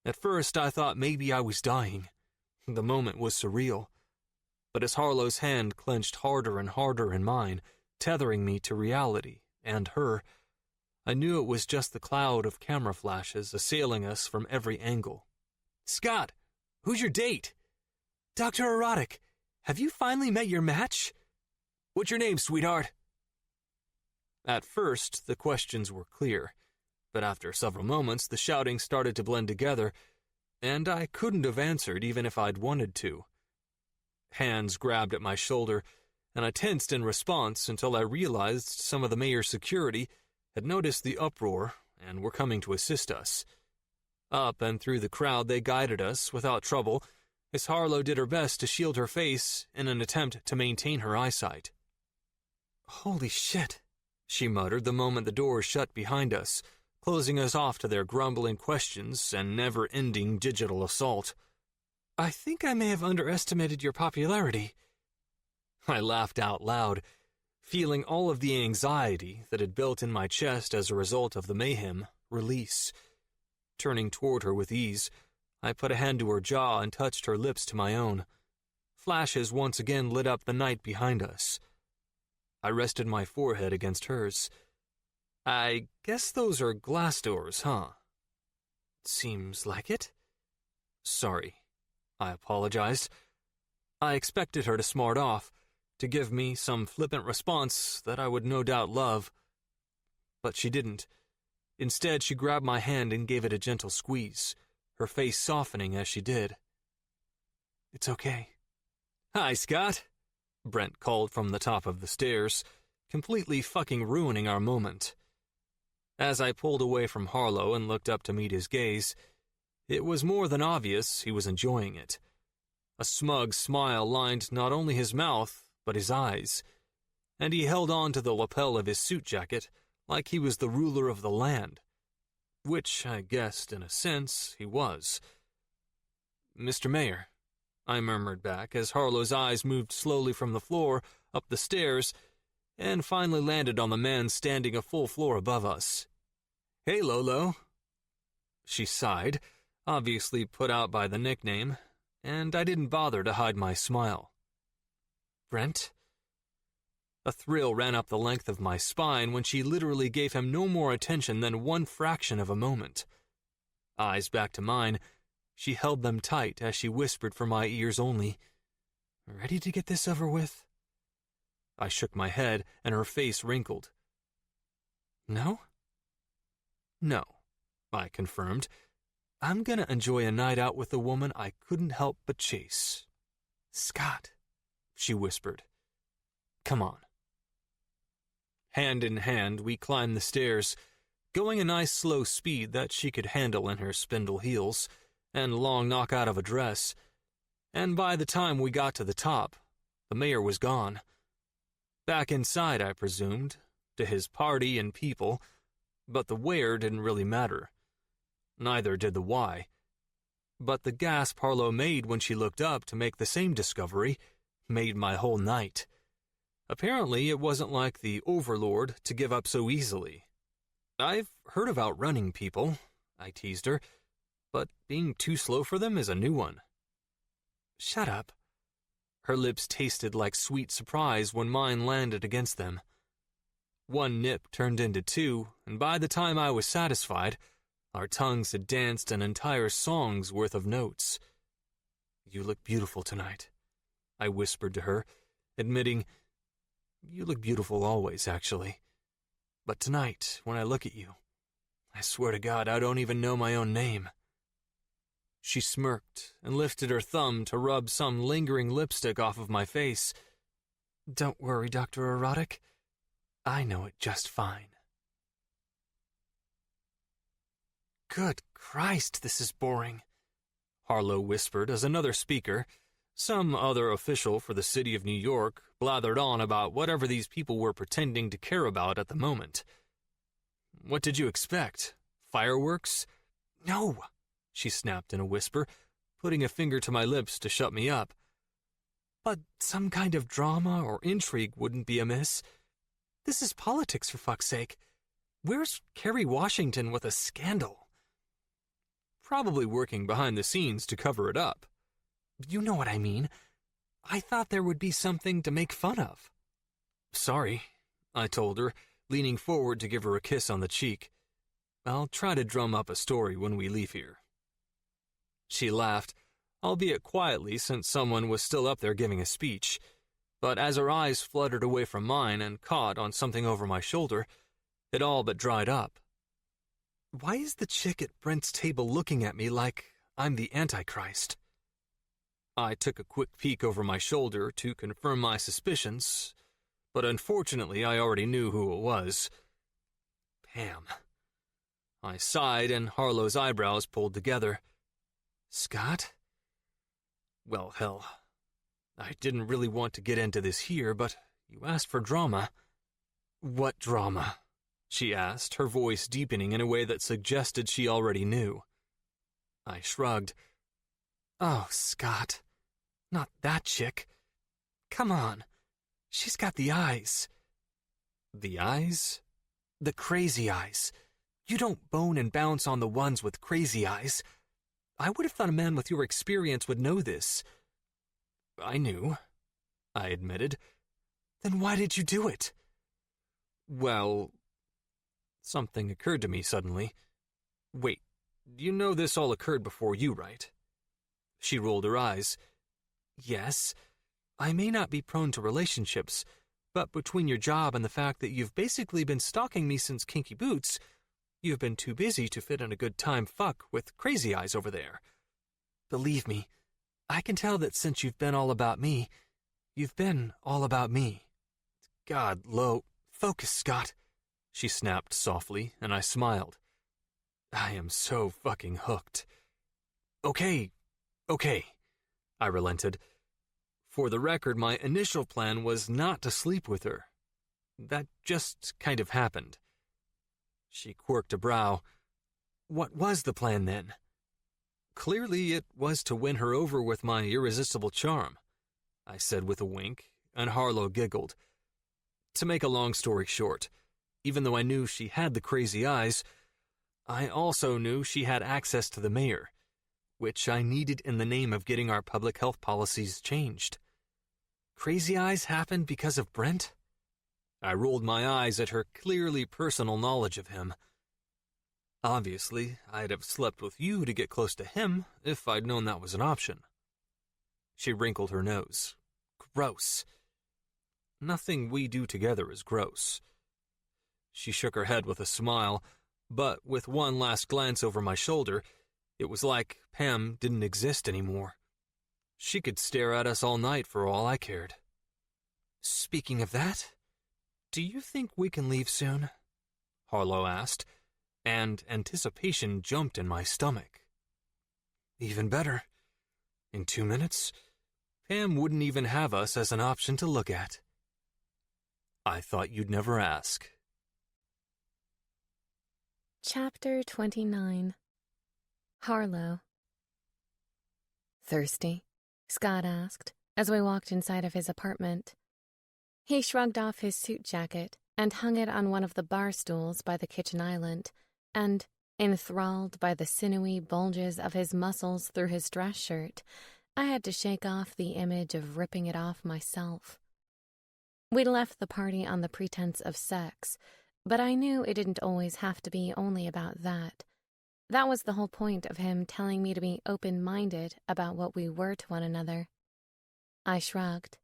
At first I thought maybe I was dying. The moment was surreal. But as Harlow's hand clenched harder and harder in mine, tethering me to reality and her, I knew it was just the cloud of camera flashes assailing us from every angle. "Scott, who's your date? Dr. Erotic, have you finally met your match? What's your name, sweetheart?" At first, the questions were clear, but after several moments, the shouting started to blend together, and I couldn't have answered even if I'd wanted to. Hands grabbed at my shoulder, and I tensed in response until I realized some of the mayor's security had noticed the uproar and were coming to assist us. Up and through the crowd they guided us without trouble, as Harlow did her best to shield her face in an attempt to maintain her eyesight. "Holy shit," she muttered the moment the doors shut behind us, closing us off to their grumbling questions and never-ending digital assault. "I think I may have underestimated your popularity." I laughed out loud, feeling all of the anxiety that had built in my chest as a result of the mayhem release. Turning toward her with ease, I put a hand to her jaw and touched her lips to my own. Flashes once again lit up the night behind us. I rested my forehead against hers. "I guess those are glass doors, huh?" "Seems like it." "Sorry," I apologized. I expected her to smart off, to give me some flippant response that I would no doubt love. But she didn't. Instead, she grabbed my hand and gave it a gentle squeeze, her face softening as she did. "It's okay." "Hi, Scott," Brent called from the top of the stairs, completely fucking ruining our moment. As I pulled away from Harlow and looked up to meet his gaze, it was more than obvious he was enjoying it. A smug smile lined not only his mouth, but his eyes, and he held on to the lapel of his suit jacket like he was the ruler of the land, which I guessed in a sense he was. "Mr. Mayor," I murmured back as Harlow's eyes moved slowly from the floor up the stairs and finally landed on the man standing a full floor above us. "Hey, Lolo." She sighed, obviously put out by the nickname, and I didn't bother to hide my smile. "Brent?" A thrill ran up the length of my spine when she literally gave him no more attention than one fraction of a moment. Eyes back to mine, she held them tight as she whispered for my ears only, "Ready to get this over with?" I shook my head and her face wrinkled. "No?" "No," I confirmed. "I'm gonna enjoy a night out with a woman I couldn't help but chase." "Scott," she whispered. "Come on." Hand in hand, we climbed the stairs, going a nice slow speed that she could handle in her spindle heels and long knockout of a dress, and by the time we got to the top, the mayor was gone. Back inside, I presumed, to his party and people, but the where didn't really matter. Neither did the why. but the gasp Harlow made when she looked up to make the same discovery made my whole night. Apparently, it wasn't like the Overlord to give up so easily. "I've heard of outrunning people," I teased her, "but being too slow for them is a new one." "Shut up." Her lips tasted like sweet surprise when mine landed against them. One nip turned into two, and by the time I was satisfied, our tongues had danced an entire song's worth of notes. "You look beautiful tonight," I whispered to her, admitting, "You look beautiful always, actually. But tonight, when I look at you, I swear to God I don't even know my own name." She smirked and lifted her thumb to rub some lingering lipstick off of my face. "Don't worry, Dr. Erotic. I know it just fine." "Good Christ, this is boring," Harlow whispered as another speaker, some other official for the city of New York, blathered on about whatever these people were pretending to care about at the moment. "What did you expect? Fireworks?" "No," she snapped in a whisper, putting a finger to my lips to shut me up. "But some kind of drama or intrigue wouldn't be amiss. This is politics, for fuck's sake. Where's Kerry Washington with a scandal?" "Probably working behind the scenes to cover it up." "You know what I mean. I thought there would be something to make fun of." "Sorry," I told her, leaning forward to give her a kiss on the cheek. "I'll try to drum up a story when we leave here." She laughed, albeit quietly since someone was still up there giving a speech, but as her eyes fluttered away from mine and caught on something over my shoulder, it all but dried up. "Why is the chick at Brent's table looking at me like I'm the Antichrist?" I took a quick peek over my shoulder to confirm my suspicions, but unfortunately I already knew who it was. Pam. I sighed and Harlow's eyebrows pulled together. "Scott?" "Well, hell, I didn't really want to get into this here, but you asked for drama." "What drama?" she asked, her voice deepening in a way that suggested she already knew. I shrugged. "Oh, Scott. Not that chick. Come on. She's got the eyes." "The eyes?" "The crazy eyes. You don't bone and bounce on the ones with crazy eyes. I would have thought a man with your experience would know this." "I knew," I admitted. "Then why did you do it?" "Well..." Something occurred to me suddenly. "Wait, you know this all occurred before you, right?" She rolled her eyes. "Yes. I may not be prone to relationships, but between your job and the fact that you've basically been stalking me since Kinky Boots, you've been too busy to fit in a good time fuck with Crazy Eyes over there. Believe me, I can tell that since you've been all about me, you've been all about me." "God, Lo, focus, Scott," she snapped softly, and I smiled. I am so fucking hooked. Okay, I relented. For the record, my initial plan was not to sleep with her. That just kind of happened. She quirked a brow. "What was the plan then?" "Clearly it was to win her over with my irresistible charm," I said with a wink, and Harlow giggled. To make a long story short, even though I knew she had the crazy eyes, I also knew she had access to the mayor, which I needed in the name of getting our public health policies changed. Crazy Eyes happened because of Brent? I rolled my eyes at her clearly personal knowledge of him. Obviously, I'd have slept with you to get close to him if I'd known that was an option. She wrinkled her nose. Gross. Nothing we do together is gross. She shook her head with a smile, but with one last glance over my shoulder, it was like Pam didn't exist anymore. She could stare at us all night for all I cared. "Speaking of that, do you think we can leave soon?" Harlow asked, and anticipation jumped in my stomach. Even better. In 2 minutes, Pam wouldn't even have us as an option to look at. I thought you'd never ask. Chapter 29. Harlow. Thirsty? Scott asked as we walked inside of his apartment. He shrugged off his suit jacket and hung it on one of the bar stools by the kitchen island, and, enthralled by the sinewy bulges of his muscles through his dress shirt, I had to shake off the image of ripping it off myself. We'd left the party on the pretense of sex, but I knew it didn't always have to be only about that. That was the whole point of him telling me to be open-minded about what we were to one another. I shrugged.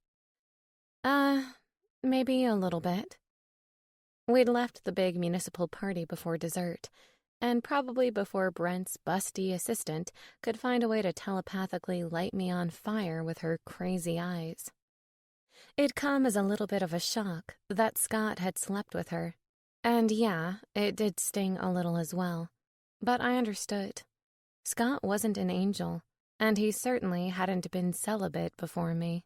Maybe a little bit. We'd left the big municipal party before dessert, and probably before Brent's busty assistant could find a way to telepathically light me on fire with her crazy eyes. It'd come as a little bit of a shock that Scott had slept with her, and yeah, it did sting a little as well, but I understood. Scott wasn't an angel, and he certainly hadn't been celibate before me.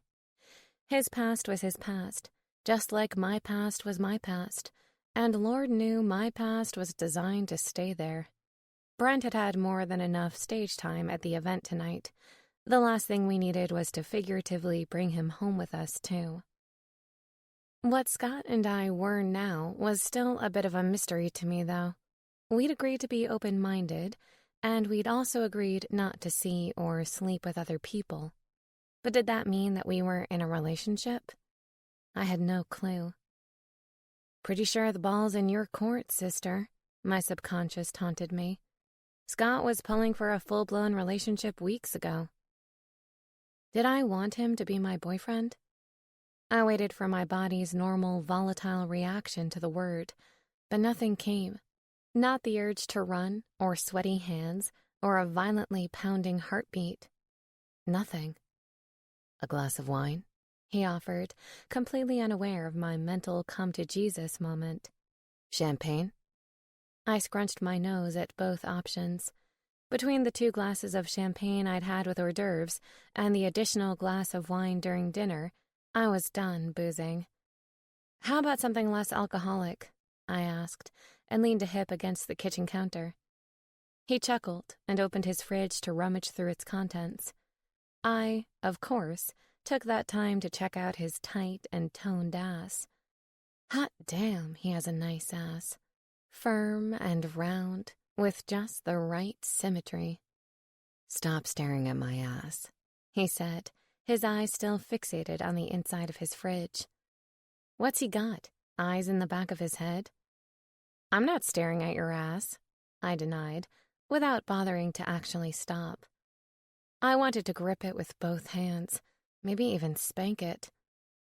His past was his past, just like my past was my past, and Lord knew my past was designed to stay there. Brent had had more than enough stage time at the event tonight. The last thing we needed was to figuratively bring him home with us, too. What Scott and I were now was still a bit of a mystery to me, though. We'd agreed to be open-minded, and we'd also agreed not to see or sleep with other people. But did that mean that we were in a relationship? I had no clue. Pretty sure the ball's in your court, sister, my subconscious taunted me. Scott was pulling for a full-blown relationship weeks ago. Did I want him to be my boyfriend? I waited for my body's normal, volatile reaction to the word, but nothing came. Not the urge to run, or sweaty hands, or a violently pounding heartbeat. Nothing. A glass of wine? He offered, completely unaware of my mental come-to-Jesus moment. Champagne? I scrunched my nose at both options. Between the 2 glasses of champagne I'd had with hors d'oeuvres and the additional glass of wine during dinner, I was done boozing. How about something less alcoholic? I asked, and leaned a hip against the kitchen counter. He chuckled and opened his fridge to rummage through its contents. I, of course, took that time to check out his tight and toned ass. Hot damn, he has a nice ass. Firm and round, with just the right symmetry. Stop staring at my ass, he said, his eyes still fixated on the inside of his fridge. What's he got? Eyes in the back of his head? I'm not staring at your ass, I denied, without bothering to actually stop. I wanted to grip it with both hands, maybe even spank it.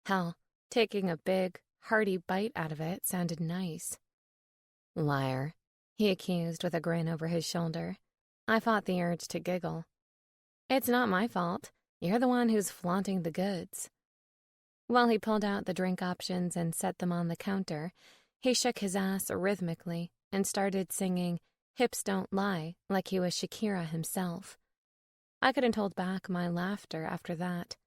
Hell, taking a big, hearty bite out of it sounded nice. Liar, he accused with a grin over his shoulder. I fought the urge to giggle. It's not my fault. You're the one who's flaunting the goods. While he pulled out the drink options and set them on the counter, he shook his ass rhythmically and started singing Hips Don't Lie like he was Shakira himself. I couldn't hold back my laughter after that.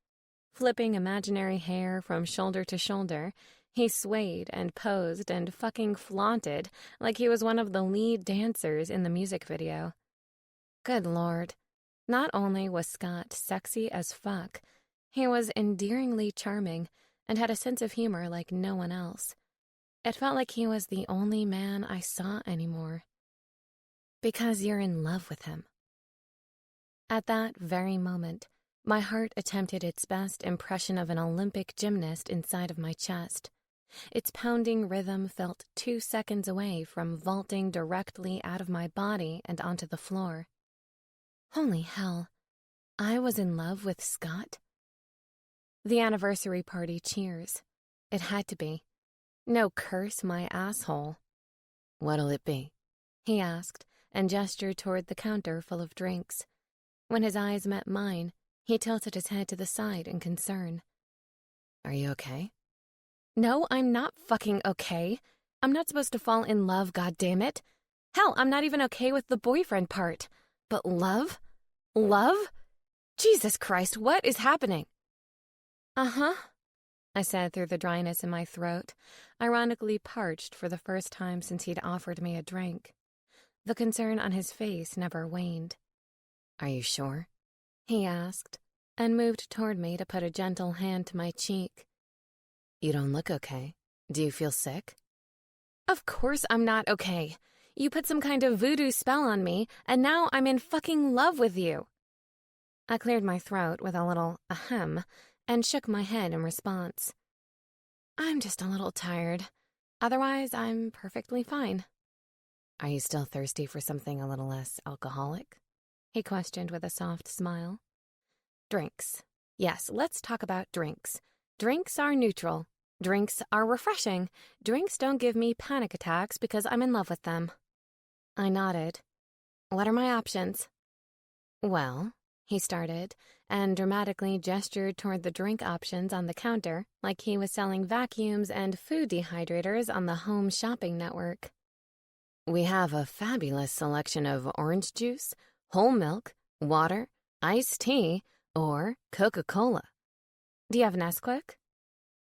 Flipping imaginary hair from shoulder to shoulder, he swayed and posed and fucking flaunted like he was one of the lead dancers in the music video. Good Lord. Not only was Scott sexy as fuck, he was endearingly charming and had a sense of humor like no one else. It felt like he was the only man I saw anymore. Because you're in love with him. At that very moment, my heart attempted its best impression of an Olympic gymnast inside of my chest. Its pounding rhythm felt 2 seconds away from vaulting directly out of my body and onto the floor. Holy hell, I was in love with Scott? The anniversary party cheers. It had to be. No curse my asshole. What'll it be? He asked and gestured toward the counter full of drinks. When his eyes met mine, he tilted his head to the side in concern. Are you okay? No, I'm not fucking okay. I'm not supposed to fall in love, goddammit. Hell, I'm not even okay with the boyfriend part. But love? Love? Jesus Christ, what is happening? Uh-huh, I said through the dryness in my throat, ironically parched for the first time since he'd offered me a drink. The concern on his face never waned. Are you sure? he asked, and moved toward me to put a gentle hand to my cheek. You don't look okay. Do you feel sick? Of course I'm not okay. You put some kind of voodoo spell on me, and now I'm in fucking love with you. I cleared my throat with a little ahem and shook my head in response. I'm just a little tired. Otherwise, I'm perfectly fine. Are you still thirsty for something a little less alcoholic? He questioned with a soft smile. Drinks. Yes, let's talk about drinks. Drinks are neutral. Drinks are refreshing. Drinks don't give me panic attacks because I'm in love with them. I nodded. What are my options? Well, he started, and dramatically gestured toward the drink options on the counter like he was selling vacuums and food dehydrators on the Home Shopping Network. we have a fabulous selection of orange juice, whole milk, water, iced tea, or Coca-Cola. Do you have Nesquik?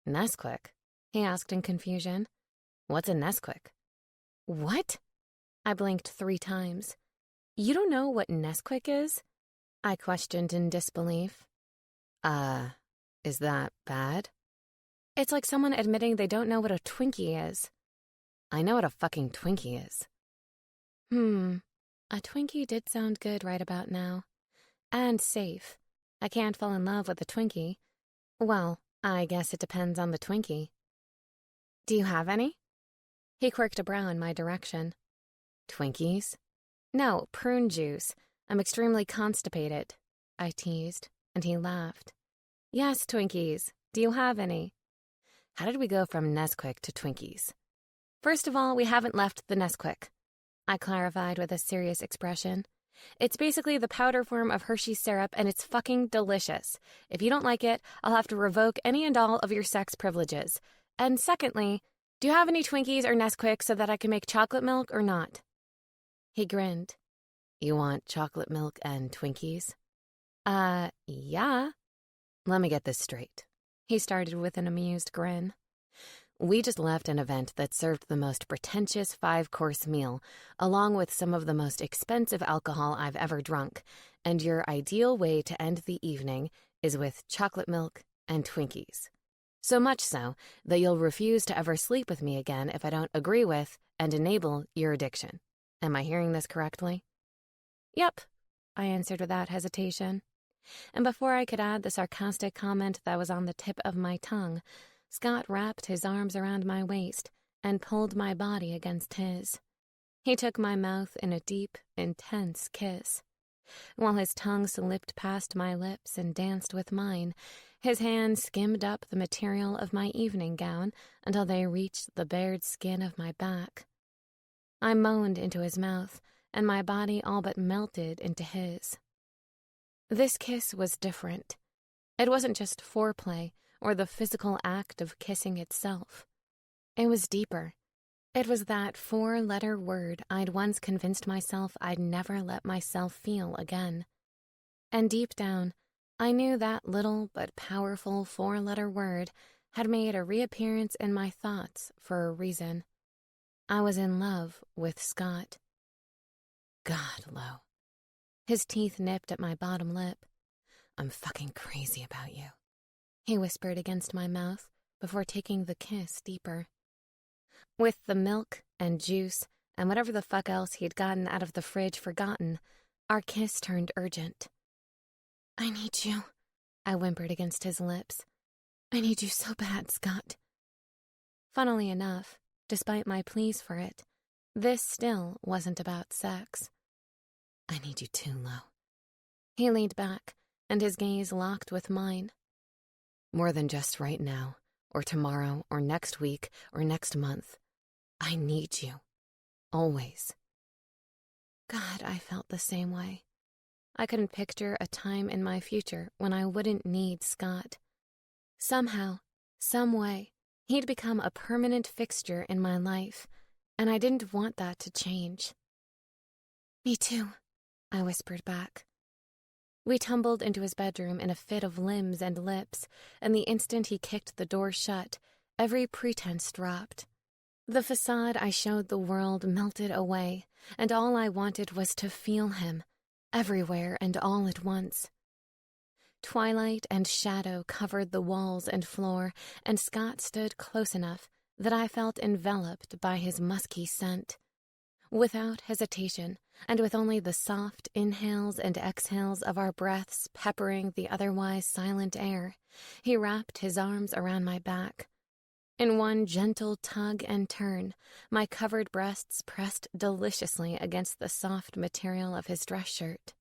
Nesquik? He asked in confusion. What's a Nesquik? What? I blinked 3 times. You don't know what Nesquik is? I questioned in disbelief. Is that bad? It's like someone admitting they don't know what a Twinkie is. I know what a fucking Twinkie is. A Twinkie did sound good right about now. And safe. I can't fall in love with a Twinkie. Well, I guess it depends on the Twinkie. Do you have any? He quirked a brow in my direction. Twinkies? No, prune juice. I'm extremely constipated, I teased, and he laughed. Yes, Twinkies. Do you have any? How did we go from Nesquik to Twinkies? First of all, we haven't left the Nesquik, I clarified with a serious expression. It's basically the powder form of Hershey's syrup, and it's fucking delicious. If you don't like it, I'll have to revoke any and all of your sex privileges. And secondly, do you have any Twinkies or Nesquik so that I can make chocolate milk or not? He grinned. You want chocolate milk and Twinkies? Yeah. Let me get this straight. He started with an amused grin. We just left an event that served the most pretentious 5-course meal, along with some of the most expensive alcohol I've ever drunk, and your ideal way to end the evening is with chocolate milk and Twinkies. So much so that you'll refuse to ever sleep with me again if I don't agree with and enable your addiction. Am I hearing this correctly? Yep, I answered without hesitation. And before I could add the sarcastic comment that was on the tip of my tongue, Scott wrapped his arms around my waist and pulled my body against his. He took my mouth in a deep, intense kiss. While his tongue slipped past my lips and danced with mine, his hand skimmed up the material of my evening gown until they reached the bared skin of my back. I moaned into his mouth, and my body all but melted into his. This kiss was different. It wasn't just foreplay or the physical act of kissing itself. It was deeper. It was that 4-letter word I'd once convinced myself I'd never let myself feel again. And deep down, I knew that little but powerful 4-letter word had made a reappearance in my thoughts for a reason. I was in love with Scott. God, Lo. His teeth nipped at my bottom lip. I'm fucking crazy about you, he whispered against my mouth before taking the kiss deeper. With the milk and juice and whatever the fuck else he'd gotten out of the fridge forgotten, our kiss turned urgent. I need you, I whimpered against his lips. I need you so bad, Scott. Funnily enough, despite my pleas for it, this still wasn't about sex. I need you too, Lo. He leaned back, and his gaze locked with mine. More than just right now, or tomorrow, or next week, or next month. I need you. Always. God, I felt the same way. I couldn't picture a time in my future when I wouldn't need Scott. Somehow, some way, he'd become a permanent fixture in my life, and I didn't want that to change. Me too, I whispered back. We tumbled into his bedroom in a fit of limbs and lips, and the instant he kicked the door shut, every pretense dropped. The facade I showed the world melted away, and all I wanted was to feel him, everywhere and all at once. Twilight and shadow covered the walls and floor, and Scott stood close enough that I felt enveloped by his musky scent. Without hesitation, and with only the soft inhales and exhales of our breaths peppering the otherwise silent air, he wrapped his arms around my back. In one gentle tug and turn, my covered breasts pressed deliciously against the soft material of his dress shirt.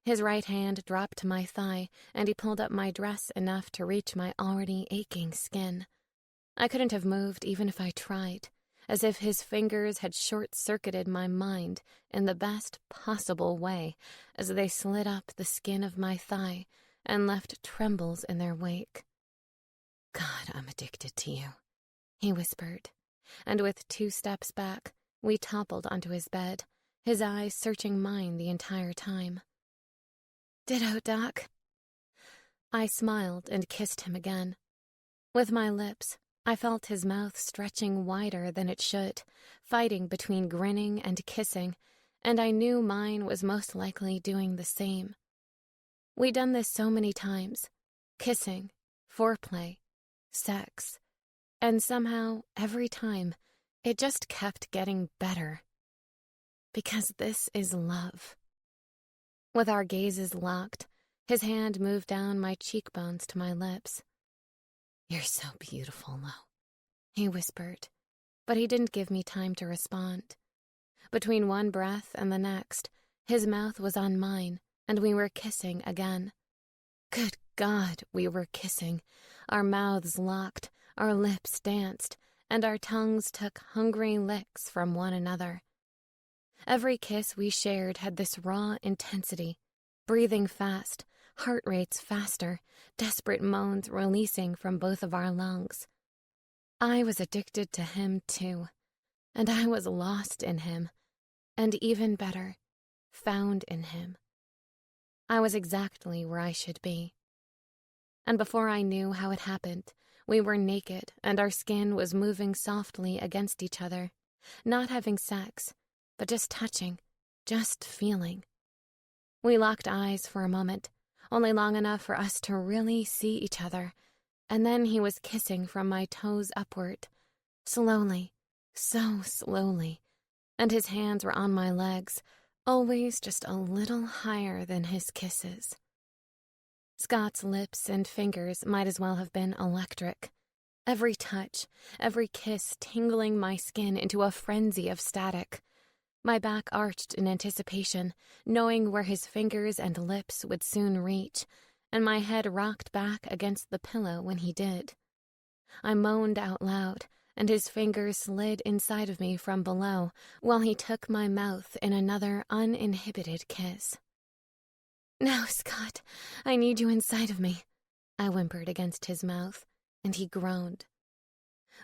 His right hand dropped to my thigh, and he pulled up my dress enough to reach my already aching skin. I couldn't have moved even if I tried, as if his fingers had short-circuited my mind in the best possible way as they slid up the skin of my thigh and left trembles in their wake. "God, I'm addicted to you," he whispered, and with 2 steps back, we toppled onto his bed, his eyes searching mine the entire time. "Ditto, Doc." I smiled and kissed him again. With my lips, I felt his mouth stretching wider than it should, fighting between grinning and kissing, and I knew mine was most likely doing the same. We'd done this so many times, kissing, foreplay, sex, and somehow, every time, it just kept getting better. Because this is love. With our gazes locked, his hand moved down my cheekbones to my lips. "You're so beautiful, Lo," he whispered, but he didn't give me time to respond. Between one breath and the next, his mouth was on mine, and we were kissing again. Good God, we were kissing. Our mouths locked, our lips danced, and our tongues took hungry licks from one another. Every kiss we shared had this raw intensity, breathing fast, heart rates faster, desperate moans releasing from both of our lungs. I was addicted to him, too, and I was lost in him, and even better, found in him. I was exactly where I should be. And before I knew how it happened, we were naked and our skin was moving softly against each other, not having sex, but just touching, just feeling. We locked eyes for a moment, only long enough for us to really see each other, and then he was kissing from my toes upward, slowly, so slowly, and his hands were on my legs, always just a little higher than his kisses. Scott's lips and fingers might as well have been electric. Every touch, every kiss tingling my skin into a frenzy of static. My back arched in anticipation, knowing where his fingers and lips would soon reach, and my head rocked back against the pillow when he did. I moaned out loud, and his fingers slid inside of me from below while he took my mouth in another uninhibited kiss. "Now, Scott, I need you inside of me," I whimpered against his mouth, and he groaned.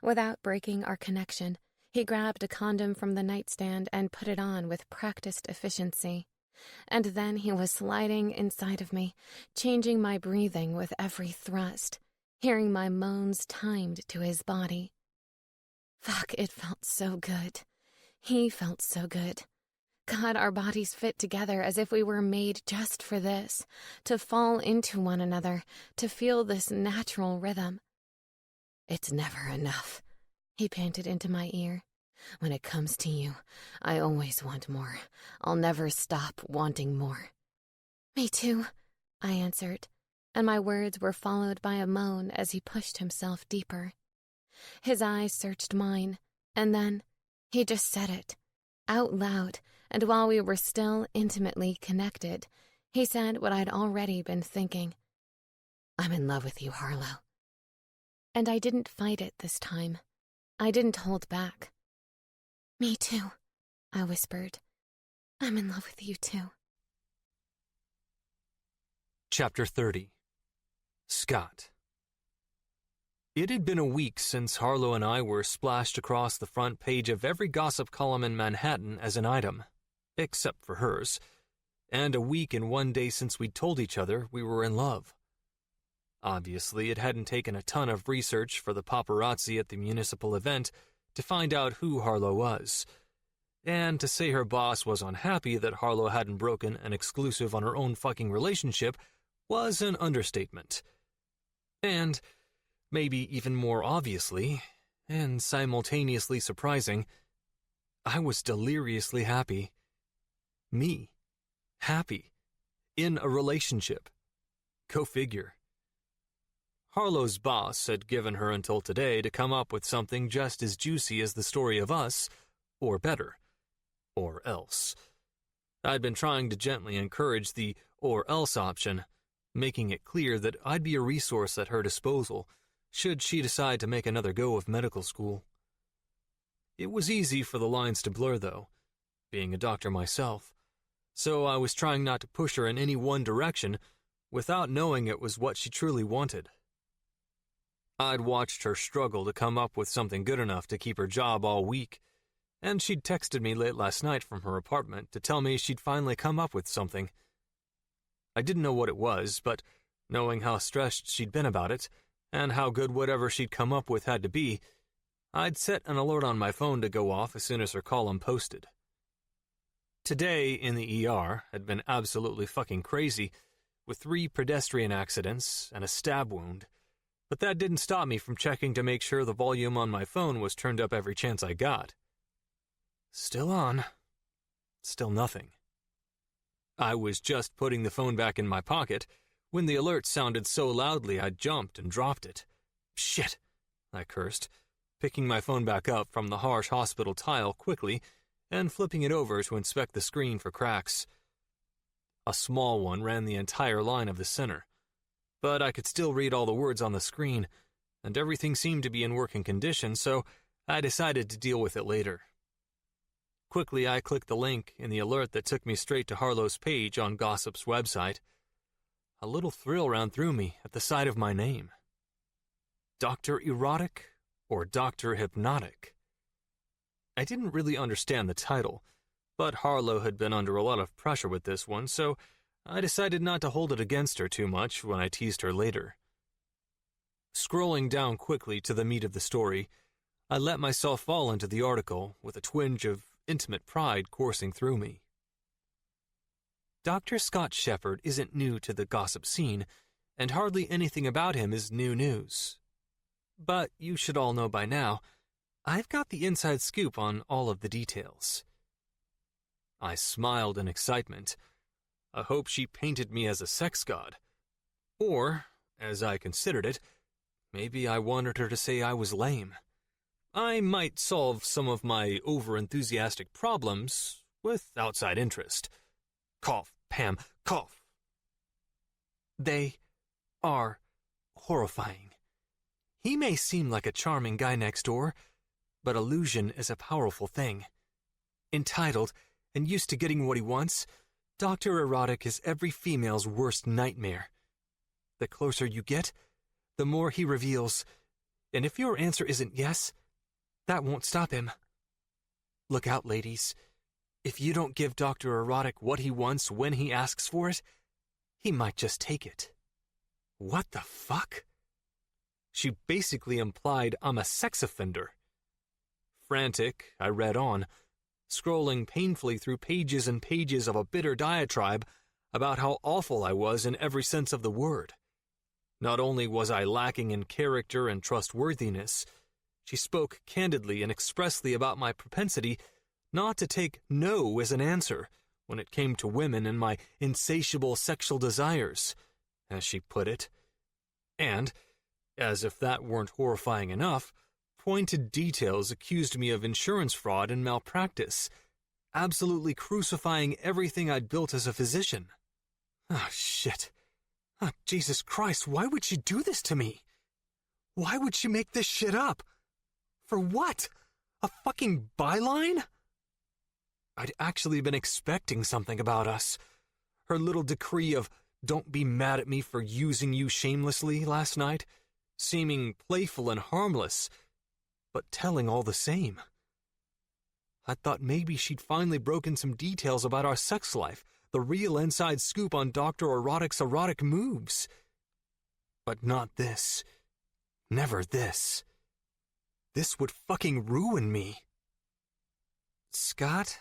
Without breaking our connection, he grabbed a condom from the nightstand and put it on with practiced efficiency. And then he was sliding inside of me, changing my breathing with every thrust, hearing my moans timed to his body. Fuck, it felt so good. He felt so good. God, our bodies fit together as if we were made just for this, to fall into one another, to feel this natural rhythm. "It's never enough," he panted into my ear. "When it comes to you, I always want more. I'll never stop wanting more." "Me too," I answered, and my words were followed by a moan as he pushed himself deeper. His eyes searched mine, and then he just said it, out loud, and while we were still intimately connected, he said what I'd already been thinking. "I'm in love with you, Harlow." And I didn't fight it this time. I didn't hold back. "Me too," I whispered. "I'm in love with you too." Chapter 30. Scott. It had been a week since Harlow and I were splashed across the front page of every gossip column in Manhattan as an item, except for hers, and a week and 1 day since we'd told each other we were in love. Obviously, it hadn't taken a ton of research for the paparazzi at the municipal event to find out who Harlow was, and to say her boss was unhappy that Harlow hadn't broken an exclusive on her own fucking relationship was an understatement. And, maybe even more obviously, and simultaneously surprising, I was deliriously happy. Me. Happy. In a relationship. Go figure. Harlow's boss had given her until today to come up with something just as juicy as the story of us, or better. Or else. I'd been trying to gently encourage the or else option, making it clear that I'd be a resource at her disposal should she decide to make another go of medical school. It was easy for the lines to blur, though, being a doctor myself, so I was trying not to push her in any one direction without knowing it was what she truly wanted. I'd watched her struggle to come up with something good enough to keep her job all week, and she'd texted me late last night from her apartment to tell me she'd finally come up with something. I didn't know what it was, but knowing how stressed she'd been about it, and how good whatever she'd come up with had to be, I'd set an alert on my phone to go off as soon as her column posted. Today in the ER had been absolutely fucking crazy, with 3 pedestrian accidents and a stab wound, but that didn't stop me from checking to make sure the volume on my phone was turned up every chance I got. Still on. Still nothing. I was just putting the phone back in my pocket when the alert sounded so loudly I jumped and dropped it. Shit, I cursed, picking my phone back up from the harsh hospital tile quickly and flipping it over to inspect the screen for cracks. A small one ran the entire line of the center, but I could still read all the words on the screen, and everything seemed to be in working condition, so I decided to deal with it later. Quickly, I clicked the link in the alert that took me straight to Harlow's page on Gossip's website. A little thrill ran through me at the sight of my name. Dr. Erotic or Dr. Hypnotic? I didn't really understand the title, but Harlow had been under a lot of pressure with this one, so I decided not to hold it against her too much when I teased her later. Scrolling down quickly to the meat of the story, I let myself fall into the article with a twinge of intimate pride coursing through me. Dr. Scott Shepherd isn't new to the gossip scene, and hardly anything about him is new news. But you should all know by now, I've got the inside scoop on all of the details. I smiled in excitement. I hope she painted me as a sex god. Or, as I considered it, maybe I wanted her to say I was lame. I might solve some of my over-enthusiastic problems with outside interest. Cough, Pam, cough. They are horrifying. He may seem like a charming guy next door, but illusion is a powerful thing. Entitled and used to getting what he wants, Dr. Erotic is every female's worst nightmare. The closer you get, the more he reveals, and if your answer isn't yes, that won't stop him. Look out, ladies. If you don't give Dr. Erotic what he wants when he asks for it, he might just take it. What the fuck? She basically implied I'm a sex offender. Frantic, I read on, scrolling painfully through pages and pages of a bitter diatribe about how awful I was in every sense of the word. Not only was I lacking in character and trustworthiness, she spoke candidly and expressly about my propensity not to take no as an answer when it came to women and my insatiable sexual desires, as she put it. And, as if that weren't horrifying enough, pointed details accused me of insurance fraud and malpractice, absolutely crucifying everything I'd built as a physician. Oh, shit. Oh, Jesus Christ, why would she do this to me? Why would she make this shit up? For what? A fucking byline? I'd actually been expecting something about us. Her little decree of "don't be mad at me for using you shamelessly" last night, seeming playful and harmless, but telling all the same. I thought maybe she'd finally broken some details about our sex life, the real inside scoop on Dr. Erotic's erotic moves. But not this. Never this. This would fucking ruin me. Scott?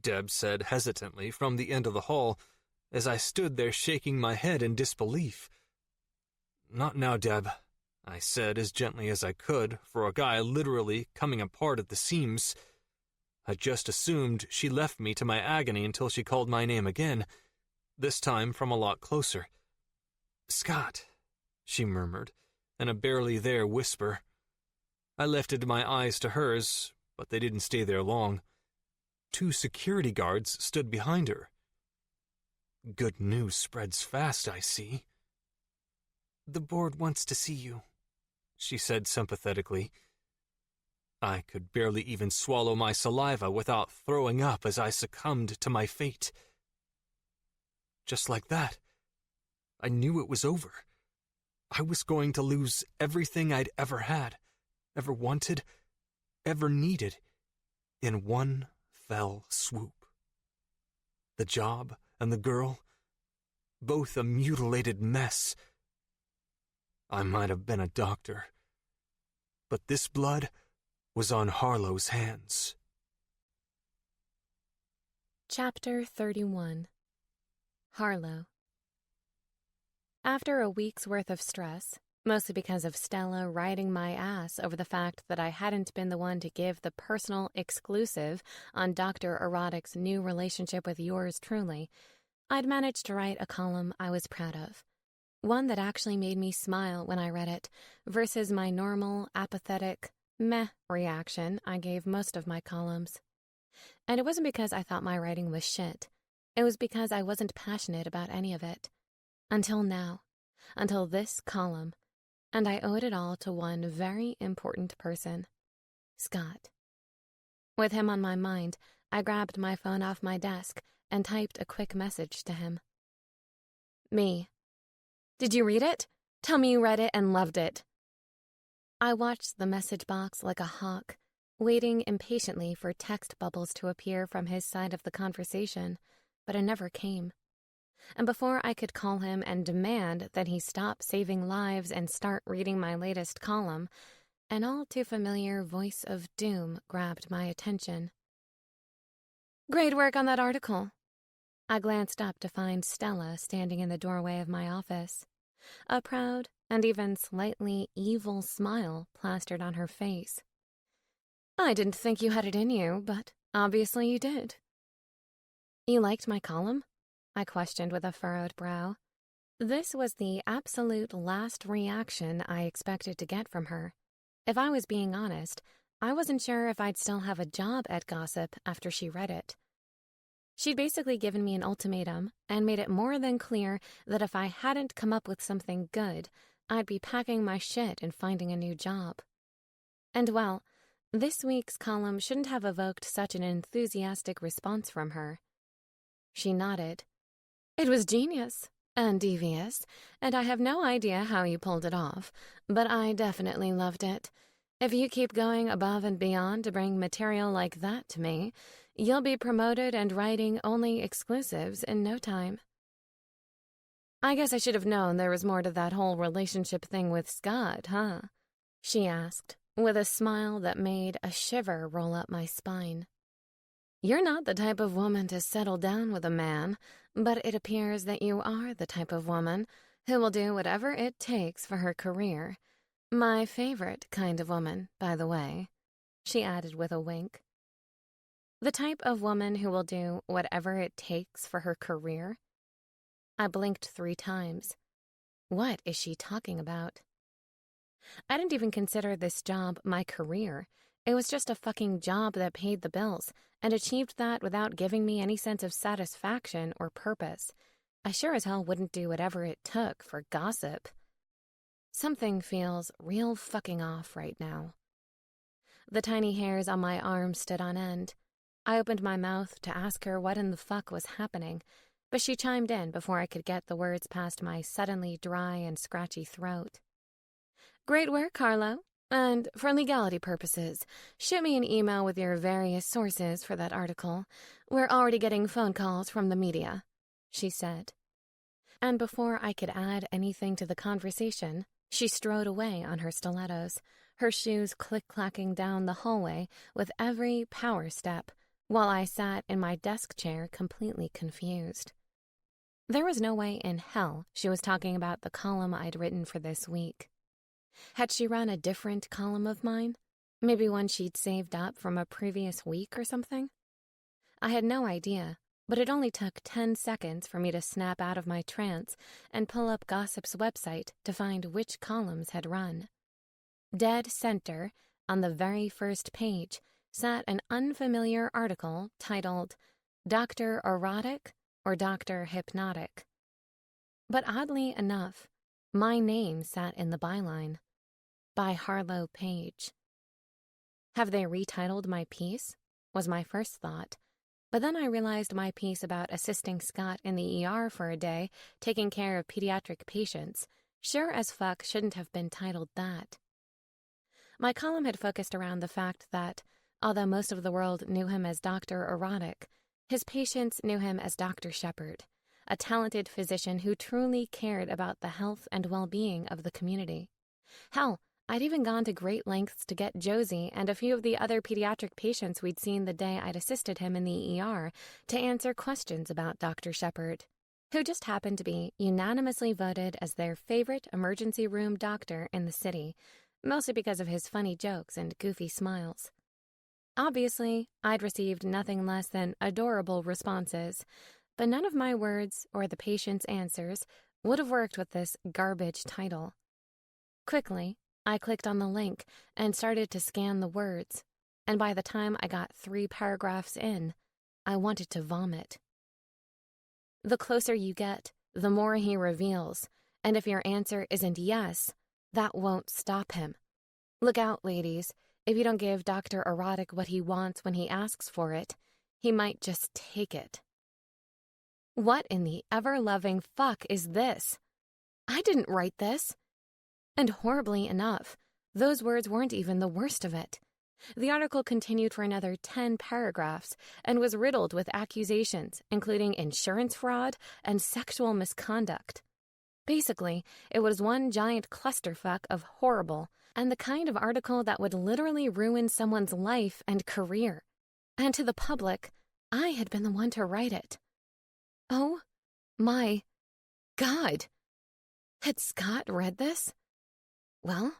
Deb said hesitantly from the end of the hall, as I stood there shaking my head in disbelief. "Not now, Deb," I said as gently as I could for a guy literally coming apart at the seams. I just assumed she left me to my agony until she called my name again, this time from a lot closer. "Scott," she murmured, in a barely there whisper. I lifted my eyes to hers, but they didn't stay there long. 2 security guards stood behind her. Good news spreads fast, I see. "The board wants to see you," she said sympathetically. I could barely even swallow my saliva without throwing up as I succumbed to my fate. Just like that, I knew it was over. I was going to lose everything I'd ever had, ever wanted, ever needed, in one fell swoop. The job and the girl, both a mutilated mess. I might have been a doctor, but this blood was on Harlow's hands. Chapter 31. Harlow. After a week's worth of stress, mostly because of Stella riding my ass over the fact that I hadn't been the one to give the personal exclusive on Dr. Erotic's new relationship with yours truly, I'd managed to write a column I was proud of. One that actually made me smile when I read it, versus my normal, apathetic, meh reaction I gave most of my columns. And it wasn't because I thought my writing was shit. It was because I wasn't passionate about any of it. Until now. Until this column. And I owed it all to one very important person. Scott. With him on my mind, I grabbed my phone off my desk and typed a quick message to him. Me. Did you read it? Tell me you read it and loved it. I watched the message box like a hawk, waiting impatiently for text bubbles to appear from his side of the conversation, but it never came. And before I could call him and demand that he stop saving lives and start reading my latest column, an all-too-familiar voice of doom grabbed my attention. "Great work on that article." I glanced up to find Stella standing in the doorway of my office. A proud and even slightly evil smile plastered on her face. "I didn't think you had it in you, but obviously you did." "You liked my column?" I questioned with a furrowed brow. This was the absolute last reaction I expected to get from her. If I was being honest, I wasn't sure if I'd still have a job at Gossip after she read it. She'd basically given me an ultimatum and made it more than clear that if I hadn't come up with something good, I'd be packing my shit and finding a new job. And well, this week's column shouldn't have evoked such an enthusiastic response from her. She nodded. "It was genius and devious, and I have no idea how you pulled it off, but I definitely loved it. If you keep going above and beyond to bring material like that to me, you'll be promoted and writing only exclusives in no time." "I guess I should have known there was more to that whole relationship thing with Scott, huh?" she asked, with a smile that made a shiver roll up my spine. "You're not the type of woman to settle down with a man, but it appears that you are the type of woman who will do whatever it takes for her career. My favorite kind of woman, by the way," she added with a wink. The type of woman who will do whatever it takes for her career? I blinked 3 times. What is she talking about? I didn't even consider this job my career. It was just a fucking job that paid the bills, and achieved that without giving me any sense of satisfaction or purpose. I sure as hell wouldn't do whatever it took for Gossip. Something feels real fucking off right now. The tiny hairs on my arm stood on end. I opened my mouth to ask her what in the fuck was happening, but she chimed in before I could get the words past my suddenly dry and scratchy throat. "Great work, Harlow. And for legality purposes, shoot me an email with your various sources for that article. We're already getting phone calls from the media," she said. And before I could add anything to the conversation, she strode away on her stilettos, her shoes click-clacking down the hallway with every power step, while I sat in my desk chair completely confused. There was no way in hell she was talking about the column I'd written for this week. Had she run a different column of mine? Maybe one she'd saved up from a previous week or something? I had no idea, but it only took 10 seconds for me to snap out of my trance and pull up Gossip's website to find which columns had run. Dead center, on the very first page, sat an unfamiliar article titled Dr. Erotic or Dr. Hypnotic. But oddly enough, my name sat in the byline, by Harlow Page. Have they retitled my piece? Was my first thought. But then I realized my piece about assisting Scott in the ER for a day, taking care of pediatric patients, sure as fuck shouldn't have been titled that. My column had focused around the fact that, although most of the world knew him as Dr. Erotic, his patients knew him as Dr. Shepard, a talented physician who truly cared about the health and well-being of the community. Hell, I'd even gone to great lengths to get Josie and a few of the other pediatric patients we'd seen the day I'd assisted him in the ER to answer questions about Dr. Shepard, who just happened to be unanimously voted as their favorite emergency room doctor in the city, mostly because of his funny jokes and goofy smiles. Obviously, I'd received nothing less than adorable responses, but none of my words or the patient's answers would have worked with this garbage title. Quickly, I clicked on the link and started to scan the words, and by the time I got 3 paragraphs in, I wanted to vomit. The closer you get, the more he reveals, and if your answer isn't yes, that won't stop him. Look out, ladies. If you don't give Dr. Erotic what he wants when he asks for it, he might just take it. What in the ever-loving fuck is this? I didn't write this. And horribly enough, those words weren't even the worst of it. The article continued for another 10 paragraphs and was riddled with accusations, including insurance fraud and sexual misconduct. Basically, it was one giant clusterfuck of horrible, and the kind of article that would literally ruin someone's life and career. And to the public, I had been the one to write it. Oh my God! Had Scott read this? Well,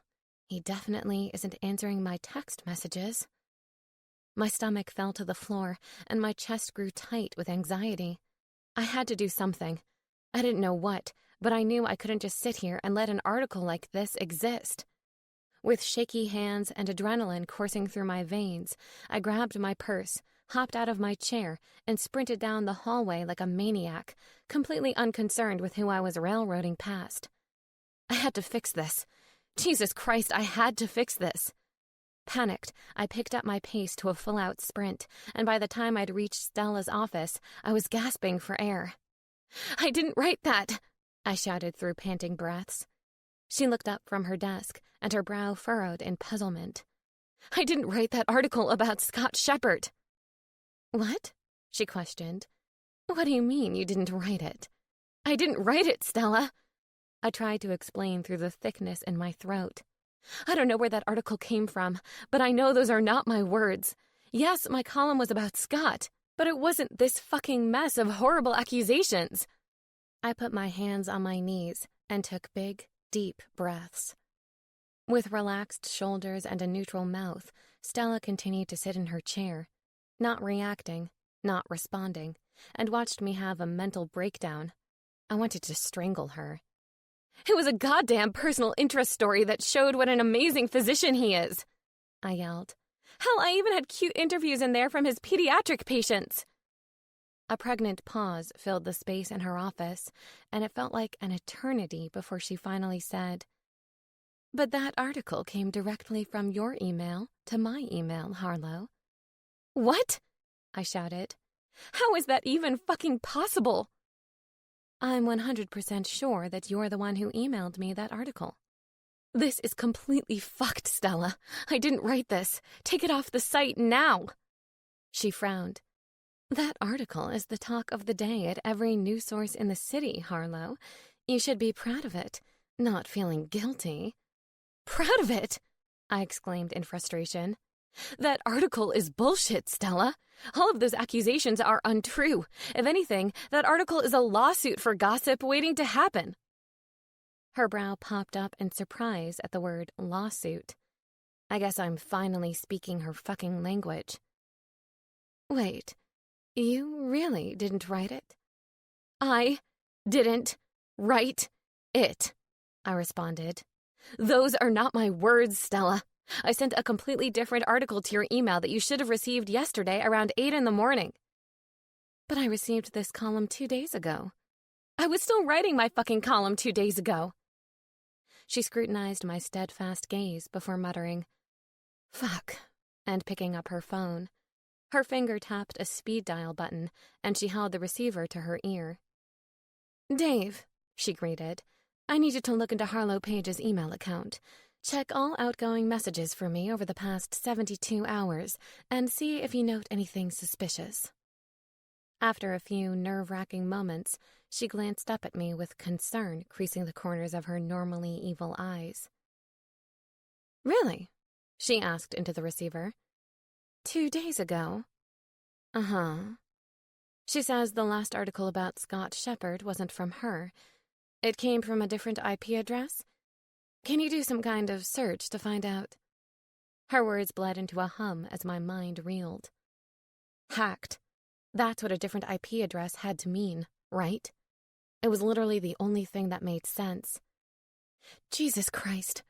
he definitely isn't answering my text messages. My stomach fell to the floor, and my chest grew tight with anxiety. I had to do something. I didn't know what, but I knew I couldn't just sit here and let an article like this exist. With shaky hands and adrenaline coursing through my veins, I grabbed my purse, hopped out of my chair, and sprinted down the hallway like a maniac, completely unconcerned with who I was railroading past. I had to fix this. Jesus Christ, I had to fix this. Panicked, I picked up my pace to a full-out sprint, and by the time I'd reached Stella's office, I was gasping for air. "I didn't write that," I shouted through panting breaths. She looked up from her desk, and her brow furrowed in puzzlement. "I didn't write that article about Scott Shepard." "What?" she questioned. "What do you mean you didn't write it?" "I didn't write it, Stella." I tried to explain through the thickness in my throat. "I don't know where that article came from, but I know those are not my words. Yes, my column was about Scott, but it wasn't this fucking mess of horrible accusations." I put my hands on my knees and took big, deep breaths. With relaxed shoulders and a neutral mouth, Stella continued to sit in her chair, not reacting, not responding, and watched me have a mental breakdown. I wanted to strangle her. "It was a goddamn personal interest story that showed what an amazing physician he is," I yelled. "Hell, I even had cute interviews in there from his pediatric patients." A pregnant pause filled the space in her office, and it felt like an eternity before she finally said, "But that article came directly from your email to my email, Harlow." "What?" I shouted. "How is that even fucking possible?" "I'm 100% sure that you're the one who emailed me that article." "This is completely fucked, Stella. I didn't write this. Take it off the site now." She frowned. "That article is the talk of the day at every news source in the city, Harlow. You should be proud of it, not feeling guilty." "Proud of it?" I exclaimed in frustration. That article is bullshit, Stella. All of those accusations are untrue. If anything, that article is a lawsuit for gossip waiting to happen. Her brow popped up in surprise at the word lawsuit. I guess I'm finally speaking her fucking language. Wait, you really didn't write it? I didn't write it, I responded. Those are not my words, Stella. I sent a completely different article to your email that you should have received yesterday around 8 in the morning. But I received this column 2 days ago. I was still writing my fucking column 2 days ago. She scrutinized my steadfast gaze before muttering, "Fuck," and picking up her phone. Her finger tapped a speed dial button, and she held the receiver to her ear. "Dave," she greeted, "I need you to look into Harlow Page's email account. Check all outgoing messages for me over the past 72 hours and see if you note anything suspicious." After a few nerve-wracking moments, she glanced up at me with concern creasing the corners of her normally evil eyes. "Really?" she asked into the receiver. 2 days ago? Uh-huh. She says the last article about Scott Shepherd wasn't from her. It came from a different IP address? Can you do some kind of search to find out? Her words bled into a hum as my mind reeled. Hacked. That's what a different IP address had to mean, right? It was literally the only thing that made sense. Jesus Christ.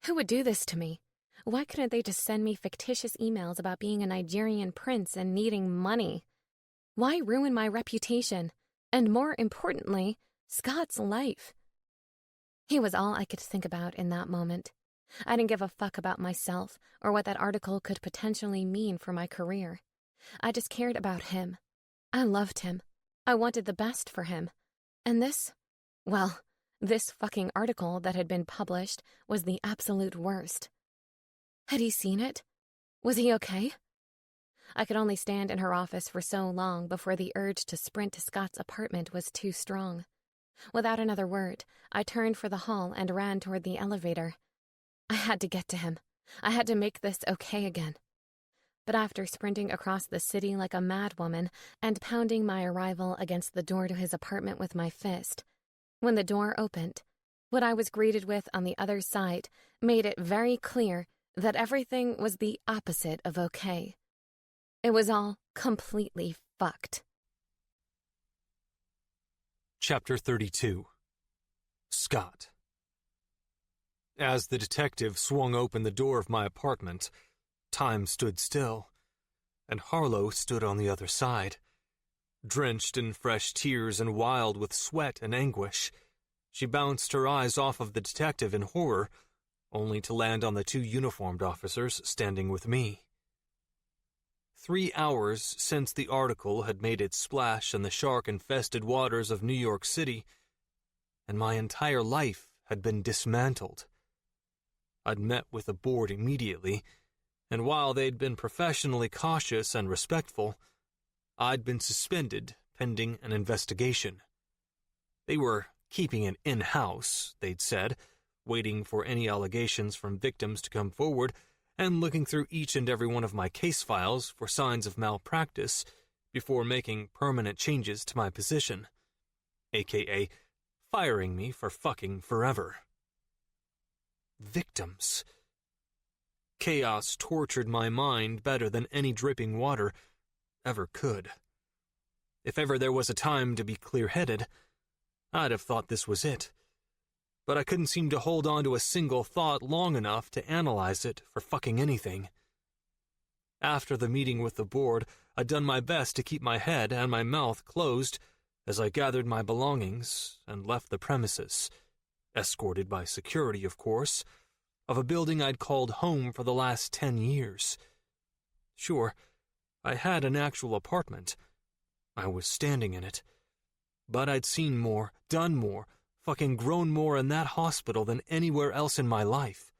Who would do this to me? Why couldn't they just send me fictitious emails about being a Nigerian prince and needing money? Why ruin my reputation? And more importantly, Scott's life. He was all I could think about in that moment. I didn't give a fuck about myself or what that article could potentially mean for my career. I just cared about him. I loved him. I wanted the best for him. And this fucking article that had been published was the absolute worst. Had he seen it? Was he okay? I could only stand in her office for so long before the urge to sprint to Scott's apartment was too strong. Without another word, I turned for the hall and ran toward the elevator. I had to get to him. I had to make this okay again. But after sprinting across the city like a madwoman and pounding my arrival against the door to his apartment with my fist, when the door opened, what I was greeted with on the other side made it very clear that everything was the opposite of okay. It was all completely fucked. Chapter 32. Scott. As the detective swung open the door of my apartment, time stood still, and Harlow stood on the other side. Drenched in fresh tears and wild with sweat and anguish, she bounced her eyes off of the detective in horror, only to land on the 2 uniformed officers standing with me. 3 hours since the article had made its splash in the shark-infested waters of New York City, and my entire life had been dismantled. I'd met with the board immediately, and while they'd been professionally cautious and respectful, I'd been suspended pending an investigation. They were keeping it in-house, they'd said, waiting for any allegations from victims to come forward and looking through each and every one of my case files for signs of malpractice before making permanent changes to my position, aka firing me for fucking forever. Victims. Chaos tortured my mind better than any dripping water ever could. If ever there was a time to be clear-headed, I'd have thought this was it. But I couldn't seem to hold on to a single thought long enough to analyze it for fucking anything. After the meeting with the board, I'd done my best to keep my head and my mouth closed as I gathered my belongings and left the premises, escorted by security, of course, of a building I'd called home for the last 10 years. Sure, I had an actual apartment. I was standing in it. But I'd seen more, done more, fucking grown more in that hospital than anywhere else in my life.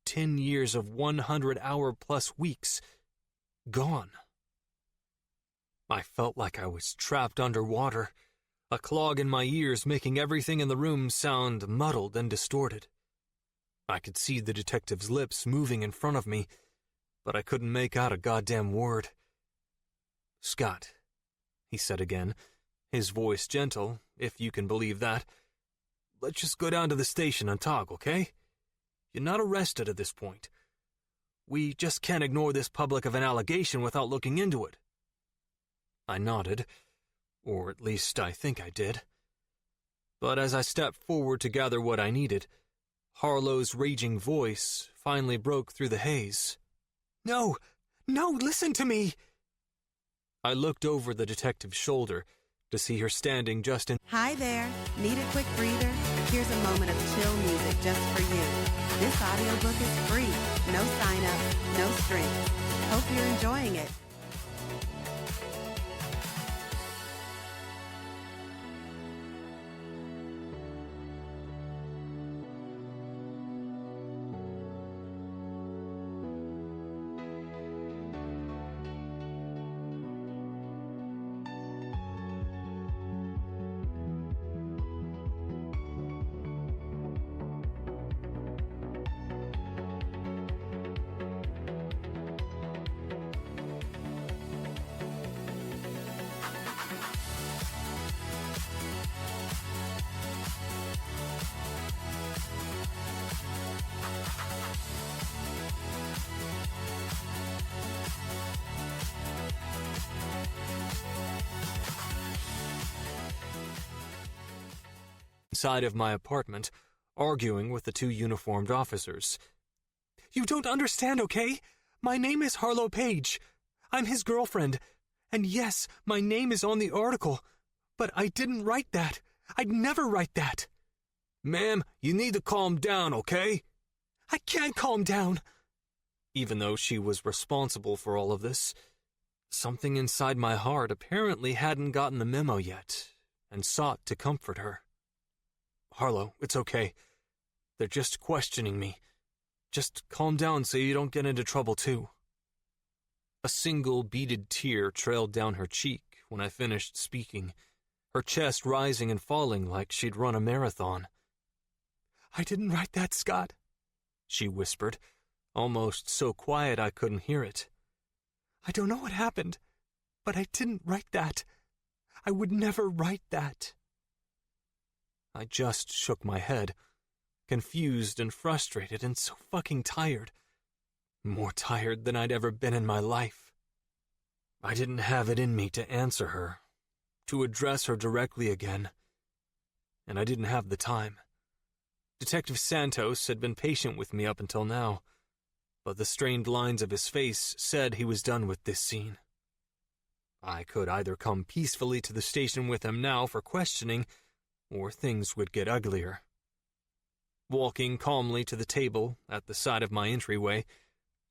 10 years of 100-hour-plus weeks. Gone. I felt like I was trapped underwater, a clog in my ears making everything in the room sound muddled and distorted. I could see the detective's lips moving in front of me, but I couldn't make out a goddamn word. "Scott," he said again, his voice gentle, if you can believe that. "Let's just go down to the station and talk, okay? You're not arrested at this point. We just can't ignore this public of an allegation without looking into it." I nodded, or at least I think I did. But as I stepped forward to gather what I needed, Harlow's raging voice finally broke through the haze. "No, listen to me!" I looked over the detective's shoulder to see her standing just in. Hi there. Need a quick breather? Here's a moment of chill music just for you. This audiobook is free. No sign-up, no strings. Hope you're enjoying it. Inside of my apartment, arguing with the two uniformed officers. "You don't understand, okay? My name is Harlow Page. I'm his girlfriend. And yes, my name is on the article. But I didn't write that. I'd never write that." "Ma'am, you need to calm down, okay?" "I can't calm down." Even though she was responsible for all of this, something inside my heart apparently hadn't gotten the memo yet and sought to comfort her. "Harlow, it's okay. They're just questioning me. Just calm down so you don't get into trouble too." A single beaded tear trailed down her cheek when I finished speaking, her chest rising and falling like she'd run a marathon. "I didn't write that, Scott," she whispered, almost so quiet I couldn't hear it. "I don't know what happened, but I didn't write that. I would never write that." I just shook my head, confused and frustrated and so fucking tired. More tired than I'd ever been in my life. I didn't have it in me to answer her, to address her directly again. And I didn't have the time. Detective Santos had been patient with me up until now, but the strained lines of his face said he was done with this scene. I could either come peacefully to the station with him now for questioning, or things would get uglier. Walking calmly to the table at the side of my entryway,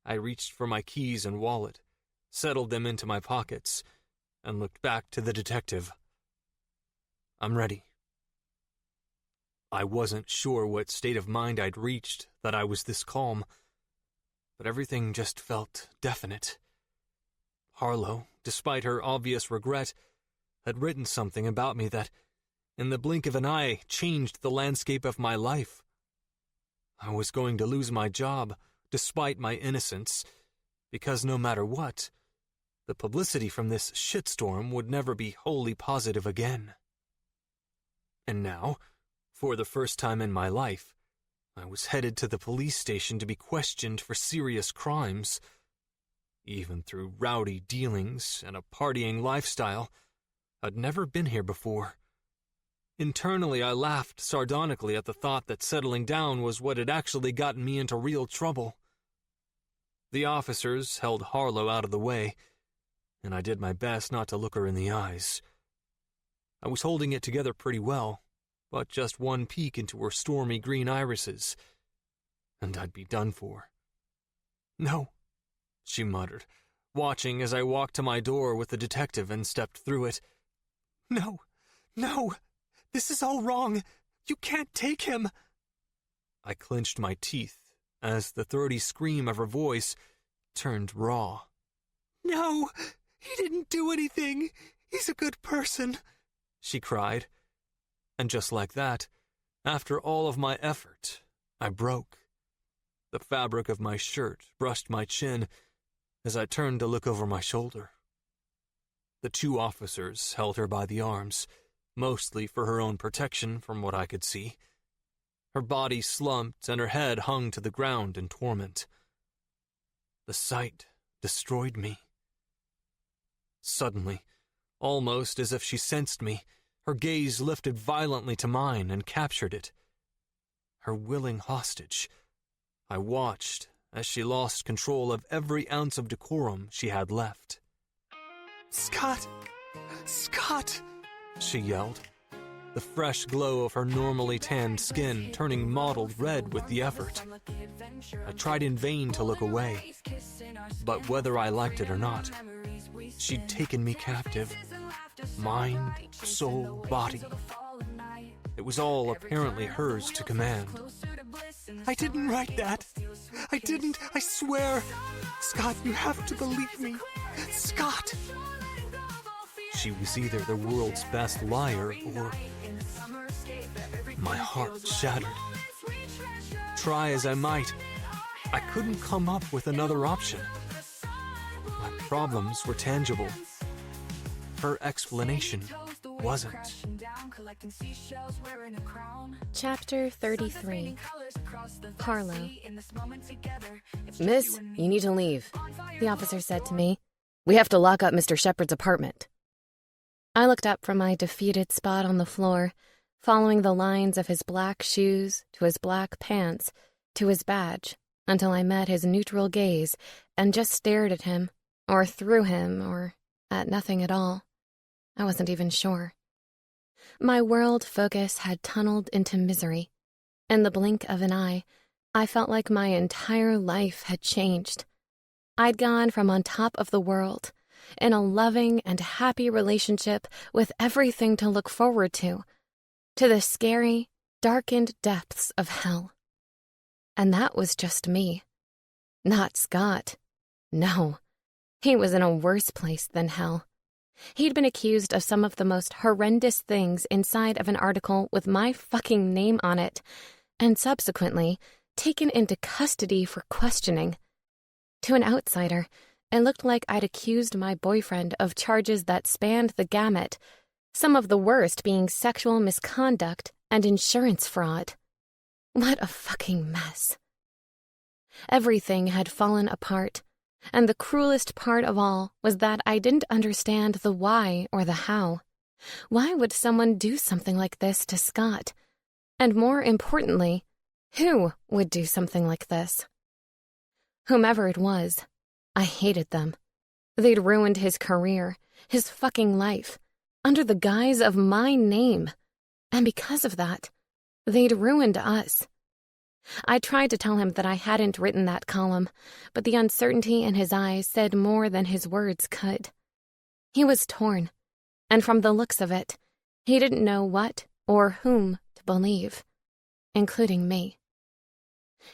I reached for my keys and wallet, settled them into my pockets, and looked back to the detective. "I'm ready." I wasn't sure what state of mind I'd reached that I was this calm, but everything just felt definite. Harlow, despite her obvious regret, had written something about me that, in the blink of an eye, changed the landscape of my life. I was going to lose my job, despite my innocence, because no matter what, the publicity from this shitstorm would never be wholly positive again. And now, for the first time in my life, I was headed to the police station to be questioned for serious crimes. Even through rowdy dealings and a partying lifestyle, I'd never been here before. Internally, I laughed sardonically at the thought that settling down was what had actually gotten me into real trouble. The officers held Harlow out of the way, and I did my best not to look her in the eyes. I was holding it together pretty well, but just one peek into her stormy green irises, and I'd be done for. "No," she muttered, watching as I walked to my door with the detective and stepped through it. No, this is all wrong. You can't take him." I clenched my teeth as the throaty scream of her voice turned raw. "No, he didn't do anything. He's a good person," she cried. And just like that, after all of my effort, I broke. The fabric of my shirt brushed my chin, as I turned to look over my shoulder. The two officers held her by the arms, mostly for her own protection from what I could see. Her body slumped and her head hung to the ground in torment. The sight destroyed me. Suddenly, almost as if she sensed me, her gaze lifted violently to mine and captured it. Her willing hostage, I watched as she lost control of every ounce of decorum she had left. "Scott! Scott!" she yelled, the fresh glow of her normally tanned skin turning mottled red with the effort. I tried in vain to look away, but whether I liked it or not, she'd taken me captive. Mind, soul, body. It was all apparently hers to command. "I didn't write that. I didn't, I swear. Scott, you have to believe me. Scott!" She was either the world's best liar or... My heart shattered. Try as I might, I couldn't come up with another option. My problems were tangible. Her explanation wasn't. Chapter 33. Harlow. "Miss, you need to leave," the officer said to me. "We have to lock up Mr. Shepard's apartment." I looked up from my defeated spot on the floor, following the lines of his black shoes to his black pants to his badge, until I met his neutral gaze and just stared at him, or through him, or at nothing at all. I wasn't even sure. My world focus had tunneled into misery. In the blink of an eye, I felt like my entire life had changed. I'd gone from on top of the world, in a loving and happy relationship with everything to look forward to the scary, darkened depths of hell. And that was just me. Not Scott. No, he was in a worse place than hell. He'd been accused of some of the most horrendous things inside of an article with my fucking name on it, and subsequently taken into custody for questioning. To an outsider, it looked like I'd accused my boyfriend of charges that spanned the gamut, some of the worst being sexual misconduct and insurance fraud. What a fucking mess. Everything had fallen apart, and the cruelest part of all was that I didn't understand the why or the how. Why would someone do something like this to Scott? And more importantly, who would do something like this? Whomever it was, I hated them. They'd ruined his career, his fucking life, under the guise of my name. And because of that, they'd ruined us. I tried to tell him that I hadn't written that column, but the uncertainty in his eyes said more than his words could. He was torn, and from the looks of it, he didn't know what or whom to believe, including me.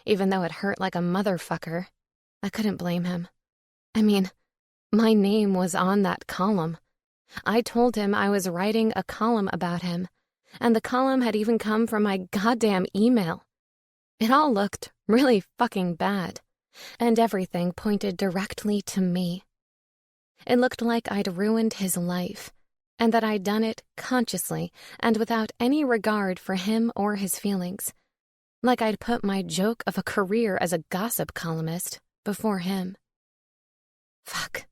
Even though it hurt like a motherfucker, I couldn't blame him. I mean, my name was on that column. I told him I was writing a column about him, and the column had even come from my goddamn email. It all looked really fucking bad, and everything pointed directly to me. It looked like I'd ruined his life, and that I'd done it consciously and without any regard for him or his feelings. Like I'd put my joke of a career as a gossip columnist before him. Fuck.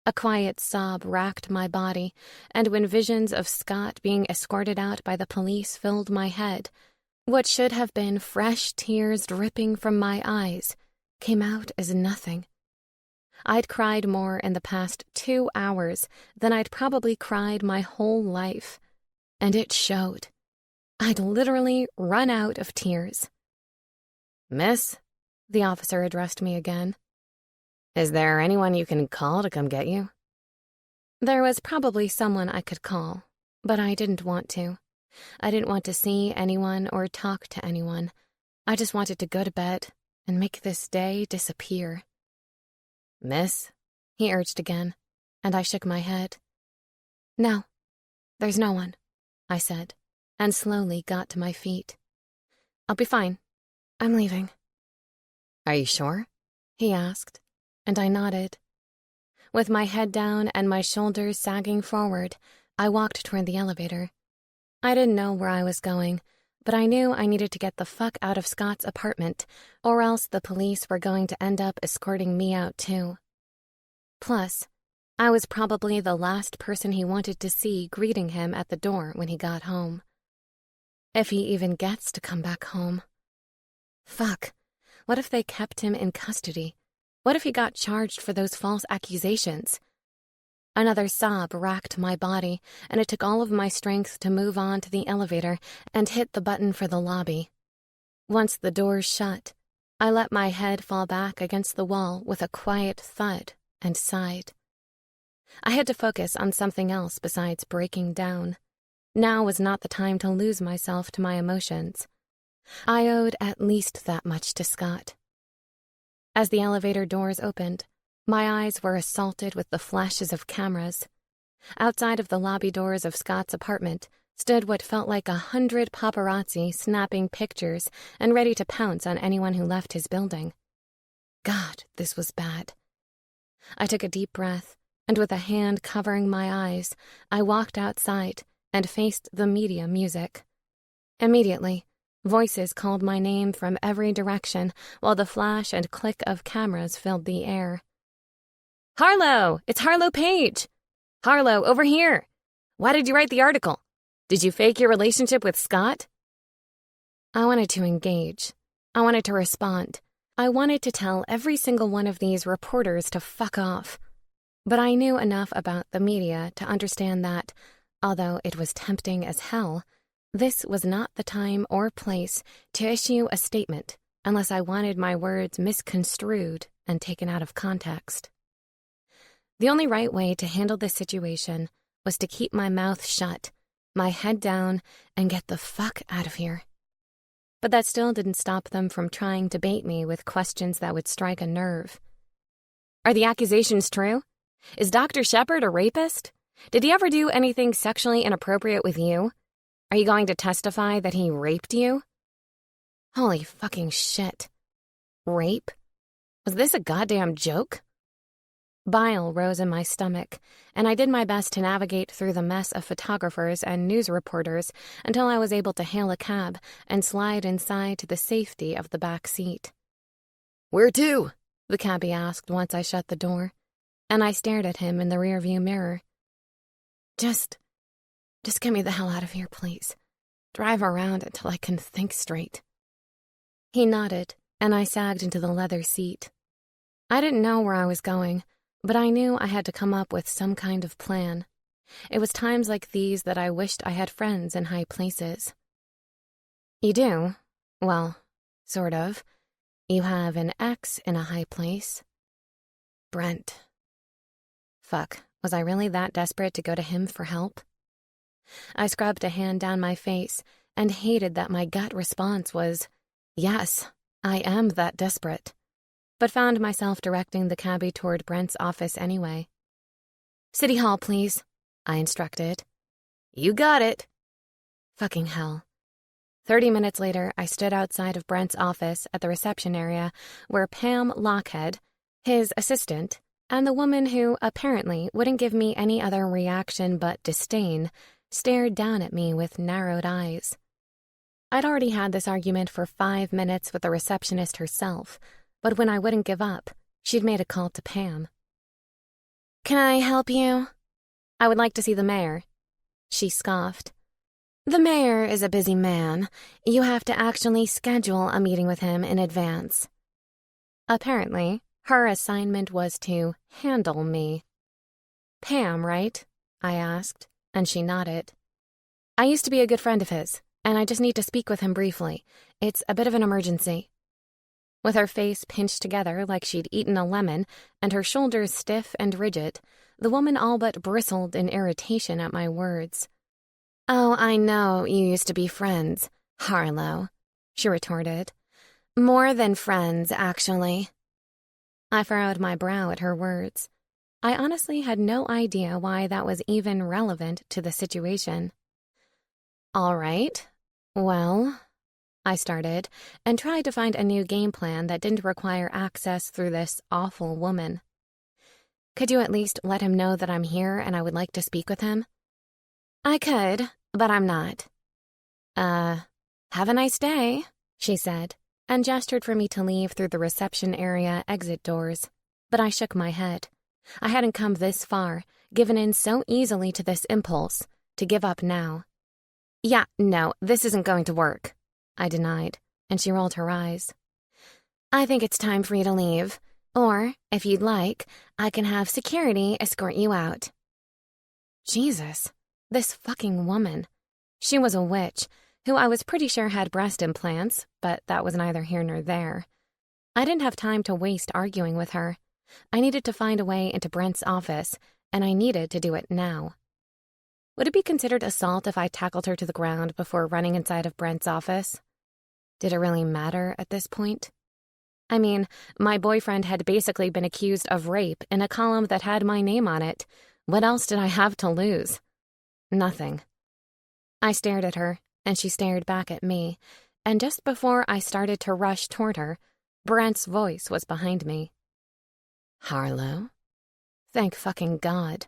A quiet sob racked my body, and when visions of Scott being escorted out by the police filled my head, what should have been fresh tears dripping from my eyes came out as nothing. I'd cried more in the past 2 hours than I'd probably cried my whole life, and it showed. I'd literally run out of tears. "Miss," the officer addressed me again. "Is there anyone you can call to come get you?" There was probably someone I could call, but I didn't want to. I didn't want to see anyone or talk to anyone. I just wanted to go to bed and make this day disappear. "Miss?" he urged again, and I shook my head. "No, there's no one," I said, and slowly got to my feet. "I'll be fine. I'm leaving." "Are you sure?" he asked, and I nodded. With my head down and my shoulders sagging forward, I walked toward the elevator. I didn't know where I was going, but I knew I needed to get the fuck out of Scott's apartment, or else the police were going to end up escorting me out too. Plus, I was probably the last person he wanted to see greeting him at the door when he got home. If he even gets to come back home. Fuck, what if they kept him in custody? What if he got charged for those false accusations? Another sob racked my body, and it took all of my strength to move on to the elevator and hit the button for the lobby. Once the doors shut, I let my head fall back against the wall with a quiet thud and sighed. I had to focus on something else besides breaking down. Now was not the time to lose myself to my emotions. I owed at least that much to Scott. As the elevator doors opened, my eyes were assaulted with the flashes of cameras. Outside of the lobby doors of Scott's apartment stood what felt like 100 paparazzi snapping pictures and ready to pounce on anyone who left his building. God, this was bad. I took a deep breath, and with a hand covering my eyes, I walked outside and faced the media music. Immediately, voices called my name from every direction while the flash and click of cameras filled the air. Harlow! It's Harlow Page! Harlow, over here! Why did you write the article? Did you fake your relationship with Scott? I wanted to engage. I wanted to respond. I wanted to tell every single one of these reporters to fuck off. But I knew enough about the media to understand that, although it was tempting as hell, this was not the time or place to issue a statement unless I wanted my words misconstrued and taken out of context. The only right way to handle this situation was to keep my mouth shut, my head down, and get the fuck out of here. But that still didn't stop them from trying to bait me with questions that would strike a nerve. Are the accusations true? Is Dr. Shepard a rapist? Did he ever do anything sexually inappropriate with you? Are you going to testify that he raped you? Holy fucking shit. Rape? Was this a goddamn joke? Bile rose in my stomach, and I did my best to navigate through the mess of photographers and news reporters until I was able to hail a cab and slide inside to the safety of the back seat. "Where to?" the cabbie asked once I shut the door, and I stared at him in the rearview mirror. Just get me the hell out of here, please. Drive around until I can think straight." He nodded, and I sagged into the leather seat. I didn't know where I was going, but I knew I had to come up with some kind of plan. It was times like these that I wished I had friends in high places. You do? Well, sort of. You have an ex in a high place. Brent. Fuck, was I really that desperate to go to him for help? I scrubbed a hand down my face and hated that my gut response was, yes, I am that desperate, but found myself directing the cabbie toward Brent's office anyway. "City Hall, please," I instructed. "You got it." Fucking hell. 30 minutes later, I stood outside of Brent's office at the reception area where Pam Lockhead, his assistant, and the woman who apparently wouldn't give me any other reaction but disdain, stared down at me with narrowed eyes. I'd already had this argument for 5 minutes with the receptionist herself, but when I wouldn't give up, she'd made a call to Pam. "Can I help you?" "I would like to see the mayor." She scoffed. "The mayor is a busy man. You have to actually schedule a meeting with him in advance." Apparently, her assignment was to handle me. "Pam, right?" I asked, and she nodded. "I used to be a good friend of his, and I just need to speak with him briefly. It's a bit of an emergency." With her face pinched together like she'd eaten a lemon and her shoulders stiff and rigid, the woman all but bristled in irritation at my words. "Oh, I know you used to be friends, Harlow," she retorted. "More than friends, actually." I furrowed my brow at her words. I honestly had no idea why that was even relevant to the situation. "All right. Well," I started, and tried to find a new game plan that didn't require access through this awful woman. Could you at least let him know that I'm here and I would like to speak with him? I could, but I'm not. Have a nice day, she said, and gestured for me to leave through the reception area exit doors. But I shook my head. I hadn't come this far, given in so easily to this impulse, to give up now. Yeah, no, this isn't going to work, I denied, and she rolled her eyes. I think it's time for you to leave. Or, if you'd like, I can have security escort you out. Jesus, this fucking woman. She was a witch, who I was pretty sure had breast implants, but that was neither here nor there. I didn't have time to waste arguing with her. I needed to find a way into Brent's office, and I needed to do it now. Would it be considered assault if I tackled her to the ground before running inside of Brent's office? Did it really matter at this point? I mean, my boyfriend had basically been accused of rape in a column that had my name on it. What else did I have to lose? Nothing. I stared at her, and she stared back at me, and just before I started to rush toward her, Brent's voice was behind me. Harlow? Thank fucking God.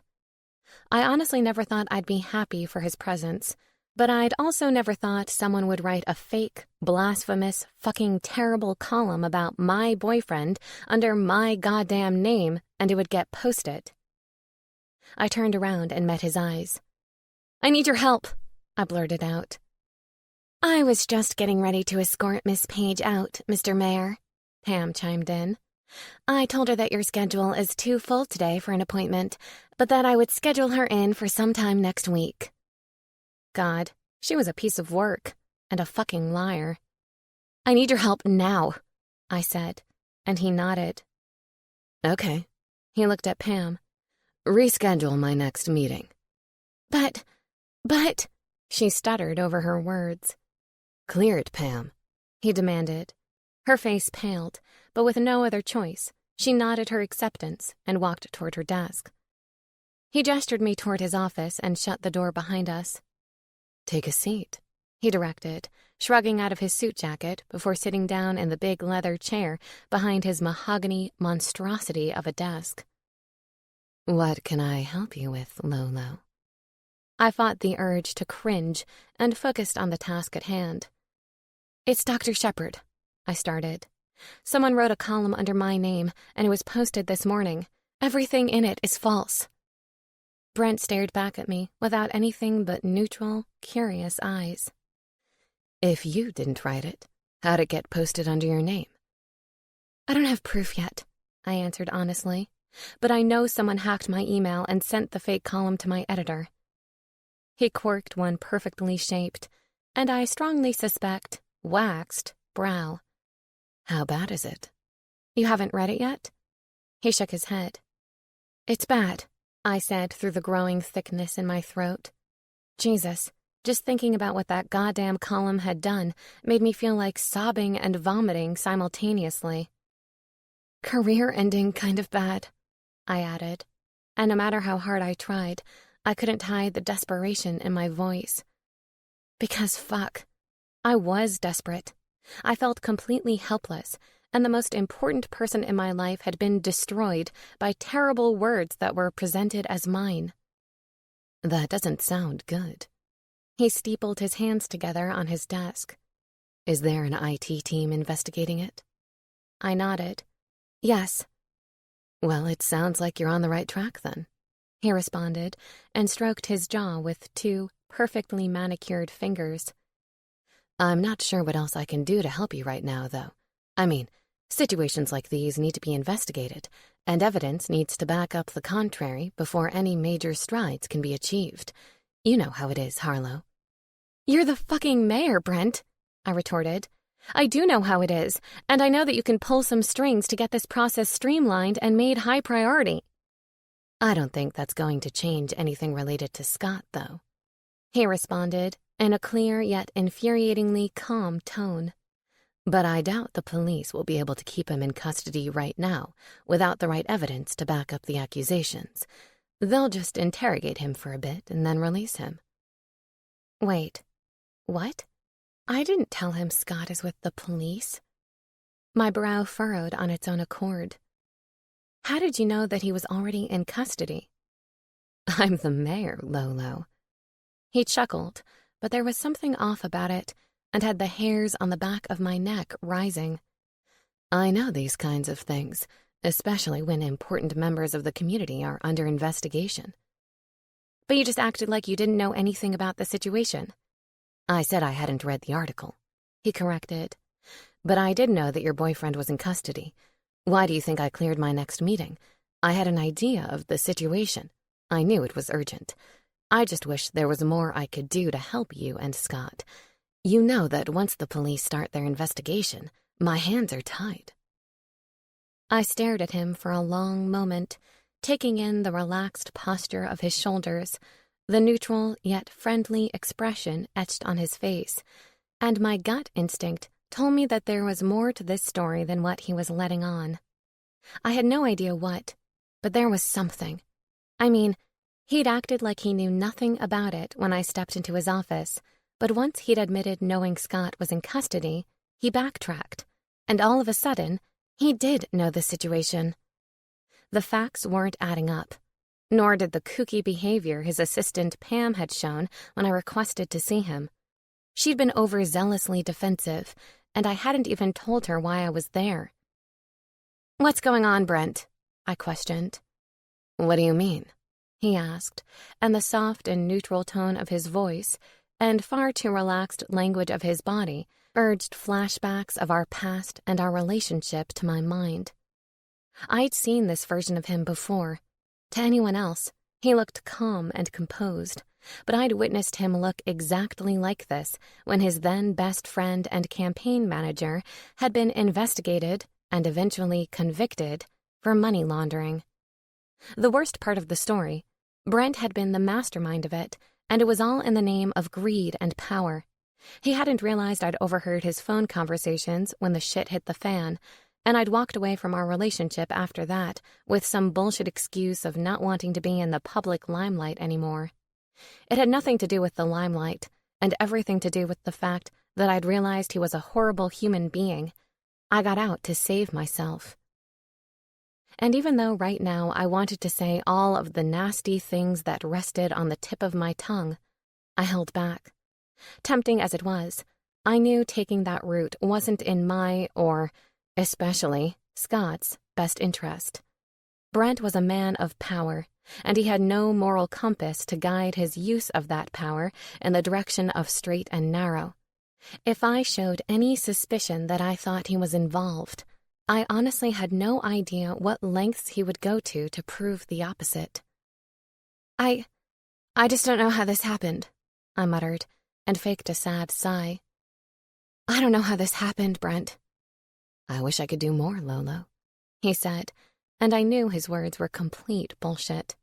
I honestly never thought I'd be happy for his presence, but I'd also never thought someone would write a fake, blasphemous, fucking terrible column about my boyfriend under my goddamn name and it would get posted. I turned around and met his eyes. I need your help, I blurted out. I was just getting ready to escort Miss Page out, Mr. Mayor, Pam chimed in. I told her that your schedule is too full today for an appointment, but that I would schedule her in for sometime next week. God, she was a piece of work, and a fucking liar. I need your help now, I said, and he nodded. Okay. He looked at Pam. Reschedule my next meeting. But, she stuttered over her words. Clear it, Pam, he demanded. Her face paled, but with no other choice, she nodded her acceptance and walked toward her desk. He gestured me toward his office and shut the door behind us. Take a seat, he directed, shrugging out of his suit jacket before sitting down in the big leather chair behind his mahogany monstrosity of a desk. What can I help you with, Lolo? I fought the urge to cringe and focused on the task at hand. It's Dr. Shepard, I started. Someone wrote a column under my name, and it was posted this morning. Everything in it is false. Brent stared back at me without anything but neutral, curious eyes. If you didn't write it, how'd it get posted under your name? I don't have proof yet, I answered honestly, but I know someone hacked my email and sent the fake column to my editor. He quirked one perfectly shaped, and I strongly suspect, waxed, brow. How bad is it? You haven't read it yet? He shook his head. It's bad, I said through the growing thickness in my throat. Jesus, just thinking about what that goddamn column had done made me feel like sobbing and vomiting simultaneously. Career-ending kind of bad, I added, and no matter how hard I tried, I couldn't hide the desperation in my voice. Because fuck, I was desperate. I felt completely helpless, and the most important person in my life had been destroyed by terrible words that were presented as mine. That doesn't sound good. He steepled his hands together on his desk. Is there an IT team investigating it? I nodded. Yes. Well, it sounds like you're on the right track then, he responded, and stroked his jaw with two perfectly manicured fingers. I'm not sure what else I can do to help you right now, though. I mean, situations like these need to be investigated, and evidence needs to back up the contrary before any major strides can be achieved. You know how it is, Harlow. You're the fucking mayor, Brent, I retorted. I do know how it is, and I know that you can pull some strings to get this process streamlined and made high priority. I don't think that's going to change anything related to Scott, though, he responded in a clear yet infuriatingly calm tone. But I doubt the police will be able to keep him in custody right now without the right evidence to back up the accusations. They'll just interrogate him for a bit and then release him. Wait, what? I didn't tell him Scott is with the police. My brow furrowed on its own accord. How did you know that he was already in custody? I'm the mayor, Lolo. He chuckled, but there was something off about it, and had the hairs on the back of my neck rising. I know these kinds of things, especially when important members of the community are under investigation. But you just acted like you didn't know anything about the situation. I said I hadn't read the article, he corrected. But I did know that your boyfriend was in custody. Why do you think I cleared my next meeting? I had an idea of the situation. I knew it was urgent. I just wish there was more I could do to help you and Scott. You know that once the police start their investigation, my hands are tied. I stared at him for a long moment, taking in the relaxed posture of his shoulders, the neutral yet friendly expression etched on his face, and my gut instinct told me that there was more to this story than what he was letting on. I had no idea what, but there was something. I mean, he'd acted like he knew nothing about it when I stepped into his office, but once he'd admitted knowing Scott was in custody, he backtracked, and all of a sudden, he did know the situation. The facts weren't adding up, nor did the kooky behavior his assistant Pam had shown when I requested to see him. She'd been overzealously defensive, and I hadn't even told her why I was there. "What's going on, Brent?" I questioned. "What do you mean?" he asked, and the soft and neutral tone of his voice and far too relaxed language of his body urged flashbacks of our past and our relationship to my mind. I'd seen this version of him before. To anyone else, he looked calm and composed, but I'd witnessed him look exactly like this when his then best friend and campaign manager had been investigated and eventually convicted for money laundering. The worst part of the story, Brent had been the mastermind of it, and it was all in the name of greed and power. He hadn't realized I'd overheard his phone conversations when the shit hit the fan, and I'd walked away from our relationship after that with some bullshit excuse of not wanting to be in the public limelight anymore. It had nothing to do with the limelight, and everything to do with the fact that I'd realized he was a horrible human being. I got out to save myself. And even though right now I wanted to say all of the nasty things that rested on the tip of my tongue, I held back. Tempting as it was, I knew taking that route wasn't in my, or especially Scott's, best interest. Brent was a man of power, and he had no moral compass to guide his use of that power in the direction of straight and narrow. If I showed any suspicion that I thought he was involved, I honestly had no idea what lengths he would go to prove the opposite. I just don't know how this happened, I muttered, and faked a sad sigh. I don't know how this happened, Brent. I wish I could do more, Lolo, he said, and I knew his words were complete bullshit.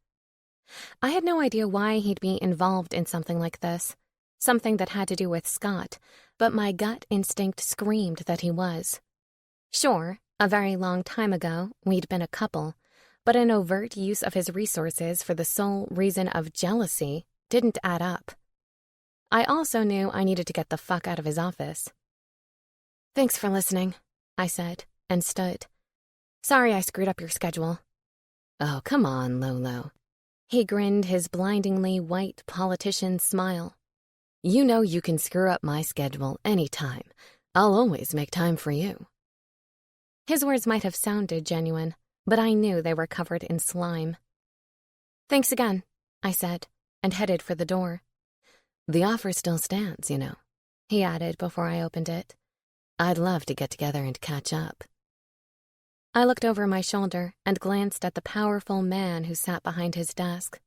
I had no idea why he'd be involved in something like this, something that had to do with Scott, but my gut instinct screamed that he was. Sure, a very long time ago, we'd been a couple, but an overt use of his resources for the sole reason of jealousy didn't add up. I also knew I needed to get the fuck out of his office. Thanks for listening, I said, and stood. Sorry I screwed up your schedule. Oh, come on, Lolo. He grinned his blindingly white politician smile. You know you can screw up my schedule anytime. I'll always make time for you. His words might have sounded genuine, but I knew they were covered in slime. Thanks again, I said, and headed for the door. The offer still stands, you know, he added before I opened it. I'd love to get together and catch up. I looked over my shoulder and glanced at the powerful man who sat behind his desk.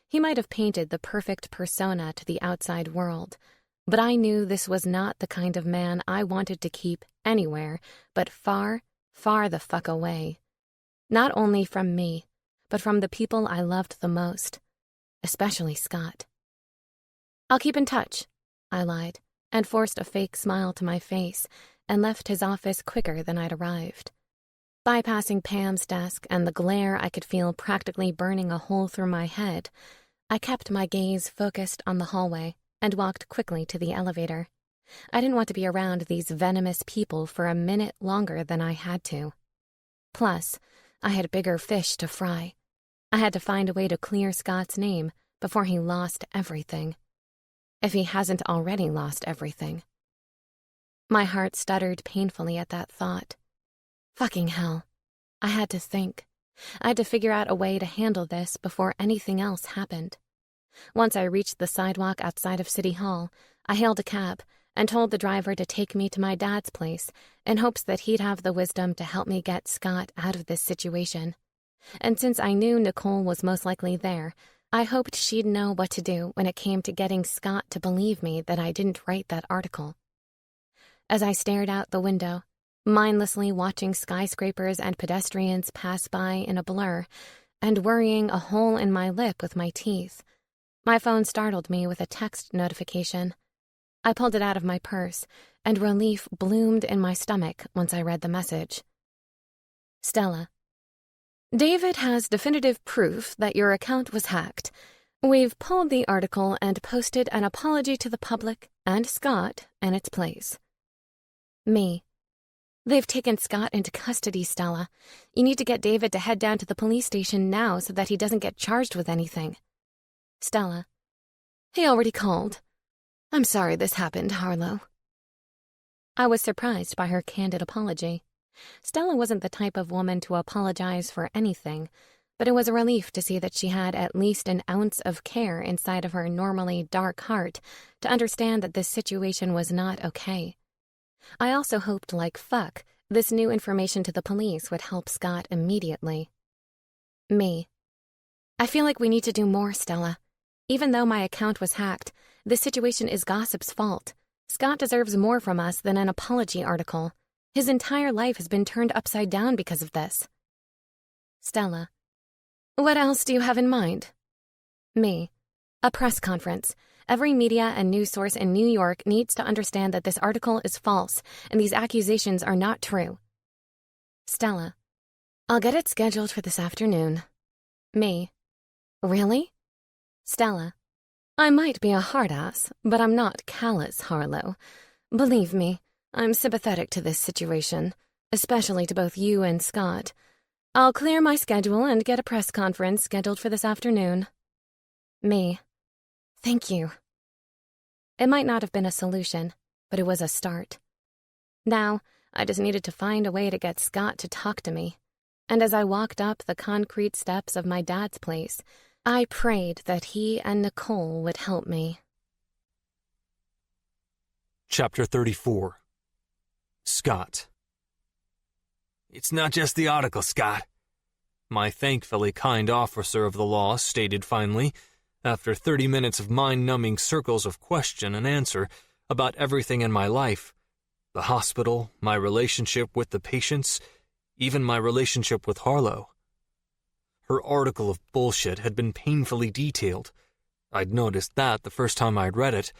He might have painted the perfect persona to the outside world, but I knew this was not the kind of man I wanted to keep anywhere but far, far the fuck away. Not only from me, but from the people I loved the most, especially Scott. I'll keep in touch, I lied, and forced a fake smile to my face and left his office quicker than I'd arrived. Bypassing Pam's desk and the glare I could feel practically burning a hole through my head, I kept my gaze focused on the hallway and walked quickly to the elevator. I didn't want to be around these venomous people for a minute longer than I had to. Plus, I had bigger fish to fry. I had to find a way to clear Scott's name before he lost everything. If he hasn't already lost everything. My heart stuttered painfully at that thought. Fucking hell. I had to think. I had to figure out a way to handle this before anything else happened. Once I reached the sidewalk outside of City Hall, I hailed a cab and told the driver to take me to my dad's place in hopes that he'd have the wisdom to help me get Scott out of this situation. And since I knew Nicole was most likely there, I hoped she'd know what to do when it came to getting Scott to believe me that I didn't write that article. As I stared out the window, mindlessly watching skyscrapers and pedestrians pass by in a blur, and worrying a hole in my lip with my teeth, my phone startled me with a text notification. I pulled it out of my purse, and relief bloomed in my stomach once I read the message. Stella. David has definitive proof that your account was hacked. We've pulled the article and posted an apology to the public and Scott in its place. Me. They've taken Scott into custody, Stella. You need to get David to head down to the police station now so that he doesn't get charged with anything. Stella. He already called. I'm sorry this happened, Harlow. I was surprised by her candid apology. Stella wasn't the type of woman to apologize for anything, but it was a relief to see that she had at least an ounce of care inside of her normally dark heart to understand that this situation was not okay. I also hoped, like fuck, this new information to the police would help Scott immediately. Me. I feel like we need to do more, Stella. Even though my account was hacked, this situation is gossip's fault. Scott deserves more from us than an apology article. His entire life has been turned upside down because of this. Stella. What else do you have in mind? Me. A press conference. Every media and news source in New York needs to understand that this article is false and these accusations are not true. Stella. I'll get it scheduled for this afternoon. Me. Really? Stella. I might be a hard-ass, but I'm not callous, Harlow. Believe me, I'm sympathetic to this situation, especially to both you and Scott. I'll clear my schedule and get a press conference scheduled for this afternoon. Me. Thank you. It might not have been a solution, but it was a start. Now, I just needed to find a way to get Scott to talk to me. And as I walked up the concrete steps of my dad's place, I prayed that he and Nicole would help me. Chapter 34. Scott. It's not just the article, Scott. My thankfully kind officer of the law stated finally, after 30 minutes of mind-numbing circles of question and answer about everything in my life. The hospital, my relationship with the patients, even my relationship with Harlow. Her article of bullshit had been painfully detailed. I'd noticed that the first time I'd read it,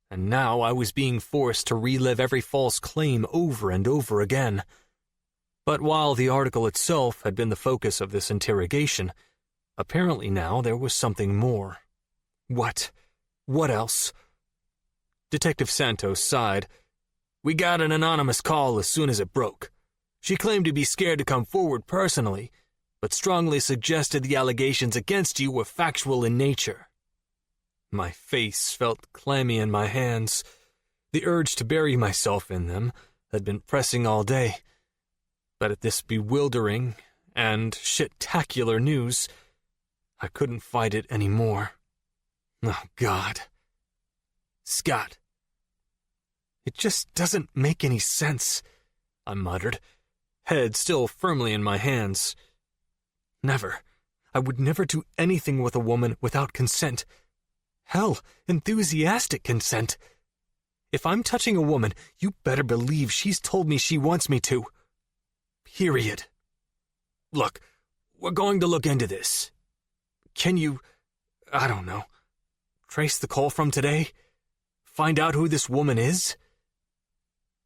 and now I was being forced to relive every false claim over and over again. But while the article itself had been the focus of this interrogation, apparently now there was something more. What? What else? Detective Santos sighed. We got an anonymous call as soon as it broke. She claimed to be scared to come forward personally, but strongly suggested the allegations against you were factual in nature. My face felt clammy in my hands. The urge to bury myself in them had been pressing all day. But at this bewildering and shit-tacular news, I couldn't fight it anymore. Oh, God. Scott. It just doesn't make any sense, I muttered, head still firmly in my hands. Never. I would never do anything with a woman without consent. Hell, enthusiastic consent. If I'm touching a woman, you better believe she's told me she wants me to. Period. Look, we're going to look into this. Can you, I don't know, trace the call from today? Find out who this woman is?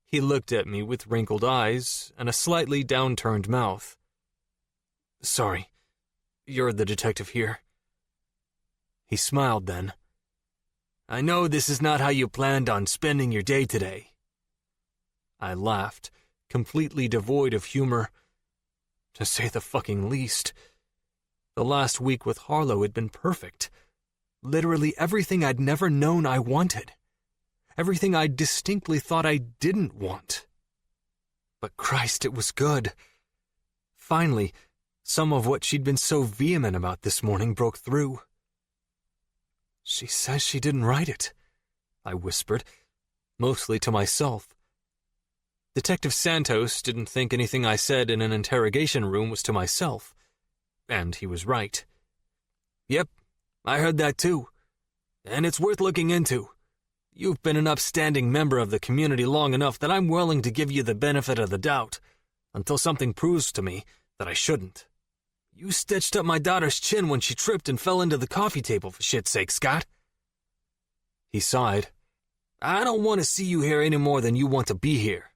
He looked at me with wrinkled eyes and a slightly downturned mouth. Sorry, you're the detective here. He smiled then. I know this is not how you planned on spending your day today. I laughed, completely devoid of humor. To say the fucking least. The last week with Harlow had been perfect. Literally everything I'd never known I wanted. Everything I distinctly thought I didn't want. But Christ, it was good. Finally, some of what she'd been so vehement about this morning broke through. She says she didn't write it, I whispered, mostly to myself. Detective Santos didn't think anything I said in an interrogation room was to myself. And he was right. Yep, I heard that too. And it's worth looking into. You've been an upstanding member of the community long enough that I'm willing to give you the benefit of the doubt, until something proves to me that I shouldn't. You stitched up my daughter's chin when she tripped and fell into the coffee table, for shit's sake, Scott. He sighed. I don't want to see you here any more than you want to be here.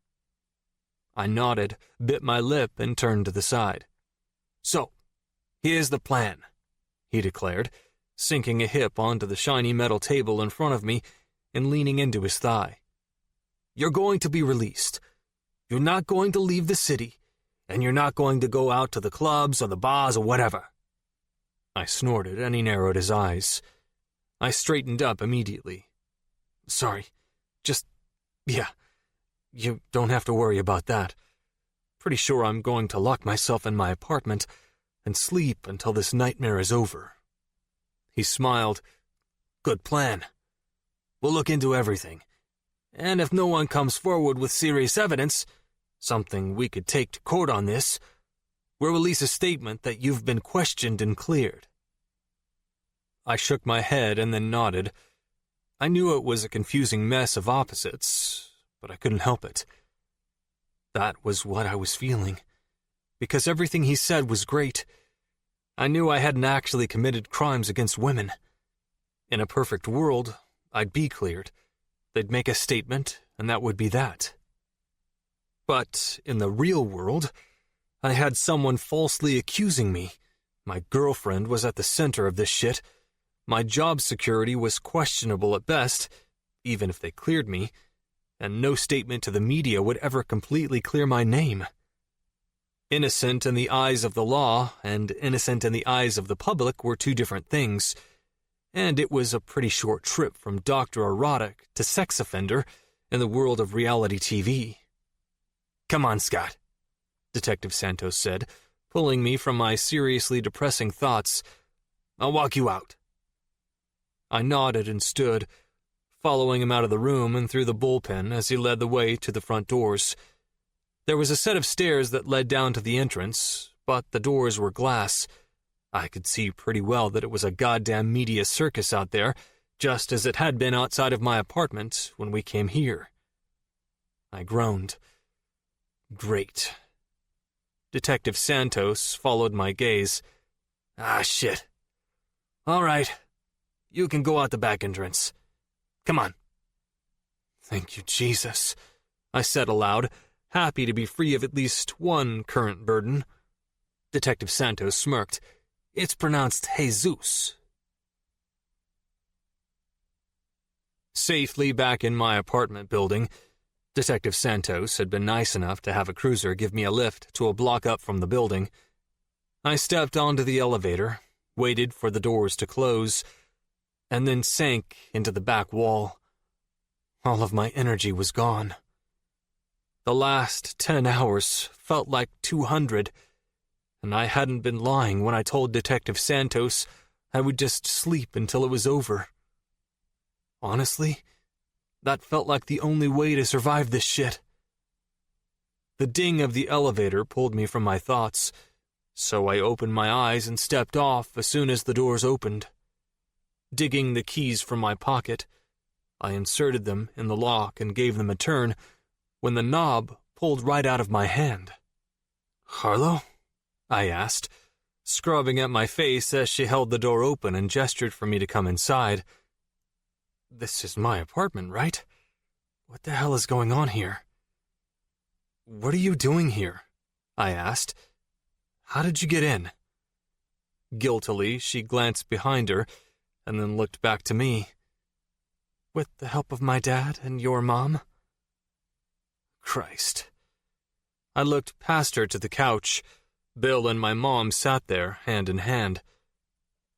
I nodded, bit my lip, and turned to the side. So, here's the plan, he declared, sinking a hip onto the shiny metal table in front of me and leaning into his thigh. You're going to be released. You're not going to leave the city, and you're not going to go out to the clubs or the bars or whatever. I snorted, and he narrowed his eyes. I straightened up immediately. Sorry, yeah, you don't have to worry about that. Pretty sure I'm going to lock myself in my apartment and sleep until this nightmare is over. He smiled. Good plan. We'll look into everything. And if no one comes forward with serious evidence, something we could take to court on this, we'll release a statement that you've been questioned and cleared. I shook my head and then nodded. I knew it was a confusing mess of opposites, but I couldn't help it. That was what I was feeling, because everything he said was great. I knew I hadn't actually committed crimes against women. In a perfect world, I'd be cleared. They'd make a statement, and that would be that. But in the real world, I had someone falsely accusing me. My girlfriend was at the center of this shit. My job security was questionable at best, even if they cleared me, and no statement to the media would ever completely clear my name. Innocent in the eyes of the law and innocent in the eyes of the public were two different things, and it was a pretty short trip from Dr. Erotic to sex offender in the world of reality TV. Come on, Scott, Detective Santos said, pulling me from my seriously depressing thoughts. I'll walk you out. I nodded and stood, following him out of the room and through the bullpen as he led the way to the front doors. There was a set of stairs that led down to the entrance, but the doors were glass. I could see pretty well that it was a goddamn media circus out there, just as it had been outside of my apartment when we came here. I groaned. Great. Detective Santos followed my gaze. Ah, shit. All right. You can go out the back entrance. Come on. Thank you, Jesus, I said aloud, happy to be free of at least one current burden. Detective Santos smirked. It's pronounced Jesus. Safely back in my apartment building, Detective Santos had been nice enough to have a cruiser give me a lift to a block up from the building. I stepped onto the elevator, waited for the doors to close, and then sank into the back wall. All of my energy was gone. The last 10 hours felt like 200, and I hadn't been lying when I told Detective Santos I would just sleep until it was over. Honestly, that felt like the only way to survive this shit. The ding of the elevator pulled me from my thoughts, so I opened my eyes and stepped off as soon as the doors opened. Digging the keys from my pocket, I inserted them in the lock and gave them a turn when the knob pulled right out of my hand. Harlow? I asked, scrubbing at my face as she held the door open and gestured for me to come inside. This is my apartment, right? What the hell is going on here? What are you doing here? I asked. How did you get in? Guiltily, she glanced behind her and then looked back to me. with the help of my dad and your mom. Christ. I looked past her to the couch. Bill and my mom sat there, hand in hand.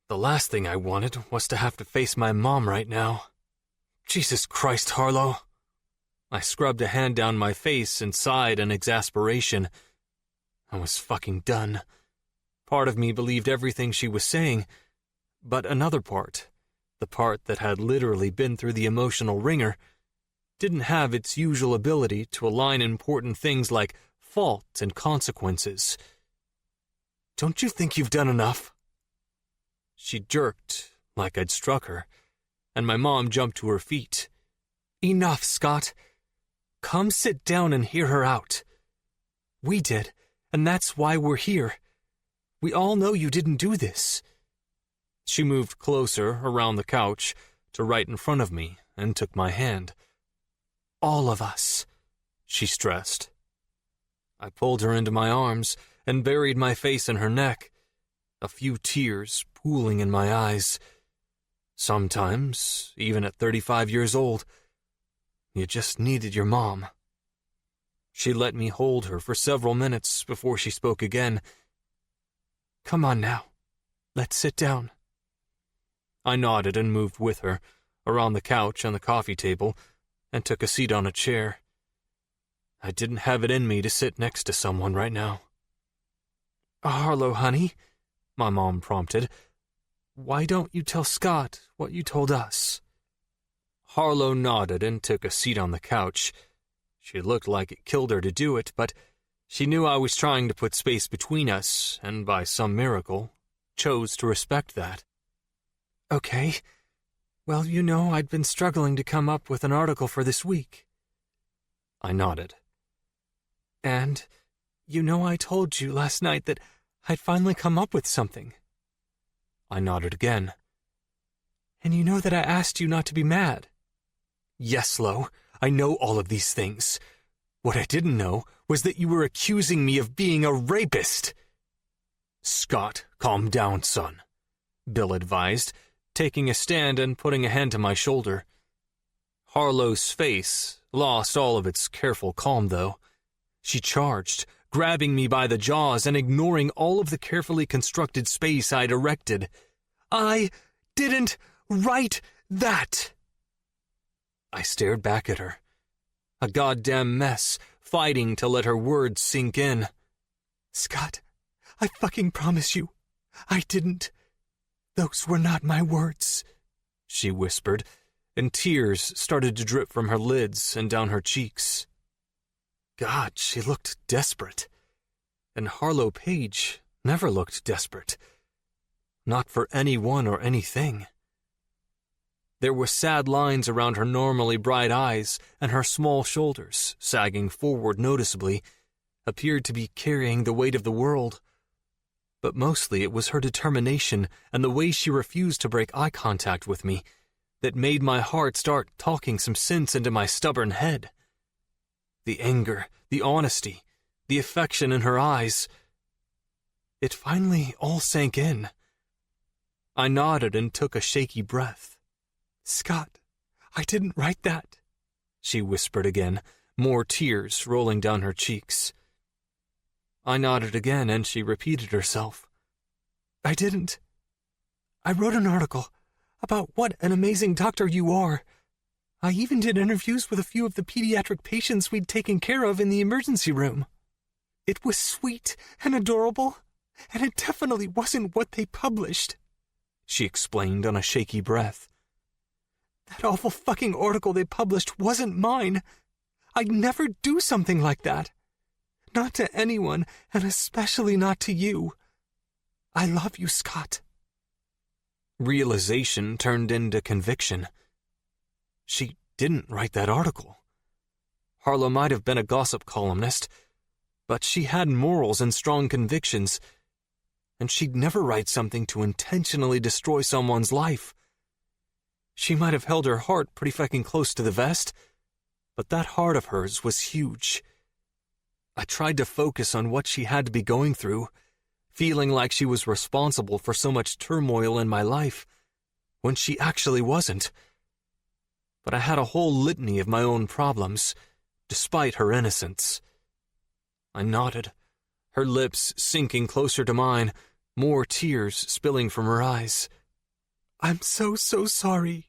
The last thing I wanted was to have to face my mom right now. Jesus Christ, Harlow. I scrubbed a hand down my face and sighed in exasperation. I was fucking done. Part of me believed everything she was saying, but another part, the part that had literally been through the emotional ringer, didn't have its usual ability to align important things like fault and consequences. Don't you think you've done enough? She jerked, like I'd struck her, and my mom jumped to her feet. Enough, Scott. Come sit down and hear her out. We did, and that's why we're here. We all know you didn't do this. She moved closer around the couch to right in front of me and took my hand. All of us, she stressed. I pulled her into my arms and buried my face in her neck, a few tears pooling in my eyes. Sometimes, even at 35 years old, you just needed your mom. She let me hold her for several minutes before she spoke again. Come on now, let's sit down. I nodded and moved with her, around the couch and the coffee table, and took a seat on a chair. I didn't have it in me to sit next to someone right now. Harlow, honey, my mom prompted, why don't you tell Scott what you told us? Harlow nodded and took a seat on the couch. She looked like it killed her to do it, but she knew I was trying to put space between us, and by some miracle, chose to respect that. Okay. Well, you know, I'd been struggling to come up with an article for this week. I nodded. And, you know, I told you last night that I'd finally come up with something. I nodded again. And you know that I asked you not to be mad. Yes, Lo, I know all of these things. What I didn't know was that you were accusing me of being a rapist. Scott, calm down, son, Bill advised, taking a stand and putting a hand to my shoulder. Harlow's face lost all of its careful calm, though. She charged, grabbing me by the jaws and ignoring all of the carefully constructed space I'd erected. I didn't write that! I stared back at her, a goddamn mess, fighting to let her words sink in. Scott, I fucking promise you, I didn't. Those were not my words, she whispered, and tears started to drip from her lids and down her cheeks. God, she looked desperate. And Harlow Page never looked desperate. Not for anyone or anything. There were sad lines around her normally bright eyes, and her small shoulders, sagging forward noticeably, appeared to be carrying the weight of the world. But mostly it was her determination and the way she refused to break eye contact with me that made my heart start talking some sense into my stubborn head. The anger, the honesty, the affection in her eyes. It finally all sank in. I nodded and took a shaky breath. Scott, I didn't write that, she whispered again, more tears rolling down her cheeks. I nodded again and she repeated herself. I didn't. I wrote an article about what an amazing doctor you are. I even did interviews with a few of the pediatric patients we'd taken care of in the emergency room. It was sweet and adorable, and it definitely wasn't what they published, she explained on a shaky breath. That awful fucking article they published wasn't mine. I'd never do something like that. Not to anyone, and especially not to you. I love you, Scott. Realization turned into conviction. She didn't write that article. Harlow might have been a gossip columnist, but she had morals and strong convictions, and she'd never write something to intentionally destroy someone's life. She might have held her heart pretty fucking close to the vest, but that heart of hers was huge. I tried to focus on what she had to be going through, feeling like she was responsible for so much turmoil in my life, when she actually wasn't. but I had a whole litany of my own problems, despite her innocence. I nodded, her lips sinking closer to mine, more tears spilling from her eyes. "I'm so sorry."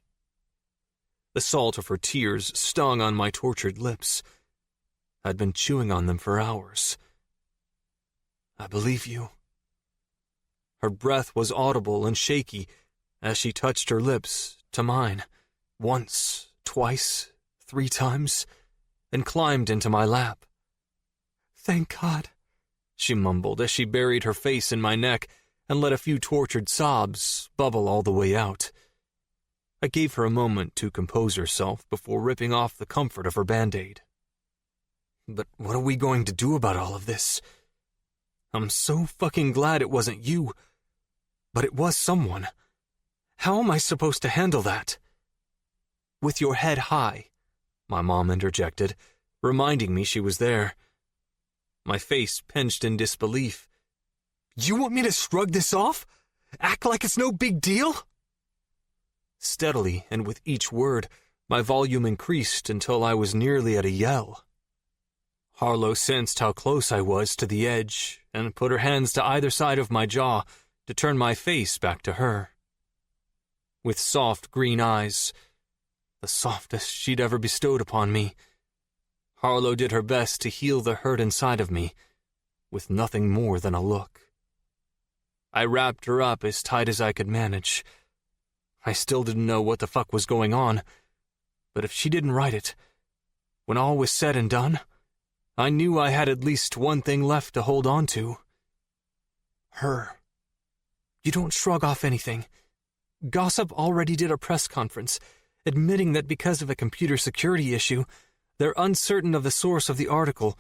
The salt of her tears stung on my tortured lips. I'd been chewing on them for hours. "I believe you." Her breath was audible and shaky as she touched her lips to mine, once, twice, 3 times, and climbed into my lap. "Thank God," she mumbled as she buried her face in my neck and let a few tortured sobs bubble all the way out. I gave her a moment to compose herself before ripping off the comfort of her Band-Aid. "But what are we going to do about all of this? I'm so fucking glad it wasn't you, but it was someone. How am I supposed to handle that?" "With your head high," my mom interjected, reminding me she was there. My face pinched in disbelief. "You want me to shrug this off? Act like it's no big deal?" Steadily, and with each word, my volume increased until I was nearly at a yell. Harlow sensed how close I was to the edge and put her hands to either side of my jaw to turn my face back to her. With soft green eyes, the softest she'd ever bestowed upon me, Harlow did her best to heal the hurt inside of me, with nothing more than a look. I wrapped her up as tight as I could manage. I still didn't know what the fuck was going on, but if she didn't write it, when all was said and done, I knew I had at least one thing left to hold on to. Her. You don't shrug off anything. Gossip already did a press conference, admitting that because of a computer security issue, they're uncertain of the source of the article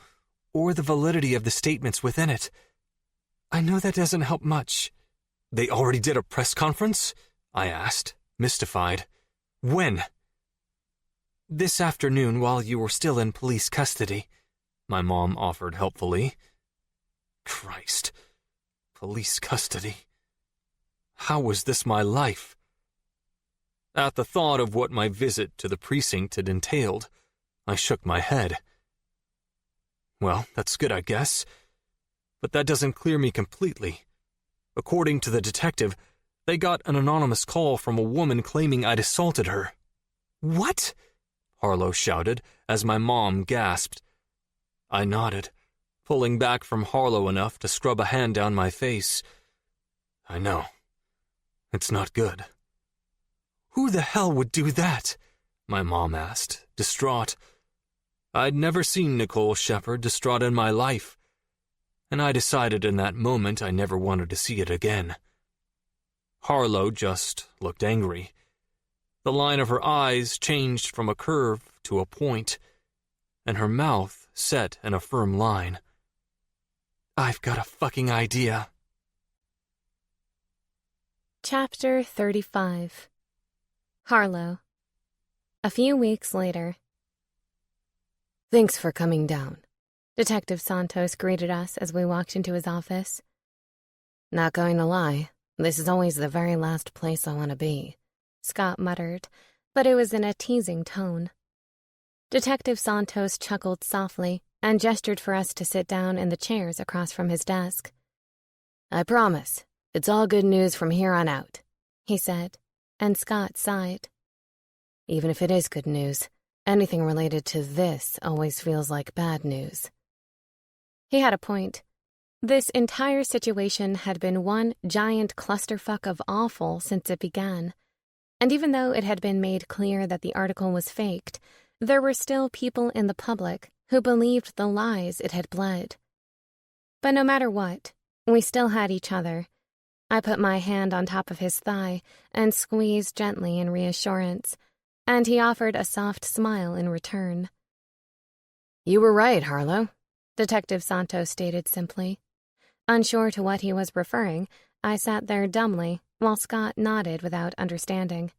or the validity of the statements within it. I know that doesn't help much. "They already did a press conference?" I asked, mystified. "When?" "This afternoon while you were still in police custody," my mom offered helpfully. Christ. Police custody. How was this my life? At the thought of what my visit to the precinct had entailed, I shook my head. Well, that's good, I guess. But that doesn't clear me completely. According to the detective, they got an anonymous call from a woman claiming I'd assaulted her. "What?" Harlow shouted as my mom gasped. I nodded, pulling back from Harlow enough to scrub a hand down my face. I know. It's not good. "Who the hell would do that?" my mom asked, distraught. I'd never seen Nicole Shepard distraught in my life, and I decided in that moment I never wanted to see it again. Harlow just looked angry. The line of her eyes changed from a curve to a point, and her mouth set in a firm line. "I've got a fucking idea." Chapter 35. Harlow. A few weeks later. "Thanks for coming down," Detective Santos greeted us as we walked into his office. "Not going to lie, this is always the very last place I want to be," Scott muttered, but it was in a teasing tone. Detective Santos chuckled softly and gestured for us to sit down in the chairs across from his desk. "I promise, it's all good news from here on out," he said, and Scott sighed. "Even if it is good news, anything related to this always feels like bad news." He had a point. This entire situation had been one giant clusterfuck of awful since it began. And even though it had been made clear that the article was faked, there were still people in the public who believed the lies it had bled. But no matter what, we still had each other. I put my hand on top of his thigh and squeezed gently in reassurance, and he offered a soft smile in return. "You were right, Harlow," Detective Santos stated simply. Unsure to what he was referring, I sat there dumbly while Scott nodded without understanding.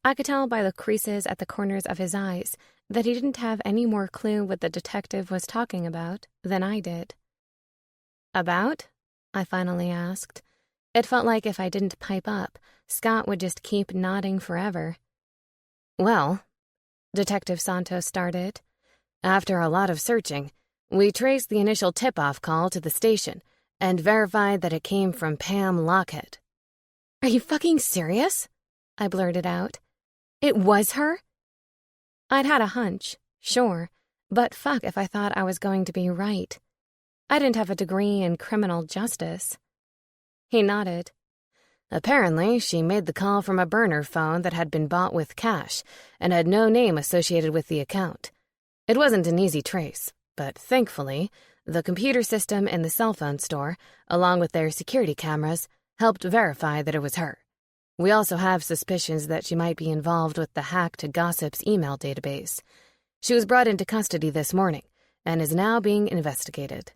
I could tell by the creases at the corners of his eyes that he didn't have any more clue what the detective was talking about than I did. "About?" I finally asked. It felt like if I didn't pipe up, Scott would just keep nodding forever. "Well, Detective Santos started. "After a lot of searching, we traced the initial tip-off call to the station and verified that it came from Pam Lockhead." "Are you fucking serious?" I blurted out. "It was her?" I'd had a hunch, sure, but fuck if I thought I was going to be right. I didn't have a degree in criminal justice. He nodded. "Apparently, she made the call from a burner phone that had been bought with cash and had no name associated with the account. It wasn't an easy trace, but thankfully, the computer system in the cell phone store, along with their security cameras, helped verify that it was her. We also have suspicions that she might be involved with the hack to Gossip's email database. She was brought into custody this morning and is now being investigated."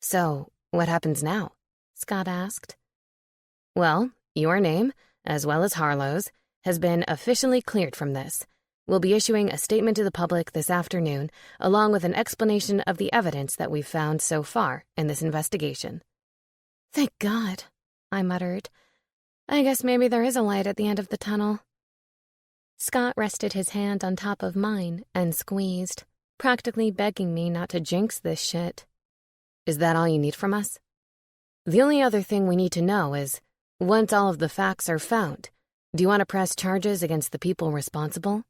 "So, what happens now?" Scott asked. "Well, your name, as well as Harlow's, has been officially cleared from this. We'll be issuing a statement to the public this afternoon, along with an explanation of the evidence that we've found so far in this investigation." "Thank God," I muttered. "I guess maybe there is a light at the end of the tunnel." Scott rested his hand on top of mine and squeezed, practically begging me not to jinx this shit. "Is that all you need from us?" "The only other thing we need to know is, once all of the facts are found, do you want to press charges against the people responsible?"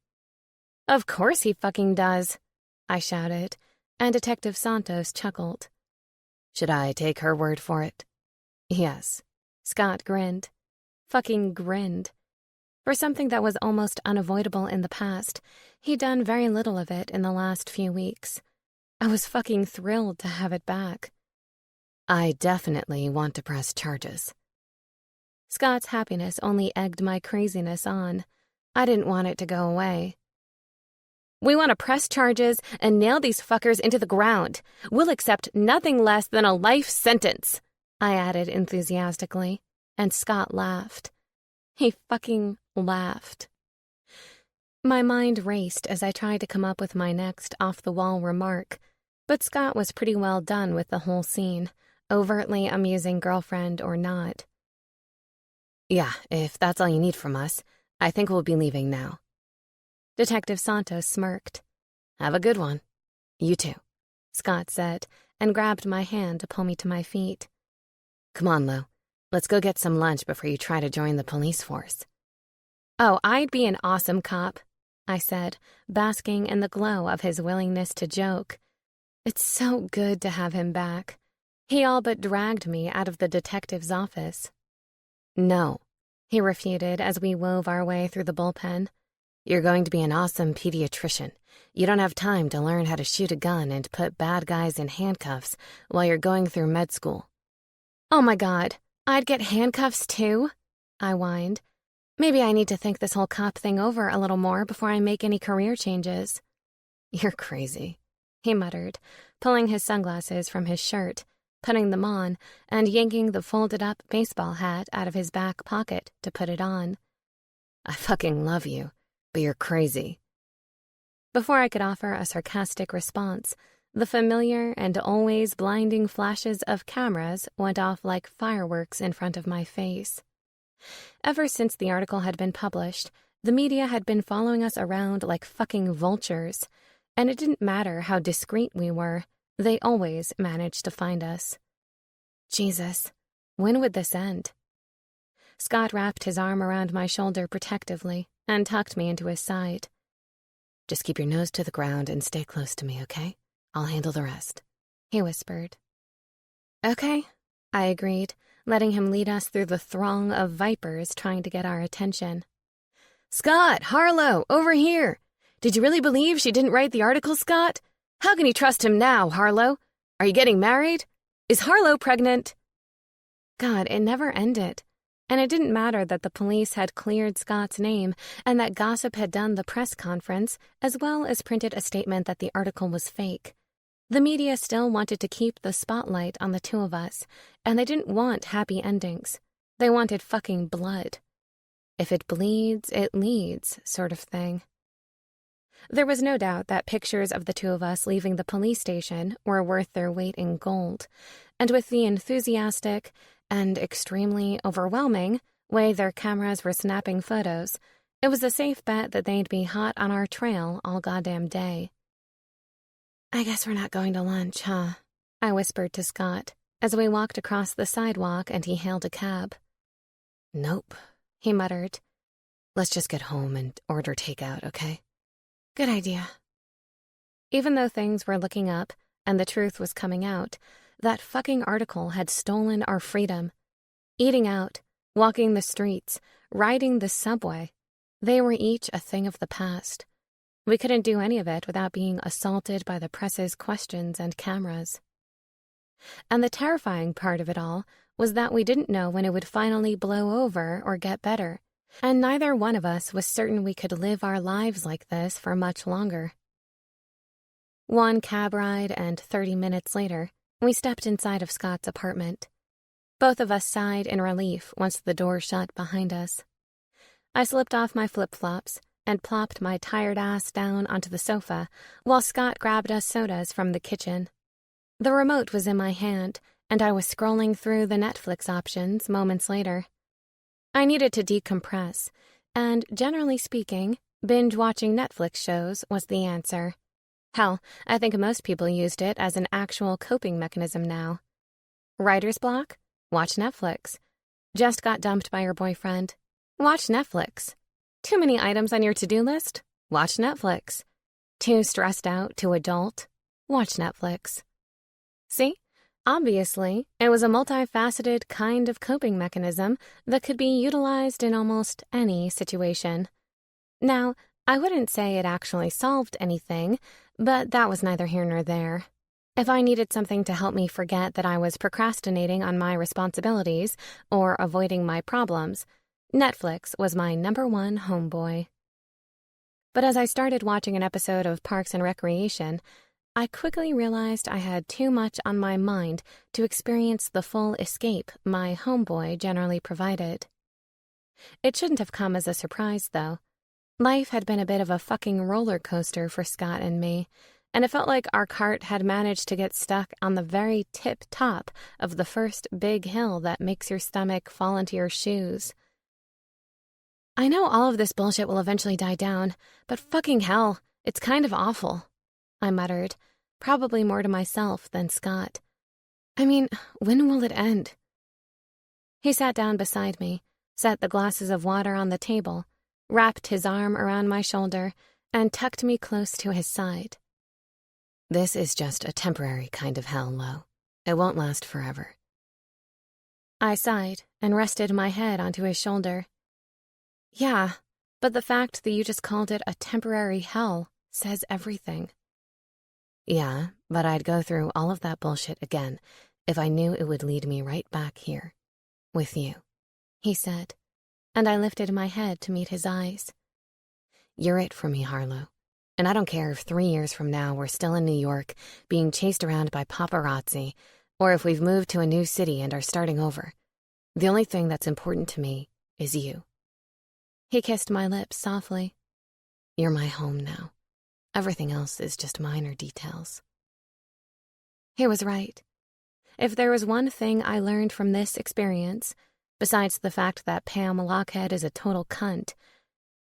"Of course he fucking does," I shouted, and Detective Santos chuckled. "Should I take her word for it?" "Yes." Scott grinned. Fucking grinned. For something that was almost unavoidable in the past, he'd done very little of it in the last few weeks. I was fucking thrilled to have it back. "I definitely want to press charges." Scott's happiness only egged my craziness on. I didn't want it to go away. "We want to press charges and nail these fuckers into the ground. We'll accept nothing less than a life sentence," I added enthusiastically, and Scott laughed. He fucking laughed. My mind raced as I tried to come up with my next off-the-wall remark, but Scott was pretty well done with the whole scene, overtly amusing girlfriend or not. "Yeah, if that's all you need from us, I think we'll be leaving now." Detective Santos smirked. "Have a good one." "You too," Scott said, and grabbed my hand to pull me to my feet. "Come on, Lo. Let's go get some lunch before you try to join the police force." "Oh, I'd be an awesome cop," I said, basking in the glow of his willingness to joke. It's so good to have him back. He all but dragged me out of the detective's office. "No," he refuted as we wove our way through the bullpen. "You're going to be an awesome pediatrician. You don't have time to learn how to shoot a gun and put bad guys in handcuffs while you're going through med school." "Oh my God, I'd get handcuffs too?" I whined. "Maybe I need to think this whole cop thing over a little more before I make any career changes." "You're crazy," he muttered, pulling his sunglasses from his shirt, putting them on, and yanking the folded-up baseball hat out of his back pocket to put it on. "I fucking love you, but you're crazy." Before I could offer a sarcastic response, the familiar and always blinding flashes of cameras went off like fireworks in front of my face. Ever since the article had been published, the media had been following us around like fucking vultures, and it didn't matter how discreet we were, they always managed to find us. Jesus, when would this end? Scott wrapped his arm around my shoulder protectively and tucked me into his side. "Just keep your nose to the ground and stay close to me, okay? I'll handle the rest," he whispered. "Okay," I agreed, letting him lead us through the throng of vipers trying to get our attention. "Scott, Harlow, over here! Did you really believe she didn't write the article, Scott? How can you trust him now, Harlow? Are you getting married? Is Harlow pregnant?" God, it never ended. And it didn't matter that the police had cleared Scott's name and that Gossip had done the press conference, as well as printed a statement that the article was fake. The media still wanted to keep the spotlight on the two of us, and they didn't want happy endings. They wanted fucking blood. If it bleeds, it leads, sort of thing. There was no doubt that pictures of the two of us leaving the police station were worth their weight in gold, and with the enthusiastic and extremely overwhelming way their cameras were snapping photos, It was a safe bet that they'd be hot on our trail all goddamn day. "I guess we're not going to lunch, huh?" I whispered to Scott as we walked across the sidewalk and he hailed a cab. "Nope," he muttered. "Let's just get home and order takeout, okay?" "Good idea." Even though things were looking up and the truth was coming out, that fucking article had stolen our freedom. Eating out, walking the streets, riding the subway, they were each a thing of the past. We couldn't do any of it without being assaulted by the press's questions and cameras. And the terrifying part of it all was that we didn't know when it would finally blow over or get better, and neither one of us was certain we could live our lives like this for much longer. One cab ride, and 30 minutes later, we stepped inside of Scott's apartment. Both of us sighed in relief once the door shut behind us. I slipped off my flip-flops and plopped my tired ass down onto the sofa while Scott grabbed us sodas from the kitchen. The remote was in my hand, and I was scrolling through the Netflix options moments later. I needed to decompress, and generally speaking, binge-watching Netflix shows was the answer. Hell, I think most people used it as an actual coping mechanism now. Writer's block? Watch Netflix. Just got dumped by your boyfriend? Watch Netflix. Too many items on your to-do list? Watch Netflix. Too stressed out to adult? Watch Netflix. See? Obviously, it was a multifaceted kind of coping mechanism that could be utilized in almost any situation. Now, I wouldn't say it actually solved anything, but that was neither here nor there. If I needed something to help me forget that I was procrastinating on my responsibilities or avoiding my problems, Netflix was my #1 homeboy. But as I started watching an episode of Parks and Recreation, I quickly realized I had too much on my mind to experience the full escape my homeboy generally provided. It shouldn't have come as a surprise, though. Life had been a bit of a fucking roller coaster for Scott and me, and it felt like our cart had managed to get stuck on the very tip-top of the first big hill that makes your stomach fall into your shoes. "I know all of this bullshit will eventually die down, but fucking hell, it's kind of awful," I muttered, probably more to myself than Scott. "I mean, when will it end?" He sat down beside me, set the glasses of water on the table, wrapped his arm around my shoulder, and tucked me close to his side. "This is just a temporary kind of hell, Lo. It won't last forever." I sighed and rested my head onto his shoulder. "Yeah, but the fact that you just called it a temporary hell says everything." "Yeah, but I'd go through all of that bullshit again if I knew it would lead me right back here, with you," he said, and I lifted my head to meet his eyes. "You're it for me, Harlow, and I don't care if 3 years from now we're still in New York being chased around by paparazzi, or if we've moved to a new city and are starting over. The only thing that's important to me is you." He kissed my lips softly. "You're my home now. Everything else is just minor details." He was right. If there was one thing I learned from this experience, besides the fact that Pam Lockhead is a total cunt,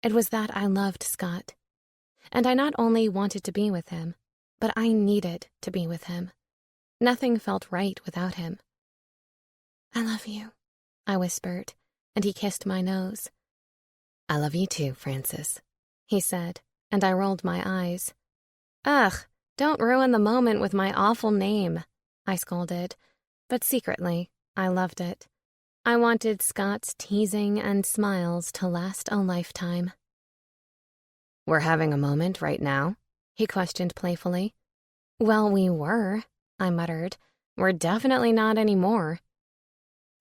it was that I loved Scott. And I not only wanted to be with him, but I needed to be with him. Nothing felt right without him. "I love you," I whispered, and he kissed my nose. "I love you too, Francis," he said, and I rolled my eyes. "Ugh, don't ruin the moment with my awful name," I scolded, but secretly, I loved it. I wanted Scott's teasing and smiles to last a lifetime. "We're having a moment right now?" he questioned playfully. "Well, we were," I muttered. "We're definitely not anymore."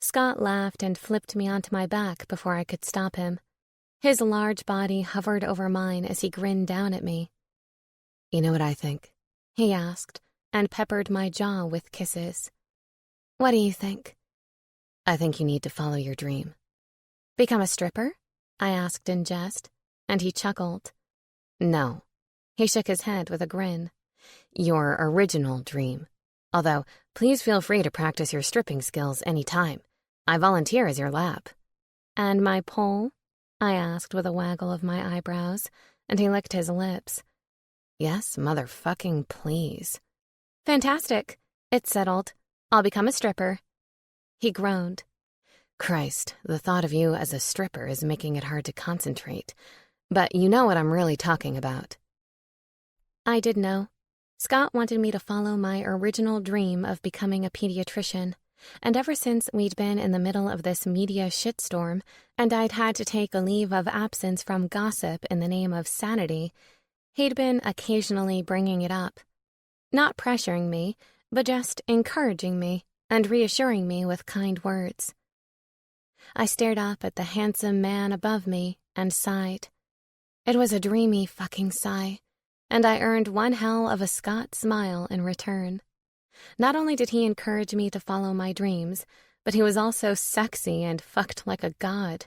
Scott laughed and flipped me onto my back before I could stop him. His large body hovered over mine as he grinned down at me. "You know what I think?" he asked, and peppered my jaw with kisses. "What do you think?" "I think you need to follow your dream." "Become a stripper?" I asked in jest, and he chuckled. "No." He shook his head with a grin. "Your original dream. Although, please feel free to practice your stripping skills any time. I volunteer as your lap." "And my pole?" I asked with a waggle of my eyebrows, and he licked his lips. Yes, motherfucking please. Fantastic. It's settled. I'll become a stripper. He groaned. Christ, the thought of you as a stripper is making it hard to concentrate. But you know what I'm really talking about. I did know. Scott wanted me to follow my original dream of becoming a pediatrician, and ever since we'd been in the middle of this media shitstorm, and I'd had to take a leave of absence from gossip in the name of sanity, he'd been occasionally bringing it up. Not pressuring me, but just encouraging me and reassuring me with kind words. I stared up at the handsome man above me and sighed. It was a dreamy fucking sigh, and I earned one hell of a Scott smile in return. Not only did he encourage me to follow my dreams, but he was also sexy and fucked like a god.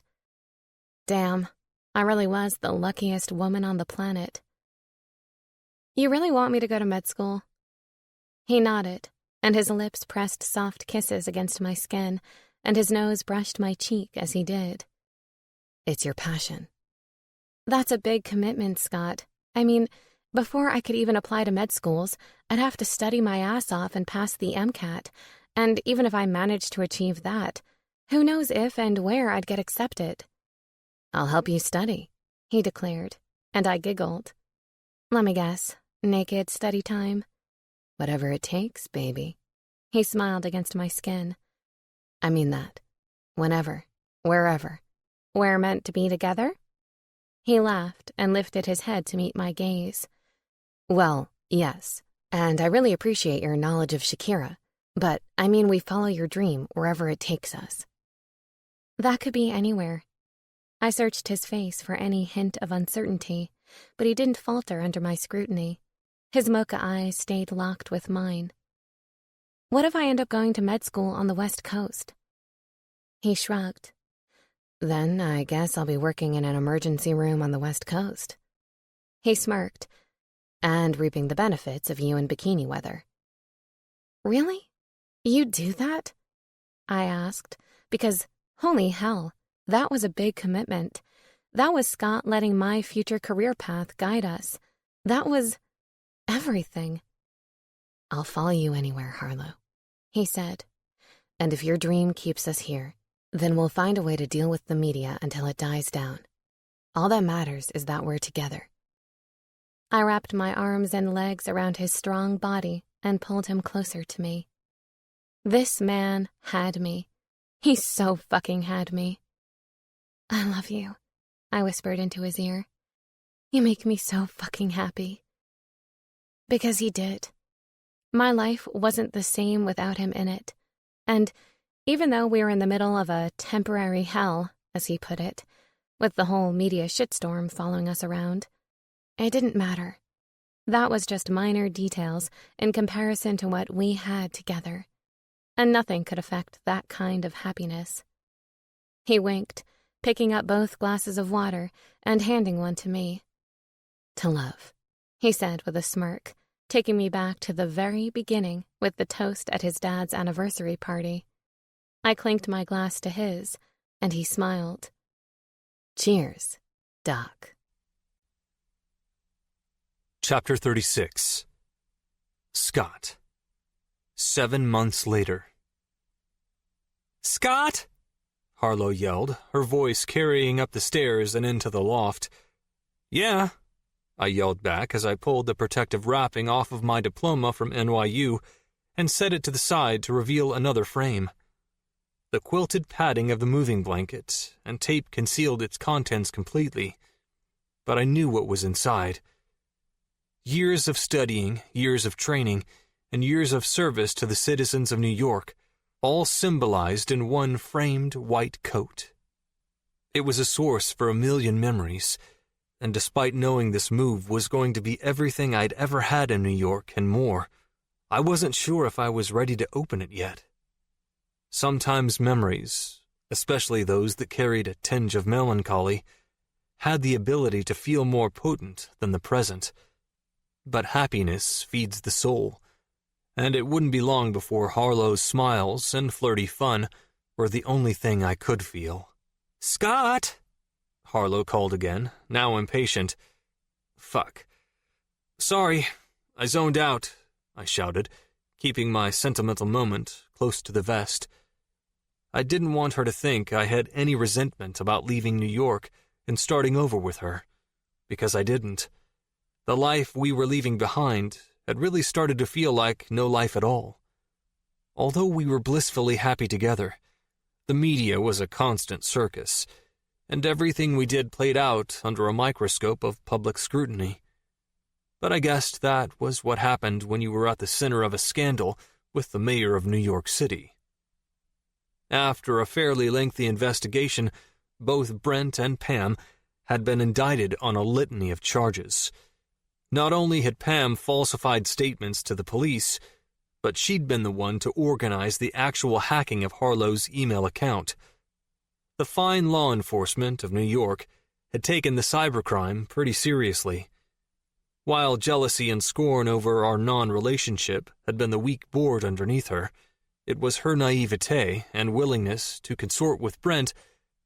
Damn, I really was the luckiest woman on the planet. You really want me to go to med school? He nodded, and his lips pressed soft kisses against my skin, and his nose brushed my cheek as he did. It's your passion. That's a big commitment, Scott. I mean, before I could even apply to med schools, I'd have to study my ass off and pass the MCAT, and even if I managed to achieve that, who knows if and where I'd get accepted. I'll help you study, he declared, and I giggled. Let me guess, naked study time? Whatever it takes, baby. He smiled against my skin. I mean that. Whenever, wherever. We're meant to be together? He laughed and lifted his head to meet my gaze. Well, yes, and I really appreciate your knowledge of Shakira, but I mean we follow your dream wherever it takes us. That could be anywhere. I searched his face for any hint of uncertainty, but he didn't falter under my scrutiny. His mocha eyes stayed locked with mine. What if I end up going to med school on the West Coast? He shrugged. Then I guess I'll be working in an emergency room on the West Coast. He smirked, and reaping the benefits of you in bikini weather. Really? You do that? I asked, because, holy hell, that was a big commitment. That was Scott letting my future career path guide us. That was everything. I'll follow you anywhere, Harlow, he said. And if your dream keeps us here, then we'll find a way to deal with the media until it dies down. All that matters is that we're together. I wrapped my arms and legs around his strong body and pulled him closer to me. This man had me. He so fucking had me. I love you, I whispered into his ear. You make me so fucking happy. Because he did. My life wasn't the same without him in it. And even though we were in the middle of a temporary hell, as he put it, with the whole media shitstorm following us around, it didn't matter. That was just minor details in comparison to what we had together, and nothing could affect that kind of happiness. He winked, picking up both glasses of water and handing one to me. To love, he said with a smirk, taking me back to the very beginning with the toast at his dad's anniversary party. I clinked my glass to his, and he smiled. Cheers, Doc. Chapter 36. Scott. 7 months later. Scott! Harlow yelled, her voice carrying up the stairs and into the loft. Yeah, I yelled back as I pulled the protective wrapping off of my diploma from NYU and set it to the side to reveal another frame. The quilted padding of the moving blanket and tape concealed its contents completely, but I knew what was inside. Years of studying, years of training, and years of service to the citizens of New York, all symbolized in one framed white coat. It was a source for a million memories, and despite knowing this move was going to be everything I'd ever had in New York and more, I wasn't sure if I was ready to open it yet. Sometimes memories, especially those that carried a tinge of melancholy, had the ability to feel more potent than the present. But happiness feeds the soul, and it wouldn't be long before Harlow's smiles and flirty fun were the only thing I could feel. Scott! Harlow called again, now impatient. Fuck. Sorry, I zoned out, I shouted, keeping my sentimental moment close to the vest. I didn't want her to think I had any resentment about leaving New York and starting over with her, because I didn't. The life we were leaving behind had really started to feel like no life at all. Although we were blissfully happy together, the media was a constant circus, and everything we did played out under a microscope of public scrutiny. But I guessed that was what happened when you were at the center of a scandal with the mayor of New York City. After a fairly lengthy investigation, both Brent and Pam had been indicted on a litany of charges. Not only had Pam falsified statements to the police, but she'd been the one to organize the actual hacking of Harlow's email account. The fine law enforcement of New York had taken the cybercrime pretty seriously. While jealousy and scorn over our non-relationship had been the weak board underneath her, it was her naivete and willingness to consort with Brent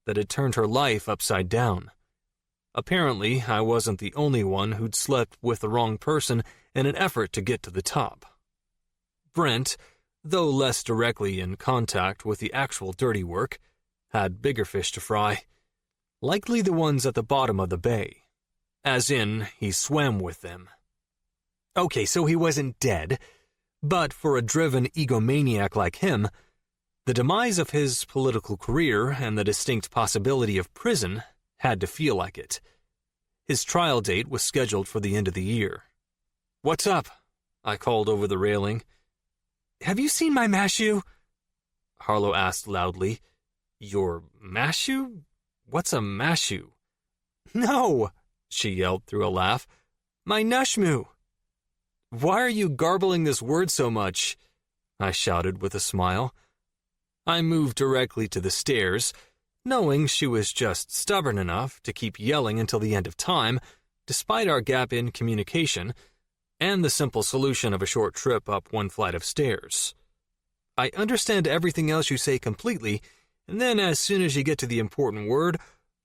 that had turned her life upside down. Apparently, I wasn't the only one who'd slept with the wrong person in an effort to get to the top. Brent, though less directly in contact with the actual dirty work, had bigger fish to fry. Likely the ones at the bottom of the bay. As in, he swam with them. Okay, so he wasn't dead, but for a driven egomaniac like him, the demise of his political career and the distinct possibility of prison had to feel like it. His trial date was scheduled for the end of the year. "What's up?" I called over the railing. "Have you seen my mashew?" Harlow asked loudly. "Your mashew? What's a mashew?" "No," she yelled through a laugh. "My nushmoo." "Why are you garbling this word so much?" I shouted with a smile. I moved directly to the stairs, knowing she was just stubborn enough to keep yelling until the end of time, despite our gap in communication, and the simple solution of a short trip up one flight of stairs. I understand everything else you say completely, and then as soon as you get to the important word,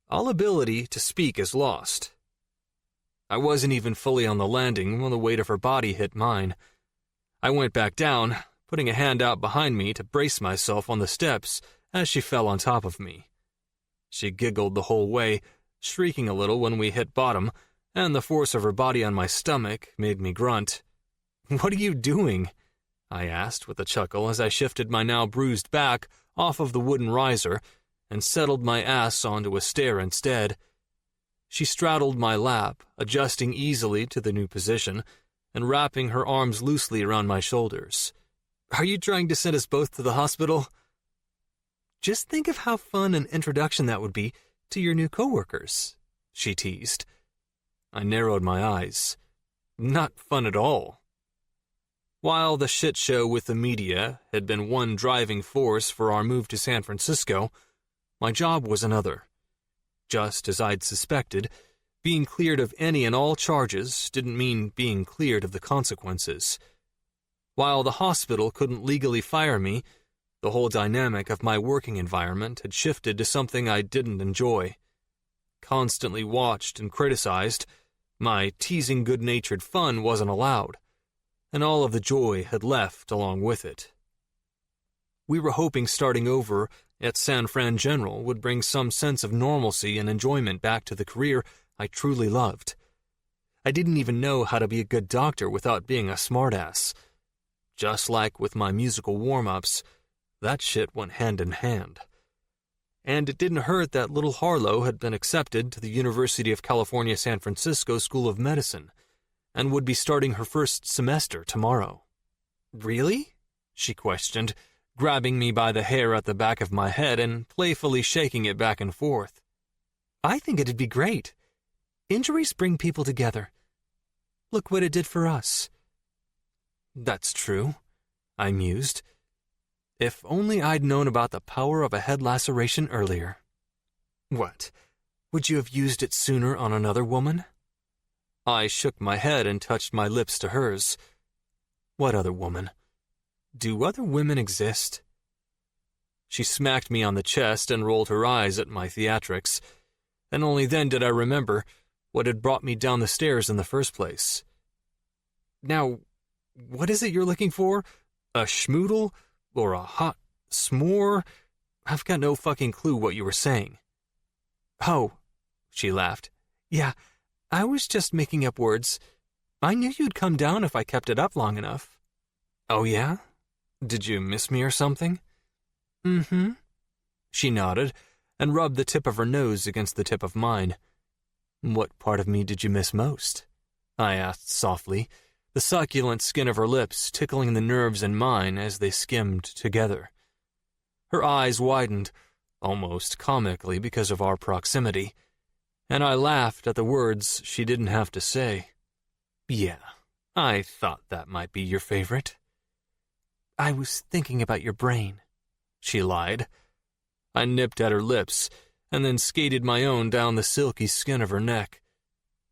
all ability to speak is lost. I wasn't even fully on the landing when the weight of her body hit mine. I went back down, putting a hand out behind me to brace myself on the steps as she fell on top of me. She giggled the whole way, shrieking a little when we hit bottom, and the force of her body on my stomach made me grunt. "What are you doing?" I asked with a chuckle as I shifted my now bruised back off of the wooden riser and settled my ass onto a stair instead. She straddled my lap, adjusting easily to the new position, and wrapping her arms loosely around my shoulders. "Are you trying to send us both to the hospital?" "Just think of how fun an introduction that would be to your new coworkers," she teased. I narrowed my eyes. Not fun at all. While the shit show with the media had been one driving force for our move to San Francisco, my job was another. Just as I'd suspected, being cleared of any and all charges didn't mean being cleared of the consequences. While the hospital couldn't legally fire me, the whole dynamic of my working environment had shifted to something I didn't enjoy. Constantly watched and criticized, my teasing good-natured fun wasn't allowed, and all of the joy had left along with it. We were hoping starting over at San Fran General would bring some sense of normalcy and enjoyment back to the career I truly loved. I didn't even know how to be a good doctor without being a smartass. Just like with my musical warm-ups, that shit went hand in hand. And it didn't hurt that little Harlow had been accepted to the University of California, San Francisco School of Medicine and would be starting her first semester tomorrow. "Really?" she questioned, grabbing me by the hair at the back of my head and playfully shaking it back and forth. "I think it'd be great. Injuries bring people together. Look what it did for us." "That's true," I mused. If only I'd known about the power of a head laceration earlier. "What? Would you have used it sooner on another woman?" I shook my head and touched my lips to hers. "What other woman? Do other women exist?" She smacked me on the chest and rolled her eyes at my theatrics. and only then did I remember what had brought me down the stairs in the first place. Now, what is it you're looking for? A schmoodle? Or a hot s'more? I've got no fucking clue what you were saying. Oh, she laughed. Yeah, I was just making up words. I knew you'd come down if I kept it up long enough. Oh yeah? Did you miss me or something? Mm-hmm. She nodded and rubbed the tip of her nose against the tip of mine. What part of me did you miss most? I asked softly, the succulent skin of her lips tickling the nerves in mine as they skimmed together. Her eyes widened, almost comically because of our proximity, and I laughed at the words she didn't have to say. Yeah, I thought that might be your favorite. I was thinking about your brain, she lied. I nipped at her lips and then skated my own down the silky skin of her neck.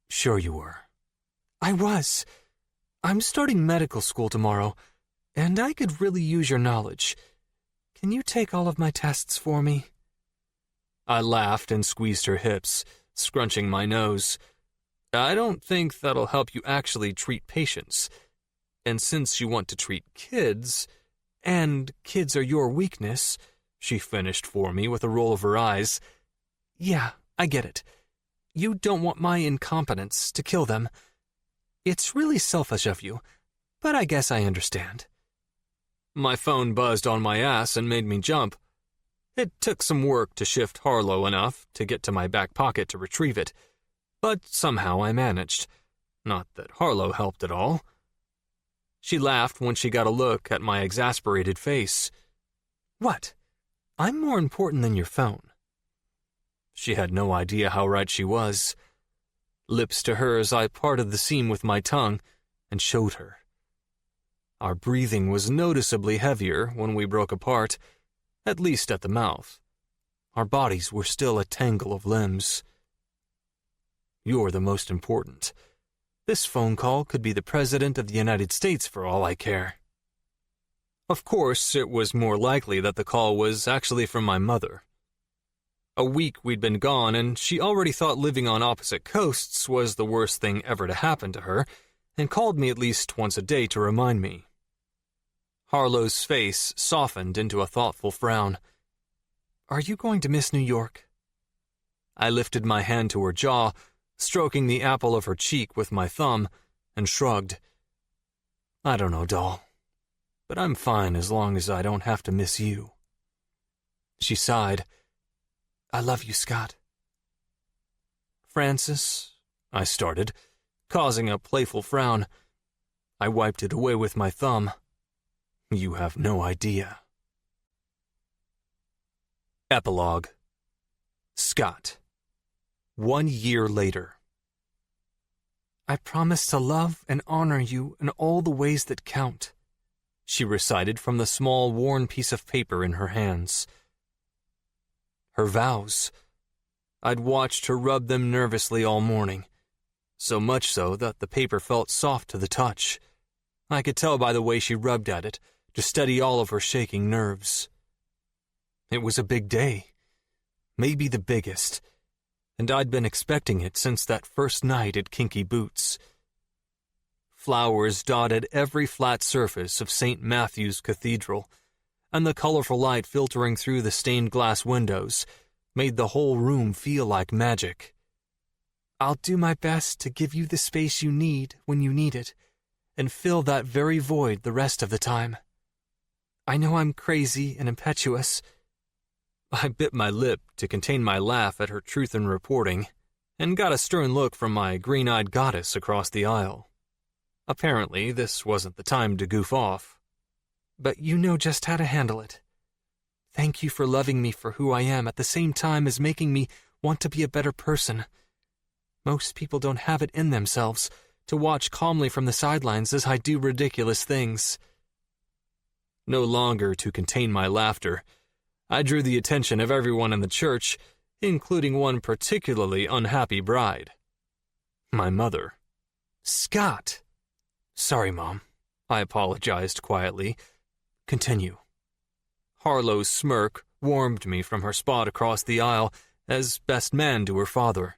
Sure you were. I was. I'm starting medical school tomorrow, and I could really use your knowledge. Can you take all of my tests for me? I laughed and squeezed her hips, scrunching my nose. I don't think that'll help you actually treat patients. And since you want to treat kids, and kids are your weakness, she finished for me with a roll of her eyes. Yeah, I get it. You don't want my incompetence to kill them. It's really selfish of you, but I guess I understand. My phone buzzed on my ass and made me jump. It took some work to shift Harlow enough to get to my back pocket to retrieve it, but somehow I managed. Not that Harlow helped at all. She laughed when she got a look at my exasperated face. What? I'm more important than your phone. She had no idea how right she was. Lips to hers, I parted the seam with my tongue and showed her. Our breathing was noticeably heavier when we broke apart, at least at the mouth. Our bodies were still a tangle of limbs. You're the most important. This phone call could be the President of the United States for all I care. Of course, it was more likely that the call was actually from my mother. A week we'd been gone, and she already thought living on opposite coasts was the worst thing ever to happen to her, and called me at least once a day to remind me. Harlow's face softened into a thoughtful frown. Are you going to miss New York? I lifted my hand to her jaw, stroking the apple of her cheek with my thumb, and shrugged. I don't know, doll, but I'm fine as long as I don't have to miss you. She sighed. I love you, Scott. Francis, I started, causing a playful frown. I wiped it away with my thumb. You have no idea. Epilogue. Scott. 1 year later. I promise to love and honor you in all the ways that count, she recited from the small, worn piece of paper in her hands. Her vows. I'd watched her rub them nervously all morning, so much so that the paper felt soft to the touch. I could tell by the way she rubbed at it to steady all of her shaking nerves. It was a big day, maybe the biggest, and I'd been expecting it since that first night at Kinky Boots. Flowers dotted every flat surface of St. Matthew's Cathedral, and the colorful light filtering through the stained glass windows made the whole room feel like magic. I'll do my best to give you the space you need when you need it, and fill that very void the rest of the time. I know I'm crazy and impetuous. I bit my lip to contain my laugh at her truth in reporting, and got a stern look from my green-eyed goddess across the aisle. Apparently, this wasn't the time to goof off. But you know just how to handle it. Thank you for loving me for who I am at the same time as making me want to be a better person. Most people don't have it in themselves to watch calmly from the sidelines as I do ridiculous things. No longer to contain my laughter, I drew the attention of everyone in the church, including one particularly unhappy bride. My mother. Scott! Sorry, Mom. I apologized quietly. Continue. Harlow's smirk warmed me from her spot across the aisle as best man to her father.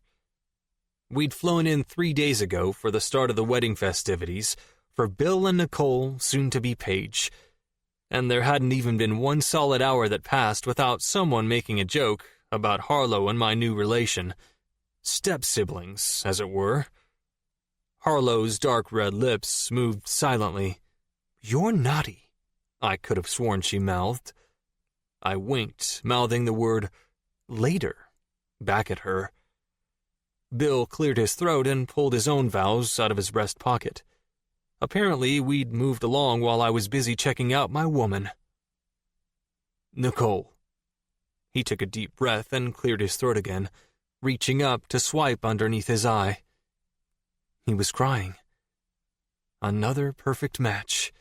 We'd flown in 3 days ago for the start of the wedding festivities for Bill and Nicole, soon to be Paige, and there hadn't even been one solid hour that passed without someone making a joke about Harlow and my new relation, step-siblings, as it were. Harlow's dark red lips moved silently. "You're naughty," I could have sworn she mouthed. I winked, mouthing the word later back at her. Bill cleared his throat and pulled his own vows out of his breast pocket. Apparently, we'd moved along while I was busy checking out my woman. "Nicole." He took a deep breath and cleared his throat again, reaching up to swipe underneath his eye. He was crying. Another perfect match.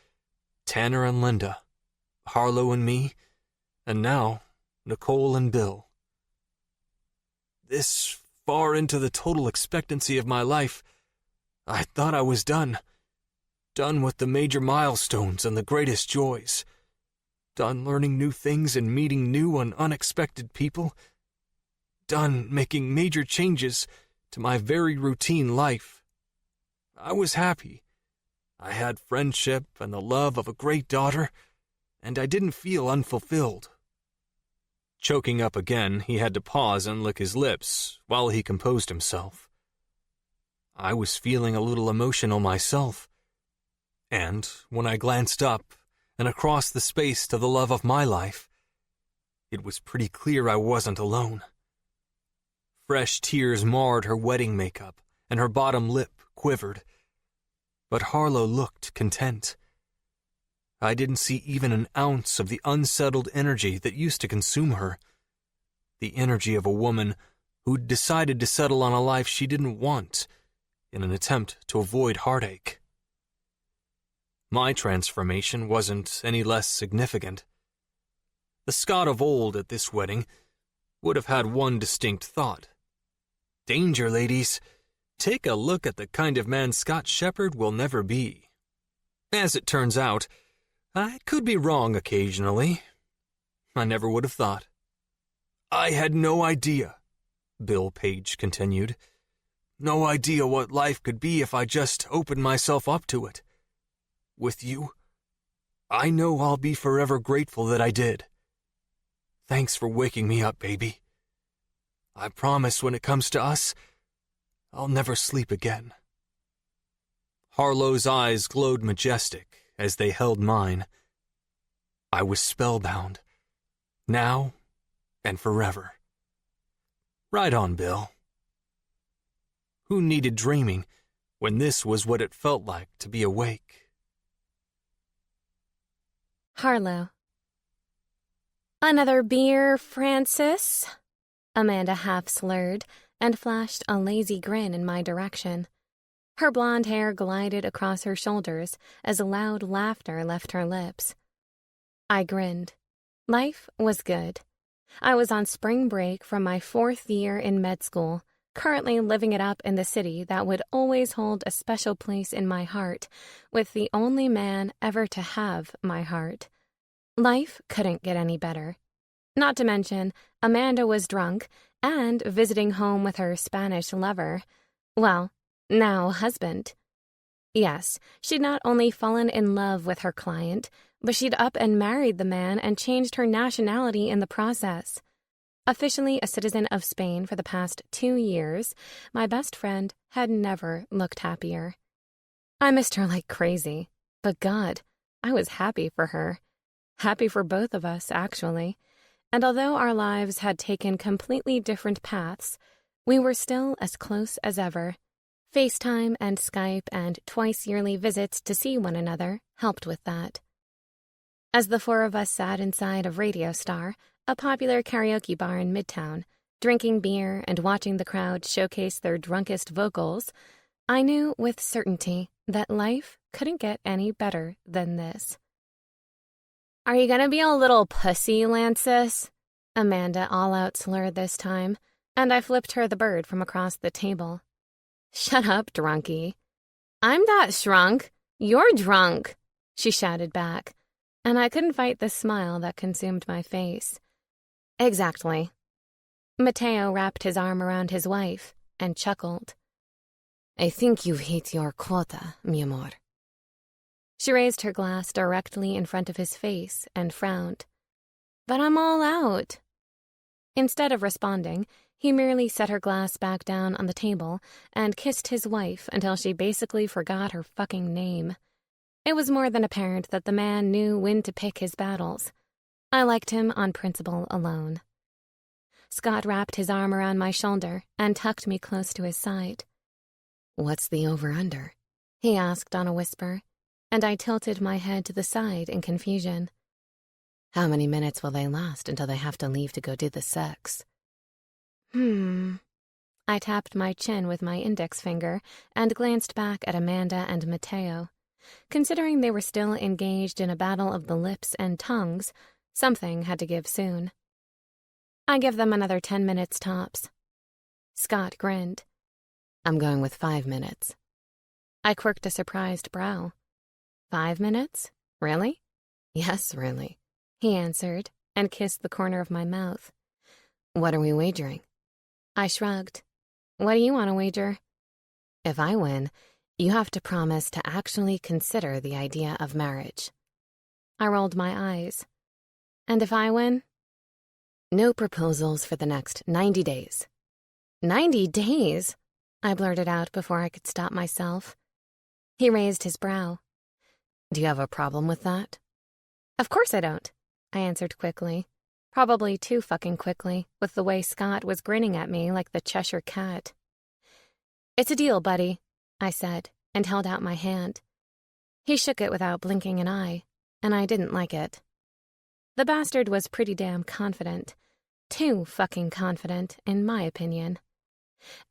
Tanner and Linda, Harlow and me, and now Nicole and Bill. This far into the total expectancy of my life, I thought I was done. Done with the major milestones and the greatest joys. Done learning new things and meeting new and unexpected people. Done making major changes to my very routine life. I was happy. I had friendship and the love of a great daughter, and I didn't feel unfulfilled. Choking up again, he had to pause and lick his lips while he composed himself. I was feeling a little emotional myself, and when I glanced up and across the space to the love of my life, it was pretty clear I wasn't alone. Fresh tears marred her wedding makeup, and her bottom lip quivered. But Harlow looked content. I didn't see even an ounce of the unsettled energy that used to consume her. The energy of a woman who'd decided to settle on a life she didn't want in an attempt to avoid heartache. My transformation wasn't any less significant. The Scott of old at this wedding would have had one distinct thought. Danger, ladies. Take a look at the kind of man Scott Shepherd will never be. As it turns out, I could be wrong occasionally. I never would have thought. I had no idea, Bill Page continued. No idea what life could be if I just opened myself up to it. With you, I know I'll be forever grateful that I did. Thanks for waking me up, baby. I promise when it comes to us, I'll never sleep again. Harlow's eyes glowed majestic as they held mine. I was spellbound, now and forever. Right on, Bill. Who needed dreaming when this was what it felt like to be awake? Harlow. Another beer, Francis? Amanda half slurred and flashed a lazy grin in my direction. Her blonde hair glided across her shoulders as loud laughter left her lips. I grinned. Life was good. I was on spring break from my 4th year in med school, currently living it up in the city that would always hold a special place in my heart, with the only man ever to have my heart. Life couldn't get any better. Not to mention, Amanda was drunk and visiting home with her Spanish lover. Well, now husband. Yes, she'd not only fallen in love with her client, but she'd up and married the man and changed her nationality in the process. Officially a citizen of Spain for the past 2 years, my best friend had never looked happier. I missed her like crazy, but God, I was happy for her. Happy for both of us, actually. And although our lives had taken completely different paths, we were still as close as ever. FaceTime and Skype and twice-yearly visits to see one another helped with that. As the 4 of us sat inside of Radio Star, a popular karaoke bar in Midtown, drinking beer and watching the crowd showcase their drunkest vocals, I knew with certainty that life couldn't get any better than this. "Are you gonna be a little pussy, Lancis?" Amanda all-out slurred this time, and I flipped her the bird from across the table. "Shut up, drunkie." "I'm not shrunk. You're drunk," she shouted back, and I couldn't fight the smile that consumed my face. "Exactly." Mateo wrapped his arm around his wife and chuckled. I think you've hit your quota, mi amor. She raised her glass directly in front of his face and frowned. But I'm all out. Instead of responding, he merely set her glass back down on the table and kissed his wife until she basically forgot her fucking name. It was more than apparent that the man knew when to pick his battles. I liked him on principle alone. Scott wrapped his arm around my shoulder and tucked me close to his side. What's the over-under? He asked on a whisper, and I tilted my head to the side in confusion. How many minutes will they last until they have to leave to go do the sex? I tapped my chin with my index finger and glanced back at Amanda and Mateo. Considering they were still engaged in a battle of the lips and tongues, something had to give soon. I give them another 10 minutes tops. Scott grinned. I'm going with 5 minutes. I quirked a surprised brow. 5 minutes? Really? Yes, really, he answered and kissed the corner of my mouth. What are we wagering? I shrugged. What do you want to wager? If I win, you have to promise to actually consider the idea of marriage. I rolled my eyes. And if I win? No proposals for the next 90 days. 90 days? I blurted out before I could stop myself. He raised his brow. Do you have a problem with that? Of course I don't, I answered quickly. Probably too fucking quickly, with the way Scott was grinning at me like the Cheshire Cat. It's a deal, buddy, I said, and held out my hand. He shook it without blinking an eye, and I didn't like it. The bastard was pretty damn confident. Too fucking confident, in my opinion.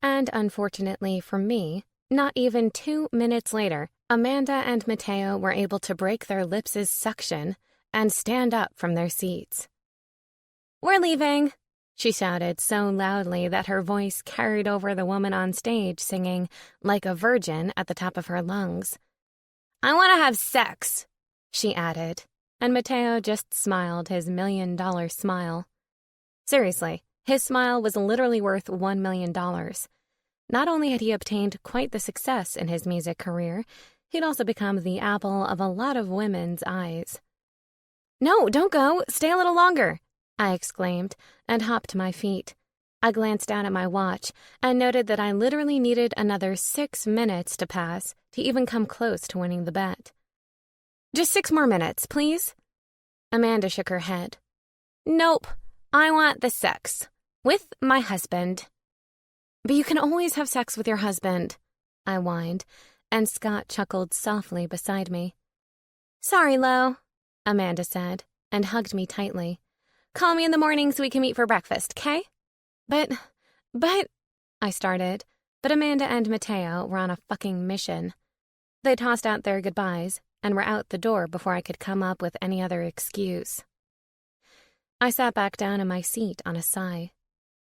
And unfortunately for me, not even 2 minutes later, Amanda and Mateo were able to break their lips' suction and stand up from their seats. We're leaving, she shouted so loudly that her voice carried over the woman on stage singing like a virgin at the top of her lungs. I want to have sex, she added, and Mateo just smiled his $1 million smile. Seriously, his smile was literally worth $1 million. Not only had he obtained quite the success in his music career, he'd also become the apple of a lot of women's eyes. No, don't go. Stay a little longer, I exclaimed, and hopped to my feet. I glanced down at my watch and noted that I literally needed another 6 minutes to pass to even come close to winning the bet. Just 6 more minutes, please. Amanda shook her head. Nope, I want the sex. With my husband. But you can always have sex with your husband, I whined, and Scott chuckled softly beside me. Sorry, Lo, Amanda said, and hugged me tightly. Call me in the morning so we can meet for breakfast, 'kay? But, I started, but Amanda and Mateo were on a fucking mission. They tossed out their goodbyes and were out the door before I could come up with any other excuse. I sat back down in my seat on a sigh.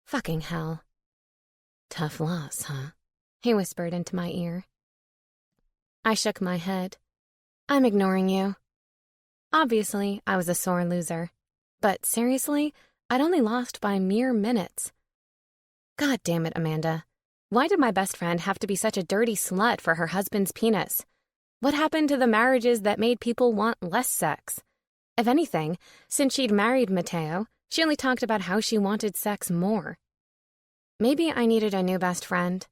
Fucking hell. Tough loss, huh? He whispered into my ear. I shook my head. I'm ignoring you. Obviously, I was a sore loser. But seriously, I'd only lost by mere minutes. God damn it, Amanda. Why did my best friend have to be such a dirty slut for her husband's penis? What happened to the marriages that made people want less sex? If anything, since she'd married Mateo, she only talked about how she wanted sex more. Maybe I needed a new best friend.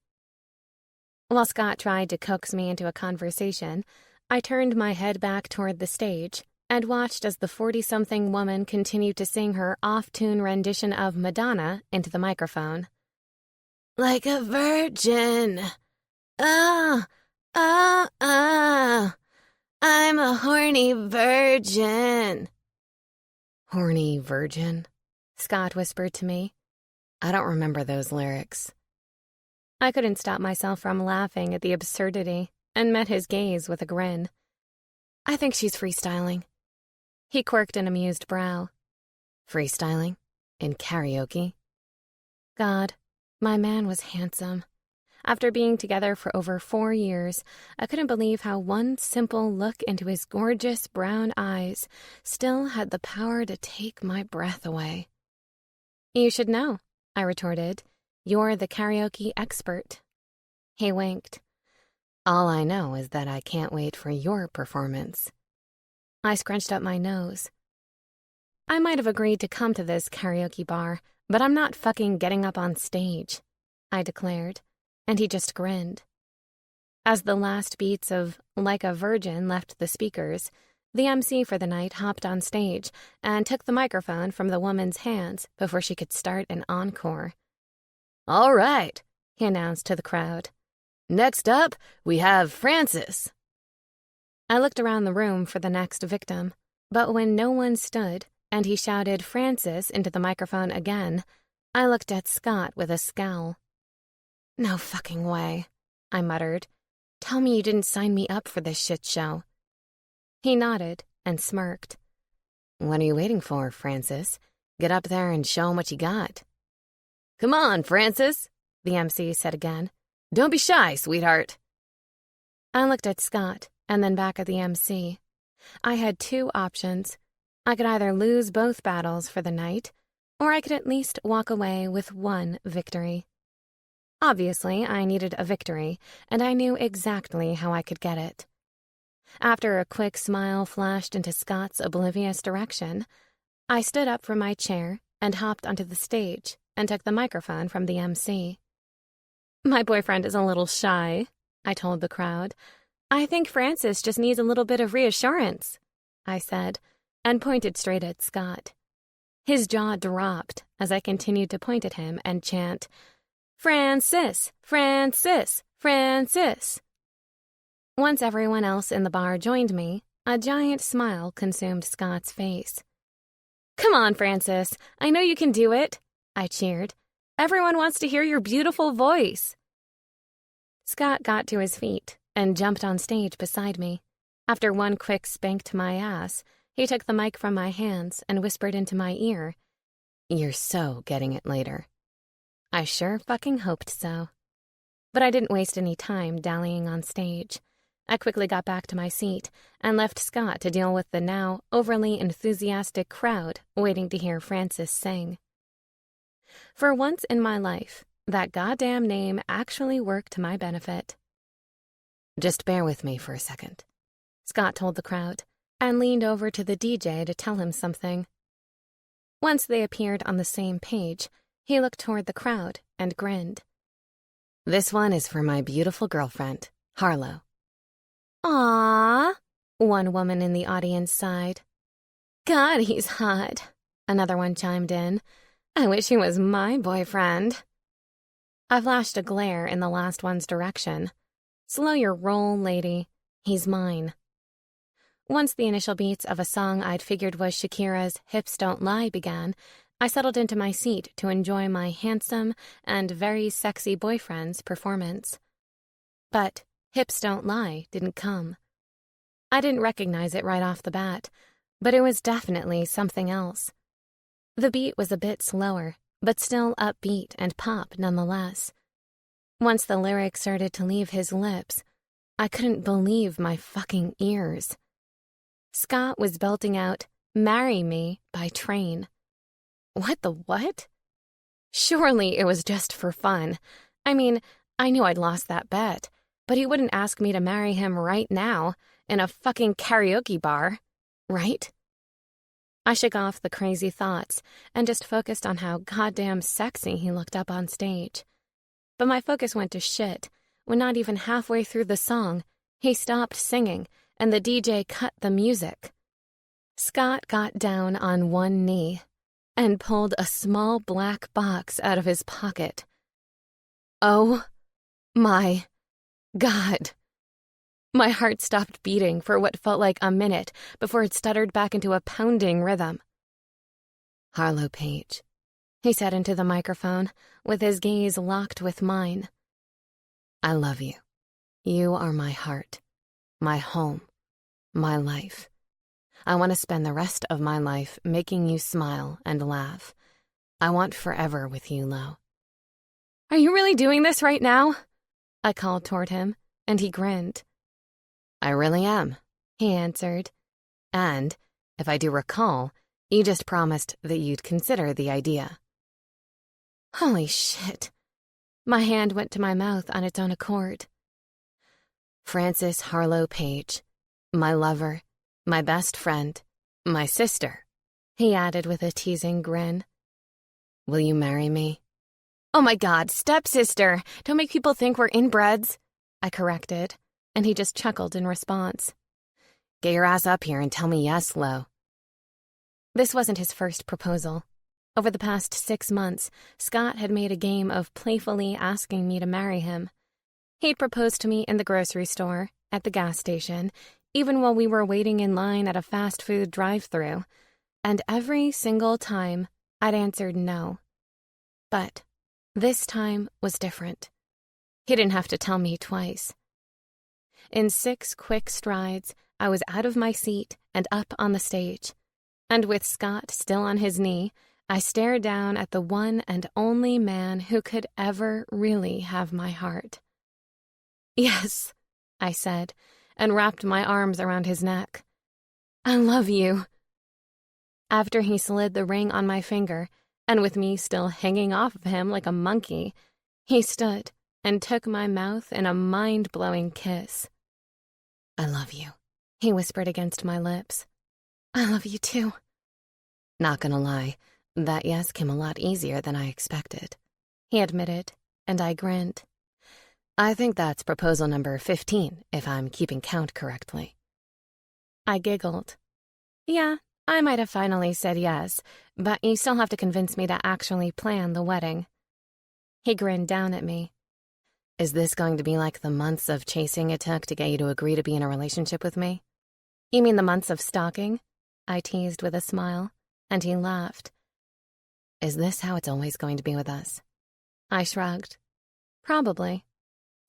While Scott tried to coax me into a conversation, I turned my head back toward the stage and watched as the 40-something woman continued to sing her off-tune rendition of Madonna into the microphone. Like a virgin. I'm a horny virgin. Horny virgin? Scott whispered to me. I don't remember those lyrics. I couldn't stop myself from laughing at the absurdity and met his gaze with a grin. I think she's freestyling. He quirked an amused brow. Freestyling? In karaoke? God, my man was handsome. After being together for over 4 years, I couldn't believe how one simple look into his gorgeous brown eyes still had the power to take my breath away. You should know, I retorted. "You're the karaoke expert." He winked. "All I know is that I can't wait for your performance." I scrunched up my nose. I might have agreed to come to this karaoke bar, but I'm not fucking getting up on stage, I declared, and he just grinned. As the last beats of Like a Virgin left the speakers, the MC for the night hopped on stage and took the microphone from the woman's hands before she could start an encore. "All right," he announced to the crowd. "Next up, we have Frances." I looked around the room for the next victim, but when no one stood and he shouted Frances into the microphone again, I looked at Scott with a scowl. "No fucking way," I muttered. "Tell me you didn't sign me up for this shit show." He nodded and smirked. "What are you waiting for, Frances? Get up there and show 'em what you got." "Come on, Frances," the MC said again. "Don't be shy, sweetheart." I looked at Scott and then back at the MC. I had two options. I could either lose both battles for the night, or I could at least walk away with one victory. Obviously, I needed a victory, and I knew exactly how I could get it. After a quick smile flashed into Scott's oblivious direction, I stood up from my chair and hopped onto the stage and took the microphone from the MC. "My boyfriend is a little shy," I told the crowd. "I think Frances just needs a little bit of reassurance," I said, and pointed straight at Scott. His jaw dropped as I continued to point at him and chant, "Frances, Frances, Frances." Once everyone else in the bar joined me, a giant smile consumed Scott's face. "Come on, Frances, I know you can do it," I cheered. "Everyone wants to hear your beautiful voice." Scott got to his feet and jumped on stage beside me. After one quick spank to my ass, he took the mic from my hands and whispered into my ear, "You're so getting it later." I sure fucking hoped so. But I didn't waste any time dallying on stage. I quickly got back to my seat and left Scott to deal with the now overly enthusiastic crowd waiting to hear Frances sing. For once in my life, that goddamn name actually worked to my benefit. "Just bear with me for a second," Scott told the crowd, and leaned over to the DJ to tell him something. Once they appeared on the same page, he looked toward the crowd and grinned. "This one is for my beautiful girlfriend, Harlow." "Aww," one woman in the audience sighed. "God, he's hot," another one chimed in. "I wish he was my boyfriend." I flashed a glare in the last one's direction. "Slow your roll, lady. He's mine." Once the initial beats of a song I'd figured was Shakira's Hips Don't Lie began, I settled into my seat to enjoy my handsome and very sexy boyfriend's performance. But Hips Don't Lie didn't come. I didn't recognize it right off the bat, but it was definitely something else. The beat was a bit slower, but still upbeat and pop nonetheless. Once the lyrics started to leave his lips, I couldn't believe my fucking ears. Scott was belting out "Marry Me" by Train. What the what? Surely it was just for fun. I mean, I knew I'd lost that bet, but he wouldn't ask me to marry him right now in a fucking karaoke bar, right? I shook off the crazy thoughts and just focused on how goddamn sexy he looked up on stage. But my focus went to shit when not even halfway through the song, he stopped singing and the DJ cut the music. Scott got down on one knee and pulled a small black box out of his pocket. Oh my God. My heart stopped beating for what felt like a minute before it stuttered back into a pounding rhythm. "Harlow Page," he said into the microphone, with his gaze locked with mine. "I love you. You are my heart, my home, my life. I want to spend the rest of my life making you smile and laugh. I want forever with you, Lo." "Are you really doing this right now?" I called toward him, and he grinned. "I really am," he answered. "And, if I do recall, you just promised that you'd consider the idea." Holy shit. My hand went to my mouth on its own accord. Frances Harlow Page, my lover, my best friend, my sister, he added with a teasing grin. Will you marry me? Oh my God, stepsister! Don't make people think we're inbreds, I corrected, and he just chuckled in response. Get your ass up here and tell me yes, Lo. This wasn't his first proposal. Over the past 6 months, Scott had made a game of playfully asking me to marry him. He'd proposed to me in the grocery store, at the gas station, even while we were waiting in line at a fast food drive-thru, and every single time I'd answered no. But this time was different. He didn't have to tell me twice. In 6 quick strides, I was out of my seat and up on the stage, and with Scott still on his knee, I stared down at the one and only man who could ever really have my heart. Yes, I said, and wrapped my arms around his neck. I love you. After he slid the ring on my finger, and with me still hanging off of him like a monkey, he stood and took my mouth in a mind-blowing kiss. I love you, he whispered against my lips. I love you too. Not gonna lie, that yes came a lot easier than I expected, he admitted, and I grinned. I think that's proposal number 15, if I'm keeping count correctly. I giggled. Yeah, I might have finally said yes, but you still have to convince me to actually plan the wedding. He grinned down at me. Is this going to be like the months of chasing it took to get you to agree to be in a relationship with me? You mean the months of stalking? I teased with a smile, and he laughed. Is this how it's always going to be with us? I shrugged. Probably.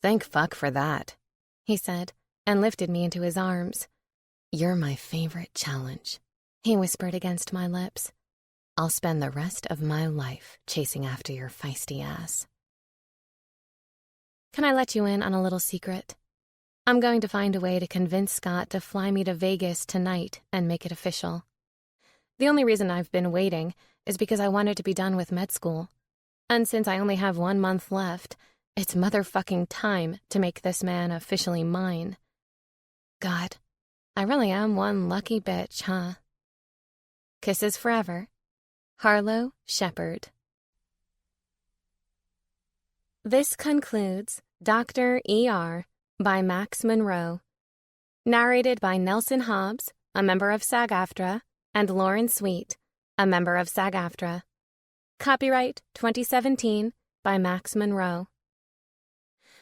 Thank fuck for that, he said, and lifted me into his arms. You're my favorite challenge, he whispered against my lips. I'll spend the rest of my life chasing after your feisty ass. Can I let you in on a little secret? I'm going to find a way to convince Scott to fly me to Vegas tonight and make it official. The only reason I've been waiting is because I wanted to be done with med school. And since I only have 1 month left, it's motherfucking time to make this man officially mine. God, I really am one lucky bitch, huh? Kisses forever. Harlow Shepherd. This concludes Dr. E.R. by Max Monroe. Narrated by Nelson Hobbs, a member of SAG-AFTRA, and Lauren Sweet, a member of SAG-AFTRA. Copyright 2017 by Max Monroe.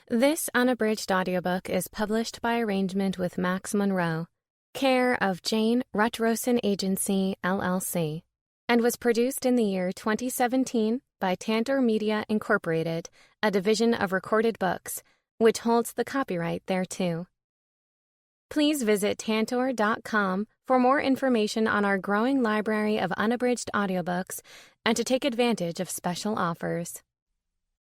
This unabridged audiobook is published by arrangement with Max Monroe, care of Jane Rutrosen Agency, LLC, and was produced in the year 2017 by Tantor Media Incorporated, a division of Recorded Books, which holds the copyright thereto. Please visit tantor.com for more information on our growing library of unabridged audiobooks and to take advantage of special offers.